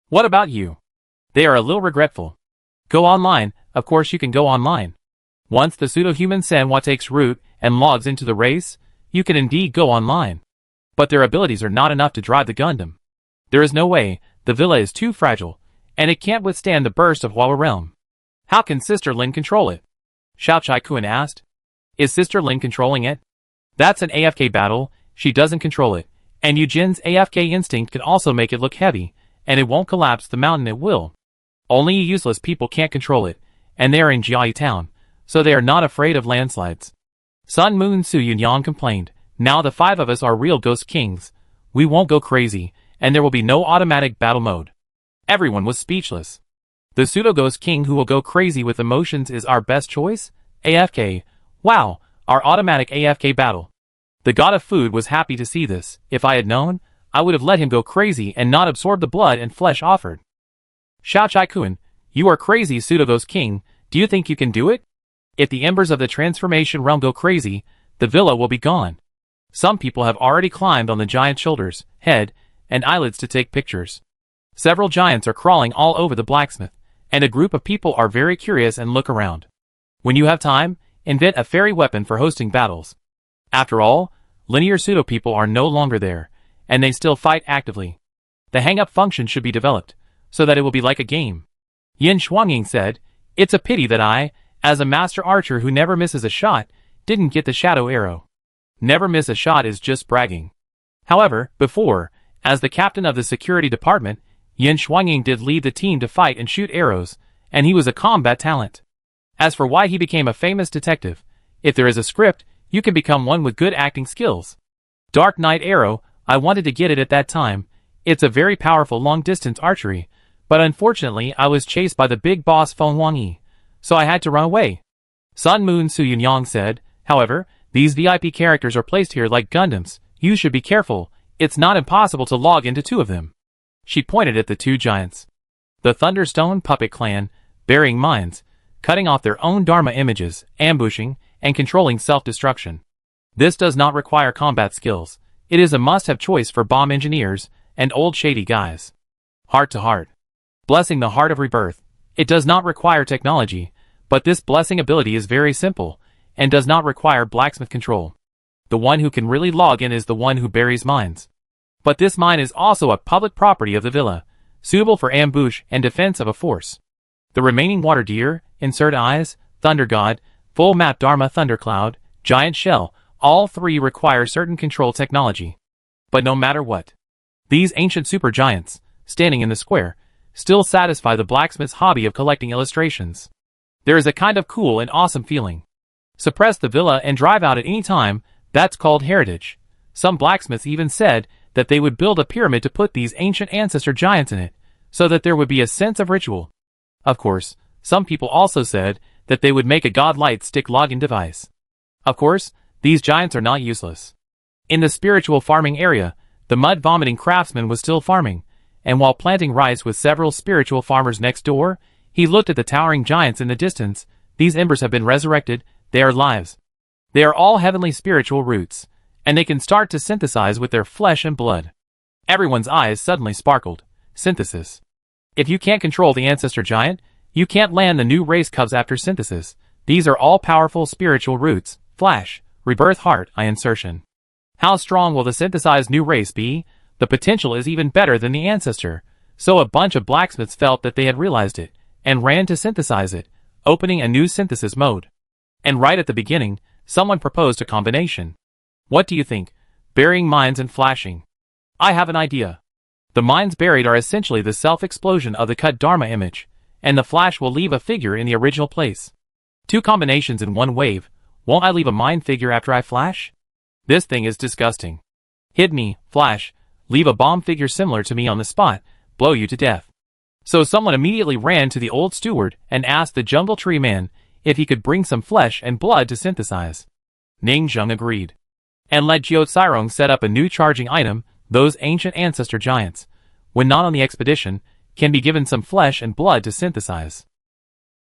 What about you? They are a little regretful. Go online, of course you can go online. Once the pseudo-human Senwa takes root and logs into the race, you can indeed go online. But their abilities are not enough to drive the Gundam. There is no way, the villa is too fragile, and it can't withstand the burst of Hua Realm. How can Sister Lin control it? Xiao Chai-kun asked. Is Sister Lin controlling it? That's an AFK battle, she doesn't control it, and Eugène's AFK instinct can also make it look heavy, and it won't collapse the mountain it will. Only useless people can't control it, and they are in Jiayi Town, so they are not afraid of landslides. Sun Moon Su-Yunyang complained, now the 5 of us are real Ghost Kings. We won't go crazy, and there will be no automatic battle mode. Everyone was speechless. The pseudo-Ghost King who will go crazy with emotions is our best choice? AFK. Wow, our automatic AFK battle. The god of food was happy to see this. If I had known, I would have let him go crazy and not absorb the blood and flesh offered. Xiao Chai-kun, you are crazy pseudo-Ghost King, do you think you can do it? If the embers of the transformation realm go crazy, the villa will be gone. Some people have already climbed on the giant's shoulders, head, and eyelids to take pictures. Several giants are crawling all over the blacksmith, and a group of people are very curious and look around. When you have time, invent a fairy weapon for hosting battles. After all, linear pseudo-people are no longer there, and they still fight actively. The hang-up function should be developed, so that it will be like a game. Yin Shuangying said, it's a pity that I, as a master archer who never misses a shot, didn't get the shadow arrow. Never miss a shot is just bragging. However, before, as the captain of the security department, Yin Shuangying did lead the team to fight and shoot arrows, and he was a combat talent. As for why he became a famous detective, if there is a script, you can become one with good acting skills. Dark Knight Arrow, I wanted to get it at that time. It's a very powerful long-distance archery, but unfortunately I was chased by the big boss Feng Wangyi, so I had to run away. Sun Moon Su-Yunyang said, however, these VIP characters are placed here like Gundams. You should be careful, it's not impossible to log into 2 of them. She pointed at the 2 giants. The Thunderstone Puppet Clan, burying mines, cutting off their own Dharma images, ambushing, and controlling self-destruction. This does not require combat skills. It is a must-have choice for bomb engineers and old shady guys. Heart to Heart. Blessing the Heart of Rebirth. It does not require technology, but this blessing ability is very simple, and does not require blacksmith control. The one who can really log in is the one who buries mines. But this mine is also a public property of the villa, suitable for ambush and defense of a force. The remaining water deer, insert eyes, thunder god, full map Dharma thundercloud, giant shell, all 3 require certain control technology. But no matter what, these ancient supergiants, standing in the square, still satisfy the blacksmith's hobby of collecting illustrations. There is a kind of cool and awesome feeling. Suppress the villa and drive out at any time, that's called heritage. Some blacksmiths even said that they would build a pyramid to put these ancient ancestor giants in it, so that there would be a sense of ritual. Of course, some people also said that they would make a godlight stick login device. Of course, these giants are not useless. In the spiritual farming area, the mud-vomiting craftsman was still farming, and while planting rice with several spiritual farmers next door, he looked at the towering giants in the distance. These embers have been resurrected, they are lives. They are all heavenly spiritual roots, and they can start to synthesize with their flesh and blood. Everyone's eyes suddenly sparkled. Synthesis. If you can't control the ancestor giant, you can't land the new race cubs after synthesis. These are all powerful spiritual roots. Flash, rebirth heart, insertion. How strong will the synthesized new race be? The potential is even better than the ancestor. So a bunch of blacksmiths felt that they had realized it, and ran to synthesize it, opening a new synthesis mode. And right at the beginning, someone proposed a combination. What do you think? Burying mines and flashing. I have an idea. The minds buried are essentially the self-explosion of the cut Dharma image, and the flash will leave a figure in the original place. Two combinations in one wave. Won't I leave a mind figure after I flash? This thing is disgusting. Hit me, flash, leave a bomb figure similar to me on the spot, blow you to death. So someone immediately ran to the old steward and asked the jungle tree man if he could bring some flesh and blood to synthesize. Ning Zheng agreed, and let Jiao Cairong set up a new charging item. Those ancient ancestor giants, when not on the expedition, can be given some flesh and blood to synthesize.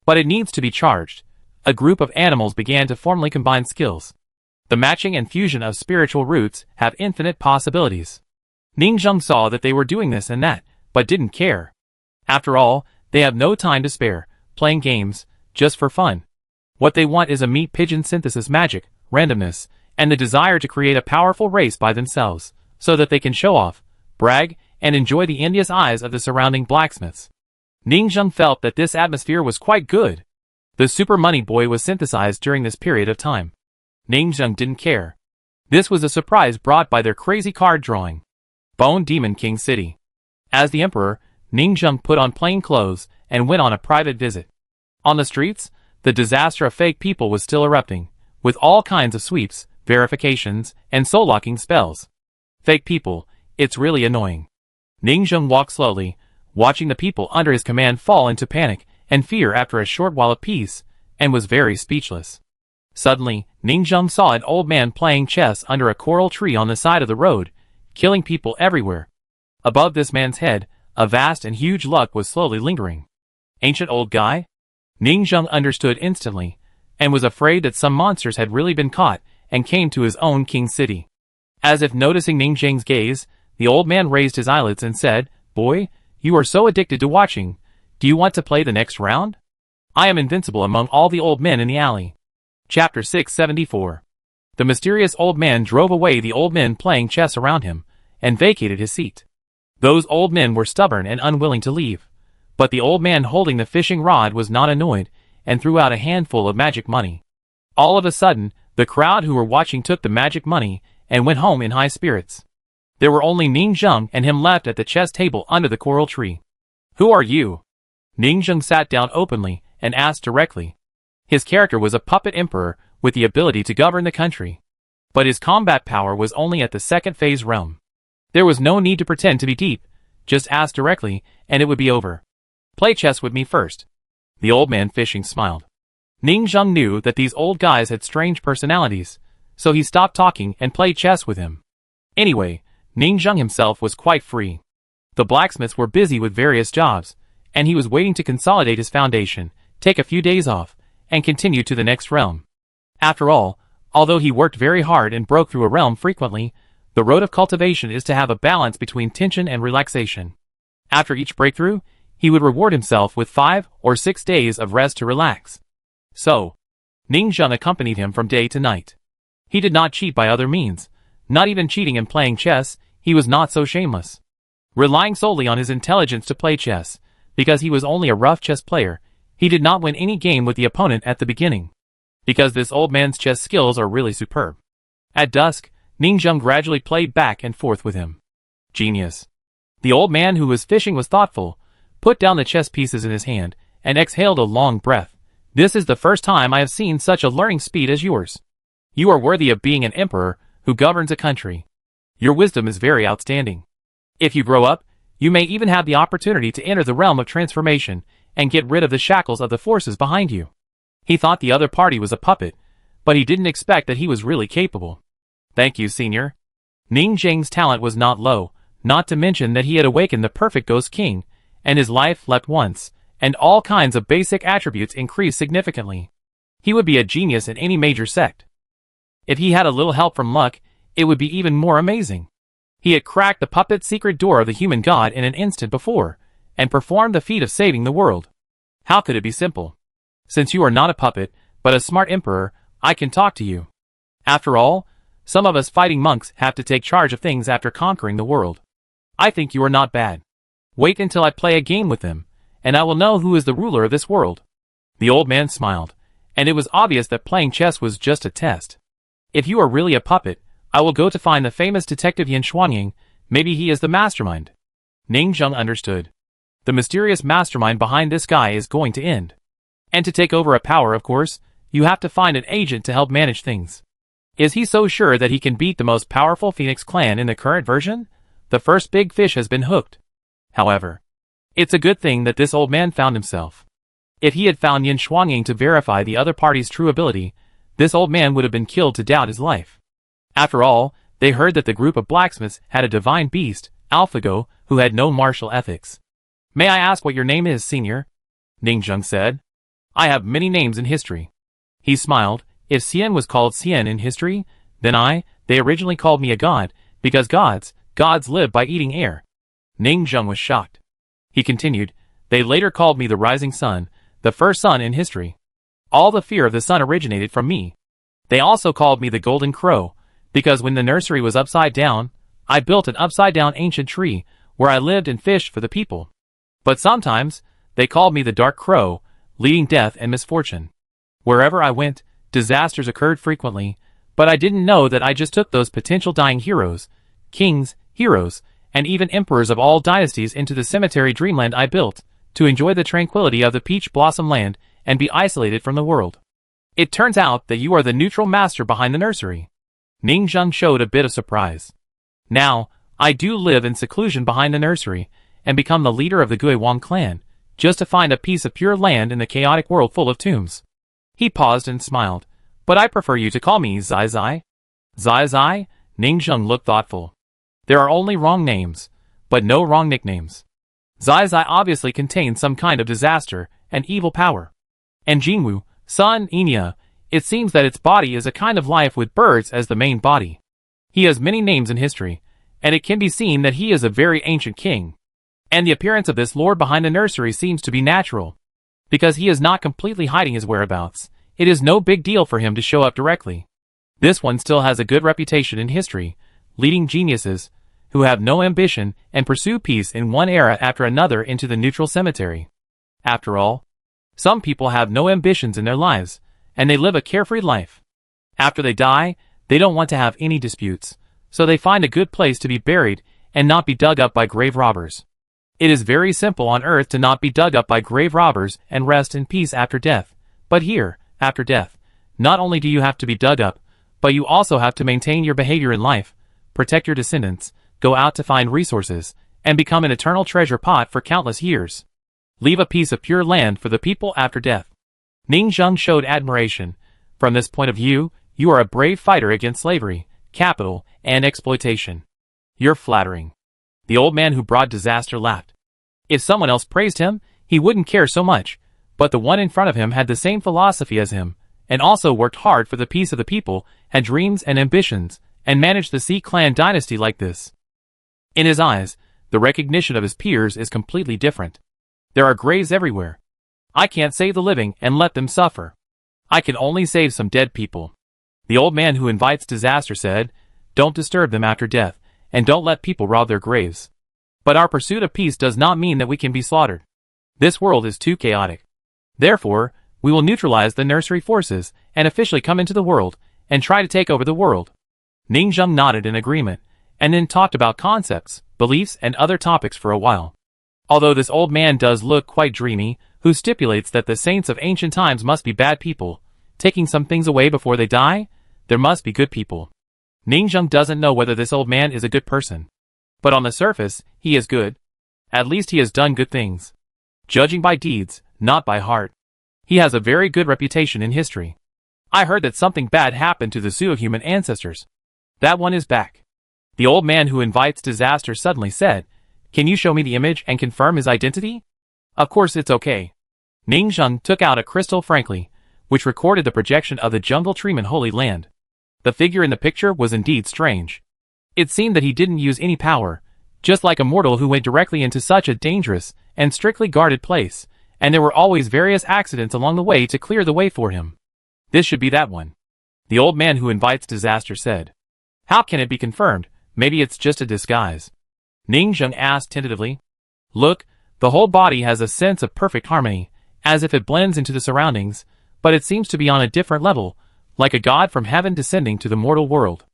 But it needs to be charged. A group of animals began to formally combine skills. The matching and fusion of spiritual roots have infinite possibilities. Ning Zheng saw that they were doing this and that, but didn't care. After all, they have no time to spare, playing games, just for fun. What they want is a meat pigeon synthesis magic, randomness, and the desire to create a powerful race by themselves, so that they can show off, brag, and enjoy the envious eyes of the surrounding blacksmiths. Ning Zheng felt that this atmosphere was quite good. The Super Money Boy was synthesized during this period of time. Ning Zheng didn't care. This was a surprise brought by their crazy card drawing. Bone Demon King City. As the Emperor, Ning Zheng put on plain clothes and went on a private visit. On the streets, the disaster of fake people was still erupting, with all kinds of sweeps, verifications, and soul-locking spells. Fake people, it's really annoying. Ning Zheng walked slowly, watching the people under his command fall into panic and fear after a short while of peace, and was very speechless. Suddenly, Ning Zheng saw an old man playing chess under a coral tree on the side of the road, killing people everywhere. Above this man's head, a vast and huge luck was slowly lingering. Ancient old guy? Ning Zheng understood instantly, and was afraid that some monsters had really been caught and came to his own king city. As if noticing Ning Zheng's gaze, the old man raised his eyelids and said, "Boy, you are so addicted to watching. Do you want to play the next round? I am invincible among all the old men in the alley." Chapter 674. The mysterious old man drove away the old men playing chess around him, and vacated his seat. Those old men were stubborn and unwilling to leave, but the old man holding the fishing rod was not annoyed, and threw out a handful of magic money. All of a sudden, the crowd who were watching took the magic money and went home in high spirits. There were only Ning Zheng and him left at the chess table under the coral tree. "Who are you?" Ning Zheng sat down openly and asked directly. His character was a puppet emperor with the ability to govern the country. But his combat power was only at the second phase realm. There was no need to pretend to be deep, just ask directly and it would be over. "Play chess with me first." The old man fishing smiled. Ning Zheng knew that these old guys had strange personalities, so he stopped talking and played chess with him. Anyway, Ning Zheng himself was quite free. The blacksmiths were busy with various jobs, and he was waiting to consolidate his foundation, take a few days off, and continue to the next realm. After all, although he worked very hard and broke through a realm frequently, the road of cultivation is to have a balance between tension and relaxation. After each breakthrough, he would reward himself with 5 or 6 days of rest to relax. So, Ning Zheng accompanied him from day to night. He did not cheat by other means, not even cheating in playing chess. He was not so shameless. Relying solely on his intelligence to play chess, because he was only a rough chess player, he did not win any game with the opponent at the beginning. Because this old man's chess skills are really superb. At dusk, Ning Zheng gradually played back and forth with him. Genius. The old man who was fishing was thoughtful, put down the chess pieces in his hand, and exhaled a long breath. "This is the first time I have seen such a learning speed as yours. You are worthy of being an emperor who governs a country. Your wisdom is very outstanding. If you grow up, you may even have the opportunity to enter the realm of transformation and get rid of the shackles of the forces behind you." He thought the other party was a puppet, but he didn't expect that he was really capable. "Thank you, senior." Ning Zheng's talent was not low, not to mention that he had awakened the perfect Ghost King, and his life leapt once, and all kinds of basic attributes increased significantly. He would be a genius in any major sect. If he had a little help from luck, it would be even more amazing. He had cracked the puppet's secret door of the human god in an instant before, and performed the feat of saving the world. How could it be simple? Since you are not a puppet, but a smart emperor, I can talk to you. After all, some of us fighting monks have to take charge of things after conquering the world. I think you are not bad. Wait until I play a game with them, and I will know who is the ruler of this world." The old man smiled, and it was obvious that playing chess was just a test. "If you are really a puppet, I will go to find the famous detective Yan Xuanying. Maybe he is the mastermind." Ning Zheng understood. The mysterious mastermind behind this guy is going to end. And to take over a power, of course, you have to find an agent to help manage things. Is he so sure that he can beat the most powerful Phoenix clan in the current version? The first big fish has been hooked. However, it's a good thing that this old man found himself. If he had found Yin Shuangying to verify the other party's true ability, this old man would have been killed to doubt his life. After all, they heard that the group of blacksmiths had a divine beast, AlphaGo, who had no martial ethics. May I ask what your name is, senior? Ning Zheng said. I have many names in history. He smiled. If Xian was called Xian in history, then they originally called me a god, because gods live by eating air. Ning Zheng was shocked. He continued, they later called me the rising sun, the first sun in history. All the fear of the sun originated from me. They also called me the golden crow, because when the nursery was upside down, I built an upside-down ancient tree, where I lived and fished for the people. But sometimes, they called me the dark crow, leading death and misfortune. Wherever I went, disasters occurred frequently, but I didn't know that I just took those potential dying heroes, kings, heroes, and even emperors of all dynasties into the cemetery dreamland I built, to enjoy the tranquility of the peach blossom land and be isolated from the world. It turns out that you are the neutral master behind the nursery. Ning Zheng showed a bit of surprise. Now, I do live in seclusion behind the nursery, and become the leader of the Guiwang clan, just to find a piece of pure land in the chaotic world full of tombs. He paused and smiled. But I prefer you to call me Zai Zai. Zai Zai? Ning Zheng looked thoughtful. There are only wrong names, but no wrong nicknames. Zai Zai obviously contains some kind of disaster and evil power. And Jingwu, Sun, Enya, it seems that its body is a kind of life with birds as the main body. He has many names in history, and it can be seen that he is a very ancient king. And the appearance of this lord behind the nursery seems to be natural. Because he is not completely hiding his whereabouts, it is no big deal for him to show up directly. This one still has a good reputation in history, leading geniuses, who have no ambition and pursue peace in one era after another into the neutral cemetery. After all, some people have no ambitions in their lives, and they live a carefree life. After they die, they don't want to have any disputes, so they find a good place to be buried and not be dug up by grave robbers. It is very simple on earth to not be dug up by grave robbers and rest in peace after death, but here, after death, not only do you have to be dug up, but you also have to maintain your behavior in life, protect your descendants, go out to find resources, and become an eternal treasure pot for countless years. Leave a piece of pure land for the people after death. Ning Zheng showed admiration. From this point of view, you are a brave fighter against slavery, capital, and exploitation. You're flattering. The old man who brought disaster laughed. If someone else praised him, he wouldn't care so much, but the one in front of him had the same philosophy as him, and also worked hard for the peace of the people, had dreams and ambitions, and managed the Sea Clan dynasty like this. In his eyes, the recognition of his peers is completely different. There are graves everywhere. I can't save the living and let them suffer. I can only save some dead people. The old man who invites disaster said, don't disturb them after death, and don't let people rob their graves. But our pursuit of peace does not mean that we can be slaughtered. This world is too chaotic. Therefore, we will neutralize the nursery forces and officially come into the world and try to take over the world. Ning Zheng nodded in agreement, and then talked about concepts, beliefs, and other topics for a while. Although this old man does look quite dreamy, who stipulates that the saints of ancient times must be bad people, taking some things away before they die, there must be good people. Ning Zheng doesn't know whether this old man is a good person. But on the surface, he is good. At least he has done good things. Judging by deeds, not by heart. He has a very good reputation in history. I heard that something bad happened to the pseudo-human ancestors. That one is back. The old man who invites disaster suddenly said, can you show me the image and confirm his identity? Of course it's okay. Ning Zheng took out a crystal frankly, which recorded the projection of the jungle treeman Holy Land. The figure in the picture was indeed strange. It seemed that he didn't use any power, just like a mortal who went directly into such a dangerous and strictly guarded place, and there were always various accidents along the way to clear the way for him. This should be that one. The old man who invites disaster said. How can it be confirmed? Maybe it's just a disguise. Ning Zheng asked tentatively. Look, the whole body has a sense of perfect harmony, as if it blends into the surroundings, but it seems to be on a different level, like a god from heaven descending to the mortal world.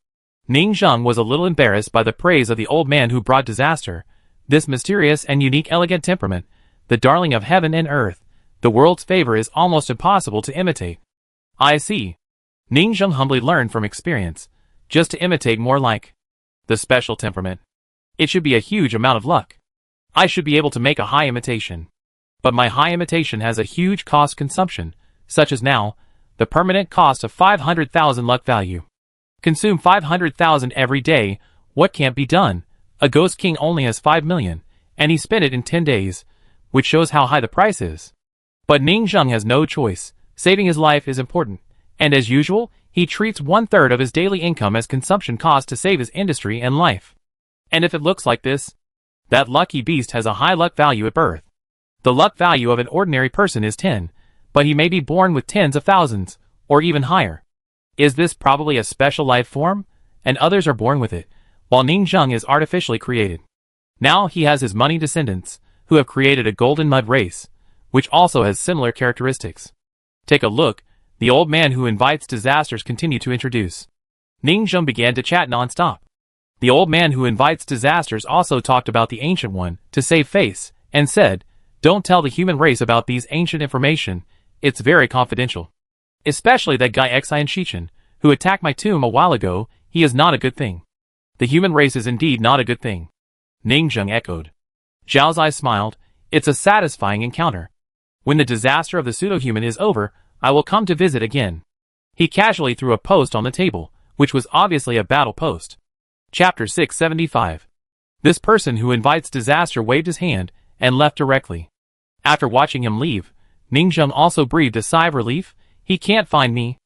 Ning Zheng was a little embarrassed by the praise of the old man who brought disaster, This mysterious and unique elegant temperament, the darling of heaven and earth, the world's favor, is almost impossible to imitate. I see. Ning Zheng humbly learned from experience, just to imitate more like the special temperament. It should be a huge amount of luck. I should be able to make a high imitation. But my high imitation has a huge cost consumption, such as now, the permanent cost of 500,000 luck value. Consume 500,000 every day. What can't be done? A ghost king only has 5 million, and he spent it in 10 days, which shows how high the price is. But Ning Zheng has no choice. Saving his life is important, and as usual, he treats 1/3 of his daily income as consumption cost to save his industry and life. And if it looks like this, that lucky beast has a high luck value at birth. The luck value of an ordinary person is 10, but he may be born with tens of thousands, or even higher. Is this probably a special life form? And others are born with it, while Ning Zheng is artificially created. Now he has his money descendants, who have created a golden mud race, which also has similar characteristics. Take a look. The old man who invites disasters continued to introduce. Ning Zheng began to chat non-stop. The old man who invites disasters also talked about the ancient one, to save face, and said, "Don't tell the human race about these ancient information, it's very confidential. Especially that guy Xian Shichen, who attacked my tomb a while ago, he is not a good thing. The human race is indeed not a good thing." Ning Zheng echoed. Zhao Zai smiled. It's a satisfying encounter. When the disaster of the pseudo-human is over, I will come to visit again. He casually threw a post on the table, which was obviously a battle post. Chapter 675. This person who invites disaster waved his hand and left directly. After watching him leave, Ning Zheng also breathed a sigh of relief. He can't find me.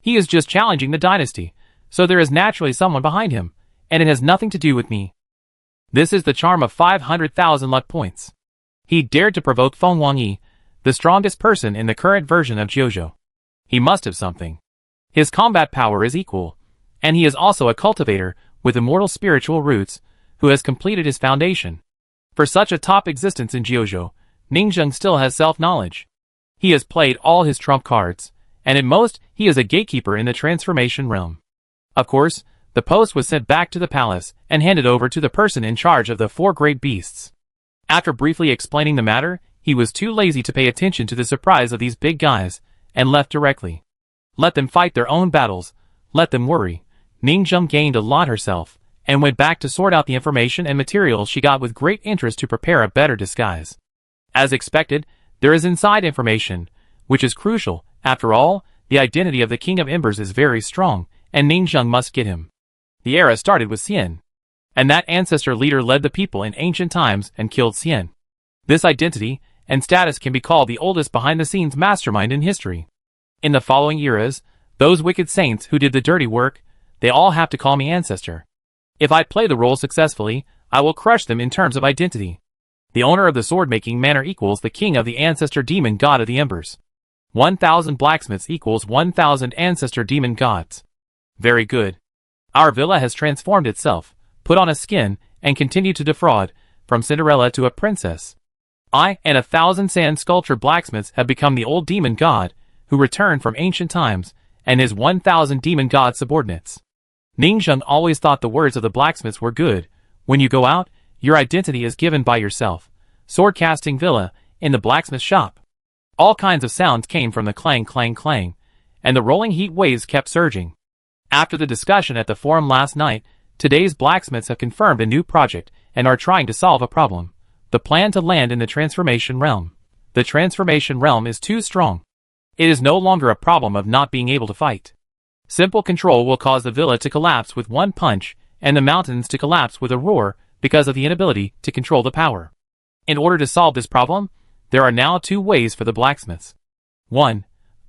He is just challenging the dynasty, so there is naturally someone behind him, and it has nothing to do with me. This is the charm of 500,000 luck points. He dared to provoke Feng Wangyi, the strongest person in the current version of Jiuzhou. He must have something. His combat power is equal, and he is also a cultivator with immortal spiritual roots, who has completed his foundation. For such a top existence in Jiuzhou, Ning Zheng still has self-knowledge. He has played all his trump cards, and at most, he is a gatekeeper in the transformation realm. Of course, the post was sent back to the palace and handed over to the person in charge of the 4 great beasts. After briefly explaining the matter, he was too lazy to pay attention to the surprise of these big guys, and left directly. Let them fight their own battles, let them worry. Ning Zheng gained a lot herself, and went back to sort out the information and materials she got with great interest to prepare a better disguise. As expected, there is inside information, which is crucial. After all, the identity of the King of Embers is very strong, and Ning Zheng must get him. The era started with Xian, and that ancestor leader led the people in ancient times and killed Xian. This identity and status can be called the oldest behind-the-scenes mastermind in history. In the following eras, those wicked saints who did the dirty work, they all have to call me ancestor. If I play the role successfully, I will crush them in terms of identity. The owner of the sword-making manor equals the king of the ancestor demon god of the embers. 1,000 blacksmiths equals 1,000 ancestor demon gods. Very good. Our villa has transformed itself, put on a skin, and continued to defraud, from Cinderella to a princess. I and 1,000 sand sculpture blacksmiths have become the old demon god, who returned from ancient times, and his 1,000 demon god subordinates. Ning Zheng always thought the words of the blacksmiths were good. When you go out, your identity is given by yourself. Sword casting villa, in the blacksmith shop. All kinds of sounds came from the clang clang clang, and the rolling heat waves kept surging. After the discussion at the forum last night, today's blacksmiths have confirmed a new project and are trying to solve a problem. The plan to land in the transformation realm. The transformation realm is too strong. It is no longer a problem of not being able to fight. Simple control will cause the villa to collapse with one punch, and the mountains to collapse with a roar because of the inability to control the power. In order to solve this problem, there are now 2 ways for the blacksmiths. 1.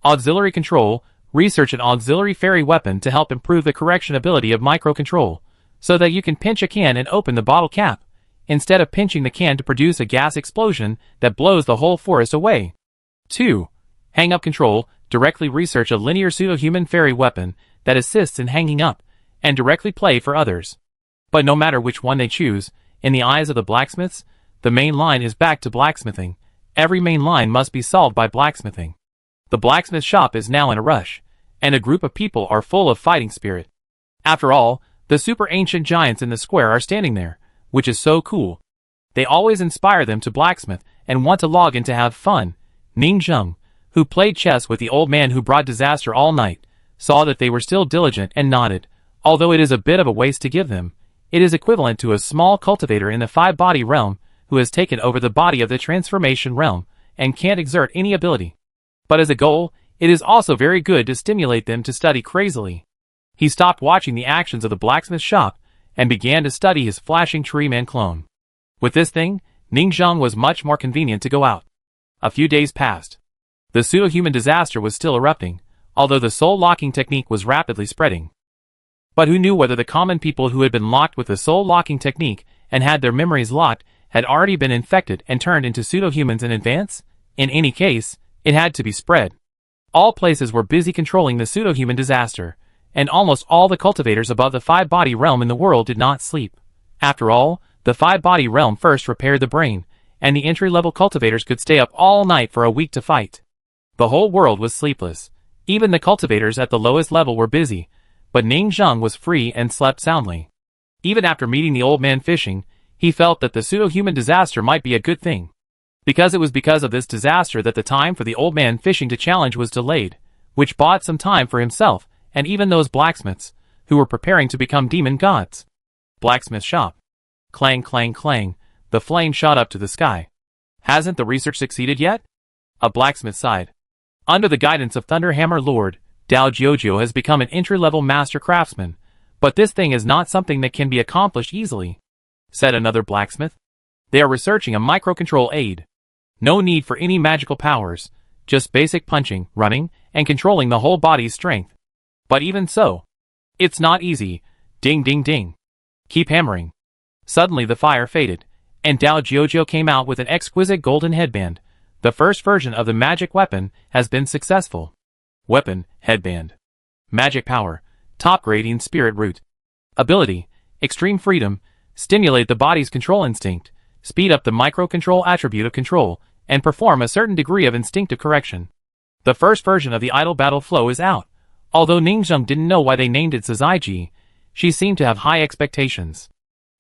Auxiliary control. Research an auxiliary fairy weapon to help improve the correction ability of microcontrol, so that you can pinch a can and open the bottle cap, instead of pinching the can to produce a gas explosion that blows the whole forest away. 2. Hang up control. Directly research a linear pseudo-human fairy weapon that assists in hanging up, and directly play for others. But no matter which one they choose, in the eyes of the blacksmiths, the main line is back to blacksmithing. Every main line must be solved by blacksmithing. The blacksmith shop is now in a rush, and a group of people are full of fighting spirit. After all, the super ancient giants in the square are standing there, which is so cool. They always inspire them to blacksmith and want to log in to have fun. Ning Zheng, who played chess with the old man who brought disaster all night, saw that they were still diligent and nodded. Although it is a bit of a waste to give them, it is equivalent to a small cultivator in the five-body realm who has taken over the body of the transformation realm and can't exert any ability. But as a goal, it is also very good to stimulate them to study crazily. He stopped watching the actions of the blacksmith shop and began to study his flashing tree man clone. With this thing, Ning Zheng was much more convenient to go out. A few days passed. The pseudo-human disaster was still erupting, although the soul-locking technique was rapidly spreading. But who knew whether the common people who had been locked with the soul-locking technique and had their memories locked had already been infected and turned into pseudo-humans in advance? In any case, it had to be spread. All places were busy controlling the pseudo-human disaster, and almost all the cultivators above the five-body realm in the world did not sleep. After all, the five-body realm first repaired the brain, and the entry-level cultivators could stay up all night for a week to fight. The whole world was sleepless. Even the cultivators at the lowest level were busy, but Ning Zheng was free and slept soundly. Even after meeting the old man fishing, he felt that the pseudo-human disaster might be a good thing. Because it was because of this disaster that the time for the old man fishing to challenge was delayed, which bought some time for himself and even those blacksmiths, who were preparing to become demon gods. Blacksmith shop. Clang, clang, clang, the flame shot up to the sky. Hasn't the research succeeded yet? A blacksmith sighed. Under the guidance of Thunderhammer Lord, Dao Jiuzhou has become an entry-level master craftsman, but this thing is not something that can be accomplished easily, said another blacksmith. They are researching a microcontrol aid. No need for any magical powers, just basic punching, running, and controlling the whole body's strength. But even so, it's not easy. Ding ding ding. Keep hammering. Suddenly the fire faded, and Dao Jiuzhou came out with an exquisite golden headband. The first version of the magic weapon has been successful. Weapon, headband. Magic power, top grading spirit root. Ability, extreme freedom, stimulate the body's control instinct, speed up the microcontrol attribute of control, and perform a certain degree of instinctive correction. The first version of the idle battle flow is out. Although Ning Zheng didn't know why they named it Sazaiji, she seemed to have high expectations.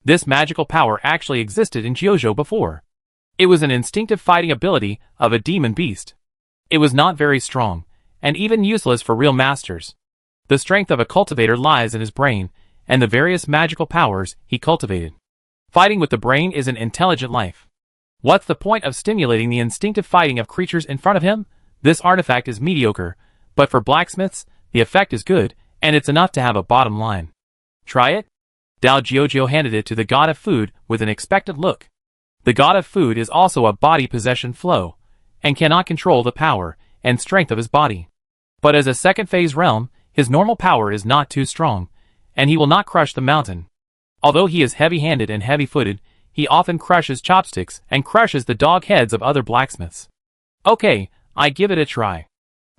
This magical power actually existed in Jiuzhou before. It was an instinctive fighting ability of a demon beast. It was not very strong, and even useless for real masters. The strength of a cultivator lies in his brain, and the various magical powers he cultivated. Fighting with the brain is an intelligent life. What's the point of stimulating the instinctive fighting of creatures in front of him? This artifact is mediocre, but for blacksmiths, the effect is good, and it's enough to have a bottom line. Try it? Dao Jiuzhou handed it to the god of food with an expectant look. The god of food is also a body possession flow, and cannot control the power and strength of his body. But as a second phase realm, his normal power is not too strong, and he will not crush the mountain. Although he is heavy-handed and heavy-footed, he often crushes chopsticks and crushes the dog heads of other blacksmiths. Okay, I give it a try.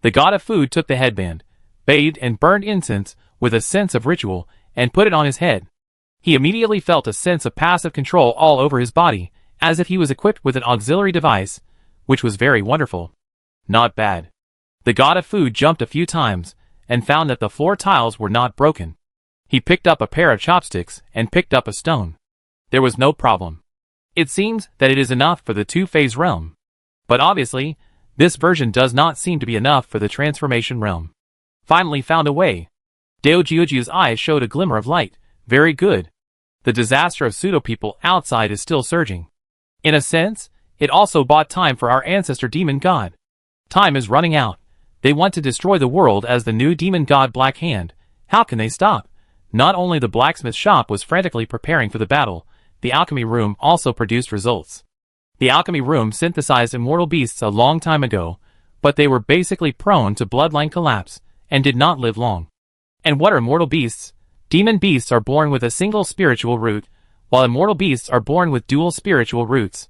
The god of food took the headband, bathed and burned incense with a sense of ritual, and put it on his head. He immediately felt a sense of passive control all over his body, as if he was equipped with an auxiliary device, which was very wonderful. Not bad. The god of food jumped a few times, and found that the floor tiles were not broken. He picked up a pair of chopsticks, and picked up a stone. There was no problem. It seems that it is enough for the two-phase realm. But obviously, this version does not seem to be enough for the transformation realm. Finally found a way. Dao Jiuzhou's eyes showed a glimmer of light. Very good. The disaster of pseudo-people outside is still surging. In a sense, it also bought time for our ancestor demon god. Time is running out. They want to destroy the world as the new demon god Black Hand. How can they stop? Not only the blacksmith shop was frantically preparing for the battle, the alchemy room also produced results. The alchemy room synthesized immortal beasts a long time ago, but they were basically prone to bloodline collapse, and did not live long. And what are immortal beasts? Demon beasts are born with a single spiritual root, while immortal beasts are born with dual spiritual roots.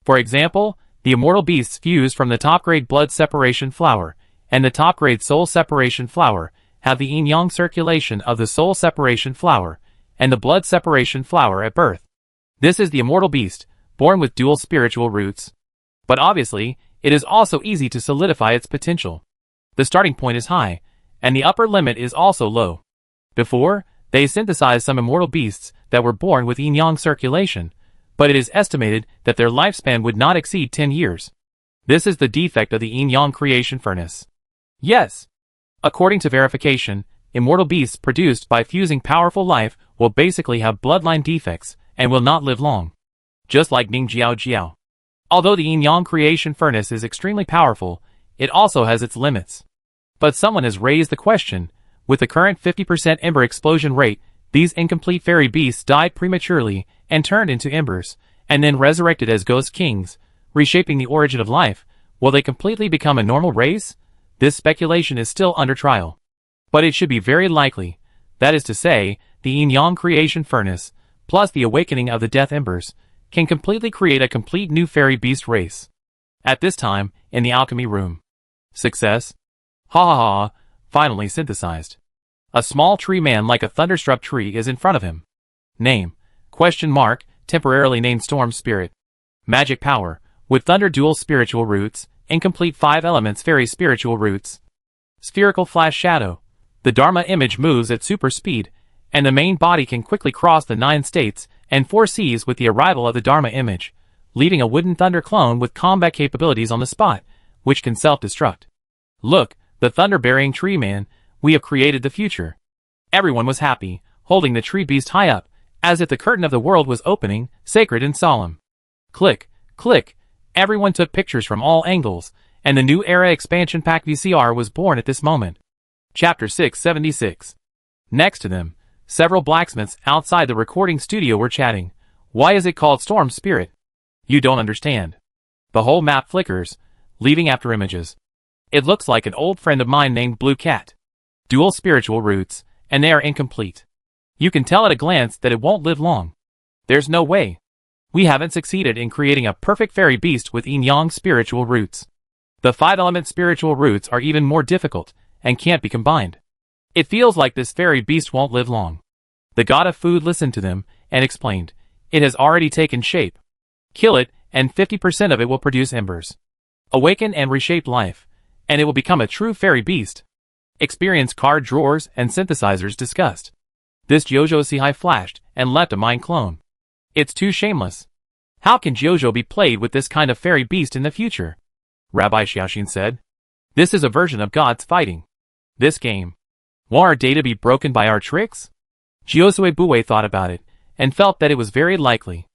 For example, the immortal beasts fuse from the top-grade blood separation flower, and the top-grade soul separation flower have the yin-yang circulation of the soul separation flower, and the blood separation flower at birth. This is the immortal beast, born with dual spiritual roots. But obviously, it is also easy to solidify its potential. The starting point is high, and the upper limit is also low. Before, they synthesized some immortal beasts that were born with yin-yang circulation, but it is estimated that their lifespan would not exceed 10 years. This is the defect of the yin-yang creation furnace. Yes. According to verification, immortal beasts produced by fusing powerful life will basically have bloodline defects and will not live long. Just like Ning Jiao Jiao. Although the yin-yang creation furnace is extremely powerful, it also has its limits. But someone has raised the question, with the current 50% ember explosion rate, these incomplete fairy beasts died prematurely and turned into embers, and then resurrected as ghost kings, reshaping the origin of life. Will they completely become a normal race? This speculation is still under trial. But it should be very likely, that is to say, the yin-yang creation furnace, plus the awakening of the death embers, can completely create a complete new fairy beast race. At this time, in the alchemy room. Success? Ha ha ha, finally synthesized. A small tree man like a thunderstruck tree is in front of him. Name, ? Temporarily named Storm Spirit. Magic power, with thunder dual spiritual roots, incomplete 5 elements fairy spiritual roots. Spherical flash shadow. The Dharma image moves at super speed, and the main body can quickly cross the 9 states and 4 seas with the arrival of the Dharma image, leaving a wooden thunder clone with combat capabilities on the spot, which can self-destruct. Look, the thunder-bearing tree man, we have created the future. Everyone was happy, holding the tree beast high up, as if the curtain of the world was opening, sacred and solemn. Click, click, everyone took pictures from all angles, and the new era expansion pack VCR was born at this moment. Chapter 676. Next to them, several blacksmiths outside the recording studio were chatting. Why is it called Storm Spirit? You don't understand. The whole map flickers, leaving after images. It looks like an old friend of mine named Blue Cat. Dual spiritual roots, and they are incomplete. You can tell at a glance that it won't live long. There's no way. We haven't succeeded in creating a perfect fairy beast with yin-yang spiritual roots. The 5-element spiritual roots are even more difficult, and can't be combined. It feels like this fairy beast won't live long. The god of food listened to them, and explained, it has already taken shape. Kill it, and 50% of it will produce embers. Awaken and reshape life, and it will become a true fairy beast. Experience card drawers and synthesizers discussed. This Jojo Sihai flashed and left a mind clone. It's too shameless. How can Jojo be played with this kind of fairy beast in the future? Rabbi Xiaoxin said. This is a version of gods fighting. This game. Won't our data be broken by our tricks? Jiosue Bue thought about it, and felt that it was very likely.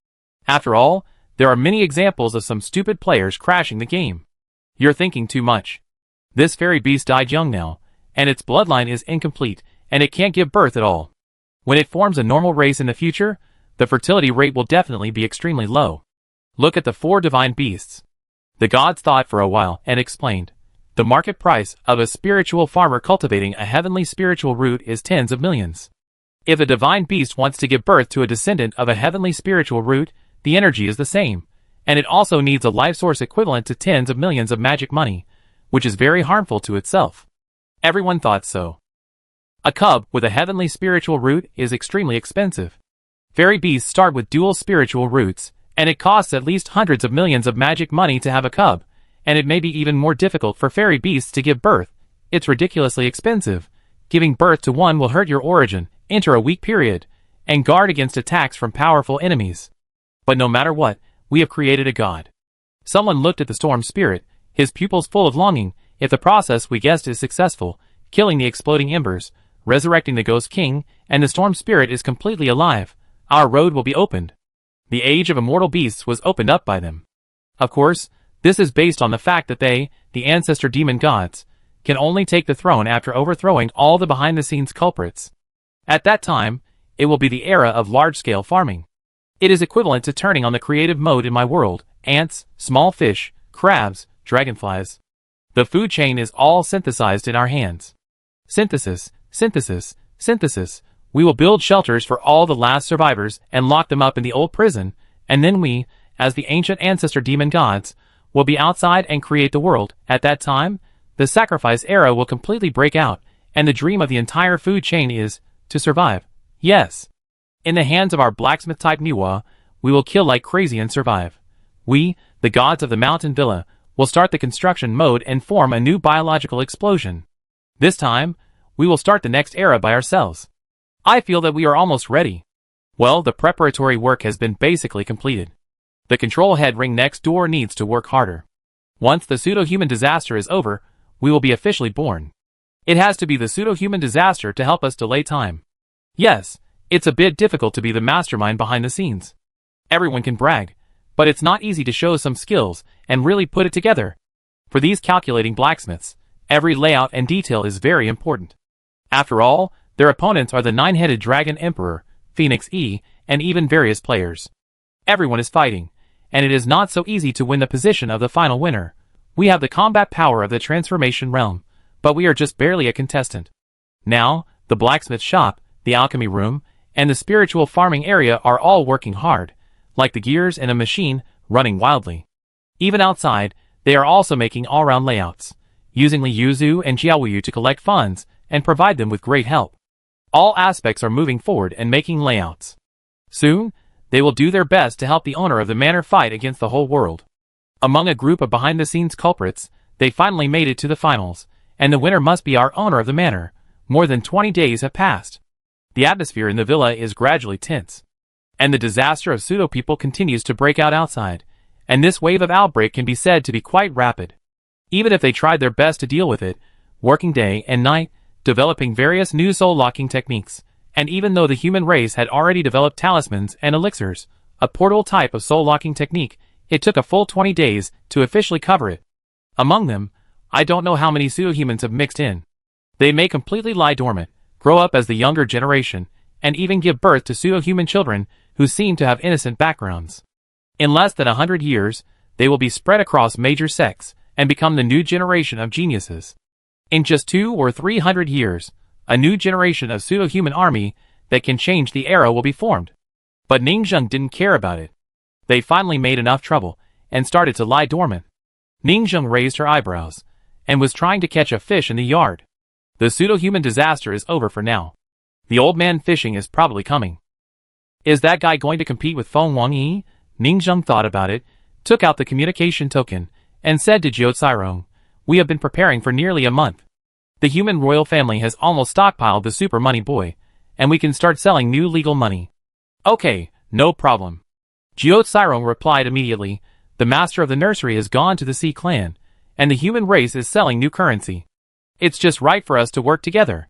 After all, there are many examples of some stupid players crashing the game. You're thinking too much. This fairy beast died young now, and its bloodline is incomplete, and it can't give birth at all. When it forms a normal race in the future, the fertility rate will definitely be extremely low. Look at the 4 divine beasts. The gods thought for a while and explained. The market price of a spiritual farmer cultivating a heavenly spiritual root is tens of millions. If a divine beast wants to give birth to a descendant of a heavenly spiritual root, the energy is the same, and it also needs a life source equivalent to tens of millions of magic money, which is very harmful to itself. Everyone thought so. A cub with a heavenly spiritual root is extremely expensive. Fairy beasts start with dual spiritual roots, and it costs at least hundreds of millions of magic money to have a cub, and it may be even more difficult for fairy beasts to give birth. It's ridiculously expensive. Giving birth to one will hurt your origin, enter a weak period, and guard against attacks from powerful enemies. But no matter what, we have created a god. Someone looked at the storm spirit, his pupils full of longing. If the process we guessed is successful, killing the exploding embers, resurrecting the ghost king, and the storm spirit is completely alive, our road will be opened. The age of immortal beasts was opened up by them. Of course, this is based on the fact that they, the ancestor demon gods, can only take the throne after overthrowing all the behind-the-scenes culprits. At that time, it will be the era of large-scale farming. It is equivalent to turning on the creative mode in my world, ants, small fish, crabs, dragonflies. The food chain is all synthesized in our hands. Synthesis, synthesis, synthesis. We will build shelters for all the last survivors and lock them up in the old prison, and then we, as the ancient ancestor demon gods, will be outside and create the world. At that time, the sacrifice era will completely break out, and the dream of the entire food chain is to survive. Yes. In the hands of our blacksmith-type Niwa, we will kill like crazy and survive. We, the gods of the mountain villa, will start the construction mode and form a new biological explosion. This time, we will start the next era by ourselves. I feel that we are almost ready. Well, the preparatory work has been basically completed. The control head ring next door needs to work harder. Once the pseudo-human disaster is over, we will be officially born. It has to be the pseudo-human disaster to help us delay time. Yes, it's a bit difficult to be the mastermind behind the scenes. Everyone can brag, but it's not easy to show some skills and really put it together. For these calculating blacksmiths, every layout and detail is very important. After all, their opponents are the nine-headed dragon emperor, Phoenix E, and even various players. Everyone is fighting, and it is not so easy to win the position of the final winner. We have the combat power of the transformation realm, but we are just barely a contestant. Now, the blacksmith shop, the alchemy room, and the spiritual farming area are all working hard, like the gears in a machine running wildly. Even outside, they are also making all-round layouts, using Li Yuzu and Jiaoyu to collect funds and provide them with great help. All aspects are moving forward and making layouts. Soon, they will do their best to help the owner of the manor fight against the whole world. Among a group of behind-the-scenes culprits, they finally made it to the finals, and the winner must be our owner of the manor. More than 20 days have passed. The atmosphere in the villa is gradually tense, and the disaster of pseudo-people continues to break out outside, and this wave of outbreak can be said to be quite rapid. Even if they tried their best to deal with it, working day and night, developing various new soul-locking techniques, and even though the human race had already developed talismans and elixirs, a portal type of soul-locking technique, it took a full 20 days to officially cover it. Among them, I don't know how many pseudo-humans have mixed in. They may completely lie dormant, grow up as the younger generation, and even give birth to pseudo-human children who seem to have innocent backgrounds. In less than 100 years, they will be spread across major sects and become the new generation of geniuses. In just 200 or 300 years, a new generation of pseudo-human army that can change the era will be formed. But Ningzheng didn't care about it. They finally made enough trouble and started to lie dormant. Ningzheng raised her eyebrows and was trying to catch a fish in the yard. The pseudo-human disaster is over for now. The old man fishing is probably coming. Is that guy going to compete with Feng Wangyi? Ningzheng thought about it, took out the communication token, and said to Jiao Cairong, "We have been preparing for nearly a month. The human royal family has almost stockpiled the super money boy, and we can start selling new legal money." "Okay, no problem." Jiao Cairong replied immediately, "The master of the nursery has gone to the Sea clan, and the human race is selling new currency. It's just right for us to work together."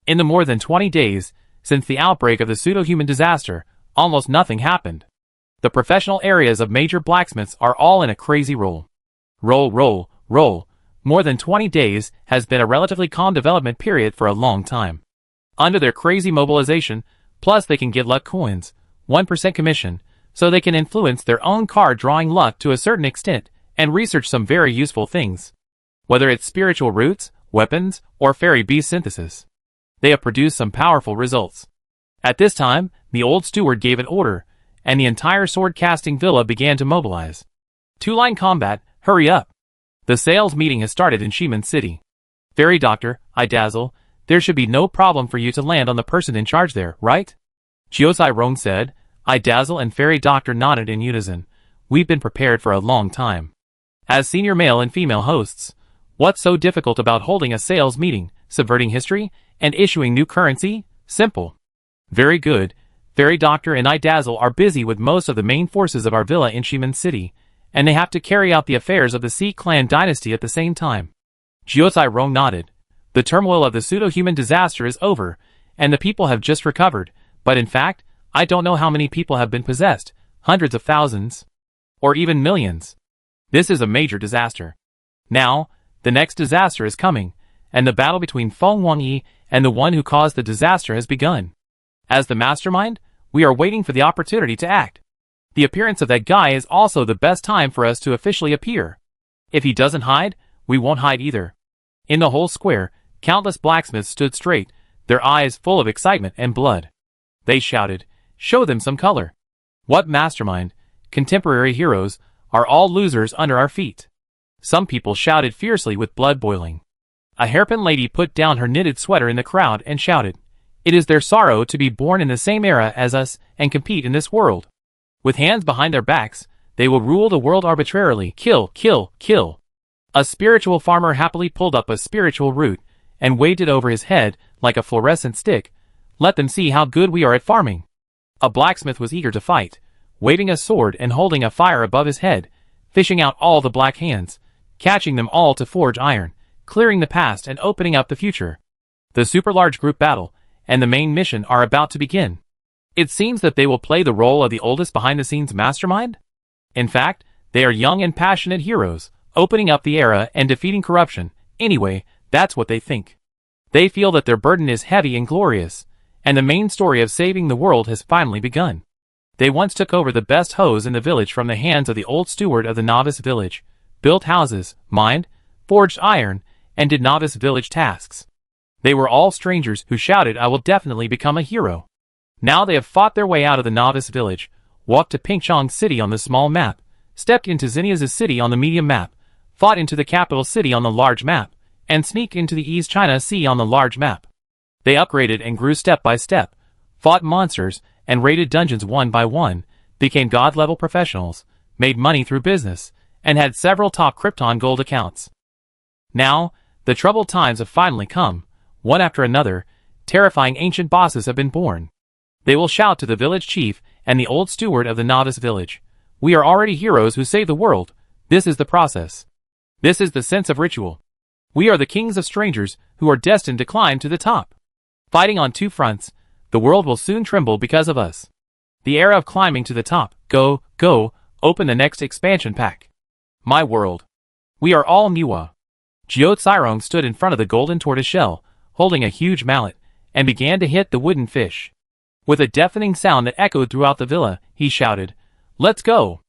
In the more than 20 days, since the outbreak of the pseudo-human disaster, almost nothing happened. The professional areas of major blacksmiths are all in a crazy roll. Roll. More than 20 days has been a relatively calm development period for a long time. Under their crazy mobilization, plus they can get luck coins, 1% commission, so they can influence their own card drawing luck to a certain extent and research some very useful things. Whether it's spiritual roots, weapons, or fairy beast synthesis, they have produced some powerful results. At this time, the old steward gave an order, and the entire sword-casting villa began to mobilize. Two-line combat, hurry up. The sales meeting has started in Shiman City. Fairy Doctor, I dazzle, there should be no problem for you to land on the person in charge there, right? Jiao Cairong said. I dazzle and Fairy Doctor nodded in unison. We've been prepared for a long time. As senior male and female hosts, what's so difficult about holding a sales meeting, subverting history, and issuing new currency? Simple. Very good. Fairy Doctor and I dazzle are busy with most of the main forces of our villa in Shiman City, and they have to carry out the affairs of the Sea clan dynasty at the same time. Jiao Cairong nodded. The turmoil of the pseudo-human disaster is over, and the people have just recovered, but in fact, I don't know how many people have been possessed, hundreds of thousands, or even millions. This is a major disaster. Now, the next disaster is coming, and the battle between Feng Wangyi and the one who caused the disaster has begun. As the mastermind, we are waiting for the opportunity to act. The appearance of that guy is also the best time for us to officially appear. If he doesn't hide, we won't hide either. In the whole square, countless blacksmiths stood straight, their eyes full of excitement and blood. They shouted, "Show them some color. What mastermind, contemporary heroes, are all losers under our feet." Some people shouted fiercely with blood boiling. A hairpin lady put down her knitted sweater in the crowd and shouted, "It is their sorrow to be born in the same era as us and compete in this world. With hands behind their backs, they will rule the world arbitrarily. Kill, kill, kill." A spiritual farmer happily pulled up a spiritual root and waved it over his head like a fluorescent stick. "Let them see how good we are at farming." A blacksmith was eager to fight, waving a sword and holding a fire above his head, fishing out all the black hands, catching them all to forge iron, clearing the past and opening up the future. The super-large group battle and the main mission are about to begin. It seems that they will play the role of the oldest behind-the-scenes mastermind. In fact, they are young and passionate heroes, opening up the era and defeating corruption. Anyway, that's what they think. They feel that their burden is heavy and glorious, and the main story of saving the world has finally begun. They once took over the best hoes in the village from the hands of the old steward of the novice village, built houses, mined, forged iron, and did novice village tasks. They were all strangers who shouted, "I will definitely become a hero." Now they have fought their way out of the novice village, walked to Pingchong City on the small map, stepped into Xenia's city on the medium map, fought into the capital city on the large map, and sneaked into the East China Sea on the large map. They upgraded and grew step by step, fought monsters, and raided dungeons one by one, became god-level professionals, made money through business, and had several top Krypton gold accounts. Now, the troubled times have finally come. One after another, terrifying ancient bosses have been born. They will shout to the village chief and the old steward of the novice village, "We are already heroes who save the world. This is the process. This is the sense of ritual. We are the kings of strangers who are destined to climb to the top. Fighting on two fronts, the world will soon tremble because of us. The era of climbing to the top. Go, go, open the next expansion pack. My world. We are all Miwa." Jiao Tsirong stood in front of the golden tortoiseshell, holding a huge mallet, and began to hit the wooden fish. With a deafening sound that echoed throughout the villa, he shouted, "Let's go!"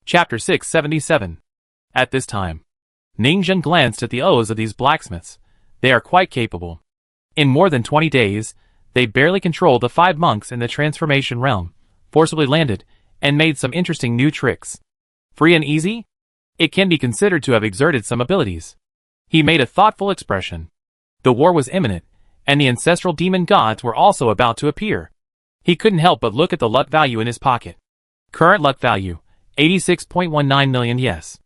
Chapter 677. At this time, Ningzhen glanced at the O's of these blacksmiths. They are quite capable. In more than 20 days, they barely controlled the 5 monks in the transformation realm, forcibly landed, and made some interesting new tricks. Free and easy? It can be considered to have exerted some abilities. He made a thoughtful expression. The war was imminent, and the ancestral demon gods were also about to appear. He couldn't help but look at the luck value in his pocket. Current luck value, 86.19 million yes.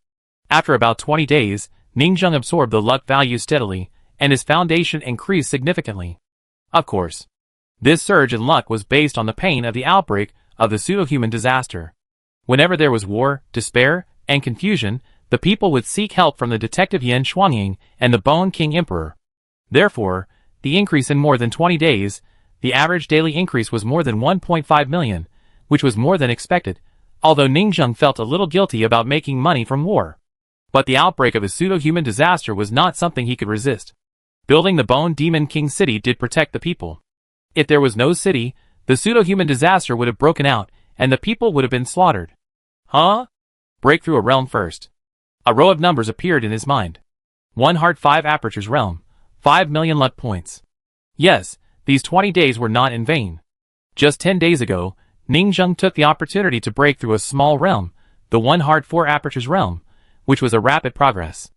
After about 20 days, Ningzhen absorbed the luck value steadily, and his foundation increased significantly. Of course, this surge in luck was based on the pain of the outbreak of the pseudo-human disaster. Whenever there was war, despair, and confusion, the people would seek help from the detective Yan Shuangying and the Bone King Emperor. Therefore, the increase in more than 20 days, the average daily increase was more than 1.5 million, which was more than expected, although Ningzhen felt a little guilty about making money from war. But the outbreak of a pseudo-human disaster was not something he could resist. Building the Bone Demon King City did protect the people. If there was no city, the pseudo-human disaster would have broken out, and the people would have been slaughtered. Huh? Break through a realm first. A row of numbers appeared in his mind. 1 heart 5 apertures realm, 5 million luck points. Yes, these 20 days were not in vain. Just 10 days ago, Ningzhen took the opportunity to break through a small realm, the 1 heart 4 apertures realm, which was a rapid progress.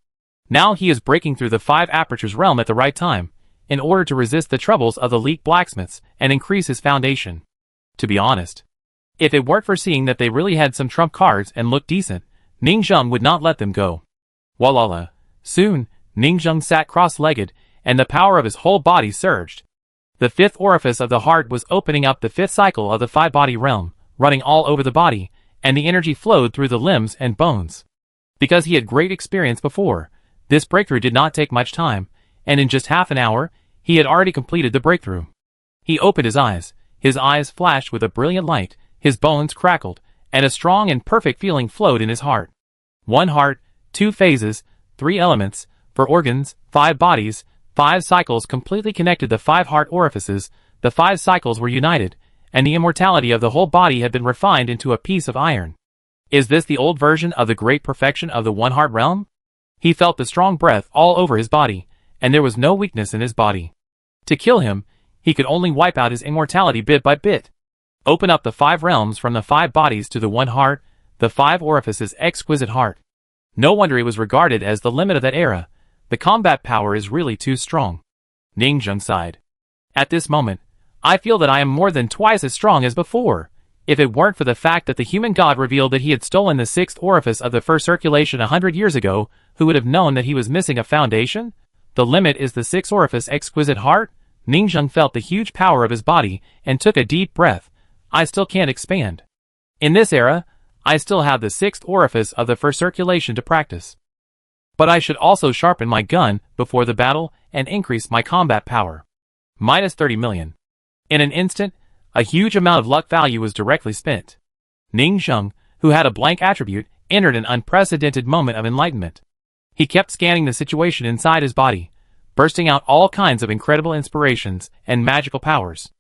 Now he is breaking through the 5 apertures realm at the right time, in order to resist the troubles of the leak blacksmiths and increase his foundation. To be honest, if it weren't for seeing that they really had some trump cards and looked decent, Ningzhen would not let them go. Walala. Soon, Ningzhen sat cross-legged, and the power of his whole body surged. The 5th orifice of the heart was opening up the 5th cycle of the 5-body realm, running all over the body, and the energy flowed through the limbs and bones. Because he had great experience before, this breakthrough did not take much time, and in just half an hour, he had already completed the breakthrough. He opened his eyes flashed with a brilliant light, his bones crackled, and a strong and perfect feeling flowed in his heart. 1 heart, 2 phases, 3 elements, 4 organs, 5 bodies, 5 cycles completely connected the 5 heart orifices, the 5 cycles were united, and the immortality of the whole body had been refined into a piece of iron. Is this the old version of the great perfection of the 1 heart realm? He felt the strong breath all over his body, and there was no weakness in his body. To kill him, he could only wipe out his immortality bit by bit. Open up the 5 realms from the 5 bodies to the 1 heart, the 5 orifices exquisite heart. No wonder it was regarded as the limit of that era. The combat power is really too strong. Ningzhen sighed. At this moment, I feel that I am more than twice as strong as before. If it weren't for the fact that the human god revealed that he had stolen the 6th orifice of the first circulation 100 years ago, who would have known that he was missing a foundation? The limit is the 6th orifice exquisite heart? Ningzhen felt the huge power of his body and took a deep breath, I still can't expand. In this era, I still have the sixth orifice of the first circulation to practice. But I should also sharpen my gun before the battle and increase my combat power. Minus 30 million. In an instant, a huge amount of luck value was directly spent. Ning Zheng, who had a blank attribute, entered an unprecedented moment of enlightenment. He kept scanning the situation inside his body, bursting out all kinds of incredible inspirations and magical powers.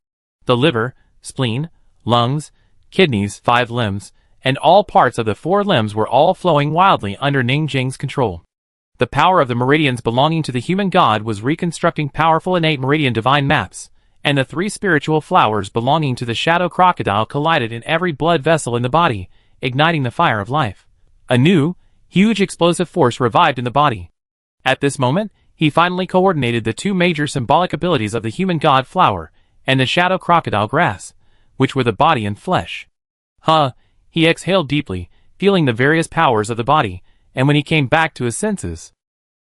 The liver, spleen, lungs, kidneys, 5 limbs, and all parts of the 4 limbs were all flowing wildly under Ning Zheng's control. The power of the meridians belonging to the human god was reconstructing powerful innate meridian divine maps, and the 3 spiritual flowers belonging to the shadow crocodile collided in every blood vessel in the body, igniting the fire of life. A new, huge explosive force revived in the body. At this moment, he finally coordinated the 2 major symbolic abilities of the human god flower and the shadow crocodile grass, which were the body and flesh. He exhaled deeply, feeling the various powers of the body, and when he came back to his senses,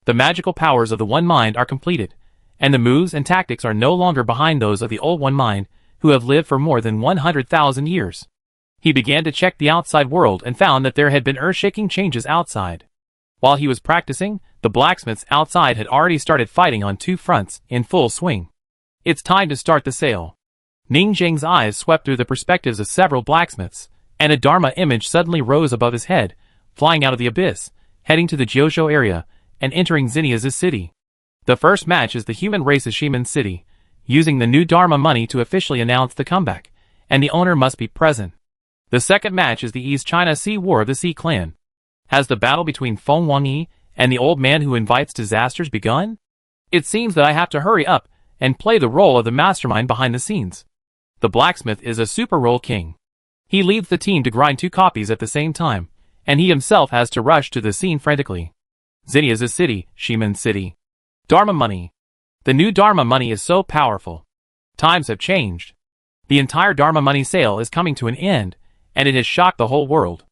the magical powers of the One Mind are completed, and the moves and tactics are no longer behind those of the old One Mind, who have lived for more than 100,000 years. He began to check the outside world and found that there had been earth-shaking changes outside. While he was practicing, the blacksmiths outside had already started fighting on 2 fronts, in full swing. It's time to start the sale. Ning Zheng's eyes swept through the perspectives of several blacksmiths, and a Dharma image suddenly rose above his head, flying out of the abyss, heading to the Jiuzhou area, and entering Xenia's city. The first match is the human race's Shiman's city, using the new Dharma money to officially announce the comeback, and the owner must be present. The second match is the East China Sea War of the Sea Clan. Has the battle between Feng Wangyi and the old man who invites disasters begun? It seems that I have to hurry up and play the role of the mastermind behind the scenes. The blacksmith is a super role king. He leads the team to grind 2 copies at the same time, and he himself has to rush to the scene frantically. Xenia's city, Shiman's city. Dharma money. The new Dharma money is so powerful. Times have changed. The entire Dharma money sale is coming to an end, and it has shocked the whole world.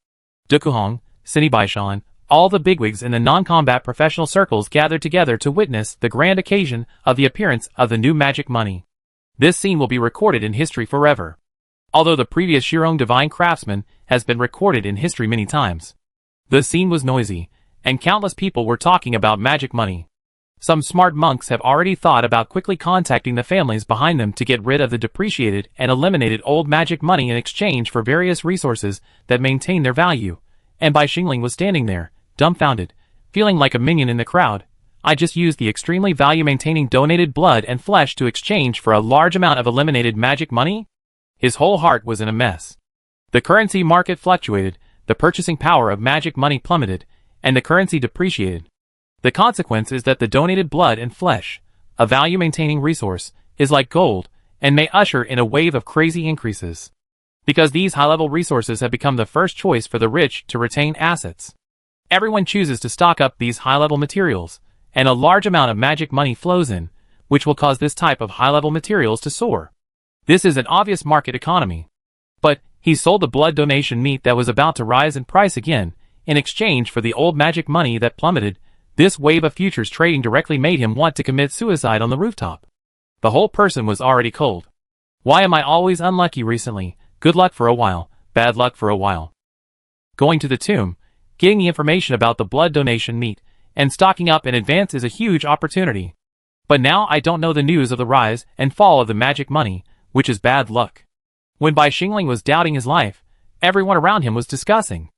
Dukuhong, Baishan, all the bigwigs in the non-combat professional circles gathered together to witness the grand occasion of the appearance of the new magic money. This scene will be recorded in history forever. Although the previous Shirong Divine Craftsman has been recorded in history many times. The scene was noisy, and countless people were talking about magic money. Some smart monks have already thought about quickly contacting the families behind them to get rid of the depreciated and eliminated old magic money in exchange for various resources that maintain their value. And Bai Xingling was standing there, dumbfounded, feeling like a minion in the crowd. I just used the extremely value-maintaining donated blood and flesh to exchange for a large amount of eliminated magic money? His whole heart was in a mess. The currency market fluctuated, the purchasing power of magic money plummeted, and the currency depreciated. The consequence is that the donated blood and flesh, a value-maintaining resource, is like gold, and may usher in a wave of crazy increases. Because these high-level resources have become the first choice for the rich to retain assets. Everyone chooses to stock up these high-level materials, and a large amount of magic money flows in, which will cause this type of high-level materials to soar. This is an obvious market economy. But he sold the blood donation meat that was about to rise in price again, in exchange for the old magic money that plummeted. This wave of futures trading directly made him want to commit suicide on the rooftop. The whole person was already cold. Why am I always unlucky recently? Good luck for a while, bad luck for a while. Going to the tomb, getting the information about the blood donation meat, and stocking up in advance is a huge opportunity. But now I don't know the news of the rise and fall of the magic money, which is bad luck. When Bai Xingling was doubting his life, everyone around him was discussing.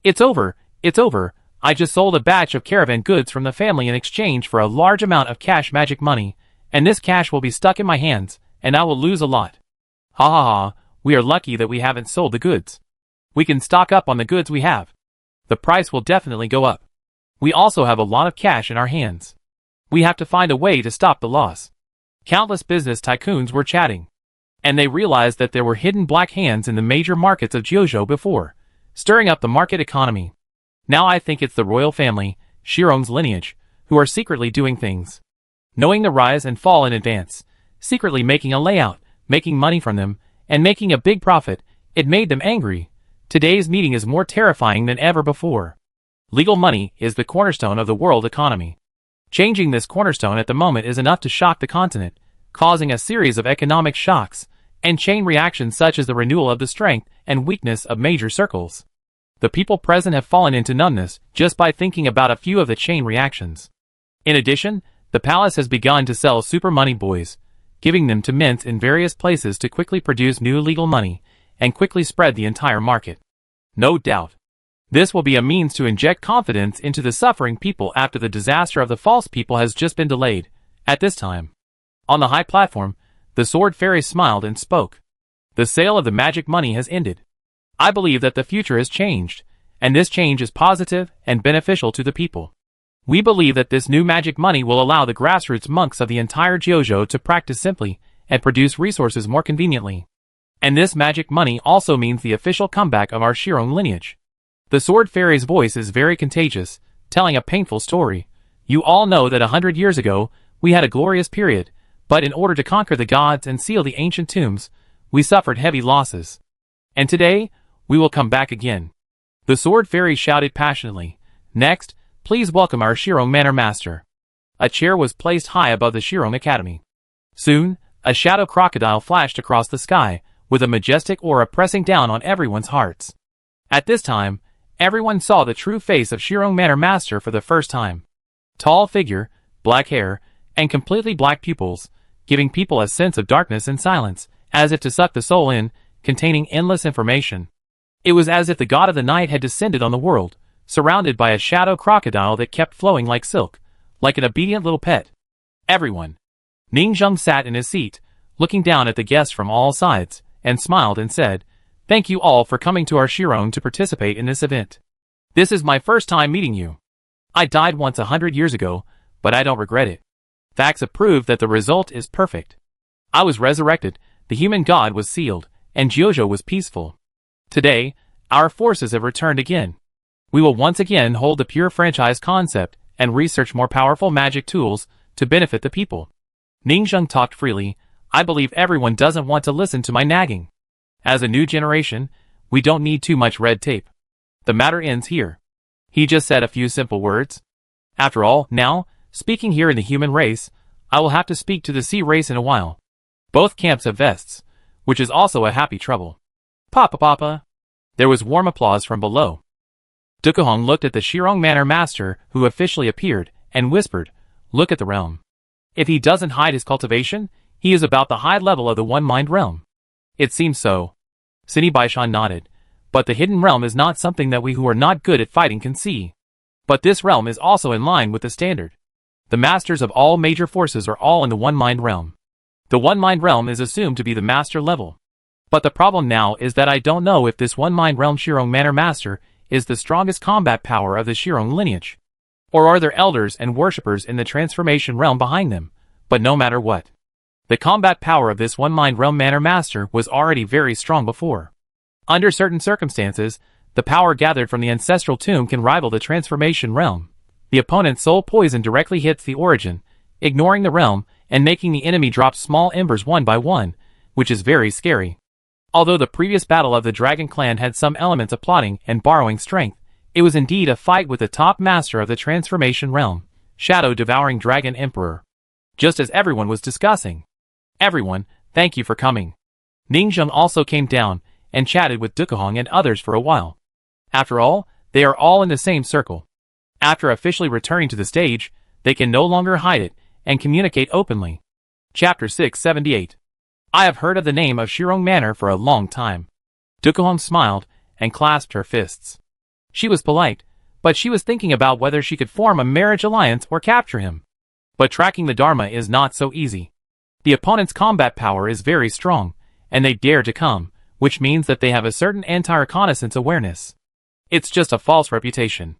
It's over, I just sold a batch of caravan goods from the family in exchange for a large amount of cash magic money, and this cash will be stuck in my hands, and I will lose a lot. Ha ha ha, we are lucky that we haven't sold the goods. We can stock up on the goods we have. The price will definitely go up. We also have a lot of cash in our hands. We have to find a way to stop the loss. Countless business tycoons were chatting. And they realized that there were hidden black hands in the major markets of Jiuzhou before, stirring up the market economy. Now I think it's the royal family, Shirong's lineage, who are secretly doing things. Knowing the rise and fall in advance, secretly making a layout, making money from them, and making a big profit, it made them angry. Today's meeting is more terrifying than ever before. Legal money is the cornerstone of the world economy. Changing this cornerstone at the moment is enough to shock the continent, causing a series of economic shocks, and chain reactions such as the renewal of the strength and weakness of major circles. The people present have fallen into numbness just by thinking about a few of the chain reactions. In addition, the palace has begun to sell super money boys, giving them to mints in various places to quickly produce new legal money and quickly spread the entire market. No doubt, this will be a means to inject confidence into the suffering people after the disaster of the false people has just been delayed. At this time, on the high platform, the sword fairy smiled and spoke. The sale of the magic money has ended. I believe that the future has changed, and this change is positive and beneficial to the people. We believe that this new magic money will allow the grassroots monks of the entire Jiuzhou to practice simply and produce resources more conveniently. And this magic money also means the official comeback of our Shirong lineage. The sword fairy's voice is very contagious, telling a painful story. You all know that 100 years ago, we had a glorious period, but in order to conquer the gods and seal the ancient tombs, we suffered heavy losses. And today, we will come back again. The sword fairy shouted passionately. Next, please welcome our Shirong Manor Master. A chair was placed high above the Shirong Academy. Soon, a shadow crocodile flashed across the sky, with a majestic aura pressing down on everyone's hearts. At this time, everyone saw the true face of Shirong Manor Master for the first time. Tall figure, black hair, and completely black pupils, giving people a sense of darkness and silence, as if to suck the soul in, containing endless information. It was as if the god of the night had descended on the world, surrounded by a shadow crocodile that kept flowing like silk, like an obedient little pet. Everyone. Ning Zheng sat in his seat, looking down at the guests from all sides, and smiled and said, "Thank you all for coming to our Shirong to participate in this event. This is my first time meeting you. I died once 100 years ago, but I don't regret it. Facts have proved that the result is perfect. I was resurrected, the human god was sealed, and Jiuzhou was peaceful. Today, our forces have returned again. We will once again hold the pure franchise concept and research more powerful magic tools to benefit the people." Ning Zheng talked freely. "I believe everyone doesn't want to listen to my nagging. As a new generation, we don't need too much red tape. The matter ends here." He just said a few simple words. After all, now, speaking here in the human race, I will have to speak to the sea race in a while. Both camps have vests, which is also a happy trouble. Papa. There was warm applause from below. Dukuhong looked at the Shirong Manor Master, who officially appeared, and whispered, "Look at the realm. If he doesn't hide his cultivation, he is about the high level of the one-mind realm." "It seems so." Sini Baishan nodded. "But the hidden realm is not something that we who are not good at fighting can see. But this realm is also in line with the standard. The masters of all major forces are all in the one-mind realm. The one-mind realm is assumed to be the master level. But the problem now is that I don't know if this one-mind realm Shirong Manor Master is the strongest combat power of the Shirong lineage. Or are there elders and worshippers in the transformation realm behind them? But no matter what, the combat power of this one-mind realm Manor Master was already very strong before. Under certain circumstances, the power gathered from the ancestral tomb can rival the transformation realm. The opponent's soul poison directly hits the origin, ignoring the realm and making the enemy drop small embers one by one, which is very scary. Although the previous battle of the Dragon Clan had some elements of plotting and borrowing strength, it was indeed a fight with the top master of the transformation realm, Shadow-Devouring Dragon Emperor. Just as everyone was discussing. "Everyone, thank you for coming." Ning Zheng also came down and chatted with Dukuhong and others for a while. After all, they are all in the same circle. After officially returning to the stage, they can no longer hide it and communicate openly. Chapter 678. I have heard of the name of Shirong Manor for a long time. Dukuhong smiled and clasped her fists. She was polite, but she was thinking about whether she could form a marriage alliance or capture him. But tracking the Dharma is not so easy. The opponent's combat power is very strong, and they dare to come, which means that they have a certain anti-reconnaissance awareness. It's just a false reputation.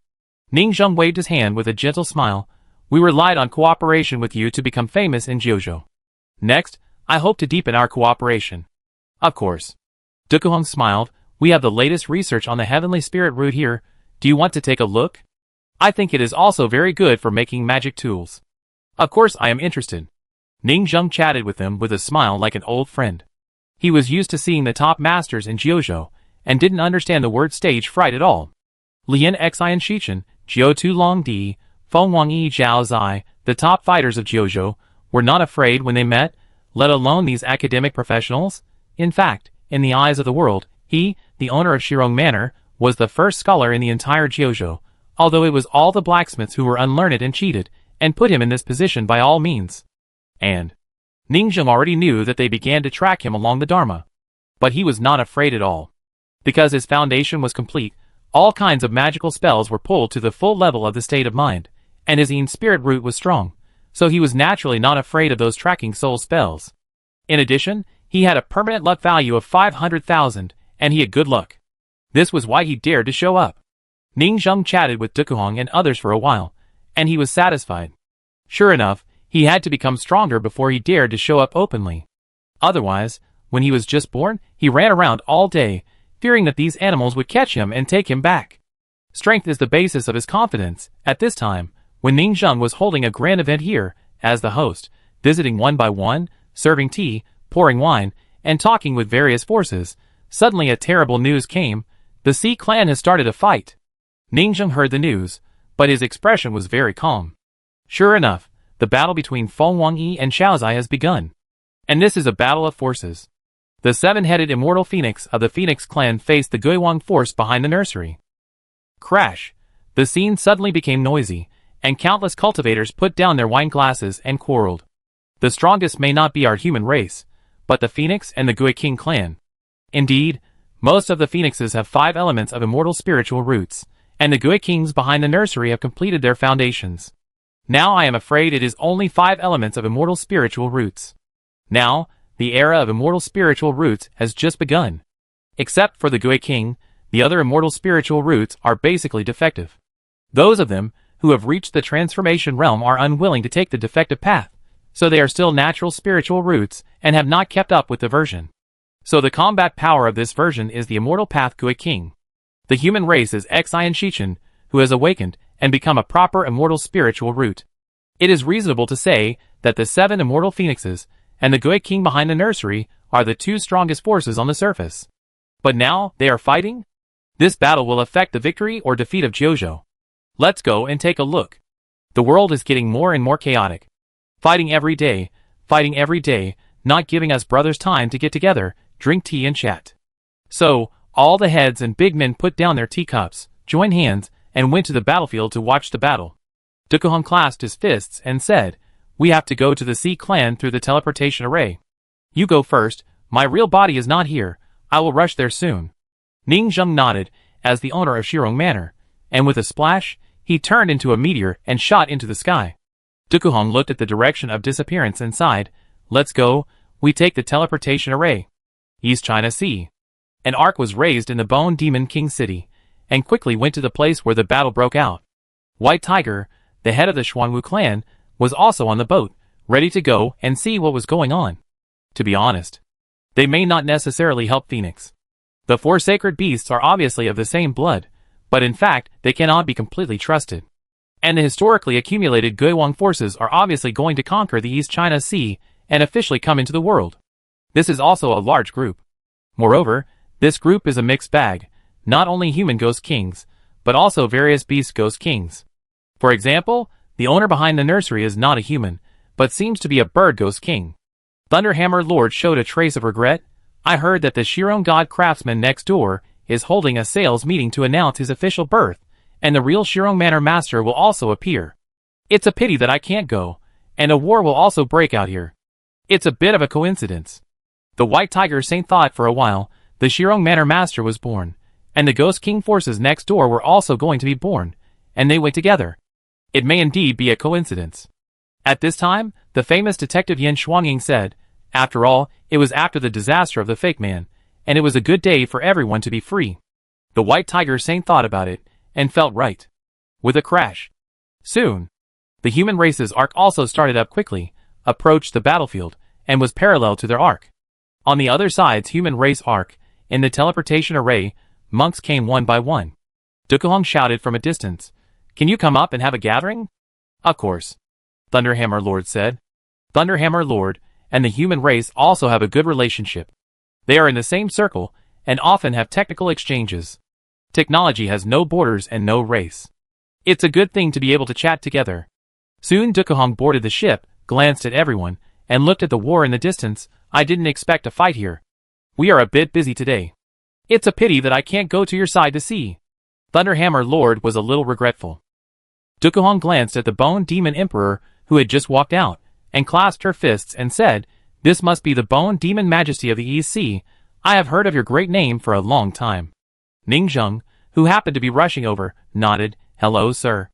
Ning Zheng waved his hand with a gentle smile. "We relied on cooperation with you to become famous in Jiuzhou. Next, I hope to deepen our cooperation." "Of course." Dukuhong smiled. "We have the latest research on the heavenly spirit root here. Do you want to take a look? I think it is also very good for making magic tools." "Of course I am interested." Ning Zheng chatted with him with a smile like an old friend. He was used to seeing the top masters in Jiuzhou, and didn't understand the word stage fright at all. Lian Xian Shichen, Jiu Tu Long Di, Feng Wang Yi Zhao Zai, the top fighters of Jiuzhou, were not afraid when they met, let alone these academic professionals. In fact, in the eyes of the world, he, the owner of Shirong Manor, was the first scholar in the entire Jiuzhou, although it was all the blacksmiths who were unlearned and cheated, and put him in this position by all means. And Ningzheng already knew that they began to track him along the Dharma. But he was not afraid at all. Because his foundation was complete, all kinds of magical spells were pulled to the full level of the state of mind, and his Yin spirit root was strong, so he was naturally not afraid of those tracking soul spells. In addition, he had a permanent luck value of 500,000, and he had good luck. This was why he dared to show up. Ningzheng chatted with Dukuhong and others for a while, and he was satisfied. Sure enough, he had to become stronger before he dared to show up openly. Otherwise, when he was just born, he ran around all day, fearing that these animals would catch him and take him back. Strength is the basis of his confidence. At this time, when Ningzheng was holding a grand event here, as the host, visiting one by one, serving tea, pouring wine, and talking with various forces, suddenly a terrible news came. The Sea clan has started a fight. Ningzheng heard the news, but his expression was very calm. Sure enough, the battle between Feng Wangyi and Xiaozai has begun. And this is a battle of forces. The seven-headed immortal phoenix of the Phoenix clan faced the Guiwang force behind the nursery. Crash! The scene suddenly became noisy, and countless cultivators put down their wine glasses and quarreled. The strongest may not be our human race, but the Phoenix and the Gui King clan. Indeed, most of the Phoenixes have 5 elements of immortal spiritual roots, and the Gui Kings behind the nursery have completed their foundations. Now I am afraid it is only 5 elements of immortal spiritual roots. Now, the era of immortal spiritual roots has just begun. Except for the Gui King, the other immortal spiritual roots are basically defective. Those of them who have reached the transformation realm are unwilling to take the defective path, so they are still natural spiritual roots and have not kept up with the version. So the combat power of this version is the immortal path Gui King. The human race is Xian Shichen, who has awakened and become a proper immortal spiritual root. It is reasonable to say that the 7 immortal phoenixes and the Gui King behind the nursery are the 2 strongest forces on the surface. But now they are fighting? This battle will affect the victory or defeat of Jiuzhou. Let's go and take a look. The world is getting more and more chaotic. Fighting every day, not giving us brothers time to get together, drink tea and chat. So, all the heads and big men put down their teacups, joined hands, and went to the battlefield to watch the battle. Dukuhong clasped his fists and said, "We have to go to the Sea clan through the teleportation array. You go first, my real body is not here, I will rush there soon." Ningzheng nodded, as the owner of Shirong Manor, and with a splash, he turned into a meteor and shot into the sky. Dukuhong looked at the direction of disappearance and sighed, "Let's go, we take the teleportation array." East China Sea. An ark was raised in the Bone Demon King city, and quickly went to the place where the battle broke out. White Tiger, the head of the Xuanwu clan, was also on the boat, ready to go and see what was going on. To be honest, they may not necessarily help Phoenix. The 4 sacred beasts are obviously of the same blood, but in fact they cannot be completely trusted. And the historically accumulated Guiwang forces are obviously going to conquer the East China Sea and officially come into the world. This is also a large group. Moreover, this group is a mixed bag, not only human ghost kings, but also various beast ghost kings. For example, the owner behind the nursery is not a human, but seems to be a bird ghost king. Thunderhammer Lord showed a trace of regret. "I heard that the Shirong god craftsman next door is holding a sales meeting to announce his official birth, and the real Shirong Manor master will also appear. It's a pity that I can't go, and a war will also break out here. It's a bit of a coincidence." The White Tiger Saint thought for a while. The Shirong Manor master was born, and the Ghost King forces next door were also going to be born, and they went together. It may indeed be a coincidence. At this time, the famous detective Yan Shuangying said, "After all, it was after the disaster of the fake man, and it was a good day for everyone to be free." The White Tiger Saint thought about it, and felt right. With a crash. Soon, the human race's arc also started up quickly, approached the battlefield, and was parallel to their arc. On the other side's human race arc, in the teleportation array, monks came one by one. Dukuhong shouted from a distance, "Can you come up and have a gathering?" "Of course," Thunderhammer Lord said. Thunderhammer Lord and the human race also have a good relationship. They are in the same circle, and often have technical exchanges. Technology has no borders and no race. It's a good thing to be able to chat together. Soon Dukuhong boarded the ship, glanced at everyone, and looked at the war in the distance. "I didn't expect a fight here. We are a bit busy today. It's a pity that I can't go to your side to see. Thunderhammer Lord was a little regretful. Dukuhong glanced at the Bone Demon Emperor, who had just walked out, and clasped her fists and said, "This must be the Bone Demon Majesty of the East Sea. I have heard of your great name for a long time." Ning Zheng, who happened to be rushing over, nodded, "Hello, sir."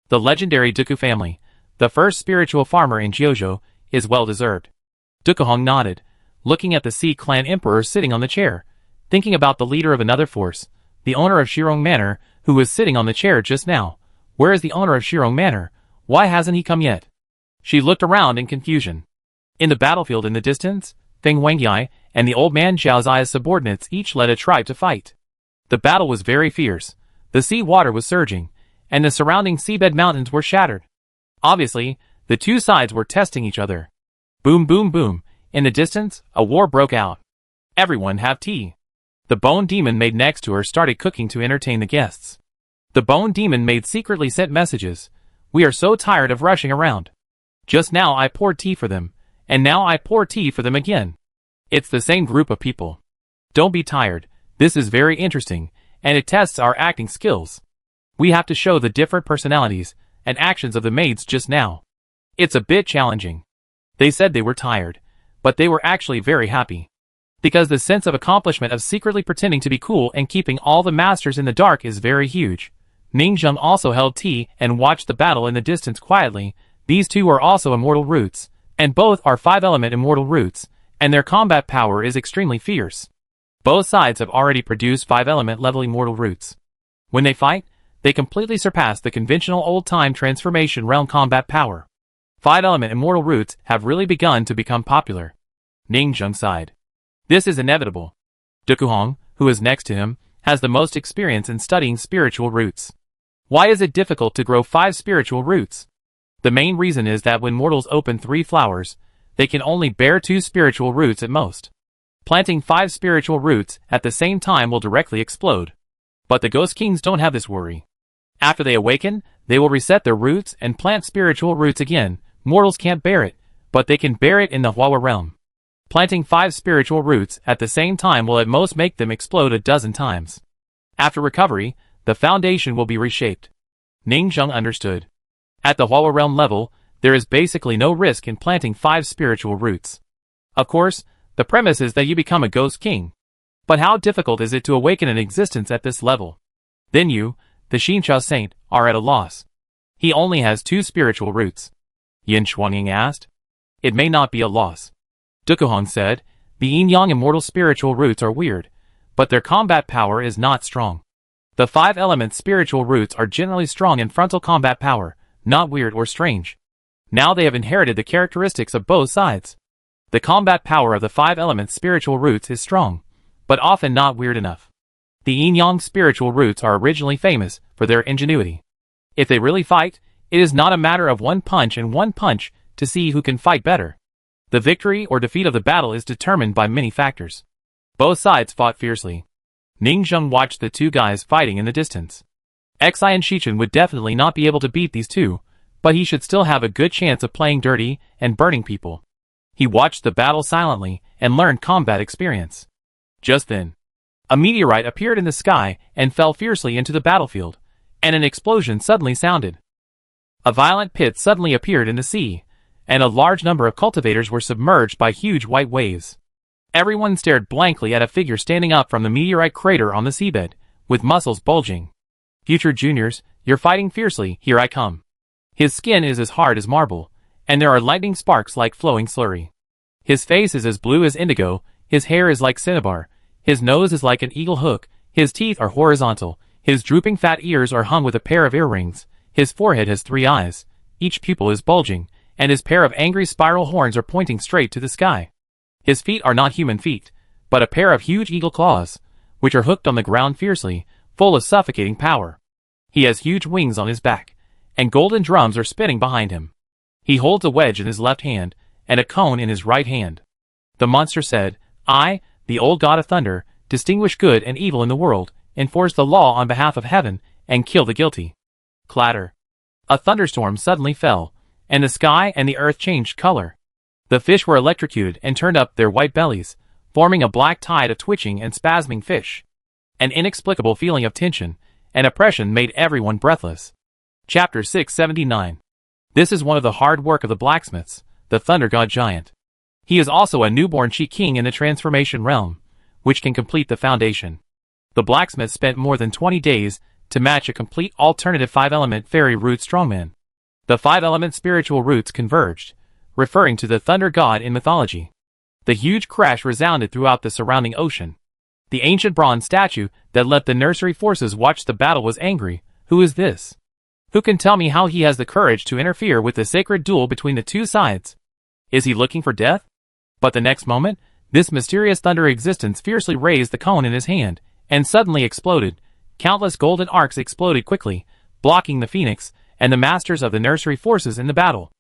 The legendary Duku family, the first spiritual farmer in Jiuzhou, is well deserved. Dukuhong nodded, looking at the Sea Clan Emperor sitting on the chair, thinking about the leader of another force, the owner of Shirong Manor, who was sitting on the chair just now. Where is the owner of Shirong Manor? Why hasn't he come yet? She looked around in confusion. In the battlefield in the distance, Feng Wengyai and the old man Zhao Zai's subordinates each led a tribe to fight. The battle was very fierce. The sea water was surging, and the surrounding seabed mountains were shattered. Obviously, the two sides were testing each other. Boom, boom, boom. In the distance, a war broke out. "Everyone have tea." The Bone Demon maid next to her started cooking to entertain the guests. The Bone Demon maid secretly sent messages. "We are so tired of rushing around. Just now I poured tea for them, and now I pour tea for them again. It's the same group of people. Don't be tired. This is very interesting, and it tests our acting skills. We have to show the different personalities and actions of the maids just now. It's a bit challenging." They said they were tired, but they were actually very happy. Because the sense of accomplishment of secretly pretending to be cool and keeping all the masters in the dark is very huge. Ning Zheng also held tea and watched the battle in the distance quietly. These two are also immortal roots, and both are 5-element immortal roots, and their combat power is extremely fierce. Both sides have already produced 5-element level immortal roots. When they fight, they completely surpass the conventional old-time transformation realm combat power. 5-element immortal roots have really begun to become popular. Ning Zheng sighed. This is inevitable. Dukuhong, who is next to him, has the most experience in studying spiritual roots. Why is it difficult to grow 5 spiritual roots? The main reason is that when mortals open 3 flowers, they can only bear 2 spiritual roots at most. Planting 5 spiritual roots at the same time will directly explode. But the Ghost Kings don't have this worry. After they awaken, they will reset their roots and plant spiritual roots again. Mortals can't bear it, but they can bear it in the Huawa realm. Planting 5 spiritual roots at the same time will at most make them explode a dozen times. After recovery, the foundation will be reshaped. Ning Zheng understood. At the Huawa realm level, there is basically no risk in planting 5 spiritual roots. Of course, the premise is that you become a Ghost King. But how difficult is it to awaken an existence at this level? Then you, the Xincha Saint, are at a loss. He only has 2 spiritual roots. Yin Xuanying asked. It may not be a loss. Dukuhong said, the yin-yang immortal spiritual roots are weird, but their combat power is not strong. The 5-element spiritual roots are generally strong in frontal combat power, not weird or strange. Now they have inherited the characteristics of both sides. The combat power of the 5-element spiritual roots is strong, but often not weird enough. The yin-yang spiritual roots are originally famous for their ingenuity. If they really fight, it is not a matter of one punch and one punch to see who can fight better. The victory or defeat of the battle is determined by many factors. Both sides fought fiercely. Ning Zheng watched the two guys fighting in the distance. Xi and Shichen would definitely not be able to beat these two, but he should still have a good chance of playing dirty and burning people. He watched the battle silently and learned combat experience. Just then, a meteorite appeared in the sky and fell fiercely into the battlefield, and an explosion suddenly sounded. A violent pit suddenly appeared in the sea, and a large number of cultivators were submerged by huge white waves. Everyone stared blankly at a figure standing up from the meteorite crater on the seabed, with muscles bulging. Future juniors, you're fighting fiercely, here I come. His skin is as hard as marble, and there are lightning sparks like flowing slurry. His face is as blue as indigo, his hair is like cinnabar, his nose is like an eagle hook, his teeth are horizontal, his drooping fat ears are hung with a pair of earrings, his forehead has 3 eyes, each pupil is bulging, and his pair of angry spiral horns are pointing straight to the sky. His feet are not human feet, but a pair of huge eagle claws, which are hooked on the ground fiercely, full of suffocating power. He has huge wings on his back, and golden drums are spinning behind him. He holds a wedge in his left hand, and a cone in his right hand. The monster said, I, the old god of thunder, distinguish good and evil in the world, enforce the law on behalf of heaven, and kill the guilty. Clatter. A thunderstorm suddenly fell, and the sky and the earth changed color. The fish were electrocuted and turned up their white bellies, forming a black tide of twitching and spasming fish. An inexplicable feeling of tension and oppression made everyone breathless. Chapter 679. This is one of the hard work of the blacksmiths, the Thunder God Giant. He is also a newborn Chi King in the transformation realm, which can complete the foundation. The blacksmith spent more than 20 days to match a complete alternative 5-element fairy root strongman. The 5-element spiritual roots converged, referring to the Thunder God in mythology. The huge crash resounded throughout the surrounding ocean. The ancient bronze statue that let the nursery forces watch the battle was angry. Who is this? Who can tell me how he has the courage to interfere with the sacred duel between the two sides? Is he looking for death? But the next moment, this mysterious thunder existence fiercely raised the cone in his hand, and suddenly exploded. Countless golden arcs exploded quickly, blocking the phoenix and the masters of the nursery forces in the battle.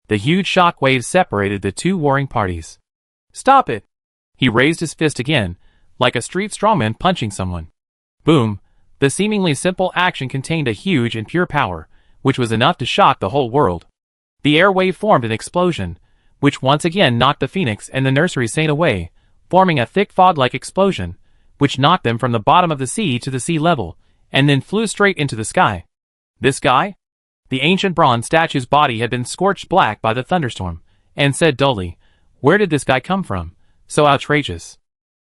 The huge shock waves separated the two warring parties. Stop it! He raised his fist again, like a street strongman punching someone. Boom! The seemingly simple action contained a huge and pure power, which was enough to shock the whole world. The air wave formed an explosion, which once again knocked the phoenix and the nursery saint away, forming a thick fog-like explosion, which knocked them from the bottom of the sea to the sea level, and then flew straight into the sky. This guy? The ancient bronze statue's body had been scorched black by the thunderstorm, and said dully, "Where did this guy come from? So outrageous."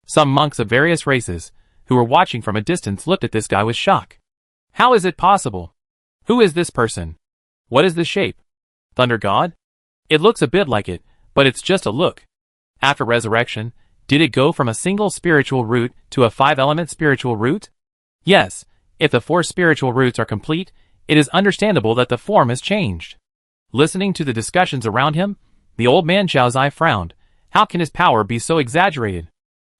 Some monks of various races, who were watching from a distance, looked at this guy with shock. How is it possible? Who is this person? What is this shape? Thunder God? It looks a bit like it, but it's just a look. After resurrection, did it go from a single spiritual root to a 5-element spiritual root? Yes, if the 4 spiritual roots are complete, it is understandable that the form has changed. Listening to the discussions around him, the old man Xiaozai frowned. How can his power be so exaggerated?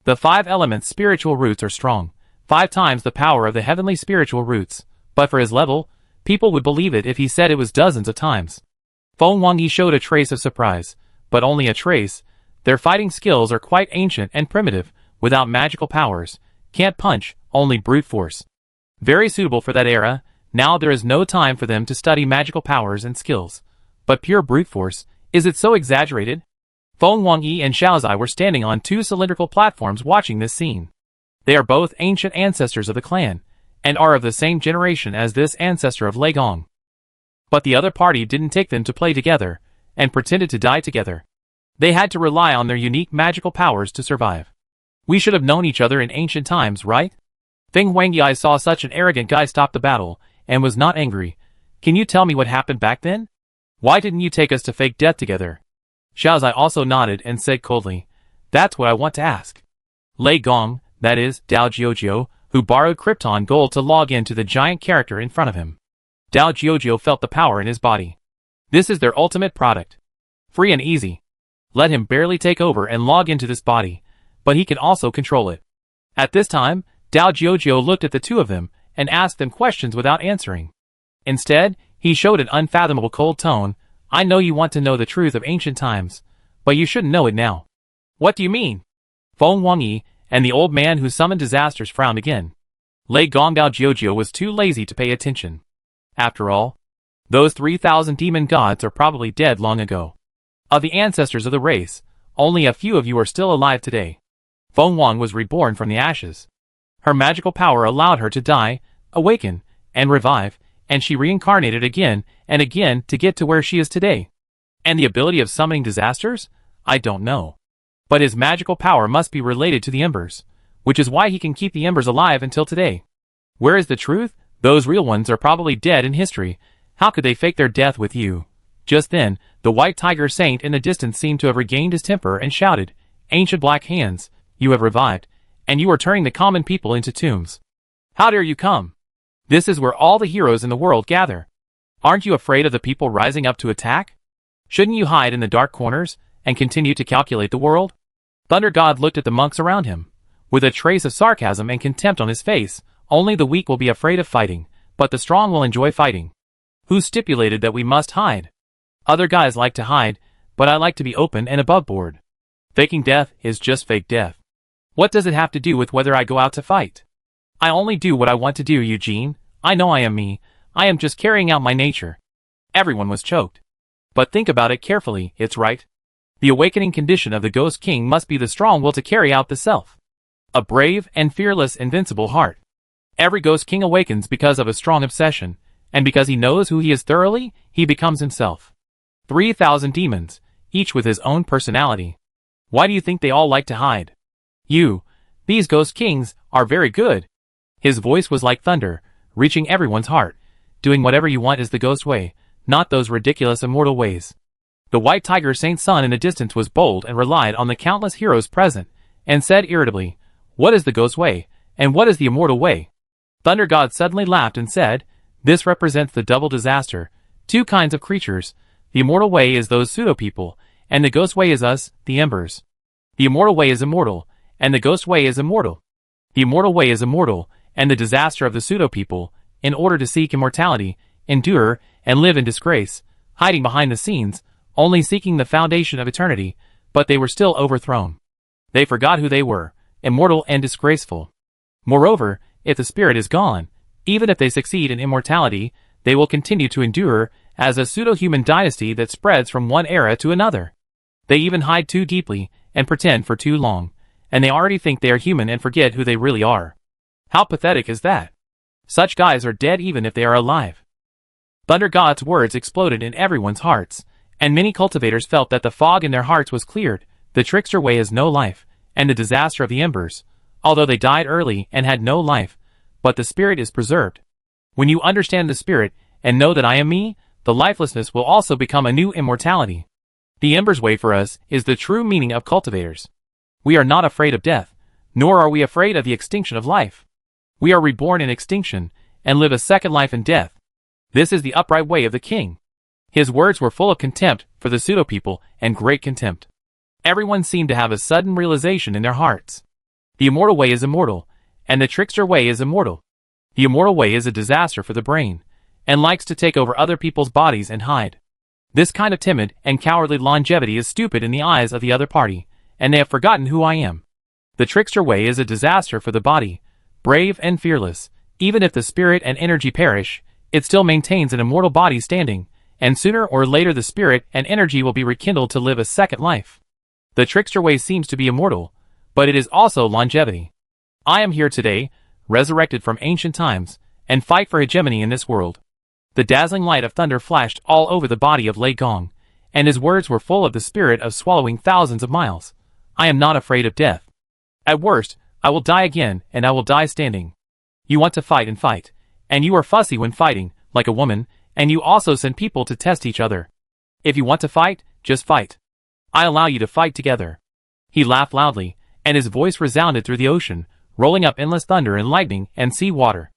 The 5-element spiritual roots are strong, 5 times the power of the heavenly spiritual roots, but for his level, people would believe it if he said it was dozens of times. Feng Wangyi showed a trace of surprise, but only a trace. Their fighting skills are quite ancient and primitive, without magical powers, can't punch, only brute force. Very suitable for that era. Now there is no time for them to study magical powers and skills. But pure brute force, is it so exaggerated? Feng Wangyi and Xiaozai were standing on 2 cylindrical platforms watching this scene. They are both ancient ancestors of the clan, and are of the same generation as this ancestor of Lei Gong. But the other party didn't take them to play together, and pretended to die together. They had to rely on their unique magical powers to survive. We should have known each other in ancient times, right? Feng Wangyi saw such an arrogant guy stop the battle, and was not angry. Can you tell me what happened back then? Why didn't you take us to fake death together? Xiaozai also nodded and said coldly, That's what I want to ask. Lei Gong, that is, Dao Jiuzhou, who borrowed Krypton gold to log into the giant character in front of him. Dao Jiuzhou felt the power in his body. This is their ultimate product. Free and easy. Let him barely take over and log into this body, but he can also control it. At this time, Dao Jiuzhou looked at the two of them and asked them questions without answering. Instead, he showed an unfathomable cold tone. I know you want to know the truth of ancient times, but you shouldn't know it now. What do you mean? Feng Wangyi and the old man who summoned disasters frowned again. Lei Gong Dao Jiuzhou was too lazy to pay attention. After all, those 3,000 demon gods are probably dead long ago. Of the ancestors of the race, only a few of you are still alive today. Feng Wang was reborn from the ashes. Her magical power allowed her to die, awaken, and revive, and she reincarnated again and again to get to where she is today. And the ability of summoning disasters? I don't know. But his magical power must be related to the embers, which is why he can keep the embers alive until today. Where is the truth? Those real ones are probably dead in history. How could they fake their death with you? Just then, the white tiger saint in the distance seemed to have regained his temper and shouted, Ancient black hands, you have revived, and you are turning the common people into tombs. How dare you come? This is where all the heroes in the world gather. Aren't you afraid of the people rising up to attack? Shouldn't you hide in the dark corners and continue to calculate the world? Thunder God looked at the monks around him. With a trace of sarcasm and contempt on his face, only the weak will be afraid of fighting, but the strong will enjoy fighting. Who stipulated that we must hide? Other guys like to hide, but I like to be open and above board. Faking death is just fake death. What does it have to do with whether I go out to fight? I only do what I want to do, Eugene. I know I am me. I am just carrying out my nature. Everyone was choked. But think about it carefully, it's right. The awakening condition of the Ghost King must be the strong will to carry out the self. A brave and fearless invincible heart. Every Ghost King awakens because of a strong obsession, and because he knows who he is thoroughly, he becomes himself. 3,000 demons, each with his own personality. Why do you think they all like to hide? These Ghost Kings are very good. His voice was like thunder, reaching everyone's heart. Doing whatever you want is the Ghost way, not those ridiculous immortal ways. The white tiger Saint Sun in the distance was bold and relied on the countless heroes present, and said irritably, "What is the Ghost way, and what is the immortal way?" Thunder God suddenly laughed and said, "This represents the double disaster, two kinds of creatures. The immortal way is those pseudo-people, and the Ghost way is us, the embers. The immortal way is immortal, and the Ghost way is immortal. The immortal way is immortal, and the disaster of the pseudo-people, in order to seek immortality, endure, and live in disgrace, hiding behind the scenes, only seeking the foundation of eternity, but they were still overthrown. They forgot who they were, immortal and disgraceful. Moreover, if the spirit is gone, even if they succeed in immortality, they will continue to endure as a pseudo-human dynasty that spreads from one era to another. They even hide too deeply and pretend for too long, and they already think they are human and forget who they really are. How pathetic is that? Such guys are dead even if they are alive." Thunder God's words exploded in everyone's hearts, and many cultivators felt that the fog in their hearts was cleared. The trickster way is no life, and the disaster of the embers, although they died early and had no life, but the spirit is preserved. When you understand the spirit and know that I am me, the lifelessness will also become a new immortality. The embers way for us is the true meaning of cultivators. We are not afraid of death, nor are we afraid of the extinction of life. We are reborn in extinction, and live a second life in death. This is the upright way of the king. His words were full of contempt for the pseudo-people and great contempt. Everyone seemed to have a sudden realization in their hearts. The immortal way is immortal, and the trickster way is immortal. The immortal way is a disaster for the brain, and likes to take over other people's bodies and hide. This kind of timid and cowardly longevity is stupid in the eyes of the other party, and they have forgotten who I am. The trickster way is a disaster for the body, brave and fearless. Even if the spirit and energy perish, it still maintains an immortal body standing, and sooner or later the spirit and energy will be rekindled to live a second life. The trickster way seems to be immortal, but it is also longevity. I am here today, resurrected from ancient times, and fight for hegemony in this world. The dazzling light of thunder flashed all over the body of Lei Gong, and his words were full of the spirit of swallowing thousands of miles. I am not afraid of death. At worst, I will die again, and I will die standing. You want to fight and fight, and you are fussy when fighting, like a woman, and you also send people to test each other. If you want to fight, just fight. I allow you to fight together. He laughed loudly, and his voice resounded through the ocean, rolling up endless thunder and lightning and sea water.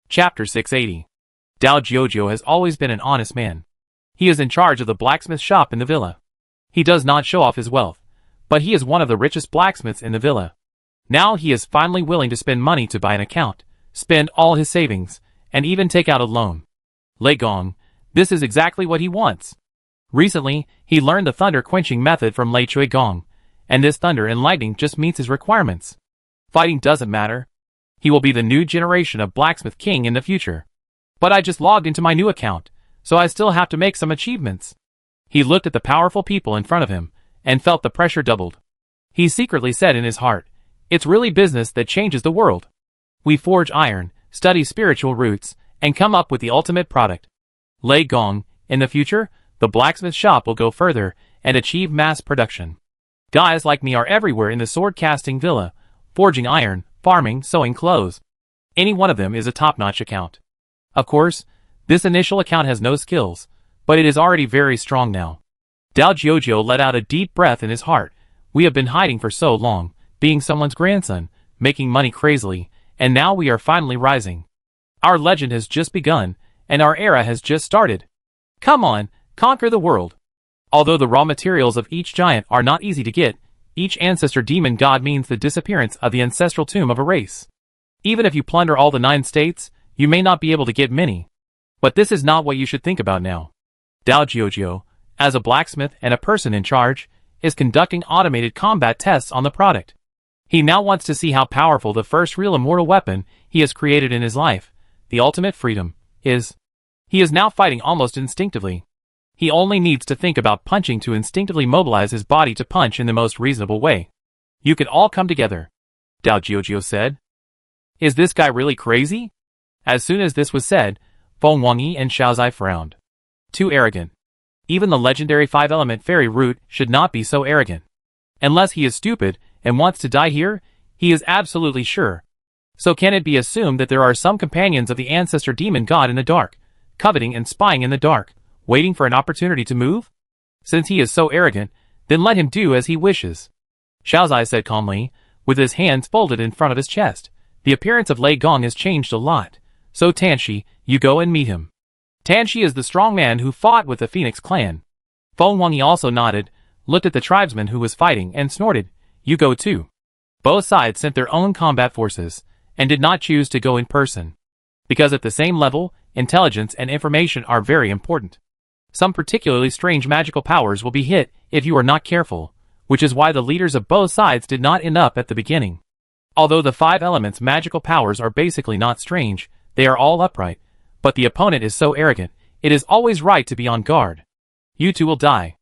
Chapter 680. Dao Jiuzhou has always been an honest man. He is in charge of the blacksmith shop in the villa. He does not show off his wealth, but he is one of the richest blacksmiths in the villa. Now he is finally willing to spend money to buy an account, spend all his savings, and even take out a loan. Lei Gong, this is exactly what he wants. Recently, he learned the thunder-quenching method from Lei Chui Gong, and this thunder and lightning just meets his requirements. Fighting doesn't matter. He will be the new generation of blacksmith king in the future. But I just logged into my new account, so I still have to make some achievements. He looked at the powerful people in front of him, and felt the pressure doubled. He secretly said in his heart, "It's really business that changes the world. We forge iron, study spiritual roots, and come up with the ultimate product." Lei Gong, in the future, the blacksmith shop will go further and achieve mass production. Guys like me are everywhere in the sword-casting villa, forging iron, farming, sewing clothes. Any one of them is a top-notch account. Of course, this initial account has no skills, but it is already very strong now. Dao Jiuzhou let out a deep breath in his heart. We have been hiding for so long, being someone's grandson, making money crazily, and now we are finally rising. Our legend has just begun, and our era has just started. Come on, conquer the world. Although the raw materials of each giant are not easy to get, each ancestor demon god means the disappearance of the ancestral tomb of a race. Even if you plunder all the 9 states, you may not be able to get many. But this is not what you should think about now. Dao Jiuzhou, as a blacksmith and a person in charge, is conducting automated combat tests on the product. He now wants to see how powerful the first real immortal weapon he has created in his life, the ultimate freedom, is. He is now fighting almost instinctively. He only needs to think about punching to instinctively mobilize his body to punch in the most reasonable way. You can all come together, Dao Jiujio said. Is this guy really crazy? As soon as this was said, Feng Wangyi and Xiaozai frowned. Too arrogant. Even the legendary 5-element fairy root should not be so arrogant. Unless he is stupid and wants to die here, he is absolutely sure. So can it be assumed that there are some companions of the ancestor demon god in the dark, coveting and spying in the dark, waiting for an opportunity to move? Since he is so arrogant, then let him do as he wishes. Xiaozai said calmly, with his hands folded in front of his chest. The appearance of Lei Gong has changed a lot. So Tanshi, you go and meet him. Tanshi is the strong man who fought with the Phoenix clan. Feng Wangyi also nodded, looked at the tribesman who was fighting and snorted, you go too. Both sides sent their own combat forces, and did not choose to go in person. Because at the same level, intelligence and information are very important. Some particularly strange magical powers will be hit if you are not careful, which is why the leaders of both sides did not end up at the beginning. Although the 5 elements magical powers are basically not strange, they are all upright, but the opponent is so arrogant, it is always right to be on guard. You two will die.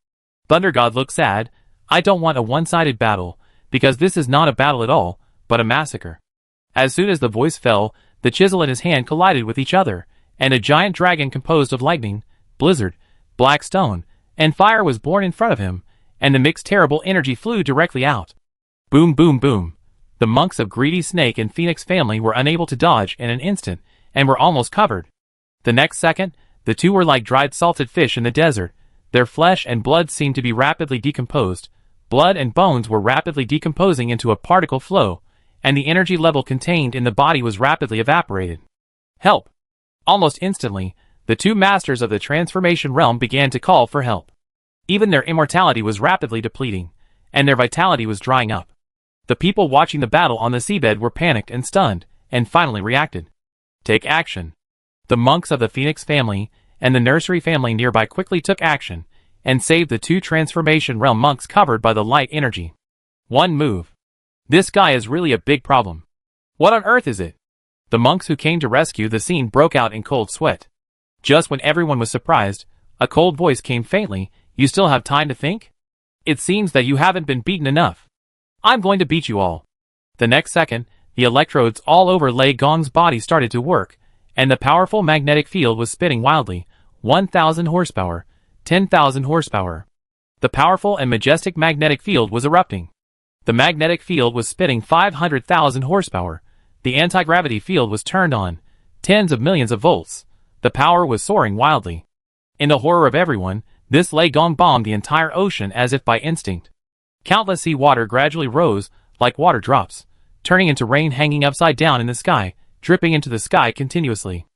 Thunder God looked sad. I don't want a one-sided battle, because this is not a battle at all, but a massacre. As soon as the voice fell, the chisel in his hand collided with each other, and a giant dragon composed of lightning, blizzard, black stone, and fire was born in front of him, and the mixed terrible energy flew directly out. Boom boom boom. The monks of Greedy Snake and Phoenix family were unable to dodge in an instant, and were almost covered. The next second, the two were like dried salted fish in the desert. Their flesh and blood seemed to be rapidly decomposed. Blood and bones were rapidly decomposing into a particle flow, and the energy level contained in the body was rapidly evaporated. Help! Almost instantly, the two masters of the transformation realm began to call for help. Even their immortality was rapidly depleting, and their vitality was drying up. The people watching the battle on the seabed were panicked and stunned, and finally reacted. Take action. The monks of the Phoenix family and the nursery family nearby quickly took action, and saved the two transformation realm monks covered by the light energy. One move. This guy is really a big problem. What on earth is it? The monks who came to rescue the scene broke out in cold sweat. Just when everyone was surprised, a cold voice came faintly, you still have time to think? It seems that you haven't been beaten enough. I'm going to beat you all. The next second, the electrodes all over Lei Gong's body started to work, and the powerful magnetic field was spinning wildly, 1,000 horsepower, 10,000 horsepower. The powerful and majestic magnetic field was erupting. The magnetic field was spinning 500,000 horsepower. The anti-gravity field was turned on, tens of millions of volts. The power was soaring wildly. In the horror of everyone, this Lei Gong bombed the entire ocean as if by instinct. Countless sea water gradually rose, like water drops, turning into rain hanging upside down in the sky, dripping into the sky continuously.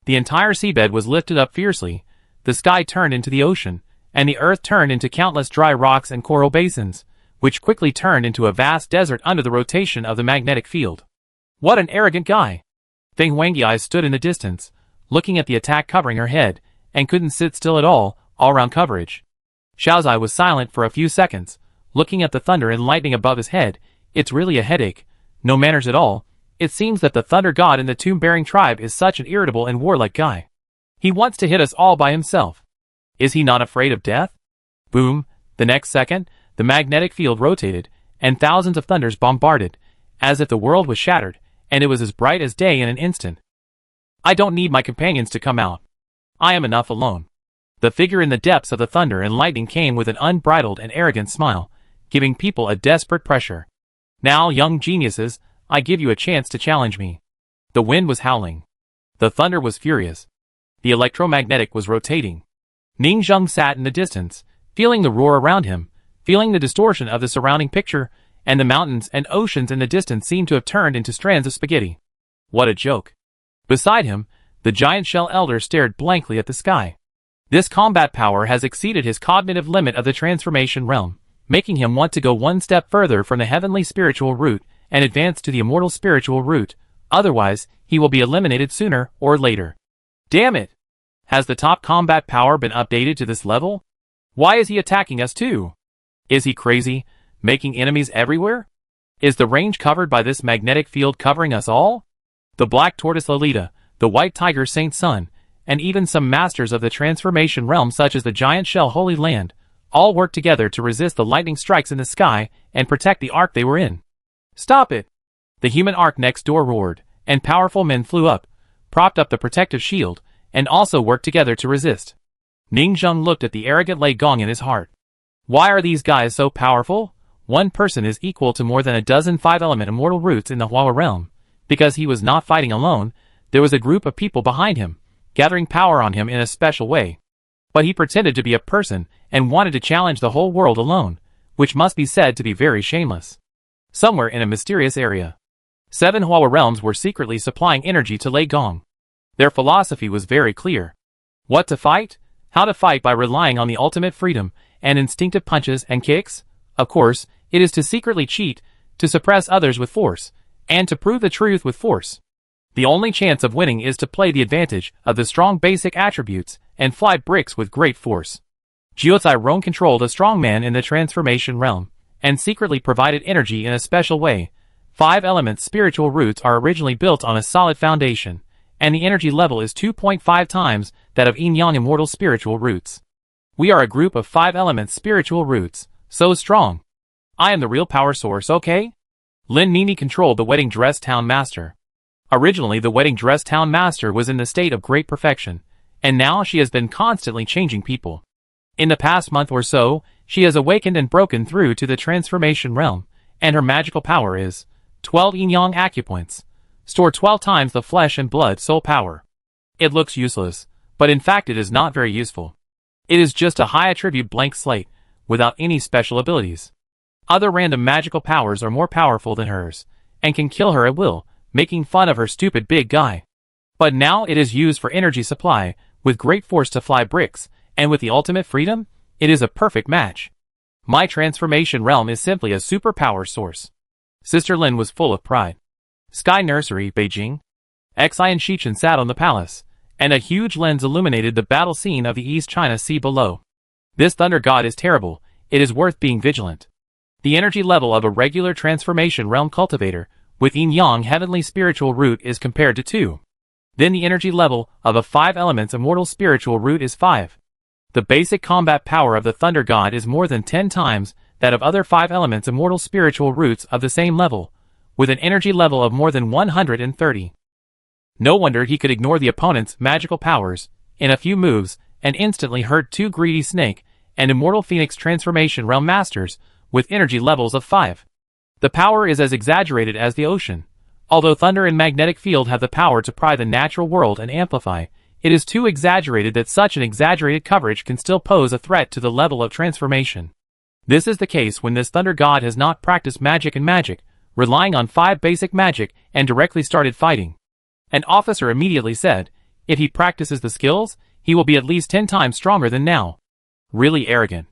The entire seabed was lifted up fiercely, the sky turned into the ocean, and the earth turned into countless dry rocks and coral basins, which quickly turned into a vast desert under the rotation of the magnetic field. What an arrogant guy! Feng Wangyi stood in the distance, looking at the attack covering her head, and couldn't sit still at all-round coverage. Xiaozai was silent for a few seconds, looking at the thunder and lightning above his head. It's really a headache. No manners at all. It seems that the thunder god in the tomb-bearing tribe is such an irritable and warlike guy. He wants to hit us all by himself. Is he not afraid of death? Boom. The next second, the magnetic field rotated, and thousands of thunders bombarded, as if the world was shattered, and it was as bright as day in an instant. I don't need my companions to come out. I am enough alone. The figure in the depths of the thunder and lightning came with an unbridled and arrogant smile, giving people a desperate pressure. Now, young geniuses, I give you a chance to challenge me. The wind was howling. The thunder was furious. The electromagnetic was rotating. Ning Zheng sat in the distance, feeling the roar around him, feeling the distortion of the surrounding picture, and the mountains and oceans in the distance seemed to have turned into strands of spaghetti. What a joke. Beside him, the giant shell elder stared blankly at the sky. This combat power has exceeded his cognitive limit of the transformation realm, making him want to go one step further from the heavenly spiritual route and advance to the immortal spiritual route, otherwise he will be eliminated sooner or later. Damn it! Has the top combat power been updated to this level? Why is he attacking us too? Is he crazy, making enemies everywhere? Is the range covered by this magnetic field covering us all? The black tortoise Lolita, the white tiger Saint Sun, and even some masters of the transformation realm such as the giant shell Holy Land, all worked together to resist the lightning strikes in the sky and protect the ark they were in. "Stop it!" The human ark next door roared, and powerful men flew up, propped up the protective shield, and also worked together to resist. Ning Zheng looked at the arrogant Lei Gong in his heart. Why are these guys so powerful? One person is equal to more than a dozen 5-element immortal roots in the Hua realm. Because he was not fighting alone, there was a group of people behind him, gathering power on him in a special way. But he pretended to be a person and wanted to challenge the whole world alone, which must be said to be very shameless. Somewhere in a mysterious area, 7 Hua realms were secretly supplying energy to Lei Gong. Their philosophy was very clear. What to fight? How to fight by relying on the ultimate freedom and instinctive punches and kicks? Of course, it is to secretly cheat, to suppress others with force, and to prove the truth with force. The only chance of winning is to play the advantage of the strong basic attributes and fly bricks with great force. Jiuzai Rong controlled a strong man in the transformation realm, and secretly provided energy in a special way. 5-element spiritual roots are originally built on a solid foundation, and the energy level is 2.5 times that of yin-yang immortal spiritual roots. We are a group of 5-element spiritual roots, so strong. I am the real power source, okay? Lin Nini controlled the wedding dress town master. Originally the wedding dress town master was in the state of great perfection, and now she has been constantly changing people. In the past month or so, she has awakened and broken through to the transformation realm, and her magical power is 12 yin-yang acupoints. Store 12 times the flesh and blood soul power. It looks useless, but in fact it is not very useful. It is just a high attribute blank slate, without any special abilities. Other random magical powers are more powerful than hers, and can kill her at will, making fun of her stupid big guy. But now it is used for energy supply, with great force to fly bricks, and with the ultimate freedom, it is a perfect match. My transformation realm is simply a superpower source. Sister Lin was full of pride. Sky Nursery, Beijing. Xi and Shichen sat on the palace, and a huge lens illuminated the battle scene of the East China Sea below. This thunder god is terrible, it is worth being vigilant. The energy level of a regular transformation realm cultivator, with yin-yang heavenly spiritual root is compared to 2. Then the energy level of a 5 elements immortal spiritual root is 5. The basic combat power of the thunder god is more than 10 times that of other 5 elements immortal spiritual roots of the same level, with an energy level of more than 130. No wonder he could ignore the opponent's magical powers, in a few moves, and instantly hurt 2 greedy snake and immortal phoenix transformation realm masters, with energy levels of 5. The power is as exaggerated as the ocean. Although thunder and magnetic field have the power to pry the natural world and amplify, it is too exaggerated that such an exaggerated coverage can still pose a threat to the level of transformation. This is the case when this thunder god has not practiced magic and magic, relying on 5 basic magic and directly started fighting. An officer immediately said, if he practices the skills, he will be at least 10 times stronger than now. Really arrogant.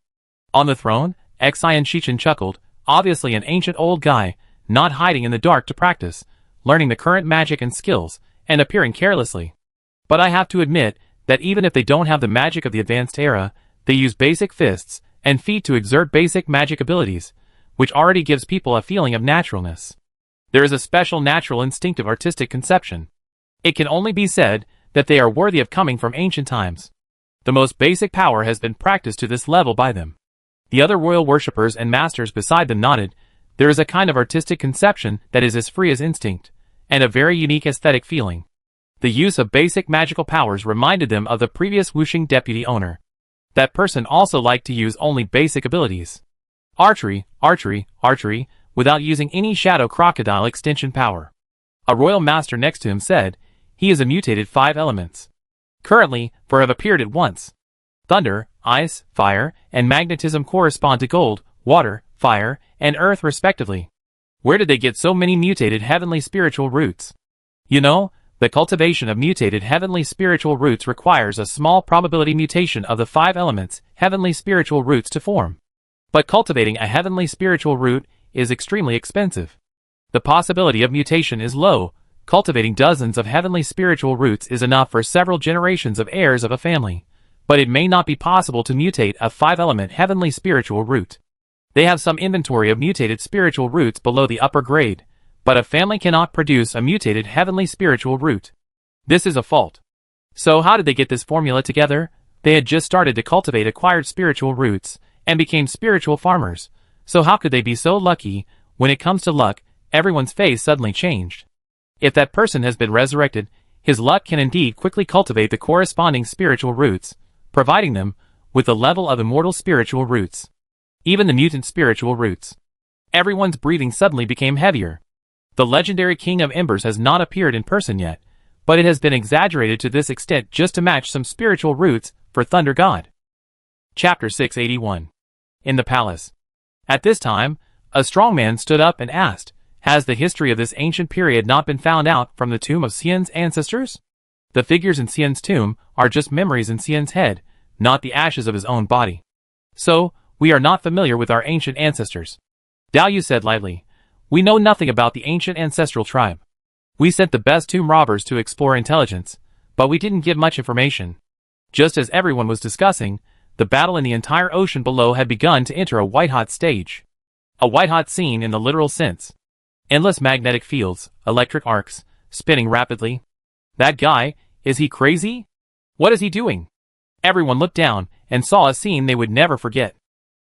On the throne, Xi and Shichen chuckled, obviously an ancient old guy, not hiding in the dark to practice, learning the current magic and skills, and appearing carelessly. But I have to admit that even if they don't have the magic of the advanced era, they use basic fists and feet to exert basic magic abilities, which already gives people a feeling of naturalness. There is a special natural instinctive artistic conception. It can only be said that they are worthy of coming from ancient times. The most basic power has been practiced to this level by them. The other royal worshippers and masters beside them nodded. There is a kind of artistic conception that is as free as instinct, and a very unique aesthetic feeling. The use of basic magical powers reminded them of the previous Wuxing deputy owner. That person also liked to use only basic abilities. Archery, archery, archery, without using any shadow crocodile extension power. A royal master next to him said, he is a mutated 5 elements. Currently, 4 have appeared at once. Thunder, ice, fire, and magnetism correspond to gold, water, fire, and earth respectively. Where did they get so many mutated heavenly spiritual roots? You know, the cultivation of mutated heavenly spiritual roots requires a small probability mutation of the 5 elements heavenly spiritual roots to form. But cultivating a heavenly spiritual root is extremely expensive. The possibility of mutation is low. Cultivating dozens of heavenly spiritual roots is enough for several generations of heirs of a family. But it may not be possible to mutate a 5-element heavenly spiritual root. They have some inventory of mutated spiritual roots below the upper grade, but a family cannot produce a mutated heavenly spiritual root. This is a fault. So how did they get this formula together? They had just started to cultivate acquired spiritual roots, and became spiritual farmers. So how could they be so lucky? When it comes to luck, everyone's face suddenly changed. If that person has been resurrected, his luck can indeed quickly cultivate the corresponding spiritual roots, providing them with the level of immortal spiritual roots. Even the mutant spiritual roots. Everyone's breathing suddenly became heavier. The legendary King of Embers has not appeared in person yet, but it has been exaggerated to this extent just to match some spiritual roots for Thunder God. Chapter 681. In the Palace. At this time, a strong man stood up and asked, "Has the history of this ancient period not been found out from the tomb of Xian's ancestors? The figures in Xian's tomb are just memories in Xian's head, not the ashes of his own body. So, we are not familiar with our ancient ancestors." Dao Yu said lightly, "We know nothing about the ancient ancestral tribe. We sent the best tomb robbers to explore intelligence, but we didn't give much information." Just as everyone was discussing, the battle in the entire ocean below had begun to enter a white-hot stage. A white-hot scene in the literal sense. Endless magnetic fields, electric arcs, spinning rapidly. That guy, is he crazy? What is he doing? Everyone looked down and saw a scene they would never forget.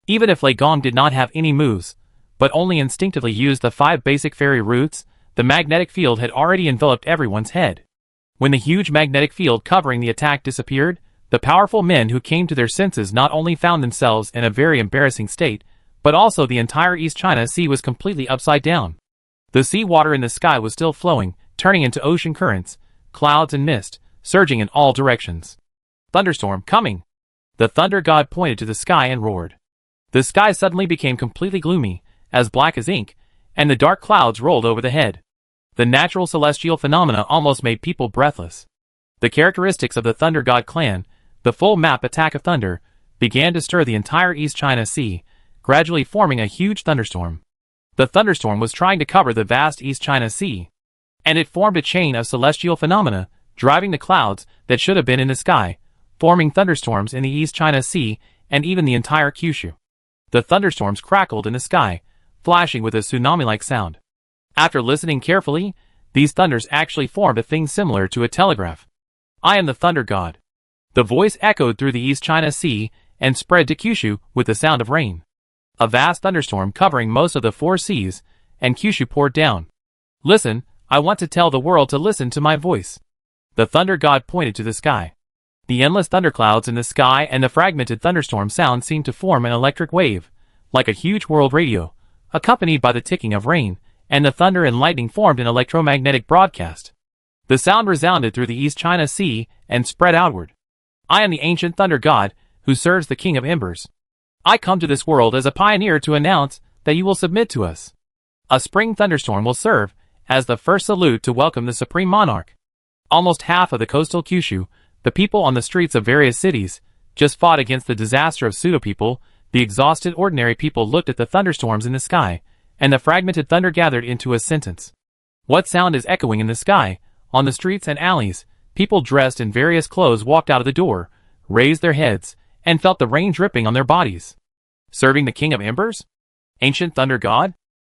Even if Lei Gong did not have any moves, but only instinctively used the 5 basic fairy roots, the magnetic field had already enveloped everyone's head. When the huge magnetic field covering the attack disappeared, the powerful men who came to their senses not only found themselves in a very embarrassing state, but also the entire East China Sea was completely upside down. The sea water in the sky was still flowing, turning into ocean currents, clouds and mist, surging in all directions. "Thunderstorm coming!" The thunder god pointed to the sky and roared. The sky suddenly became completely gloomy, as black as ink, and the dark clouds rolled over the head. The natural celestial phenomena almost made people breathless. The characteristics of the Thunder God clan, the full map attack of thunder, began to stir the entire East China Sea, gradually forming a huge thunderstorm. The thunderstorm was trying to cover the vast East China Sea, and it formed a chain of celestial phenomena, driving the clouds that should have been in the sky, forming thunderstorms in the East China Sea and even the entire Kyushu. The thunderstorms crackled in the sky, flashing with a tsunami-like sound. After listening carefully, these thunders actually formed a thing similar to a telegraph. "I am the Thunder God." The voice echoed through the East China Sea and spread to Kyushu with the sound of rain. A vast thunderstorm covering most of the 4 seas, and Kyushu poured down. "Listen, I want to tell the world to listen to my voice." The Thunder God pointed to the sky. The endless thunderclouds in the sky and the fragmented thunderstorm sound seemed to form an electric wave, like a huge world radio, accompanied by the ticking of rain, and the thunder and lightning formed an electromagnetic broadcast. The sound resounded through the East China Sea and spread outward. "I am the ancient Thunder God, who serves the King of Embers. I come to this world as a pioneer to announce that you will submit to us. A spring thunderstorm will serve as the first salute to welcome the Supreme Monarch." Almost half of the coastal Kyushu, the people on the streets of various cities, just fought against the disaster of pseudo-people. The exhausted ordinary people looked at the thunderstorms in the sky, and the fragmented thunder gathered into a sentence. What sound is echoing in the sky? On the streets and alleys, people dressed in various clothes walked out of the door, raised their heads, and felt the rain dripping on their bodies. Serving the King of Embers? Ancient Thunder God?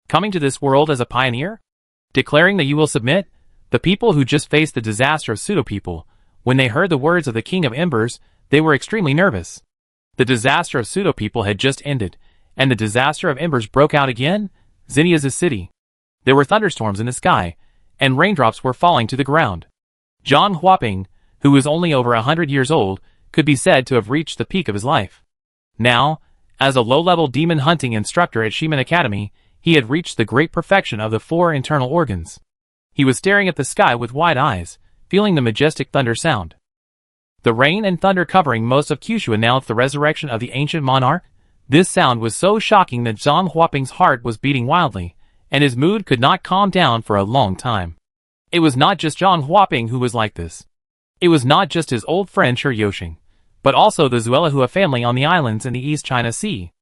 Coming to this world as a pioneer? Declaring that you will submit? The people who just faced the disaster of pseudo-people, when they heard the words of the King of Embers, they were extremely nervous. The disaster of pseudo-people had just ended, and the disaster of Embers broke out again? Zinnia's city. There were thunderstorms in the sky, and raindrops were falling to the ground. Zhang Huaping, who was only over 100 years old, could be said to have reached the peak of his life. Now, as a low-level demon hunting instructor at Shiman Academy, he had reached the great perfection of the 4 internal organs. He was staring at the sky with wide eyes, feeling the majestic thunder sound. The rain and thunder covering most of Kyushu announced the resurrection of the ancient monarch. This sound was so shocking that Zhang Huaping's heart was beating wildly, and his mood could not calm down for a long time. It was not just Zhang Huaping who was like this. It was not just his old friend Shi Yoshing, but also the Zuelahua family on the islands in the East China Sea.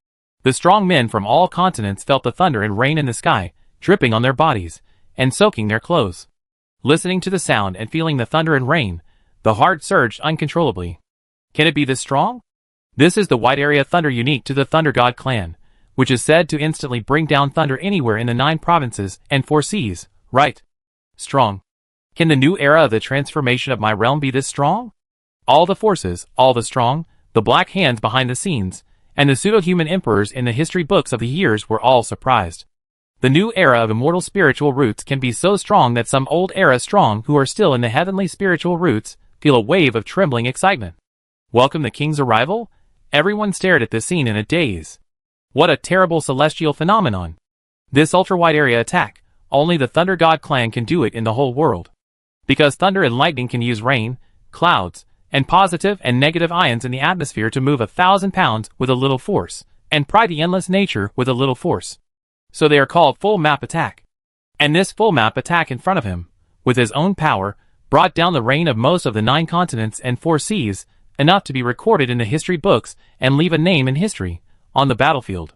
The strong men from all continents felt the thunder and rain in the sky, dripping on their bodies, and soaking their clothes. Listening to the sound and feeling the thunder and rain, the heart surged uncontrollably. Can it be this strong? This is the wide area thunder unique to the Thunder God clan, which is said to instantly bring down thunder anywhere in the 9 provinces and 4 seas, right? Strong. Can the new era of the transformation of my realm be this strong? All the forces, all the strong, the black hands behind the scenes, and the pseudo-human emperors in the history books of the years were all surprised. The new era of immortal spiritual roots can be so strong that some old era strong who are still in the heavenly spiritual roots feel a wave of trembling excitement. Welcome the king's arrival? Everyone stared at this scene in a daze. What a terrible celestial phenomenon. This ultra-wide area attack, only the Thunder God clan can do it in the whole world. Because thunder and lightning can use rain, clouds, and positive and negative ions in the atmosphere to move 1,000 pounds with a little force, and pry the endless nature with a little force. So they are called full map attack. And this full map attack in front of him, with his own power, brought down the reign of most of the 9 continents and 4 seas, enough to be recorded in the history books and leave a name in history, on the battlefield.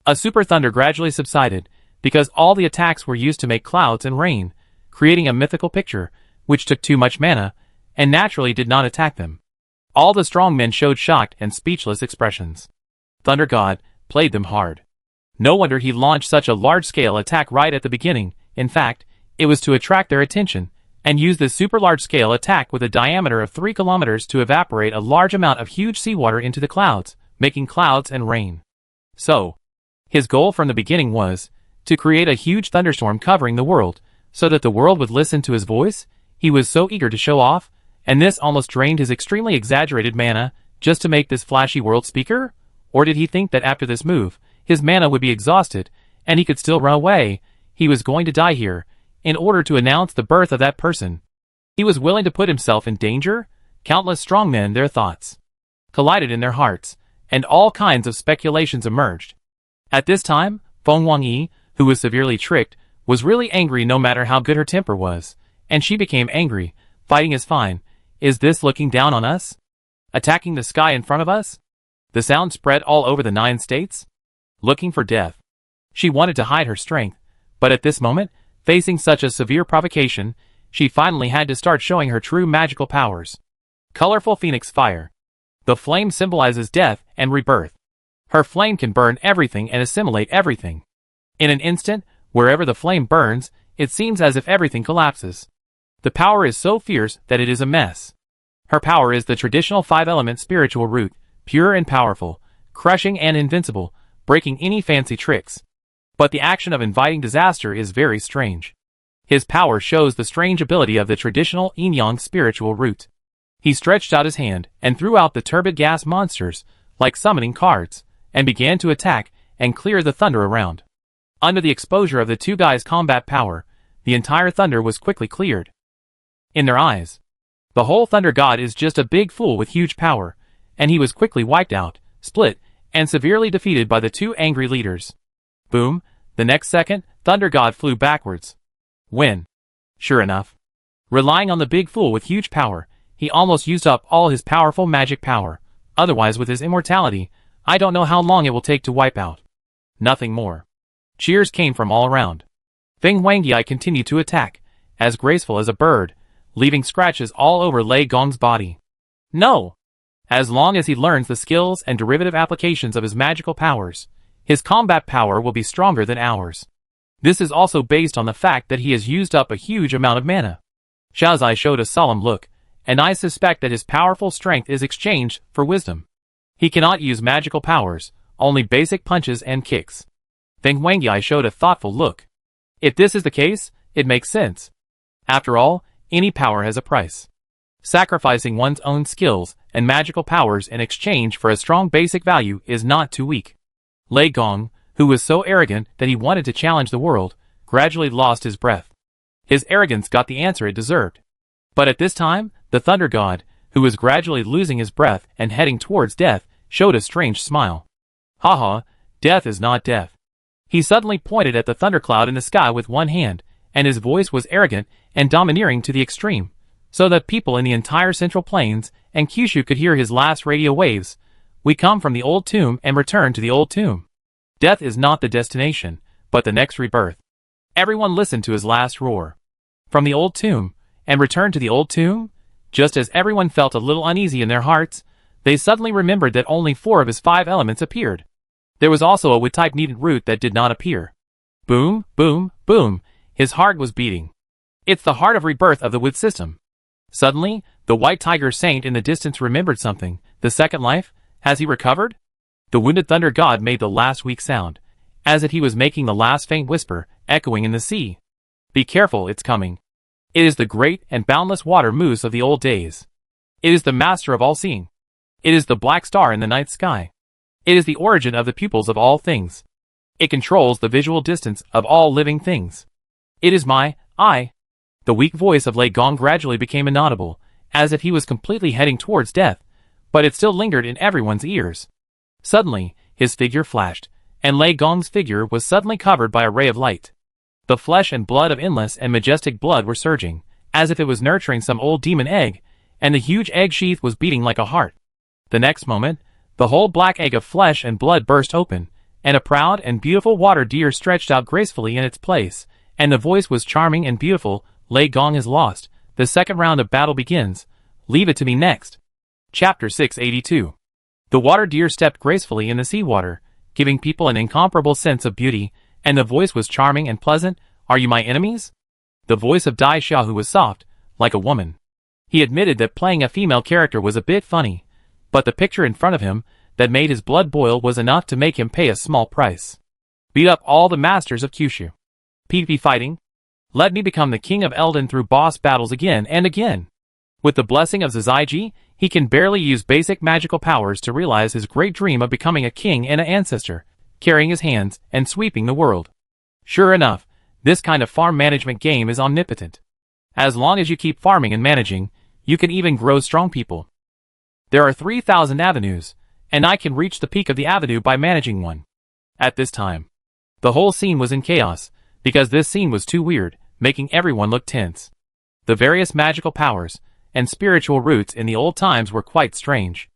A super thunder gradually subsided, because all the attacks were used to make clouds and rain, creating a mythical picture, which took too much mana, and naturally did not attack them. All the strong men showed shocked and speechless expressions. Thunder God played them hard. No wonder he launched such a large-scale attack right at the beginning. In fact, it was to attract their attention, and use this super large-scale attack with a diameter of 3 kilometers to evaporate a large amount of huge seawater into the clouds, making clouds and rain. So, his goal from the beginning was to create a huge thunderstorm covering the world, so that the world would listen to his voice. He was so eager to show off, and this almost drained his extremely exaggerated mana, just to make this flashy world speaker? Or did he think that after this move, his mana would be exhausted, and he could still run away? He was going to die here, in order to announce the birth of that person. He was willing to put himself in danger? Countless strong men, their thoughts collided in their hearts, and all kinds of speculations emerged. At this time, Feng Wangyi, who was severely tricked, was really angry no matter how good her temper was, and she became angry. Fighting is fine. Is this looking down on us? Attacking the sky in front of us? The sound spread all over the 9 states. Looking for death. She wanted to hide her strength, but at this moment, facing such a severe provocation, she finally had to start showing her true magical powers. Colorful Phoenix Fire. The flame symbolizes death and rebirth. Her flame can burn everything and assimilate everything. In an instant, wherever the flame burns, it seems as if everything collapses. The power is so fierce that it is a mess. Her power is the traditional 5-element spiritual root, pure and powerful, crushing and invincible, breaking any fancy tricks. But the action of inviting disaster is very strange. His power shows the strange ability of the traditional yin-yang spiritual root. He stretched out his hand and threw out the turbid gas monsters, like summoning cards, and began to attack and clear the thunder around. Under the exposure of the 2 guys' combat power, the entire thunder was quickly cleared. In their eyes, the whole Thunder God is just a big fool with huge power, and he was quickly wiped out, split, and severely defeated by the 2 angry leaders. Boom, the next second, Thunder God flew backwards. When? Sure enough. Relying on the big fool with huge power, he almost used up all his powerful magic power. Otherwise, with his immortality, I don't know how long it will take to wipe out. Nothing more. Cheers came from all around. Feng Wangyi continued to attack, as graceful as a bird, leaving scratches all over Lei Gong's body. No! As long as he learns the skills and derivative applications of his magical powers, his combat power will be stronger than ours. This is also based on the fact that he has used up a huge amount of mana. Xiaozai showed a solemn look, and I suspect that his powerful strength is exchanged for wisdom. He cannot use magical powers, only basic punches and kicks. Feng Wangyi showed a thoughtful look. If this is the case, it makes sense. After all, any power has a price. Sacrificing one's own skills and magical powers in exchange for a strong basic value is not too weak. Lei Gong, who was so arrogant that he wanted to challenge the world, gradually lost his breath. His arrogance got the answer it deserved. But at this time, the Thunder God, who was gradually losing his breath and heading towards death, showed a strange smile. Haha, death is not death. He suddenly pointed at the thundercloud in the sky with one hand, and his voice was arrogant and domineering to the extreme, so that people in the entire Central Plains and Kyushu could hear his last radio waves. We come from the old tomb and return to the old tomb. Death is not the destination, but the next rebirth. Everyone listened to his last roar. From the old tomb, and return to the old tomb? Just as everyone felt a little uneasy in their hearts, they suddenly remembered that only 4 of his 5 elements appeared. There was also a wood-type needed root that did not appear. Boom, boom, boom. His heart was beating. It's the heart of rebirth of the wood system. Suddenly, The white tiger saint in the distance remembered something. The second life? Has he recovered? The wounded thunder god made the last weak sound, as if he was making the last faint whisper, echoing in the sea. Be careful, it's coming. It is the great and boundless water moose of the old days. It is the master of all seeing. It is the black star in the night sky. It is the origin of the pupils of all things. It controls the visual distance of all living things. It is my I. The weak voice of Lei Gong gradually became inaudible, as if he was completely heading towards death, but it still lingered in everyone's ears. Suddenly, his figure flashed, and Lei Gong's figure was suddenly covered by a ray of light. The flesh and blood of endless and majestic blood were surging, as if it was nurturing some old demon egg, and the huge egg sheath was beating like a heart. The next moment, the whole black egg of flesh and blood burst open, and a proud and beautiful water deer stretched out gracefully in its place, and the voice was charming and beautiful. Lei Gong is lost. The second round of battle begins. Leave it to me next. Chapter 682. The water deer stepped gracefully in the seawater, giving people an incomparable sense of beauty, and the voice was charming and pleasant. Are you my enemies? The voice of Dai Xiaohu was soft, like a woman. He admitted that playing a female character was a bit funny, but the picture in front of him, that made his blood boil, was enough to make him pay a small price. Beat up all the masters of Kyushu. PvP fighting? Let me become the king of Eldon through boss battles again and again. With the blessing of Zazaiji, he can barely use basic magical powers to realize his great dream of becoming a king and an ancestor, carrying his hands and sweeping the world. Sure enough, this kind of farm management game is omnipotent. As long as you keep farming and managing, you can even grow strong people. There are 3,000 avenues, and I can reach the peak of the avenue by managing one. At this time, the whole scene was in chaos, because this scene was too weird, making everyone look tense. The various magical powers and spiritual roots in the old times were quite strange.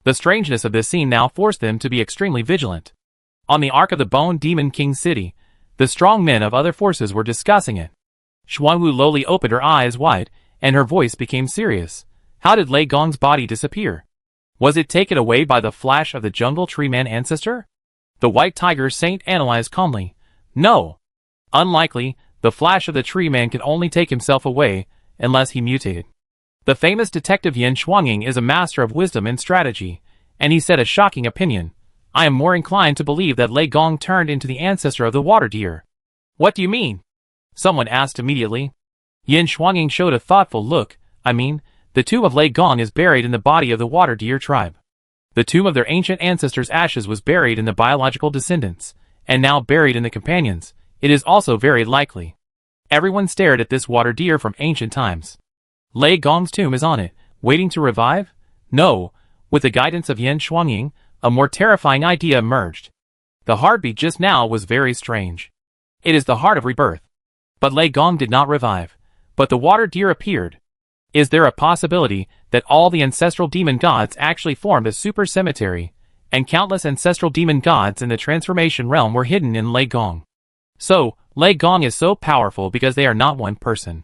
The strangeness of this scene now forced them to be extremely vigilant. On the Ark of the Bone Demon King City, the strong men of other forces were discussing it. Xuanwu lowly opened her eyes wide, and her voice became serious. How did Lei Gong's body disappear? Was it taken away by the flash of the jungle tree man ancestor? The white tiger saint analyzed calmly. No. Unlikely. The flash of the tree man can only take himself away, unless he mutated. The famous detective Yin Shuanging is a master of wisdom and strategy, and he said a shocking opinion. I am more inclined to believe that Lei Gong turned into the ancestor of the water deer. What do you mean? Someone asked immediately. Yin Shuanging showed a thoughtful look. The tomb of Lei Gong is buried in the body of the water deer tribe. The tomb of their ancient ancestors' ashes was buried in the biological descendants, and now buried in the companions. It is also very likely. Everyone stared at this water deer from ancient times. Lei Gong's tomb is on it, waiting to revive? No. With the guidance of Yin Shuanging, a more terrifying idea emerged. The heartbeat just now was very strange. It is the heart of rebirth. But Lei Gong did not revive. But the water deer appeared. Is there a possibility that all the ancestral demon gods actually formed a super cemetery, and countless ancestral demon gods in the transformation realm were hidden in Lei Gong? So, Lei Gong is so powerful because they are not one person.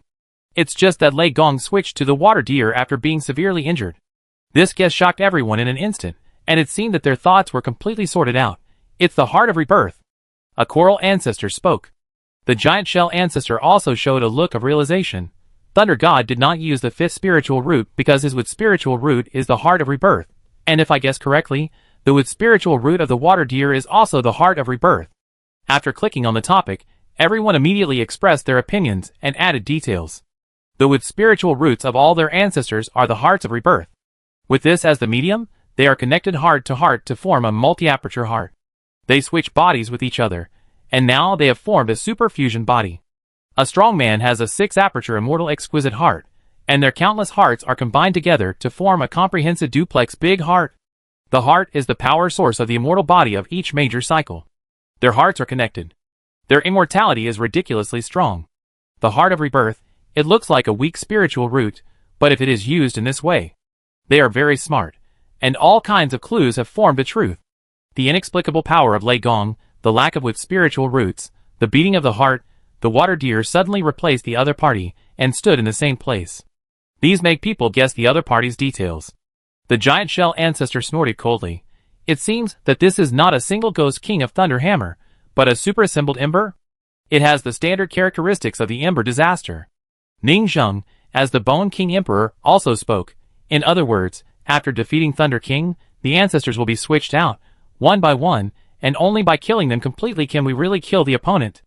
It's just that Lei Gong switched to the water deer after being severely injured. This guess shocked everyone in an instant, and it seemed that their thoughts were completely sorted out. It's the heart of rebirth. A coral ancestor spoke. The giant shell ancestor also showed a look of realization. Thunder God did not use the fifth spiritual root because his wood spiritual root is the heart of rebirth, and if I guess correctly, the wood spiritual root of the water deer is also the heart of rebirth. After clicking on the topic, everyone immediately expressed their opinions and added details. The wood spiritual roots of all their ancestors are the hearts of rebirth. With this as the medium, they are connected heart to form a multi-aperture heart. They switch bodies with each other, and now they have formed a superfusion body. A strong man has a 6-aperture immortal exquisite heart, and their countless hearts are combined together to form a comprehensive duplex big heart. The heart is the power source of the immortal body of each major cycle. Their hearts are connected. Their immortality is ridiculously strong. The heart of rebirth, it looks like a weak spiritual root, but if it is used in this way, they are very smart, and all kinds of clues have formed the truth. The inexplicable power of Lei Gong, the lack of with spiritual roots, the beating of the heart, the water deer suddenly replaced the other party and stood in the same place. These make people guess the other party's details. The giant shell ancestor snorted coldly. It seems that this is not a single ghost king of Thunder Hammer, but a super-assembled ember? It has the standard characteristics of the ember disaster. Ning Zheng, as the Bone King Emperor also spoke. In other words, after defeating Thunder King, the ancestors will be switched out, one by one, and only by killing them completely can we really kill the opponent.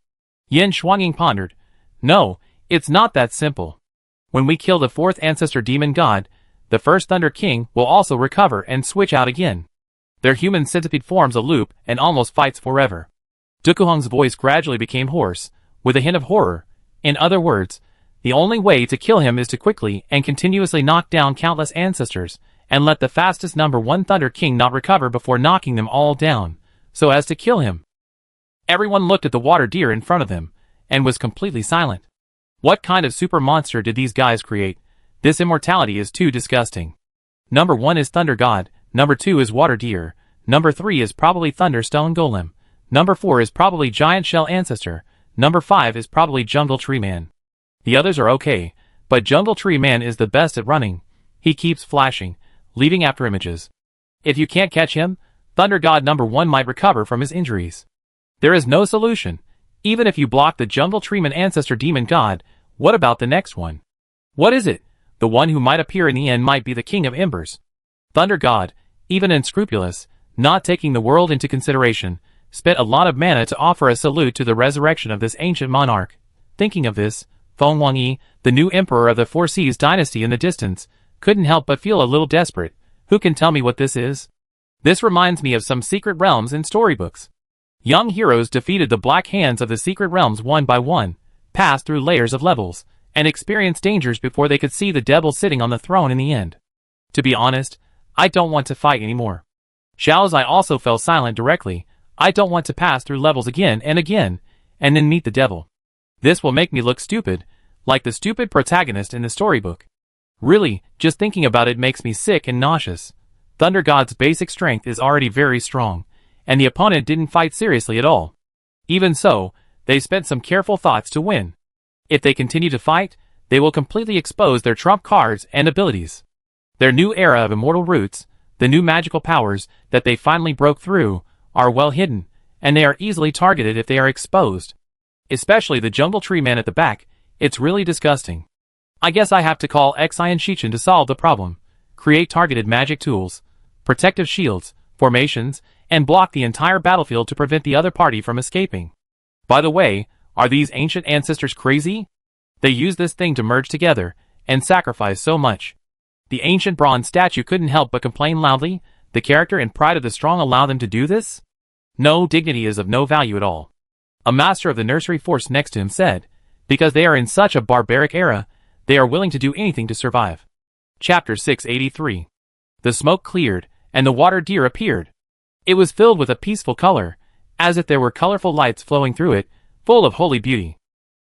Yin Shuangying pondered. No, it's not that simple. When we kill the fourth ancestor demon god, the first Thunder King will also recover and switch out again. Their human centipede forms a loop and almost fights forever. Dukuhong's voice gradually became hoarse, with a hint of horror. In other words, the only way to kill him is to quickly and continuously knock down countless ancestors, and let the fastest number one Thunder King not recover before knocking them all down, so as to kill him. Everyone looked at the water deer in front of them, and was completely silent. What kind of super monster did these guys create? This immortality is too disgusting. Number 1 is Thunder God, number 2 is Water Deer, number 3 is probably Thunderstone Golem, number 4 is probably Giant Shell Ancestor, number 5 is probably Jungle Tree Man. The others are okay, but Jungle Tree Man is the best at running. He keeps flashing, leaving after images. If you can't catch him, Thunder God number 1 might recover from his injuries. There is no solution. Even if you block the Jungle Tree Man Ancestor Demon God, what about the next one? What is it? The one who might appear in the end might be the King of Embers. Thunder God, even unscrupulous, not taking the world into consideration, spent a lot of mana to offer a salute to the resurrection of this ancient monarch. Thinking of this, Feng Wangyi, the new emperor of the Four Seas dynasty in the distance, couldn't help but feel a little desperate. Who can tell me what this is? This reminds me of some secret realms in storybooks. Young heroes defeated the Black Hands of the secret realms one by one, passed through layers of levels, and experienced dangers before they could see the devil sitting on the throne in the end. To be honest, I don't want to fight anymore. Xiao Zai also fell silent directly. I don't want to pass through levels again, and then meet the devil. This will make me look stupid, like the stupid protagonist in the storybook. Really, just thinking about it makes me sick and nauseous. Thunder God's basic strength is already very strong, and the opponent didn't fight seriously at all. Even so, they spent some careful thoughts to win. If they continue to fight, they will completely expose their trump cards and abilities. Their new era of immortal roots, the new magical powers that they finally broke through, are well hidden, and they are easily targeted if they are exposed. Especially the Jungle Tree Man at the back, it's really disgusting. I guess I have to call Xian Shichen to solve the problem. Create targeted magic tools, protective shields, formations, and block the entire battlefield to prevent the other party from escaping. By the way, are these ancient ancestors crazy? They use this thing to merge together, and sacrifice so much. The ancient bronze statue couldn't help but complain loudly. The character and pride of the strong allow them to do this? No, dignity is of no value at all. A master of the nursery force next to him said, because they are in such a barbaric era, they are willing to do anything to survive. Chapter 683. The smoke cleared, and the water deer appeared. It was filled with a peaceful color, as if there were colorful lights flowing through it, full of holy beauty.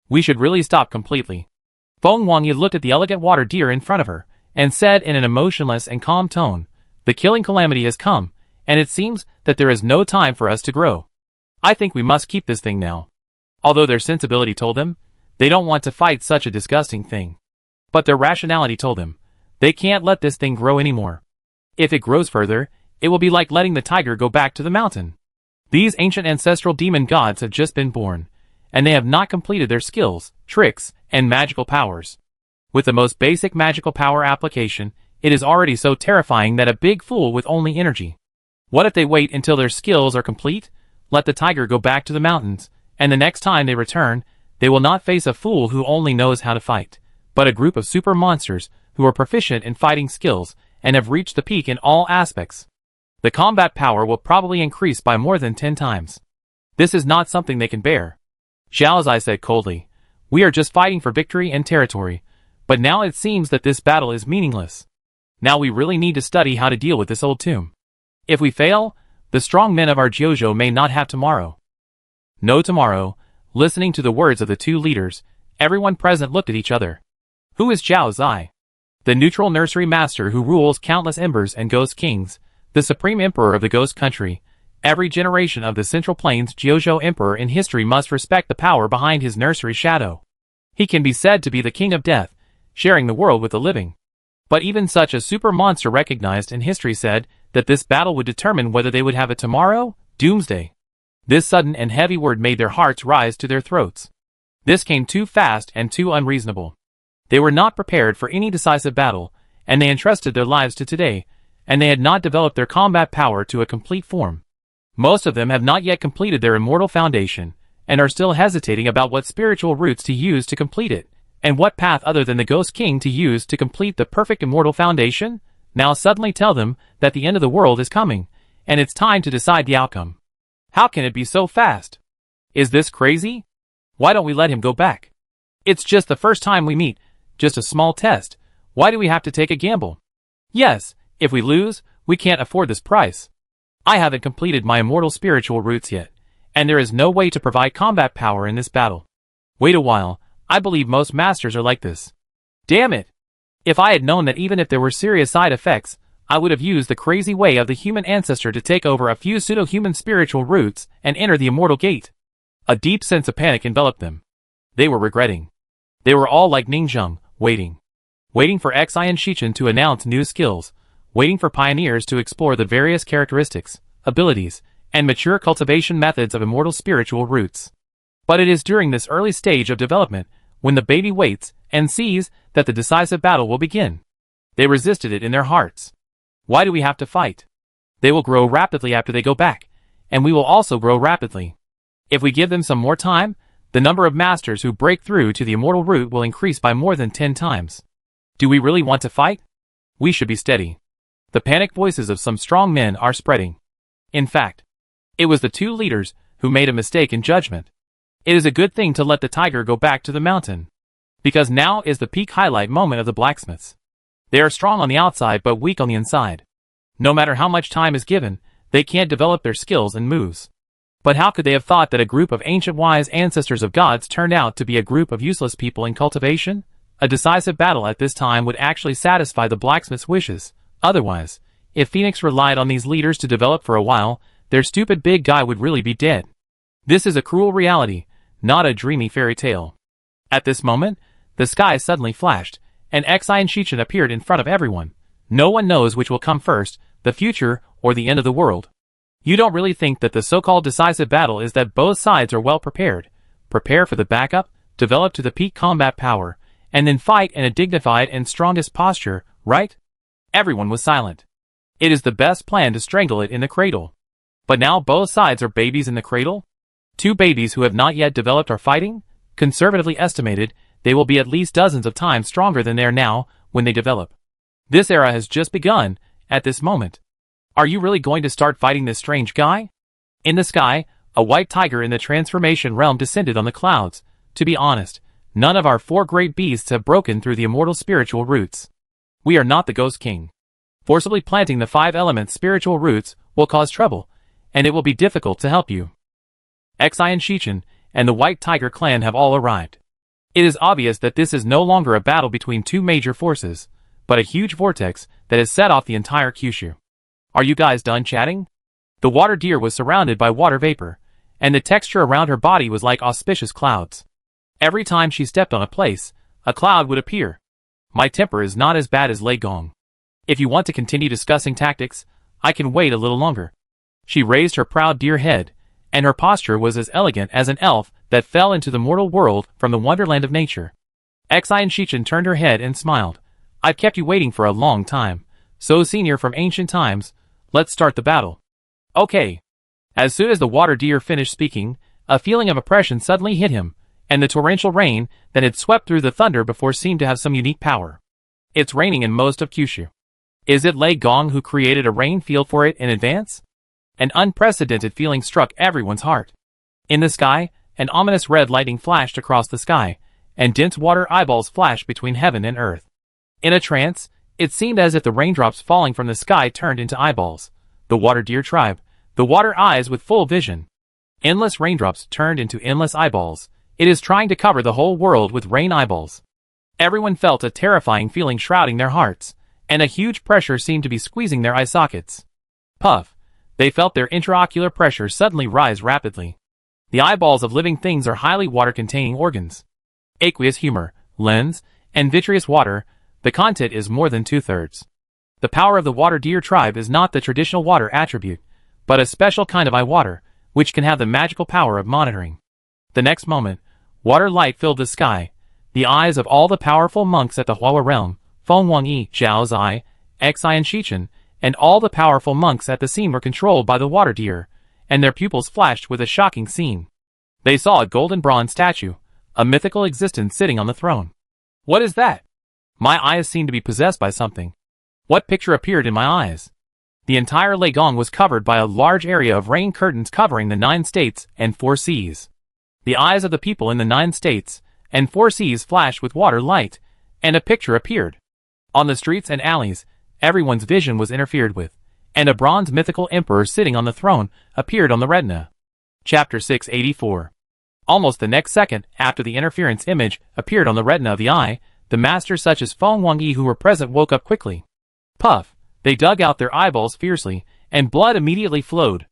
We should really stop completely. Feng Wangyi looked at the elegant water deer in front of her, and said in an emotionless and calm tone, the killing calamity has come, and it seems that there is no time for us to grow. I think we must keep this thing now. Although their sensibility told them, they don't want to fight such a disgusting thing. But their rationality told them, they can't let this thing grow anymore. If it grows further, it will be like letting the tiger go back to the mountain. These ancient ancestral demon gods have just been born, and they have not completed their skills, tricks, and magical powers. With the most basic magical power application, it is already so terrifying that a big fool with only energy. What if they wait until their skills are complete, let the tiger go back to the mountains, and the next time they return, they will not face a fool who only knows how to fight, but a group of super monsters who are proficient in fighting skills and have reached the peak in all aspects. The combat power will probably increase by more than 10 times. This is not something they can bear. Xiao Zai said coldly, we are just fighting for victory and territory, but now it seems that this battle is meaningless. Now we really need to study how to deal with this old tomb. If we fail, the strong men of our Jiuzhou may not have tomorrow. No tomorrow. Listening to the words of the two leaders, everyone present looked at each other. Who is Xiao Zai? The neutral nursery master who rules countless embers and ghost kings, the supreme emperor of the ghost country. Every generation of the Central Plains Jiuzhou emperor in history must respect the power behind his nursery shadow. He can be said to be the king of death, sharing the world with the living. But even such a super monster recognized in history said that this battle would determine whether they would have a tomorrow, doomsday. This sudden and heavy word made their hearts rise to their throats. This came too fast and too unreasonable. They were not prepared for any decisive battle, and they entrusted their lives to today, and they had not developed their combat power to a complete form. Most of them have not yet completed their immortal foundation, and are still hesitating about what spiritual roots to use to complete it, and what path other than the Ghost King to use to complete the perfect immortal foundation. Now suddenly tell them that the end of the world is coming, and it's time to decide the outcome. How can it be so fast? Is this crazy? Why don't we let him go back? It's just the first time we meet, just a small test. Why do we have to take a gamble? Yes, if we lose, we can't afford this price. I haven't completed my immortal spiritual roots yet, and there is no way to provide combat power in this battle. Wait a while, I believe most masters are like this. Damn it! If I had known that even if there were serious side effects, I would have used the crazy way of the human ancestor to take over a few pseudo-human spiritual roots and enter the immortal gate. A deep sense of panic enveloped them. They were regretting. They were all like Ningzheng, waiting. Waiting for Xi and Shichen to announce new skills, waiting for pioneers to explore the various characteristics, abilities, and mature cultivation methods of immortal spiritual roots. But it is during this early stage of development, when the baby waits and sees that the decisive battle will begin. They resisted it in their hearts. Why do we have to fight? They will grow rapidly after they go back, and we will also grow rapidly. If we give them some more time, the number of masters who break through to the immortal root will increase by more than 10 times. Do we really want to fight? We should be steady. The panic voices of some strong men are spreading. In fact, it was the two leaders who made a mistake in judgment. It is a good thing to let the tiger go back to the mountain, because now is the peak highlight moment of the blacksmiths. They are strong on the outside but weak on the inside. No matter how much time is given, they can't develop their skills and moves. But how could they have thought that a group of ancient wise ancestors of gods turned out to be a group of useless people in cultivation? A decisive battle at this time would actually satisfy the blacksmith's wishes. Otherwise, if Phoenix relied on these leaders to develop for a while, their stupid big guy would really be dead. This is a cruel reality, not a dreamy fairy tale. At this moment, the sky suddenly flashed, and Xi and Shichen appeared in front of everyone. No one knows which will come first, the future or the end of the world. You don't really think that the so-called decisive battle is that both sides are well prepared. Prepare for the backup, develop to the peak combat power, and then fight in a dignified and strongest posture, right? Everyone was silent. It is the best plan to strangle it in the cradle. But now both sides are babies in the cradle? Two babies who have not yet developed are fighting? Conservatively estimated, they will be at least dozens of times stronger than they are now when they develop. This era has just begun, at this moment. Are you really going to start fighting this strange guy? In the sky, a white tiger in the transformation realm descended on the clouds. To be honest, none of our four great beasts have broken through the immortal spiritual roots. We are not the Ghost King. Forcibly planting the 5 elements spiritual roots will cause trouble, and it will be difficult to help you. Xi and Shichen and the White Tiger clan have all arrived. It is obvious that this is no longer a battle between two major forces, but a huge vortex that has set off the entire Kyushu. Are you guys done chatting? The water deer was surrounded by water vapor, and the texture around her body was like auspicious clouds. Every time she stepped on a place, a cloud would appear. My temper is not as bad as Lei Gong. If you want to continue discussing tactics, I can wait a little longer. She raised her proud deer head, and her posture was as elegant as an elf that fell into the mortal world from the wonderland of nature. Xi and Shichen turned her head and smiled. I've kept you waiting for a long time, so senior from ancient times, let's start the battle. Okay. As soon as the water deer finished speaking, a feeling of oppression suddenly hit him, and the torrential rain that had swept through the thunder before seemed to have some unique power. It's raining in most of Kyushu. Is it Lei Gong who created a rain field for it in advance? An unprecedented feeling struck everyone's heart. In the sky, an ominous red lightning flashed across the sky, and dense water eyeballs flashed between heaven and earth. In a trance, it seemed as if the raindrops falling from the sky turned into eyeballs. The water deer tribe, the water eyes with full vision. Endless raindrops turned into endless eyeballs. It is trying to cover the whole world with rain eyeballs. Everyone felt a terrifying feeling shrouding their hearts, and a huge pressure seemed to be squeezing their eye sockets. Puff. They felt their intraocular pressure suddenly rise rapidly. The eyeballs of living things are highly water-containing organs. Aqueous humor, lens, and vitreous water, the content is more than 2/3. The power of the water deer tribe is not the traditional water attribute, but a special kind of eye water, which can have the magical power of monitoring. The next moment, water light filled the sky. The eyes of all the powerful monks at the Hua realm, Feng Wangyi, Zhao Zai, Xi and Shichen, and all the powerful monks at the scene were controlled by the water deer, and their pupils flashed with a shocking scene. They saw a golden bronze statue, a mythical existence sitting on the throne. What is that? My eyes seemed to be possessed by something. What picture appeared in my eyes? The entire Leigong was covered by a large area of rain curtains covering the 9 states and 4 seas. The eyes of the people in the 9 states and 4 seas flashed with water light, and a picture appeared. On the streets and alleys, everyone's vision was interfered with, and a bronze mythical emperor sitting on the throne appeared on the retina. Chapter 684. Almost the next second after the interference image appeared on the retina of the eye, the masters such as Feng Wangyi who were present woke up quickly. Puff! They dug out their eyeballs fiercely, and blood immediately flowed.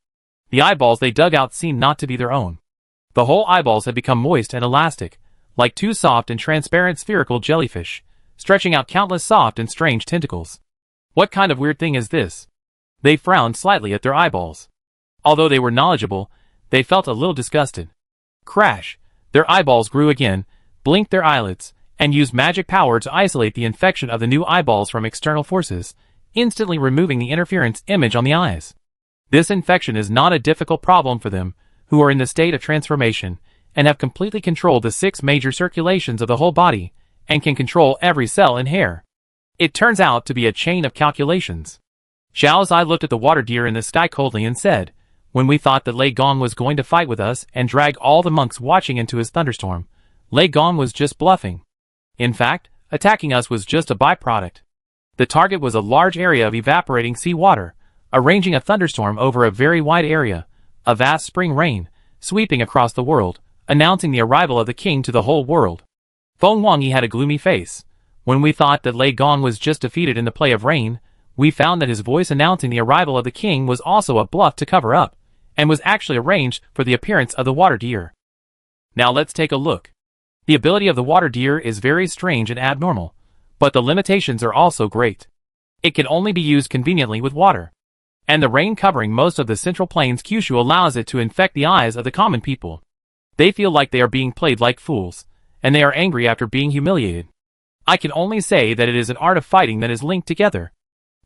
The eyeballs they dug out seemed not to be their own. The whole eyeballs had become moist and elastic, like 2 soft and transparent spherical jellyfish, stretching out countless soft and strange tentacles. What kind of weird thing is this? They frowned slightly at their eyeballs. Although they were knowledgeable, they felt a little disgusted. Crash! Their eyeballs grew again, blinked their eyelids, and used magic power to isolate the infection of the new eyeballs from external forces, instantly removing the interference image on the eyes. This infection is not a difficult problem for them, who are in the state of transformation, and have completely controlled the 6 major circulations of the whole body, and can control every cell and hair. It turns out to be a chain of calculations. Zhao Zai looked at the water deer in the sky coldly and said, "When we thought that Lei Gong was going to fight with us and drag all the monks watching into his thunderstorm, Lei Gong was just bluffing. In fact, attacking us was just a byproduct. The target was a large area of evaporating seawater, arranging a thunderstorm over a very wide area, a vast spring rain, sweeping across the world, announcing the arrival of the king to the whole world." Feng Wangyi had a gloomy face. When we thought that Lei Gong was just defeated in the play of rain, we found that his voice announcing the arrival of the king was also a bluff to cover up, and was actually arranged for the appearance of the water deer. Now let's take a look. The ability of the water deer is very strange and abnormal, but the limitations are also great. It can only be used conveniently with water, and the rain covering most of the central plains Kyushu allows it to infect the eyes of the common people. They feel like they are being played like fools, and they are angry after being humiliated. I can only say that it is an art of fighting that is linked together.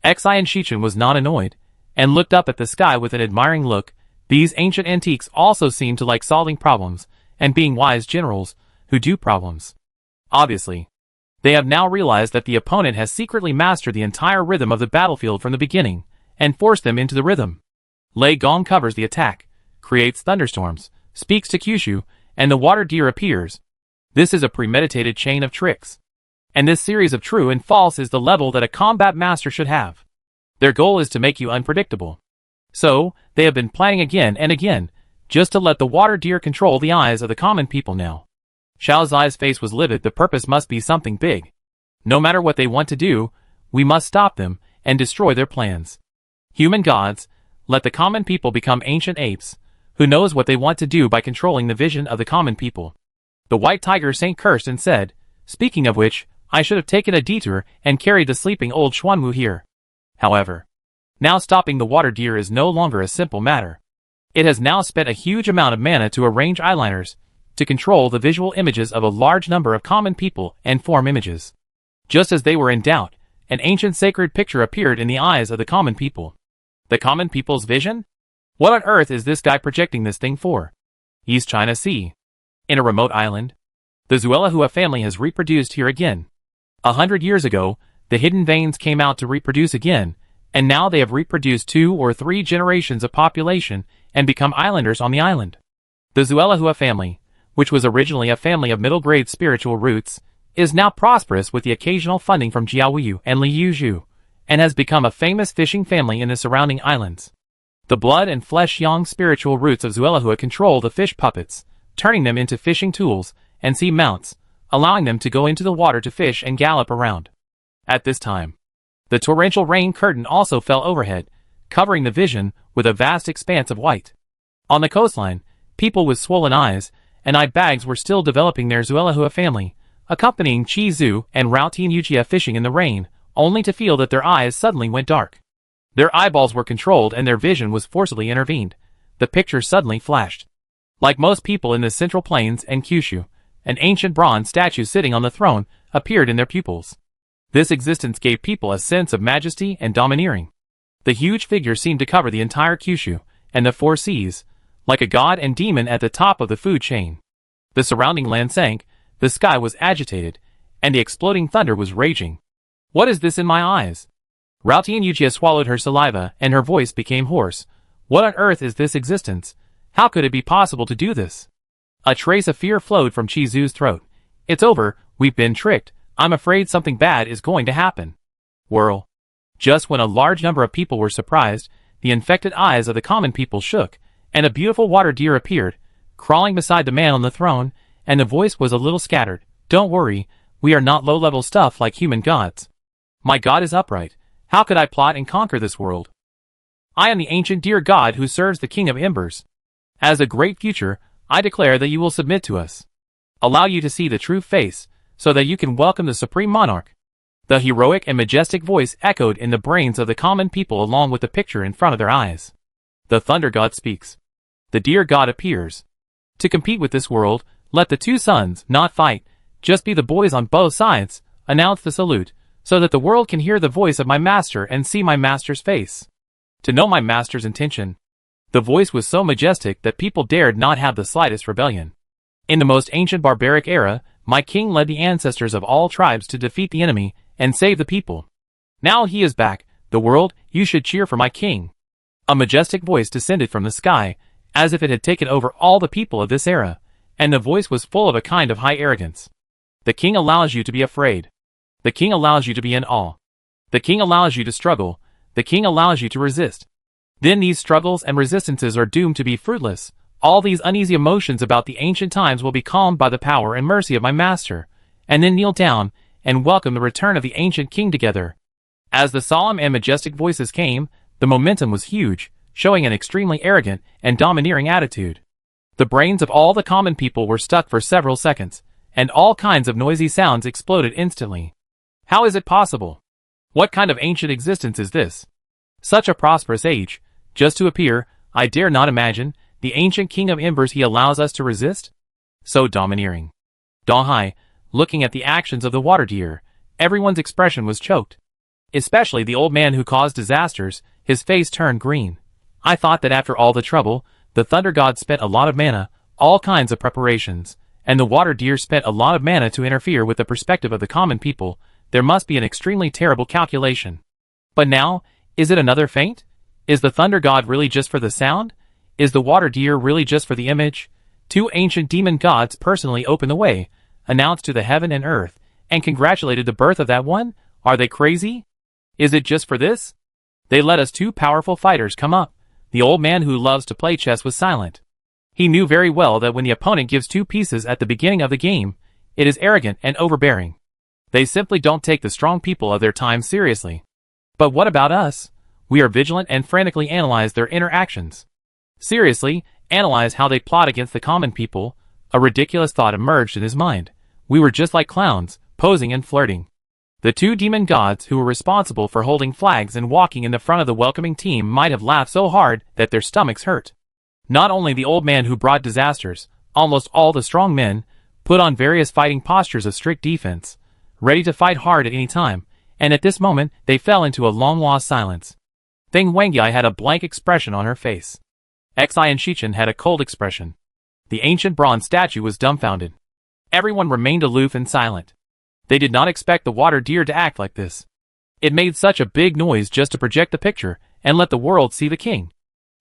Xi and Shichen was not annoyed, and looked up at the sky with an admiring look. These ancient antiques also seem to like solving problems, and being wise generals, who do problems. Obviously, they have now realized that the opponent has secretly mastered the entire rhythm of the battlefield from the beginning, and forced them into the rhythm. Lei Gong covers the attack, creates thunderstorms, speaks to Kyushu, and the water deer appears. This is a premeditated chain of tricks. And this series of true and false is the level that a combat master should have. Their goal is to make you unpredictable. So, they have been planning again and again, just to let the water deer control the eyes of the common people now. Zhao Zai's face was livid. The purpose must be something big. No matter what they want to do, we must stop them and destroy their plans. Human gods, let the common people become ancient apes, who knows what they want to do by controlling the vision of the common people. The white tiger Saint cursed and said, "Speaking of which, I should have taken a detour and carried the sleeping old Xuanwu here." However, now stopping the water deer is no longer a simple matter. It has now spent a huge amount of mana to arrange eyeliners, to control the visual images of a large number of common people and form images. Just as they were in doubt, an ancient sacred picture appeared in the eyes of the common people. The common people's vision? What on earth is this guy projecting this thing for? East China Sea. In a remote island, the Zuelahua family has reproduced here again. 100 years ago, the hidden veins came out to reproduce again, and now they have reproduced 2 or 3 generations of population and become islanders on the island. The Zuelahua family, which was originally a family of middle-grade spiritual roots, is now prosperous with the occasional funding from Jiaoyu and Liuzhu, and has become a famous fishing family in the surrounding islands. The blood and flesh yang spiritual roots of Zuelahua control the fish puppets, turning them into fishing tools and sea mounts, allowing them to go into the water to fish and gallop around. At this time, the torrential rain curtain also fell overhead, covering the vision with a vast expanse of white. On the coastline, people with swollen eyes and eye bags were still developing their Zuelahua family, accompanying Chi Zhu and Routin Yuchia fishing in the rain, only to feel that their eyes suddenly went dark. Their eyeballs were controlled and their vision was forcibly intervened. The picture suddenly flashed. Like most people in the Central Plains and Kyushu, An ancient bronze statue sitting on the throne appeared in their pupils. This existence gave people a sense of majesty and domineering. The huge figure seemed to cover the entire Kyushu and the four seas, like a god and demon at the top of the food chain. The surrounding land sank, the sky was agitated, and the exploding thunder was raging. What is this in my eyes? Rautian Yuchia swallowed her saliva, and her voice became hoarse. What on earth is this existence? How could it be possible to do this? A trace of fear flowed from Chizu's throat. It's over, we've been tricked. I'm afraid something bad is going to happen. Whirl. Just when a large number of people were surprised, the infected eyes of the common people shook, and a beautiful water deer appeared, crawling beside the man on the throne, and the voice was a little scattered. Don't worry, we are not low-level stuff like human gods. My god is upright. How could I plot and conquer this world? I am the ancient deer god who serves the king of embers. As a great future, I declare that you will submit to us. Allow you to see the true face, so that you can welcome the supreme monarch. The heroic and majestic voice echoed in the brains of the common people along with the picture in front of their eyes. The thunder god speaks. The deer god appears. To compete with this world, let the two sons not fight, just be the boys on both sides, announce the salute, so that the world can hear the voice of my master and see my master's face. To know my master's intention. The voice was so majestic that people dared not have the slightest rebellion. In the most ancient barbaric era, my king led the ancestors of all tribes to defeat the enemy and save the people. Now he is back, the world, you should cheer for my king. A majestic voice descended from the sky, as if it had taken over all the people of this era, and the voice was full of a kind of high arrogance. The king allows you to be afraid. The king allows you to be in awe. The king allows you to struggle. The king allows you to resist. Then these struggles and resistances are doomed to be fruitless. All these uneasy emotions about the ancient times will be calmed by the power and mercy of my master, and then kneel down and welcome the return of the ancient king together. As the solemn and majestic voices came, the momentum was huge, showing an extremely arrogant and domineering attitude. The brains of all the common people were stuck for several seconds, and all kinds of noisy sounds exploded instantly. How is it possible? What kind of ancient existence is this? Such a prosperous age, just to appear, I dare not imagine, the ancient king of embers he allows us to resist? So domineering. Donghai, looking at the actions of the water deer, everyone's expression was choked. Especially the old man who caused disasters, his face turned green. I thought that after all the trouble, the thunder god spent a lot of mana, all kinds of preparations, and the water deer spent a lot of mana to interfere with the perspective of the common people. There must be an extremely terrible calculation. But now, is it another feint? Is the thunder god really just for the sound? Is the water deer really just for the image? Two ancient demon gods personally opened the way, announced to the heaven and earth, and congratulated the birth of that one? Are they crazy? Is it just for this? They let us two powerful fighters come up. The old man who loves to play chess was silent. He knew very well that when the opponent gives two pieces at the beginning of the game, it is arrogant and overbearing. They simply don't take the strong people of their time seriously. But what about us? We are vigilant and frantically analyze their interactions. Seriously, analyze how they plot against the common people. A ridiculous thought emerged in his mind. We were just like clowns, posing and flirting. The two demon gods who were responsible for holding flags and walking in the front of the welcoming team might have laughed so hard that their stomachs hurt. Not only the old man who brought disasters, almost all the strong men put on various fighting postures of strict defense, ready to fight hard at any time, and at this moment they fell into a long-lost silence. Thing Wengyai had a blank expression on her face. Xi and Shichen had a cold expression. The ancient bronze statue was dumbfounded. Everyone remained aloof and silent. They did not expect the water deer to act like this. It made such a big noise just to project the picture and let the world see the king.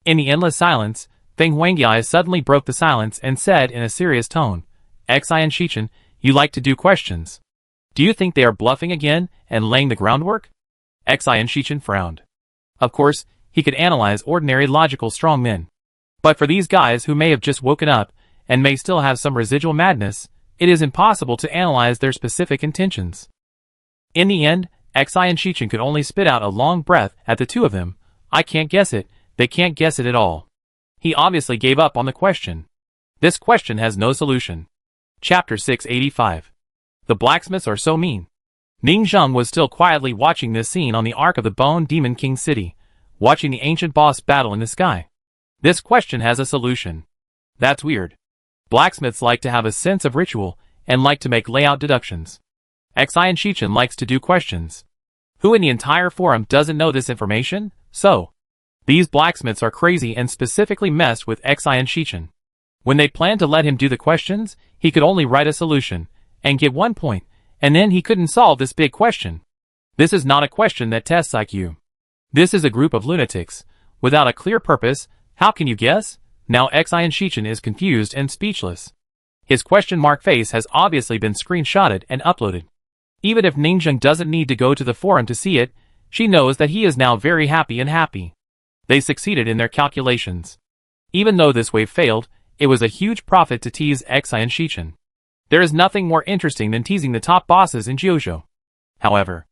In the endless silence, Feng Wengyai suddenly broke the silence and said in a serious tone, Xi and Shichen, you like to do questions. Do you think they are bluffing again and laying the groundwork? Xi and Shichen frowned. Of course, he could analyze ordinary logical strong men. But for these guys who may have just woken up and may still have some residual madness, it is impossible to analyze their specific intentions. In the end, Xi and Shichen could only spit out a long breath at the two of them. I can't guess it, they can't guess it at all. He obviously gave up on the question. This question has no solution. Chapter 685. The blacksmiths are so mean. Ning Zheng was still quietly watching this scene on the Ark of the Bone Demon King City, watching the ancient boss battle in the sky. This question has a solution. That's weird. Blacksmiths like to have a sense of ritual, and like to make layout deductions. Xi and Shichen likes to do questions. Who in the entire forum doesn't know this information? So, these blacksmiths are crazy and specifically messed with Xi and Shichen. When they planned to let him do the questions, he could only write a solution, and get 1 point, and then he couldn't solve this big question. This is not a question that tests IQ. This is a group of lunatics, without a clear purpose. How can you guess? Now Xi and Shichen is confused and speechless. His question mark face has obviously been screenshotted and uploaded. Even if Ningzheng doesn't need to go to the forum to see it, she knows that he is now very happy. They succeeded in their calculations. Even though this wave failed, it was a huge profit to tease Xi and Shichen. There is nothing more interesting than teasing the top bosses in Jiuzhou. However,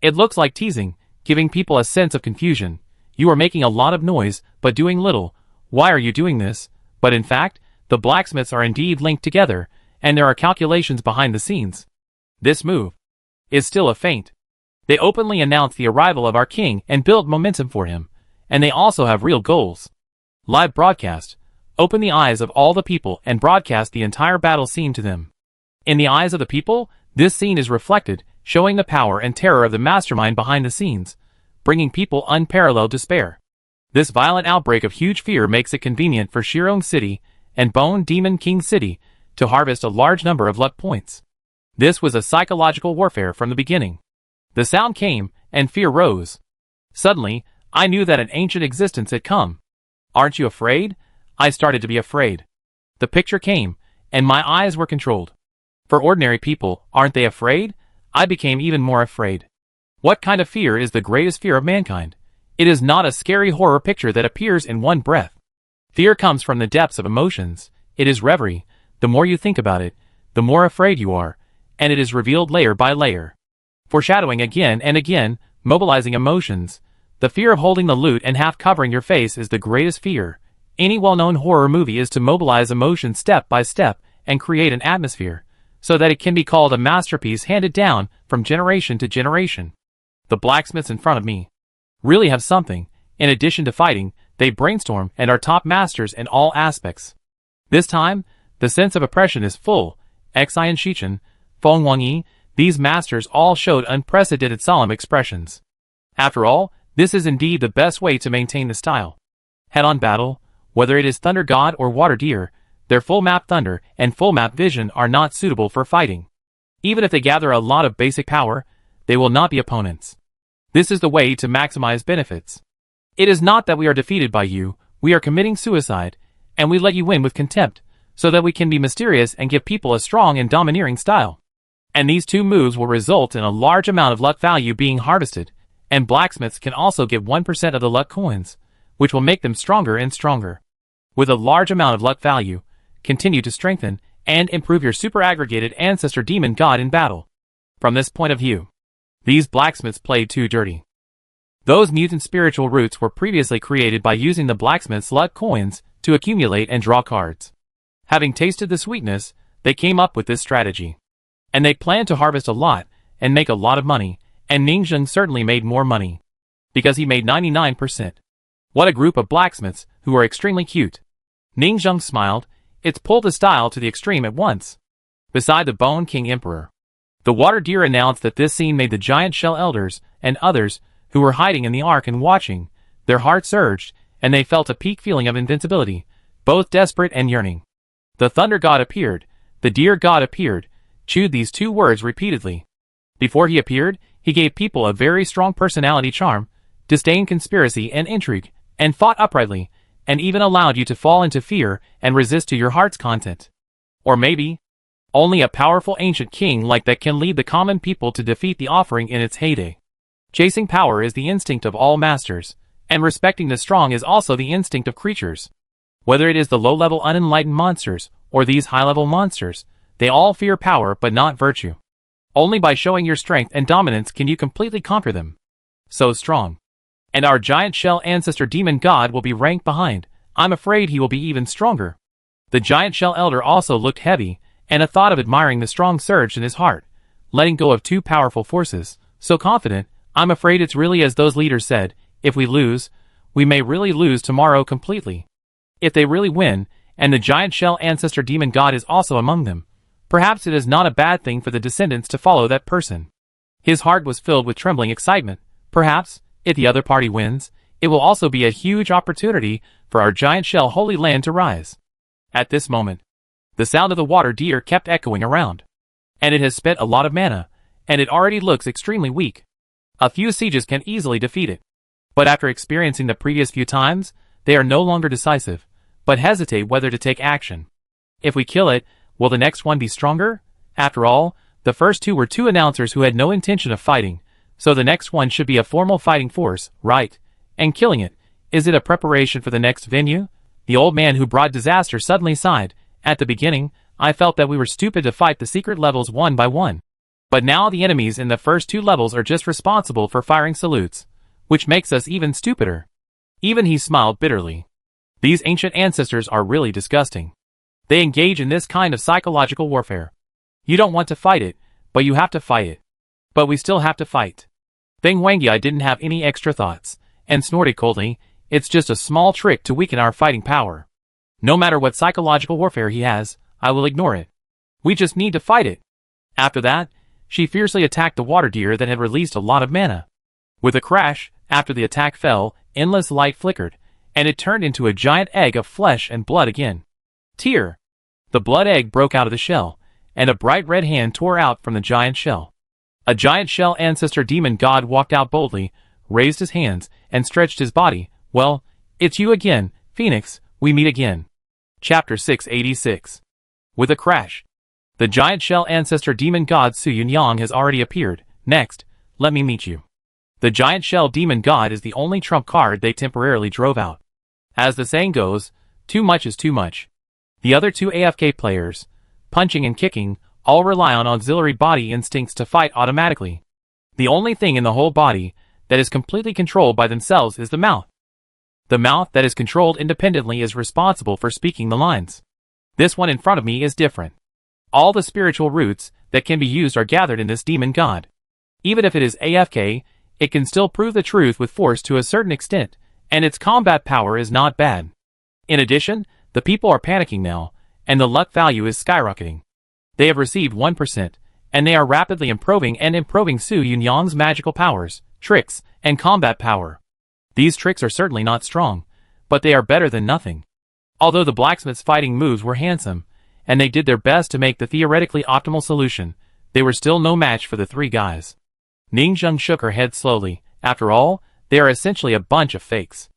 it looks like teasing, giving people a sense of confusion. You are making a lot of noise, but doing little. Why are you doing this? But in fact, the blacksmiths are indeed linked together, and there are calculations behind the scenes. This move is still a feint. They openly announce the arrival of our king and build momentum for him, and they also have real goals. Live broadcast. Open the eyes of all the people and broadcast the entire battle scene to them. In the eyes of the people, this scene is reflected, showing the power and terror of the mastermind behind the scenes, bringing people unparalleled despair. This violent outbreak of huge fear makes it convenient for Shirong City and Bone Demon King City to harvest a large number of luck points. This was a psychological warfare from the beginning. The sound came, and fear rose. Suddenly, I knew that an ancient existence had come. Aren't you afraid? I started to be afraid. The picture came, and my eyes were controlled. For ordinary people, aren't they afraid? I became even more afraid. What kind of fear is the greatest fear of mankind? It is not a scary horror picture that appears in one breath. Fear comes from the depths of emotions. It is reverie. The more you think about it, the more afraid you are, and it is revealed layer by layer. Foreshadowing again and again, mobilizing emotions. The fear of holding the loot and half covering your face is the greatest fear. Any well-known horror movie is to mobilize emotion step by step and create an atmosphere, so that it can be called a masterpiece handed down from generation to generation. The blacksmiths in front of me really have something. In addition to fighting, they brainstorm and are top masters in all aspects. This time, the sense of oppression is full. Xi and Shichen, Feng Wangyi, these masters all showed unprecedented solemn expressions. After all, this is indeed the best way to maintain the style. Head-on battle, whether it is Thunder God or Water Deer, their full map thunder and full map vision are not suitable for fighting. Even if they gather a lot of basic power, they will not be opponents. This is the way to maximize benefits. It is not that we are defeated by you, we are committing suicide, and we let you win with contempt, so that we can be mysterious and give people a strong and domineering style. And these two moves will result in a large amount of luck value being harvested, and blacksmiths can also get 1% of the luck coins, which will make them stronger and stronger. With a large amount of luck value, continue to strengthen and improve your super aggregated ancestor demon god in battle. From this point of view, these blacksmiths played too dirty. Those mutant spiritual roots were previously created by using the blacksmith's luck coins to accumulate and draw cards. Having tasted the sweetness, they came up with this strategy. And they planned to harvest a lot and make a lot of money, and Ningzheng certainly made more money. Because he made 99%. What a group of blacksmiths who are extremely cute. Ningzheng smiled. It's pulled the style to the extreme at once. Beside the Bone King Emperor, the Water Deer announced that this scene made the giant shell elders and others who were hiding in the ark and watching, their hearts surged, and they felt a peak feeling of invincibility, both desperate and yearning. The Thunder God appeared, the Deer God appeared, chewed these two words repeatedly. Before he appeared, he gave people a very strong personality charm, disdained conspiracy and intrigue, and fought uprightly, and even allowed you to fall into fear and resist to your heart's content. Or maybe, only a powerful ancient king like that can lead the common people to defeat the offering in its heyday. Chasing power is the instinct of all masters, and respecting the strong is also the instinct of creatures. Whether it is the low-level unenlightened monsters, or these high-level monsters, they all fear power but not virtue. Only by showing your strength and dominance can you completely conquer them. So strong. And our giant shell ancestor demon god will be ranked behind. I'm afraid he will be even stronger. The giant shell elder also looked heavy, and a thought of admiring the strong surged in his heart, letting go of two powerful forces, so confident. I'm afraid it's really as those leaders said, if we lose, we may really lose tomorrow completely. If they really win, and the giant shell ancestor demon god is also among them, Perhaps it is not a bad thing for the descendants to follow that person. His heart was filled with trembling excitement. Perhaps, if the other party wins, it will also be a huge opportunity for our giant shell Holy Land to rise. At this moment, the sound of the water deer kept echoing around. And it has spent a lot of mana, and it already looks extremely weak. A few sieges can easily defeat it. But after experiencing the previous few times, they are no longer decisive, but hesitate whether to take action. If we kill it, will the next one be stronger? After all, the first two were two announcers who had no intention of fighting, so the next one should be a formal fighting force, right? And killing it, is it a preparation for the next venue? The old man who brought disaster suddenly sighed. At the beginning, I felt that we were stupid to fight the secret levels one by one. But now the enemies in the first two levels are just responsible for firing salutes, which makes us even stupider. Even he smiled bitterly. These ancient ancestors are really disgusting. They engage in this kind of psychological warfare. You don't want to fight it, but you have to fight it. But we still have to fight. Thing Wangyai didn't have any extra thoughts, and snorted coldly, it's just a small trick to weaken our fighting power. No matter what psychological warfare he has, I will ignore it. We just need to fight it. After that, she fiercely attacked the water deer that had released a lot of mana. With a crash, after the attack fell, endless light flickered, and it turned into a giant egg of flesh and blood again. Tear! The blood egg broke out of the shell, and a bright red hand tore out from the giant shell. A giant shell ancestor demon god walked out boldly, raised his hands, and stretched his body. Well, it's you again, Phoenix, we meet again. Chapter 686. With a crash. The giant shell ancestor demon god Su Yunyang has already appeared. Next, let me meet you. The giant shell demon god is the only trump card they temporarily drove out. As the saying goes, too much is too much. The other two AFK players, punching and kicking, all rely on auxiliary body instincts to fight automatically. The only thing in the whole body that is completely controlled by themselves is the mouth. The mouth that is controlled independently is responsible for speaking the lines. This one in front of me is different. All the spiritual roots that can be used are gathered in this demon god. Even if it is AFK, it can still prove the truth with force to a certain extent, and its combat power is not bad. In addition, the people are panicking now, and the luck value is skyrocketing. They have received 1%, and they are rapidly improving Su Yunyang's magical powers, tricks, and combat power. These tricks are certainly not strong, but they are better than nothing. Although the blacksmith's fighting moves were handsome, and they did their best to make the theoretically optimal solution, they were still no match for the three guys. Ning Zheng shook her head slowly. After all, they are essentially a bunch of fakes.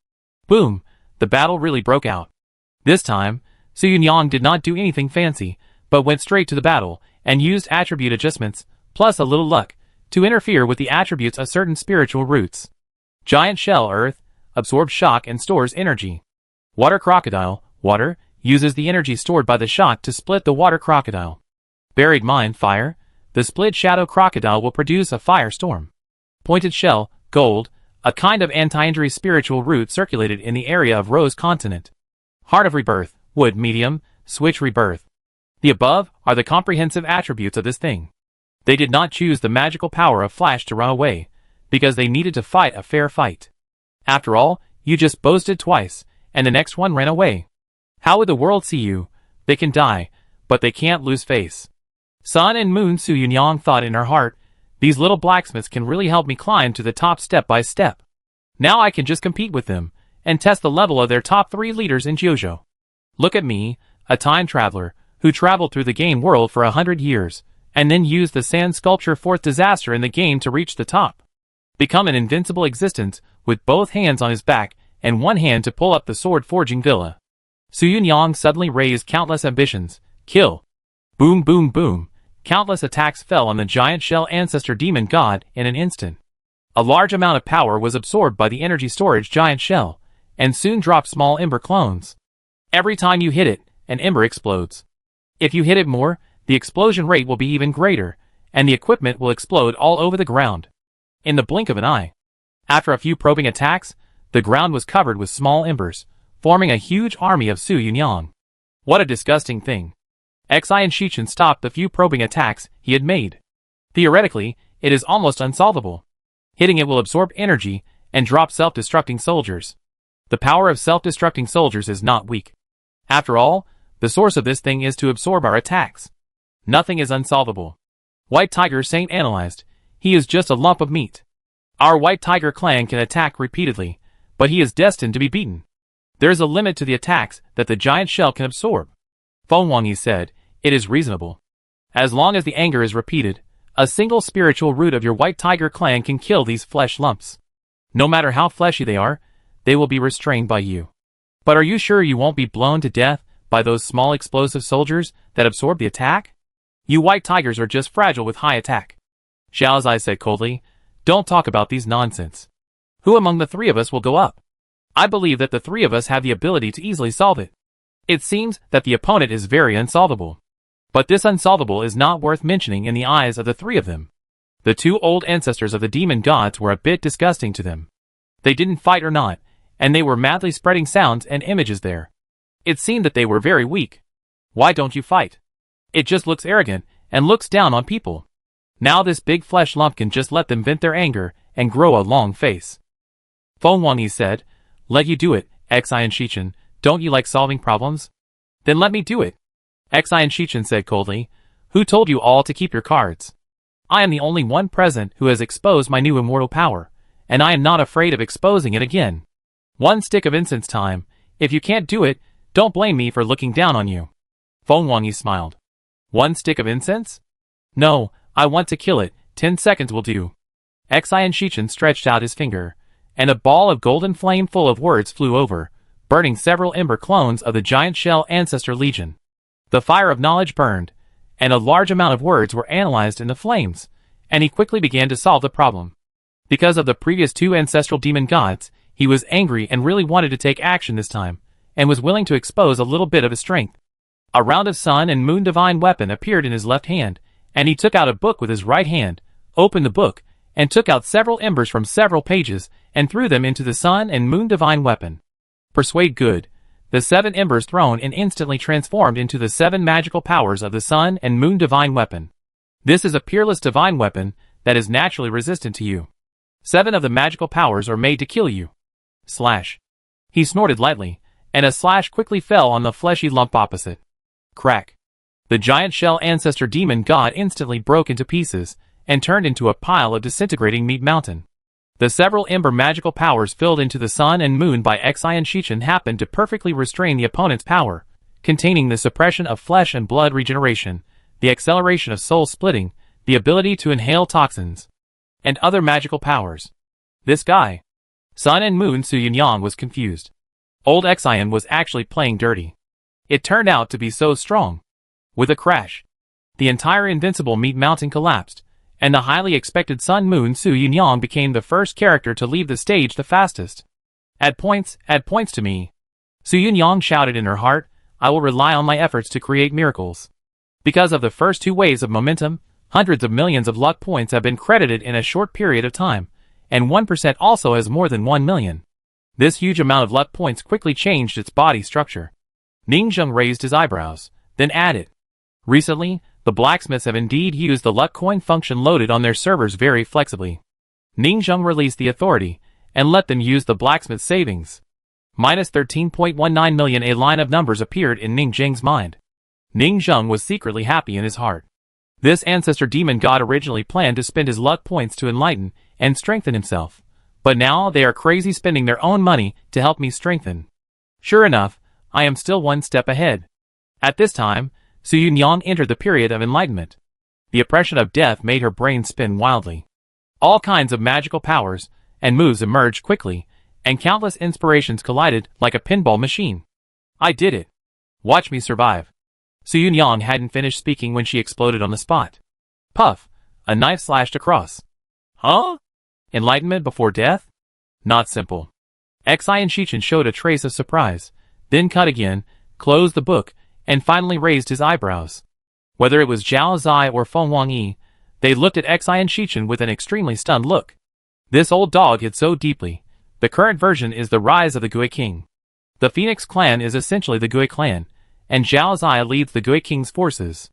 Boom! The battle really broke out. This time, Su Yunyang did not do anything fancy, but went straight to the battle, and used attribute adjustments, plus a little luck, to interfere with the attributes of certain spiritual roots. Giant shell earth, absorbs shock and stores energy. Water crocodile, water, uses the energy stored by the shock to split the water crocodile. Buried mine, fire, the split shadow crocodile will produce a firestorm. Pointed shell, gold, a kind of anti-injury spiritual root circulated in the area of Rose Continent. Heart of rebirth, wood medium, switch rebirth. The above are the comprehensive attributes of this thing. They did not choose the magical power of flash to run away, because they needed to fight a fair fight. After all, you just boasted twice, and the next one ran away. How would the world see you? They can die, but they can't lose face. Sun and Moon Su Yunyang thought in her heart, these little blacksmiths can really help me climb to the top step by step. Now I can just compete with them, and test the level of their top 3 leaders in JoJo. Look at me, a time traveler, who traveled through the game world for 100 years, and then used the sand sculpture fourth disaster in the game to reach the top. Become an invincible existence, with both hands on his back, and one hand to pull up the sword-forging villa. Su Yunyang suddenly raised countless ambitions. Kill. Boom boom boom. Countless attacks fell on the giant shell ancestor demon god in an instant. A large amount of power was absorbed by the energy storage giant shell, and soon dropped small ember clones. Every time you hit it, an ember explodes. If you hit it more, the explosion rate will be even greater, and the equipment will explode all over the ground. In the blink of an eye. After a few probing attacks, the ground was covered with small embers, forming a huge army of Su Yunyang. What a disgusting thing. Xi and Shichen stopped the few probing attacks he had made. Theoretically, it is almost unsolvable. Hitting it will absorb energy and drop self-destructing soldiers. The power of self-destructing soldiers is not weak. After all, the source of this thing is to absorb our attacks. Nothing is unsolvable. White Tiger Saint analyzed. He is just a lump of meat. Our White Tiger clan can attack repeatedly, but he is destined to be beaten. There is a limit to the attacks that the giant shell can absorb. Feng Wangyi said, it is reasonable. As long as the anger is repeated, a single spiritual root of your White Tiger clan can kill these flesh lumps. No matter how fleshy they are, they will be restrained by you. But are you sure you won't be blown to death by those small explosive soldiers that absorb the attack? You White Tigers are just fragile with high attack. Xiao Zai said coldly, don't talk about these nonsense. Who among the three of us will go up? I believe that the three of us have the ability to easily solve it. It seems that the opponent is very unsolvable. But this unsolvable is not worth mentioning in the eyes of the three of them. The two old ancestors of the demon gods were a bit disgusting to them. They didn't fight or not, and they were madly spreading sounds and images there. It seemed that they were very weak. Why don't you fight? It just looks arrogant and looks down on people. Now this big flesh lump can just let them vent their anger and grow a long face. Feng Wangyi said, let you do it, Xi and Shichen, don't you like solving problems? Then let me do it. Xi and Shichen said coldly, who told you all to keep your cards? I am the only one present who has exposed my new immortal power, and I am not afraid of exposing it again. One stick of incense time. If you can't do it, don't blame me for looking down on you. Feng Wangyi smiled. One stick of incense? No, I want to kill it, 10 seconds will do. Xi and Shichen stretched out his finger, and a ball of golden flame full of words flew over, burning several ember clones of the giant shell ancestor legion. The fire of knowledge burned, and a large amount of words were analyzed in the flames, and he quickly began to solve the problem. Because of the previous two ancestral demon gods, he was angry and really wanted to take action this time, and was willing to expose a little bit of his strength. A round of sun and moon divine weapon appeared in his left hand, and he took out a book with his right hand, opened the book, and took out several embers from several pages, and threw them into the sun and moon divine weapon. Persuade good. The 7 embers thrown in instantly transformed into the 7 magical powers of the sun and moon divine weapon. This is a peerless divine weapon that is naturally resistant to you. 7 of the magical powers are made to kill you. Slash. He snorted lightly, and a slash quickly fell on the fleshy lump opposite. Crack. The giant shell ancestor demon god instantly broke into pieces, and turned into a pile of disintegrating meat mountain. The several ember magical powers filled into the sun and moon by Xi and Shichen happened to perfectly restrain the opponent's power, containing the suppression of flesh and blood regeneration, the acceleration of soul splitting, the ability to inhale toxins, and other magical powers. This guy, Sun and Moon Su Yunyang, was confused. Old Xian was actually playing dirty. It turned out to be so strong. With a crash, the entire invincible meat mountain collapsed, and the highly expected Sun Moon Su Yunyang became the first character to leave the stage the fastest. Add points to me. Su Yunyang shouted in her heart, I will rely on my efforts to create miracles. Because of the first 2 waves of momentum, hundreds of millions of luck points have been credited in a short period of time, and 1% also has more than 1 million. This huge amount of luck points quickly changed its body structure. Ningzheng raised his eyebrows, then added, recently, the blacksmiths have indeed used the luck coin function loaded on their servers very flexibly. Ningzheng released the authority, and let them use the blacksmith savings. Minus 13.19 million. A line of numbers appeared in Ningzheng's mind. Ningzheng was secretly happy in his heart. This ancestor demon god originally planned to spend his luck points to enlighten and strengthen himself, but now they are crazy spending their own money to help me strengthen. Sure enough, I am still 1 step ahead. At this time, Su Yunyang entered the period of enlightenment. The oppression of death made her brain spin wildly. All kinds of magical powers and moves emerged quickly, and countless inspirations collided like a pinball machine. I did it. Watch me survive. Su Yunyang hadn't finished speaking when she exploded on the spot. Puff! A knife slashed across. Huh? Enlightenment before death? Not simple. Xi and Shichen showed a trace of surprise, then cut again, closed the book, and finally raised his eyebrows. Whether it was Zhao Zai or Feng Wangyi, they looked at Xi and Shichen with an extremely stunned look. This old dog hid so deeply. The current version is the rise of the Gui King. The Phoenix clan is essentially the Gui clan, and Zhao Zai leads the Gui King's forces.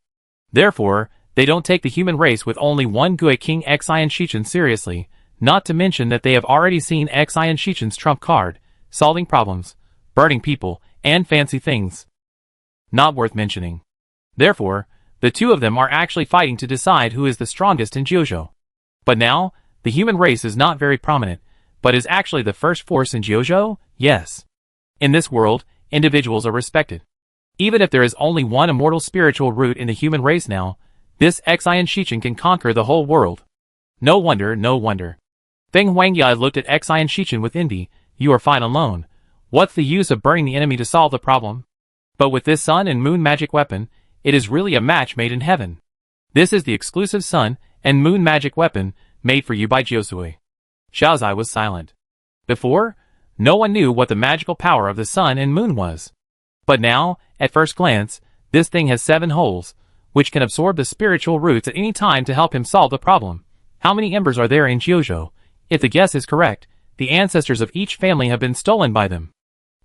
Therefore, they don't take the human race with only one Gui King Xi and Shichen seriously, not to mention that they have already seen Xi and Shichen's trump card, solving problems, burning people, and fancy things. Not worth mentioning. Therefore, The two of them are actually fighting to decide who is the strongest in Jiuzhou. But now, the human race is not very prominent, but is actually the first force in Jiuzhou, yes. In this world, individuals are respected. Even if there is only one immortal spiritual root in the human race now, this Xian Shichen can conquer the whole world. No wonder, no wonder. Feng Huangyai looked at Xian Shichen with envy. You are fine alone. What's the use of burning the enemy to solve the problem? But with this sun and moon magic weapon, it is really a match made in heaven. This is the exclusive sun and moon magic weapon made for you by Jiuzhui. Xiaozai was silent. Before, no one knew what the magical power of the sun and moon was. But now, at first glance, this thing has 7 holes, which can absorb the spiritual roots at any time to help him solve the problem. How many embers are there in Jiuzhou? If the guess is correct, the ancestors of each family have been stolen by them.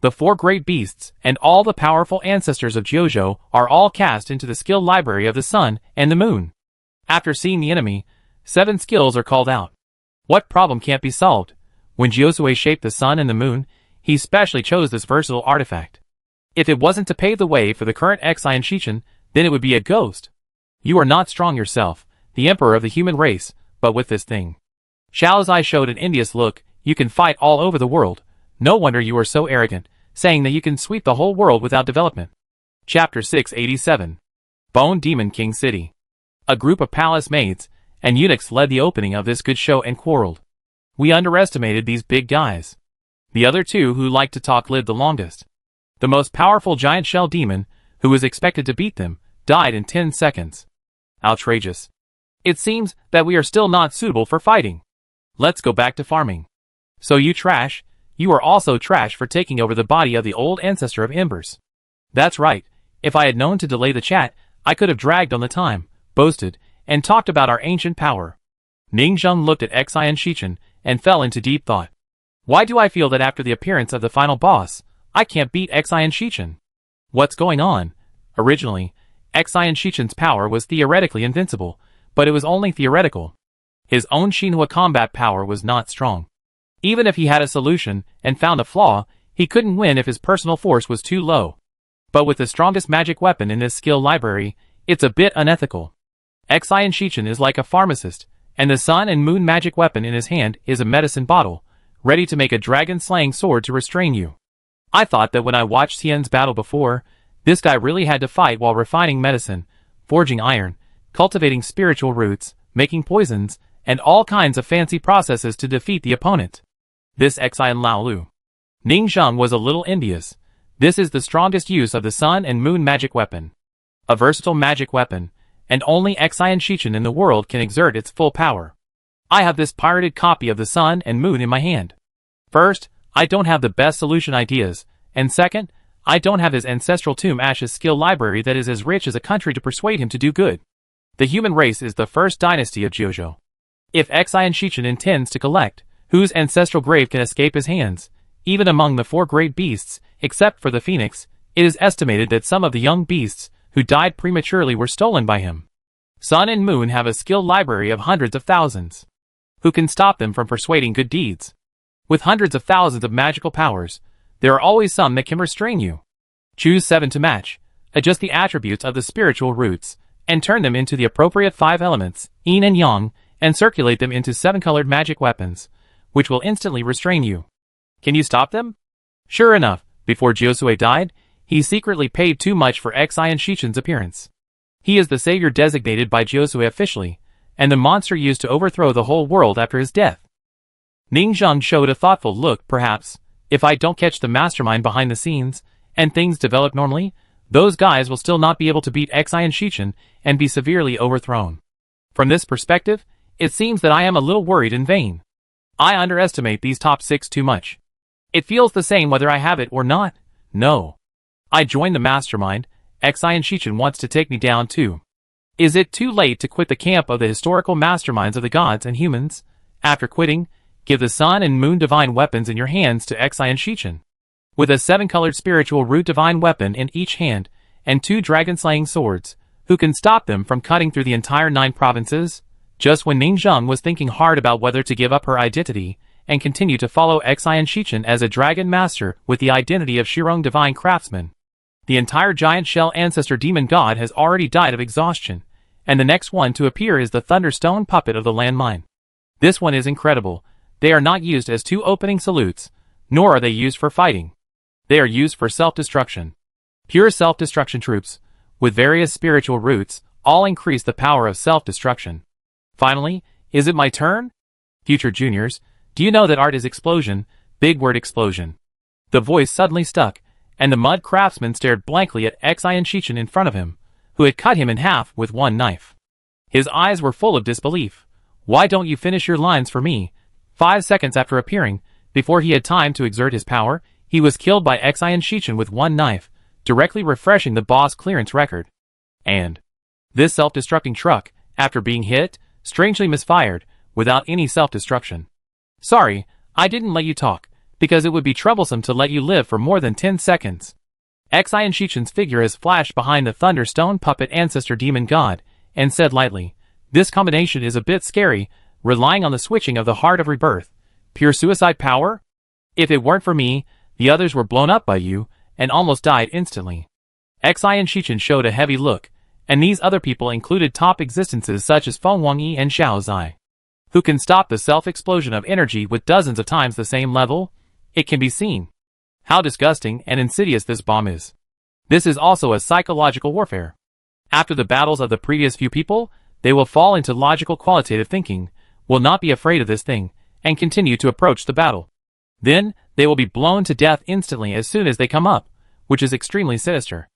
The 4 great beasts and all the powerful ancestors of Jiuzhou are all cast into the skill library of the sun and the moon. After seeing the enemy, 7 skills are called out. What problem can't be solved? When Jiuzhui shaped the sun and the moon, he specially chose this versatile artifact. If it wasn't to pave the way for the current Xian Shichen, then it would be a ghost. You are not strong yourself, the emperor of the human race, but with this thing. Xiaozai showed an envious look. You can fight all over the world. No wonder you are so arrogant, saying that you can sweep the whole world without development. Chapter 687. Bone Demon King City. A group of palace maids and eunuchs led the opening of this good show and quarreled. We underestimated these big guys. The other 2 who liked to talk lived the longest. The most powerful giant shell demon, who was expected to beat them, died in 10 seconds. Outrageous. It seems that we are still not suitable for fighting. Let's go back to farming. So you trash, you are also trash for taking over the body of the old ancestor of Embers. That's right, if I had known to delay the chat, I could have dragged on the time, boasted, and talked about our ancient power. Ning Zheng looked at Xian Shichen and fell into deep thought. Why do I feel that after the appearance of the final boss, I can't beat Xian Shichen? What's going on? Originally, Xian Shichen's power was theoretically invincible, but it was only theoretical. His own Xinhua combat power was not strong. Even if he had a solution and found a flaw, he couldn't win if his personal force was too low. But with the strongest magic weapon in this skill library, it's a bit unethical. Xian Shichen is like a pharmacist, and the sun and moon magic weapon in his hand is a medicine bottle, ready to make a dragon-slaying sword to restrain you. I thought that when I watched Tian's battle before, this guy really had to fight while refining medicine, forging iron, cultivating spiritual roots, making poisons, and all kinds of fancy processes to defeat the opponent. This Xian Laolu. Ning Zheng was a little envious. This is the strongest use of the sun and moon magic weapon. A versatile magic weapon, and only Xian Shichen in the world can exert its full power. I have this pirated copy of the sun and moon in my hand. First, I don't have the best solution ideas, and second, I don't have his ancestral tomb ashes skill library that is as rich as a country to persuade him to do good. The human race is the first dynasty of Jiuzhou. If Xian Shichen intends to collect, whose ancestral grave can escape his hands, even among the 4 great beasts, except for the phoenix, it is estimated that some of the young beasts who died prematurely were stolen by him. Sun and moon have a skill library of hundreds of thousands. Who can stop them from persuading good deeds? With hundreds of thousands of magical powers, there are always some that can restrain you. Choose 7 to match, adjust the attributes of the spiritual roots, and turn them into the appropriate 5 elements, yin and yang, and circulate them into 7-colored magic weapons, which will instantly restrain you. Can you stop them? Sure enough, before Jiuzhui died, he secretly paid too much for Xian Shichen's appearance. He is the savior designated by Jiuzhui officially, and the monster used to overthrow the whole world after his death. Ning Zheng showed a thoughtful look. Perhaps, if I don't catch the mastermind behind the scenes, and things develop normally, those guys will still not be able to beat Xian Shichen and be severely overthrown. From this perspective, it seems that I am a little worried in vain. I underestimate these top 6 too much. It feels the same whether I have it or not. No. I joined the mastermind. Xian Shichen wants to take me down too. Is it too late to quit the camp of the historical masterminds of the gods and humans? After quitting, give the sun and moon divine weapons in your hands to Xian Shichen. With a 7-colored spiritual root divine weapon in each hand, and 2 dragon-slaying swords, who can stop them from cutting through the entire 9 provinces? Just when Ning Zheng was thinking hard about whether to give up her identity, and continue to follow Xian Shichen as a dragon master with the identity of Shirong divine craftsman. The entire giant shell ancestor demon god has already died of exhaustion, and the next one to appear is the Thunderstone puppet of the landmine. This one is incredible. They are not used as two opening salutes, nor are they used for fighting. They are used for self-destruction. Pure self-destruction troops, with various spiritual roots, all increase the power of self-destruction. Finally, is it my turn? Future juniors, do you know that art is explosion, big word explosion? The voice suddenly stuck, and the mud craftsman stared blankly at Xian Shichen in front of him, who had cut him in half with one knife. His eyes were full of disbelief. Why don't you finish your lines for me? 5 seconds after appearing, before he had time to exert his power, he was killed by Xian Shichen with one knife, directly refreshing the boss clearance record. And this self-destructing truck, after being hit, strangely misfired, without any self-destruction. Sorry, I didn't let you talk, because it would be troublesome to let you live for more than 10 seconds. Xian Shichen's figure has flashed behind the Thunderstone puppet ancestor demon god, and said lightly, this combination is a bit scary, relying on the switching of the heart of rebirth. Pure suicide power? If it weren't for me, the others were blown up by you, and almost died instantly. Xian Shichen showed a heavy look, and these other people included top existences such as Feng Wangyi and Xiao Zai. Who can stop the self-explosion of energy with dozens of times the same level? It can be seen. How disgusting and insidious this bomb is. This is also a psychological warfare. After the battles of the previous few people, they will fall into logical qualitative thinking, will not be afraid of this thing, and continue to approach the battle. Then, they will be blown to death instantly as soon as they come up, which is extremely sinister.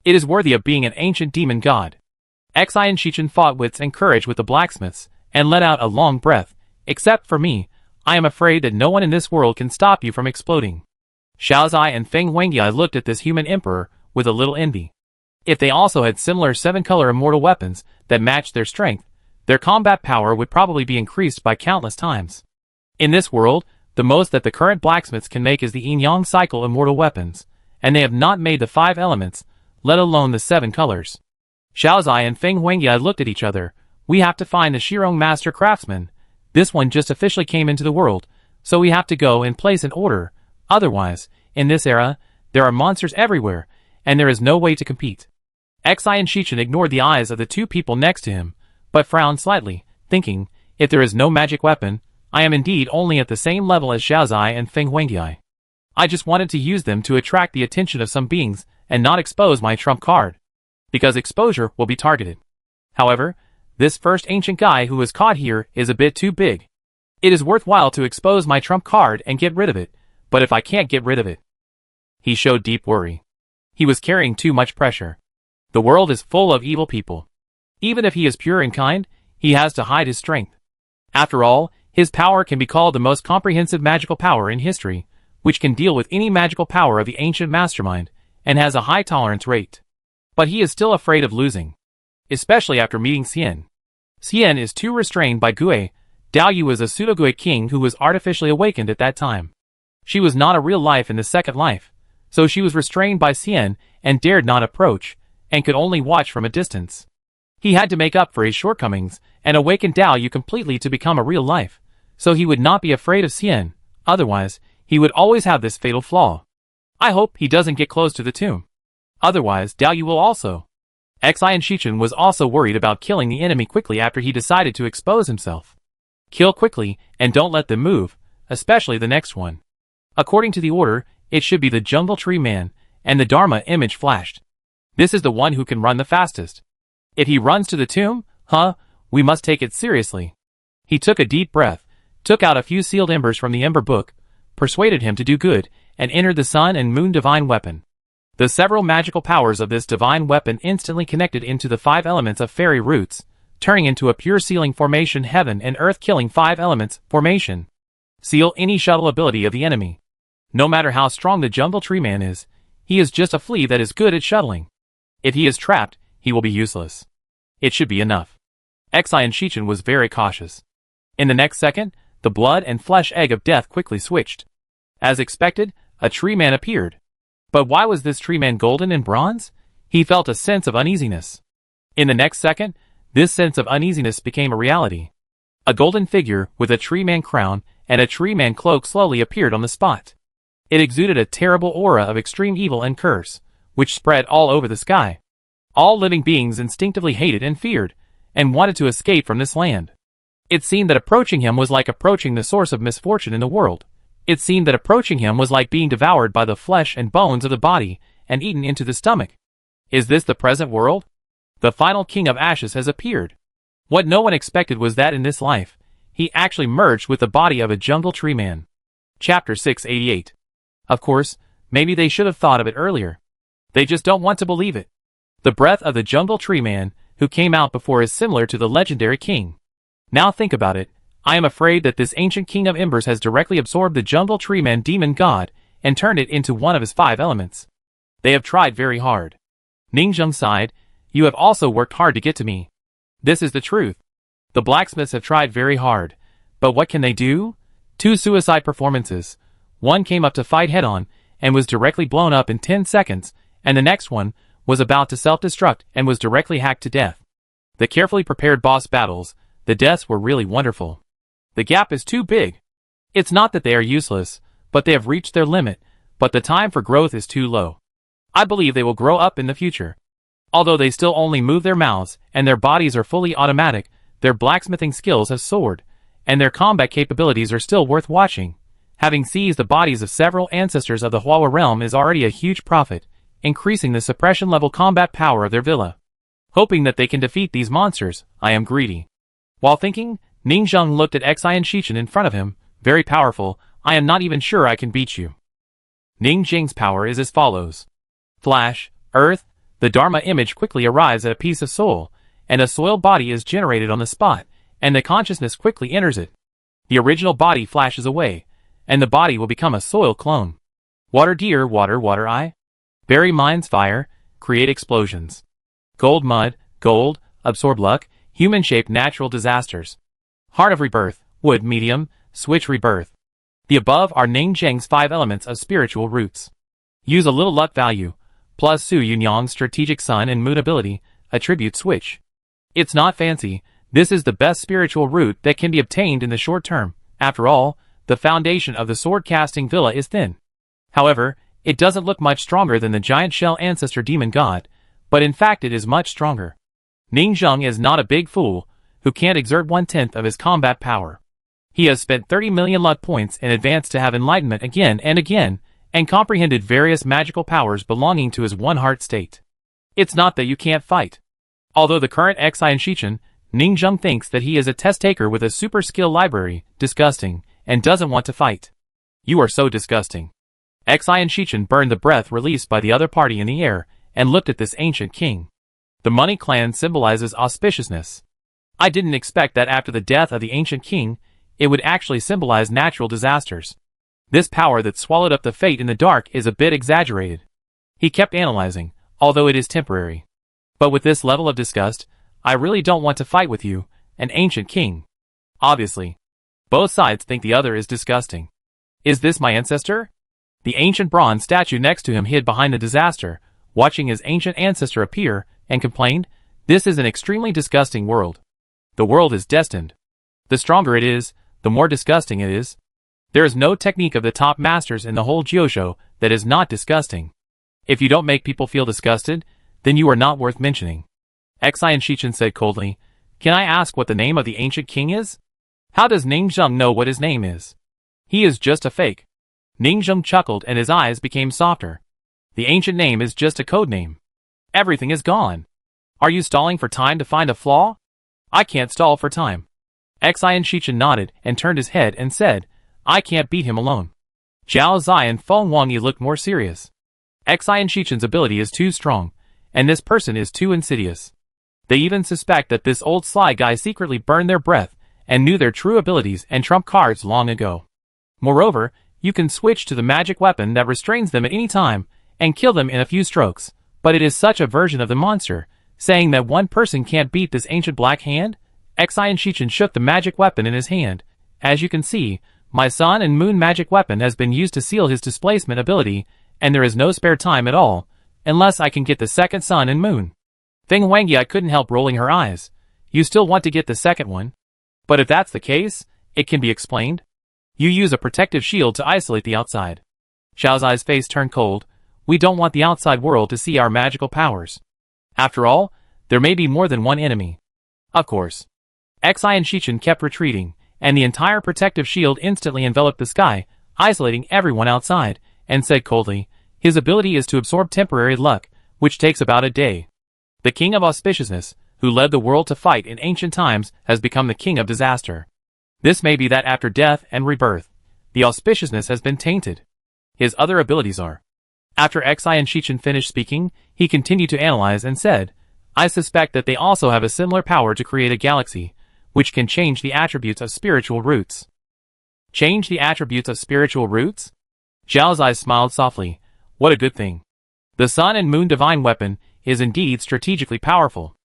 It is worthy of being an ancient demon god. Xian Shichen fought wits and courage with the blacksmiths, and let out a long breath. Except for me, I am afraid that no one in this world can stop you from exploding. Xiao Zai and Feng Wangyi looked at this human emperor with a little envy. If they also had similar 7-color immortal weapons that matched their strength, their combat power would probably be increased by countless times. In this world, the most that the current blacksmiths can make is the yin-yang cycle immortal weapons, and they have not made the 5 elements, let alone the 7 colors. Xiao Zai and Feng Wangyi looked at each other. We have to find the Shirong Master Craftsman. This one just officially came into the world, so we have to go and place an order. Otherwise, in this era, there are monsters everywhere, and there is no way to compete. Xian Shichen ignored the eyes of the 2 people next to him, but frowned slightly, thinking, if there is no magic weapon, I am indeed only at the same level as Xiao Zai and Feng Wangyi. I just wanted to use them to attract the attention of some beings and not expose my trump card. Because exposure will be targeted. However, this first ancient guy who was caught here is a bit too big. It is worthwhile to expose my trump card and get rid of it, but if I can't get rid of it. He showed deep worry. He was carrying too much pressure. The world is full of evil people. Even if he is pure and kind, he has to hide his strength. After all, his power can be called the most comprehensive magical power in history, which can deal with any magical power of the ancient mastermind, and has a high tolerance rate. But he is still afraid of losing. Especially after meeting Xian. Xian is too restrained by Gue. Dao Yu is a pseudo-Gue king who was artificially awakened at that time. She was not a real life in the second life, so she was restrained by Xian and dared not approach, and could only watch from a distance. He had to make up for his shortcomings and awaken Dao Yu completely to become a real life, so he would not be afraid of Xian. Otherwise, he would always have this fatal flaw. I hope he doesn't get close to the tomb. Otherwise, Dao Yu will also. Xian Shichen was also worried about killing the enemy quickly after he decided to expose himself. Kill quickly and don't let them move, especially the next one. According to the order, it should be the Jungle Tree Man, and the Dharma image flashed. This is the one who can run the fastest. If he runs to the tomb, we must take it seriously. He took a deep breath, took out a few sealed embers from the Ember Book, persuaded him to do good, and entered the Sun and Moon Divine Weapon. The several magical powers of this divine weapon instantly connected into the 5 elements of fairy roots, turning into a pure sealing formation heaven and earth killing 5 elements formation. Seal any shuttle ability of the enemy. No matter how strong the Jungle Tree Man is, he is just a flea that is good at shuttling. If he is trapped, he will be useless. It should be enough. Xian Shichen was very cautious. In the next second, the blood and flesh egg of death quickly switched. As expected, a tree man appeared. But why was this tree man golden and bronze? He felt a sense of uneasiness. In the next second, this sense of uneasiness became a reality. A golden figure with a tree man crown and a tree man cloak slowly appeared on the spot. It exuded a terrible aura of extreme evil and curse, which spread all over the sky. All living beings instinctively hated and feared, and wanted to escape from this land. It seemed that approaching him was like approaching the source of misfortune in the world. It seemed that approaching him was like being devoured by the flesh and bones of the body and eaten into the stomach. Is this the present world? The final king of ashes has appeared. What no one expected was that in this life, he actually merged with the body of a jungle tree man. Chapter 688. Of course, maybe they should have thought of it earlier. They just don't want to believe it. The breath of the jungle tree man who came out before is similar to the legendary king. Now think about it. I am afraid that this ancient king of embers has directly absorbed the jungle tree man demon god and turned it into one of his 5 elements. They have tried very hard. Ningzheng sighed. You have also worked hard to get to me. This is the truth. The blacksmiths have tried very hard, but what can they do? 2 suicide performances. One came up to fight head-on and was directly blown up in 10 seconds, and the next one was about to self-destruct and was directly hacked to death. The carefully prepared boss battles, the deaths were really wonderful. The gap is too big. It's not that they are useless, but they have reached their limit, but the time for growth is too low. I believe they will grow up in the future. Although they still only move their mouths and their bodies are fully automatic, their blacksmithing skills have soared, and their combat capabilities are still worth watching. Having seized the bodies of several ancestors of the Huawa realm is already a huge profit, increasing the suppression level combat power of their villa. Hoping that they can defeat these monsters, I am greedy. While thinking, Ningzheng looked at Xian Shichen in front of him. Very powerful, I am not even sure I can beat you. Ningzheng's power is as follows. Flash, earth, the Dharma image quickly arrives at a piece of soil, and a soil body is generated on the spot, and the consciousness quickly enters it. The original body flashes away, and the body will become a soil clone. Water deer, water eye. Berry mines fire, create explosions. Gold mud, gold, absorb luck, human-shaped natural disasters. Heart of rebirth, wood medium, switch rebirth. The above are Ningzheng's 5 elements of spiritual roots. Use a little luck value, plus Su Yunyang's strategic sun and moon ability, attribute switch. It's not fancy, this is the best spiritual root that can be obtained in the short term. After all, the foundation of the sword-casting villa is thin. However, it doesn't look much stronger than the giant shell ancestor demon god, but in fact it is much stronger. Ningzheng is not a big fool, who can't exert 1/10 of his combat power. He has spent 30 million luck points in advance to have enlightenment again, and comprehended various magical powers belonging to his one-heart state. It's not that you can't fight. Although the current Xian Shichen, Ningzheng thinks that he is a test-taker with a super skill library, disgusting, and doesn't want to fight. You are so disgusting. Xian Shichen burned the breath released by the other party in the air, and looked at this ancient king. The money clan symbolizes auspiciousness. I didn't expect that after the death of the ancient king, it would actually symbolize natural disasters. This power that swallowed up the fate in the dark is a bit exaggerated. He kept analyzing, although it is temporary. But with this level of disgust, I really don't want to fight with you, an ancient king. Obviously. Both sides think the other is disgusting. Is this my ancestor? The ancient bronze statue next to him hid behind the disaster, watching his ancient ancestor appear, and complained, "This is an extremely disgusting world. The world is destined. The stronger it is, the more disgusting it is. There is no technique of the top masters in the whole Jiosho that is not disgusting. If you don't make people feel disgusted, then you are not worth mentioning." Xian Shichen said coldly, "Can I ask what the name of the ancient king is? How does Ningzheng know what his name is? He is just a fake." Ningzheng chuckled and his eyes became softer. "The ancient name is just a code name. Everything is gone. Are you stalling for time to find a flaw? I can't stall for time." Xian Shichen nodded and turned his head and said, "I can't beat him alone." Zhao Zai and Feng Wangyi looked more serious. Xian Shichen's ability is too strong, and this person is too insidious. They even suspect that this old sly guy secretly burned their breath and knew their true abilities and trump cards long ago. Moreover, you can switch to the magic weapon that restrains them at any time and kill them in a few strokes, but it is such a version of the monster, saying that one person can't beat this ancient black hand? Xian Shichen shook the magic weapon in his hand. "As you can see, my sun and moon magic weapon has been used to seal his displacement ability, and there is no spare time at all, unless I can get the second sun and moon." Feng Wangyi couldn't help rolling her eyes. "You still want to get the second one? But if that's the case, it can be explained. You use a protective shield to isolate the outside." Xiao Zai's face turned cold. we don't want the outside world to see our magical powers. After all, there may be more than one enemy. Of course. Xi and Shichen kept retreating, and the entire protective shield instantly enveloped the sky, isolating everyone outside, and said coldly, his ability is to absorb temporary luck, which takes about a day. The king of auspiciousness, who led the world to fight in ancient times, has become the king of disaster. This may be that after death and rebirth, the auspiciousness has been tainted. His other abilities are. After Xi and Shichen finished speaking, he continued to analyze and said, I suspect that they also have a similar power to create a galaxy, which can change the attributes of spiritual roots. Change the attributes of spiritual roots? Zhao's eyes smiled softly. What a good thing. The Sun and Moon divine weapon is indeed strategically powerful.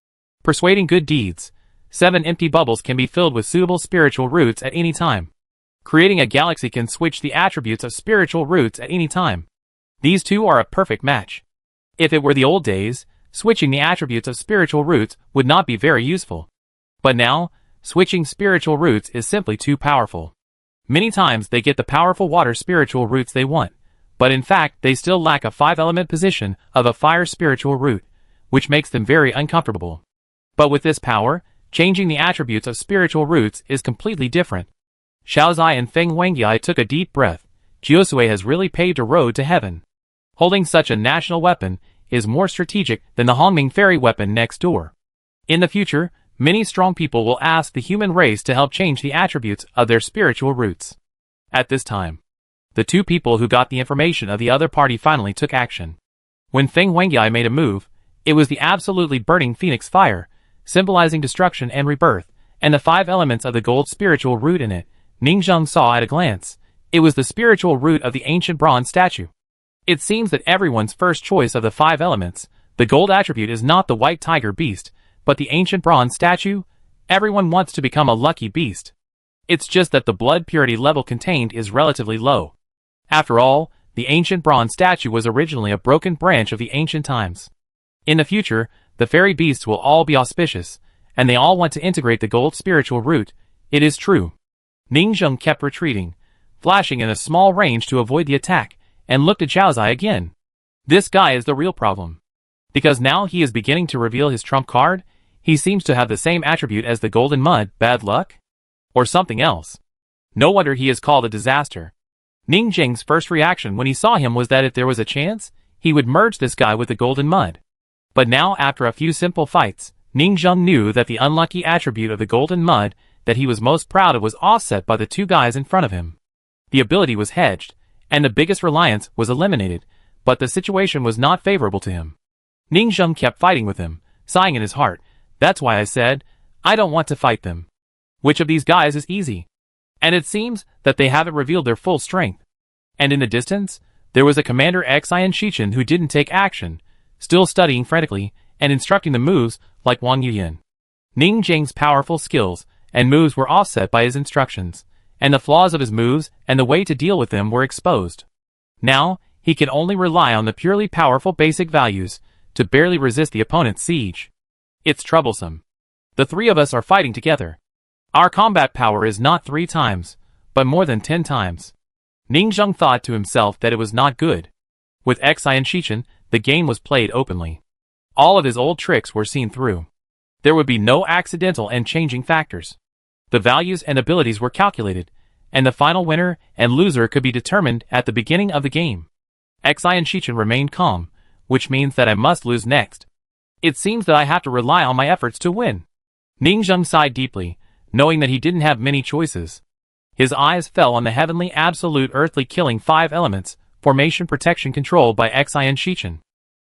Persuading good deeds. 7 empty bubbles can be filled with suitable spiritual roots at any time. Creating a galaxy can switch the attributes of spiritual roots at any time. These two are a perfect match. If it were the old days, switching the attributes of spiritual roots would not be very useful. But now, switching spiritual roots is simply too powerful. Many times they get the powerful water spiritual roots they want, but in fact they still lack a 5-element position of a fire spiritual root, which makes them very uncomfortable. But with this power, changing the attributes of spiritual roots is completely different. Xiaozai and Feng Wengyai took a deep breath. Jiusui has really paved a road to heaven. Holding such a national weapon is more strategic than the Hongming fairy weapon next door. In the future, many strong people will ask the human race to help change the attributes of their spiritual roots. At this time, the two people who got the information of the other party finally took action. When Feng Wengyai made a move, it was the absolutely burning phoenix fire, symbolizing destruction and rebirth, and the 5 elements of the gold spiritual root in it. Ningzheng saw at a glance. It was the spiritual root of the ancient bronze statue. It seems that everyone's first choice of the 5 elements, the gold attribute, is not the white tiger beast, but the ancient bronze statue. Everyone wants to become a lucky beast. It's just that the blood purity level contained is relatively low. After all, the ancient bronze statue was originally a broken branch of the ancient times. In the future, the fairy beasts will all be auspicious, and they all want to integrate the gold spiritual root. It is true. Ningzheng kept retreating, flashing in a small range to avoid the attack, and looked at Xiaozai again. This guy is the real problem. Because now he is beginning to reveal his trump card, he seems to have the same attribute as the golden mud, bad luck? Or something else. No wonder he is called a disaster. Ningzheng's first reaction when he saw him was that if there was a chance, he would merge this guy with the golden mud. But now, after a few simple fights, Ningzheng knew that the unlucky attribute of the golden mud that he was most proud of was offset by the two guys in front of him. The ability was hedged, and the biggest reliance was eliminated, but the situation was not favorable to him. Ningzheng kept fighting with him, sighing in his heart. That's why I said, I don't want to fight them. Which of these guys is easy? And it seems that they haven't revealed their full strength. And in the distance, there was a Commander Xi and Shichen who didn't take action, still studying frantically and instructing the moves like Wang Yuyan. Ningzheng's powerful skills and moves were offset by his instructions, and the flaws of his moves and the way to deal with them were exposed. Now, he can only rely on the purely powerful basic values to barely resist the opponent's siege. It's troublesome. The three of us are fighting together. Our combat power is not 3 times, but more than 10 times. Ningzheng thought to himself that it was not good. With Xi and Shichen, the game was played openly. All of his old tricks were seen through. There would be no accidental and changing factors. The values and abilities were calculated, and the final winner and loser could be determined at the beginning of the game. Xi and Shichen remained calm, which means that I must lose next. It seems that I have to rely on my efforts to win. Ningzheng sighed deeply, knowing that he didn't have many choices. His eyes fell on the heavenly absolute earthly killing 5 elements, formation protection controlled by Xi and Shichen.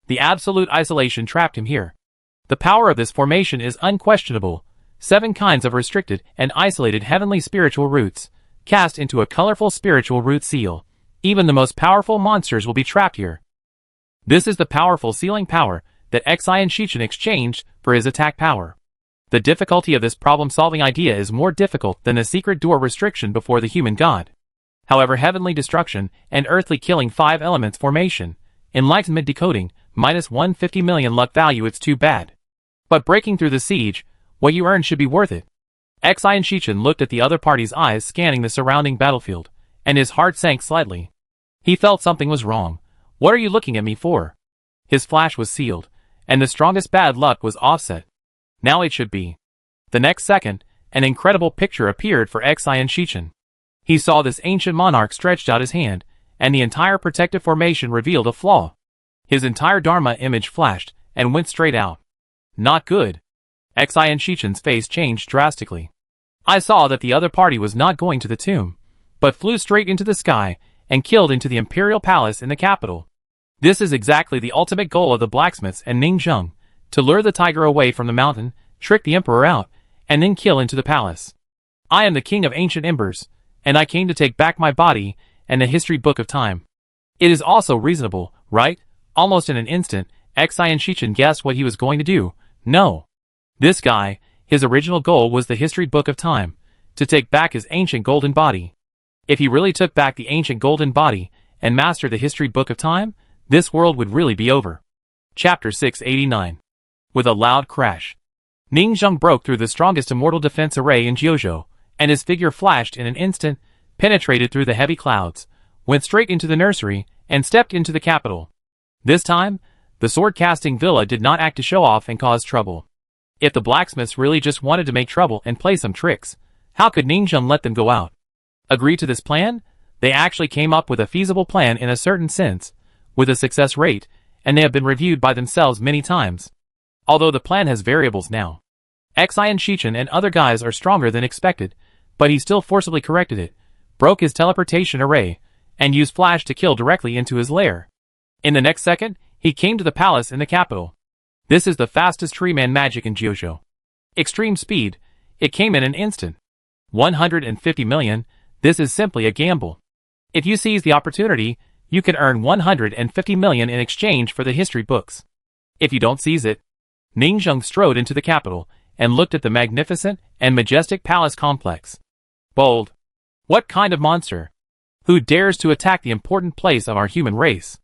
The absolute isolation trapped him here. The power of this formation is unquestionable. 7 kinds of restricted and isolated heavenly spiritual roots, cast into a colorful spiritual root seal. Even the most powerful monsters will be trapped here. This is the powerful sealing power that Xi and Shichen exchanged for his attack power. The difficulty of this problem-solving idea is more difficult than the secret door restriction before the human god. However, heavenly destruction and earthly killing 5 elements formation, enlightenment decoding, minus 150 million luck value, it's too bad. But breaking through the siege, what you earn should be worth it. Xi and Shichen looked at the other party's eyes scanning the surrounding battlefield, and his heart sank slightly. He felt something was wrong. What are you looking at me for? His flash was sealed, and the strongest bad luck was offset. Now it should be. The next second, an incredible picture appeared for Xian Shichen. He saw this ancient monarch stretched out his hand, and the entire protective formation revealed a flaw. His entire Dharma image flashed, and went straight out. Not good. Xian Shichen's face changed drastically. I saw that the other party was not going to the tomb, but flew straight into the sky, and killed into the imperial palace in the capital. This is exactly the ultimate goal of the blacksmiths and Ning Zheng, to lure the tiger away from the mountain, trick the emperor out, and then kill into the palace. I am the king of ancient embers, and I came to take back my body and the history book of time. It is also reasonable, right? Almost in an instant, Xian Shichen guessed what he was going to do. No. This guy, his original goal was the history book of time, to take back his ancient golden body. If he really took back the ancient golden body, and mastered the history book of time, this world would really be over. Chapter 689. With a loud crash, Ning Zheng broke through the strongest immortal defense array in Jiuzhou, and his figure flashed in an instant, penetrated through the heavy clouds, went straight into the nursery, and stepped into the capital. This time, the sword-casting villa did not act to show off and cause trouble. If the blacksmiths really just wanted to make trouble and play some tricks, how could Ning Zheng let them go out? Agree to this plan? They actually came up with a feasible plan in a certain sense, with a success rate, and they have been reviewed by themselves many times. Although the plan has variables now. Xian Shichen and other guys are stronger than expected, but he still forcibly corrected it, broke his teleportation array, and used flash to kill directly into his lair. In the next second, he came to the palace in the capital. This is the fastest tree-man magic in Jiuzhou. Extreme speed, it came in an instant. 150 million, this is simply a gamble. If you seize the opportunity, you can earn 150 million in exchange for the history books. If you don't seize it, Ning Zheng strode into the capital, and looked at the magnificent and majestic palace complex. Bold. What kind of monster? Who dares to attack the important place of our human race?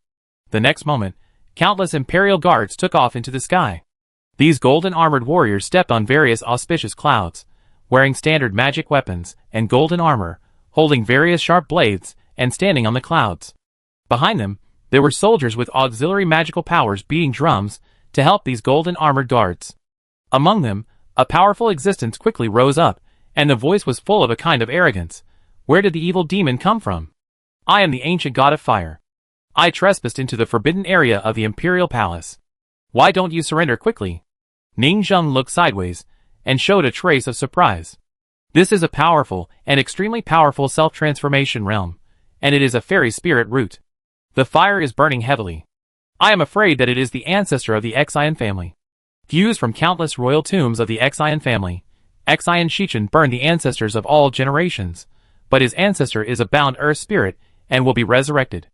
The next moment, countless imperial guards took off into the sky. These golden armored warriors stepped on various auspicious clouds, wearing standard magic weapons and golden armor, holding various sharp blades, and standing on the clouds. Behind them, there were soldiers with auxiliary magical powers beating drums to help these golden armored guards. Among them, a powerful existence quickly rose up, and the voice was full of a kind of arrogance. Where did the evil demon come from? I am the ancient god of fire. I trespassed into the forbidden area of the imperial palace. Why don't you surrender quickly? Ning Zheng looked sideways, and showed a trace of surprise. This is a powerful and extremely powerful self-transformation realm, and it is a fairy spirit root. The fire is burning heavily. I am afraid that it is the ancestor of the Xian family. Fused from countless royal tombs of the Xian family, Xian Shichen burned the ancestors of all generations, but his ancestor is a bound earth spirit and will be resurrected.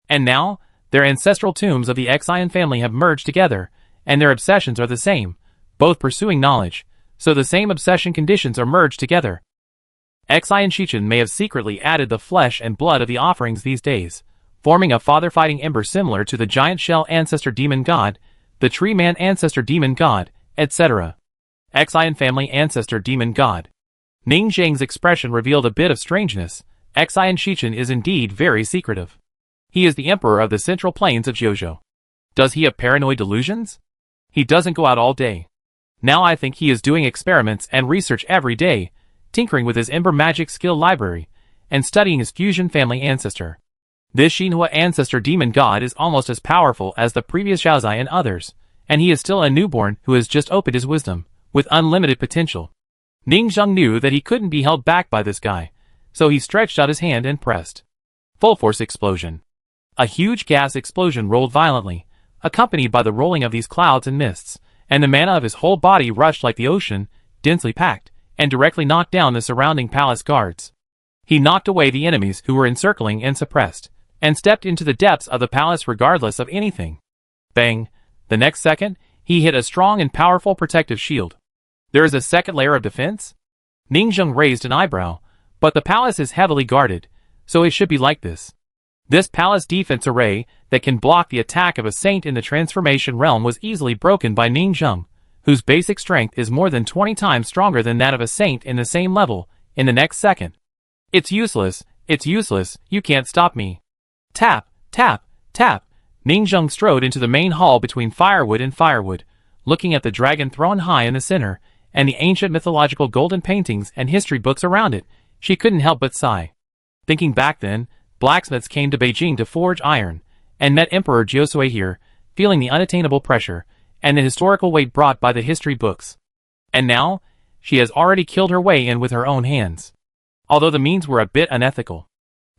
And now, their ancestral tombs of the Xian family have merged together, and their obsessions are the same, both pursuing knowledge, so the same obsession conditions are merged together. Xian Shichen may have secretly added the flesh and blood of the offerings these days, forming a father-fighting ember similar to the giant shell ancestor demon god, the tree man ancestor demon god, etc. Xian family ancestor demon god. Ning Zheng's expression revealed a bit of strangeness. Xian Shichen is indeed very secretive. He is the emperor of the central plains of Jiuzhou. Does he have paranoid delusions? He doesn't go out all day. Now I think he is doing experiments and research every day, tinkering with his ember magic skill library, and studying his fusion family ancestor. This Xinhua ancestor demon god is almost as powerful as the previous Xiaozai and others, and he is still a newborn who has just opened his wisdom, with unlimited potential. Ning Zheng knew that he couldn't be held back by this guy, so he stretched out his hand and pressed. Full force explosion. A huge gas explosion rolled violently, accompanied by the rolling of these clouds and mists, and the mana of his whole body rushed like the ocean, densely packed, and directly knocked down the surrounding palace guards. He knocked away the enemies who were encircling and suppressed, and stepped into the depths of the palace regardless of anything. Bang! The next second, he hit a strong and powerful protective shield. There is a second layer of defense? Ning Zheng raised an eyebrow, but the palace is heavily guarded, so it should be like this. This palace defense array that can block the attack of a saint in the transformation realm was easily broken by Ning Zheng, whose basic strength is more than 20 times stronger than that of a saint in the same level, in the next second. It's useless, you can't stop me. Tap, tap, tap, Ning Zheng strode into the main hall between firewood and firewood, looking at the dragon thrown high in the center, and the ancient mythological golden paintings and history books around it. She couldn't help but sigh. Thinking back then, blacksmiths came to Beijing to forge iron, and met Emperor Josue here, feeling the unattainable pressure, and the historical weight brought by the history books. And now, she has already killed her way in with her own hands. Although the means were a bit unethical.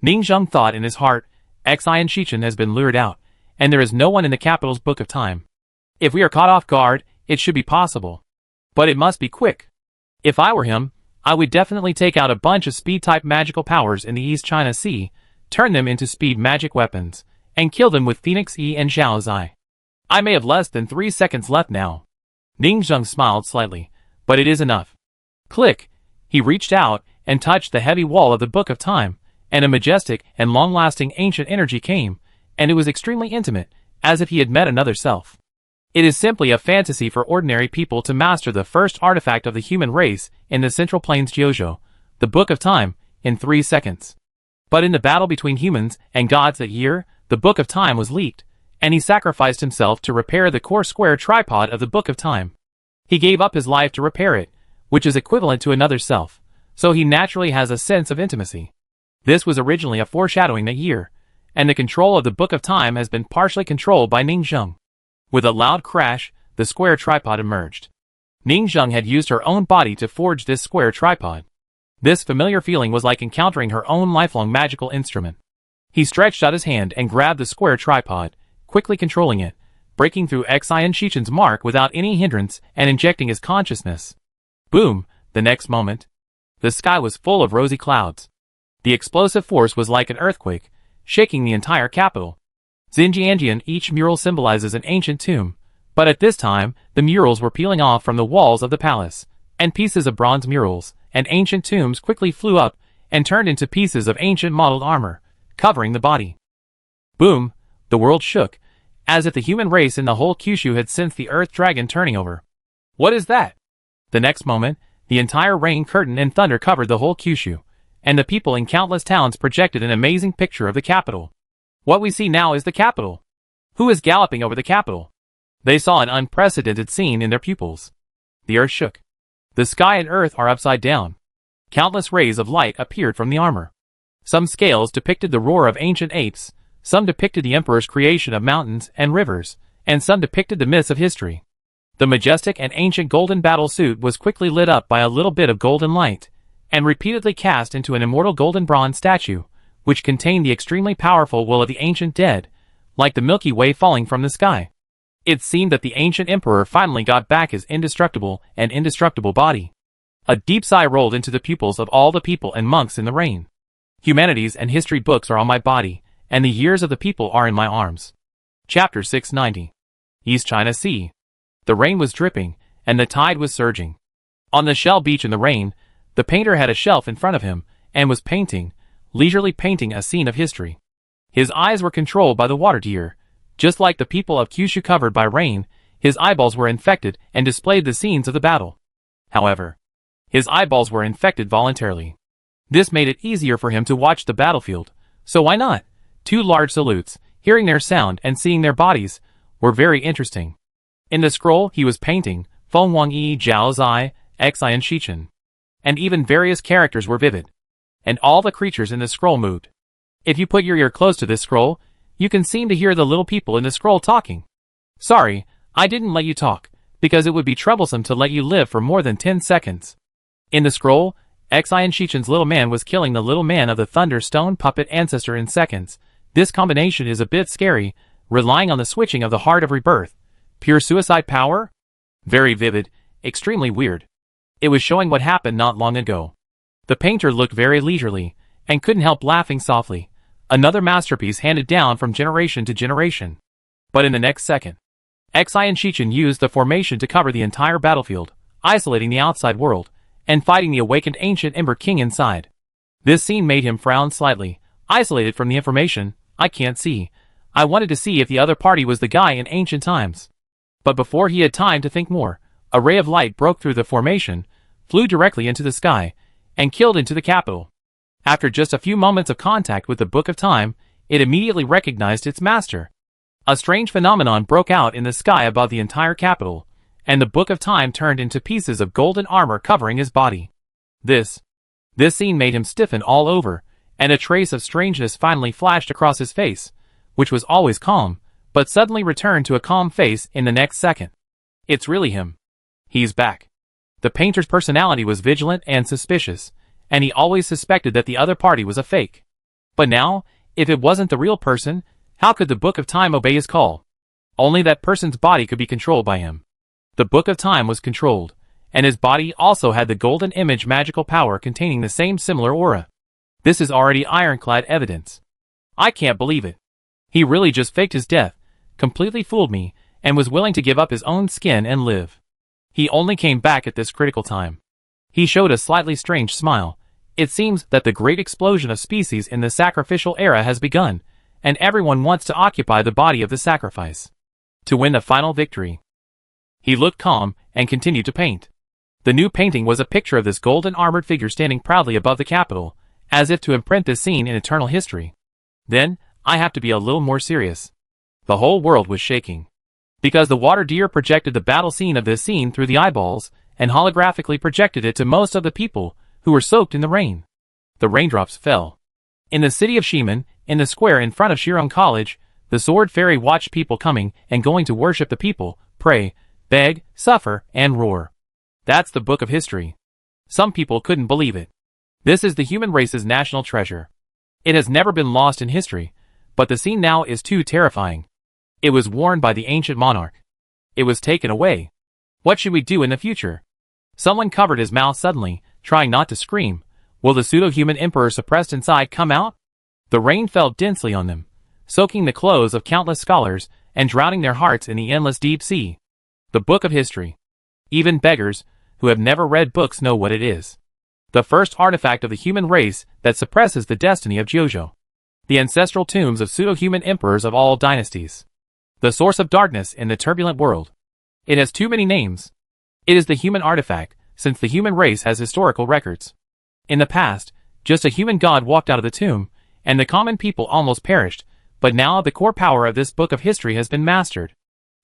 Ning Zheng thought in his heart, Xian Shichen has been lured out, and there is no one in the capital's book of time. If we are caught off guard, it should be possible. But it must be quick. If I were him, I would definitely take out a bunch of speed-type magical powers in the East China Sea, turn them into speed magic weapons, and kill them with Phoenix E and Zhao Zai. I may have less than 3 seconds left now. Ning Zheng smiled slightly, but it is enough. Click! He reached out and touched the heavy wall of the Book of Time, and a majestic and long-lasting ancient energy came, and it was extremely intimate, as if he had met another self. It is simply a fantasy for ordinary people to master the first artifact of the human race in the Central Plains Jiuzhou, the Book of Time, in 3 seconds. But in the battle between humans and gods that year, the Book of Time was leaked, and he sacrificed himself to repair the core square tripod of the Book of Time. He gave up his life to repair it, which is equivalent to another self, so he naturally has a sense of intimacy. This was originally a foreshadowing that year, and the control of the Book of Time has been partially controlled by Ning Zheng. With a loud crash, the square tripod emerged. Ning Zheng had used her own body to forge this square tripod. This familiar feeling was like encountering her own lifelong magical instrument. He stretched out his hand and grabbed the square tripod, quickly controlling it, breaking through Xian Shichen's mark without any hindrance and injecting his consciousness. Boom! The next moment, the sky was full of rosy clouds. The explosive force was like an earthquake, shaking the entire capital. Xinjianjian, each mural symbolizes an ancient tomb, but at this time, the murals were peeling off from the walls of the palace, and pieces of bronze murals and ancient tombs quickly flew up and turned into pieces of ancient modeled armor, covering the body. Boom! The world shook, as if the human race in the whole Kyushu had sensed the earth dragon turning over. What is that? The next moment, the entire rain curtain and thunder covered the whole Kyushu, and the people in countless towns projected an amazing picture of the capital. What we see now is the capital. Who is galloping over the capital? They saw an unprecedented scene in their pupils. The earth shook. The sky and earth are upside down. Countless rays of light appeared from the armor. Some scales depicted the roar of ancient apes, some depicted the emperor's creation of mountains and rivers, and some depicted the myths of history. The majestic and ancient golden battle suit was quickly lit up by a little bit of golden light, and repeatedly cast into an immortal golden bronze statue, which contained the extremely powerful will of the ancient dead, like the Milky Way falling from the sky. It seemed that the ancient emperor finally got back his indestructible and indestructible body. A deep sigh rolled into the pupils of all the people and monks in the rain. Humanities and history books are on my body, and the years of the people are in my arms. Chapter 690. East China Sea. The rain was dripping, and the tide was surging. On the shell beach in the rain, the painter had a shelf in front of him, and was painting, leisurely painting a scene of history. His eyes were controlled by the water deer. Just like the people of Kyushu covered by rain, his eyeballs were infected and displayed the scenes of the battle. However, his eyeballs were infected voluntarily. This made it easier for him to watch the battlefield, so why not? 2 large salutes, hearing their sound and seeing their bodies, were very interesting. In the scroll he was painting, Feng Wangyi, Zhao Zai, Xian Shichen. And even various characters were vivid. And all the creatures in the scroll moved. If you put your ear close to this scroll, you can seem to hear the little people in the scroll talking. Sorry, I didn't let you talk, because it would be troublesome to let you live for more than 10 seconds. In the scroll, Xian Shichen's little man was killing the little man of the Thunder Stone puppet ancestor in seconds. This combination is a bit scary, relying on the switching of the heart of rebirth. Pure suicide power? Very vivid, extremely weird. It was showing what happened not long ago. The painter looked very leisurely, and couldn't help laughing softly. Another masterpiece handed down from generation to generation. But in the next second, Xian Shichen used the formation to cover the entire battlefield, isolating the outside world, and fighting the awakened ancient Ember King inside. This scene made him frown slightly. Isolated from the information, I can't see. I wanted to see if the other party was the guy in ancient times. But before he had time to think more, a ray of light broke through the formation, flew directly into the sky, and killed into the capital. After just a few moments of contact with the Book of Time, it immediately recognized its master. A strange phenomenon broke out in the sky above the entire capital, and the Book of Time turned into pieces of golden armor covering his body. This scene made him stiffen all over, and a trace of strangeness finally flashed across his face, which was always calm, but suddenly returned to a calm face in the next second. It's really him. He's back. The painter's personality was vigilant and suspicious, and he always suspected that the other party was a fake. But now, if it wasn't the real person, how could the Book of Time obey his call? Only that person's body could be controlled by him. The Book of Time was controlled, and his body also had the golden image magical power containing the same similar aura. This is already ironclad evidence. I can't believe it. He really just faked his death, completely fooled me, and was willing to give up his own skin and live. He only came back at this critical time. He showed a slightly strange smile. It seems that the great explosion of species in the sacrificial era has begun, and everyone wants to occupy the body of the sacrifice to win the final victory. He looked calm and continued to paint. The new painting was a picture of this golden armored figure standing proudly above the capital, as if to imprint this scene in eternal history. Then, I have to be a little more serious. The whole world was shaking. Because the water deer projected the battle scene of this scene through the eyeballs, and holographically projected it to most of the people, who were soaked in the rain. The raindrops fell. In the city of Shiman, in the square in front of Shirong College, the sword fairy watched people coming and going to worship the people, pray, beg, suffer, and roar. That's the book of history. Some people couldn't believe it. This is the human race's national treasure. It has never been lost in history, but the scene now is too terrifying. It was worn by the ancient monarch. It was taken away. What should we do in the future? Someone covered his mouth suddenly, trying not to scream. Will the pseudo-human emperor suppressed inside come out? The rain fell densely on them, soaking the clothes of countless scholars and drowning their hearts in the endless deep sea. The book of history. Even beggars, who have never read books, know what it is. The first artifact of the human race that suppresses the destiny of Jojo. The ancestral tombs of pseudo-human emperors of all dynasties. The source of darkness in the turbulent world. It has too many names. It is the human artifact, since the human race has historical records. In the past, just a human god walked out of the tomb, and the common people almost perished, but now the core power of this book of history has been mastered.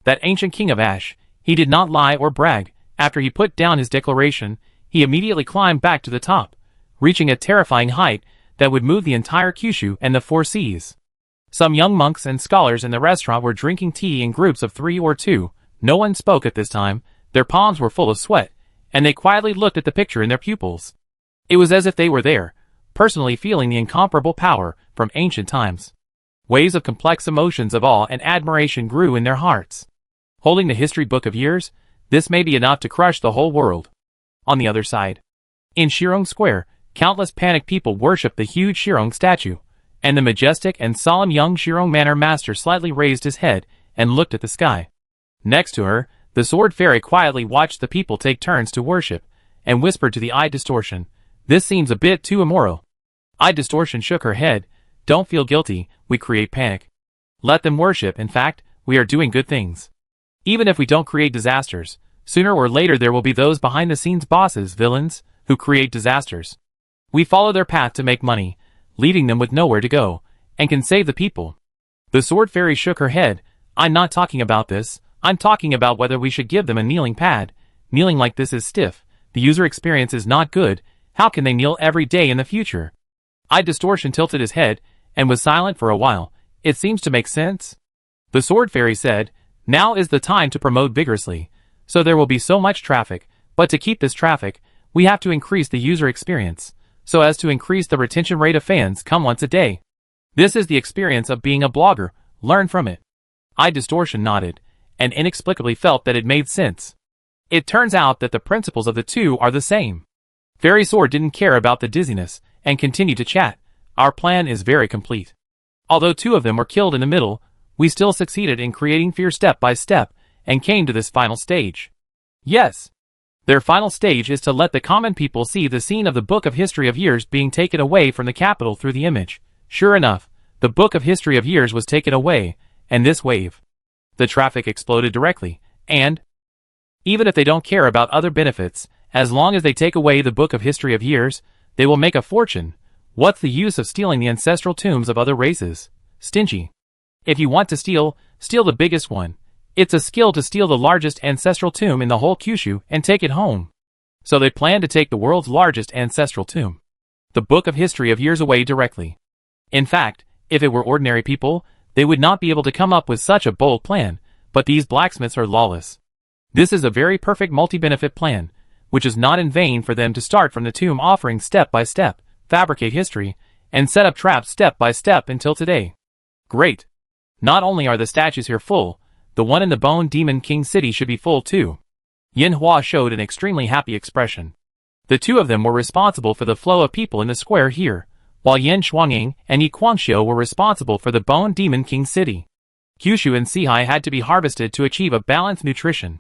That ancient king of Ash, he did not lie or brag. After he put down his declaration, he immediately climbed back to the top, reaching a terrifying height that would move the entire Kyushu and the four seas. Some young monks and scholars in the restaurant were drinking tea in groups of 3 or 2. No one spoke at this time. Their palms were full of sweat, and they quietly looked at the picture in their pupils. It was as if they were there, personally feeling the incomparable power from ancient times. Waves of complex emotions of awe and admiration grew in their hearts. Holding the history book of years, this may be enough to crush the whole world. On the other side, in Shirong Square, countless panicked people worshipped the huge Shirong statue, and the majestic and solemn young Shirong Manor Master slightly raised his head and looked at the sky. Next to her, the sword fairy quietly watched the people take turns to worship, and whispered to the Eye Distortion, "This seems a bit too immoral." Eye Distortion shook her head. "Don't feel guilty, we create panic. Let them worship. In fact, we are doing good things. Even if we don't create disasters, sooner or later there will be those behind-the-scenes bosses, villains, who create disasters. We follow their path to make money, leaving them with nowhere to go, and can save the people." The sword fairy shook her head. "I'm not talking about this. I'm talking about whether we should give them a kneeling pad. Kneeling like this is stiff. The user experience is not good. How can they kneel every day in the future?" Eye Distortion tilted his head, and was silent for a while. "It seems to make sense." The sword fairy said, "Now is the time to promote vigorously. So there will be so much traffic, but to keep this traffic, we have to increase the user experience, so as to increase the retention rate of fans come once a day. This is the experience of being a blogger. Learn from it." Eye Distortion nodded, and inexplicably felt that it made sense. It turns out that the principles of the two are the same. Fairy Sword didn't care about the dizziness, and continued to chat. "Our plan is very complete. Although 2 of them were killed in the middle, we still succeeded in creating fear step by step, and came to this final stage. Yes. Their final stage is to let the common people see the scene of the Book of History of Years being taken away from the capital through the image." Sure enough, the Book of History of Years was taken away, and this wave. The traffic exploded directly, and even if they don't care about other benefits, as long as they take away the Book of History of Years, they will make a fortune. What's the use of stealing the ancestral tombs of other races? Stingy. If you want to steal, steal the biggest one. It's a skill to steal the largest ancestral tomb in the whole Kyushu and take it home. So they plan to take the world's largest ancestral tomb, the book of history of years away, directly. In fact, if it were ordinary people, they would not be able to come up with such a bold plan, but these blacksmiths are lawless. This is a very perfect multi-benefit plan, which is not in vain for them to start from the tomb, offering step by step, fabricate history, and set up traps step by step until today. Great! Not only are the statues here full, the one in the Bone Demon King City should be full too. Yin Hua showed an extremely happy expression. The two of them were responsible for the flow of people in the square here, while Yin Shuangying and Yi Guangxiu were responsible for the Bone Demon King City. Kyushu and Sihai had to be harvested to achieve a balanced nutrition.